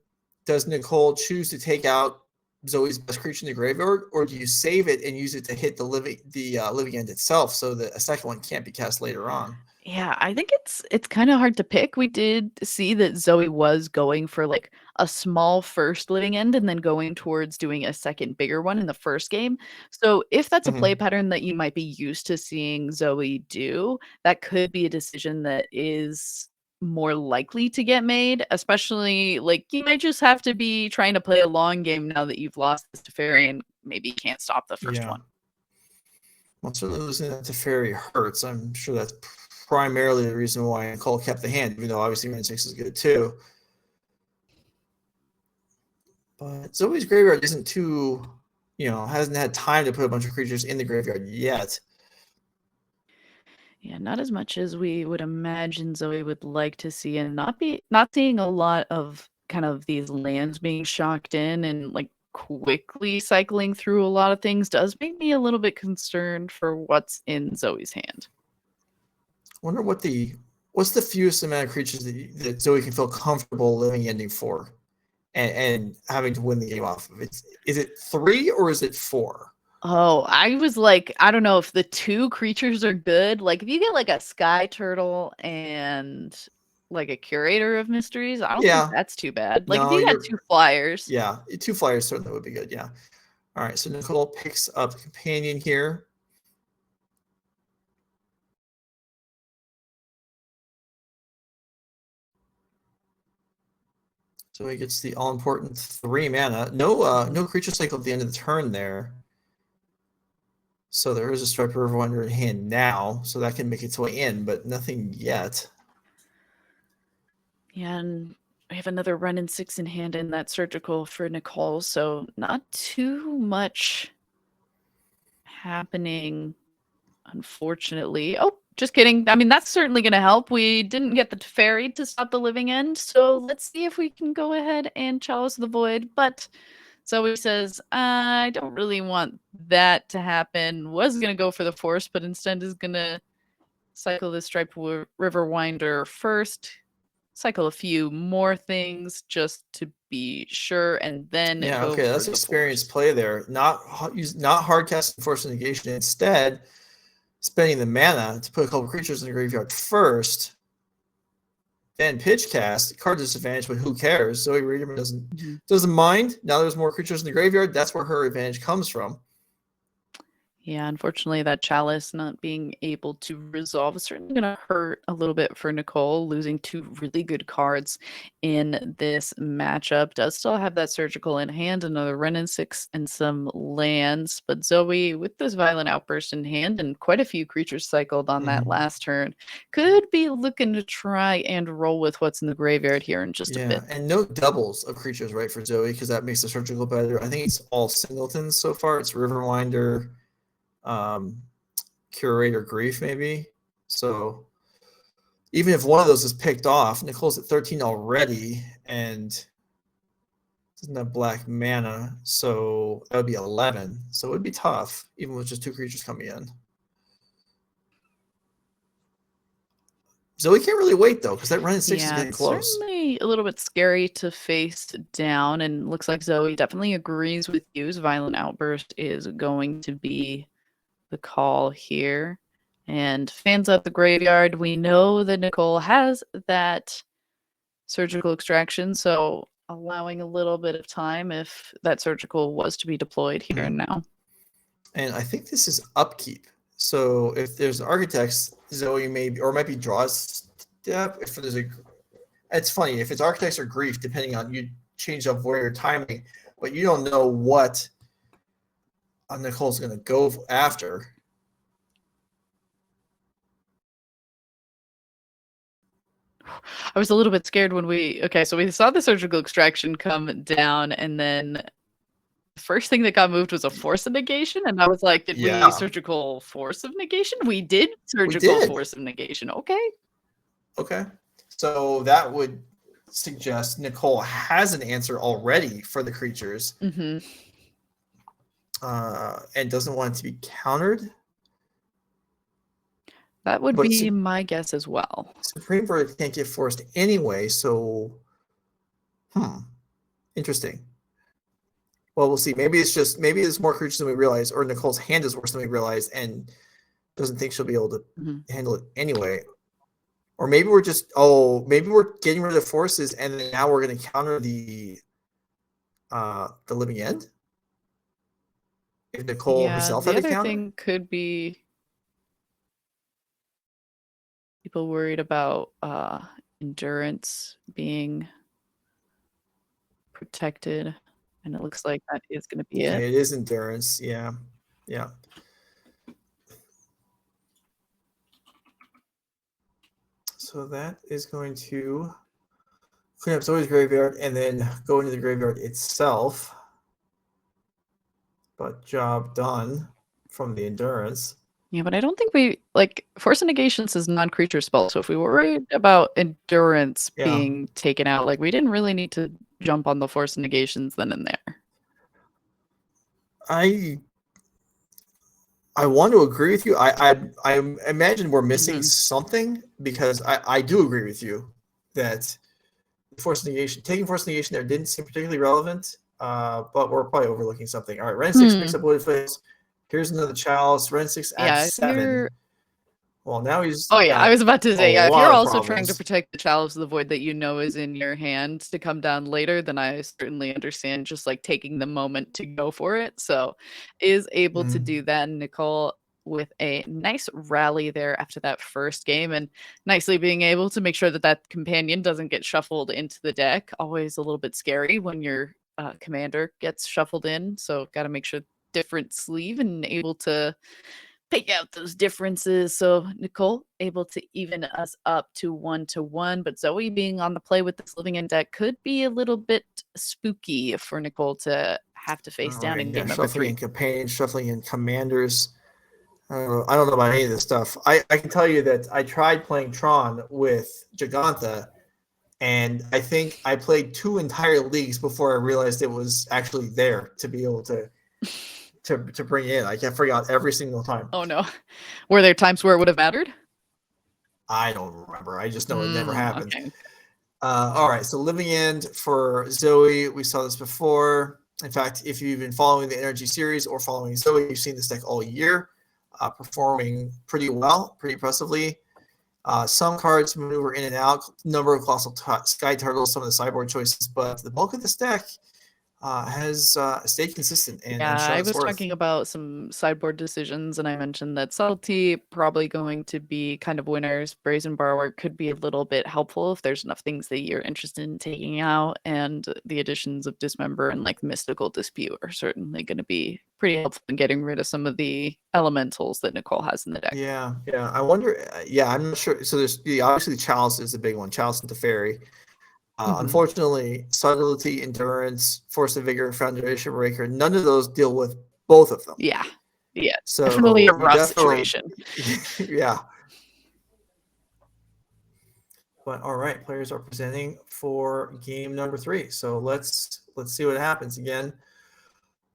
Does Nicole choose to take out Zoe's best creature in the graveyard, or do you save it and use it to hit the living end itself so that a second one can't be cast later on? Yeah, I think it's kind of hard to pick. We did see that Zoe was going for like a small first living end and then going towards doing a second bigger one in the first game. So if that's a play pattern that you might be used to seeing Zoe do, that could be a decision that is more likely to get made, especially like you might just have to be trying to play a long game now that you've lost this Teferi and maybe can't stop the first one. Well, certainly losing that Teferi hurts. I'm sure that's primarily the reason why Nicole kept the hand, even though obviously run 6 is good too. But Zoe's graveyard isn't too, hasn't had time to put a bunch of creatures in the graveyard yet. Yeah, not as much as we would imagine Zoe would like to see, and not seeing a lot of kind of these lands being shocked in and like quickly cycling through a lot of things does make me a little bit concerned for what's in Zoe's hand. Wonder what's the fewest amount of creatures that Zoe can feel comfortable living ending for and having to win the game off of. Is it 3 or is it 4? Oh, I was like, I don't know if the 2 creatures are good. Like if you get like a sky turtle and like a curator of mysteries, I don't think that's too bad. Like if you got 2 flyers. Yeah, 2 flyers certainly would be good. Yeah. All right. So Nicole picks up a companion here. So he gets the all-important 3 mana. No creature cycle at the end of the turn there. So there is a Striper of Wonder in hand now, so that can make its way in, but nothing yet. Yeah, and we have another run in 6 in hand in that surgical for Nicole, so not too much happening, unfortunately. Oh, just kidding. I mean, that's certainly going to help. We didn't get the Teferi to stop the living end, so let's see if we can go ahead and Chalice of the Void. But Zoe says, I don't really want that to happen. Was going to go for the Force, but instead is going to cycle the Striped River Winder first, cycle a few more things just to be sure, and then go okay, that's experienced play there. Not hard casting Force Negation. Instead, spending the mana to put a couple creatures in the graveyard first, then pitch cast. Card disadvantage, but who cares? Zoe Riederman doesn't mind. Now there's more creatures in the graveyard. That's where her advantage comes from. Yeah, unfortunately, that Chalice not being able to resolve is certainly going to hurt a little bit for Nicole. Losing 2 really good cards in this matchup. Does still have that Surgical in hand, another run in 6 and some lands. But Zoe, with this Violent Outburst in hand and quite a few creatures cycled on that last turn, could be looking to try and roll with what's in the graveyard here in just a bit. And no doubles of creatures, right, for Zoe, because that makes the Surgical better. I think it's all singletons so far. It's Riverwinder, Curator Grief, maybe. So even if one of those is picked off, Nicole's at 13 already and doesn't have black mana, so that would be 11. So it would be tough, even with just 2 creatures coming in. Zoe can't really wait though, because that run in 6 is getting close. Certainly a little bit scary to face down, and looks like Zoe definitely agrees with you. Violent Outburst is going to be the call here, and fans up the graveyard. We know that Nicole has that Surgical Extraction, so allowing a little bit of time if that Surgical was to be deployed here and now. And I think this is upkeep. So if there's Architects, Zoe might be draws step. If there's it's funny if it's Architects or Grief, depending on you change up where your timing, but you don't know what Nicole's going to go after. I was a little bit scared when we saw the Surgical Extraction come down, and then the first thing that got moved was a Force of Negation, and I was like, did we Surgical Force of Negation? We did Surgical Force of Negation. Okay. So that would suggest Nicole has an answer already for the creatures. And doesn't want it to be countered. That would be my guess as well. Supreme Verdict can't get forced anyway, so interesting. Well, we'll see. Maybe it's more creatures than we realize, or Nicole's hand is worse than we realize and doesn't think she'll be able to handle it anyway. Or maybe we're getting rid of the forces and then now we're going to counter the living end. If Nicole herself had a counter. The other thing could be people worried about endurance being protected, and it looks like that is going to be it. It is endurance, yeah. So that is going to clean up Zoe's graveyard and then go into the graveyard itself. But job done from the endurance. Yeah, but I don't think we Force of Negations is non-creature spell. So if we were worried about endurance being taken out, we didn't really need to jump on the Force of Negations then and there. I want to agree with you. I imagine we're missing something, because I do agree with you that taking force negation there didn't seem particularly relevant. But we're probably overlooking something. All right, Ren 6 picks up Wooded Flails. Here's another Chalice. Ren 6 at 7. Well, now he's. Oh yeah, I was about to say, a if lot you're of also trying to problems. protect the Chalice of the Void that you know is in your hand to come down later, then I certainly understand just like taking the moment to go for it. So is able to do that. And Nicole with a nice rally there after that first game, and nicely being able to make sure that that companion doesn't get shuffled into the deck. Always a little bit scary when your commander gets shuffled in. So got to make sure different sleeve and able to pick out those differences. So Nicole able to even us up to 1-1, but Zoe being on the play with this living in deck could be a little bit spooky for Nicole to have to face down in game number 3. Shuffling in companions, shuffling in commanders. I don't know about any of this stuff. I can tell you that I tried playing Tron with Gigantha, and I think I played 2 entire leagues before I realized it was actually there to be able to bring in. I can't figure out every single time. Oh no. Were there times where it would have mattered? I don't remember. I just know it never happened. Okay. All right, so living end for Zoe. We saw this before. In fact, if you've been following the NRG series or following Zoe, you've seen this deck all year, performing pretty well, pretty impressively. Some cards maneuver in and out, number of colossal sky turtles, some of the sideboard choices, but the bulk of this deck has stayed consistent. And I was talking about some sideboard decisions, and I mentioned that subtlety probably going to be kind of winners. Brazen Borrower could be a little bit helpful if there's enough things that you're interested in taking out, and the additions of Dismember and like Mystical Dispute are certainly going to be pretty helpful in getting rid of some of the elementals that Nicole has in the deck. Yeah. I wonder. I'm not sure. So there's obviously Chalice is a big one. Chalice and Teferi. Unfortunately, subtlety, endurance, force of vigor, foundation breaker, none of those deal with both of them. Yeah. So definitely a rough situation. Yeah. But all right, players are presenting for game number 3. So let's see what happens again.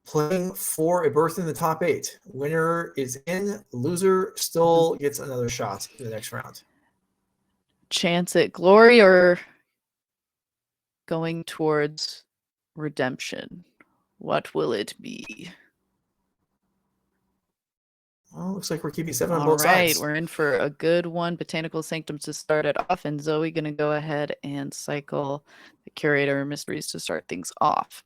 Playing for a berth in the top 8. Winner is in. Loser still gets another shot in the next round. Chance at glory or going towards redemption? What will it be? Well, looks like we're keeping 7 on All both right, sides. we're in for a good one. Botanical Sanctums to start it off, and Zoe going to go ahead and cycle the Curator Mysteries to start things off.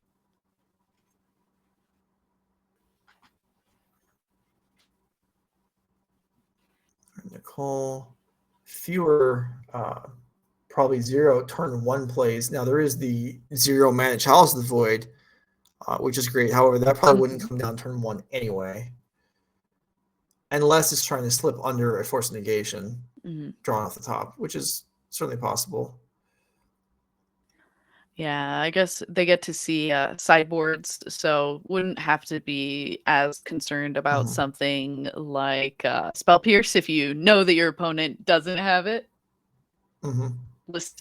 Nicole, fewer, probably 0 turn 1 plays. Now there is the 0 mana Chalice of the Void, which is great. However, that probably wouldn't come down turn 1 anyway, unless it's trying to slip under a force negation drawn off the top, which is certainly possible. Yeah, I guess they get to see sideboards, so wouldn't have to be as concerned about something like Spell Pierce if you know that your opponent doesn't have it.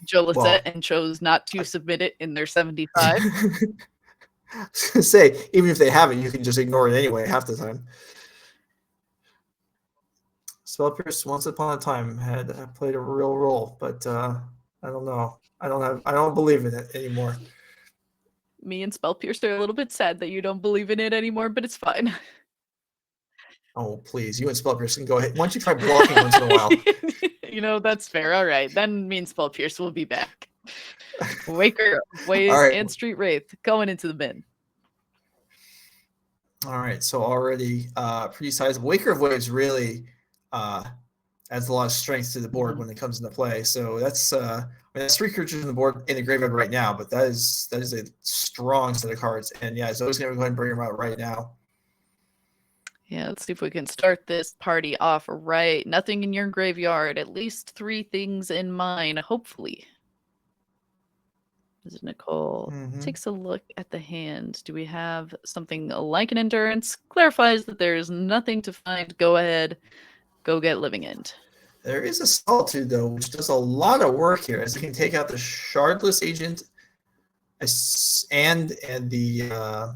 Joe Lisette and chose not to submit it in their 75. I was gonna say, even if they have it, you can just ignore it anyway half the time. Spell Pierce once upon a time had played a real role, but I don't know. I don't believe in it anymore. Me and Spell Pierce are a little bit sad that you don't believe in it anymore, but it's fine. Oh, please. You and Spell Pierce can go ahead. Why don't you try blocking once in a while? You know, that's fair. All right. Then me and Spell Pierce will be back. Waker, Waze, and Street Wraith going into the bin. All right. So already pretty sizable. Waker of Waves really adds a lot of strength to the board when it comes into play. So that's that's 3 creatures on the board in the graveyard right now, but that is a strong set of cards. And yeah, Zoe's gonna go ahead and bring them out right now. Yeah, let's see if we can start this party off right. Nothing in your graveyard. At least 3 things in mine, hopefully. As Nicole takes a look at the hand. Do we have something like an endurance? Clarifies that there is nothing to find. Go ahead. Go get Living End. There is a Solitude, though, which does a lot of work here, as you can take out the Shardless Agent and the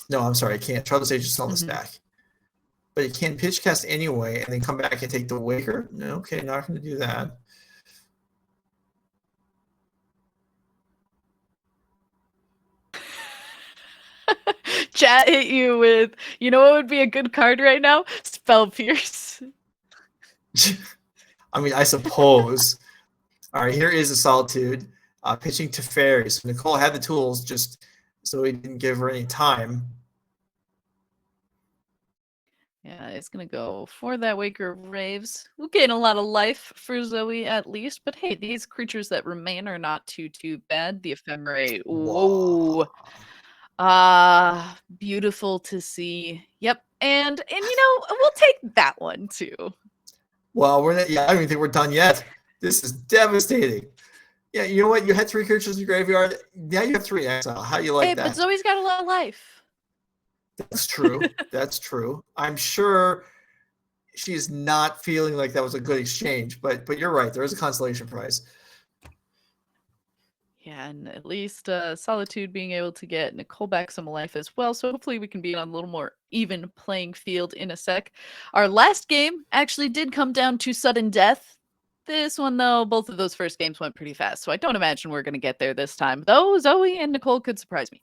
No, I'm sorry, I can't. Trouble Sage is still on the Mhm. stack. But it can pitch cast anyway and then come back and take the Waker. No, okay, not going to do that. Chat hit you with, you know what would be a good card right now? Spell Pierce. I mean, I suppose. All right, here is a Solitude pitching to Fairy. So Nicole had the tools, just so he didn't give her any time. Yeah, it's gonna go for that Waker of Raves. We'll gain a lot of life for Zoe at least, but hey, these creatures that remain are not too bad. The Ephemerate, whoa. Beautiful to see. Yep, and you know, we'll take that one too. Well, we're not, yeah, I don't even think we're done yet. This is devastating. Yeah, you know what? You had 3 creatures in your graveyard. Now you have 3 in exile. How do you like Hey, that? but Zoe's got a lot of life. That's true. That's true. I'm sure she's not feeling like that was a good exchange, but you're right. There is a consolation prize. Yeah, and at least Solitude being able to get Nicole back some life as well. So hopefully we can be on a little more even playing field in a sec. Our last game actually did come down to sudden death. This one, though, both of those first games went pretty fast. So I don't imagine we're going to get there this time. Though Zoe and Nicole could surprise me.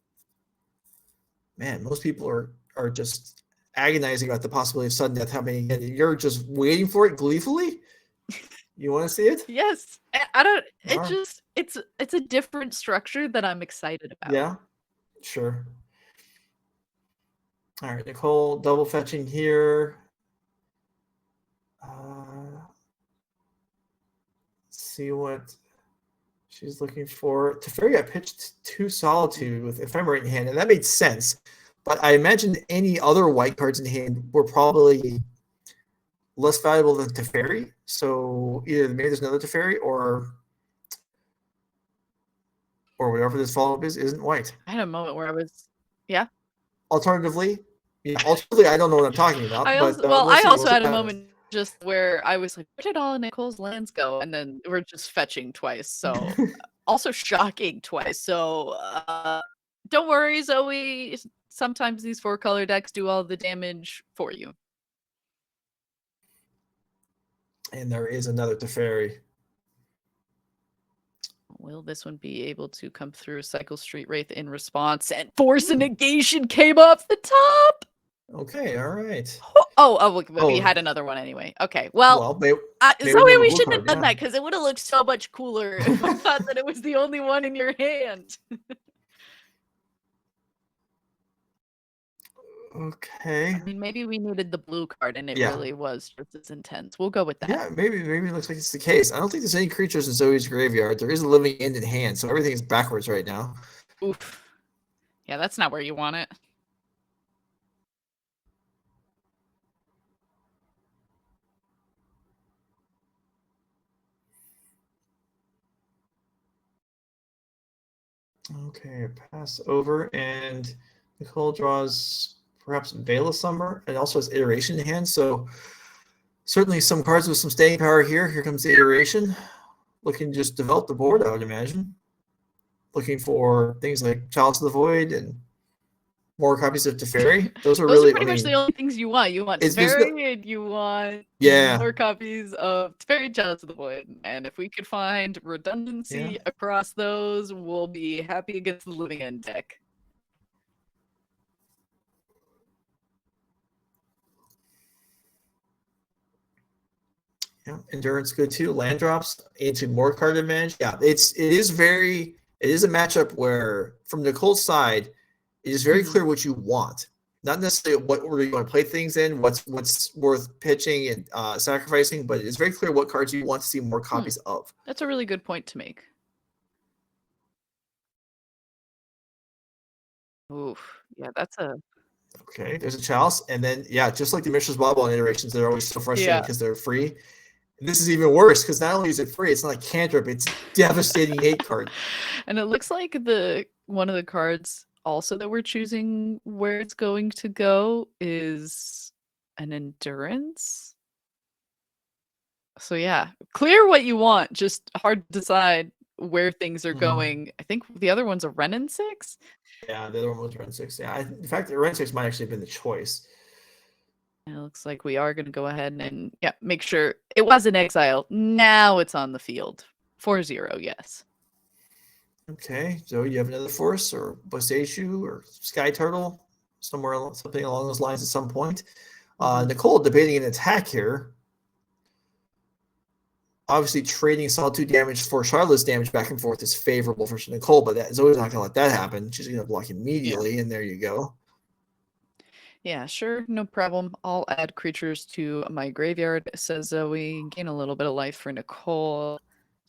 Man, most people are just agonizing about the possibility of sudden death happening again. You're just waiting for it gleefully? You want to see it? Yes. I don't, it Alright. just, it's a different structure that I'm excited about. Yeah, sure. All right, Nicole, double fetching here. See what she's looking for. Teferi got pitched to Solitude with Ephemerate in hand, and that made sense. But I imagine any other white cards in hand were probably less valuable than Teferi. So either maybe there's another Teferi or whatever this follow-up is isn't white. I had a moment where I was, yeah. Alternatively, I don't know what I'm talking about. I but also, we'll see. I also We'll see had a what moment just where I was like, where did all of Nicole's lands go? And then we're just fetching twice. So happens. also shocking twice. So don't worry, Zoe. Sometimes these 4-color decks do all the damage for you. And there is another Teferi. Will this one be able to come through? Cycle Street Wraith in response, and Force and Negation came off the top. Okay, all right. Look, but we Oh. had another one anyway. Okay, well, maybe Zoe, another we blue shouldn't card, have done yeah. that because it would have looked so much cooler if I thought that it was the only one in your hand. Okay. I mean, maybe we needed the blue card, and it Yeah. really was just as intense. We'll go with that. Yeah, maybe it looks like it's the case. I don't think there's any creatures in Zoe's graveyard. There is a living end in hand, so everything is backwards right now. Oof. Yeah, that's not where you want it. Okay, pass over, and Nicole draws perhaps Veil of Summer, and also has Iteration in hand. So certainly some cards with some staying power here. Here comes the Iteration, looking to just develop the board, I would imagine. Looking for things like Chalice of the Void and more copies of Teferi. Those are Those really, are pretty much the only things you want. You want it's just Teferi, and you want Yeah. more copies of Teferi, Chalice of the Void. And if we could find redundancy across those, we'll be happy against the living end deck. Yeah, Endurance good too. Land drops into more card advantage. Yeah, it is a matchup where from Nicole's side, it is very clear what you want. Not necessarily what order you want to play things in, what's worth pitching and sacrificing, but it's very clear what cards you want to see more copies of. That's a really good point to make. Oof. Yeah, that's a... Okay, there's a Chalice, and then just like the Mishra's Bauble iterations, they're always so frustrating because they're free. This is even worse because not only is it free, it's not like cantrip, it's devastating hate card. And it looks like one of the cards also that we're choosing where it's going to go is an Endurance. So yeah, clear what you want, just hard to decide where things are Mhm. going. I think the other one's a Renin 6. Yeah, the other one was Ren 6. Yeah, in fact, the Ren 6 might actually have been the choice. It looks like we are going to go ahead and make sure it was an exile. Now it's on the field. 4-0, yes. Okay, so you have another force or Boseishu or Sky Turtle, something along those lines at some point. Nicole debating an attack here. Obviously, trading Solitude damage for Charlotte's damage back and forth is favorable for Nicole, but Zoe's not going to let that happen. She's going to block immediately, and there you go. Yeah, sure, no problem. I'll add creatures to my graveyard, says Zoe. Gain a little bit of life for Nicole.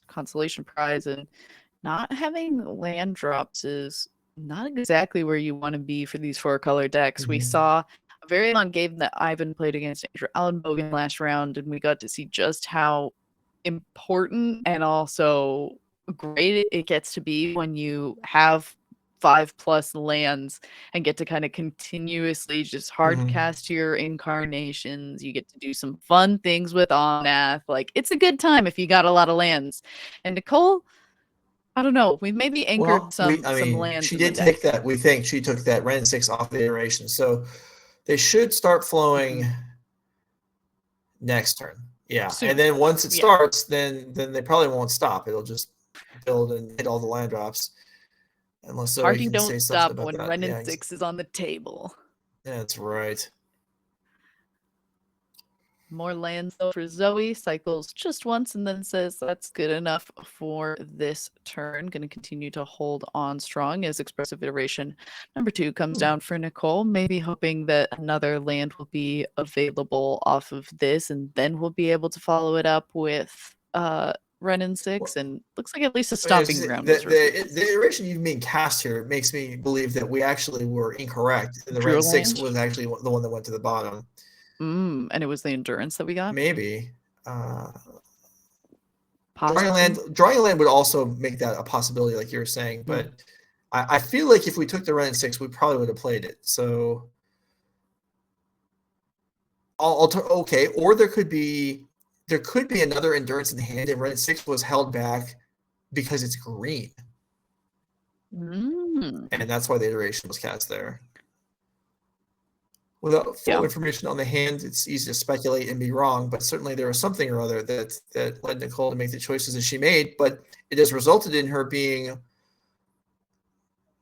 Consolation prize, and not having land drops is not exactly where you want to be for these 4-color decks. We saw a very long game that Ivan played against Andrew Elenbogen last round, and we got to see just how important and also great it gets to be when you have 5+ lands and get to kind of continuously just hard cast your incarnations. You get to do some fun things with Omnath. Like, it's a good time if you got a lot of lands. And Nicole, I don't know, we maybe anchored some lands. She did take that. We think she took that Ren 6 off the iteration, so they should start flowing next turn. Yeah, Soon. And then once it starts, then they probably won't stop. It'll just build and hit all the land drops. Unless Zoe Party can don't say stop something about when that. Renin 6 is on the table. That's right. More lands though for Zoe. Cycles just once and then says that's good enough for this turn. Going to continue to hold on strong as expressive iteration number 2 comes down for Nicole. Maybe hoping that another land will be available off of this, and then we'll be able to follow it up with Renin 6. And looks like at least a stomping ground. The iteration you've been cast here makes me believe that we actually were incorrect. The Ren 6 was actually the one that went to the bottom. And it was the endurance that we got? Maybe. Drawing land would also make that a possibility, like you were saying. But I feel like if we took the Ren 6, we probably would have played it. So, okay. Or there could be another endurance in the hand, and Ren 6 was held back because it's green. And that's why the iteration was cast there. Without full information on the hand, it's easy to speculate and be wrong, but certainly there was something or other that led Nicole to make the choices that she made, but it has resulted in her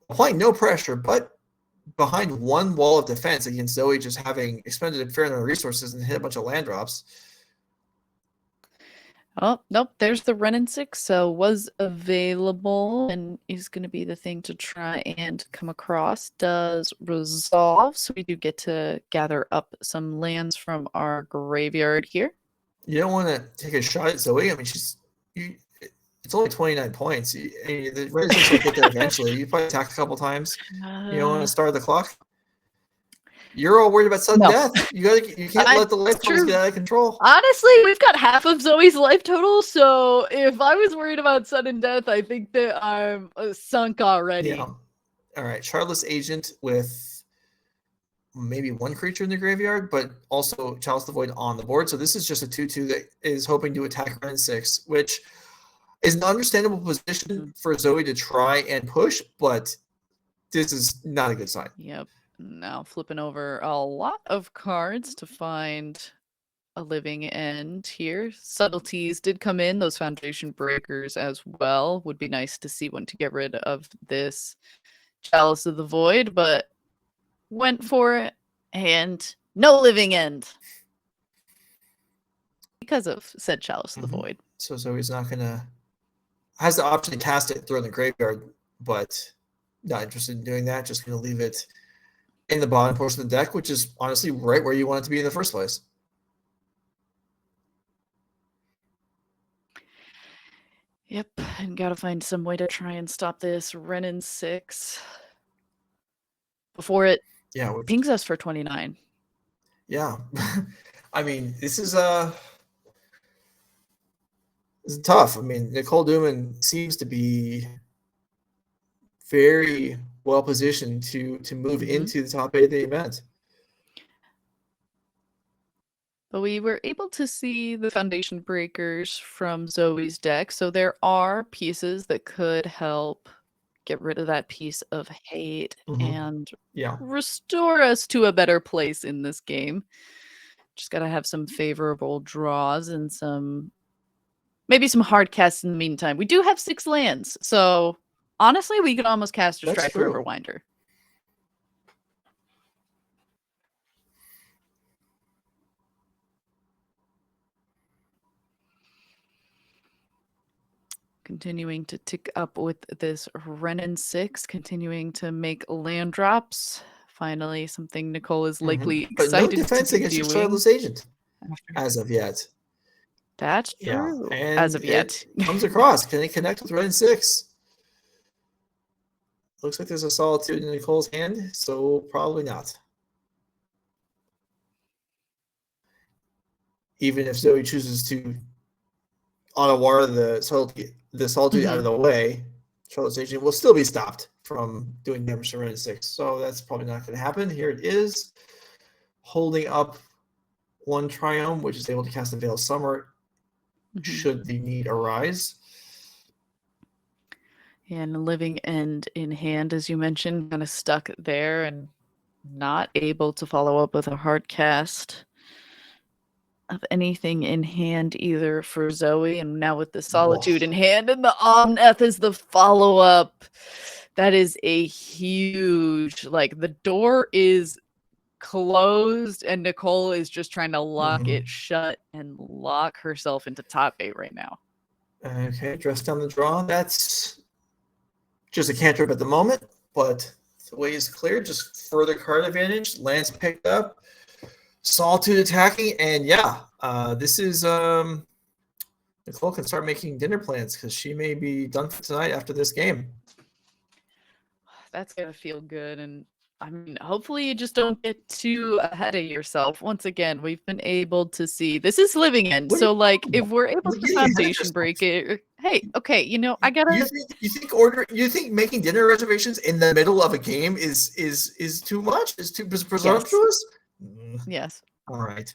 applying no pressure, but behind one wall of defense against Zoe just having expended a fair amount of resources and hit a bunch of land drops. Oh, nope, there's the Renin 6, so was available and is going to be the thing to try and come across. Does resolve, so we do get to gather up some lands from our graveyard here. You don't want to take a shot at Zoe. I mean, it's only 29 points. The Renin 6 will get there eventually. You probably attack a couple times. You don't want to start the clock. You're all worried about sudden death. You can't let the life totals get out of control. Honestly, we've got half of Zoe's life total, so if I was worried about sudden death, I think that I'm sunk already. Yeah. All right. Charlotte's Agent with maybe one creature in the graveyard, but also Chalice the Void on the board. So this is just a 2/2 that is hoping to attack Ren 6, which is an understandable position for Zoe to try and push, but this is not a good sign. Yep. Now flipping over a lot of cards to find a living end here. Subtleties did come in, those foundation breakers as well. Would be nice to see one to get rid of this Chalice of the Void, but went for it, and no living end because of said Chalice of the Void. So Zoe's not gonna has the option to cast it, throw it in the graveyard, but not interested in doing that. Just gonna leave it in the bottom portion of the deck, which is honestly right where you want it to be in the first place. Yep, and gotta find some way to try and stop this Renin 6 before it pings us for 29. Yeah. I mean, this is tough. I mean, Nicole Dubin seems to be very well positioned to move into the top 8 of the event. But we were able to see the foundation breakers from Zoe's deck, so there are pieces that could help get rid of that piece of hate and Yeah. restore us to a better place in this game. Just gotta have some favorable draws and maybe some hard casts in the meantime. We do have 6 lands, so honestly, we could almost cast a That's Strife true. Riverwinder. Continuing to tick up with this Renin 6, continuing to make land drops. Finally, something Nicole is likely But no excited defense to be against your doing. Soilless Agent as of yet. That's Yeah, true. and As of yet. it comes across. Can it connect with Red and 6? Looks like there's a Solitude in Nicole's hand, so probably not. Even if Zoe chooses to Onawara the Solitude out of the way, Charlotte's Agent will still be stopped from doing damage to Red and 6. So that's probably not going to happen. Here it is, holding up 1 Triome, which is able to cast a Veil Summer should the need arise. And Living End in hand, as you mentioned, kind of stuck there and not able to follow up with a hard cast of anything in hand either for Zoe. And now with the Solitude in hand and the Omneth is the follow-up. That is a huge, like, the door is closed and Nicole is just trying to lock it shut and lock herself into top 8 right now. Okay, dress down the draw. That's just a cantrip at the moment, but the way is clear. Just further card advantage. Lance picked up. Solitude attacking, and this is Nicole can start making dinner plans because she may be done for tonight after this game. That's gonna feel good, and I mean, hopefully you just don't get too ahead of yourself. Once again, we've been able to see this is Living End, so like if we're able to foundation break it, hey, okay, you know, I gotta. You think making dinner reservations in the middle of a game is too much? Is too presumptuous? Yes. All right.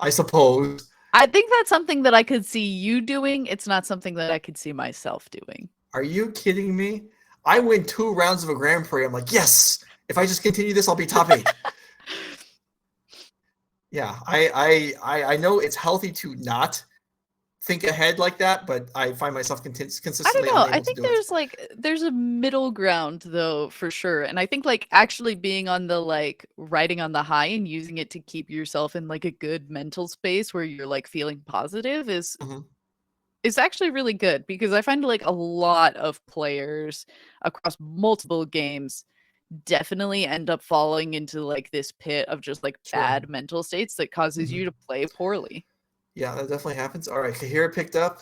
I suppose. I think that's something that I could see you doing. It's not something that I could see myself doing. Are you kidding me? I win 2 rounds of a Grand Prix. I'm like, yes. If I just continue this, I'll be top 8. Yeah, I know it's healthy to not think ahead like that, but I find myself consistently. I don't know. I think there's a middle ground though, for sure. And I think like actually being on the like riding on the high and using it to keep yourself in like a good mental space where you're like feeling positive is actually really good, because I find like a lot of players across multiple games definitely end up falling into like this pit of just like bad mental states that causes you to play poorly. Yeah, that definitely happens. All right, Kahira picked up.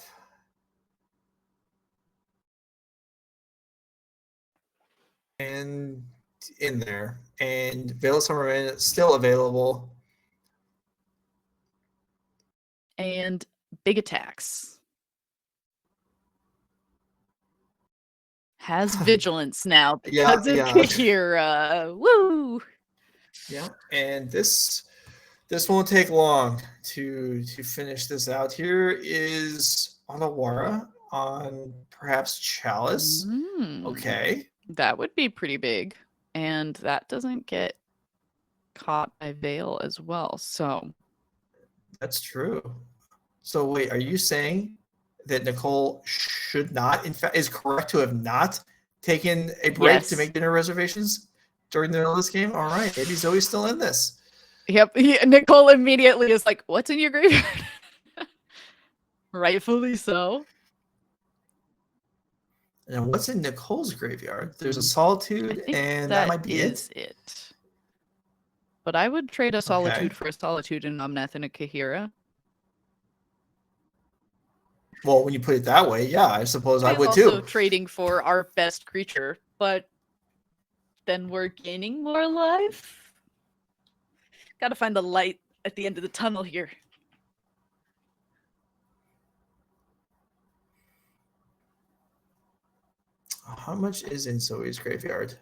And in there. And Veil of Summer is still available. And big attacks. Has vigilance now because of Kahira. Woo! Yeah, and this won't take long to finish this out. Here is Onawara on perhaps Chalice. Okay. That would be pretty big. And that doesn't get caught by Veil as well. So that's true. So wait, are you saying that Nicole should not, in fact, is correct to have not taken a break to make dinner reservations during the middle of this game? All right, maybe Zoe's still in this. Yep, Nicole immediately is like, what's in your graveyard? Rightfully so. And what's in Nicole's graveyard? There's a Solitude, and that might be it. But I would trade a Solitude for a Solitude in Omnath and a Kahira. Well, when you put it that way, yeah, I suppose I would also too. Trading for our best creature, but then we're gaining more life. Gotta find the light at the end of the tunnel here. How much is in Zoe's graveyard?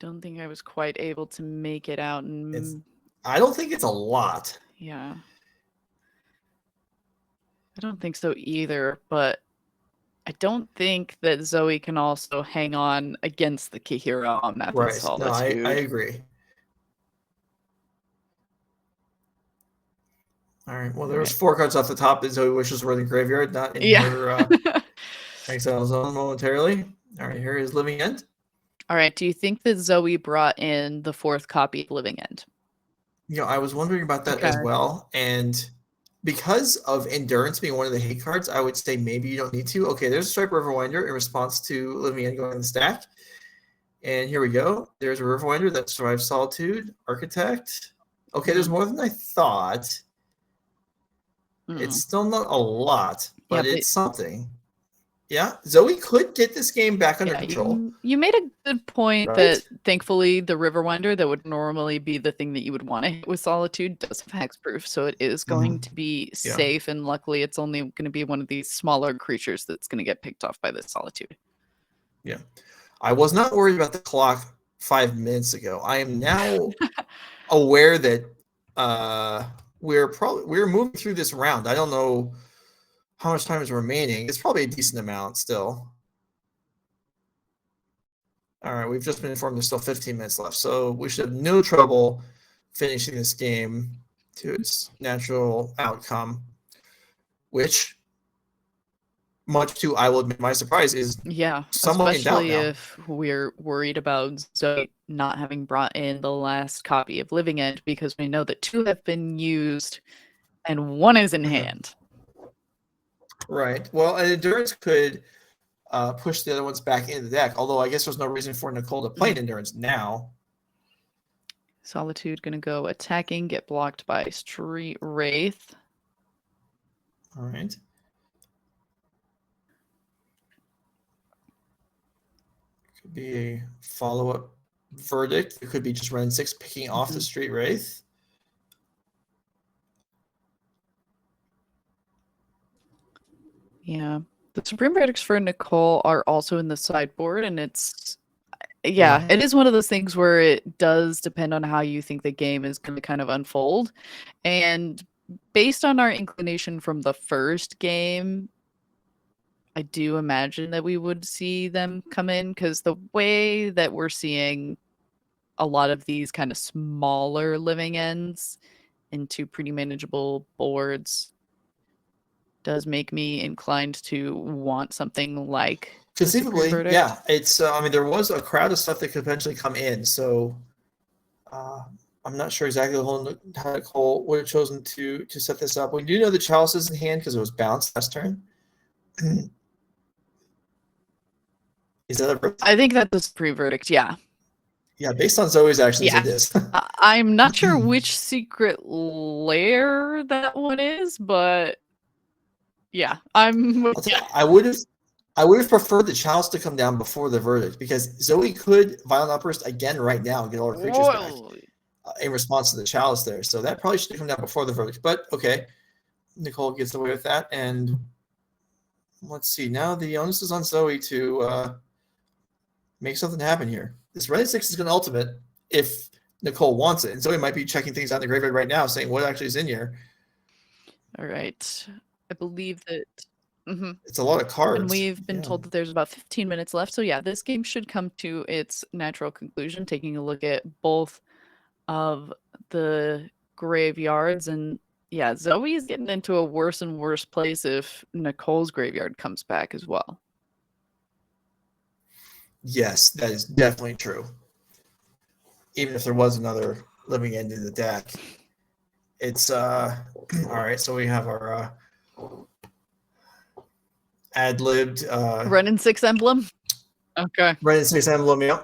don't think I was quite able to make it out. And I don't think it's a lot. yeah. I don't think so either, but I don't think that Zoe can also hang on against the Kihira on that Right. solitude. No, I agree. All right. Well, there was 4 cards off the top that Zoe wishes were in the graveyard, not in her exile zone momentarily. All right, here is Living End. All right. Do you think that Zoe brought in the 4th copy of Living End? I was wondering about that as well. And because of Endurance being one of the hate cards, I would say maybe you don't need to. Okay, there's a Stripe Riverwinder in response to Living End going in the stack. And here we go. There's a Riverwinder that survives Solitude. Architect. Okay, there's more than I thought. It's still not a lot, but it's something. Yeah, Zoe could get this game back under control. You made a good point that thankfully the Riverwinder that would normally be the thing that you would want to hit with Solitude does have hexproof, so it is going to be safe, and luckily it's only going to be one of these smaller creatures that's going to get picked off by the Solitude. Yeah. I was not worried about the clock 5 minutes ago. I am now aware that we're moving through this round. I don't know how much time is remaining. It's probably a decent amount still. All right, we've just been informed there's still 15 minutes left, so we should have no trouble finishing this game to its natural outcome, which, much to I will admit my surprise, is somewhat in doubt especially now. if we're worried about Zoe not having brought in the last copy of Living End, because we know that 2 have been used and 1 is in hand. Right. Well, an Endurance could push the other ones back into the deck, although I guess there's no reason for Nicole to play an Endurance now. Solitude going to go attacking, get blocked by Street Wraith. All right. Could be a follow-up Verdict. It could be just run 6 picking off the Street Wraith. Yeah. The Supreme Verdicts for Nicole are also in the sideboard, and it's it is one of those things where it does depend on how you think the game is going to kind of unfold. And based on our inclination from the first game, I do imagine that we would see them come in, because the way that we're seeing a lot of these kind of smaller Living Ends into pretty manageable boards does make me inclined to want something like conceivably, yeah. It's I mean, there was a crowd of stuff that could potentially come in, so I'm not sure exactly how Nicole would have chosen to set this up. We do know the Chalice is in hand because it was bounced last turn. Is that a? I think that's the Supreme Verdict, yeah. Yeah, based on Zoe's actions, it is. I'm not sure which secret lair that one is, but yeah, I would have preferred the Chalice to come down before the Verdict, because Zoe could Violent Outburst again right now and get all her creatures back in response to the Chalice there. So that probably should have come down before the Verdict. But okay, Nicole gets away with that. And let's see. Now the onus is on Zoe to make something happen here. This Red 6 is going to ultimate if Nicole wants it. And Zoe might be checking things out in the graveyard right now, saying what actually is in here. All right. I believe that it's a lot of cards. And we've been told that there's about 15 minutes left. So yeah, this game should come to its natural conclusion, taking a look at both of the graveyards. And yeah, Zoe is getting into a worse and worse place if Nicole's graveyard comes back as well. Yes, that is definitely true. Even if there was another Living End in the deck. It's all right, so we have our ad-libbed Run in 6 emblem. Okay. Run in 6 emblem, yeah.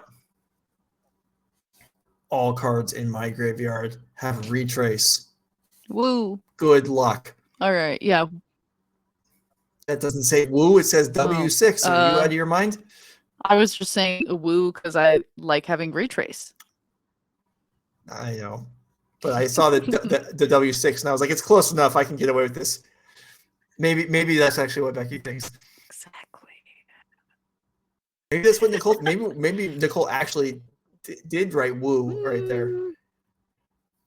All cards in my graveyard have retrace. Woo. Good luck. All right, yeah. That doesn't say woo, it says W6. Are you out of your mind? I was just saying woo because I like having retrace. I know. But I saw the W6 and I was like, it's close enough. I can get away with this. Maybe that's actually what Becky thinks. Exactly. Maybe that's what Nicole. Maybe Nicole actually did write woo right there. Mm,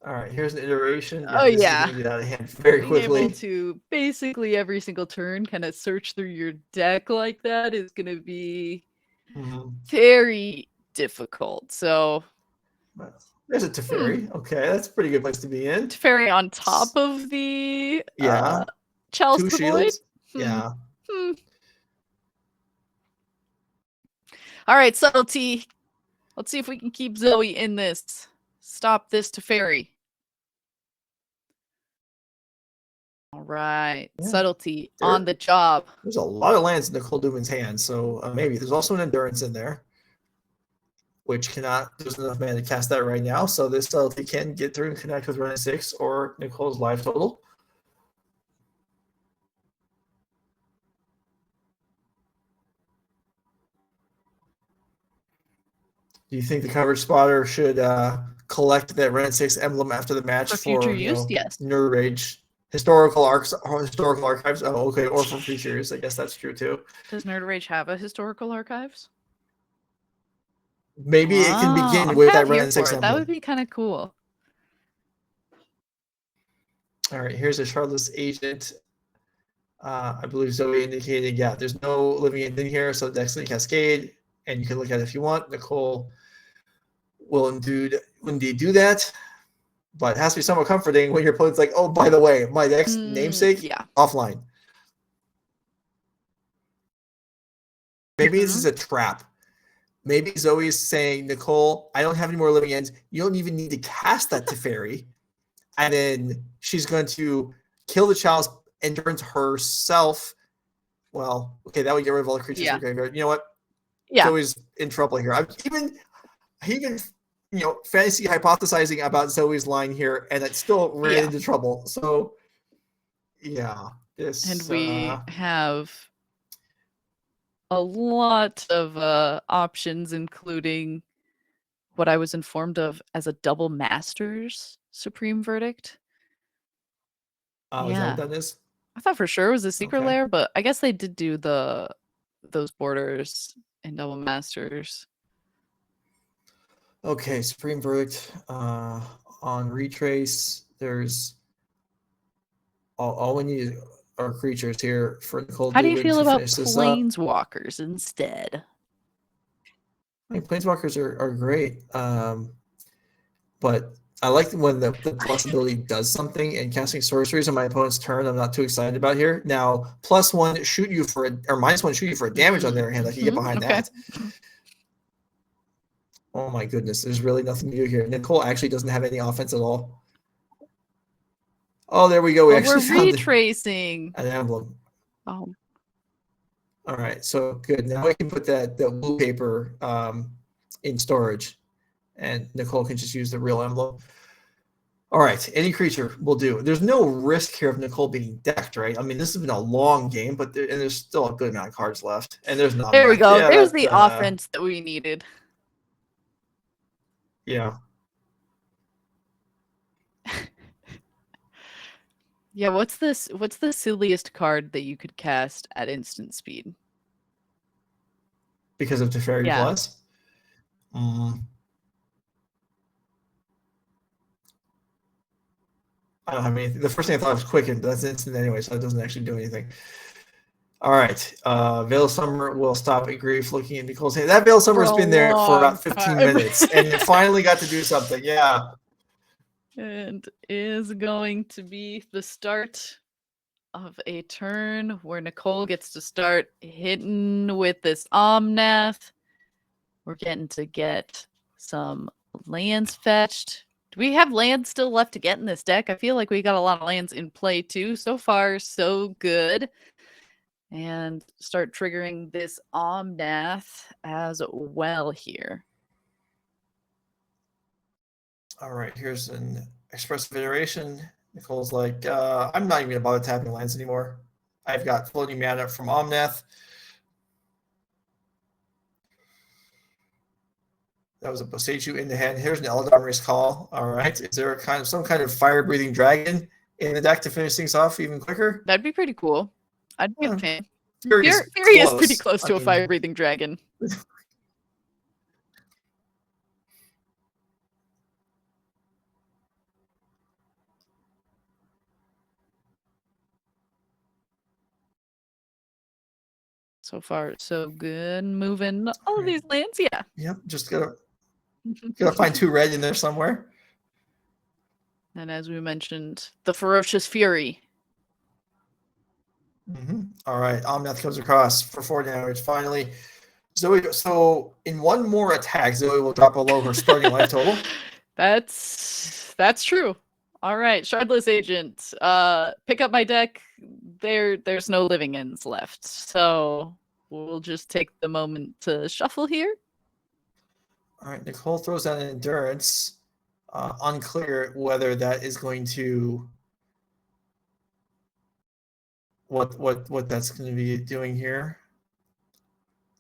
All right, here's an iteration. Oh, this is yeah. gonna get out of hand very being quickly. able to basically every single turn kind of search through your deck like that is going to be Mhm. very difficult. So There's a Teferi. Okay, that's a pretty good place to be in. Teferi on top of the Yeah, Chalice 2 of the Void. shields. Hmm. Yeah. Hmm. All right, subtlety. Let's see if we can keep Zoe in this. Stop this Teferi. All right, Yeah. subtlety There- on the job. There's a lot of lands in Nicole Dubin's hand, so maybe there's also an endurance in there, which cannot. There's enough mana to cast that right now, so this subtlety can get through and connect with Run 6 or Nicole's life total. Do you think the coverage spotter should collect that Ren 6 emblem after the match For future use? you know, Yes. Nerd Rage historical archives? Oh, okay, or for future use. I guess that's true too. Does Nerd Rage have a historical archives? Maybe it can Ah, begin I'm with kind that of here Ren 6 for it. That would emblem. be kind of cool. All right, here's a Charlotte's agent. I believe Zoe indicated, yeah, there's no living end in here, so Dexter Cascade, and you can look at it if you want. Nicole will indeed do that, but it has to be somewhat comforting when your opponent's like, oh, by the way, my next namesake, Yeah. offline. Maybe this Mhm. is a trap. Maybe Zoe's saying, Nicole, I don't have any more living ends. You don't even need to cast that Teferi. And then she's going to kill the Chalice Endurance herself. Well, okay, that would get rid of all the creatures Yeah. in the graveyard. You know what? Yeah. Zoe's in trouble here. I'm even fantasy hypothesizing about Zoe's line here, and it still ran Yeah. into trouble. So yeah, this And we have a lot of options, including what I was informed of as a double Masters Supreme Verdict. is that Yeah. what that is? I thought for sure it was a secret Okay. lair, but I guess they did do those borders in double Masters. Okay, Supreme Verdict on Retrace. There's all we need are creatures here for Nicole. How do you Dubin feel to about finish this up. Planeswalkers instead? I mean, Planeswalkers are great, but I like when the possibility does something, and casting sorceries on my opponent's turn I'm not too excited about here. Now, +1 shoot you for or -1 shoot you for damage on their hand. I can get behind Okay. that. Oh my goodness, there's really nothing to do here. Nicole actually doesn't have any offense at all. Oh, there we go. We Well, actually we're found retracing. an emblem. Oh, All right, so good. Now we can put that blue paper in storage, and Nicole can just use the real emblem. All right, any creature will do. There's no risk here of Nicole being decked, right? I mean, this has been a long game, but there's still a good amount of cards left, and there's not. there we go. Yeah, There's that, the offense that we needed. Yeah. Yeah, what's this? What's the silliest card that you could cast at instant speed? Because of Teferi Yeah. Plus. I don't have anything. The first thing I thought was Quicken, but that's instant anyway, so it doesn't actually do anything. All right. Veil of Summer will stop at grief looking at Nicole's hand. That Veil of Summer has For a been there for long about 15 time. minutes, and it finally got to do something. Yeah. And is going to be the start of a turn where Nicole gets to start hitting with this Omnath. We're getting to get some lands fetched. Do we have lands still left to get in this deck? I feel like we got a lot of lands in play too. So far, so good. And start triggering this Omnath as well here. All right. Here's an expressive iteration. Nicole's like, I'm not even going to bother tapping lands anymore. I've got floating mana from Omnath. That was a Boseiju in the hand. Here's an Eldon's Call. All right. Is there some kind of fire-breathing dragon in the deck to finish things off even quicker? That'd be pretty cool. I'd be a fan. Fury Fury is pretty close to a fire-breathing dragon. So far, so good. Moving all of these lands, yeah. Yep, just gotta find 2 red in there somewhere. And as we mentioned, the Ferocious Fury. All right, Omnath comes across for 4 damage. Finally, Zoe. So in one more attack, Zoe will drop below her starting life total. That's true. All right, Shardless Agent. Pick up my deck. There's no living ends left, so we'll just take the moment to shuffle here. All right, Nicole throws out an endurance. Unclear whether that is going to what that's going to be doing here.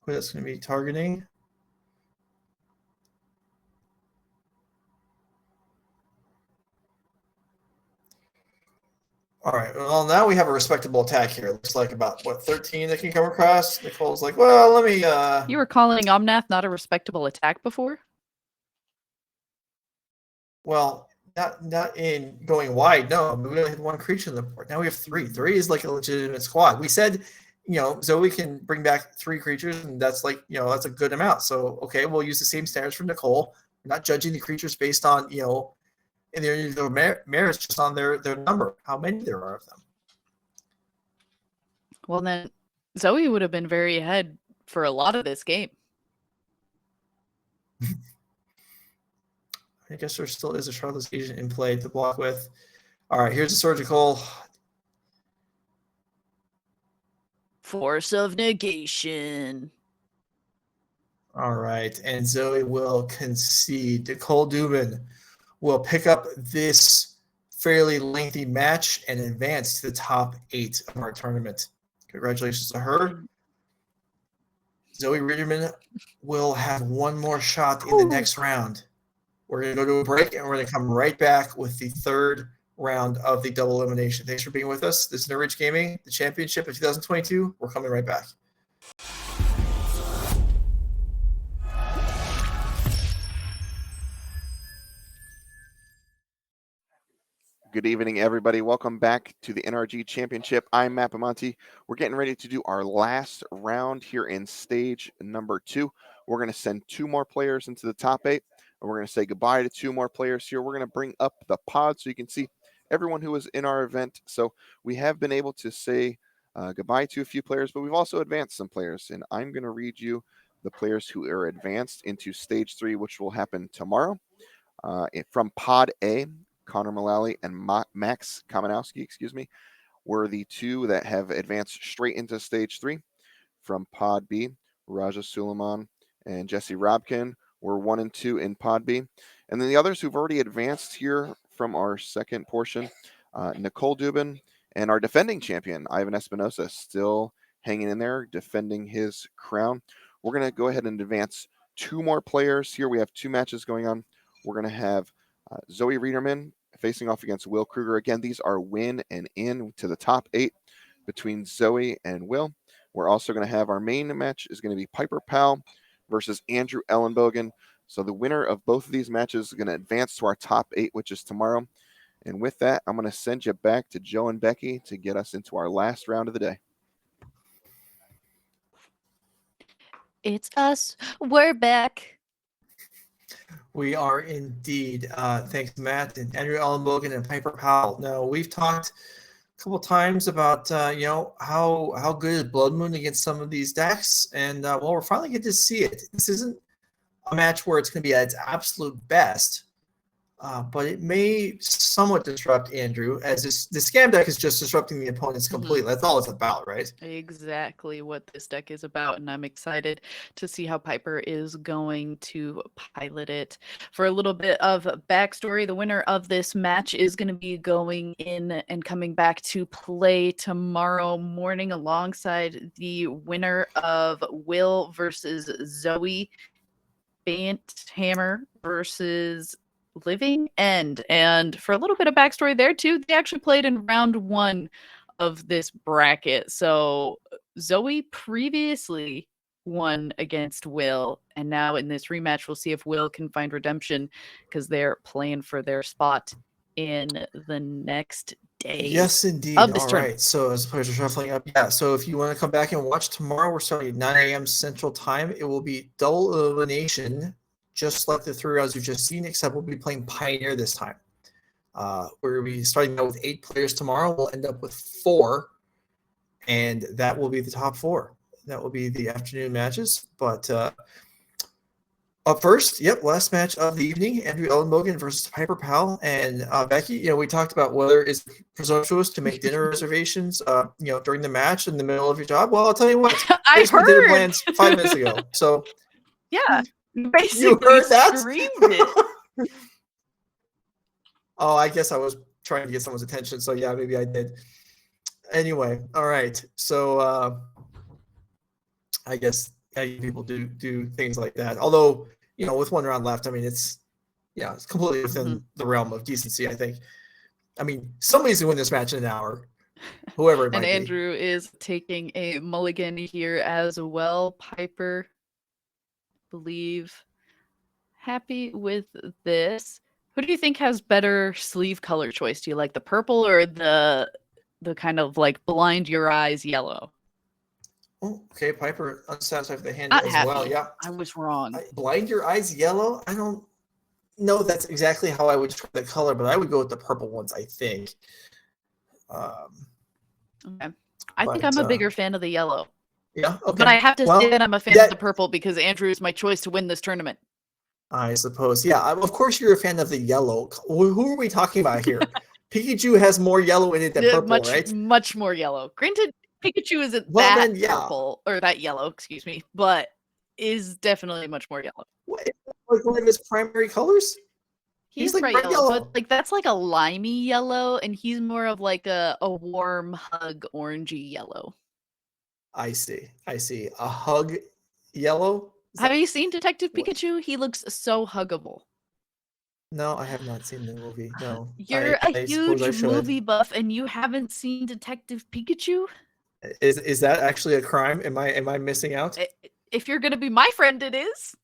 What that's going to be targeting. All right. Well, now we have a respectable attack here. It looks like about 13 that can come across. Nicole's like, well, let me. You were calling Omnath not a respectable attack before? Well, not in going wide. No, we only had 1 creature in the board. Now we have 3. 3 is like a legitimate squad. We said, Zoe can bring back 3 creatures, and that's like, that's a good amount. So okay, we'll use the same standards for Nicole. We're not judging the creatures based on and their merits, just on their number, how many there are of them. Well, then Zoe would have been very ahead for a lot of this game. I guess there still is a Shardless Agent in play to block with. All right, here's a surgical. Force of Negation. All right, and Zoe will concede. Nicole Dubin will pick up this fairly lengthy match and advance to the top 8 of our tournament. Congratulations to her. Zoe Riederman will have 1 more shot in the next round. We're going to go to a break, and we're going to come right back with the 3rd round of the double elimination. Thanks for being with us. This is NRG Gaming, the championship of 2022. We're coming right back. Good evening, everybody. Welcome back to the NRG Championship. I'm Matt Bamonte. We're getting ready to do our last round here in stage number 2. We're going to send 2 more players into the top 8, and we're going to say goodbye to 2 more players here. We're going to bring up the pod so you can see everyone who was in our event. So we have been able to say goodbye to a few players, but we've also advanced some players, and I'm going to read you the players who are advanced into stage 3, which will happen tomorrow. From pod A, Connor Mullaly and Maxx Kominowski, were the 2 that have advanced straight into stage 3. From pod B, Sulaiman and Jesse Robkin were 1 and 2 in pod B. And then the others who've already advanced here from our second portion, Nicole Dubin and our defending champion, Ivan Espinosa, still hanging in there, defending his crown. We're going to go ahead and advance 2 more players here. We have 2 matches going on. We're going to have Zoe Riederman facing off against Will Krueger. Again, these are win and in to the top 8 between Zoe and Will. We're also going to have our main match is going to be Piper Powell versus Andrew Elenbogen. So the winner of both of these matches is going to advance to our top 8, which is tomorrow. And with that, I'm going to send you back to Joe and Becky to get us into our last round of the day. It's us. We're back. We are indeed. Thanks, Matt and Andrew Elenbogen and Piper Powell. Now, we've talked a couple times about how good is Blood Moon against some of these decks, and well, we're finally getting to see it. This isn't a match where it's going to be at its absolute best, but it may somewhat disrupt Andrew, as the scam deck is just disrupting the opponents completely. That's all it's about, right? Exactly what this deck is about, and I'm excited to see how Piper is going to pilot it. For a little bit of backstory, the winner of this match is going to be going in and coming back to play tomorrow morning alongside the winner of Will versus Zoe, Bant Hammer versus Living End. And for a little bit of backstory there too, they actually played in round 1 of this bracket. So Zoe previously won against Will, and now in this rematch we'll see if Will can find redemption, because they're playing for their spot in the next day. Yes, indeed. Of this All tournament. right. So as the players are shuffling up, yeah. So if you want to come back and watch tomorrow, we're starting at 9 a.m. Central Time. It will be double elimination, just like the 3 rounds you've just seen, except we'll be playing Pioneer this time. We're going to be starting out with 8 players tomorrow. We'll end up with 4, and that will be the top 4. That will be the afternoon matches. But up first, last match of the evening, Elenbogen versus Piper Powell. And Becky, we talked about whether it's presumptuous to make dinner reservations, during the match in the middle of your job. Well, I'll tell you what, I there's been dinner heard. plans 5 minutes ago. So Yeah, basically you heard that? screamed it. Oh, I guess I was trying to get someone's attention. So yeah, maybe I did. Anyway, all right. So I guess people do things like that. Although, with 1 round left, I mean, it's completely within the realm of decency, I think. I mean, somebody's going to win this match in an hour, whoever it might And be. Andrew is taking a mulligan here as well. Piper, believe, happy with this. Who do you think has better sleeve color choice? Do you like the purple or the kind of like blind your eyes yellow? Oh, okay, Piper unsatisfied with the hand Not as happy. well. Yeah. I was wrong. Blind your eyes yellow? I don't know that's exactly how I would describe the color, but I would go with the purple ones, I think. Okay. I think but, I'm a bigger fan of the yellow. Yeah, okay. But I have to Well, say that I'm a fan of the purple because Andrew is my choice to win this tournament. I suppose. Yeah, of course you're a fan of the yellow. Who are we talking about here? Pikachu has more yellow in it than purple, right? Much more yellow. Granted, Pikachu isn't Well, that then, yeah. purple or that yellow, excuse me, but is definitely much more yellow. What, is that like one of his primary colors? He's like bright bright yellow, yellow. but like that's like a limey yellow, and he's more of like a warm hug orangey yellow. I see. A hug yellow? Have you seen Detective What? Pikachu? He looks so huggable. No, I have not seen the movie. No. You're I a suppose I huge should. movie buff, and you haven't seen Detective Pikachu? Is that actually a crime? Am I missing out? If you're gonna be my friend, it is.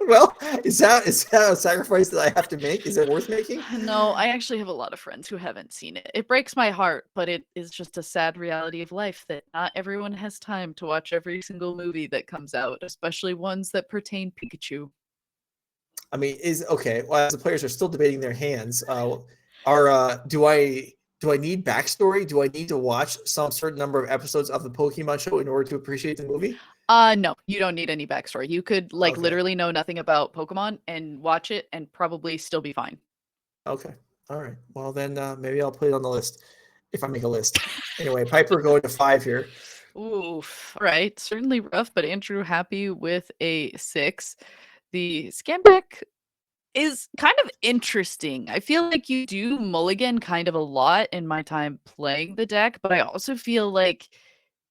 Well, is that a sacrifice that I have to make? Is it worth making? No, I actually have a lot of friends who haven't seen it. It breaks my heart, but it is just a sad reality of life that not everyone has time to watch every single movie that comes out, especially ones that pertain Pikachu. I mean, well, as the players are still debating their hands, do I need backstory? Do I need to watch some certain number of episodes of the Pokemon show in order to appreciate the movie? No, you don't need any backstory. You could Okay. literally know nothing about Pokemon and watch it and probably still be fine. Okay. All right. Well, then maybe I'll put it on the list if I make a list. Anyway, Piper going to 5 here. Oof. All right. Certainly rough, but Andrew happy with a 6. The scam deck is kind of interesting. I feel like you do mulligan kind of a lot in my time playing the deck, but I also feel like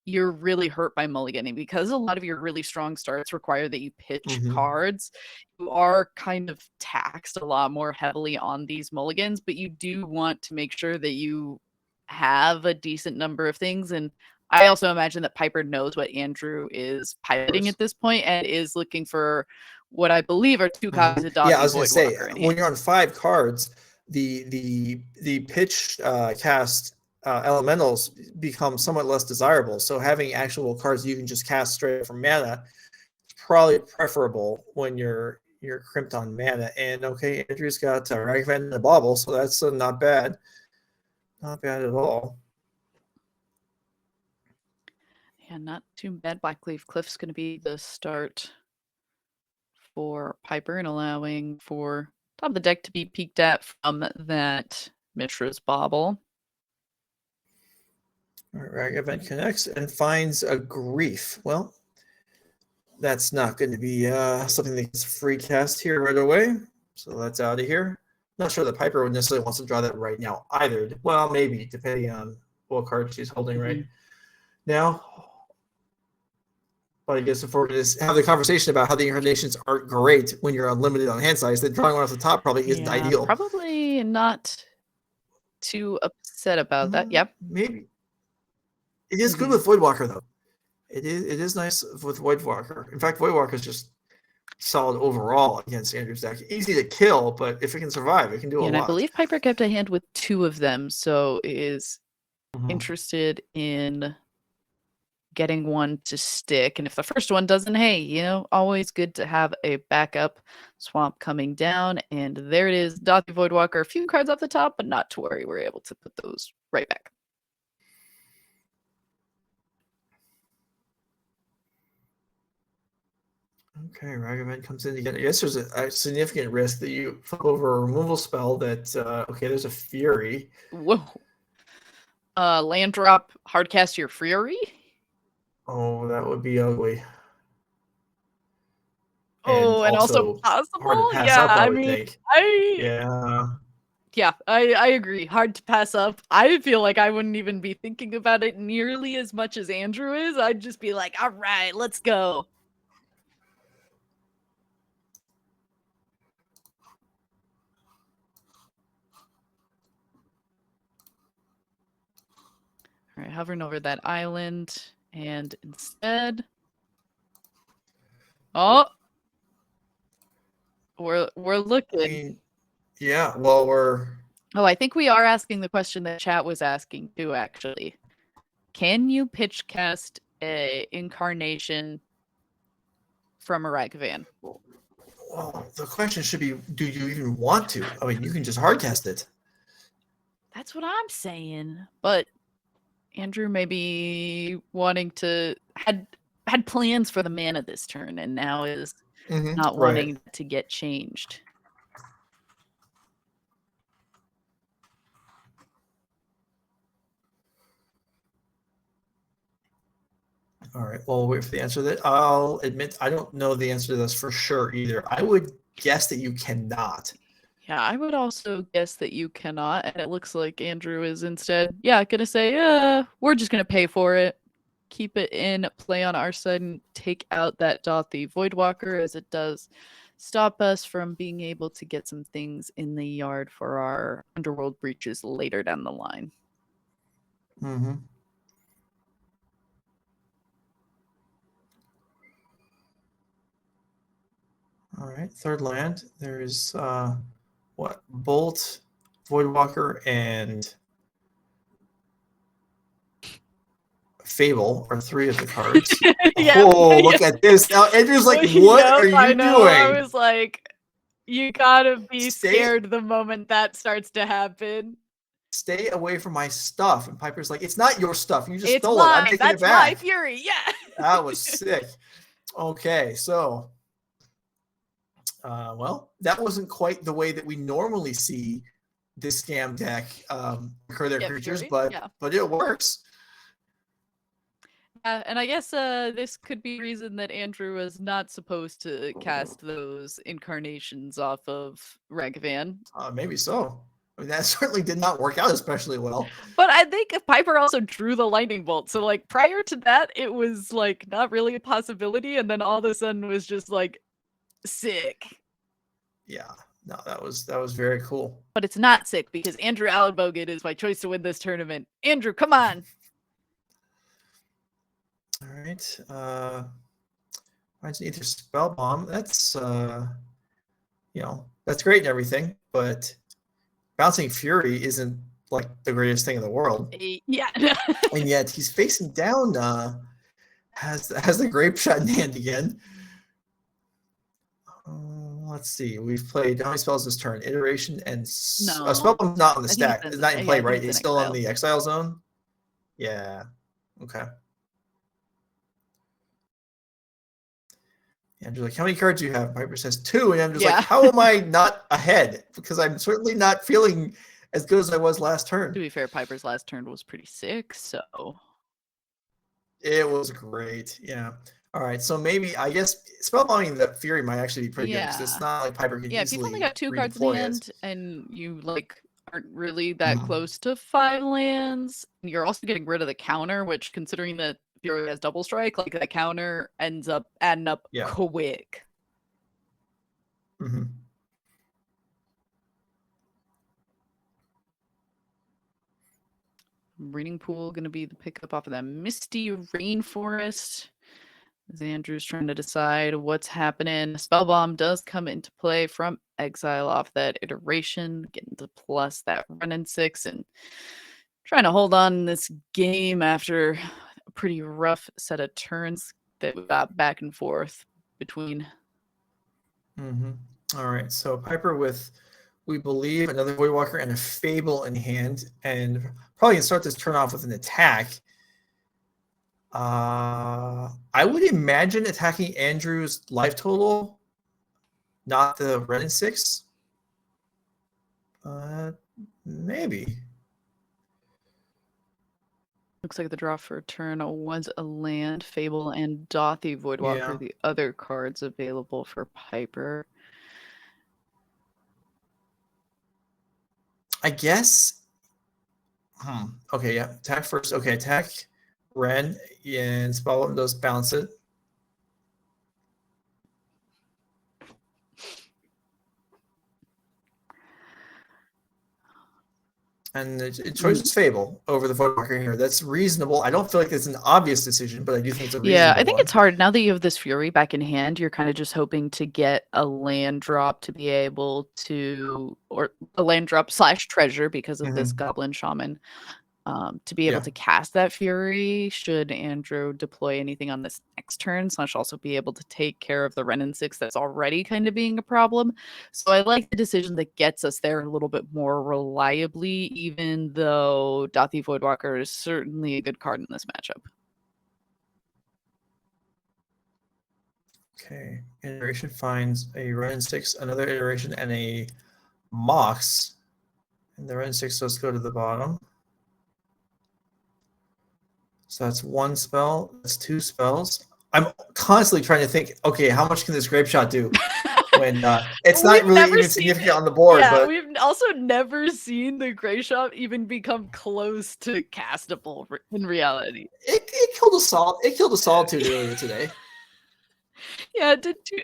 you're really hurt by mulliganing because a lot of your really strong starts require that you pitch cards. You are kind of taxed a lot more heavily on these mulligans, but you do want to make sure that you have a decent number of things. And I also imagine that Piper knows what Andrew is piloting at this point and is looking for what I believe are 2 copies of Dog. Yeah, I was going to say, when you're on 5 cards, the pitch cast elementals become somewhat less desirable. So having actual cards you can just cast straight from mana is probably preferable when you're crimped on mana. And okay, Andrew's got Ragavan and a Bauble, so that's not bad. Not bad at all. Yeah, not too bad. Blackleaf Cliff's going to be the start for Piper and allowing for top of the deck to be peeked at from that Mishra's Bauble. All right, Ragavan connects and finds a Grief. Well, that's not going to be something that gets free cast here right away. So that's out of here. Not sure that Piper would necessarily wants to draw that right now either. Well, maybe, depending on what card she's holding right now. But I guess if we're going to have the conversation about how the incarnations aren't great when you're unlimited on hand size, then drawing one off the top probably isn't ideal. Probably not too upset about that. Yep. Maybe. It is good with Voidwalker, though. It is nice with Voidwalker. In fact, Voidwalker is just solid overall against Andrew's deck. Easy to kill, but if it can survive, it can do a Yeah, and lot. I believe Piper kept a hand with 2 of them, so is Mhm. interested in getting one to stick. And if the first one doesn't, hey, you know, always good to have a backup. Swamp coming down, and there it is. Dothy Voidwalker, a few cards off the top, but not to worry. We're able to put those right back. Okay, Ragavan comes in again. I guess there's a significant risk that you flip over a removal spell that, okay, there's a Fury. Whoa. Land drop, hardcast your Fury? Oh, that would be ugly. Oh, and also hard possible? to pass Yeah, up, I I would mean, think. Yeah, I agree. Hard to pass up. I feel like I wouldn't even be thinking about it nearly as much as Andrew is. I'd just be like, all right, let's go. All right, hovering over that island, and instead, oh, we're looking. I mean, yeah, well, Oh, I think we are asking the question that chat was asking too, actually. Can you pitch cast a incarnation from a Ragavan? well, the question should be, do you even want to? I mean, you can just hardcast it. That's what I'm saying. But Andrew may be wanting to had plans for the mana this turn, and now is not wanting to get changed. All right. Well, we'll wait for the answer to that. I'll admit I don't know the answer to this for sure either. I would guess that you cannot. Yeah, I would also guess that you cannot, and it looks like Andrew is instead, gonna say, we're just gonna pay for it, keep it in play on our side, and take out that Dothy Voidwalker, as it does stop us from being able to get some things in the yard for our Underworld breaches later down the line. Mm-hmm. All right, third land. There's what? Bolt, Voidwalker, and Fable are 3 of the cards. Look at this. Now Andrew's like, what are you doing? I was like, you gotta be scared the moment that starts to happen. Stay away from my stuff. And Piper's like, it's not your stuff. You just It's stole it. I'm mine. taking That's it back. my Fury. Yeah. That was sick. Okay, so well, that wasn't quite the way that we normally see this scam deck occur their creatures, Fury, but it works. And I guess this could be reason that Andrew was not supposed to cast those incarnations off of Ragavan. Maybe so. I mean, that certainly did not work out especially well. But I think Piper also drew the lightning bolt. So like prior to that, it was like not really a possibility, and then all of a sudden was just like sick. Yeah, no, that was very cool. But it's not sick because Andrew Elenbogen is my choice to win this tournament. Andrew, come on. All right. I just need to spell bomb. That's that's great and everything, but bouncing Fury isn't like the greatest thing in the world. Yeah. And yet he's facing down has the grape shot in hand again. Let's see. We've played how many spells this turn? Iteration and a spell bomb's not on the stack. It's not in play, right? It's still on the exile zone. Yeah. Okay. Andrew's like, how many cards do you have? Piper says 2, and I'm just like, how am I not ahead? Because I'm certainly not feeling as good as I was last turn. To be fair, Piper's last turn was pretty sick, so it was great. Yeah. All right. So maybe I guess spellbombing the Fury might actually be pretty good because it's not like Piper can easily. if you've only got 2 cards in hand and you like aren't really that close to 5 lands, and you're also getting rid of the counter, which considering that Fury has double strike, like that counter ends up adding up quick. Mm-hmm. Breeding Pool gonna be the pickup off of that Misty Rainforest. As Andrew's trying to decide what's happening. Spellbomb does come into play from exile off that iteration, getting to plus that run in 6 and trying to hold on in this game after a pretty rough set of turns that we got back and forth between. All right, so Piper with, we believe, another Voidwalker and a Fable in hand, and probably can start this turn off with an attack. I would imagine attacking Andrew's life total, not the run in 6. Maybe. Looks like the draw for a turn was a land, Fable, and Dothy Voidwalker, Yeah. the other cards available for Piper. I guess. Okay, yeah. Attack first. Okay, attack Ren and Spell does bounce it. And it chooses Fable over the Voidwalker here. That's reasonable. I don't feel like it's an obvious decision, but I do think it's a reasonable Yeah, I think one. it's hard. Now that you have this Fury back in hand, you're kind of just hoping to get a land drop to be able to, or a land drop / treasure because of this Goblin Shaman, to be able to cast that Fury should Andrew deploy anything on this next turn, / also be able to take care of the Renin 6 that's already kind of being a problem. So I like the decision that gets us there a little bit more reliably, even though Dothy Voidwalker is certainly a good card in this matchup. Okay, iteration finds a Renin 6, another iteration, and a Mox. And the Renin 6 does go to the bottom. So that's 1 spell. That's 2 spells. I'm constantly trying to think, okay, how much can this Grape Shot do? When it's not We've really never even seen significant it. on the board. Yeah, But we've also never seen the Grey Shop even become close to castable in reality. it killed a Solitude earlier today. Yeah, it did too.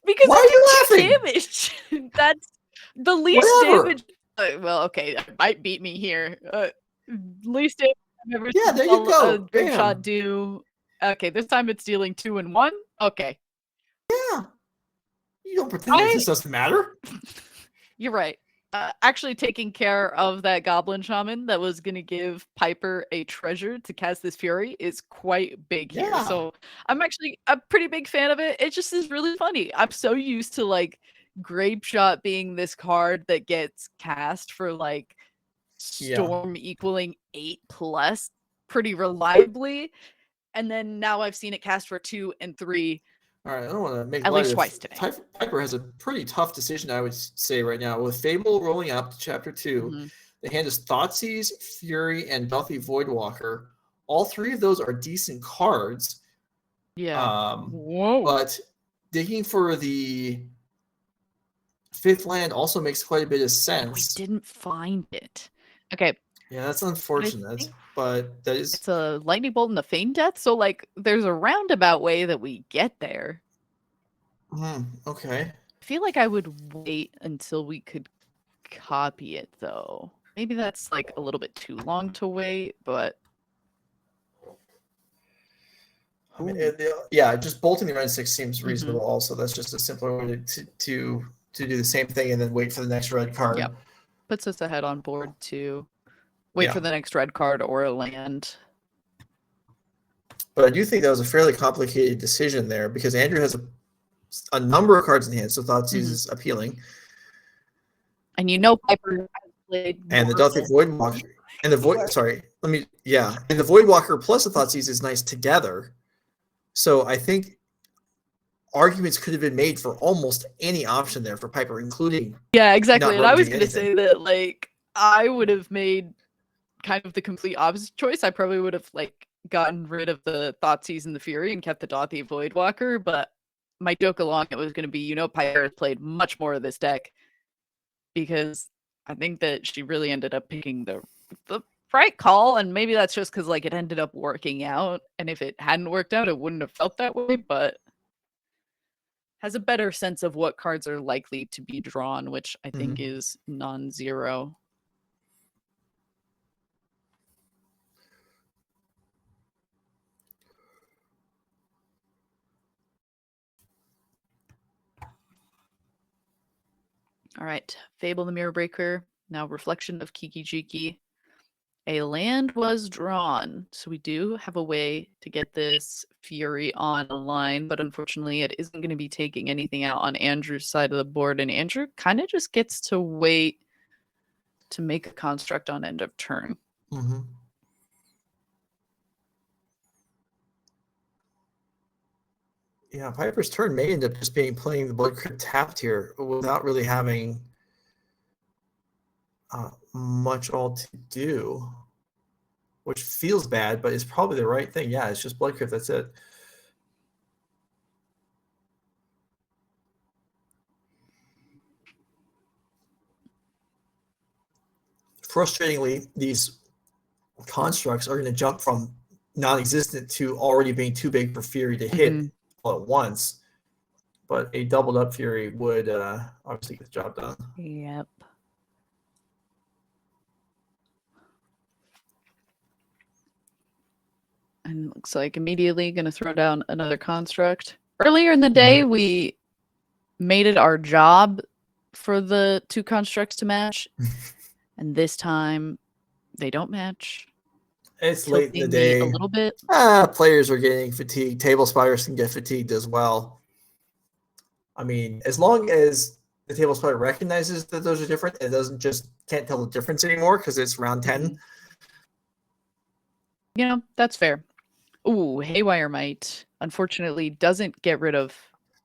Because Why it are did you 2 laughing? damage. That's the least Whatever. damage. Well, okay, that might beat me here. Least damage I've ever Yeah, seen there you go. a Grape Shot Bam. do. Okay, this time it's dealing 2 and 1. Okay. Yeah. You don't pretend that this doesn't matter. You're right. Actually taking care of that Goblin Shaman that was going to give Piper a treasure to cast this Fury is quite big here. Yeah. So I'm actually a pretty big fan of it. It just is really funny. I'm so used to like Grape Shot being this card that gets cast for like Storm equaling 8+ pretty reliably. And then now I've seen it cast for 2 and 3. All right, I don't want to make At light least of twice today. Piper has a pretty tough decision, I would say, right now. With Fable rolling up to Chapter 2, the hand is Thoughtseize, Fury, and Dothy Voidwalker. All 3 of those are decent cards. Yeah. But digging for the 5th land also makes quite a bit of sense. We didn't find it. Okay. Yeah, that's unfortunate, but that is... It's a Lightning Bolt and a Feign Death, so like there's a roundabout way that we get there. Okay. I feel like I would wait until we could copy it, though. Maybe that's like a little bit too long to wait, but... I mean, yeah, just bolting the Renin 6 seems reasonable also. That's just a simpler way to do the same thing and then wait for the next red card. Yep. Puts us ahead on board to wait for the next red card or a land. But I do think that was a fairly complicated decision there because Andrew has a number of cards in hand, so Thoughtseize is appealing. And you know Piper played and the Dothy Voidwalker and the Void and the Voidwalker plus the Thoughtseize is nice together. So I think arguments could have been made for almost any option there for Piper, including exactly. And I was going to say that like I would have made kind of the complete opposite choice. I probably would have like gotten rid of the Thoughtseize and the Fury and kept the Dothy Voidwalker, but my joke along it was going to be, Piper has played much more of this deck because I think that she really ended up picking the right call, and maybe that's just because like it ended up working out, and if it hadn't worked out, it wouldn't have felt that way, but has a better sense of what cards are likely to be drawn, which I think is non-zero. All right. Fable the Mirror Breaker. Now Reflection of Kiki-Jiki. A land was drawn. So we do have a way to get this Fury on a line, but unfortunately it isn't going to be taking anything out on Andrew's side of the board. And Andrew kind of just gets to wait to make a construct on end of turn. Mm-hmm. Yeah, Piper's turn may end up just playing the Blood Crypt tapped here without really having much all to do, which feels bad, but it's probably the right thing. Yeah, it's just Blood Crypt. That's it. Frustratingly, these constructs are going to jump from non-existent to already being too big for Fury to hit all at once. But a doubled up Fury would obviously get the job done. Yep. And looks like immediately going to throw down another construct. Earlier in the day, we made it our job for the two constructs to match. And this time, they don't match. It's late in the Tilting me day. a little bit. Players are getting fatigued. Table spotters can get fatigued as well. I mean, as long as the table spotter recognizes that those are different, it doesn't just can't tell the difference anymore because it's round 10. You know, that's fair. Ooh, Haywire Might, unfortunately, doesn't get rid of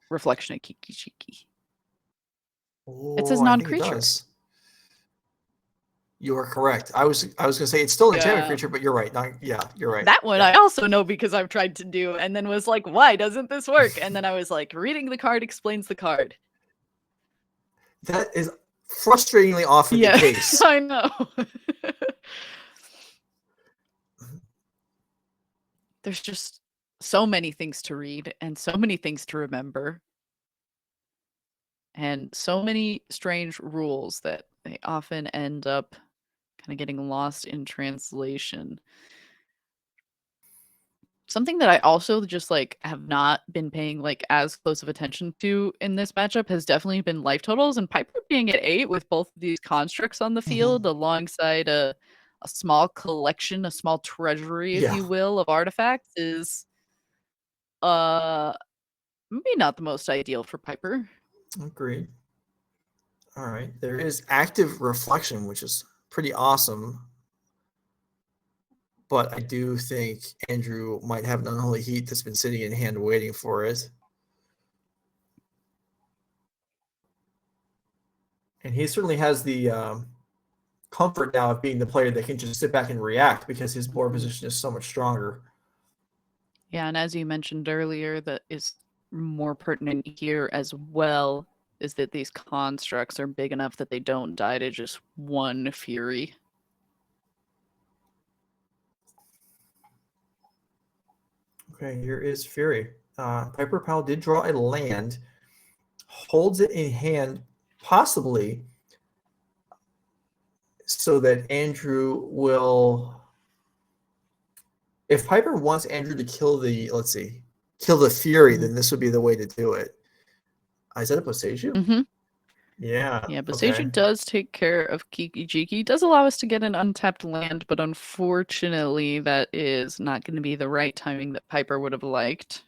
Reflection of Kiki-Jiki. It says non-creature. You are correct. I was going to say it's still an enchantment creature, but you're right. You're right. That one I also know because I've tried to do, and then was like, why doesn't this work? And then I was like, reading the card explains the card. That is frustratingly often the case. I know. There's just so many things to read and so many things to remember. And so many strange rules that they often end up kind of getting lost in translation. Something that I also just like have not been paying like as close of attention to in this matchup has definitely been life totals, and Piper being at 8 with both of these constructs on the field alongside a small collection, a small treasury, if you will, of artifacts is maybe not the most ideal for Piper. Agreed. All right. There is active reflection, which is pretty awesome. But I do think Andrew might have an unholy heat that's been sitting in hand waiting for it. And he certainly has the comfort now of being the player that can just sit back and react because his board position is so much stronger. Yeah, and as you mentioned earlier, that is more pertinent here as well, is that these constructs are big enough that they don't die to just one Fury. Okay, here is Fury. Piper Powell did draw a land, holds it in hand, possibly so that Andrew will. If Piper wants Andrew to kill the, kill the Fury, then this would be the way to do it. Is that a Boseiju? Yeah. Yeah, Boseiju does take care of Kiki-Jiki. It does allow us to get an untapped land, but unfortunately that is not going to be the right timing that Piper would have liked.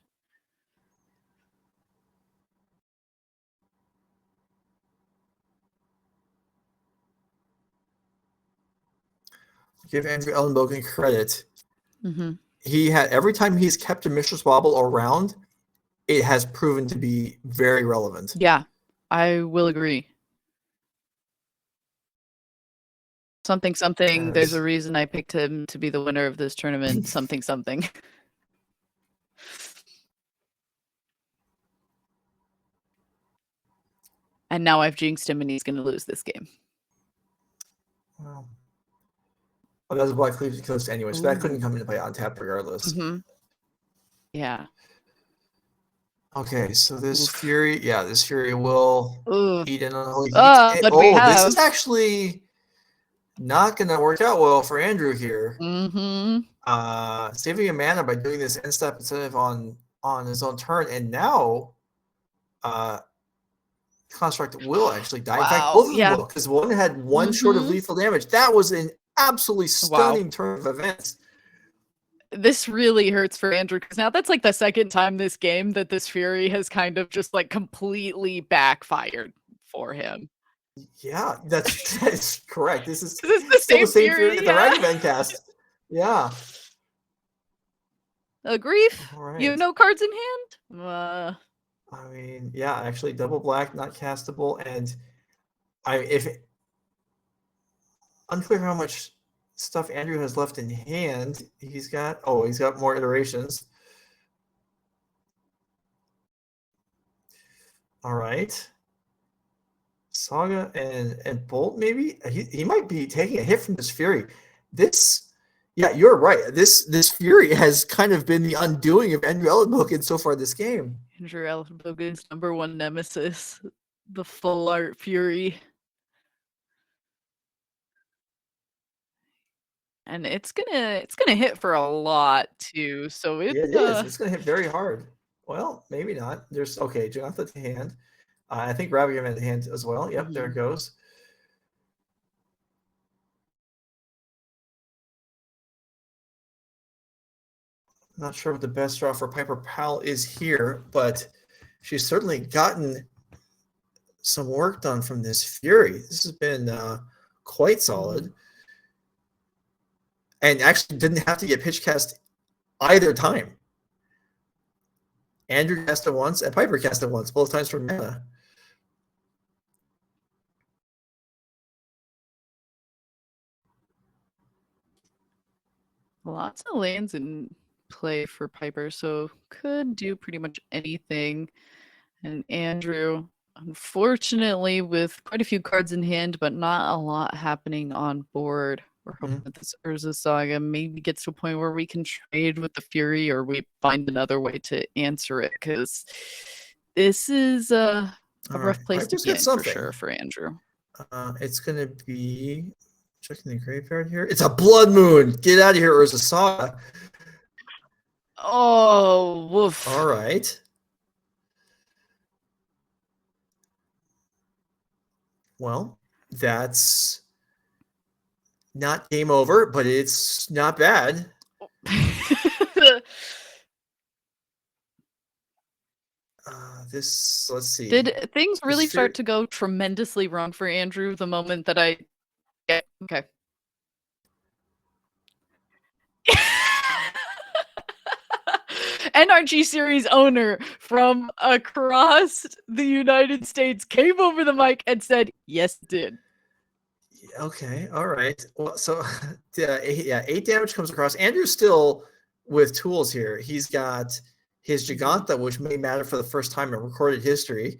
Give Andrew Elenbogen credit. He had, every time he's kept a Mistress Wobble around, it has proven to be very relevant. Yeah, I will agree. Something. There's a reason I picked him to be the winner of this tournament. something. And now I've jinxed him and he's going to lose this game. Wow. Oh, that was a Black Cleaves Coast anyway, so that couldn't come into play on tap regardless. Yeah. Okay, so this Fury, this Fury will eat in on Holy Heat. But this is actually not going to work out well for Andrew here. Saving a mana by doing this end step instead of on his own turn, and now construct will actually die. In fact, Wow, both of them yeah. will, because one had one short of Mhm. lethal damage. That was an absolutely stunning turn of events. This really hurts for Andrew because now that's like the second time this game that this Fury has kind of just like completely backfired for him. Yeah, that's correct. This is This is the still the same same Fury Fury, that the yeah. Ragavan cast. Yeah. A grief? All right. You have no cards in hand? I mean, yeah, actually, double black, not castable, and unclear how much stuff Andrew has left in hand. He's got more iterations. All right. Saga and Bolt, maybe he might be taking a hit from this Fury. Yeah, you're right. This Fury has kind of been the undoing of Andrew Elenbogen so far this game. Andrew Elenbogen's #1 nemesis, the full art Fury. And it's gonna hit for a lot too. So It is. It's gonna hit very hard. Well, maybe not. There's Jonathan to hand. I think Ragavan at hand as well. Yep, there it goes. Not sure what the best draw for Piper Powell is here, but she's certainly gotten some work done from this Fury. This has been quite solid. And actually didn't have to get pitch cast either time. Andrew cast it once and Piper cast it once, both times from mana. Lots of lands in play for Piper, so could do pretty much anything. And Andrew, unfortunately, with quite a few cards in hand, but not a lot happening on board. We're hoping that this Urza Saga maybe gets to a point where we can trade with the Fury or we find another way to answer it, because this is a rough place to be in for sure for Andrew. It's going to be... Checking the graveyard here. It's a Blood Moon. Get out of here, Urza Saga. Oh, woof. All right. Well, that's not game over, but it's not bad. Let's see. Did things really start to go tremendously wrong for Andrew the moment that I... Yeah, okay. NRG Series owner from across the United States came over the mic and said, yes, it did. Okay, all right. Well, so 8 damage comes across. Andrew's still with tools here. He's got his Giganta, which may matter for the first time in recorded history,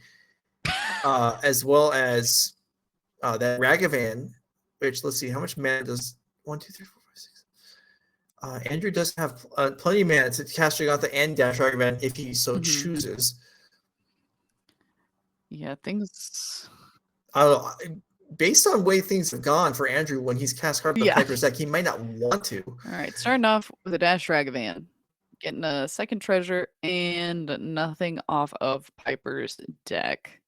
as well as that Ragavan, which, let's see, how much mana does 1, 2, 3, 4, 5, 6. Andrew does have plenty of mana to cast Giganta and dash Ragavan if he so chooses. Yeah, things... I don't know. Based on the way things have gone for Andrew when he's cast cards on Piper's deck, he might not want to. All right, starting off with a dash Ragavan. Getting a second treasure and nothing off of Piper's deck.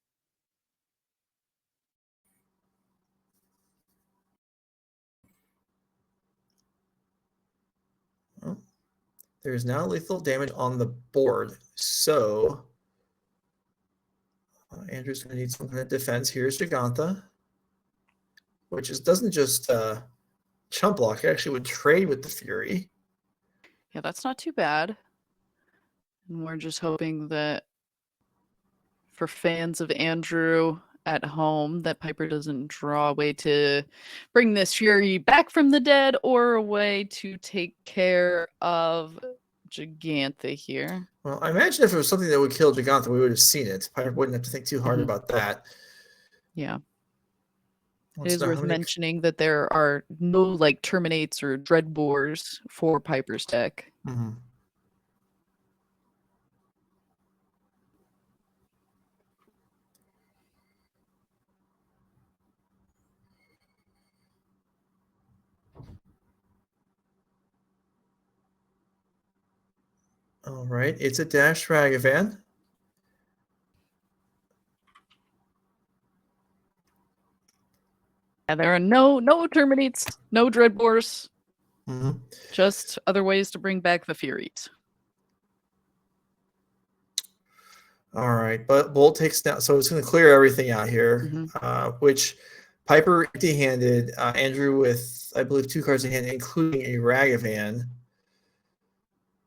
Well, there's now lethal damage on the board. So Andrew's going to need some kind of defense. Here's Giganta, which doesn't just chump block. It actually would trade with the Fury. Yeah, that's not too bad. And we're just hoping that for fans of Andrew at home, that Piper doesn't draw a way to bring this Fury back from the dead or a way to take care of Giganta here. Well, I imagine if it was something that would kill Giganta, we would have seen it. Piper wouldn't have to think too hard about that. Yeah. It is worth mentioning that there are no like Terminates or Dreadbores for Piper's deck. All right, it's a dash Ragavan. And there are no Terminates, no Dreadbores, Mhm. just other ways to bring back the Furies. All right, but Bolt takes down, so it's going to clear everything out here, which Piper empty-handed, Andrew with, I believe, 2 cards in hand, including a Ragavan.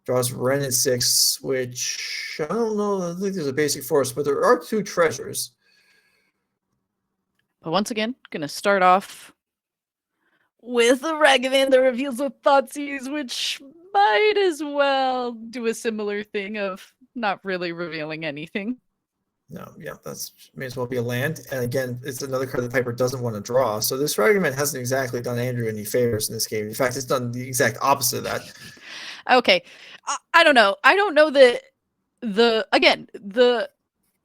Draws Ren at 6, which I don't know. I think there's a basic force, but there are 2 treasures. But once again, gonna start off with a Ragavan that reveals a Thoughtseize, which might as well do a similar thing of not really revealing anything. No, yeah, that's may as well be a land. And again, it's another card that Piper doesn't want to draw. So this Ragavan hasn't exactly done Andrew any favors in this game. In fact, it's done the exact opposite of that. Okay, I don't know. I don't know that the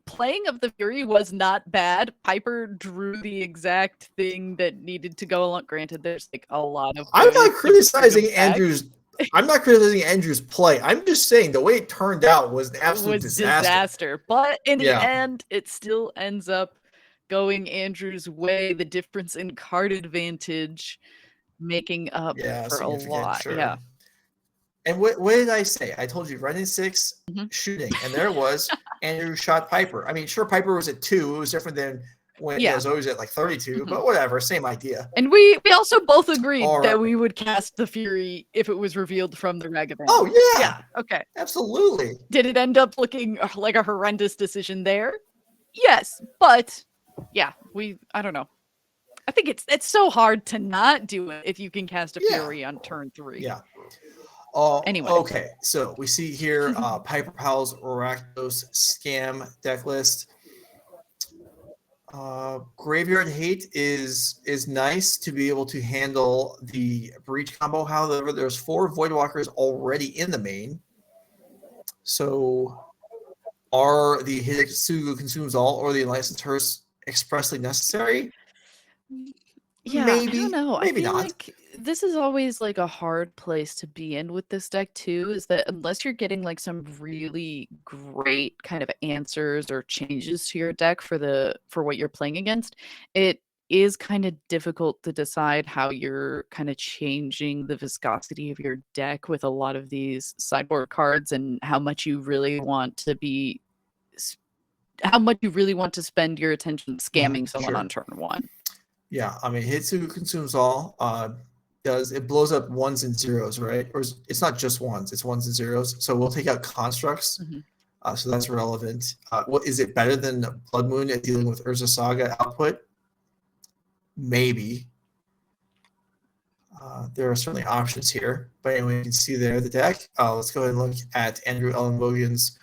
playing of the Fury was not bad. Piper drew the exact thing that needed to go along. Granted, there's like a lot of. I'm not criticizing Andrew's. I'm not criticizing Andrew's play. I'm just saying the way it turned out was an absolute disaster. But in the end, it still ends up going Andrew's way. The difference in card advantage making up for a lot. Sure. Yeah. And what did I say? I told you running 6, shooting, and there it was. Andrew shot Piper. I mean, sure, Piper was at 2. It was different than when it was always at like 32, but whatever, same idea. And we also both agreed that we would cast the Fury if it was revealed from the Ragavan. Oh yeah. Yeah. Okay. Absolutely. Did it end up looking like a horrendous decision there? Yes, but yeah, I don't know. I think it's so hard to not do it if you can cast a Fury on turn 3. Yeah. Anyway. Okay, so we see here Piper Powell's Rakdos scam deck list. Graveyard Hate is nice to be able to handle the Breach combo. However, there's 4 Voidwalkers already in the main. So are the Hitotsugu Consumes All or the Enlightened Hearse expressly necessary? Yeah, maybe. I don't know. Maybe I feel not. like this is always like a hard place to be in with this deck too, is that unless you're getting like some really great kind of answers or changes to your deck for what you're playing against, it is kind of difficult to decide how you're kind of changing the viscosity of your deck with a lot of these sideboard cards and how much you really want to spend your attention scamming someone on turn 1. Yeah, I mean, Hitotsugu Consumes All it blows up 1s and 0s, right? Or it's not just 1s, it's 1s and 0s. So we'll take out constructs. So that's relevant. What is it better than Blood Moon at dealing with Urza Saga output? Maybe. There are certainly options here. But anyway, you can see there the deck. Let's go ahead and look at Andrew Elenbogen's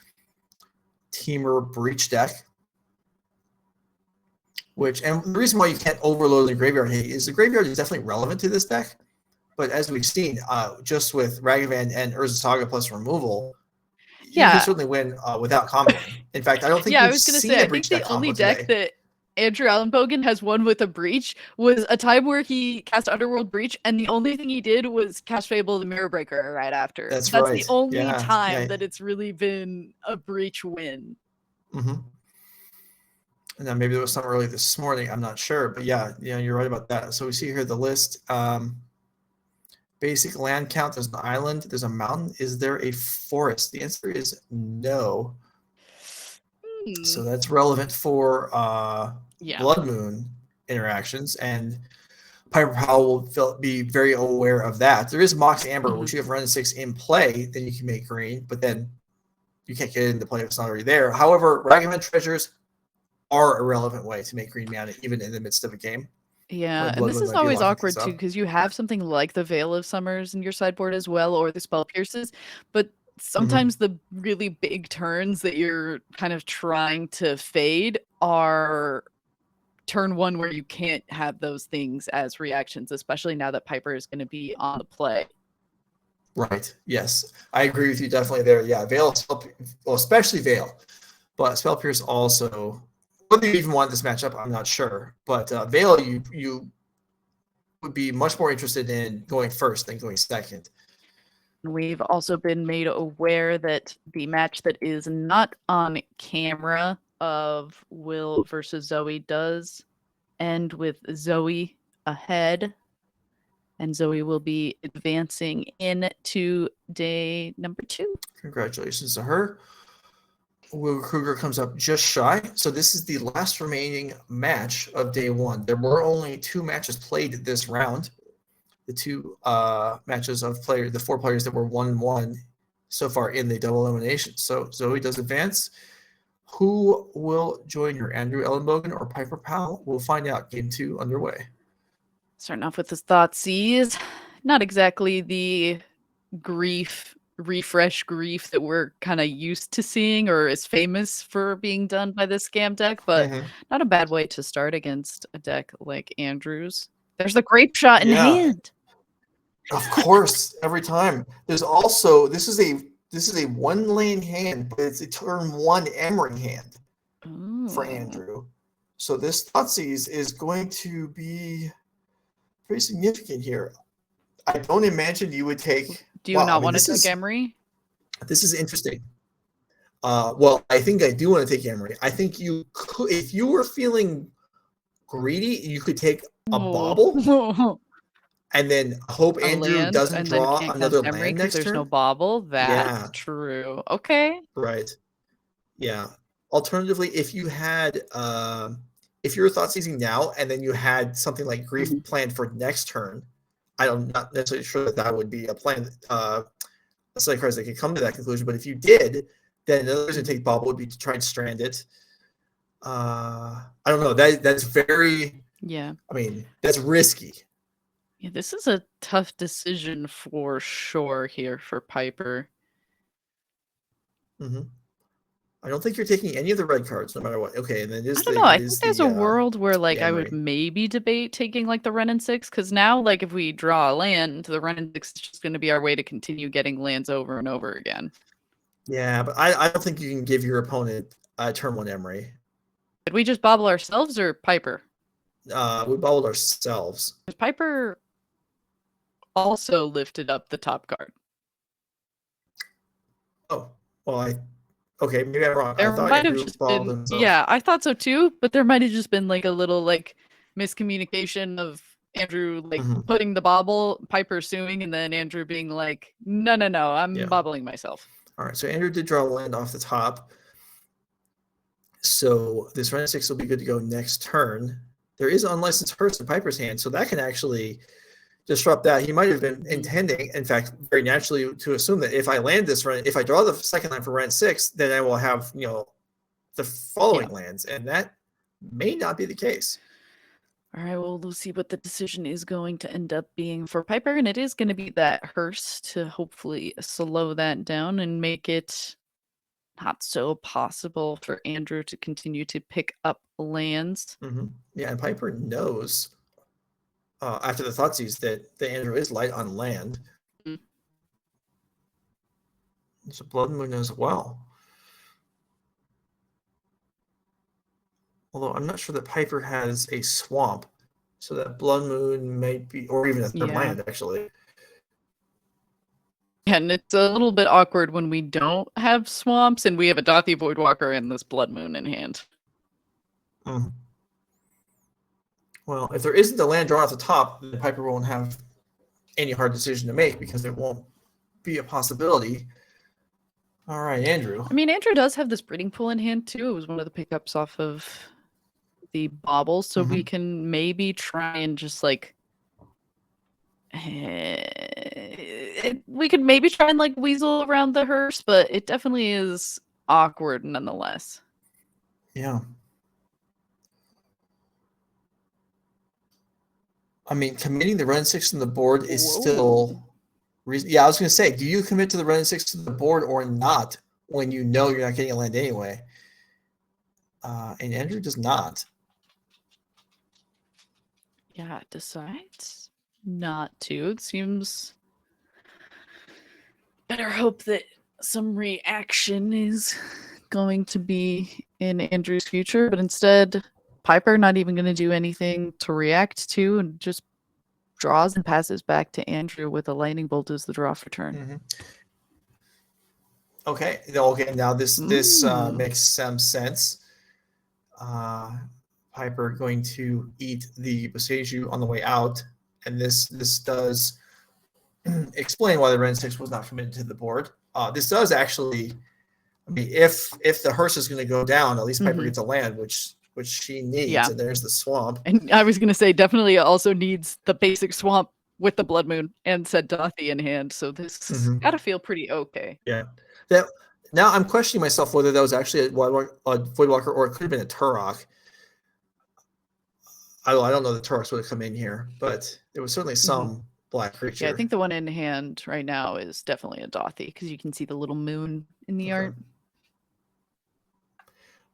Temur Breach deck. And the reason why you can't overload the graveyard hate is the graveyard is definitely relevant to this deck. But as we've seen, just with Ragavan and Urza Saga plus removal, you can certainly win without comboing. In fact, I don't think I was going to say, I think the only deck that Andrew Elenbogen has won with a Breach was a time where he cast Underworld Breach, and the only thing he did was cast Fable the Mirror Breaker right after. That's right. The only time that it's really been a Breach win. And then maybe there was some early this morning. I'm not sure, but yeah, you're right about that. So we see here the list. Basic land count. There's an island. There's a mountain. Is there a forest? The answer is no. So that's relevant for Blood Moon interactions, and Piper Powell will be very aware of that. There is Mox Amber, which you have run 6 in play, then you can make green, but then you can't get it into play if it's not already there. However, Ragavan Treasures are a relevant way to make green mana even in the midst of a game. Yeah, and this is always awkward too, because you have something like the Veil of Summers in your sideboard as well, or the Spell Pierces, but sometimes the really big turns that you're kind of trying to fade are turn 1 where you can't have those things as reactions, especially now that Piper is going to be on the play. Right. Yes, I agree with you definitely there. Yeah, Veil, well, especially Veil, but Spell Pierce also. Whether you even want this matchup, I'm not sure. But Veil, you would be much more interested in going first than going second. We've also been made aware that the match that is not on camera of Will versus Zoe does end with Zoe ahead. And Zoe will be advancing into day number 2. Congratulations to her. Will Krueger comes up just shy. So this is the last remaining match of day 1. There were only 2 matches played this round. The 2 matches of the 4 players that were 1-1 so far in the double elimination. So Zoe does advance. Who will join her? Andrew Elenbogen or Piper Powell? We'll find out. Game 2 underway. Starting off with his Thoughtseize. Not exactly the refresh grief that we're kind of used to seeing or is famous for being done by the scam deck, but not a bad way to start against a deck like Andrew's. There's the grape shot in hand. Of course, every time. There's also this is a 1-lane hand, but it's a turn 1 Emery hand for Andrew. So this Thoughtseize is going to be pretty significant here. I don't imagine you would take. Do you not want to take Emery? This is interesting. Well, I think I do want to take Emery. I think you could, if you were feeling greedy, you could take a bauble and then hope Andrew doesn't draw another land next turn. There's no bauble. That's true. Okay. Right. Yeah. Alternatively, if you had, if you were Thoughtseizing now and then you had something like Grief planned for next turn, I'm not necessarily sure that would be a plan. That's like crazy. They could come to that conclusion, but if you did, then the other reason to take bauble would be to try and strand it. I don't know. That's very. Yeah. I mean, that's risky. Yeah, this is a tough decision for sure here for Piper. I don't think you're taking any of the red cards, no matter what. Okay, and then I don't know. I think there's a world where like I would maybe debate taking like the Wrenn and 6, because now like if we draw a land, the Wrenn and 6 is just going to be our way to continue getting lands over and over again. Yeah, but I don't think you can give your opponent turn 1 Emery. Did we just bobble ourselves or Piper? We bobbled ourselves. Piper also lifted up the top card. Oh, well, okay, maybe I'm wrong. There might have just been, yeah, I thought so too, but there might have just been like a little like miscommunication of Andrew like putting the bobble, Piper suing, and then Andrew being like, no, I'm bobbling myself. All right, so Andrew did draw a land off the top. So this Wrenn 6 will be good to go next turn. There is an unlicensed Hearse in Piper's hand, so that can actually disrupt that. He might have been intending, in fact, very naturally to assume that if I land this run, if I draw the second line for Wrenn 6, then I will have, the following lands, and that may not be the case. All right, well, we'll see what the decision is going to end up being for Piper, and it is going to be that Hearse to hopefully slow that down and make it not so possible for Andrew to continue to pick up lands. Yeah, and Piper knows after the Thoughtseize that Andrew is light on land. It's a Blood Moon as well. Although I'm not sure that Piper has a swamp, so that Blood Moon might be, or even a third land, actually. And it's a little bit awkward when we don't have swamps and we have a Dothy Voidwalker and this Blood Moon in hand. Well, if there isn't a land drawn at the top, then Piper won't have any hard decision to make because it won't be a possibility. All right, Andrew. I mean, Andrew does have this breeding pool in hand too. It was one of the pickups off of the bauble, so we can maybe try and just like we could maybe try and like weasel around the Hearse, but it definitely is awkward nonetheless. Yeah. I mean, committing the Wrenn 6 on the board is still reason. Yeah, I was going to say, do you commit to the Wrenn 6 to the board or not when you know you're not getting a land anyway? And Andrew does not. Yeah, decides not to. It seems better hope that some reaction is going to be in Andrew's future, but instead Piper not even going to do anything to react to and just draws and passes back to Andrew with a lightning bolt as the draw for turn. Okay, now this makes some sense. Piper going to eat the Boseiju on the way out, and this does explain why the Ren 6 was not committed to the board. This does actually, I mean, if the hearse is going to go down, at least Piper gets a land, which she needs, and there's the swamp. And I was going to say, definitely also needs the basic swamp with the Blood Moon and said Dothy in hand, so this gotta feel pretty okay. Yeah. Now I'm questioning myself whether that was actually a Voidwalker or it could have been a Turok. I don't know the Turoks would have come in here, but there was certainly some black creature. Yeah, I think the one in hand right now is definitely a Dothy because you can see the little moon in the art.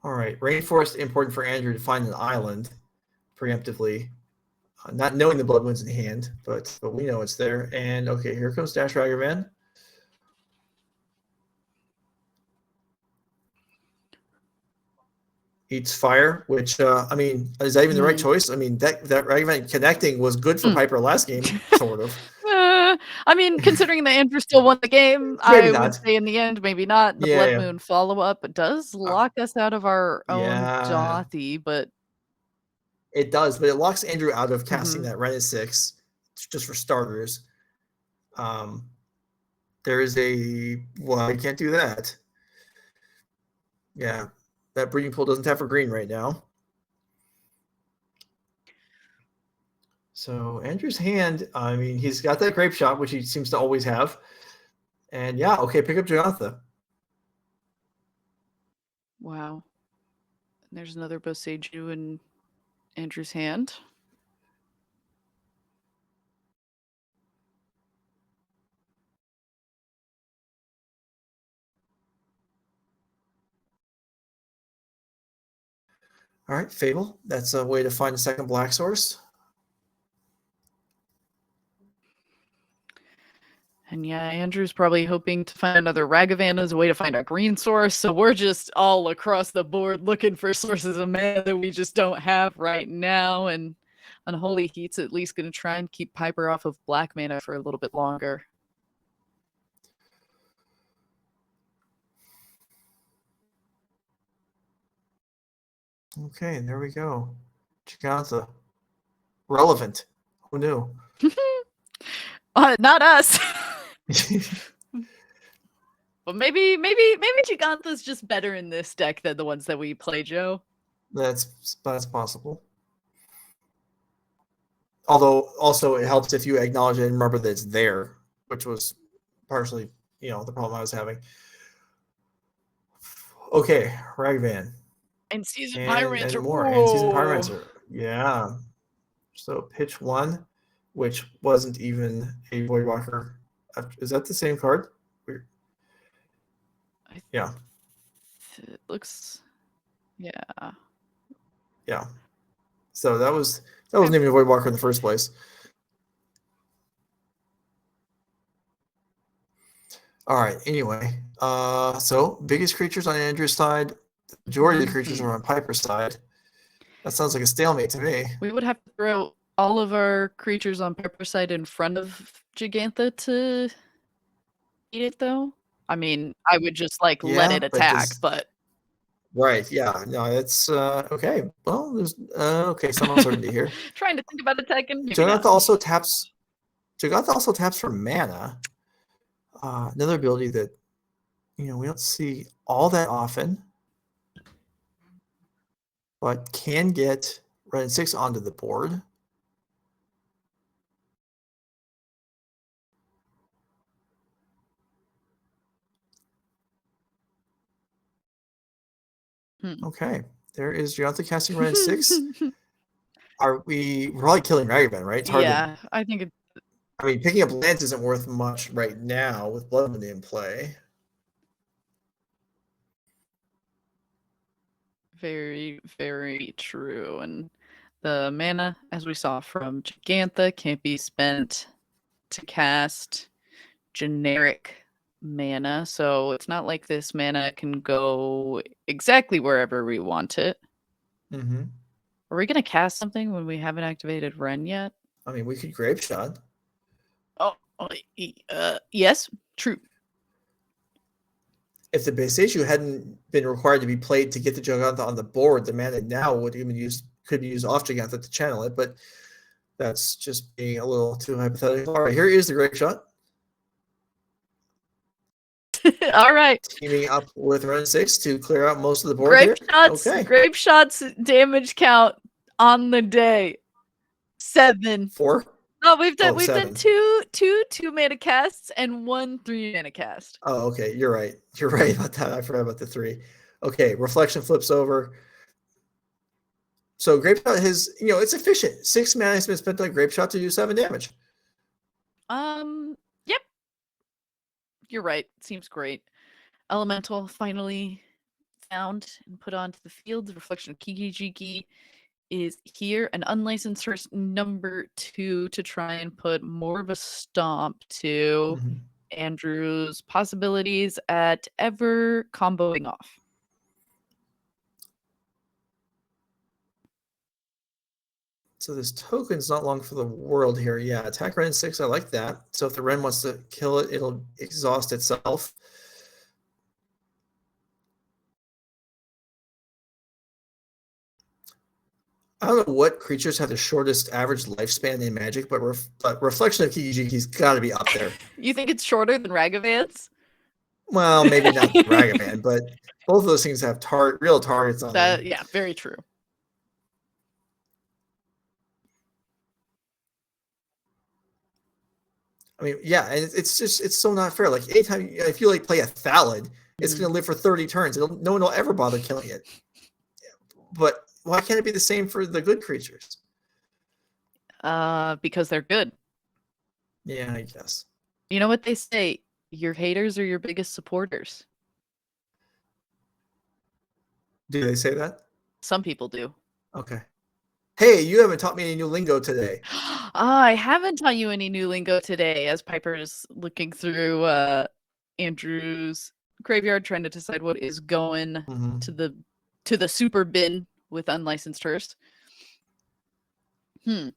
All right. Rainforest, important for Andrew to find an island preemptively. Not knowing the Blood Moon's in hand, but we know it's there. And okay, here comes Dash Ragavan. Eats fire, which I mean, is that even the right choice? I mean, that Ragavan connecting was good for Piper last game, sort of. I mean, considering that Andrew still won the game, I would say in the end, maybe not. The Blood Moon follow-up does lock us out of our own Dothy, but it does, but it locks Andrew out of casting that Ren 6, just for starters. There is I can't do that. Yeah, that breeding pool doesn't have for green right now. So Andrew's hand, I mean, he's got that grape shot, which he seems to always have. And yeah, okay, pick up Jogantha. Wow. And there's another Boseiju in Andrew's hand. All right, Fable. That's a way to find a second black source. And yeah, Andrew's probably hoping to find another Ragavan as a way to find a green source. So we're just all across the board looking for sources of mana that we just don't have right now. And Unholy Heat's at least going to try and keep Piper off of black mana for a little bit longer. Okay, there we go. Jogantha. Relevant. Who knew? Not us. But maybe Jogantha's just better in this deck than the ones that we play, Joe. That's possible. Although also it helps if you acknowledge it and remember that it's there, which was partially, the problem I was having. Okay, Ragavan. And Season Pyrancer. And more. And Season Pyrancer. Yeah. So pitch 1, which wasn't even a Voidwalker. Is that the same card? Weird. Yeah. It looks. Yeah. Yeah. So that wasn't even a Voidwalker in the first place. All right. Anyway, so biggest creatures on Andrew's side. The majority of the creatures are on Piper's side. That sounds like a stalemate to me. We would have to throw all of our creatures on Piper's side in front of Jogantha to eat it, though. I mean, I would just let it attack, but. Right. Yeah. No, it's okay. Well, there's okay. Some uncertainty here. Trying to think about attacking. Jogantha also taps. Jogantha also taps for mana. Another ability that we don't see all that often, but can get Ren 6 onto the board. Okay, there is Jogantha casting Ren 6. We're probably killing Ragavan, right? It's hard I think it. I mean, picking up lands isn't worth much right now with Blood Moon in play. Very, very true. And the mana, as we saw from Jogantha, can't be spent to cast generic mana. So it's not like this mana can go exactly wherever we want it. Mm-hmm. Are we going to cast something when we haven't activated Ren yet? I mean, we could Grape Shot. Yes, true. If the base issue hadn't been required to be played to get the Jogantha on the board, the mana now would even use could be used off Giganta to channel it, but that's just being a little too hypothetical. All right, here is the Grape Shot. All right. Teaming up with Run 6 to clear out most of the board Grape here. shots. Okay. Grape shots damage count on the day. 7. 4. No, we've done 7. two 2-mana casts and 1 3-mana cast. Oh, okay. You're right. You're right about that. I forgot about the 3. Okay, Reflection flips over. So Grape Shot has, it's efficient. 6 mana has been spent on Grape Shot to do 7 damage. Yep. You're right. Seems great. Elemental finally found and put onto the field. The Reflection of Kiki-Jiki is here. An unlicensed first number 2 to try and put more of a stomp to Andrew's possibilities at ever comboing off. So this token's not long for the world here. Yeah, attack Ren 6, I like that. So if the Ren wants to kill it, it'll exhaust itself. I don't know what creatures have the shortest average lifespan in Magic, but Reflection of Kiki-Jiki's got to be up there. You think it's shorter than Ragavans? Well, maybe not Ragavan, but both of those things have real targets on them. Yeah, very true. I mean, yeah, and it's so not fair. Like anytime if you play a Thallid, it's going to live for 30 turns. No one will ever bother killing it. But why can't it be the same for the good creatures? Because they're good. Yeah, I guess. You know what they say? Your haters are your biggest supporters. Do they say that? Some people do. Okay. Hey, you haven't taught me any new lingo today. I haven't taught you any new lingo today, as Piper is looking through Andrew's graveyard, trying to decide what is going to the super bin with unlicensed first. I'll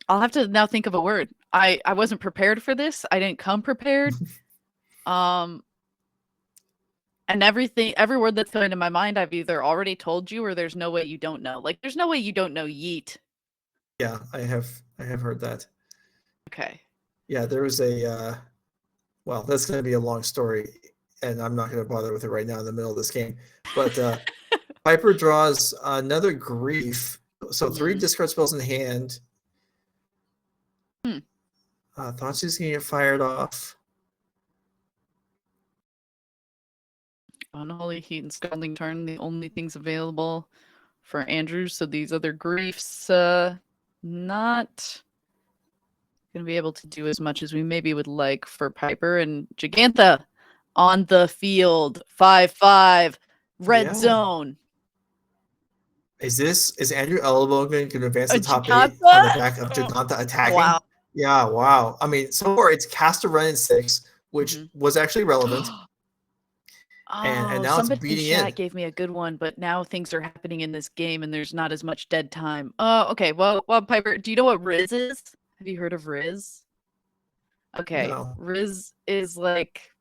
have to now think of a word. I wasn't prepared for this. I didn't come prepared. And every word that's going to my mind, I've either already told you or there's no way you don't know. Like, there's no way you don't know yeet. Yeah, I have heard that. Okay. Yeah, there was a well, that's going to be a long story, and I'm not going to bother with it right now in the middle of this game. But Piper draws another Grief. So 3 discard spells in hand. Thought she's going to get fired off. Unholy Heat and Scalding Tarn, the only things available for Andrew. So these other Griefs, not going to be able to do as much as we maybe would like for Piper. And Giganta on the field, 5/5, red zone. Is Andrew Elenbogen going to advance the top 8 on the back of Giganta attacking? Wow. Yeah, wow. I mean, so far it's cast a run in 6, which was actually relevant. And now it's somebody beating in chat in. gave me a good one, but now things are happening in this game and there's not as much dead time. Okay. Well, Piper, do you know what Riz is? Have you heard of Riz? Okay. No. Riz is like,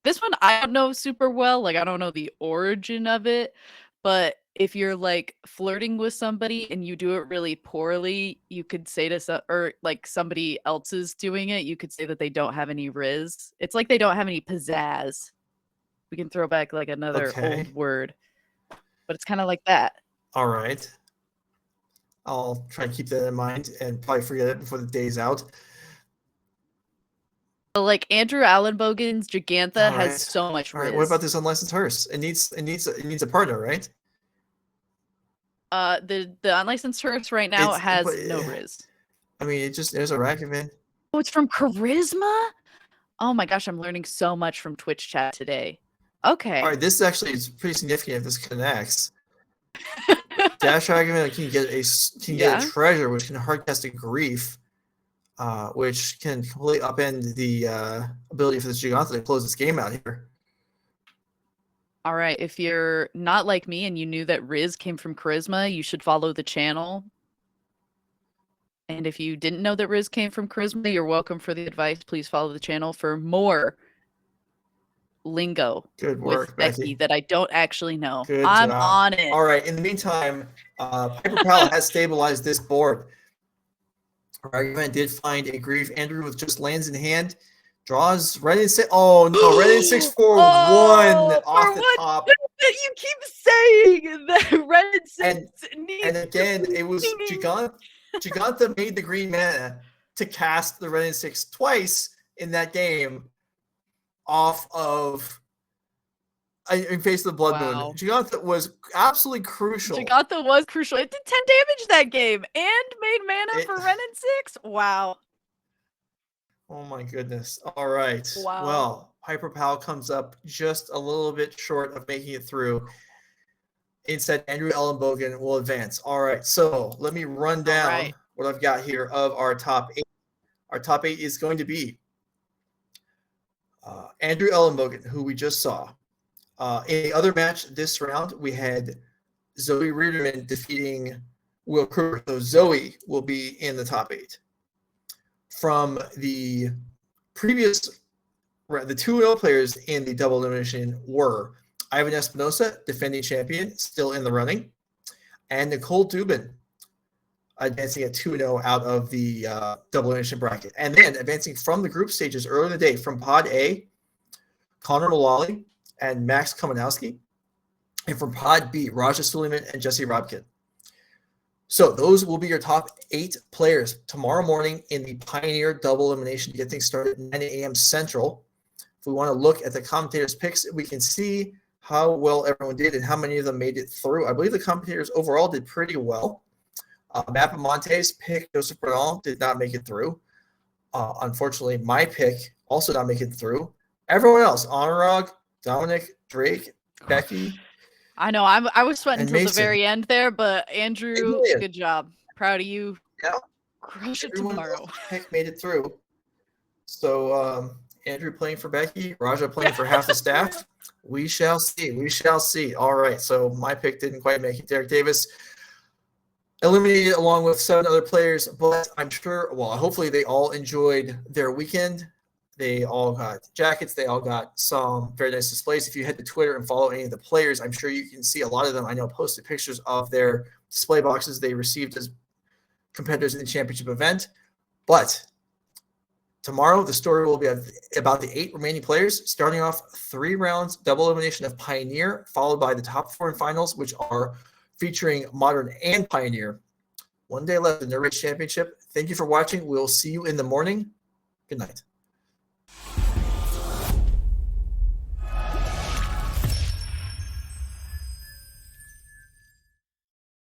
this one I don't know super well. Like, I don't know the origin of it, but if you're like flirting with somebody and you do it really poorly, you could say to or like somebody else is doing it, you could say that they don't have any Riz. It's like they don't have any pizzazz. We can throw back like another old word, but it's kind of like that. All right. I'll try and keep that in mind and probably forget it before the day's out. But like Andrew Elenbogen's Giganta has so much All Riz. right. What about this unlicensed hearse? It needs a partner, right? The unlicensed hearse right now has no Riz. I mean, there's a Ragavan. Oh, it's from Charisma? Oh my gosh, I'm learning so much from Twitch chat today. Okay. All right, this is pretty significant if this connects. Dash Ragavan can get a treasure, which can hardcast a Grief, which can completely upend the ability for this Giganta to close this game out here. All right, if you're not like me and you knew that Riz came from Charisma, you should follow the channel. And if you didn't know that Riz came from Charisma, you're welcome for the advice. Please follow the channel for more lingo Good with work, Becky Becky. that I don't actually know. Good I'm job. on it. All right. In the meantime, Piper Powell has stabilized this board. Our argument did find a grief. Andrew with just lands in hand. Draws red in 6. Oh, no. Red in 6 for 1 Oh, off for the one. top. You keep saying that red And, needs and again, it was Giganta made the green mana to cast the red in 6 twice in that game off of in face of the Blood Wow. Moon. Giganta was absolutely crucial. Giganta was crucial. It did 10 damage that game and made mana for Ren and 6. Wow. Oh my goodness. All right. Wow. Well, Piper Powell comes up just a little bit short of making it through. Instead, Andrew Elenbogen will advance. All right. So let me run down what I've got here of our top 8. Our top 8 is going to be Andrew Elenbogen, who we just saw. In the other match this round, we had Zoe Riederman defeating Will Krueger. So Zoe will be in the top 8. From the previous round, the 2-0 players in the double elimination were Ivan Espinosa, defending champion, still in the running, and Nicole Dubin, advancing at 2-0 out of the double elimination bracket. And then advancing from the group stages earlier in the day from Pod A, Connor Mullaly and Maxx Kominowski. And from Pod B, Raja Sulaiman and Jesse Robkin. So those will be your top 8 players tomorrow morning in the Pioneer double elimination to get things started at 9 a.m. Central. If we want to look at the commentators' picks, we can see how well everyone did and how many of them made it through. I believe the commentators overall did pretty well. Mapamonte's pick, Joseph Bernal, did not make it through. Unfortunately, my pick also not make it through. Everyone else, Honorog, Dominic, Drake, Becky. I know. I was sweating and until the Mason. very end there, but Andrew, Yeah. good job. Proud of you. Yeah. Crush it Everyone tomorrow. else's pick made it through. So Andrew playing for Becky, Raja playing for half the staff. We shall see. We shall see. All right. So my pick didn't quite make it. Derek Davis eliminated along with 7 other players, but I'm sure, well, hopefully they all enjoyed their weekend. They all got jackets. They all got some very nice displays. If you head to Twitter and follow any of the players, I'm sure you can see a lot of them. I know posted pictures of their display boxes they received as competitors in the championship event. But tomorrow, the story will be about the 8 remaining players, starting off 3 rounds, double elimination of Pioneer, followed by the top 4 in finals, which are featuring Modern and Pioneer. 1 day left in the NRG Championship. Thank you for watching. We'll see you in the morning. Good night.